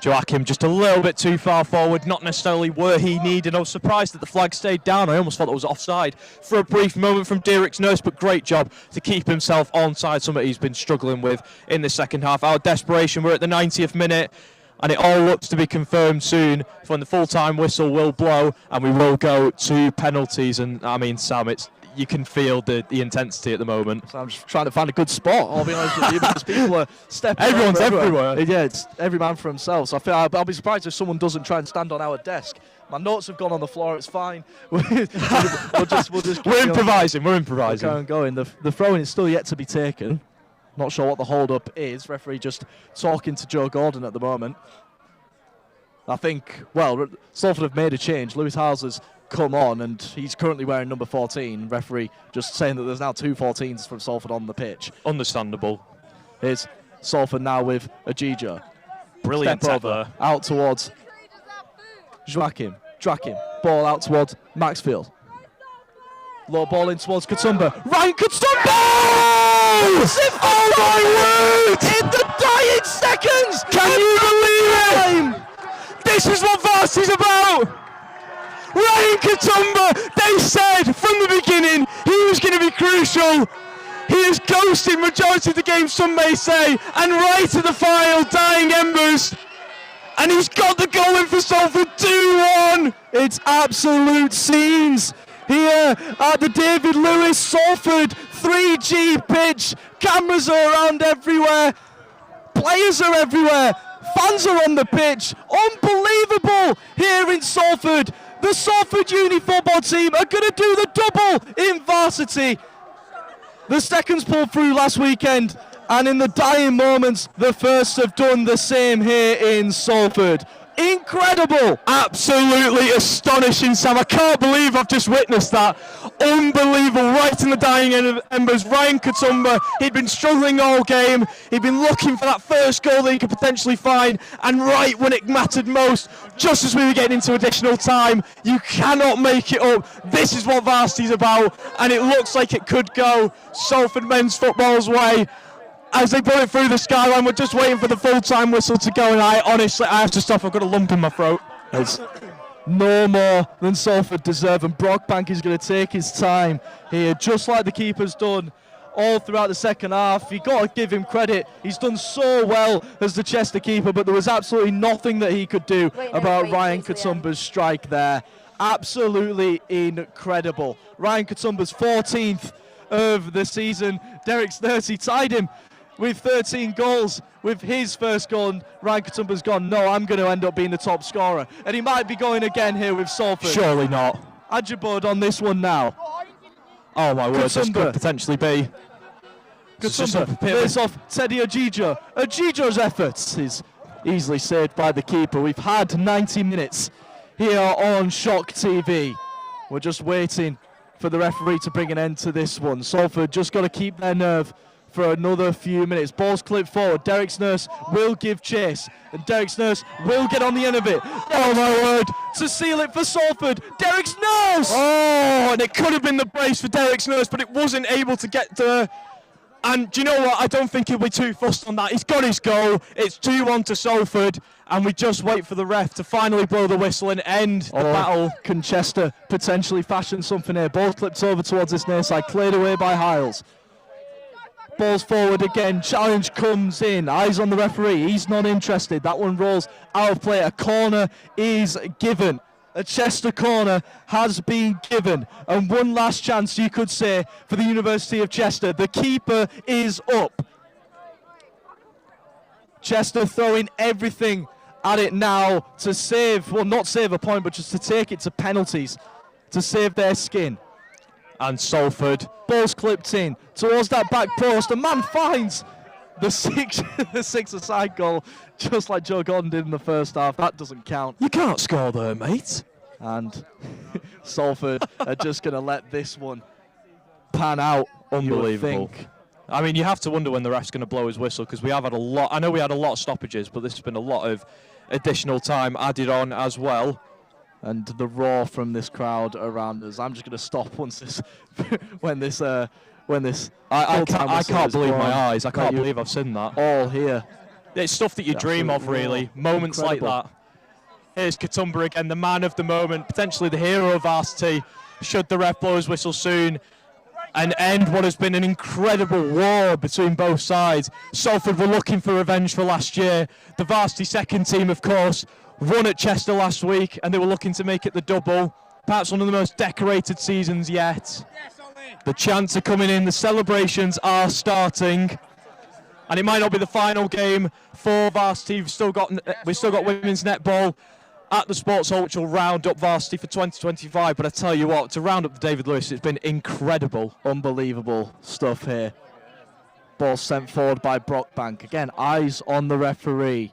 Joachim just a little bit too far forward, not necessarily where he needed. I was surprised that the flag stayed down. I almost thought it was offside for a brief moment from Derek's Nurse, but great job to keep himself onside, something he's been struggling with in the second half. Out of desperation, we're at the 90th minute, and it all looks to be confirmed soon when the full-time whistle will blow, and we will go to penalties. And I mean, Sam, you can feel the intensity at the moment. So I'm just trying to find a good spot, I'll be honest with you, because people are stepping Everyone's everywhere. Yeah, it's every man for himself. So I feel I'll be surprised if someone doesn't try and stand on our desk. My notes have gone on the floor, it's fine. we'll just We're improvising. We're improvising. We'll going. The throwing is still yet to be taken. Not sure what the hold-up is. Referee just talking to Joe Gordon at the moment. I think, well, Salford have made a change. Lewis Houser's come on, and he's currently wearing number 14. Referee just saying that there's now 2 14s from Salford on the pitch. Understandable. Here's Salford now with Ojijo. Brilliant step over, out towards Joachim. Ball out towards Maxfield. Low ball in towards Katumba. Ryan Katumba! Oh my word! In the dying seconds! Can you believe it? This is what Varsity's about! Ryan Katumba, they said from the beginning he was going to be crucial. He has ghosted majority of the game, some may say, and right to the final, dying embers. And he's got the goal in for Salford, 2-1. It's absolute scenes here at the David Lewis Salford 3G pitch. Cameras are around everywhere. Players are everywhere. Fans are on the pitch. Unbelievable here in Salford. The Salford Uni football team are going to do the double in Varsity. The seconds pulled through last weekend, and in the dying moments, the first have done the same here in Salford. Incredible! Absolutely astonishing, Sam. I can't believe I've just witnessed that. Unbelievable, right in the dying embers. Ryan Katumba, he'd been struggling all game. He'd been looking for that first goal that he could potentially find. And right when it mattered most, just as we were getting into additional time, you cannot make it up. This is what Varsity's about. And it looks like it could go Salford men's football's way. As they put it through the skyline, we're just waiting for the full-time whistle to go, and I have to stop. I've got a lump in my throat. It's no more than Salford deserve, and Brockbank is going to take his time here, just like the keeper's done all throughout the second half. You've got to give him credit. He's done so well as the Chester keeper, but there was absolutely nothing that he could do about Ryan Katumba's strike there. Absolutely incredible. Ryan Katumba's 14th of the season. Derek Snursey tied him with 13 goals with his first goal, and Ryan Katumba's gone, no, I'm going to end up being the top scorer. And he might be going again here with Salford. Surely not. Ajibod on this one now. Oh my word, this could potentially be. Katumba plays off Teddy Ajija. Ajija's efforts is easily saved by the keeper. We've had 90 minutes here on Shock TV. We're just waiting for the referee to bring an end to this one. Salford just got to keep their nerve for another few minutes. Ball's clipped forward. Derek Snurse will give chase, and Derek Snurse will get on the end of it. Oh my word! To seal it for Salford, Derek Snurse! Oh, and it could have been the brace for Derek Snurse, but it wasn't able to get there. And do you know what? I don't think he'll be too fussed on that. He's got his goal. It's 2-1 to Salford, and we just wait for the ref to finally blow the whistle and end the battle. Can Chester potentially fashion something here? Ball clipped over towards this near side, cleared away by Hiles. Ball's forward again, challenge comes in, eyes on the referee, he's not interested. That one rolls out of play, a corner is given. A Chester corner has been given, and one last chance, you could say, for the University of Chester. The keeper is up. Chester throwing everything at it now to save, well, not save a point, but just to take it to penalties to save their skin. And Salford. Ball's clipped in towards that back post. A man finds the six-a-side goal, just like Joe Gordon did in the first half. That doesn't count. You can't score there, mate. And Salford are just going to let this one pan out. Unbelievable. I mean, you have to wonder when the ref's going to blow his whistle, because we have had a lot. I know we had a lot of stoppages, but this has been a lot of additional time added on as well. And the roar from this crowd around us. I'm just going to stop once this, when this. I can't believe my eyes. I can't believe I've seen that. All here. It's stuff that you dream of, really. Moments like that. Here's Katumba again, the man of the moment, potentially the hero of Varsity. Should the ref blow his whistle soon and end what has been an incredible war between both sides. Salford were looking for revenge for last year. The Varsity second team, of course, won at Chester last week, and they were looking to make it the double. Perhaps one of the most decorated seasons yet. The chants are coming in, the celebrations are starting, and it might not be the final game for Varsity. We've still got women's netball at the Sports Hall, which will round up Varsity for 2025. But I tell you what, to round up the David Lewis, it's been incredible. Unbelievable stuff here. Ball sent forward by Brockbank. Again, eyes on the referee.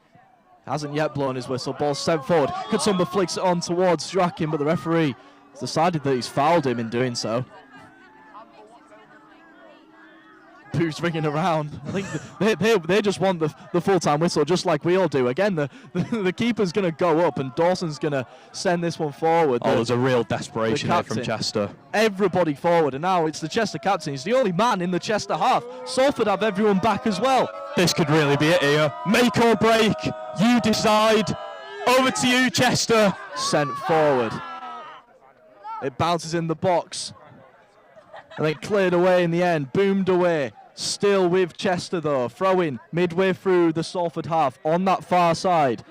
Hasn't yet blown his whistle. Ball sent forward. Katumba flicks it on towards Draken, but the referee has decided that he's fouled him in doing so. Who's ringing around? I think they just want the full-time whistle, just like we all do. Again, the keeper's going to go up, and Dawson's going to send this one forward. There's a real desperation here from Chester. Everybody forward, and now it's the Chester captain. He's the only man in the Chester half. Salford have everyone back as well. This could really be it here. Make or break, you decide. Over to you, Chester. Sent forward. It bounces in the box. And then cleared away in the end. Boomed away. Still with Chester though. Throw-in midway through the Salford half on that far side.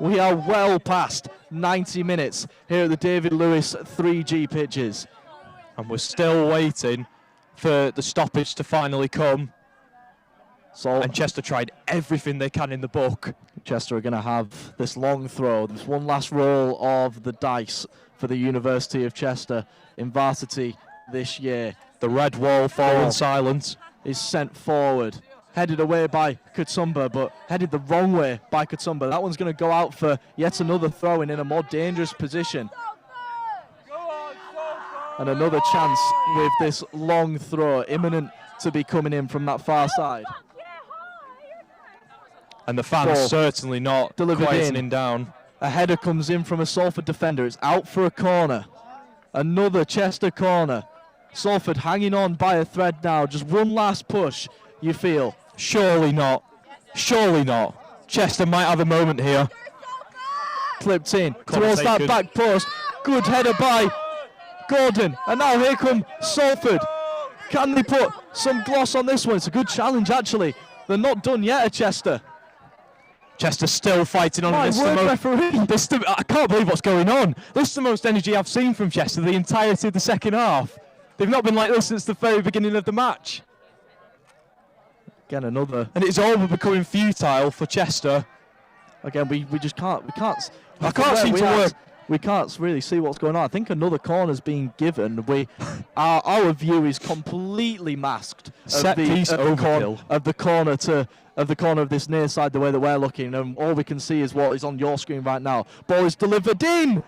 We are well past 90 minutes here at the David Lewis 3G pitches. And we're still waiting for the stoppage to finally come. And Chester tried everything they can in the book. Chester are going to have this long throw. There's one last roll of the dice for the University of Chester in Varsity this year. The red wall falling silent is sent forward. Headed away by Kutumba, but headed the wrong way by Kutumba. That one's going to go out for yet another throw-in in a more dangerous position. And another chance with this long throw, imminent to be coming in from that far side. And the fans certainly not quietening down. A header comes in from a Salford defender. It's out for a corner. Another Chester corner. Salford hanging on by a thread now. Just one last push, you feel. Surely not. Surely not. Chester might have a moment here. Clipped in towards that back post. Good header by Gordon. And now here come Salford. Can they put some gloss on this one? It's a good challenge, actually. They're not done yet at Chester. Chester still fighting on. I can't believe what's going on. This is the most energy I've seen from Chester the entirety of the second half. They've not been like this since the very beginning of the match. Again, another. And it's all becoming futile for Chester. Again, we just can't. I can't seem to work. We can't really see what's going on. I think another corner's being given. Our view is completely masked of the corner of this near side the way that we're looking, and all we can see is what is on your screen right now. Ball is delivered in.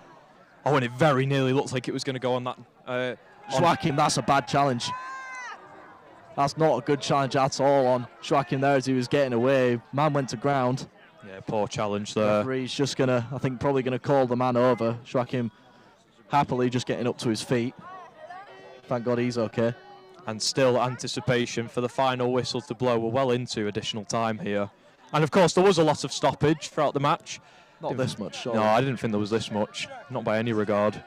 Oh, and it very nearly looks like it was going to go on that. Schwacking, that's a bad challenge. That's not a good challenge at all on Schwacking there as he was getting away. Man went to ground. Yeah, poor challenge there. Referee's just probably gonna call the man over. Schwacking happily just getting up to his feet. Thank God he's okay. And still anticipation for the final whistle to blow. We're well into additional time here. And of course there was a lot of stoppage throughout the match. Not this much, surely. No, I didn't think there was this much. Not by any regard.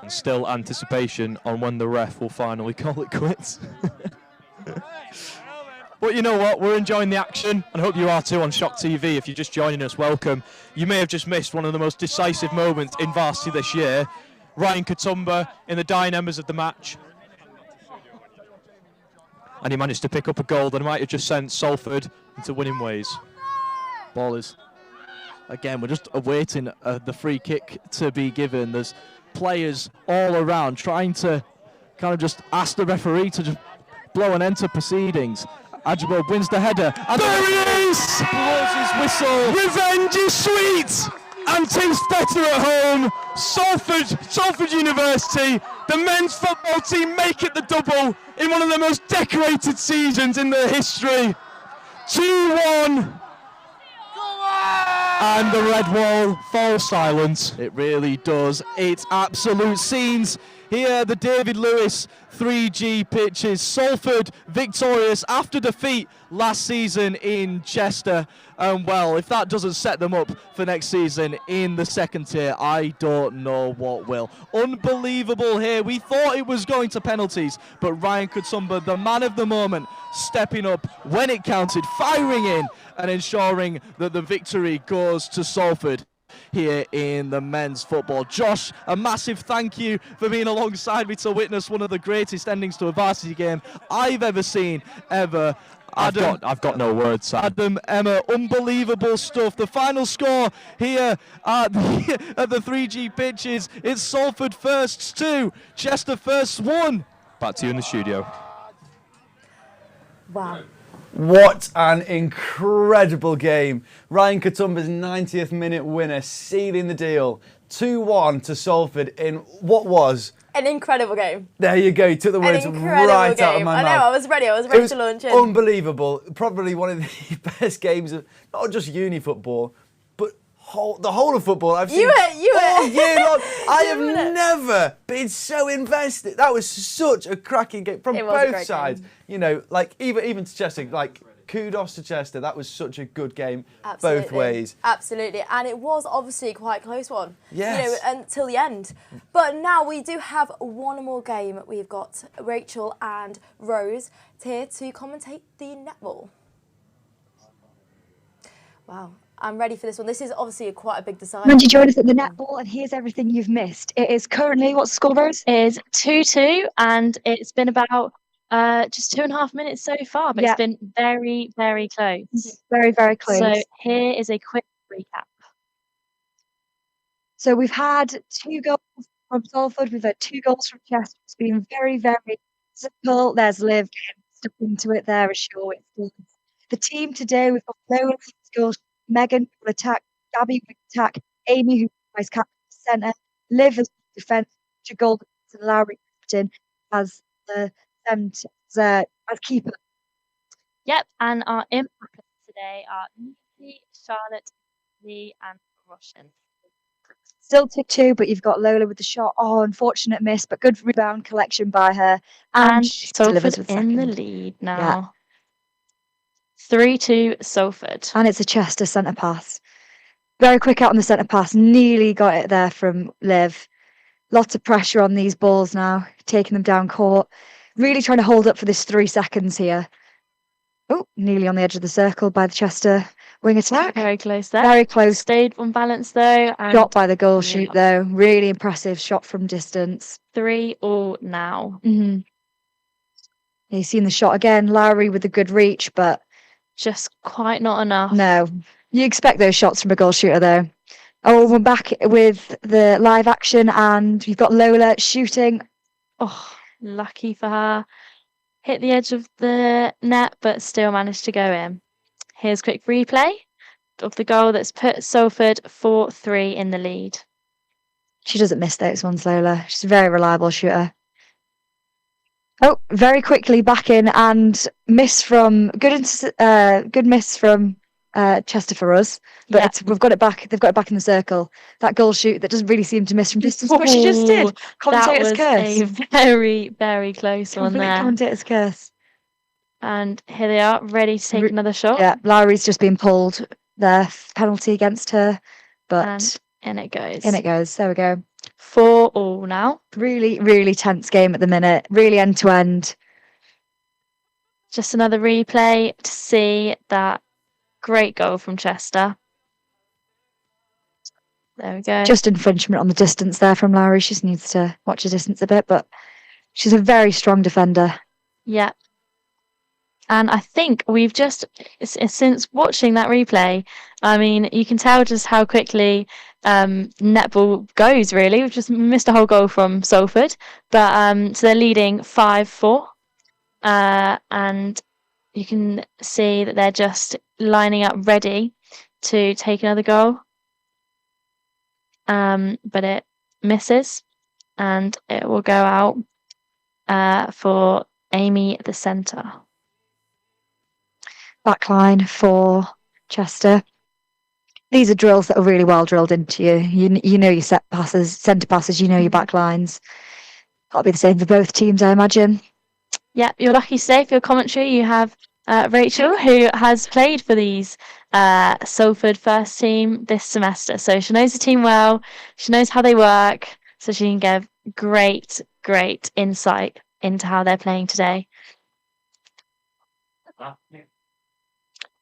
And still anticipation on when the ref will finally call it quits. But you know what, we're enjoying the action, and I hope you are too on Shock TV. If you're just joining us, welcome. You may have just missed one of the most decisive moments in Varsity this year. Ryan Kutumba in the dying embers of the match. And he managed to pick up a goal that might have just sent Salford into winning ways. Ball is, again, we're just awaiting the free kick to be given. There's players all around trying to kind of just ask the referee to just blow an end to proceedings. Ajabo wins the header. And there he is! Blows his whistle. Revenge is sweet! And tastes better at home. Salford University, the men's football team make it the double in one of the most decorated seasons in their history. 2-1. And the red wall falls silent. It really does. It's absolute scenes here at the David Lewis 3G pitches. Salford victorious after defeat last season in Chester. And well, if that doesn't set them up for next season in the second tier, I don't know what will. Unbelievable here. We thought it was going to penalties, but Ryan Kutumba, the man of the moment, stepping up when it counted, firing in and ensuring that the victory goes to Salford here in the men's football. Josh, a massive thank you for being alongside me to witness one of the greatest endings to a varsity game I've ever seen, ever. Adam, I've got no words, Sam. Adam, Emma, unbelievable stuff. The final score here at the 3G pitches, it's Salford firsts 2, Chester firsts 1. Back to you in the studio. Wow. What an incredible game. Ryan Kutumba's 90th minute winner, sealing the deal. 2-1 to Salford in what was an incredible game. There you go. You took the words right out of my mouth. I know, I was ready to launch in. Unbelievable. Probably one of the best games of not just uni football, but the whole of football I've seen all year long. I have never been so invested. That was such a cracking game from both sides. Game. You know, like even to Chester, like kudos to Chester. That was such a good game Absolutely. both ways. Absolutely. And it was obviously quite a close one. Yes. Until the end. But now we do have one more game. We've got Rachel and Rose here to commentate the netball. Wow. I'm ready for this one. This is obviously quite a big decider. When you join us at the netball, and here's everything you've missed. It is currently, what's the score, Rose? It is 2-2, and it's been about just 2.5 minutes so far, but it's been very, very close. Very, very close. So here is a quick recap. So we've had 2 goals from Salford. We've had 2 goals from Chester. It's been very, very simple. There's Liv getting stuck into it there, as sure it's good. The team today, we've got Lola with goals, Megan will attack, Gabby will attack, Amy who plays captain centre, Liv as defence, Gold and Lowry captain as the centre as keeper. Yep, and our impact today are Nikki, Charlotte, Lee, and Russian. Still 2-2, but you've got Lola with the shot. Oh, unfortunate miss, but good rebound collection by her. And she delivers with in second. the lead now. 3-2 Salford. And it's a Chester centre pass. Very quick out on the centre pass. Nearly got it there from Liv. Lots of pressure on these balls now. Taking them down court. Really trying to hold up for this 3 seconds here. Oh, nearly on the edge of the circle by the Chester wing attack. Very close there. Very close. Stayed on balance though. And shot by the goal shoot though. Really impressive shot from distance. 3-3 now. Mm-hmm. You've seen the shot again. Lowry with a good reach, but just quite not enough. No. You expect those shots from a goal shooter though. Oh, we're back with the live action and you've got Lola shooting. Oh, lucky for her. Hit the edge of the net, but still managed to go in. Here's a quick replay of the goal that's put Salford 4-3 in the lead. She doesn't miss those ones, Lola. She's a very reliable shooter. Oh, very quickly back in and miss from good miss from Chester for us, but we've got it back. They've got it back in the circle. That goal shoot that doesn't really seem to miss from distance, but she just did. Commentator's curse. A very, very close one there. Commentator's curse. And here they are, ready to take another shot. Yeah, Lowry's just been pulled there, penalty against her, but and in it goes. In it goes. There we go. 4-4 now. Really, really tense game at the minute. Really end to end. Just another replay to see that great goal from Chester. There we go. Just infringement on the distance there from Lowry. She just needs to watch the distance a bit, but she's a very strong defender. Yeah. And I think we've just, since watching that replay, I mean, you can tell just how quickly netball goes, really. We've just missed a whole goal from Salford. But so they're leading 5-4. And you can see that they're just lining up ready to take another goal. But it misses. And it will go out for Amy at the centre. Backline for Chester. These are drills that are really well drilled into you. You know your set passes, centre passes, you know your backlines. That'll be the same for both teams, I imagine. Yeah, you're lucky today for your commentary. You have Rachel, who has played for these Salford first team this semester. So she knows the team well, she knows how they work, so she can give great insight into how they're playing today.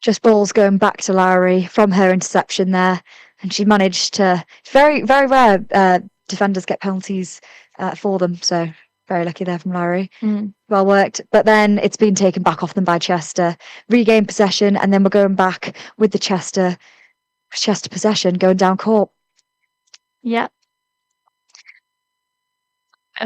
Just balls going back to Lowry from her interception there. And she managed to, very, very rare defenders get penalties for them. So very lucky there from Lowry. Well worked. But then it's been taken back off them by Chester. Regain possession. And then we're going back with the Chester possession going down court. Yeah.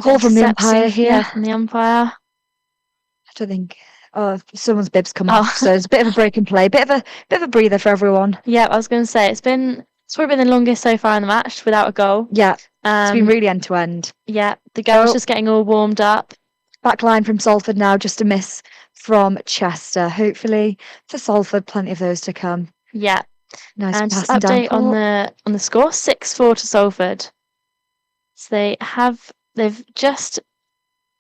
Call from the umpire here. Yeah, from the umpire. I don't think. Oh, someone's bib's come off, so it's a bit of a break and play, bit of a breather for everyone. Yeah, I was going to say it's probably been the longest so far in the match without a goal. Yeah, it's been really end to end. Yeah, the girls just getting all warmed up. Back line from Salford now, just a miss from Chester. Hopefully for Salford, plenty of those to come. Yeah, nice and passing update down on the score: 6-4 to Salford. So they've just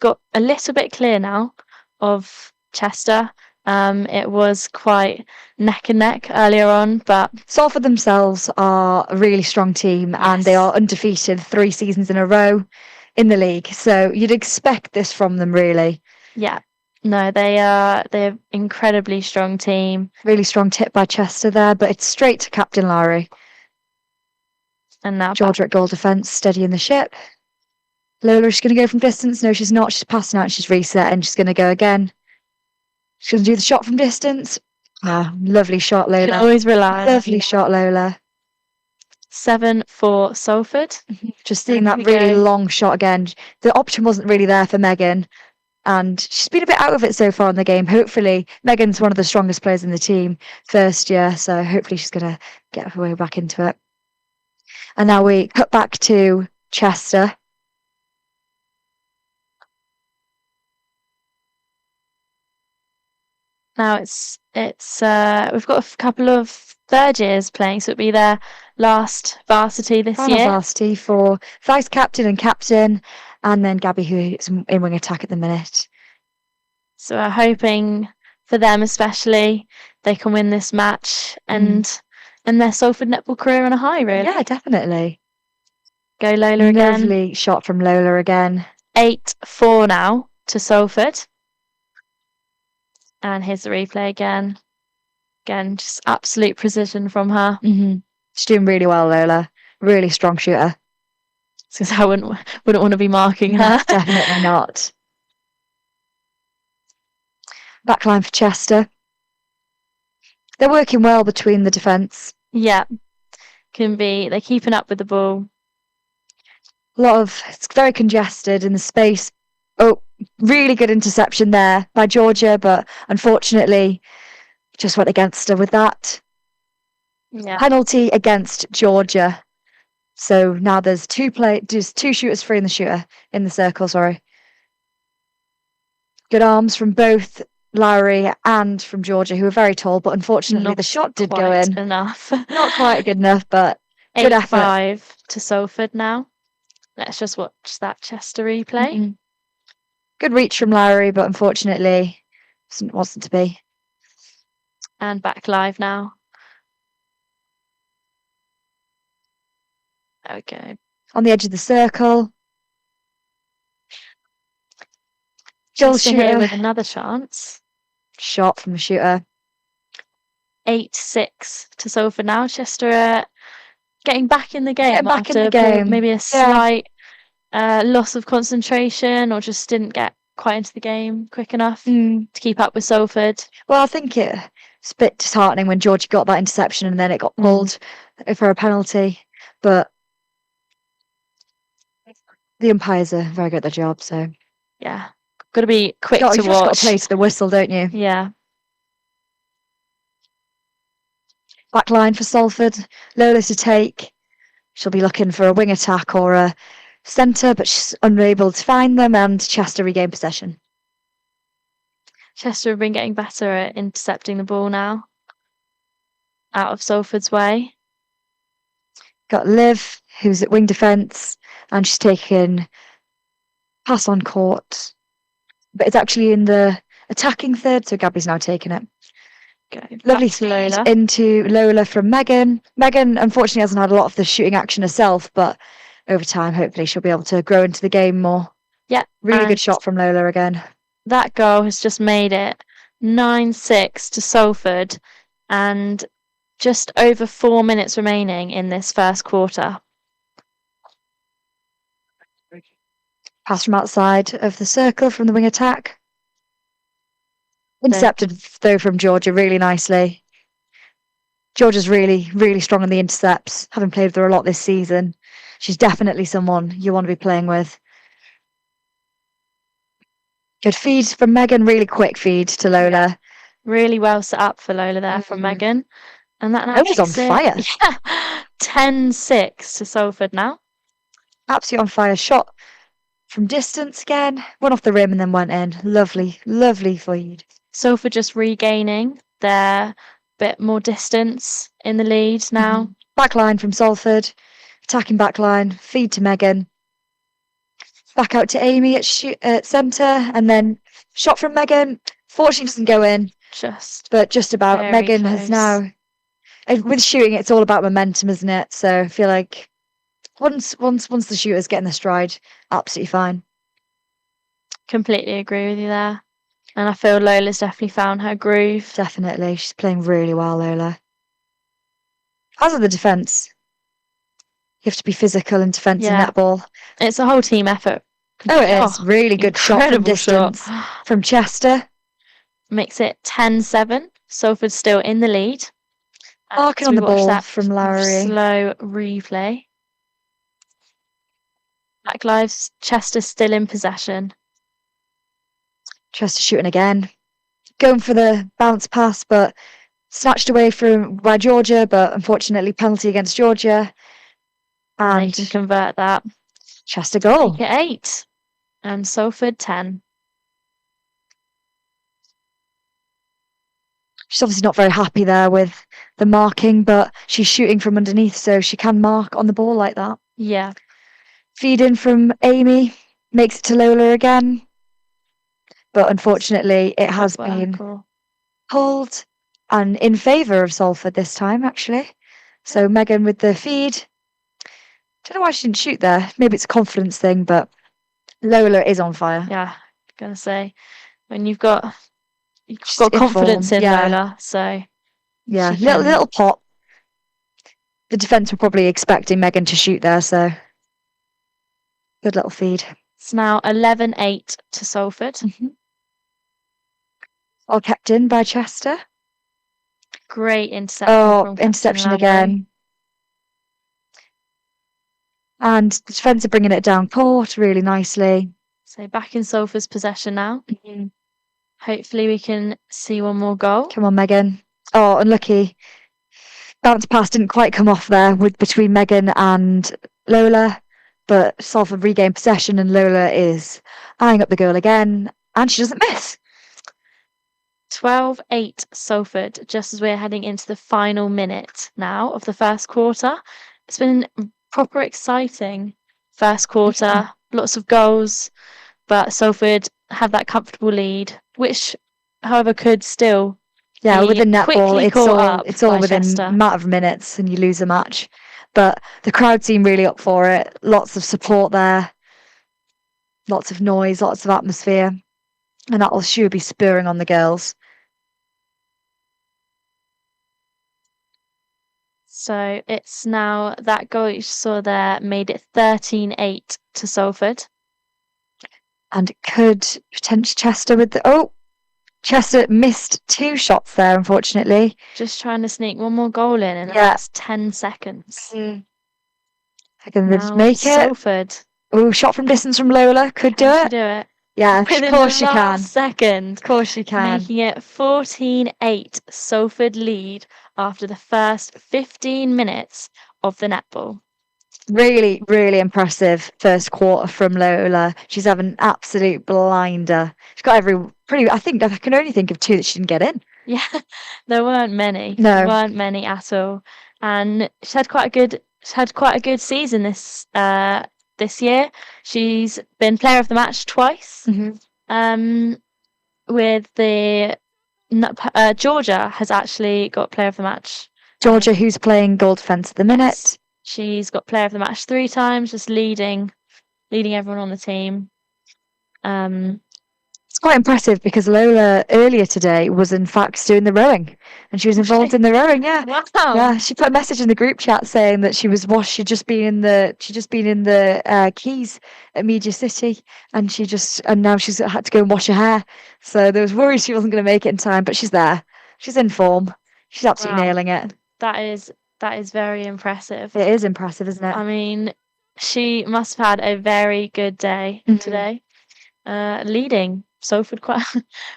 got a little bit clear now of Chester. It was quite neck and neck earlier on, but Salford themselves are a really strong team, and they are undefeated 3 seasons in a row in the league. So you'd expect this from them, really. Yeah. No, they're incredibly strong team. Really strong tip by Chester there, but it's straight to Captain Lowry. And now Georgia at goal defence, steadying the ship. Lola, she's going to go from distance. No, she's not. She's passing out. She's resetting. She's going to go again. She's going to do the shot from distance. Ah, lovely shot, Lola. Can always rely. Lovely shot, Lola. 7 for Salford. Just seeing that really long shot again. The option wasn't really there for Megan. And she's been a bit out of it so far in the game. Hopefully, Megan's one of the strongest players in the team first year. So hopefully she's going to get her way back into it. And now we cut back to Chester. Now it's we've got a couple of third years playing, so it'll be their last varsity this Final year. Varsity for vice captain and captain, and then Gabby, who's in wing attack at the minute. So we're hoping for them especially they can win this match and their Salford netball career on a high, really. Yeah, definitely. Go Lola again. Lovely shot from Lola again. 8-4 now to Salford. And here's the replay again. Again, just absolute precision from her. She's doing really well, Lola. Really strong shooter. Because I wouldn't want to be marking her. Definitely not. Backline for Chester. They're working well between the defence. Yeah. They're keeping up with the ball. It's very congested in the space. Oh, really good interception there by Georgia, but unfortunately just went against her with that. Yeah. Penalty against Georgia. So now there's two shooters free in the circle, sorry. Good arms from both Lowry and from Georgia, who are very tall, but unfortunately the shot did go in. Enough. Not quite good enough, but good effort. 8-5 to Salford now. Let's just watch that Chester replay. Good reach from Lowry, but unfortunately wasn't to be. And back live now. Okay. On the edge of the circle. Chester here with another chance. Shot from the shooter. 8-6 to Salford now. Chester getting back in the game after maybe a slight loss of concentration, or just didn't get quite into the game quick enough to keep up with Salford. Well, I think it's a bit disheartening when Georgia got that interception and then it got pulled for a penalty. But the umpires are very good at their job, so yeah, got to be quick to watch. You've just got to play to the whistle, don't you? Yeah. Back line for Salford. Lola to take. She'll be looking for a wing attack or a centre, but she's unable to find them, and Chester regain possession. Chester have been getting better at intercepting the ball now. Out of Salford's way. Got Liv, who's at wing defence, and she's taken pass on court. But it's actually in the attacking third, so Gabby's now taking it. Okay, lovely feed into Lola from Megan. Megan, unfortunately, hasn't had a lot of the shooting action herself, but over time, hopefully, she'll be able to grow into the game more. Yeah. Really good shot from Lola again. That goal has just made it 9-6 to Salford, and just over 4 minutes remaining in this first quarter. Pass from outside of the circle from the wing attack. Intercepted, though, from Georgia really nicely. Georgia's really, really strong on the intercepts, having played with her a lot this season. She's definitely someone you want to be playing with. Good feed from Megan, really quick feed to Lola. Really well set up for Lola there from Megan. And that now Lola's on fire. Yeah. 10-6 to Salford now. Absolutely on fire. Shot from distance again. Went off the rim and then went in. Lovely, lovely feed. Salford just regaining their bit more distance in the lead now. Backline from Salford. Attacking backline. Feed to Megan. Back out to Amy at centre. And then shot from Megan. Fortunately doesn't go in. But just about. very Megan has close. now, with shooting, it's all about momentum, isn't it? So I feel like once the shooters get in the stride, absolutely fine. Completely agree with you there. And I feel Lola's definitely found her groove. Definitely. She's playing really well, Lola. As are the defence. You have to be physical in defence in netball. It's a whole team effort. Oh, it is. Really good shot from incredible shot. distance from Chester. Makes it 10-7. Salford's still in the lead. Marking on the ball from Lowry. Slow replay. Back lives, Chester still in possession. Chester shooting again. Going for the bounce pass, but snatched away by Georgia, but unfortunately penalty against Georgia. And they can convert that. Chester goal. Make it 8. And Salford 10. She's obviously not very happy there with the marking, but she's shooting from underneath, so she can mark on the ball like that. Yeah. Feed in from Amy. Makes it to Lola again. But unfortunately, it has been pulled and in favour of Salford this time, actually. So Megan with the feed. Don't know why she didn't shoot there. Maybe it's a confidence thing, but Lola is on fire. Yeah, gonna say when you've got confidence in Lola, so yeah, little pop. The defence were probably expecting Megan to shoot there, so good little feed. It's now 11-8 to Salford. All kept in by Chester. Great interception. Oh, interception again. And the defence are bringing it down court really nicely. So back in Salford's possession now. Hopefully we can see one more goal. Come on, Megan. Oh, unlucky. Bounce pass didn't quite come off there between Megan and Lola, but Salford regained possession and Lola is eyeing up the goal again, and she doesn't miss. 12-8 Salford, just as we're heading into the final minute now of the first quarter. It's been proper exciting first quarter, lots of goals, but Salford have that comfortable lead, which, however, could still with the netball, it's all within Chester. a matter of minutes and you lose a match. But the crowd seem really up for it. Lots of support there, lots of noise, lots of atmosphere, and that will sure be spurring on the girls. So it's now that goal you saw there made it 13-8 to Salford. And could potentially Chester with the Chester missed 2 shots there, unfortunately. Just trying to sneak one more goal in the last 10 seconds. I can just make it. Salford. Oh, shot from distance from Lola. Could do it. Do it. Yeah, of course she can. Second. Of course she can. Making it 14-8 Salford lead after the first 15 minutes of the netball. Really, really impressive first quarter from Lola. She's having an absolute blinder. She's got I think I can only think of 2 that she didn't get in. Yeah, there weren't many. No. There weren't many at all. And she's had quite a good season this year. She's been player of the match twice. With the Georgia has actually got player of the match. Georgia, who's playing goal defence at the minute. Yes. She's got player of the match 3 times, just leading everyone on the team. It's quite impressive because Lola earlier today was in fact doing the rowing, and she was involved in the rowing. Yeah, wow. Yeah, she put a message in the group chat saying that she'd just been in the Keys at Media City, and now she's had to go and wash her hair. So there was worries she wasn't going to make it in time, but she's there. She's in form. She's absolutely nailing it. That is very impressive. It is impressive, isn't it? I mean, she must have had a very good day today, leading Salford quite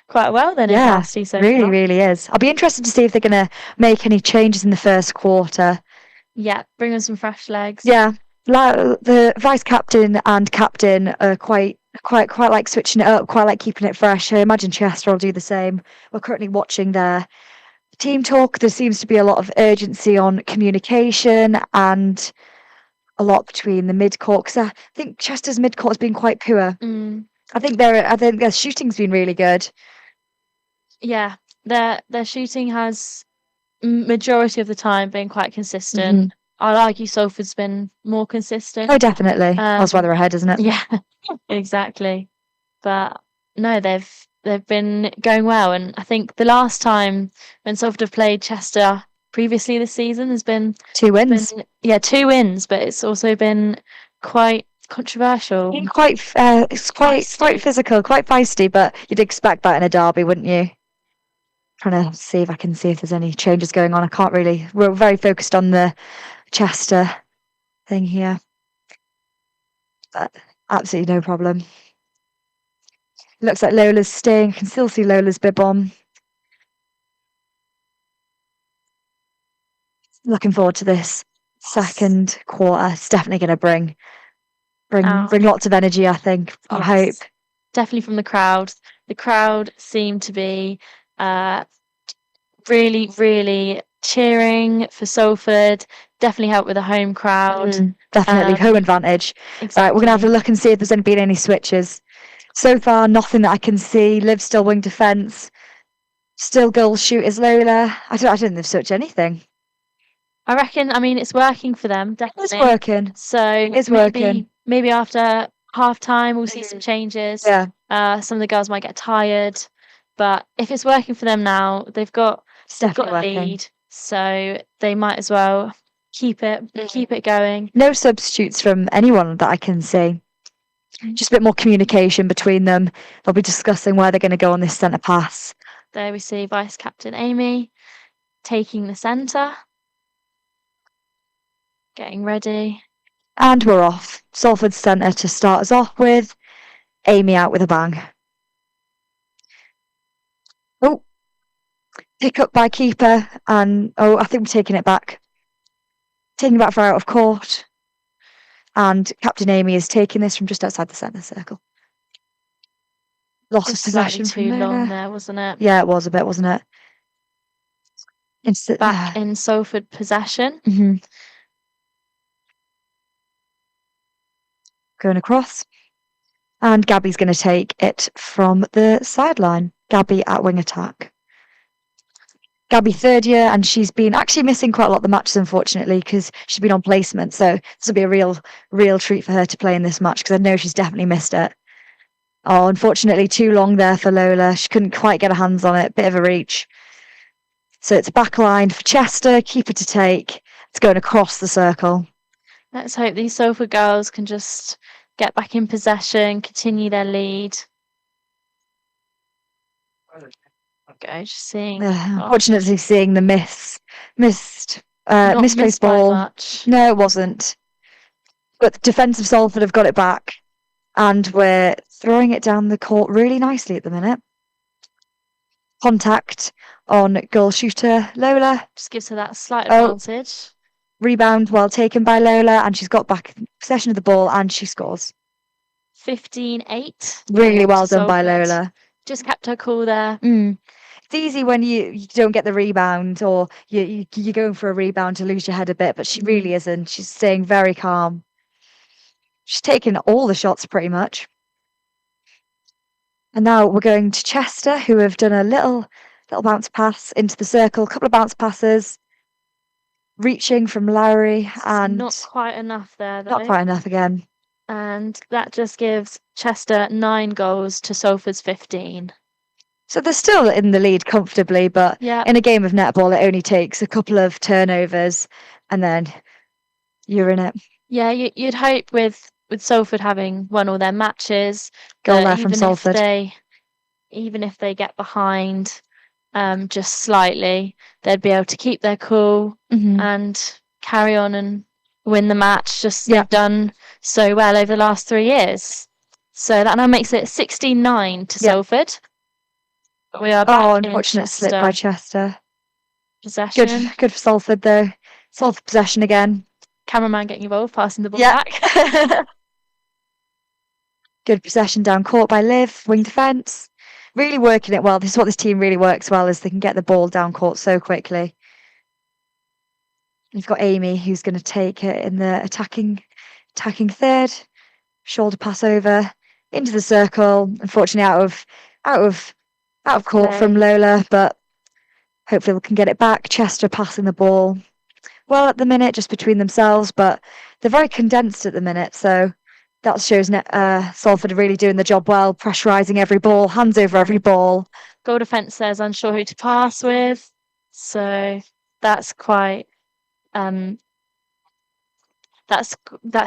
well then in Varsity so really, far. really is. I'll be interested to see if they're going to make any changes in the first quarter. Yeah, bring on some fresh legs. Yeah, the vice captain and captain are quite like switching it up, quite like keeping it fresh. I imagine Chester will do the same. We're currently watching their team talk. There seems to be a lot of urgency on communication and a lot between the mid-court, because I think Chester's mid-court has been quite poor. I think their shooting's been really good. Yeah, their shooting has majority of the time been quite consistent. I'd argue Salford's been more consistent. Oh, definitely. That's why they're ahead, isn't it? Yeah, exactly. But no, they've been going well, and I think the last time when Salford have played Chester previously this season, there's been 2 wins. 2 wins, but it's also been quite controversial. It's quite physical, quite feisty, but you'd expect that in a derby, wouldn't you? Trying to see if I can see if there's any changes going on. I can't really. We're very focused on the Chester thing here. But absolutely no problem. Looks like Lola's staying. I can still see Lola's bib on. Looking forward to this second quarter. It's definitely going to bring lots of energy, I think. I hope. Definitely from the crowd. The crowd seem to be really, really cheering for Salford. Definitely help with the home crowd. Definitely home advantage. Exactly. Right, we're gonna have to look and see if there's been any switches. So far, nothing that I can see. Liv still wing defence. Still goal shooters Lola. I don't think they've switched anything. I reckon. I mean, it's working for them. Definitely. It's working. So it's working. Maybe after half time, we'll see some changes. Yeah. Some of the girls might get tired, but if it's working for them now, they've got a lead, so they might as well keep it going. No substitutes from anyone that I can see. Just a bit more communication between them. They'll be discussing where they're going to go on this centre pass. There we see Vice Captain Amy taking the centre, getting ready. And we're off. Salford centre to start us off with. Amy out with a bang. Oh, pick up by keeper, and I think we're taking it back. Taking it back for out of court. And Captain Amy is taking this from just outside the centre circle. Loss of possession too long there, wasn't it? Yeah, it was a bit, wasn't it? Back in Salford possession. Going across. And Gabby's going to take it from the sideline. Gabby at wing attack. Gabby 3rd year, and she's been actually missing quite a lot of the matches, unfortunately, because she's been on placement. So this will be a real treat for her to play in this match, because I know she's definitely missed it. Oh, unfortunately, too long there for Lola. She couldn't quite get her hands on it. Bit of a reach. So it's back line for Chester. Keeper to take. It's going across the circle. Let's hope these Salford girls can just get back in possession, continue their lead. Okay, just seeing. Unfortunately, seeing the misplaced ball. Much. No, it wasn't. But the defensive Salford have got it back, and we're throwing it down the court really nicely at the minute. Contact on goal shooter Lola. Just gives her that slight advantage. Rebound well taken by Lola, and she's got back possession of the ball, and she scores. 15-8. Really well done by Lola. Just kept her cool there. It's easy when you don't get the rebound, or you're going for a rebound to lose your head a bit, but she really isn't. She's staying very calm. She's taken all the shots pretty much. And now we're going to Chester, who have done a little bounce pass into the circle, a couple of bounce passes. Reaching from Lowry, and not quite enough there, though. Not quite enough again. And that just gives Chester 9 goals to Salford's 15. So they're still in the lead comfortably, but in a game of netball, it only takes a couple of turnovers, and then you're in it. Yeah, you'd hope with Salford having won all their matches, goal there from Salford. Even if they get behind, just slightly, they'd be able to keep their cool and carry on and win the match. They've done so well over the last 3 years. So that now makes it 16-9 to Salford. But we are back unfortunate slip by Chester. Possession. Good for Salford though. Salford possession again. Cameraman getting involved, passing the ball back. Good possession down court by Liv, wing defence. Really working it well. This is what this team really works well, is they can get the ball down court so quickly. You've got Amy, who's going to take it in the attacking 3rd. Shoulder pass over into the circle. Unfortunately, out of court from Lola, but Hopefully we can get it back. Chester passing the ball well at the minute, just between themselves, but they're very condensed at the minute, so that shows Salford are really doing the job well, pressurising every ball, hands over every ball. Goal defence says unsure who to pass with, so that's quite that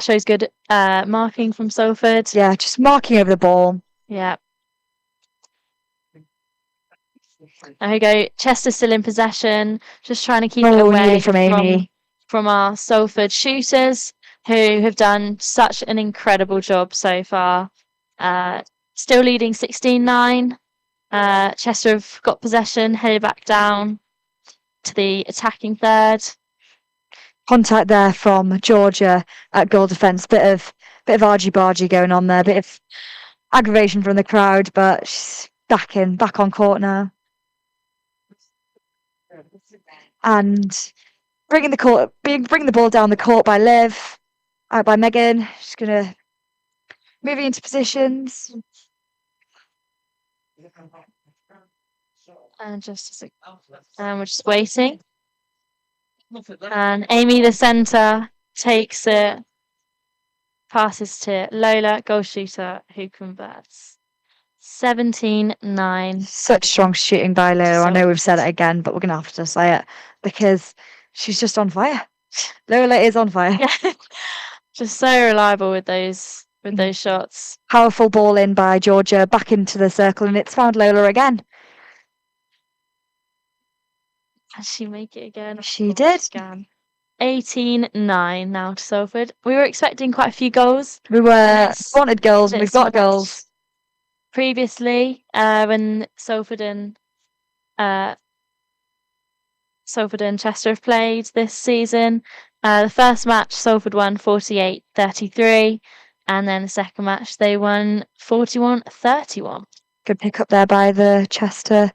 shows good marking from Salford. Yeah, just marking over the ball. Yeah. There we go. Chester still in possession, just trying to keep it away from Amy. From our Salford shooters, who have done such an incredible job so far. Still leading 16-9. Chester have got possession, headed back down to the attacking third. Contact there from Georgia at goal defence. Bit of argy-bargy going on there. Bit of aggravation from the crowd, but she's back on court now. And bringing the ball down the court by Liv, out by Megan. She's gonna moving into positions. And we're just waiting. And Amy, the centre, takes it, passes to Lola, goal shooter, who converts. 17-9. Such strong shooting by Lola. I know we've said it again, but we're going to have to say it because she's just on fire. Lola is on fire. Yeah. Just so reliable with those shots. Powerful ball in by Georgia, back into the circle, and it's found Lola again. Can she make it again? She did. 18-9 now to Salford. We were expecting quite a few goals. We wanted goals, and we've got goals. Previously, when Salford and Chester have played this season, the first match Salford won 48-33, and then the second match they won 41-31. Good pick up there by the Chester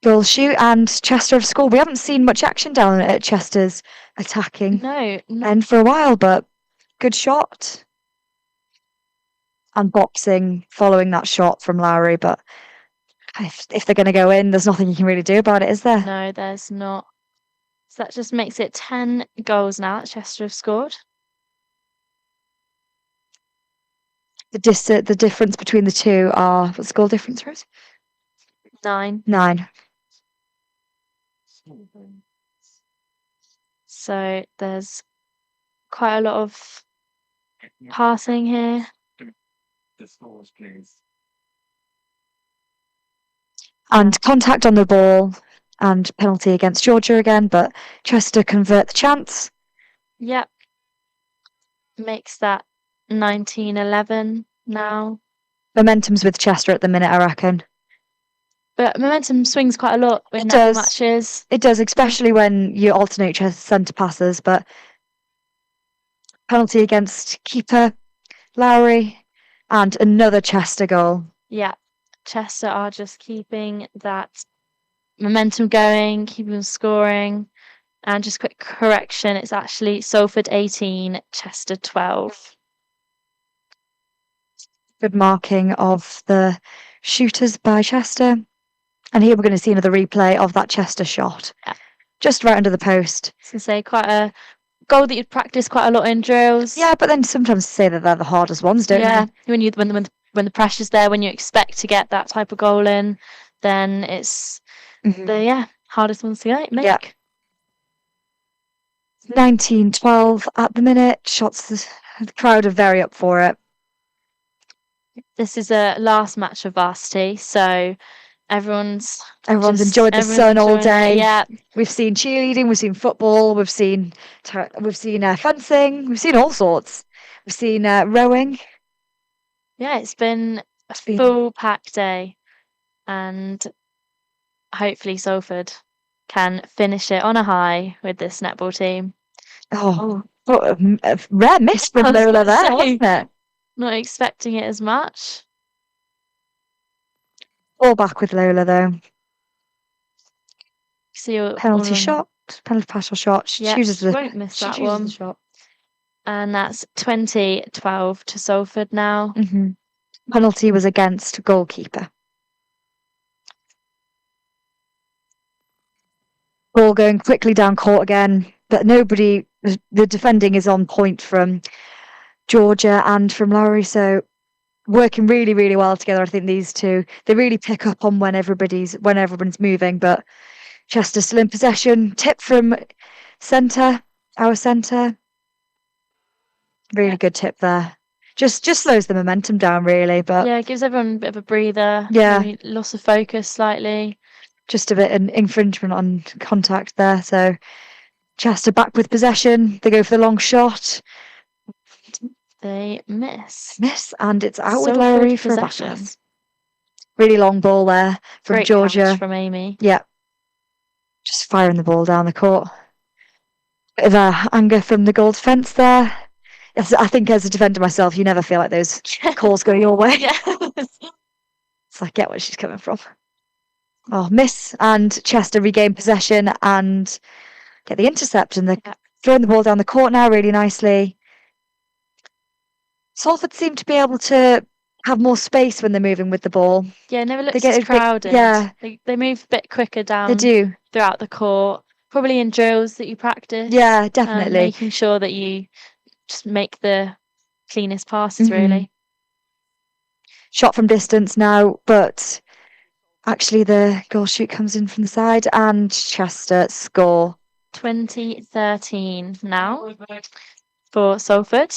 goal shoot, and Chester have scored. We haven't seen much action down at Chester's attacking end for a while, but good shot. And boxing following that shot from Lowry, but if they're going to go in, there's nothing you can really do about it, is there? No, there's not. So that just makes it 10 goals now that Chester have scored. The difference between the two are, what's the goal difference, Rose? 9. So there's quite a lot of passing here. And contact on the ball and penalty against Georgia again, but Chester convert the chance. Yep. Makes that 19-11 now. Momentum's with Chester at the minute, I reckon. But momentum swings quite a lot in netball matches. It does, especially when you alternate centre passes, but penalty against keeper Lowry and another Chester goal. Yeah. Chester are just keeping that momentum going, keeping them scoring. And just quick correction, it's actually Salford 18, Chester 12. Good marking of the shooters by Chester. And here we're going to see another replay of that Chester shot. Yeah. Just right under the post. I was going to say, quite a goal that you'd practice quite a lot in drills. Yeah, but then sometimes say that they're the hardest ones, don't you? When the pressure's there, when you expect to get that type of goal in, then it's the hardest ones to make. Yeah. 19-12 at the minute. Shots, the crowd are very up for it. This is a last match of Varsity, so everyone's enjoyed the sun all day. Yeah, we've seen cheerleading, we've seen football, we've seen fencing, we've seen all sorts. We've seen rowing. Yeah, it's been a full pack day, and hopefully Salford can finish it on a high with this netball team. Oh, what a rare miss from Lola there, wasn't it? Not expecting it as much. All back with Lola though. See penalty shot, penalty pass or shot. She chooses the. Won't miss that one. The shot. And that's 20-12 to Salford now. Penalty was against goalkeeper. Ball going quickly down court again, but nobody, the defending is on point from Georgia and from Lowry, so working really, really well together. I think these two, they really pick up on when everyone's moving, but Chester still in possession. Tip from our centre. Really good tip there. Just slows the momentum down, really. But yeah, it gives everyone a bit of a breather. Yeah. Maybe loss of focus slightly. Just a bit an infringement on contact there. So Chester back with possession. They go for the long shot. They miss. And it's out with Salford Lowry for a possession. backpass. Really long ball there from Great Georgia. catch from Amy. Yeah. Just firing the ball down the court. Bit of anger from the goal defence there. I think as a defender myself, you never feel like those calls go your way. Yeah. So I get where she's coming from. Oh, miss, and Chester regain possession and get the intercept, and they're throwing the ball down the court now really nicely. Salford seem to be able to have more space when they're moving with the ball. Yeah, it never looks get as a bit- crowded. yeah. They move a bit quicker down They do. throughout the court. Probably in drills that you practice. Yeah, definitely. Making sure that you just make the cleanest passes, really. Shot from distance now, but actually the goal shoot comes in from the side and Chester score. 2013 now for Salford.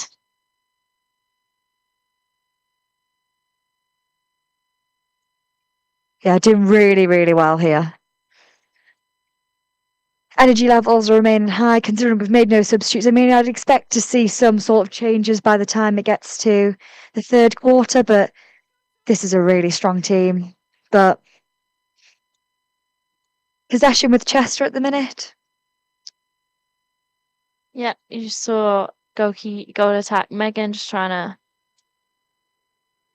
Yeah, doing really, really well here. Energy levels are remaining high, considering we've made no substitutes. I mean, I'd expect to see some sort of changes by the time it gets to the third quarter, but this is a really strong team. But possession with Chester at the minute. Yeah, you just saw goal attack Megan just trying to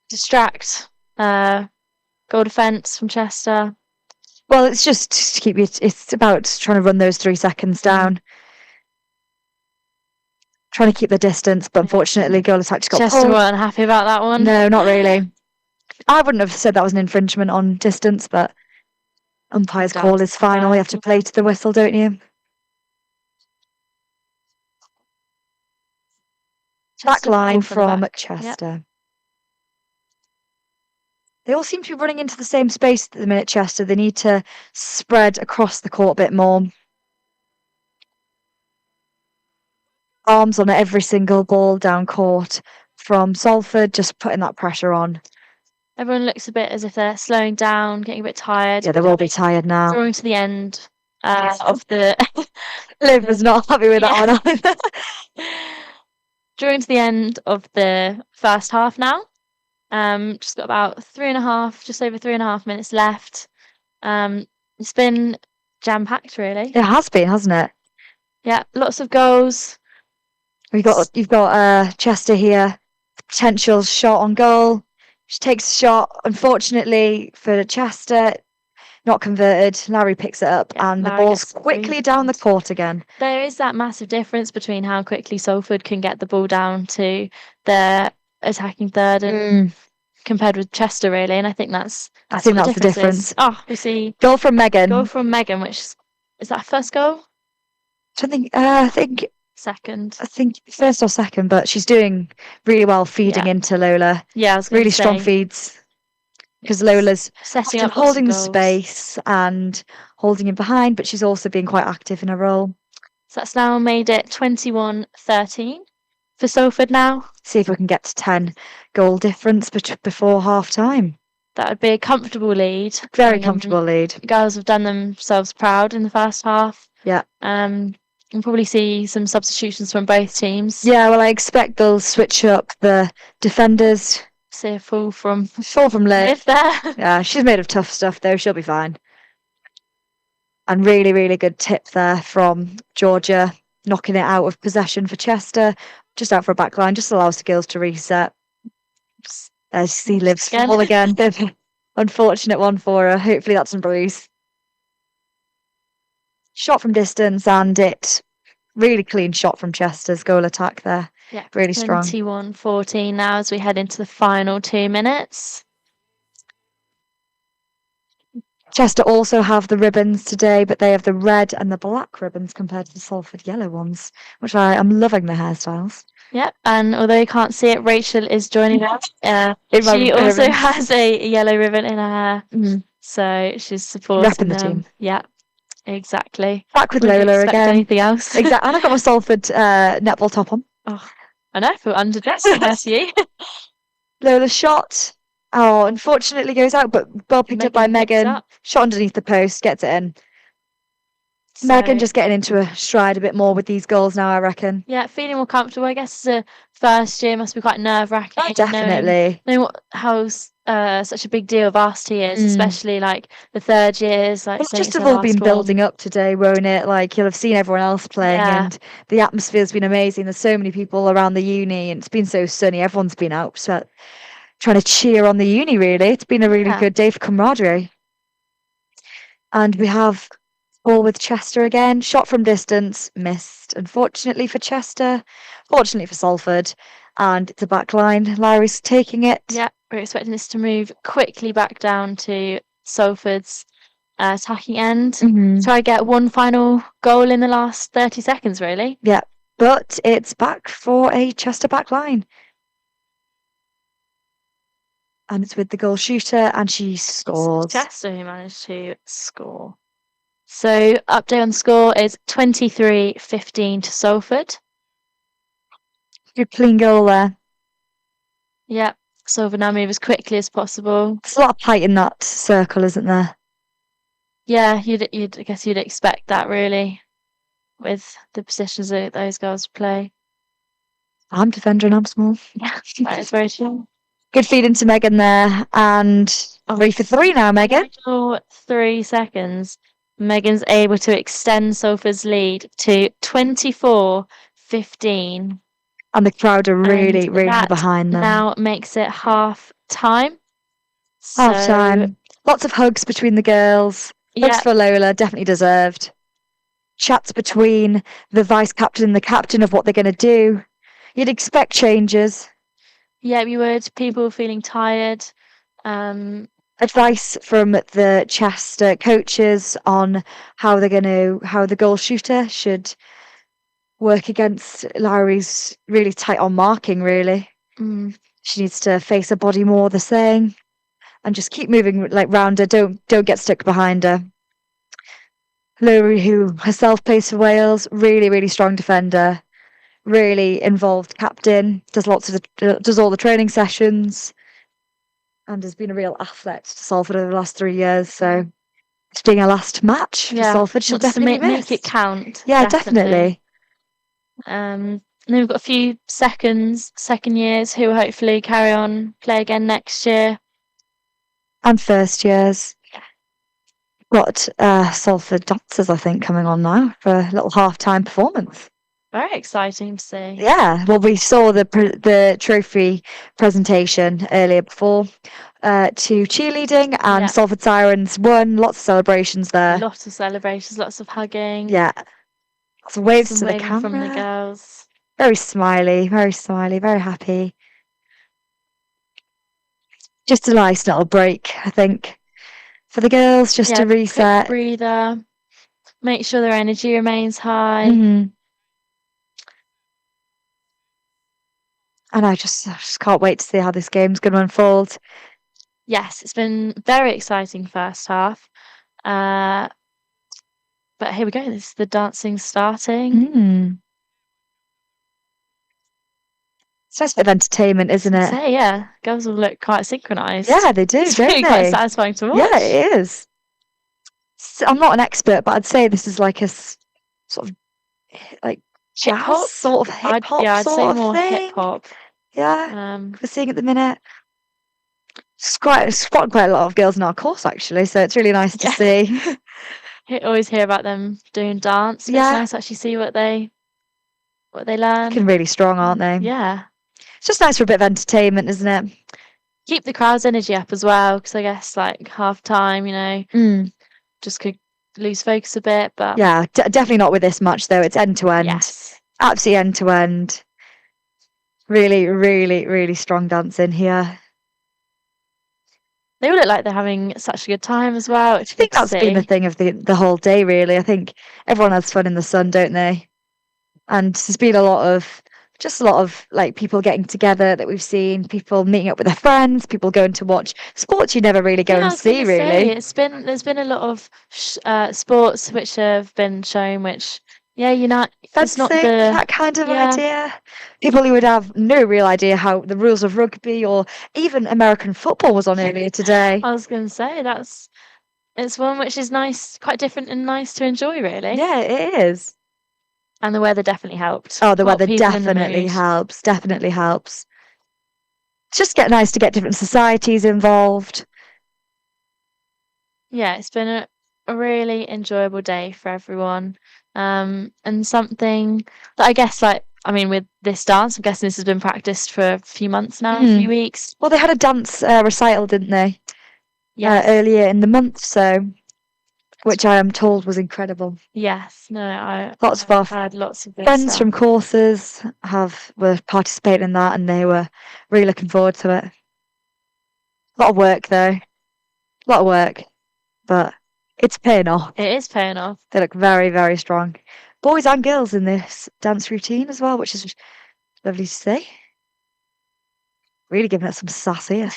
distract goal defence from Chester. Well, it's just to keep you. It's about trying to run those 3 seconds down, trying to keep the distance. But unfortunately, goal attack just got Chester pulled. weren't happy about that one. No, not really. I wouldn't have said that was an infringement on distance, but umpire's call is final. You have to play to the whistle, don't you? Back line from Chester. They all seem to be running into the same space at the minute, Chester. They need to spread across the court a bit more. Arms on every single ball down court from Salford, just putting that pressure on. Everyone looks a bit as if they're slowing down, getting a bit tired. Yeah, they will be tired now. Drawing to the end of the... Liv was not happy with that one either. Drawing to the end of the first half now. Just got about just over 3.5 minutes left. It's been jam-packed, really. It has been, hasn't it? Yeah, lots of goals. You've got Chester here, potential shot on goal. She takes a shot, unfortunately for Chester, not converted. Larry picks it up and the ball's quickly down the court again. There is that massive difference between how quickly Salford can get the ball down to their attacking third and compared with Chester, really, and I think that's the difference. Oh, we see goal from Megan, which is that first goal? I think second. I think first or second, but she's doing really well feeding into Lola. Yeah, I was really strong feeds because Lola's setting up holding the space and holding in behind, but she's also being quite active in her role. So that's now made it 21-13 for Salford now. See if we can get to 10 goal difference before half time. That would be a comfortable lead. Very comfortable lead. The girls have done themselves proud in the first half. Yeah. We'll probably see some substitutions from both teams. Yeah, well, I expect they'll switch up the defenders. See a fall from Liv there. Yeah, she's made of tough stuff though. She'll be fine. And really, really good tip there from Georgia, knocking it out of possession for Chester. Just out for a back line, just allows the girls to reset. There's see Liv's fall again. Bit of an unfortunate one for her. Hopefully that's a bruise. Shot from distance and it really clean shot from Chester's goal attack there. Yeah, really strong. 21-14 now as we head into the final 2 minutes. Chester also have the ribbons today, but they have the red and the black ribbons compared to the Salford yellow ones, which I'm loving the hairstyles. Yep, and although you can't see it, Rachel is joining us. She also ribbons. has a yellow ribbon in her hair, so she's supporting Repping the them. team. Yeah, exactly. Back with Wouldn't Lola expect again. anything else. Exactly. And I've got my Salford netball top on. Oh, I know, I feel underdressed compared to you. Lola's shot. Oh, unfortunately goes out, but well picked up by Megan. Shot underneath the post, gets it in. Megan just getting into a stride a bit more with these goals now, I reckon. Yeah, feeling more comfortable. I guess as a first year must be quite nerve-wracking. Oh, definitely. Knowing how such a big deal Varsity is, especially like the third years. Like It's just have all been building up today, won't it? Like you'll have seen everyone else playing, and the atmosphere's been amazing. There's so many people around the uni, and it's been so sunny. Everyone's been out trying to cheer on the uni. Really, it's been a really good day for camaraderie. And we have ball with Chester again. Shot from distance, missed. Unfortunately for Chester, fortunately for Salford, and it's a back line. Larry's taking it. Yeah, we're expecting this to move quickly back down to Salford's attacking end. Try to get one final goal in the last 30 seconds, really. Yeah, but it's back for a Chester back line. And it's with the goal shooter, and she scores. Chester who managed to score. So update on score is 23-15 to Salford. Good clean goal there. Yeah, Salford now move as quickly as possible. There's a lot of height in that circle, isn't there? Yeah, I guess you'd expect that really, with the positions that those girls play. I'm defender and I'm small. Yeah, that is very true. Good feed into Megan there, and 3 for 3 now, Megan. 3 seconds. Megan's able to extend Salford's lead to 24-15. And the crowd are really behind them. Now makes it half time. Half time. Lots of hugs between the girls. Hugs for Lola, definitely deserved. Chats between the vice captain and the captain of what they're going to do. You'd expect changes. Yeah, you would. People feeling tired. Advice from the Chester coaches on how the goal shooter should work against Lowry's really tight on marking, really. She needs to face her body more, they're saying, and just keep moving like round her. Don't get stuck behind her. Lowry, who herself plays for Wales, really strong defender, really involved captain, does all the training sessions, and has been a real asset to Salford over the last 3 years. So it's being her last match for Salford. She'll definitely make it count. Yeah, definitely. And then we've got a few second years who will hopefully carry on, play again next year. And first years. Got Salford dancers, I think, coming on now for a little half-time performance. Very exciting to see. Yeah, well, we saw the trophy presentation earlier before to cheerleading, and Salford Sirens won. Lots of celebrations there. Lots of celebrations, lots of hugging. Yeah. Lots of waves to the camera. From the girls. Very smiley, very happy. Just a nice little break, I think, for the girls, just to reset. Quick breather. Make sure their energy remains high. And I just can't wait to see how this game's going to unfold. Yes, it's been very exciting first half. But here we go. This is the dancing starting. It's nice bit of entertainment, isn't it? Yeah, girls will look quite synchronised. Yeah, they do, don't they? Quite satisfying to watch. Yeah, it is. I'm not an expert, but I'd say this is like a sort of like jazz, sort of hip hop, I'd say sort more of thing. hip hop. Yeah, we're seeing at the minute. It's quite a lot of girls in our course actually, so it's really nice to see. You always hear about them doing dance. But it's nice to actually see what they learn. Looking really strong, aren't they? Yeah. It's just nice for a bit of entertainment, isn't it? Keep the crowd's energy up as well, because I guess like half time, just could lose focus a bit. But yeah, definitely not with this match though. It's end to end. Yes. Absolutely end to end. Really strong dancing here. They all look like they're having such a good time as well. I think that's been the thing of the whole day, really. I think everyone has fun in the sun, don't they? And there's been a lot of like people getting together that we've seen, people meeting up with their friends, people going to watch sports you never really go Yeah, I and was gonna see, say, really. there's been a lot of sports which have been shown, which it's not Fencing, the that kind of yeah. idea. People who would have no real idea how the rules of rugby or even American football was on earlier today. I was gonna say it's one which is nice, quite different and nice to enjoy, really. Yeah, it is. And the weather definitely helped. Oh, the Got weather people in the definitely mood. helps. Definitely helps. It's just nice to get different societies involved. Yeah, it's been a really enjoyable day for everyone. And something that I guess, with this dance, I'm guessing this has been practiced for a few months now, a few weeks. Well, they had a dance recital, didn't they? Yes. Earlier in the month, which I am told was incredible. Yes, no, I've had lots of good friends stuff. from courses were participating in that, and they were really looking forward to it. A lot of work, though. A lot of work, but it's paying off. It is paying off. They look very, very strong. Boys and girls in this dance routine as well, which is lovely to see. Really giving it some sass here.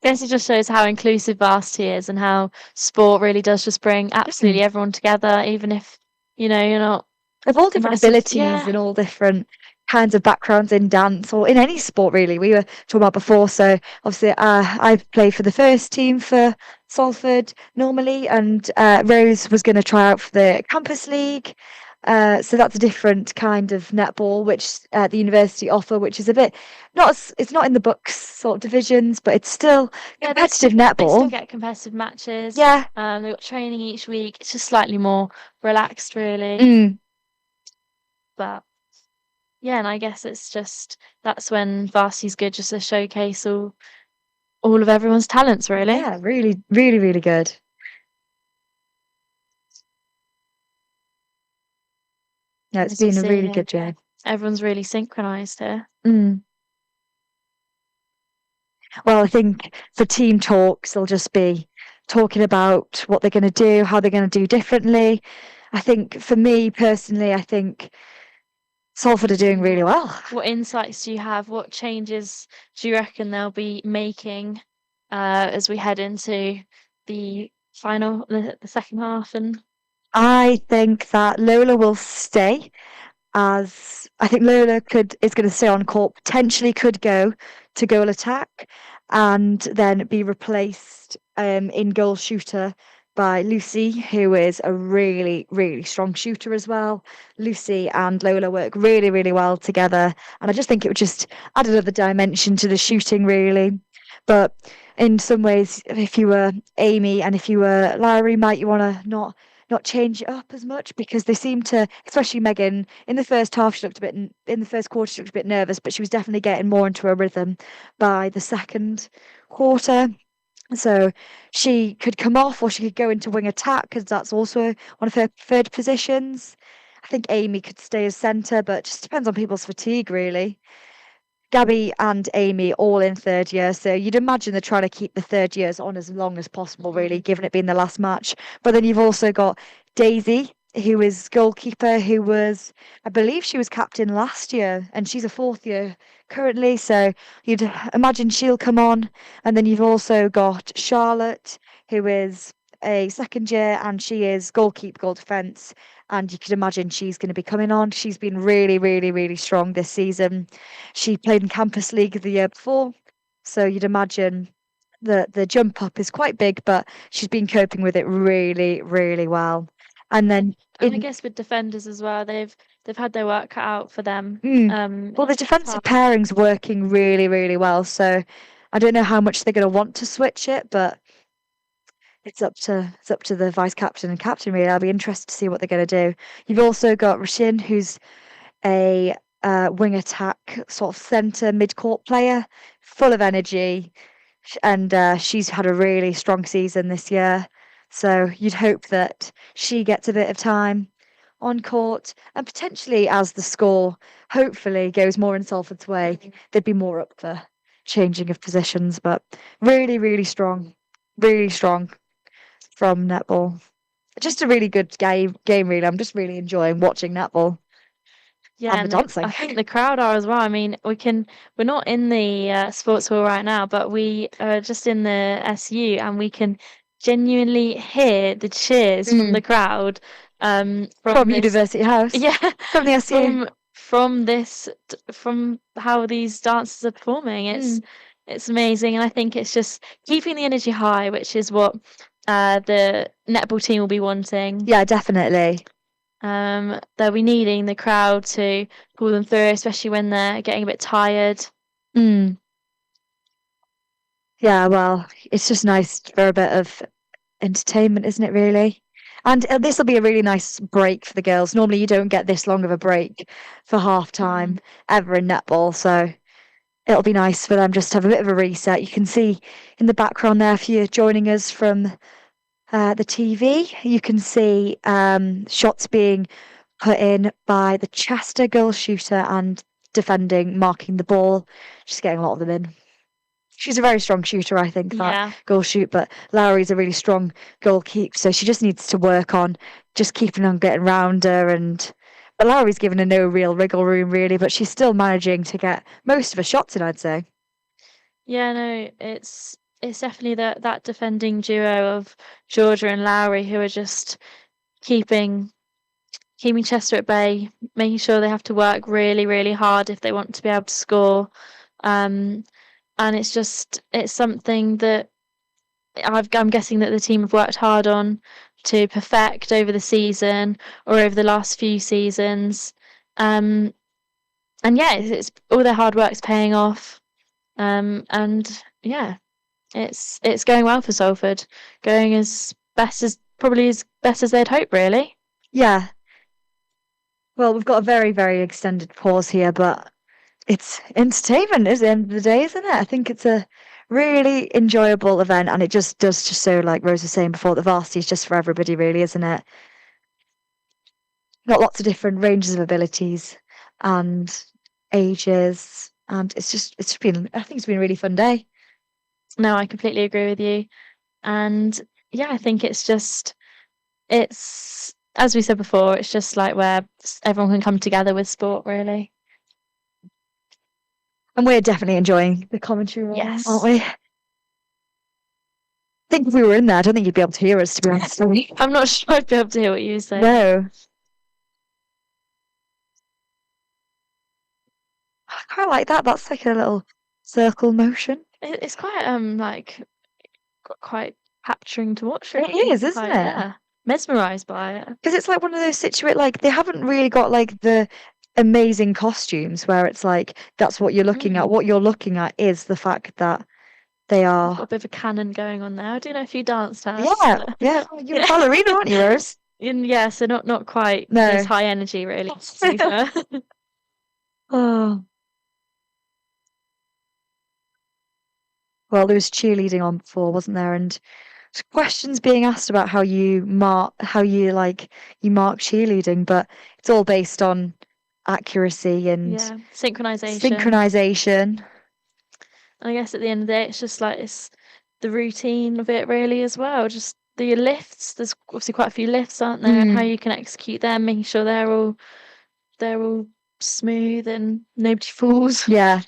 I guess it just shows how inclusive Varsity is and how sport really does just bring absolutely everyone together, even if, you're not... Of all different abilities and all different kinds of backgrounds in dance or in any sport, really. We were talking about before, so obviously I play for the first team for Salford normally, and Rose was going to try out for the Campus League. So that's a different kind of netball, which the university offer, which is a bit it's not in the books sort of divisions, but it's still competitive netball. They still get competitive matches. Yeah. They've got training each week. It's just slightly more relaxed, really. But yeah, and I guess it's just that's when Varsity's good, just to showcase all of everyone's talents, really. Yeah, really, really, really good. Yeah, it's been a really good day. Everyone's really synchronised here. Well, I think for team talks, they'll just be talking about what they're going to do, how they're going to do differently. I think for me personally, I think Salford are doing really well. What insights do you have? What changes do you reckon they'll be making as we head into the final, the second half? And I think that Lola will stay. I think Lola is going to stay on court, potentially could go to goal attack, and then be replaced in goal shooter by Lucy, who is a really, really strong shooter as well. Lucy and Lola work really, really well together, and I just think it would just add another dimension to the shooting, really. But in some ways, if you were Amy and if you were Larry, might you want to not change it up as much, because they seem to, especially Megan, in the first half in the first quarter she looked a bit nervous, but she was definitely getting more into her rhythm by the second quarter. So she could come off, or she could go into wing attack, because that's also one of her preferred positions. I think Amy could stay as centre, but it just depends on people's fatigue, really. Gabby and Amy all in third year, so you'd imagine they're trying to keep the third years on as long as possible, really, given it being the last match. But then you've also got Daisy, who is goalkeeper, I believe she was captain last year, and she's a fourth year currently, so you'd imagine she'll come on. And then you've also got Charlotte, who is a second year, and she is goal defence, and you could imagine she's going to be coming on. She's been really, really, really strong this season. She played in Campus League the year before, so you'd imagine the jump up is quite big, but she's been coping with it really, really well. And then I guess with defenders as well, they've had their work cut out for them. Well, the defensive pairing's working really, really well, so I don't know how much they're going to want to switch it, but it's up to the vice captain and captain, really. I'll be interested to see what they're going to do. You've also got Rashin, who's a wing attack sort of centre mid-court player, full of energy, and she's had a really strong season this year. So you'd hope that she gets a bit of time on court, and potentially as the score hopefully goes more in Salford's way, they'd be more up for changing of positions, but really, really strong from netball. Just a really good game, really. I'm just really enjoying watching netball. Yeah, And the dancing. I think the crowd are as well. I mean, we're not in the sports hall right now, but we are just in the SU, and we can genuinely hear the cheers from the crowd. From University House. Yeah, From the SU. From how these dancers are performing. It's amazing, and I think it's just keeping the energy high, which is what the netball team will be wanting. Yeah, definitely. They'll be needing the crowd to pull them through, especially when they're getting a bit tired. Yeah, well, it's just nice for a bit of entertainment, isn't it, really? And this will be a really nice break for the girls. Normally, you don't get this long of a break for half time ever in netball, so it'll be nice for them just to have a bit of a reset. You can see in the background there, if you're joining us from the TV, you can see shots being put in by the Chester goal shooter and defending, marking the ball, just getting a lot of them in. She's a very strong shooter, I think, that goal shoot, but Lowry's a really strong goalkeeper, so she just needs to work on just keeping on getting round her. But Lowry's given her no real wriggle room, really, but she's still managing to get most of her shots in, I'd say. Yeah, no, it's definitely that defending duo of Georgia and Lowry who are just keeping Chester at bay, making sure they have to work really, really hard if they want to be able to score. And it's something that I'm guessing that the team have worked hard on to perfect over the season or over the last few seasons. And yeah, it's all their hard work's paying off. And yeah, it's going well for Salford, going as best as they'd hope, really. Yeah. Well, we've got a very, very extended pause here, but it's entertainment at the end of the day, isn't it? I think it's a really enjoyable event, and it just does just so, like Rose was saying before, the varsity is just for everybody, really, isn't it? Got lots of different ranges of abilities and ages, and I think it's been a really fun day. No, I completely agree with you. And yeah, I think it's as we said before, it's just like where everyone can come together with sport, really. And we're definitely enjoying the commentary room, aren't we? I think if we were in there, I don't think you'd be able to hear us, to be honest. I'm not sure I'd be able to hear what you say. No. I quite like that. That's like a little circle motion. It's quite quite capturing to watch. Really. It is, isn't it? Yeah, mesmerised by it. Because it's like one of those situations, like they haven't really got like the amazing costumes where it's like that's what you're looking at. What you're looking at is the fact that they are. Got a bit of a cannon going on there. I do know a few dance tasks. Yeah. You're a ballerina, aren't you, Rose? Yeah, so not quite as high energy, really. Oh. Well, there was cheerleading on before, wasn't there? And questions being asked about how you mark cheerleading, but it's all based on accuracy and synchronization. And I guess at the end of the day, it's just like it's the routine of it, really, as well. Just the lifts. There's obviously quite a few lifts, aren't there? And how you can execute them, making sure they're all smooth and nobody falls. Yeah.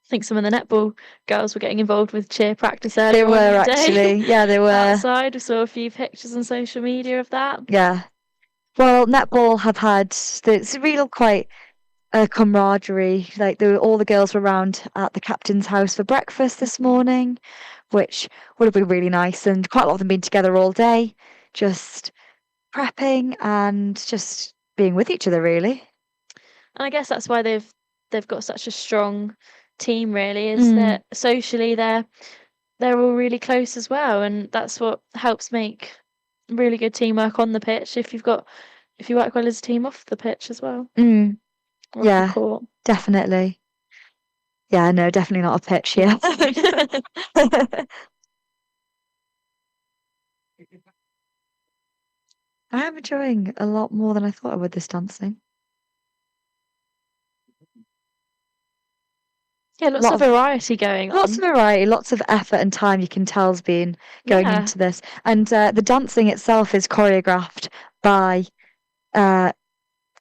I think some of the netball girls were getting involved with cheer practice earlier. They were actually. Yeah, they were. Outside, we saw a few pictures on social media of that. Yeah. Well, netball have had it's real quite a camaraderie. Like all the girls were around at the captain's house for breakfast this morning, which would have been really nice. And quite a lot of them been together all day, just prepping and just being with each other, really. And I guess that's why they've got such a strong team, really, is that socially they're all really close as well, and that's what helps make really good teamwork on the pitch if you work well as a team off the pitch as well. Yeah, definitely. Yeah, no, definitely not a pitch. Yeah. I am enjoying a lot more than I thought I would this dancing. Yeah, lots of variety going on. Lots of variety, lots of effort and time you can tell's been going into this. And the dancing itself is choreographed by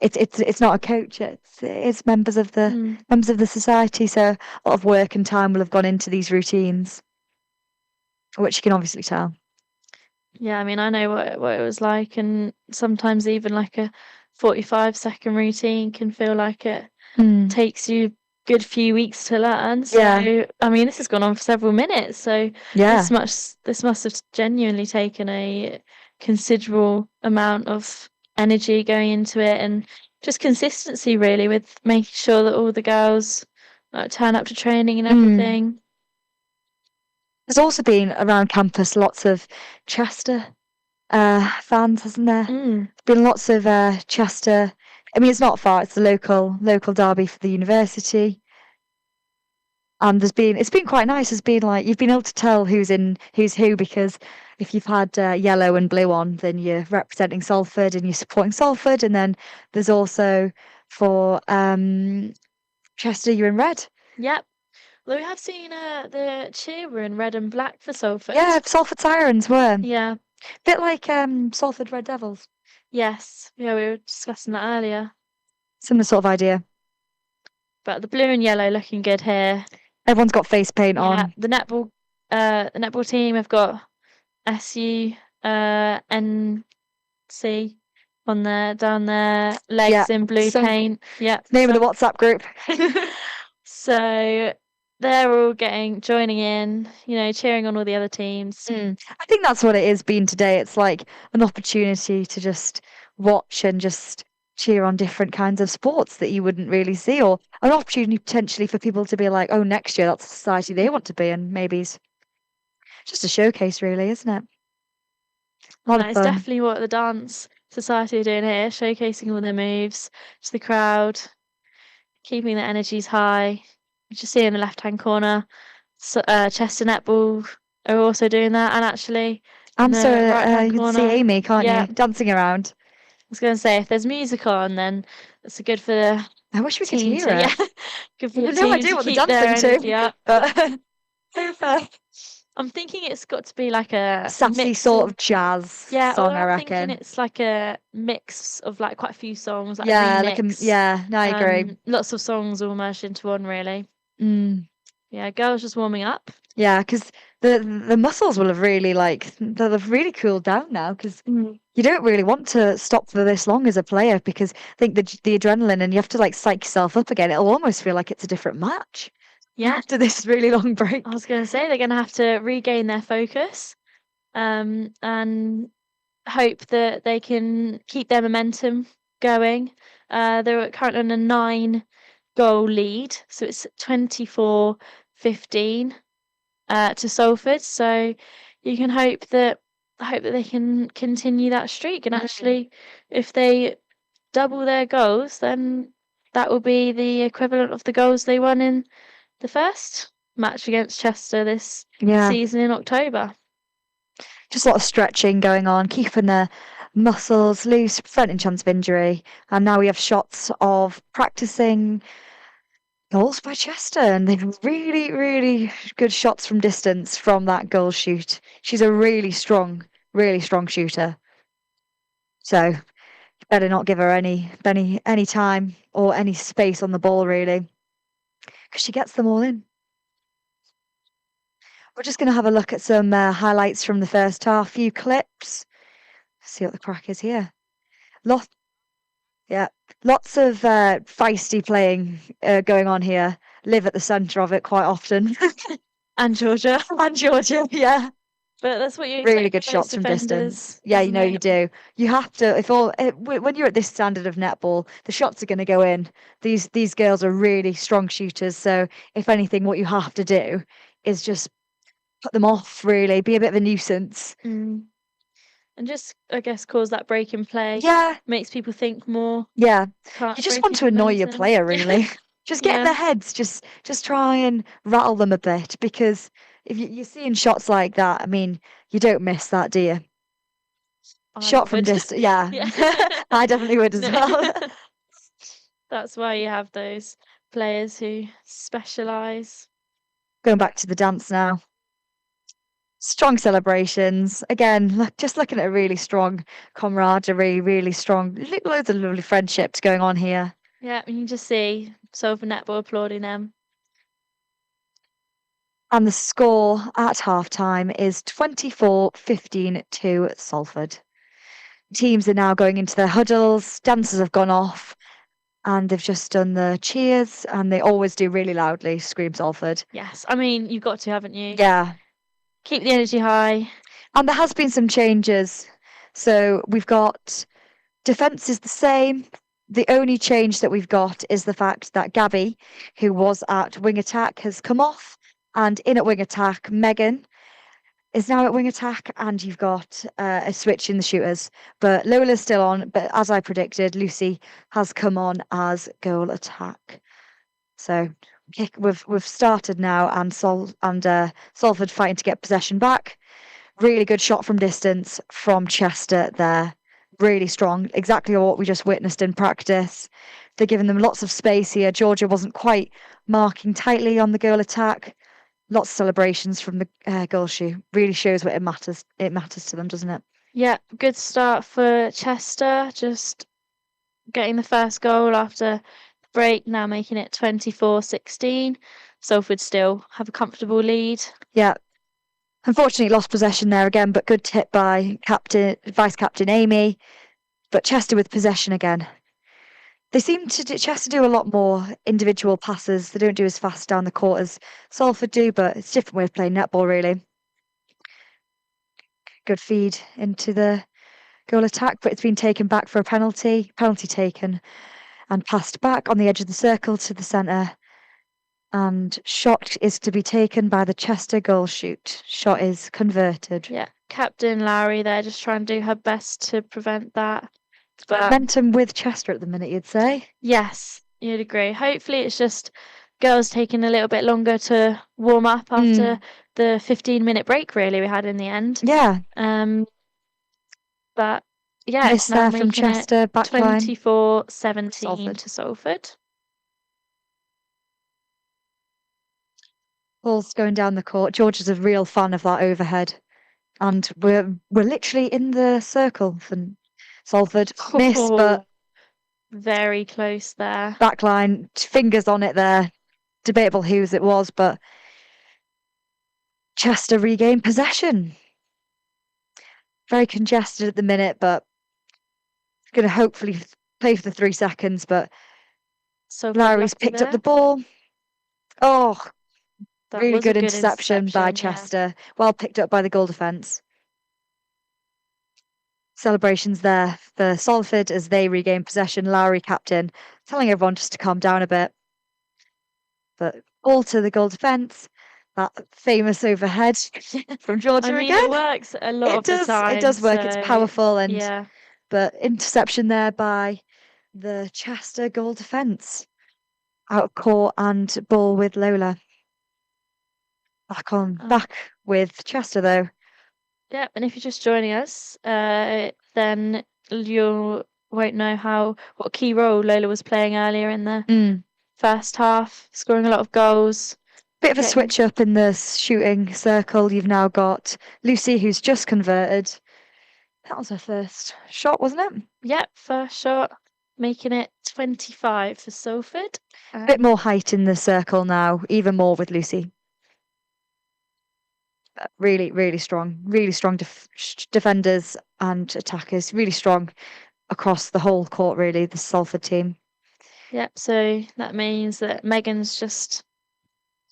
it's not a coach, it's members of the society, so a lot of work and time will have gone into these routines, which you can obviously tell. Yeah, I mean, I know what it was like, and sometimes even like a 45-second routine can feel like it takes you a good few weeks to learn. So, I mean, this has gone on for several minutes, so this must have genuinely taken a considerable amount of energy going into it, and just consistency really with making sure that all the girls turn up to training and everything. There's also been around campus lots of Chester fans, hasn't there? There's been lots of Chester. I mean, it's not far. It's the local derby for the university. And it's been quite nice. It's been like you've been able to tell who's who, because if you've had yellow and blue on, then you're representing Salford and you're supporting Salford. And then there's also for Chester, you're in red. Yep. Although we have seen the cheer were in red and black for Salford. Yeah, Salford Sirens were. Yeah. Bit like Salford Red Devils. Yes. Yeah, we were discussing that earlier. Similar sort of idea. But the blue and yellow looking good here. Everyone's got face paint on. The netball team have got SUNC on down their legs in blue paint. Yeah. Name of the WhatsApp group. So they're all joining in, cheering on all the other teams. I think that's what it is been today. It's like an opportunity to just watch and just cheer on different kinds of sports that you wouldn't really see, or an opportunity potentially for people to be like, oh, next year that's a society they want to be in. Maybe it's just a showcase, really, isn't it? It's definitely what the dance society are doing here, showcasing all their moves to the crowd, keeping the energies high. You just see in the left-hand corner, Chester Netball are also doing that, and actually, you can see Amy, can't you, dancing around. I was going to say, if there's music on, then it's good for the. I wish we could hear it. Yeah, good for the no idea what they're dancing to. But I'm thinking it's got to be like a sassy sort of jazz song. I reckon thinking it's like a mix of like quite a few songs. Like I agree. Lots of songs all merged into one, really. Yeah, girls just warming up. Yeah, because the muscles will have really they'll have really cooled down now, because you don't really want to stop for this long as a player, because I think the adrenaline, and you have to psych yourself up again. It'll almost feel like it's a different match. Yeah, after this really long break. I was going to say they're going to have to regain their focus, and hope that they can keep their momentum going. They're currently on a 9-goal lead, so it's 24-15 to Salford. So you can hope that they can continue that streak, and actually, if they double their goals, then that will be the equivalent of the goals they won in the first match against Chester this season in October. Just a lot of stretching going on, keeping the muscles loose, preventing chance of injury. And now we have shots of practicing goals by Chester, and they've really, really good shots from distance from that goal shoot. She's a really strong shooter. So you better not give her any time or any space on the ball, really, because she gets them all in. We're just going to have a look at some highlights from the first half, a few clips. See what the crack is here. Lots of feisty playing going on here. Liv at the centre of it quite often. and Georgia, yeah. But that's what you really good shots from distance. Yeah, you do. You have to. When you're at this standard of netball, the shots are going to go in. These girls are really strong shooters. So if anything, what you have to do is just put them off. Really, be a bit of a nuisance. And just, I guess, cause that break in play. Yeah, makes people think more. Yeah, you just want to annoy your player, really. Just get in their heads. Just try and rattle them a bit, because if you're seeing shots like that, I mean, you don't miss that, do you? Shot from distance, yeah. I definitely would as well. That's why you have those players who specialise. Going back to the dance now. Strong celebrations. Again, just looking at a really strong camaraderie, really strong, loads of lovely friendships going on here. Yeah, you can just see Salford Netball applauding them. And the score at half-time is 24-15 to Salford. Teams are now going into their huddles, dancers have gone off, and they've just done the cheers, and they always do really loudly, scream Salford. Yes, I mean, you've got to, haven't you? Yeah. Keep the energy high. And there has been some changes. So we've got defence is the same. The only change that we've got is the fact that Gabby, who was at wing attack, has come off. And in at wing attack, Megan is now at wing attack, and you've got a switch in the shooters. But Lola's still on, but as I predicted, Lucy has come on as goal attack. So we've started now, and Salford fighting to get possession back. Really good shot from distance from Chester there. Really strong, exactly what we just witnessed in practice. They're giving them lots of space here. Georgia wasn't quite marking tightly on the goal attack. Lots of celebrations from the goal shoe. Really shows what it matters. It matters to them, doesn't it? Yeah, good start for Chester. Just getting the first goal after the break, now making it 24-16. Salford still have a comfortable lead. Yeah. Unfortunately, lost possession there again, but good tip by Vice Captain Amy. But Chester with possession again. They seem to Chester do a lot more individual passes. They don't do as fast down the court as Salford do, but it's a different way of playing netball, really. Good feed into the goal attack, but it's been taken back for a penalty. Penalty taken and passed back on the edge of the circle to the centre. And shot is to be taken by the Chester goal shoot. Shot is converted. Yeah, Captain Lowry there just trying to do her best to prevent that. But momentum with Chester at the minute, you'd say? Yes, you'd agree. Hopefully it's just girls taking a little bit longer to warm up after the 15-minute break, really, we had in the end. Yeah. But yeah, Miss there from Chester, backline. 24-17 to Salford. Ball's going down the court. George is a real fan of that overhead. And we're literally in the circle for Salford. Miss, but very close there. Backline, fingers on it there. Debatable whose it was, but Chester regained possession. Very congested at the minute, but going to hopefully play for the 3 seconds. But Lowry's picked up the ball. Oh, that really good interception by Chester. Yeah. Well picked up by the goal defence. Celebrations there for Salford as they regain possession. Lowry, captain, telling everyone just to calm down a bit. But all to the goal defence. That famous overhead from Georgia again. It works a lot of the time. It does work. So, it's powerful, and yeah. But interception there by the Chester goal defence. Out of court and ball with Lola. Back with Chester though. Yeah, and if you're just joining us, then you won't know what key role Lola was playing earlier in the first half, scoring a lot of goals. Bit of a switch up in the shooting circle. You've now got Lucy, who's just converted. That was her first shot, wasn't it? Yep, first shot, making it 25 for Salford. A bit more height in the circle now, even more with Lucy. Really, really strong defenders and attackers. Really strong across the whole court, really, the Salford team. Yep, so that means that Megan's just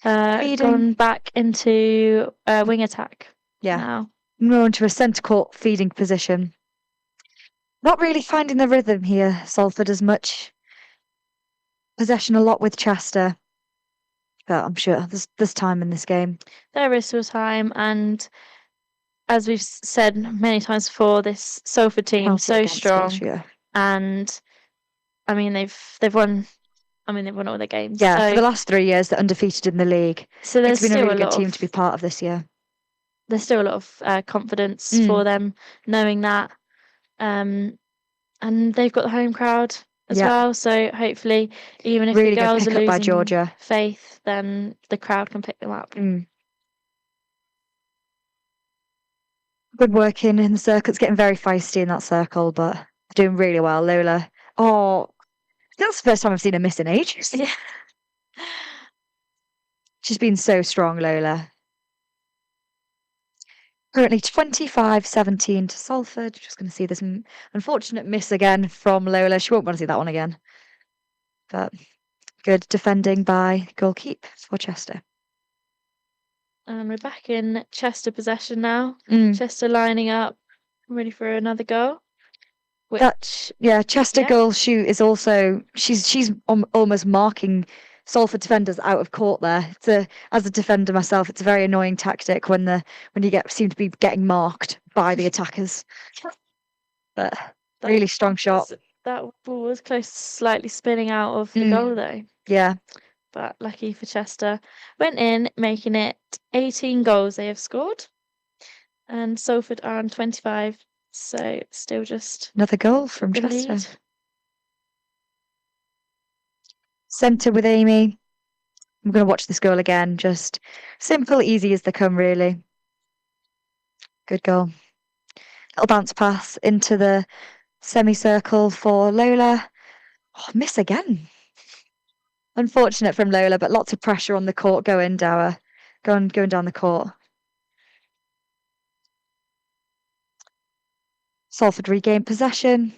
gone back into wing attack. Yeah, now. More into a centre court feeding position. Not really finding the rhythm here, Salford, as much. Possession a lot with Chester. But I'm sure there's time in this game. There is still time, and as we've said many times before, this Salford team so strong, and I mean they've won. I mean they've won all their games. Yeah, so, for the last 3 years they're undefeated in the league. So there's been still a really good team to be part of this year. There's still a lot of confidence for them, knowing that, and they've got the home crowd. as well. So hopefully, even if the Really good girls are pick up by losing Georgia. faith, then the crowd can pick them up. Good work in the circle. It's getting very feisty in that circle, but doing really well. Lola. Oh, that's the first time I've seen her miss in ages. Yeah. She's been so strong, Lola. Currently 25-17 to Salford. Just going to see this unfortunate miss again from Lola. She won't want to see that one again. But good defending by goalkeep for Chester. And we're back in Chester possession now. Mm. Chester lining up, ready for another goal. Chester goal shoot is also she's almost marking Salford defenders out of court there. As a defender myself, it's a very annoying tactic when you seem to be getting marked by the attackers. But really strong shot. That ball was close to slightly spinning out of the goal though. Yeah. But lucky for Chester. Went in, making it 18 goals they have scored. And Salford are on 25. So still just another goal from the Chester. lead. Centre with Amy. I'm going to watch this goal again. Just simple, easy as they come, really. Good goal. Little bounce pass into the semicircle for Lola. Oh, miss again. Unfortunate from Lola, but lots of pressure on the court going down the court. Salford regain possession.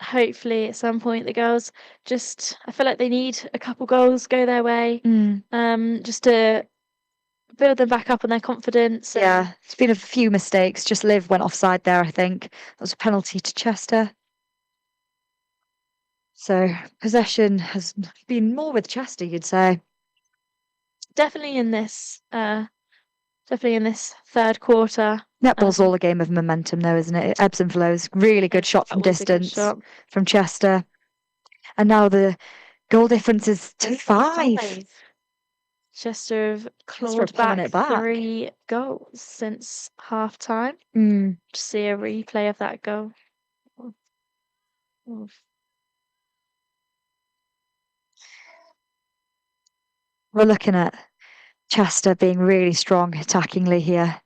Hopefully at some point the girls I feel like they need a couple goals go their way. Just to build them back up on their confidence. Yeah, it's been a few mistakes. Just Liv went offside there, I think. That was a penalty to Chester. So possession has been more with Chester, you'd say. Definitely in this third quarter. Netball's all a game of momentum, though, isn't it? It ebbs and flows. Really good shot from distance from Chester. And now the goal difference is 2-5. Chester have clawed back 3 goals since half time. To see a replay of that goal. We're looking at Chester being really strong attackingly here.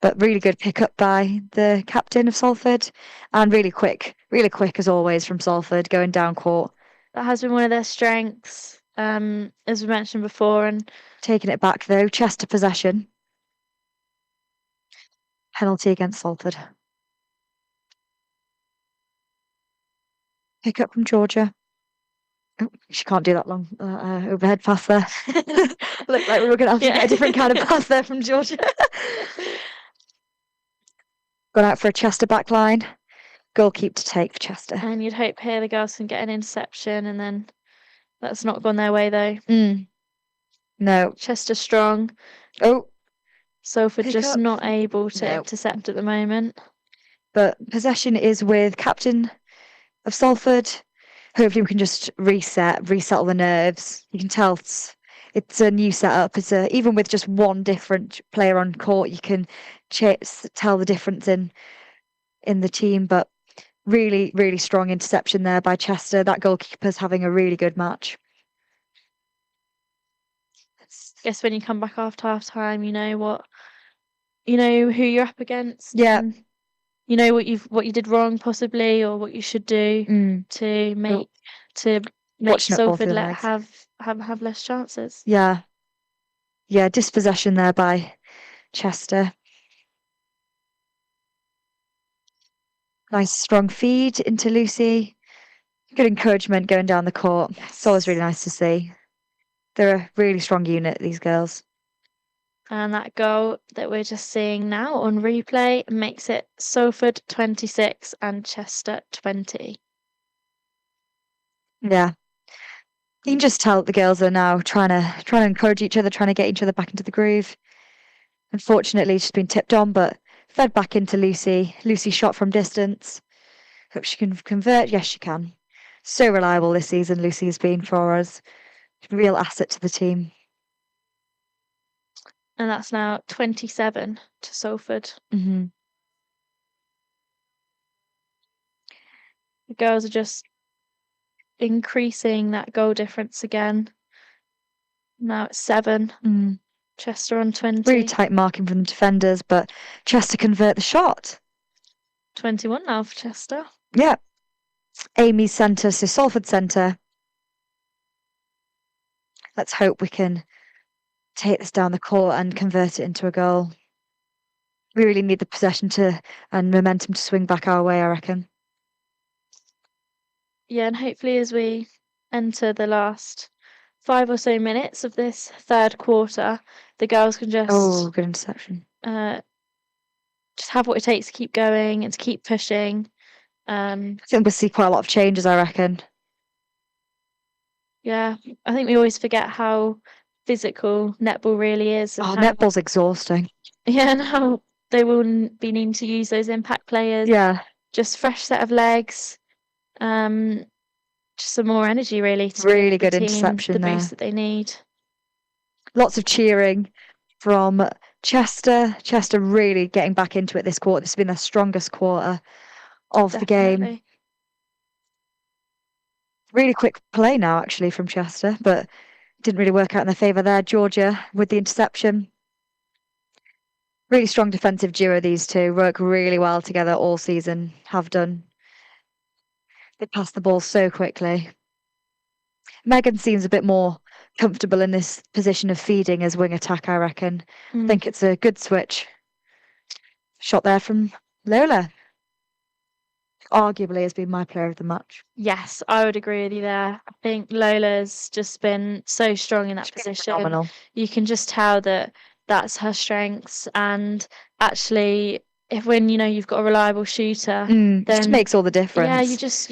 But really good pick up by the captain of Salford. And really quick as always from Salford going down court. That has been one of their strengths, as we mentioned before. And taking it back though, Chester possession. Penalty against Salford. Pick up from Georgia. Oh, she can't do that long overhead pass there. Looked like we were going to have to get a different kind of pass there from Georgia. Gone out for a Chester back line. Goalkeep to take for Chester. And you'd hope here the girls can get an interception, and then that's not gone their way though. No. Chester strong. Oh. Salford just not able to intercept at the moment. But possession is with captain of Salford. Hopefully we can just resettle the nerves. You can tell it's a new setup. Even with just one different player on court, you can tell the difference in the team. But really, really strong interception there by Chester. That goalkeeper's having a really good match. I guess when you come back after half time, you know who you're up against. Yeah. You know what you did wrong possibly, or what you should do to make Salford have less chances. Yeah. Yeah, dispossession there by Chester. Nice strong feed into Lucy. Good encouragement going down the court. Yes. It's always really nice to see. They're a really strong unit, these girls. And that goal that we're just seeing now on replay makes it Salford 26 and Chester 20. Yeah. You can just tell that the girls are now trying to encourage each other, trying to get each other back into the groove. Unfortunately, she's been tipped on, but fed back into Lucy. Lucy shot from distance. Hope she can convert. Yes, she can. So reliable this season, Lucy has been for us. Real asset to the team. And that's now 27 to Salford. Mm-hmm. The girls are just increasing that goal difference again. Now it's 7. Chester on 20. Really tight marking from the defenders, but Chester convert the shot. 21 now for Chester. Yeah. Amy's centre, so Salford centre. Let's hope we can take this down the court and convert it into a goal. We really need the possession and momentum to swing back our way, I reckon. Yeah, and hopefully as we enter the last 5 or so minutes of this third quarter, the girls can just... Oh, good interception. Just have what it takes to keep going and to keep pushing. I think we'll see quite a lot of changes, I reckon. Yeah, I think we always forget how physical netball really is. Oh, netball's exhausting. Yeah, and how they will be needing to use those impact players. Yeah. Just fresh set of legs. Just some more energy, really. To really give good the team interception the there. boost that they need. Lots of cheering from Chester. Chester really getting back into it this quarter. This has been their strongest quarter of the game. Really quick play now, actually, from Chester, but didn't really work out in their favour there. Georgia with the interception. Really strong defensive duo, these two. Work really well together all season, have done. They pass the ball so quickly. Megan seems a bit more comfortable in this position of feeding as wing attack, I reckon. I think it's a good switch. Shot there from Lola. Arguably has been my player of the match. Yes, I would agree with you there. I think Lola's just been so strong in that position. Phenomenal. You can just tell that that's her strengths, and actually when you've got a reliable shooter, then then just makes all the difference. Yeah, you just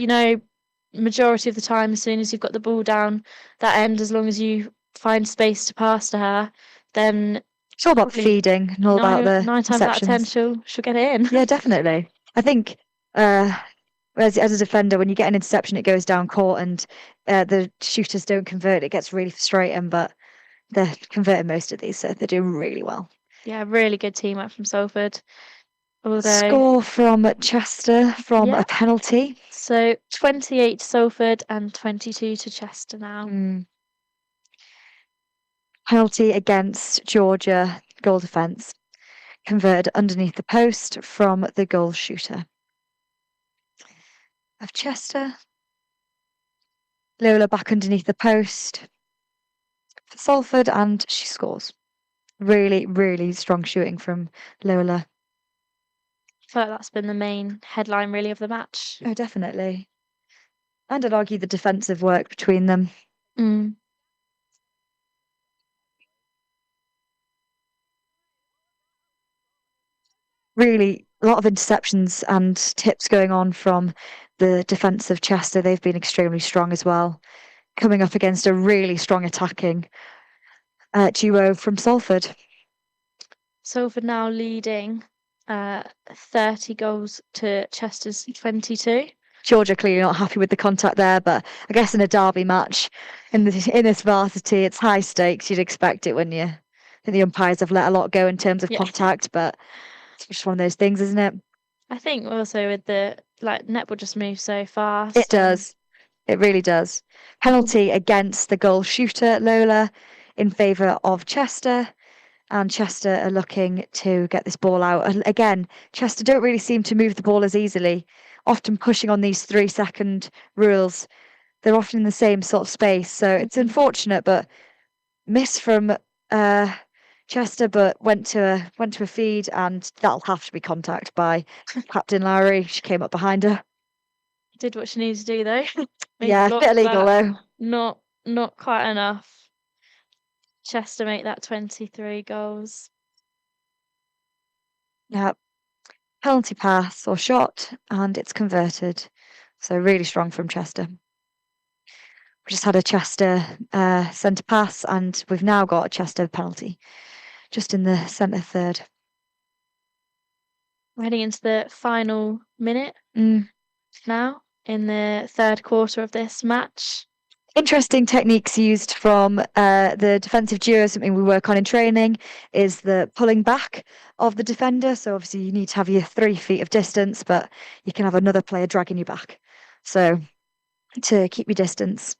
majority of the time, as soon as you've got the ball down that end, as long as you find space to pass to her, then it's all about feeding and all about the 9 times out of 10 she'll get it in. Yeah, definitely. I think as a defender, when you get an interception, it goes down court and the shooters don't convert. It gets really frustrating, but they're converting most of these, so they're doing really well. Yeah, really good teamwork from Salford. Score from Chester from a penalty. So 28 to Salford and 22 to Chester now. Penalty against Georgia, goal defence. Converted underneath the post from the goal shooter of Chester. Lola back underneath the post for Salford, and she scores. Really, really strong shooting from Lola. I feel like that's been the main headline, really, of the match. Oh, definitely. And I'd argue the defensive work between them. Really, a lot of interceptions and tips going on from the defence of Chester. They've been extremely strong as well, coming up against a really strong attacking duo from Salford. Salford now leading 30 goals to Chester's 22. Georgia clearly not happy with the contact there, but I guess in a derby match, in this varsity, it's high stakes. You'd expect it, wouldn't you? I think the umpires have let a lot go in terms of contact, but it's just one of those things, isn't it? I think also with the netball just moves so fast. It does. It really does. Penalty against the goal shooter, Lola, in favour of Chester. And Chester are looking to get this ball out. And again, Chester don't really seem to move the ball as easily, often pushing on these 3-second rules. They're often in the same sort of space. So it's unfortunate, but miss from Chester, but went to a feed, and that'll have to be contact by Captain Lowry. She came up behind her. Did what she needed to do, though. Yeah, a bit illegal, though. Not quite enough. Chester make that 23 goals. Yeah. Penalty pass or shot, and it's converted. So really strong from Chester. We just had a Chester centre pass, and we've now got a Chester penalty just in the centre third. We're heading into the final minute now in the third quarter of this match. Interesting techniques used from the defensive duo. Something we work on in training is the pulling back of the defender. So obviously you need to have your 3 feet of distance, but you can have another player dragging you back. So to keep your distance.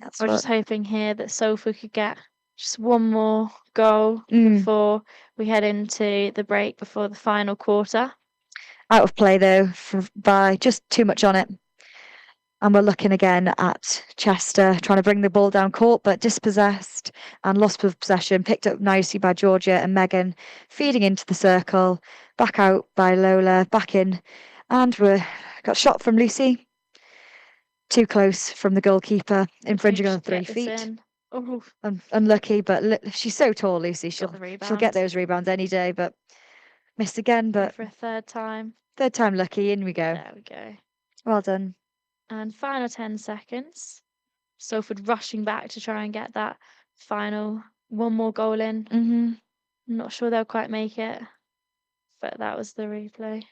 I was just hoping here that Salford could get just one more goal before we head into the break before the final quarter. Out of play though, by just too much on it. And we're looking again at Chester trying to bring the ball down court, but dispossessed and lost of possession. Picked up nicely by Georgia and Megan, feeding into the circle. Back out by Lola, back in. And we got shot from Lucy. Too close from the goalkeeper, infringing on 3 feet. Oh. Unlucky, but she's so tall, Lucy. She'll get those rebounds any day, but missed again. But for a third time. Third time lucky. In we go. There we go. Well done. And final 10 seconds. Salford rushing back to try and get that final one more goal in. Mm-hmm. I'm not sure they'll quite make it, but that was the replay.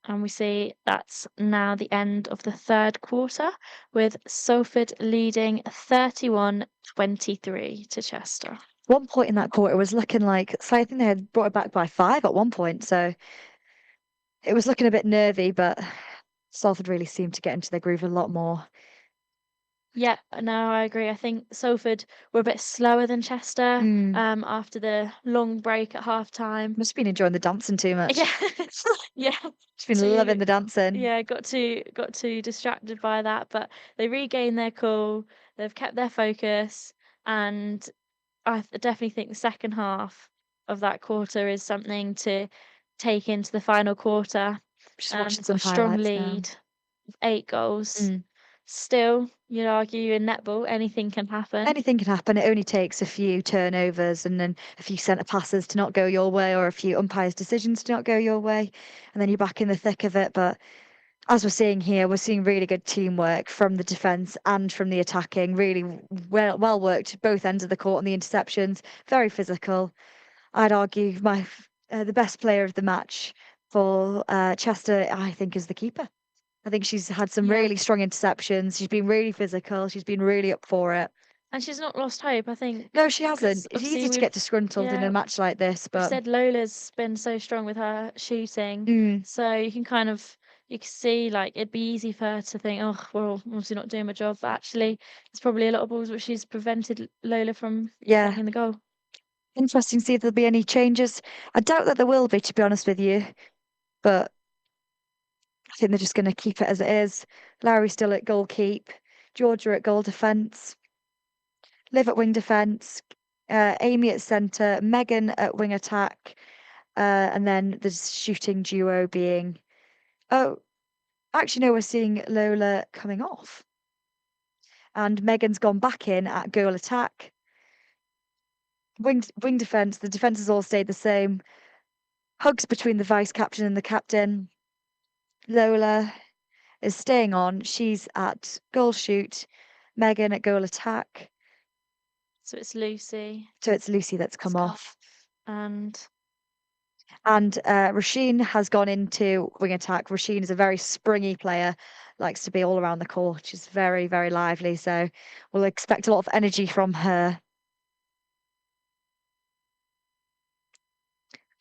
And we see that's now the end of the third quarter, with Salford leading 31-23 to Chester. One point in that quarter was looking like, so I think they had brought it back by 5 at one point, so it was looking a bit nervy, but Salford really seemed to get into their groove a lot more. Yeah, no, I agree. I think Salford were a bit slower than Chester after the long break at half time. Must have been enjoying the dancing too much. Yeah, yeah. Just been loving the dancing. Yeah, got too distracted by that, but they regained their cool. They've kept their focus, and I definitely think the second half of that quarter is something to take into the final quarter. Just watching some strong highlights lead, 8 goals. Still, you'd argue in netball, anything can happen. Anything can happen. It only takes a few turnovers and then a few centre passes to not go your way, or a few umpires' decisions to not go your way, and then you're back in the thick of it. But as we're seeing here, we're seeing really good teamwork from the defence and from the attacking. Really well worked both ends of the court on the interceptions. Very physical. I'd argue the best player of the match for Chester, I think, is the keeper. I think she's had some really strong interceptions. She's been really physical. She's been really up for it. And she's not lost hope, I think. No, she hasn't. It's easy to get disgruntled in a match like this. But said Lola's been so strong with her shooting. So you can see like it'd be easy for her to think, oh, well, obviously not doing my job. But actually, there's probably a lot of balls which she's prevented Lola from getting the goal. Interesting to see if there'll be any changes. I doubt that there will be, to be honest with you. But I think they're just going to keep it as it is. Larry's still at goal keep. Georgia at goal defence. Liv at wing defence. Amy at centre. Megan at wing attack. And then the shooting duo being... Oh, actually, no, we're seeing Lola coming off. And Megan's gone back in at goal attack. Wing defence. The defences all stayed the same. Hugs between the vice captain and the captain. Lola is staying on. She's at goal shoot. Megan at goal attack. So it's Lucy. That's come off. And Rasheen has gone into wing attack. Rasheen is a very springy player, likes to be all around the court. She's very, very lively. So we'll expect a lot of energy from her.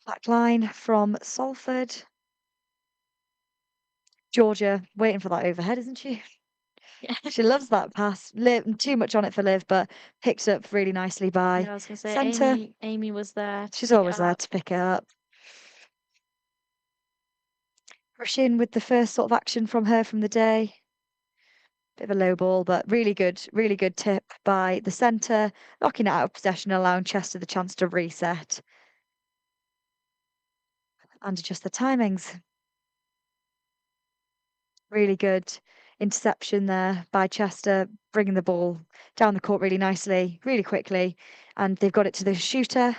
Back line from Salford. Georgia waiting for that overhead, isn't she? Yeah. She loves that pass. Too much on it for Liv, but picked up really nicely by I was going to say, centre. Amy was there. She's always there to pick it up. Rushin with the first sort of action from her from the day. Bit of a low ball, but really good tip by the centre, knocking it out of possession, allowing Chester the chance to reset. And adjust the timings. Really good interception there by Chester, bringing the ball down the court really nicely, really quickly. And they've got it to the shooter.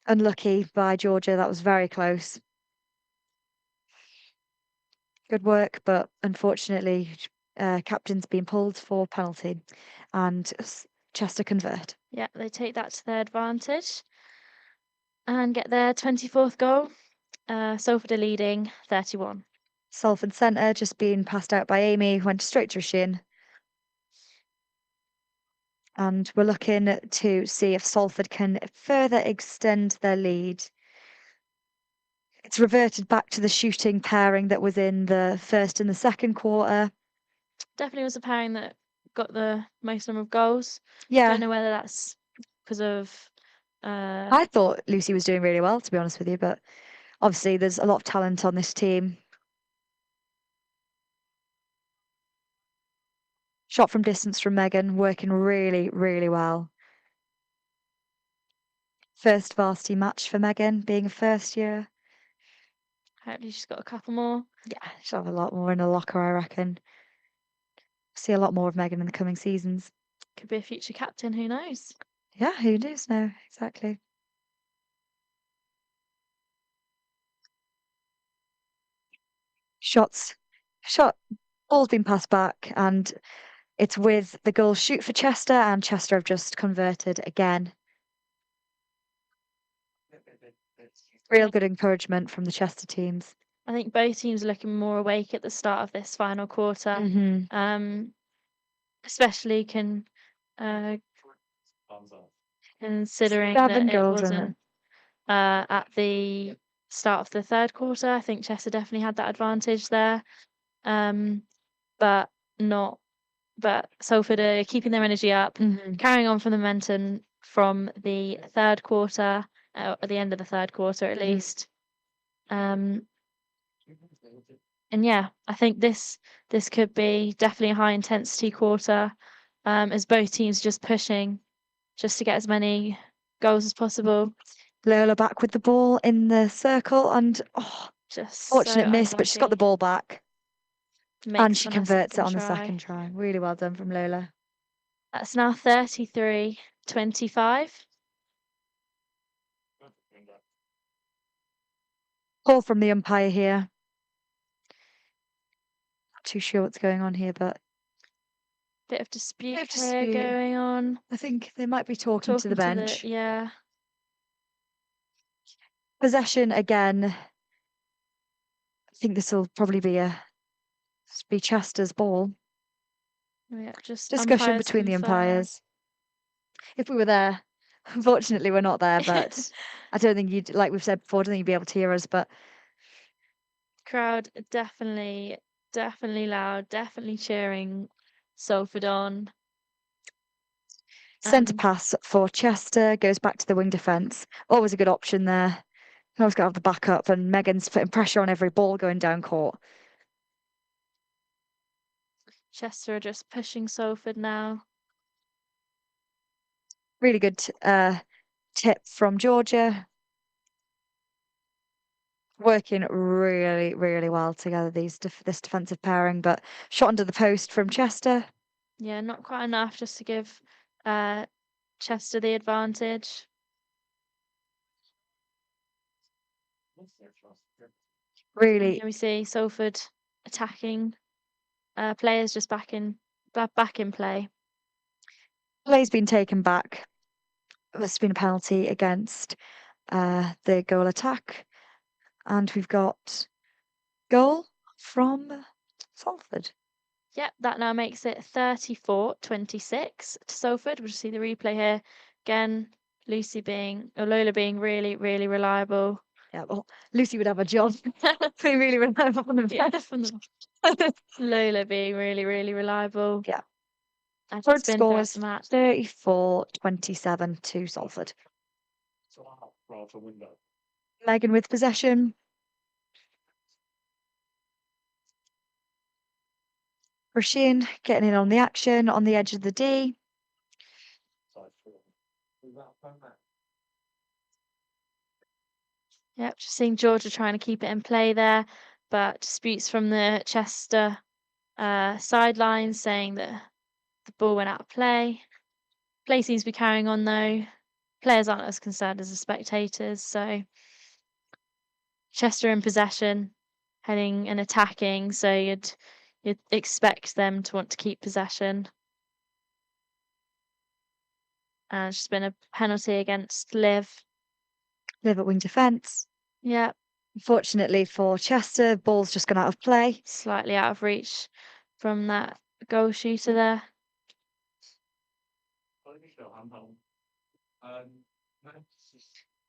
Unlucky by Georgia, that was very close. Good work, but unfortunately, captain's been pulled for penalty. And Chester convert. Yeah, they take that to their advantage and get their 24th goal. Salford are leading 31. Salford centre just being passed out by Amy, went straight to Shin. And we're looking to see if Salford can further extend their lead It's reverted back to the shooting pairing that was in the first and the second quarter. Definitely was a pairing that got the most number of goals. Yeah. Don't know whether that's because of. I thought Lucy was doing really well, to be honest with you, but obviously there's a lot of talent on this team. Shot from distance from Megan, working really, really well. First varsity match for Megan, being a first year. Hopefully she's got a couple more. Yeah, she'll have a lot more in her locker, I reckon. See a lot more of Megan in the coming seasons. Could be a future captain, who knows? Yeah, who knows now, exactly. Ball's been passed back, and it's with the girls shoot for Chester, and Chester have just converted again. Real good encouragement from the Chester teams. I think both teams are looking more awake at the start of this final quarter. Especially considering that it wasn't at the start of the third quarter. I think Chester definitely had that advantage there. But Salford are keeping their energy up, carrying on from the momentum from the third quarter, at the end of the third quarter at least. And yeah, I think this could be definitely a high intensity quarter, as both teams just pushing just to get as many goals as possible. Lola back with the ball in the circle, and just fortunate miss, but she's got the ball back. And she converts it on the second try. try. Really well done from Lola. That's now 33-25. Call from the umpire here. Not too sure what's going on here, but bit of dispute here going on. I think they might be talking to the bench. Yeah. Possession again. I think this will probably be Chester's ball. Yeah, just discussion between the umpires. If we were there, unfortunately we're not there, but I don't think you'd, like we've said before, I don't think you'd be able to hear us, but crowd definitely loud, definitely cheering Salford on. Centre pass for Chester, goes back to the wing defence. Always a good option there. Always got to have the backup, and Megan's putting pressure on every ball going down court. Chester are just pushing Salford now. Really good tip from Georgia. Working really, really well together, this defensive pairing, but shot under the post from Chester. Yeah, not quite enough just to give Chester the advantage. Really. Can we see Salford attacking players just back in play? Play's been taken back. There's been a penalty against the goal attack. And we've got goal from Salford. Yep, that now makes it 34-26 to Salford. We'll just see the replay here. Again, Lola being really, really reliable. Yeah, well, Lucy would have a job. Being really reliable on the bench. Lola being really, really reliable. Yeah. And Third score is 34-27 to Salford. Megan with possession. Rasheen getting in on the action on the edge of the D. Yep, just seeing Georgia trying to keep it in play there, but disputes from the Chester sideline saying that the ball went out of play. Play seems to be carrying on though. Players aren't as concerned as the spectators, so Chester in possession, heading and attacking, so you'd expect them to want to keep possession. And it's just been a penalty against Liv. Liv at wing defence. Yeah. Unfortunately for Chester, ball's just gone out of play. Slightly out of reach from that goal shooter there.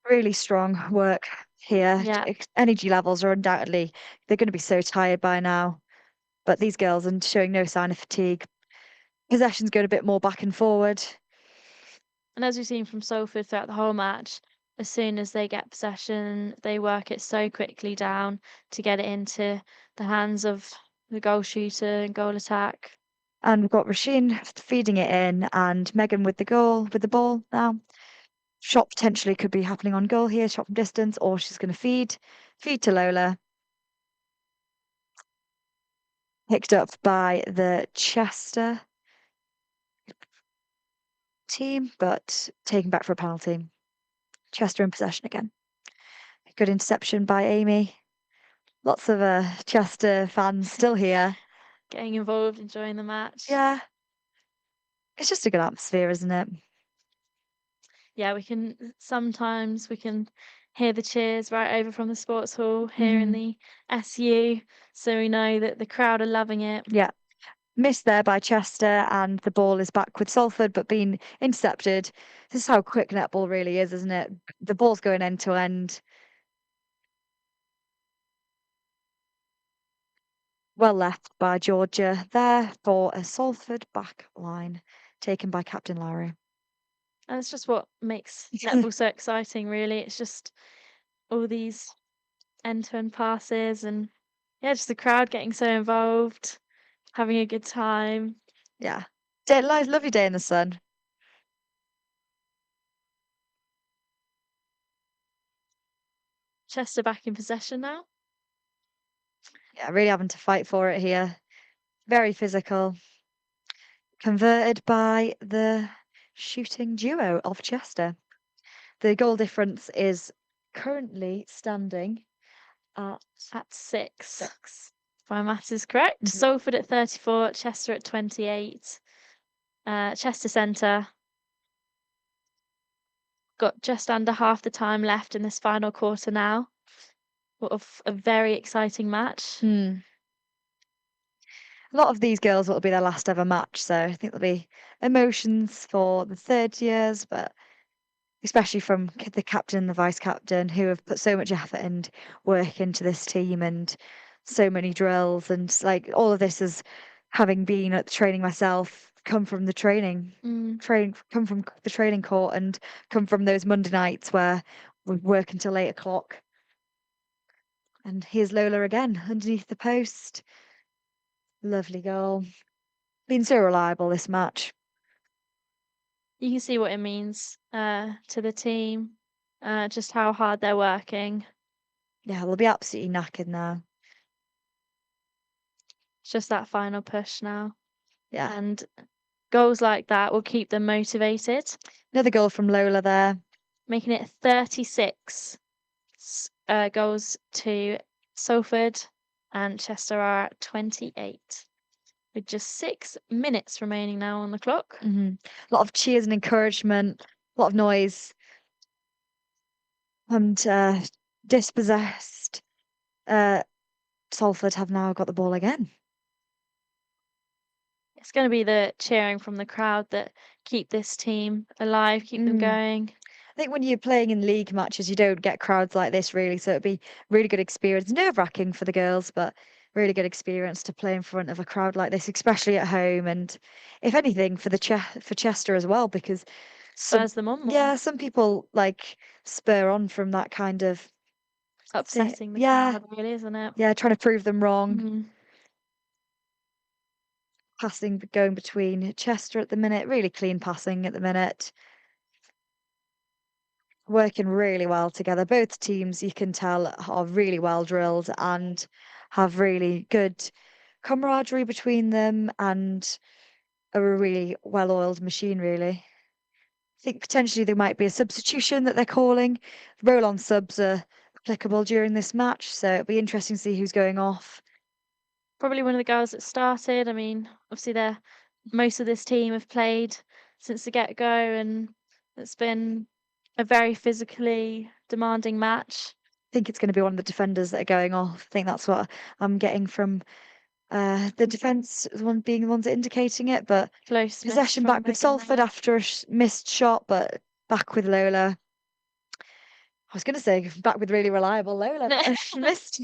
Really strong work here. Yeah. Energy levels are undoubtedly, they're going to be so tired by now. But these girls are showing no sign of fatigue. Possession's going a bit more back and forward. And as we've seen from Salford throughout the whole match, as soon as they get possession, they work it so quickly down to get it into the hands of the goal shooter and goal attack. And we've got Rasheen feeding it in, and Megan with the ball now. Shot potentially could be happening on goal here, shot from distance, or she's going to feed to Lola. Picked up by the Chester team, but taken back for a penalty. Chester in possession again. Good interception by Amy. Lots of Chester fans still here. Getting involved, enjoying the match. Yeah. It's just a good atmosphere, isn't it? Yeah, sometimes we can hear the cheers right over from the sports hall here in the SU, so we know that the crowd are loving it. Yeah. Missed there by Chester, and the ball is back with Salford, but being intercepted. This is how quick netball really is, isn't it? The ball's going end to end. Well left by Georgia there for a Salford back line, taken by Captain Lowry. And it's just what makes netball so exciting, really. It's just all these end-to-end passes and, yeah, just the crowd getting so involved, having a good time. Yeah. Lovely day in the sun. Chester back in possession now. Yeah, really having to fight for it here. Very physical. Converted by the shooting duo of Chester. The goal difference is currently standing at 6. If my maths is correct. Salford at 34, Chester at 28. Chester Centre got just under half the time left in this final quarter now. What a very exciting match. A lot of these girls will be their last ever match, so I think there'll be emotions for the third years, but especially from the captain and the vice captain, who have put so much effort and work into this team, and so many drills, and like all of this is, having been at the training myself, come from the training court, and come from those Monday nights where we work until 8 o'clock. And here's Lola again underneath the post. Lovely goal. Been so reliable this match. You can see what it means to the team, just how hard they're working. Yeah, they'll be absolutely knackered now. It's just that final push now. Yeah. And goals like that will keep them motivated. Another goal from Lola there. Making it 36 goals to Salford, and Chester are at 28. With just 6 minutes remaining now on the clock. A lot of cheers and encouragement, a lot of noise. And dispossessed Salford have now got the ball again. It's going to be the cheering from the crowd that keep this team alive, keep them going. I think when you're playing in league matches, you don't get crowds like this, really. So it'd be really good experience. Nerve-wracking for the girls, but really good experience to play in front of a crowd like this, especially at home. And if anything, for Chester as well, because spurs them on more. Yeah, some people like spur on from that kind of upsetting the crowd, really, isn't it? Yeah, trying to prove them wrong. Passing going between Chester at the minute, really clean passing at the minute. Working really well together. Both teams, you can tell, are really well drilled and have really good camaraderie between them, and are a really well-oiled machine, really. I think potentially there might be a substitution that they're calling. Roll-on subs are applicable during this match, so it'll be interesting to see who's going off. Probably one of the girls that started. I mean, obviously most of this team have played since the get-go, and it's been a very physically demanding match. I think it's going to be one of the defenders that are going off. I think that's what I'm getting from the defence, being the ones indicating it. But close possession back with Salford after a missed shot, but back with Lola. I was going to say back with really reliable Lola. Missed.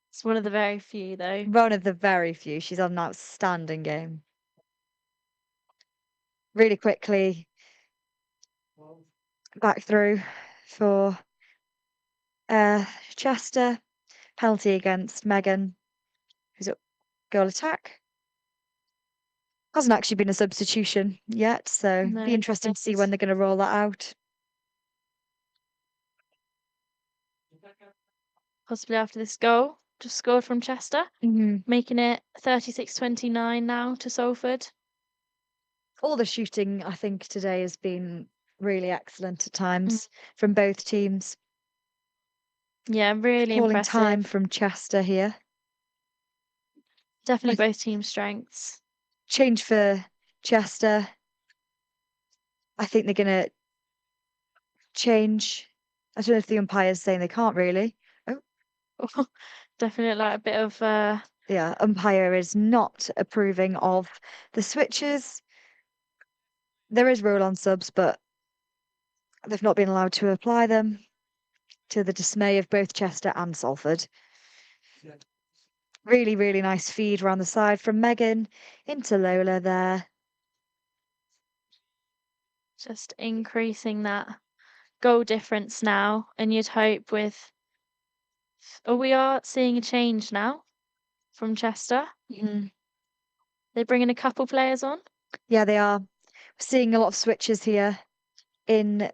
It's one of the very few, though. One of the very few. She's had an outstanding game. Really quickly back through for Chester. Penalty against Megan, who's at goal attack. Hasn't actually been a substitution yet, so No, be interesting to see when they're going to roll that out. Possibly after this goal, just scored from Chester, making it 36-29 now to Salford. All the shooting, I think, today has been really excellent at times from both teams. Yeah, really Calling impressive. time from Chester here. Definitely both team strengths. Change for Chester. I think they're going to change. I don't know if the umpire's saying they can't really. Oh. Definitely like a bit of... Yeah, umpire is not approving of the switches. There is rule on subs, but they've not been allowed to apply them, to the dismay of both Chester and Salford. Really, really nice feed around the side from Megan into Lola there. Just increasing that goal difference now, and you'd hope with... Oh, we are seeing a change now from Chester. They're bringing a couple players on. Yeah, they are. We're seeing a lot of switches here in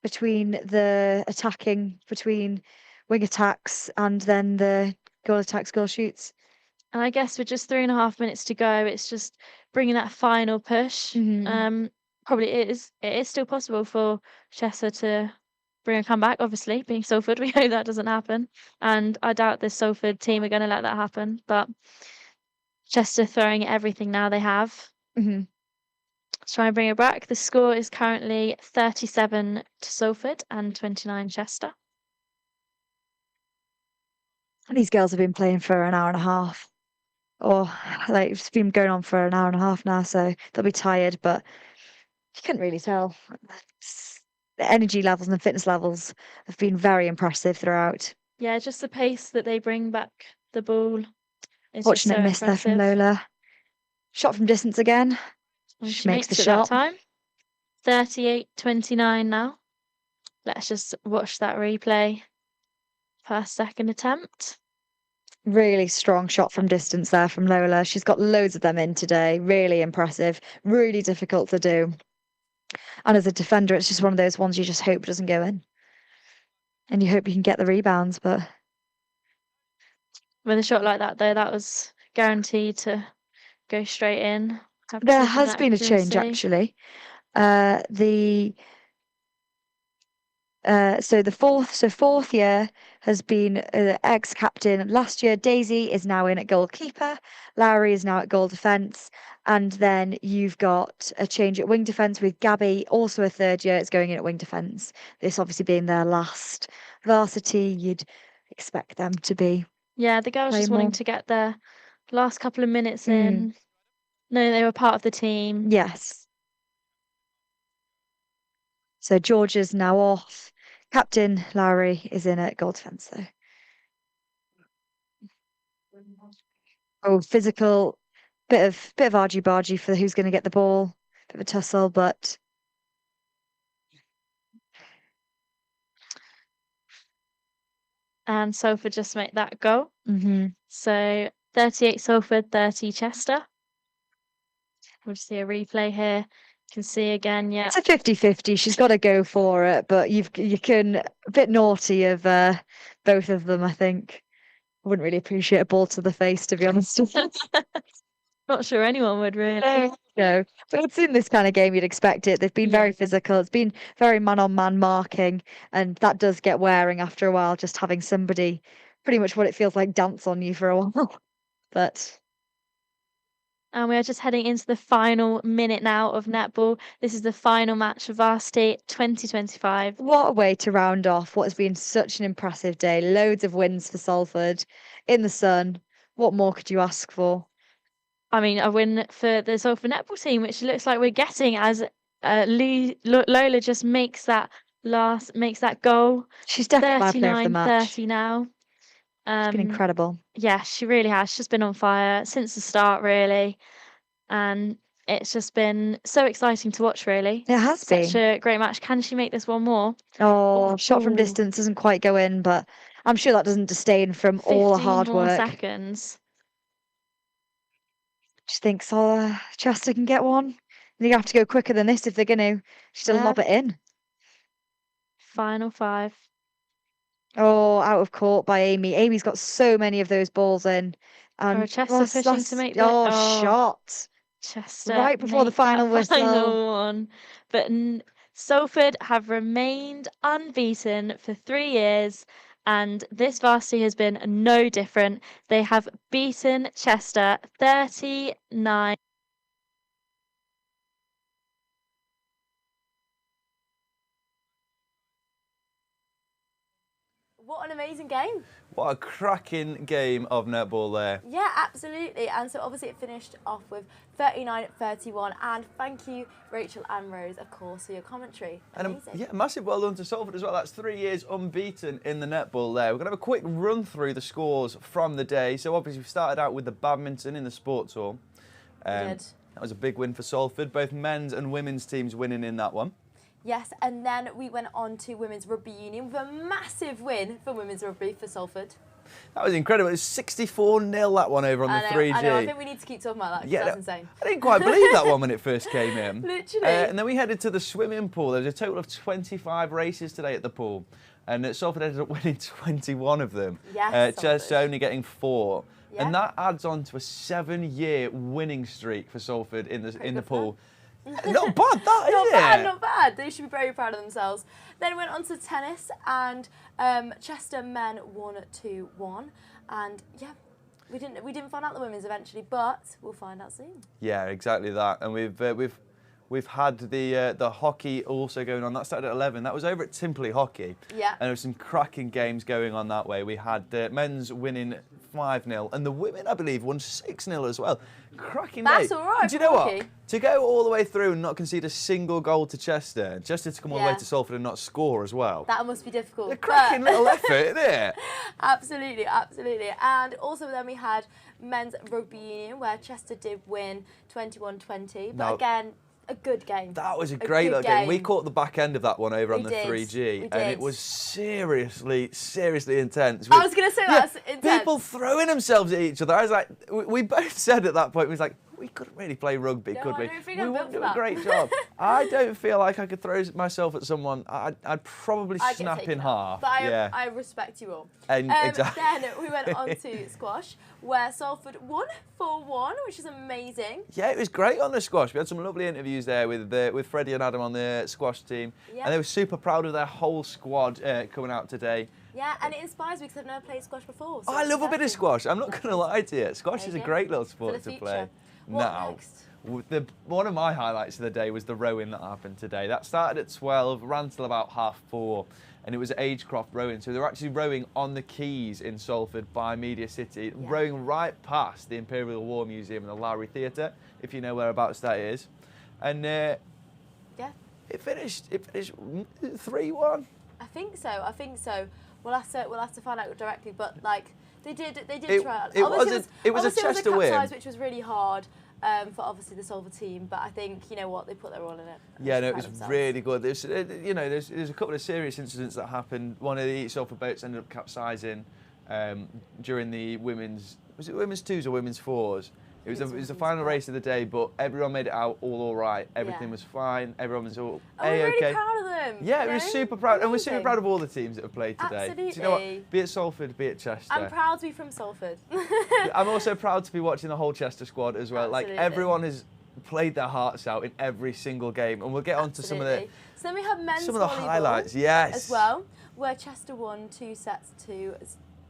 between the attacking, between wing attacks and then the goal attacks, goal shoots. And I guess with just 3.5 minutes to go, it's just bringing that final push. Probably it is still possible for Chester to bring a comeback, obviously, being Salford. We hope that doesn't happen. And I doubt this Salford team are going to let that happen. But Chester throwing everything now they have. Let's try and bring it back. The score is currently 37 to Salford and 29 Chester. These girls have been playing for an hour and a half. Or like it's been going on for an hour and a half now, so they'll be tired, but you couldn't really tell. The energy levels and the fitness levels have been very impressive throughout. Yeah, just the pace that they bring back the ball is Fortunate just so miss there from impressive. Lola. Shot from distance again. She makes the it shot. that time. 38-29 now. Let's just watch that replay. First, second attempt. Really strong shot from distance there from Lola. She's got loads of them in today. Really impressive. Really difficult to do. And as a defender, it's just one of those ones you just hope doesn't go in. And you hope you can get the rebounds, but... With a shot like that, though, that was guaranteed to go straight in. There has been a change, actually. So fourth year has been ex-captain. Last year, Daisy is now in at goalkeeper. Lowry is now at goal defence. And then you've got a change at wing defence with Gabby, also a third year. It's going in at wing defence. This obviously being their last varsity, you'd expect them to be. Yeah, the girls just wanting to get their last couple of minutes in. No, they were part of the team. Yes. So Georgia's now off. Captain Lowry is in at goal defence, though. Oh, physical, bit of argy-bargy for who's going to get the ball. Bit of a tussle, but and Salford just make that goal. So 38 Salford, 30 Chester. We'll just see a replay here. You can see again, yeah. It's a 50-50. She's got to go for it, but you can a bit naughty of both of them, I think. I wouldn't really appreciate a ball to the face, to be honest. Not sure anyone would really. No, but it's in this kind of game you'd expect it. They've been very physical. It's been very man-on-man marking, and that does get wearing after a while, just having somebody pretty much what it feels like dance on you for a while. But... And we are just heading into the final minute now of netball. This is the final match of Varsity 2025. What a way to round off what has been such an impressive day. Loads of wins for Salford in the sun. What more could you ask for? I mean, a win for the Salford netball team, which looks like we're getting as Lola just makes that goal. She's definitely my player of the match. 39-30 now. She's been incredible. Yeah, she really has. She's been on fire since the start, really. And it's just been so exciting to watch, really. It has been. Such a great match. Can she make this one more? Oh, shot from distance doesn't quite go in, but I'm sure that doesn't disdain from all the hard 15 more work. seconds. She thinks, oh, Chester can get one. They have to go quicker than this if they're going to. She's still lob it in. Final 5. Oh, out of court by Amy. Amy's got so many of those balls in. Chester pushing to make shot. Chester Right before the final whistle. Final one. But Salford have remained unbeaten for 3 years, and this Varsity has been no different. They have beaten Chester 39. What an amazing game. What a cracking game of netball there. Yeah, absolutely. And so obviously it finished off with 39-31. And thank you, Rachel and Rose, of course, for your commentary. And massive well done to Salford as well. That's 3 years unbeaten in the netball there. We're going to have a quick run through the scores from the day. So obviously we started out with the badminton in the sports hall. That was a big win for Salford. Both men's and women's teams winning in that one. Yes, and then we went on to Women's Rugby Union with a massive win for Women's Rugby for Salford. That was incredible. It was 64-0 that one over on the 3G. I know, I think we need to keep talking about that because that's insane. I didn't quite believe that one when it first came in. Literally. And then we headed to the swimming pool. There was a total of 25 races today at the pool. And Salford ended up winning 21 of them. Yes, Chester only getting 4. Yeah. And that adds on to a 7-year winning streak for Salford in the pool. Not bad, that, is it? Not bad. They should be very proud of themselves. Then went on to tennis, and Chester men won 2-1. And yeah, we didn't find out the women's eventually, but we'll find out soon. Yeah, exactly that. And we've had the hockey also going on. That started at 11. That was over at Timperley Hockey. Yeah. And there were some cracking games going on that way. We had the men's winning 5-0, and the women, I believe, won 6-0 as well. Cracking day. That's all right. Do you know what? To go all the way through and not concede a single goal to Chester to come all the way to Salford and not score as well. That must be difficult. A cracking little effort, isn't it? Absolutely, absolutely. And also then we had men's rugby union where Chester did win 21-20. But again, a good game. That was a great little game. We caught the back end of that one over on the 3G, and it was seriously intense. I was going to say that's intense. People throwing themselves at each other. I was like, we both said at that point, we was like, we couldn't really play rugby, could we? I don't think we I'm wouldn't built do for a great job. I don't feel like I could throw myself at someone. I'd probably snap in half. But I respect you all. Exactly. Then we went on to squash, where Salford won 4-1, which is amazing. Yeah, it was great on the squash. We had some lovely interviews there with Freddie and Adam on the squash team. Yeah. And they were super proud of their whole squad coming out today. Yeah, and it inspires me because I've never played squash before. So I love a bit of squash. I'm not going to lie to you. Squash is a great little sport to play. What next? One of my highlights of the day was the rowing that happened today. That started at 12, ran till about 4:30, and it was Agecroft rowing. So they were actually rowing on the quays in Salford by Media City, rowing right past the Imperial War Museum and the Lowry Theatre, if you know whereabouts that is. And it finished 3-1. I think so. We'll have to find out directly, but like they did try. It was a Chester win, size, which was really hard for obviously the Salford team. But I think you know what, they put their all in it. Yeah, no, it was really good. There's a couple of serious incidents that happened. One of the Salford boats ended up capsizing during the women's twos or women's fours. It was the final race of the day, but everyone made it out all right. Everything was fine. Everyone was all we're A-okay. really proud of them. Yeah, we were super proud, and we're super proud of all the teams that have played today. Absolutely. Do you know what? Be it Salford, be it Chester. I'm proud to be from Salford. I'm also proud to be watching the whole Chester squad as well. Absolutely. Like everyone has played their hearts out in every single game, and we'll get on to some of the. So then we have men's some of the highlights, yes, as well, where Chester won 2 sets to.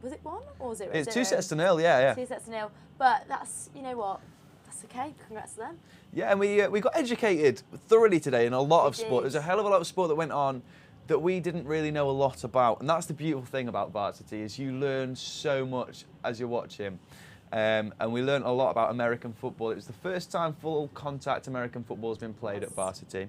Was it 1 or 0? It's 2 sets to 0, yeah. 2 sets to 0, but that's what. That's okay. Congrats to them. Yeah, and we got educated thoroughly today in a lot of sport. There's a hell of a lot of sport that went on that we didn't really know a lot about, and that's the beautiful thing about Varsity is you learn so much as you're watching. And we learned a lot about American football. It was the first time full contact American football has been played at Varsity.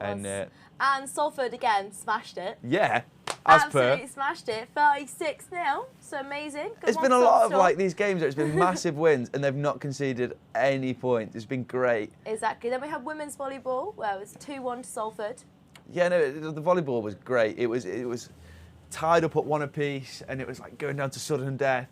And Salford again smashed it. Yeah, as Absolutely per. smashed it. 36-0. So amazing. Good It's one, been a lot of Salford. like these games where it's been massive wins and they've not conceded any points. It's been great. Exactly. Then we had women's volleyball, where it was 2-1 to Salford. Yeah, no, the volleyball was great. It was tied up at 1 apiece, and it was like going down to sudden death.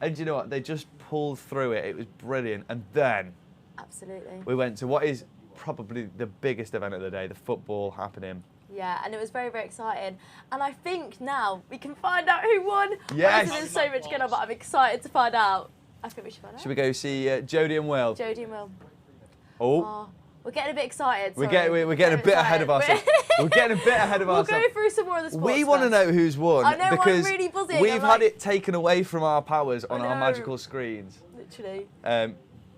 And you know what? They just pulled through it. It was brilliant. And then Absolutely. we went to what is probably the biggest event of the day, the football happening. Yeah, and it was very, very exciting. And I think now we can find out who won. Yes. There's so much going on, but I'm excited to find out. I think we should find out. Should we go see Jodie and Will? Jodie and Will. Oh. We're getting a bit excited. We're getting a bit ahead of ourselves. We're getting a bit ahead of ourselves. We'll go through some more of the sports. We want to know who's won. I know, because I'm really buzzing. we've had it taken away from our powers on our know. magical screens. Literally.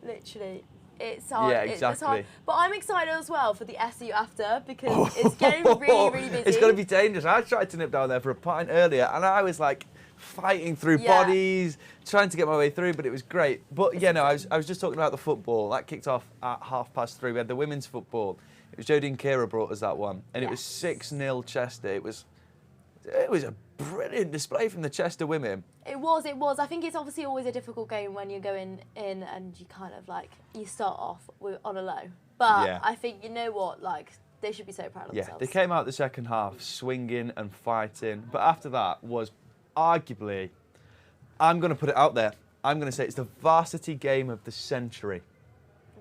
Literally. It's hard. Yeah, It's exactly. hard. But I'm excited as well for the SU after because it's getting really, really busy. It's going to be dangerous. I tried to nip down there for a pint earlier and I was like fighting through bodies, trying to get my way through, but it was great. But yeah, no, I was just talking about the football. That kicked off at 3:30. We had the women's football. It was Jodie and Kira brought us that one. And it was 6-0 Chester. It was a brilliant display from the Chester women. It was. I think it's obviously always a difficult game when you're going in and you kind of like, you start off on a low. But I think, you know what, like, they should be so proud of themselves. They came out the second half swinging and fighting. But after that was arguably, I'm going to put it out there, I'm going to say it's the varsity game of the century.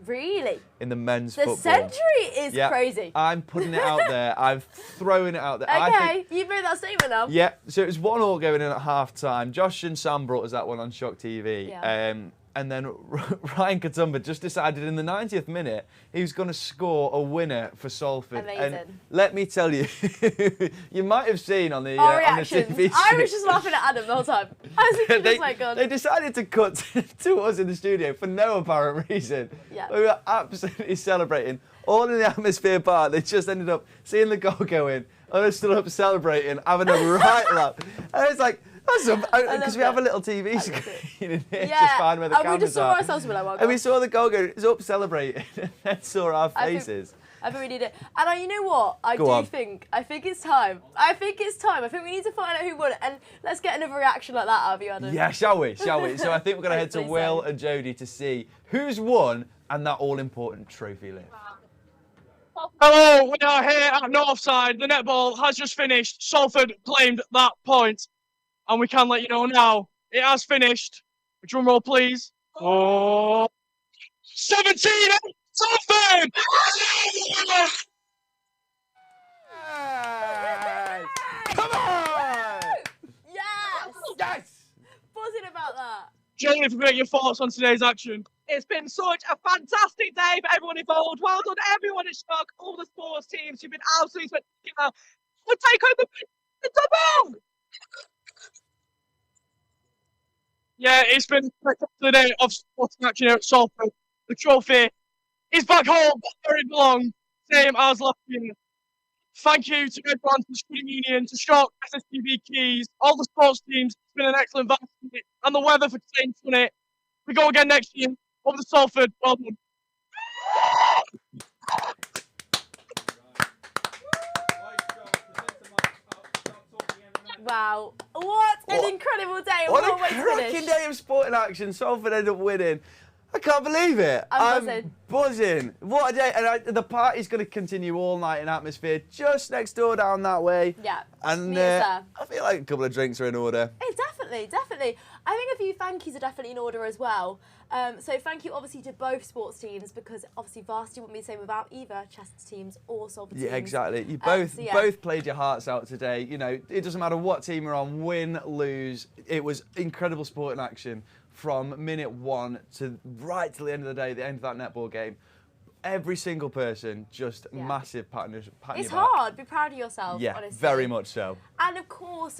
Really? In the men's football. The century is crazy. I'm putting it out there. I'm throwing it out there. Okay, you've made that statement now. Yeah, so it was 1-1 going in at half-time. Josh and Sam brought us that one on Shock TV. Yeah. And then Ryan Katumba just decided in the 90th minute he was going to score a winner for Salford. Amazing. And let me tell you, you might have seen on the Our on the reactions. TV I was just laughing at Adam the whole time. I was thinking, just like, God. They decided to cut to us in the studio for no apparent reason. Yeah. We were absolutely celebrating. All in the Atmosphere bar, they just ended up seeing the goal go in, and they stood up celebrating, having a right laugh. And it's like, because we have a little TV screen in here, just fine where the cameras are. We just saw ourselves with our and we saw the goal go, it was up celebrating, and then saw our faces. I think we need it. And you know what? I think it's time. I think we need to find out who won it. And let's get another reaction like that out of you, Adam. Yeah, shall we? So I think we're going to head to Will and Jodie to see who's won and that all-important trophy lift. Hello, we are here at Northside. The netball has just finished. Salford claimed that point. And we can let you know now, it has finished. Drum roll, please. Oh, 17, Salford! Come on! Yes! Yes! Buzzing about that. Jodie, if you get your thoughts on today's action. It's been such a fantastic day for everyone involved. Well done, everyone at Shock, all the sports teams. You've been absolutely spectacular. We'll take home the double! Yeah, it's been a spectacular day of sports action here at Salford. The trophy is back home where it belongs, same as last year. Thank you to everyone, to the Student Union, to Shock, SSTV Keys, all the sports teams. It's been an excellent varsity, and the weather for today's sunny. We go again next year. Over to Salford. Well done. Wow, what an incredible day. What a cracking day of sporting action. Salford ended up winning. I can't believe it. I'm buzzing. What a day. And the party's going to continue all night in Atmosphere, just next door down that way. Yeah, and I feel like a couple of drinks are in order. Hey, definitely. I think a few thank yous are definitely in order as well. So thank you obviously to both sports teams, because obviously Varsity wouldn't be the same without either Chester teams or Salford teams. Yeah, exactly. You both played your hearts out today. You know, it doesn't matter what team you're on, win, lose. It was incredible sporting action from minute one to right till the end of the day, the end of that netball game. Every single person, just massive patting It's hard. Be proud of yourself, yeah, honestly. very much so. And of course,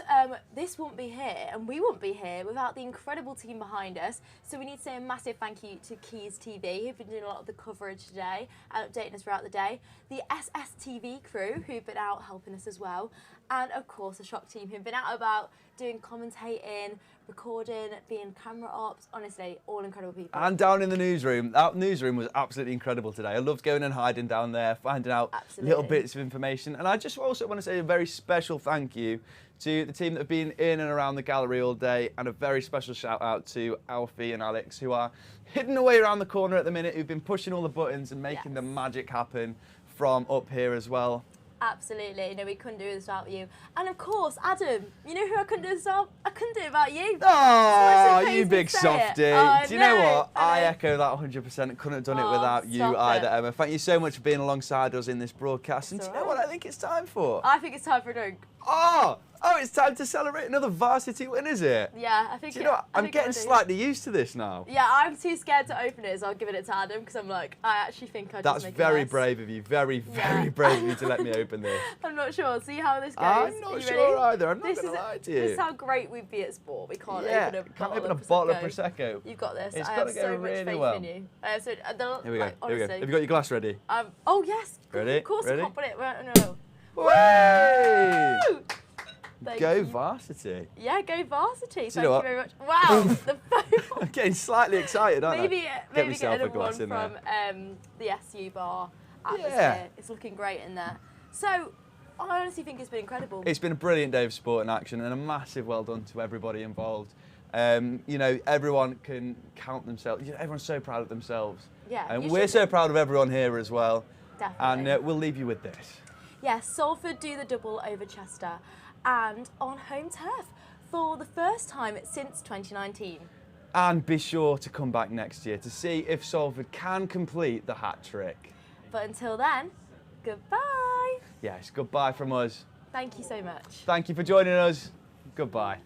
this wouldn't be here, and we wouldn't be here without the incredible team behind us. So we need to say a massive thank you to Keys TV, who've been doing a lot of the coverage today and updating us throughout the day. The SSTV crew, who've been out helping us as well. and of course the Shock team who've been out about doing commentating, recording, being camera ops, honestly, all incredible people. And down in the newsroom. That newsroom was absolutely incredible today. I loved going and hiding down there, finding out little bits of information. And I just also want to say a very special thank you to the team that have been in and around the gallery all day, and a very special shout out to Alfie and Alex, who are hidden away around the corner at the minute, who've been pushing all the buttons and making the magic happen from up here as well. Absolutely, no, we couldn't do this without you. And of course, Adam, you know who I couldn't do this without? I couldn't do it without you. Oh, you big softy. Oh, do you know what? I echo that 100%. Couldn't have done it without you either, Emma. Thank you so much for being alongside us in this broadcast. And do you know what I think it's time for? I think it's time for a drink. Oh, it's time to celebrate another varsity win, is it? Yeah, I think. Do you know what? I'm getting slightly used to this now. Yeah, I'm too scared to open it, so I'll give it to Adam because I'm like, I actually think I just make very a mess. brave of you. Very brave of you to let me open this. I'm not sure. See how this goes. I'm not sure either. I'm not going to lie to you. This is how great we'd be at sport. We can't open a bottle of Prosecco. You've got this. It's I got have to so go much really faith well. in you. Here we go. Have you got your glass ready? Oh yes. Ready? Of course, Ready? I can't put it. No. Way! Thank Go you. Varsity. Yeah, go Varsity. Do you know Thank you what? very much. Wow, the phone. I'm getting slightly excited, aren't Maybe I? get myself another a glass one in from there. the SU bar atmosphere. Yeah. It's looking great in there. So, I honestly think it's been incredible. It's been a brilliant day of sport and action, and a massive well done to everybody involved. You know, everyone can count themselves. You know, everyone's so proud of themselves. Yeah, And you we're should so be. proud of everyone here as well. Definitely. And we'll leave you with this. Yes, Salford do the double over Chester, and on home turf for the first time since 2019. And be sure to come back next year to see if Salford can complete the hat trick. But until then, goodbye. Yes, goodbye from us. Thank you so much. Thank you for joining us. Goodbye.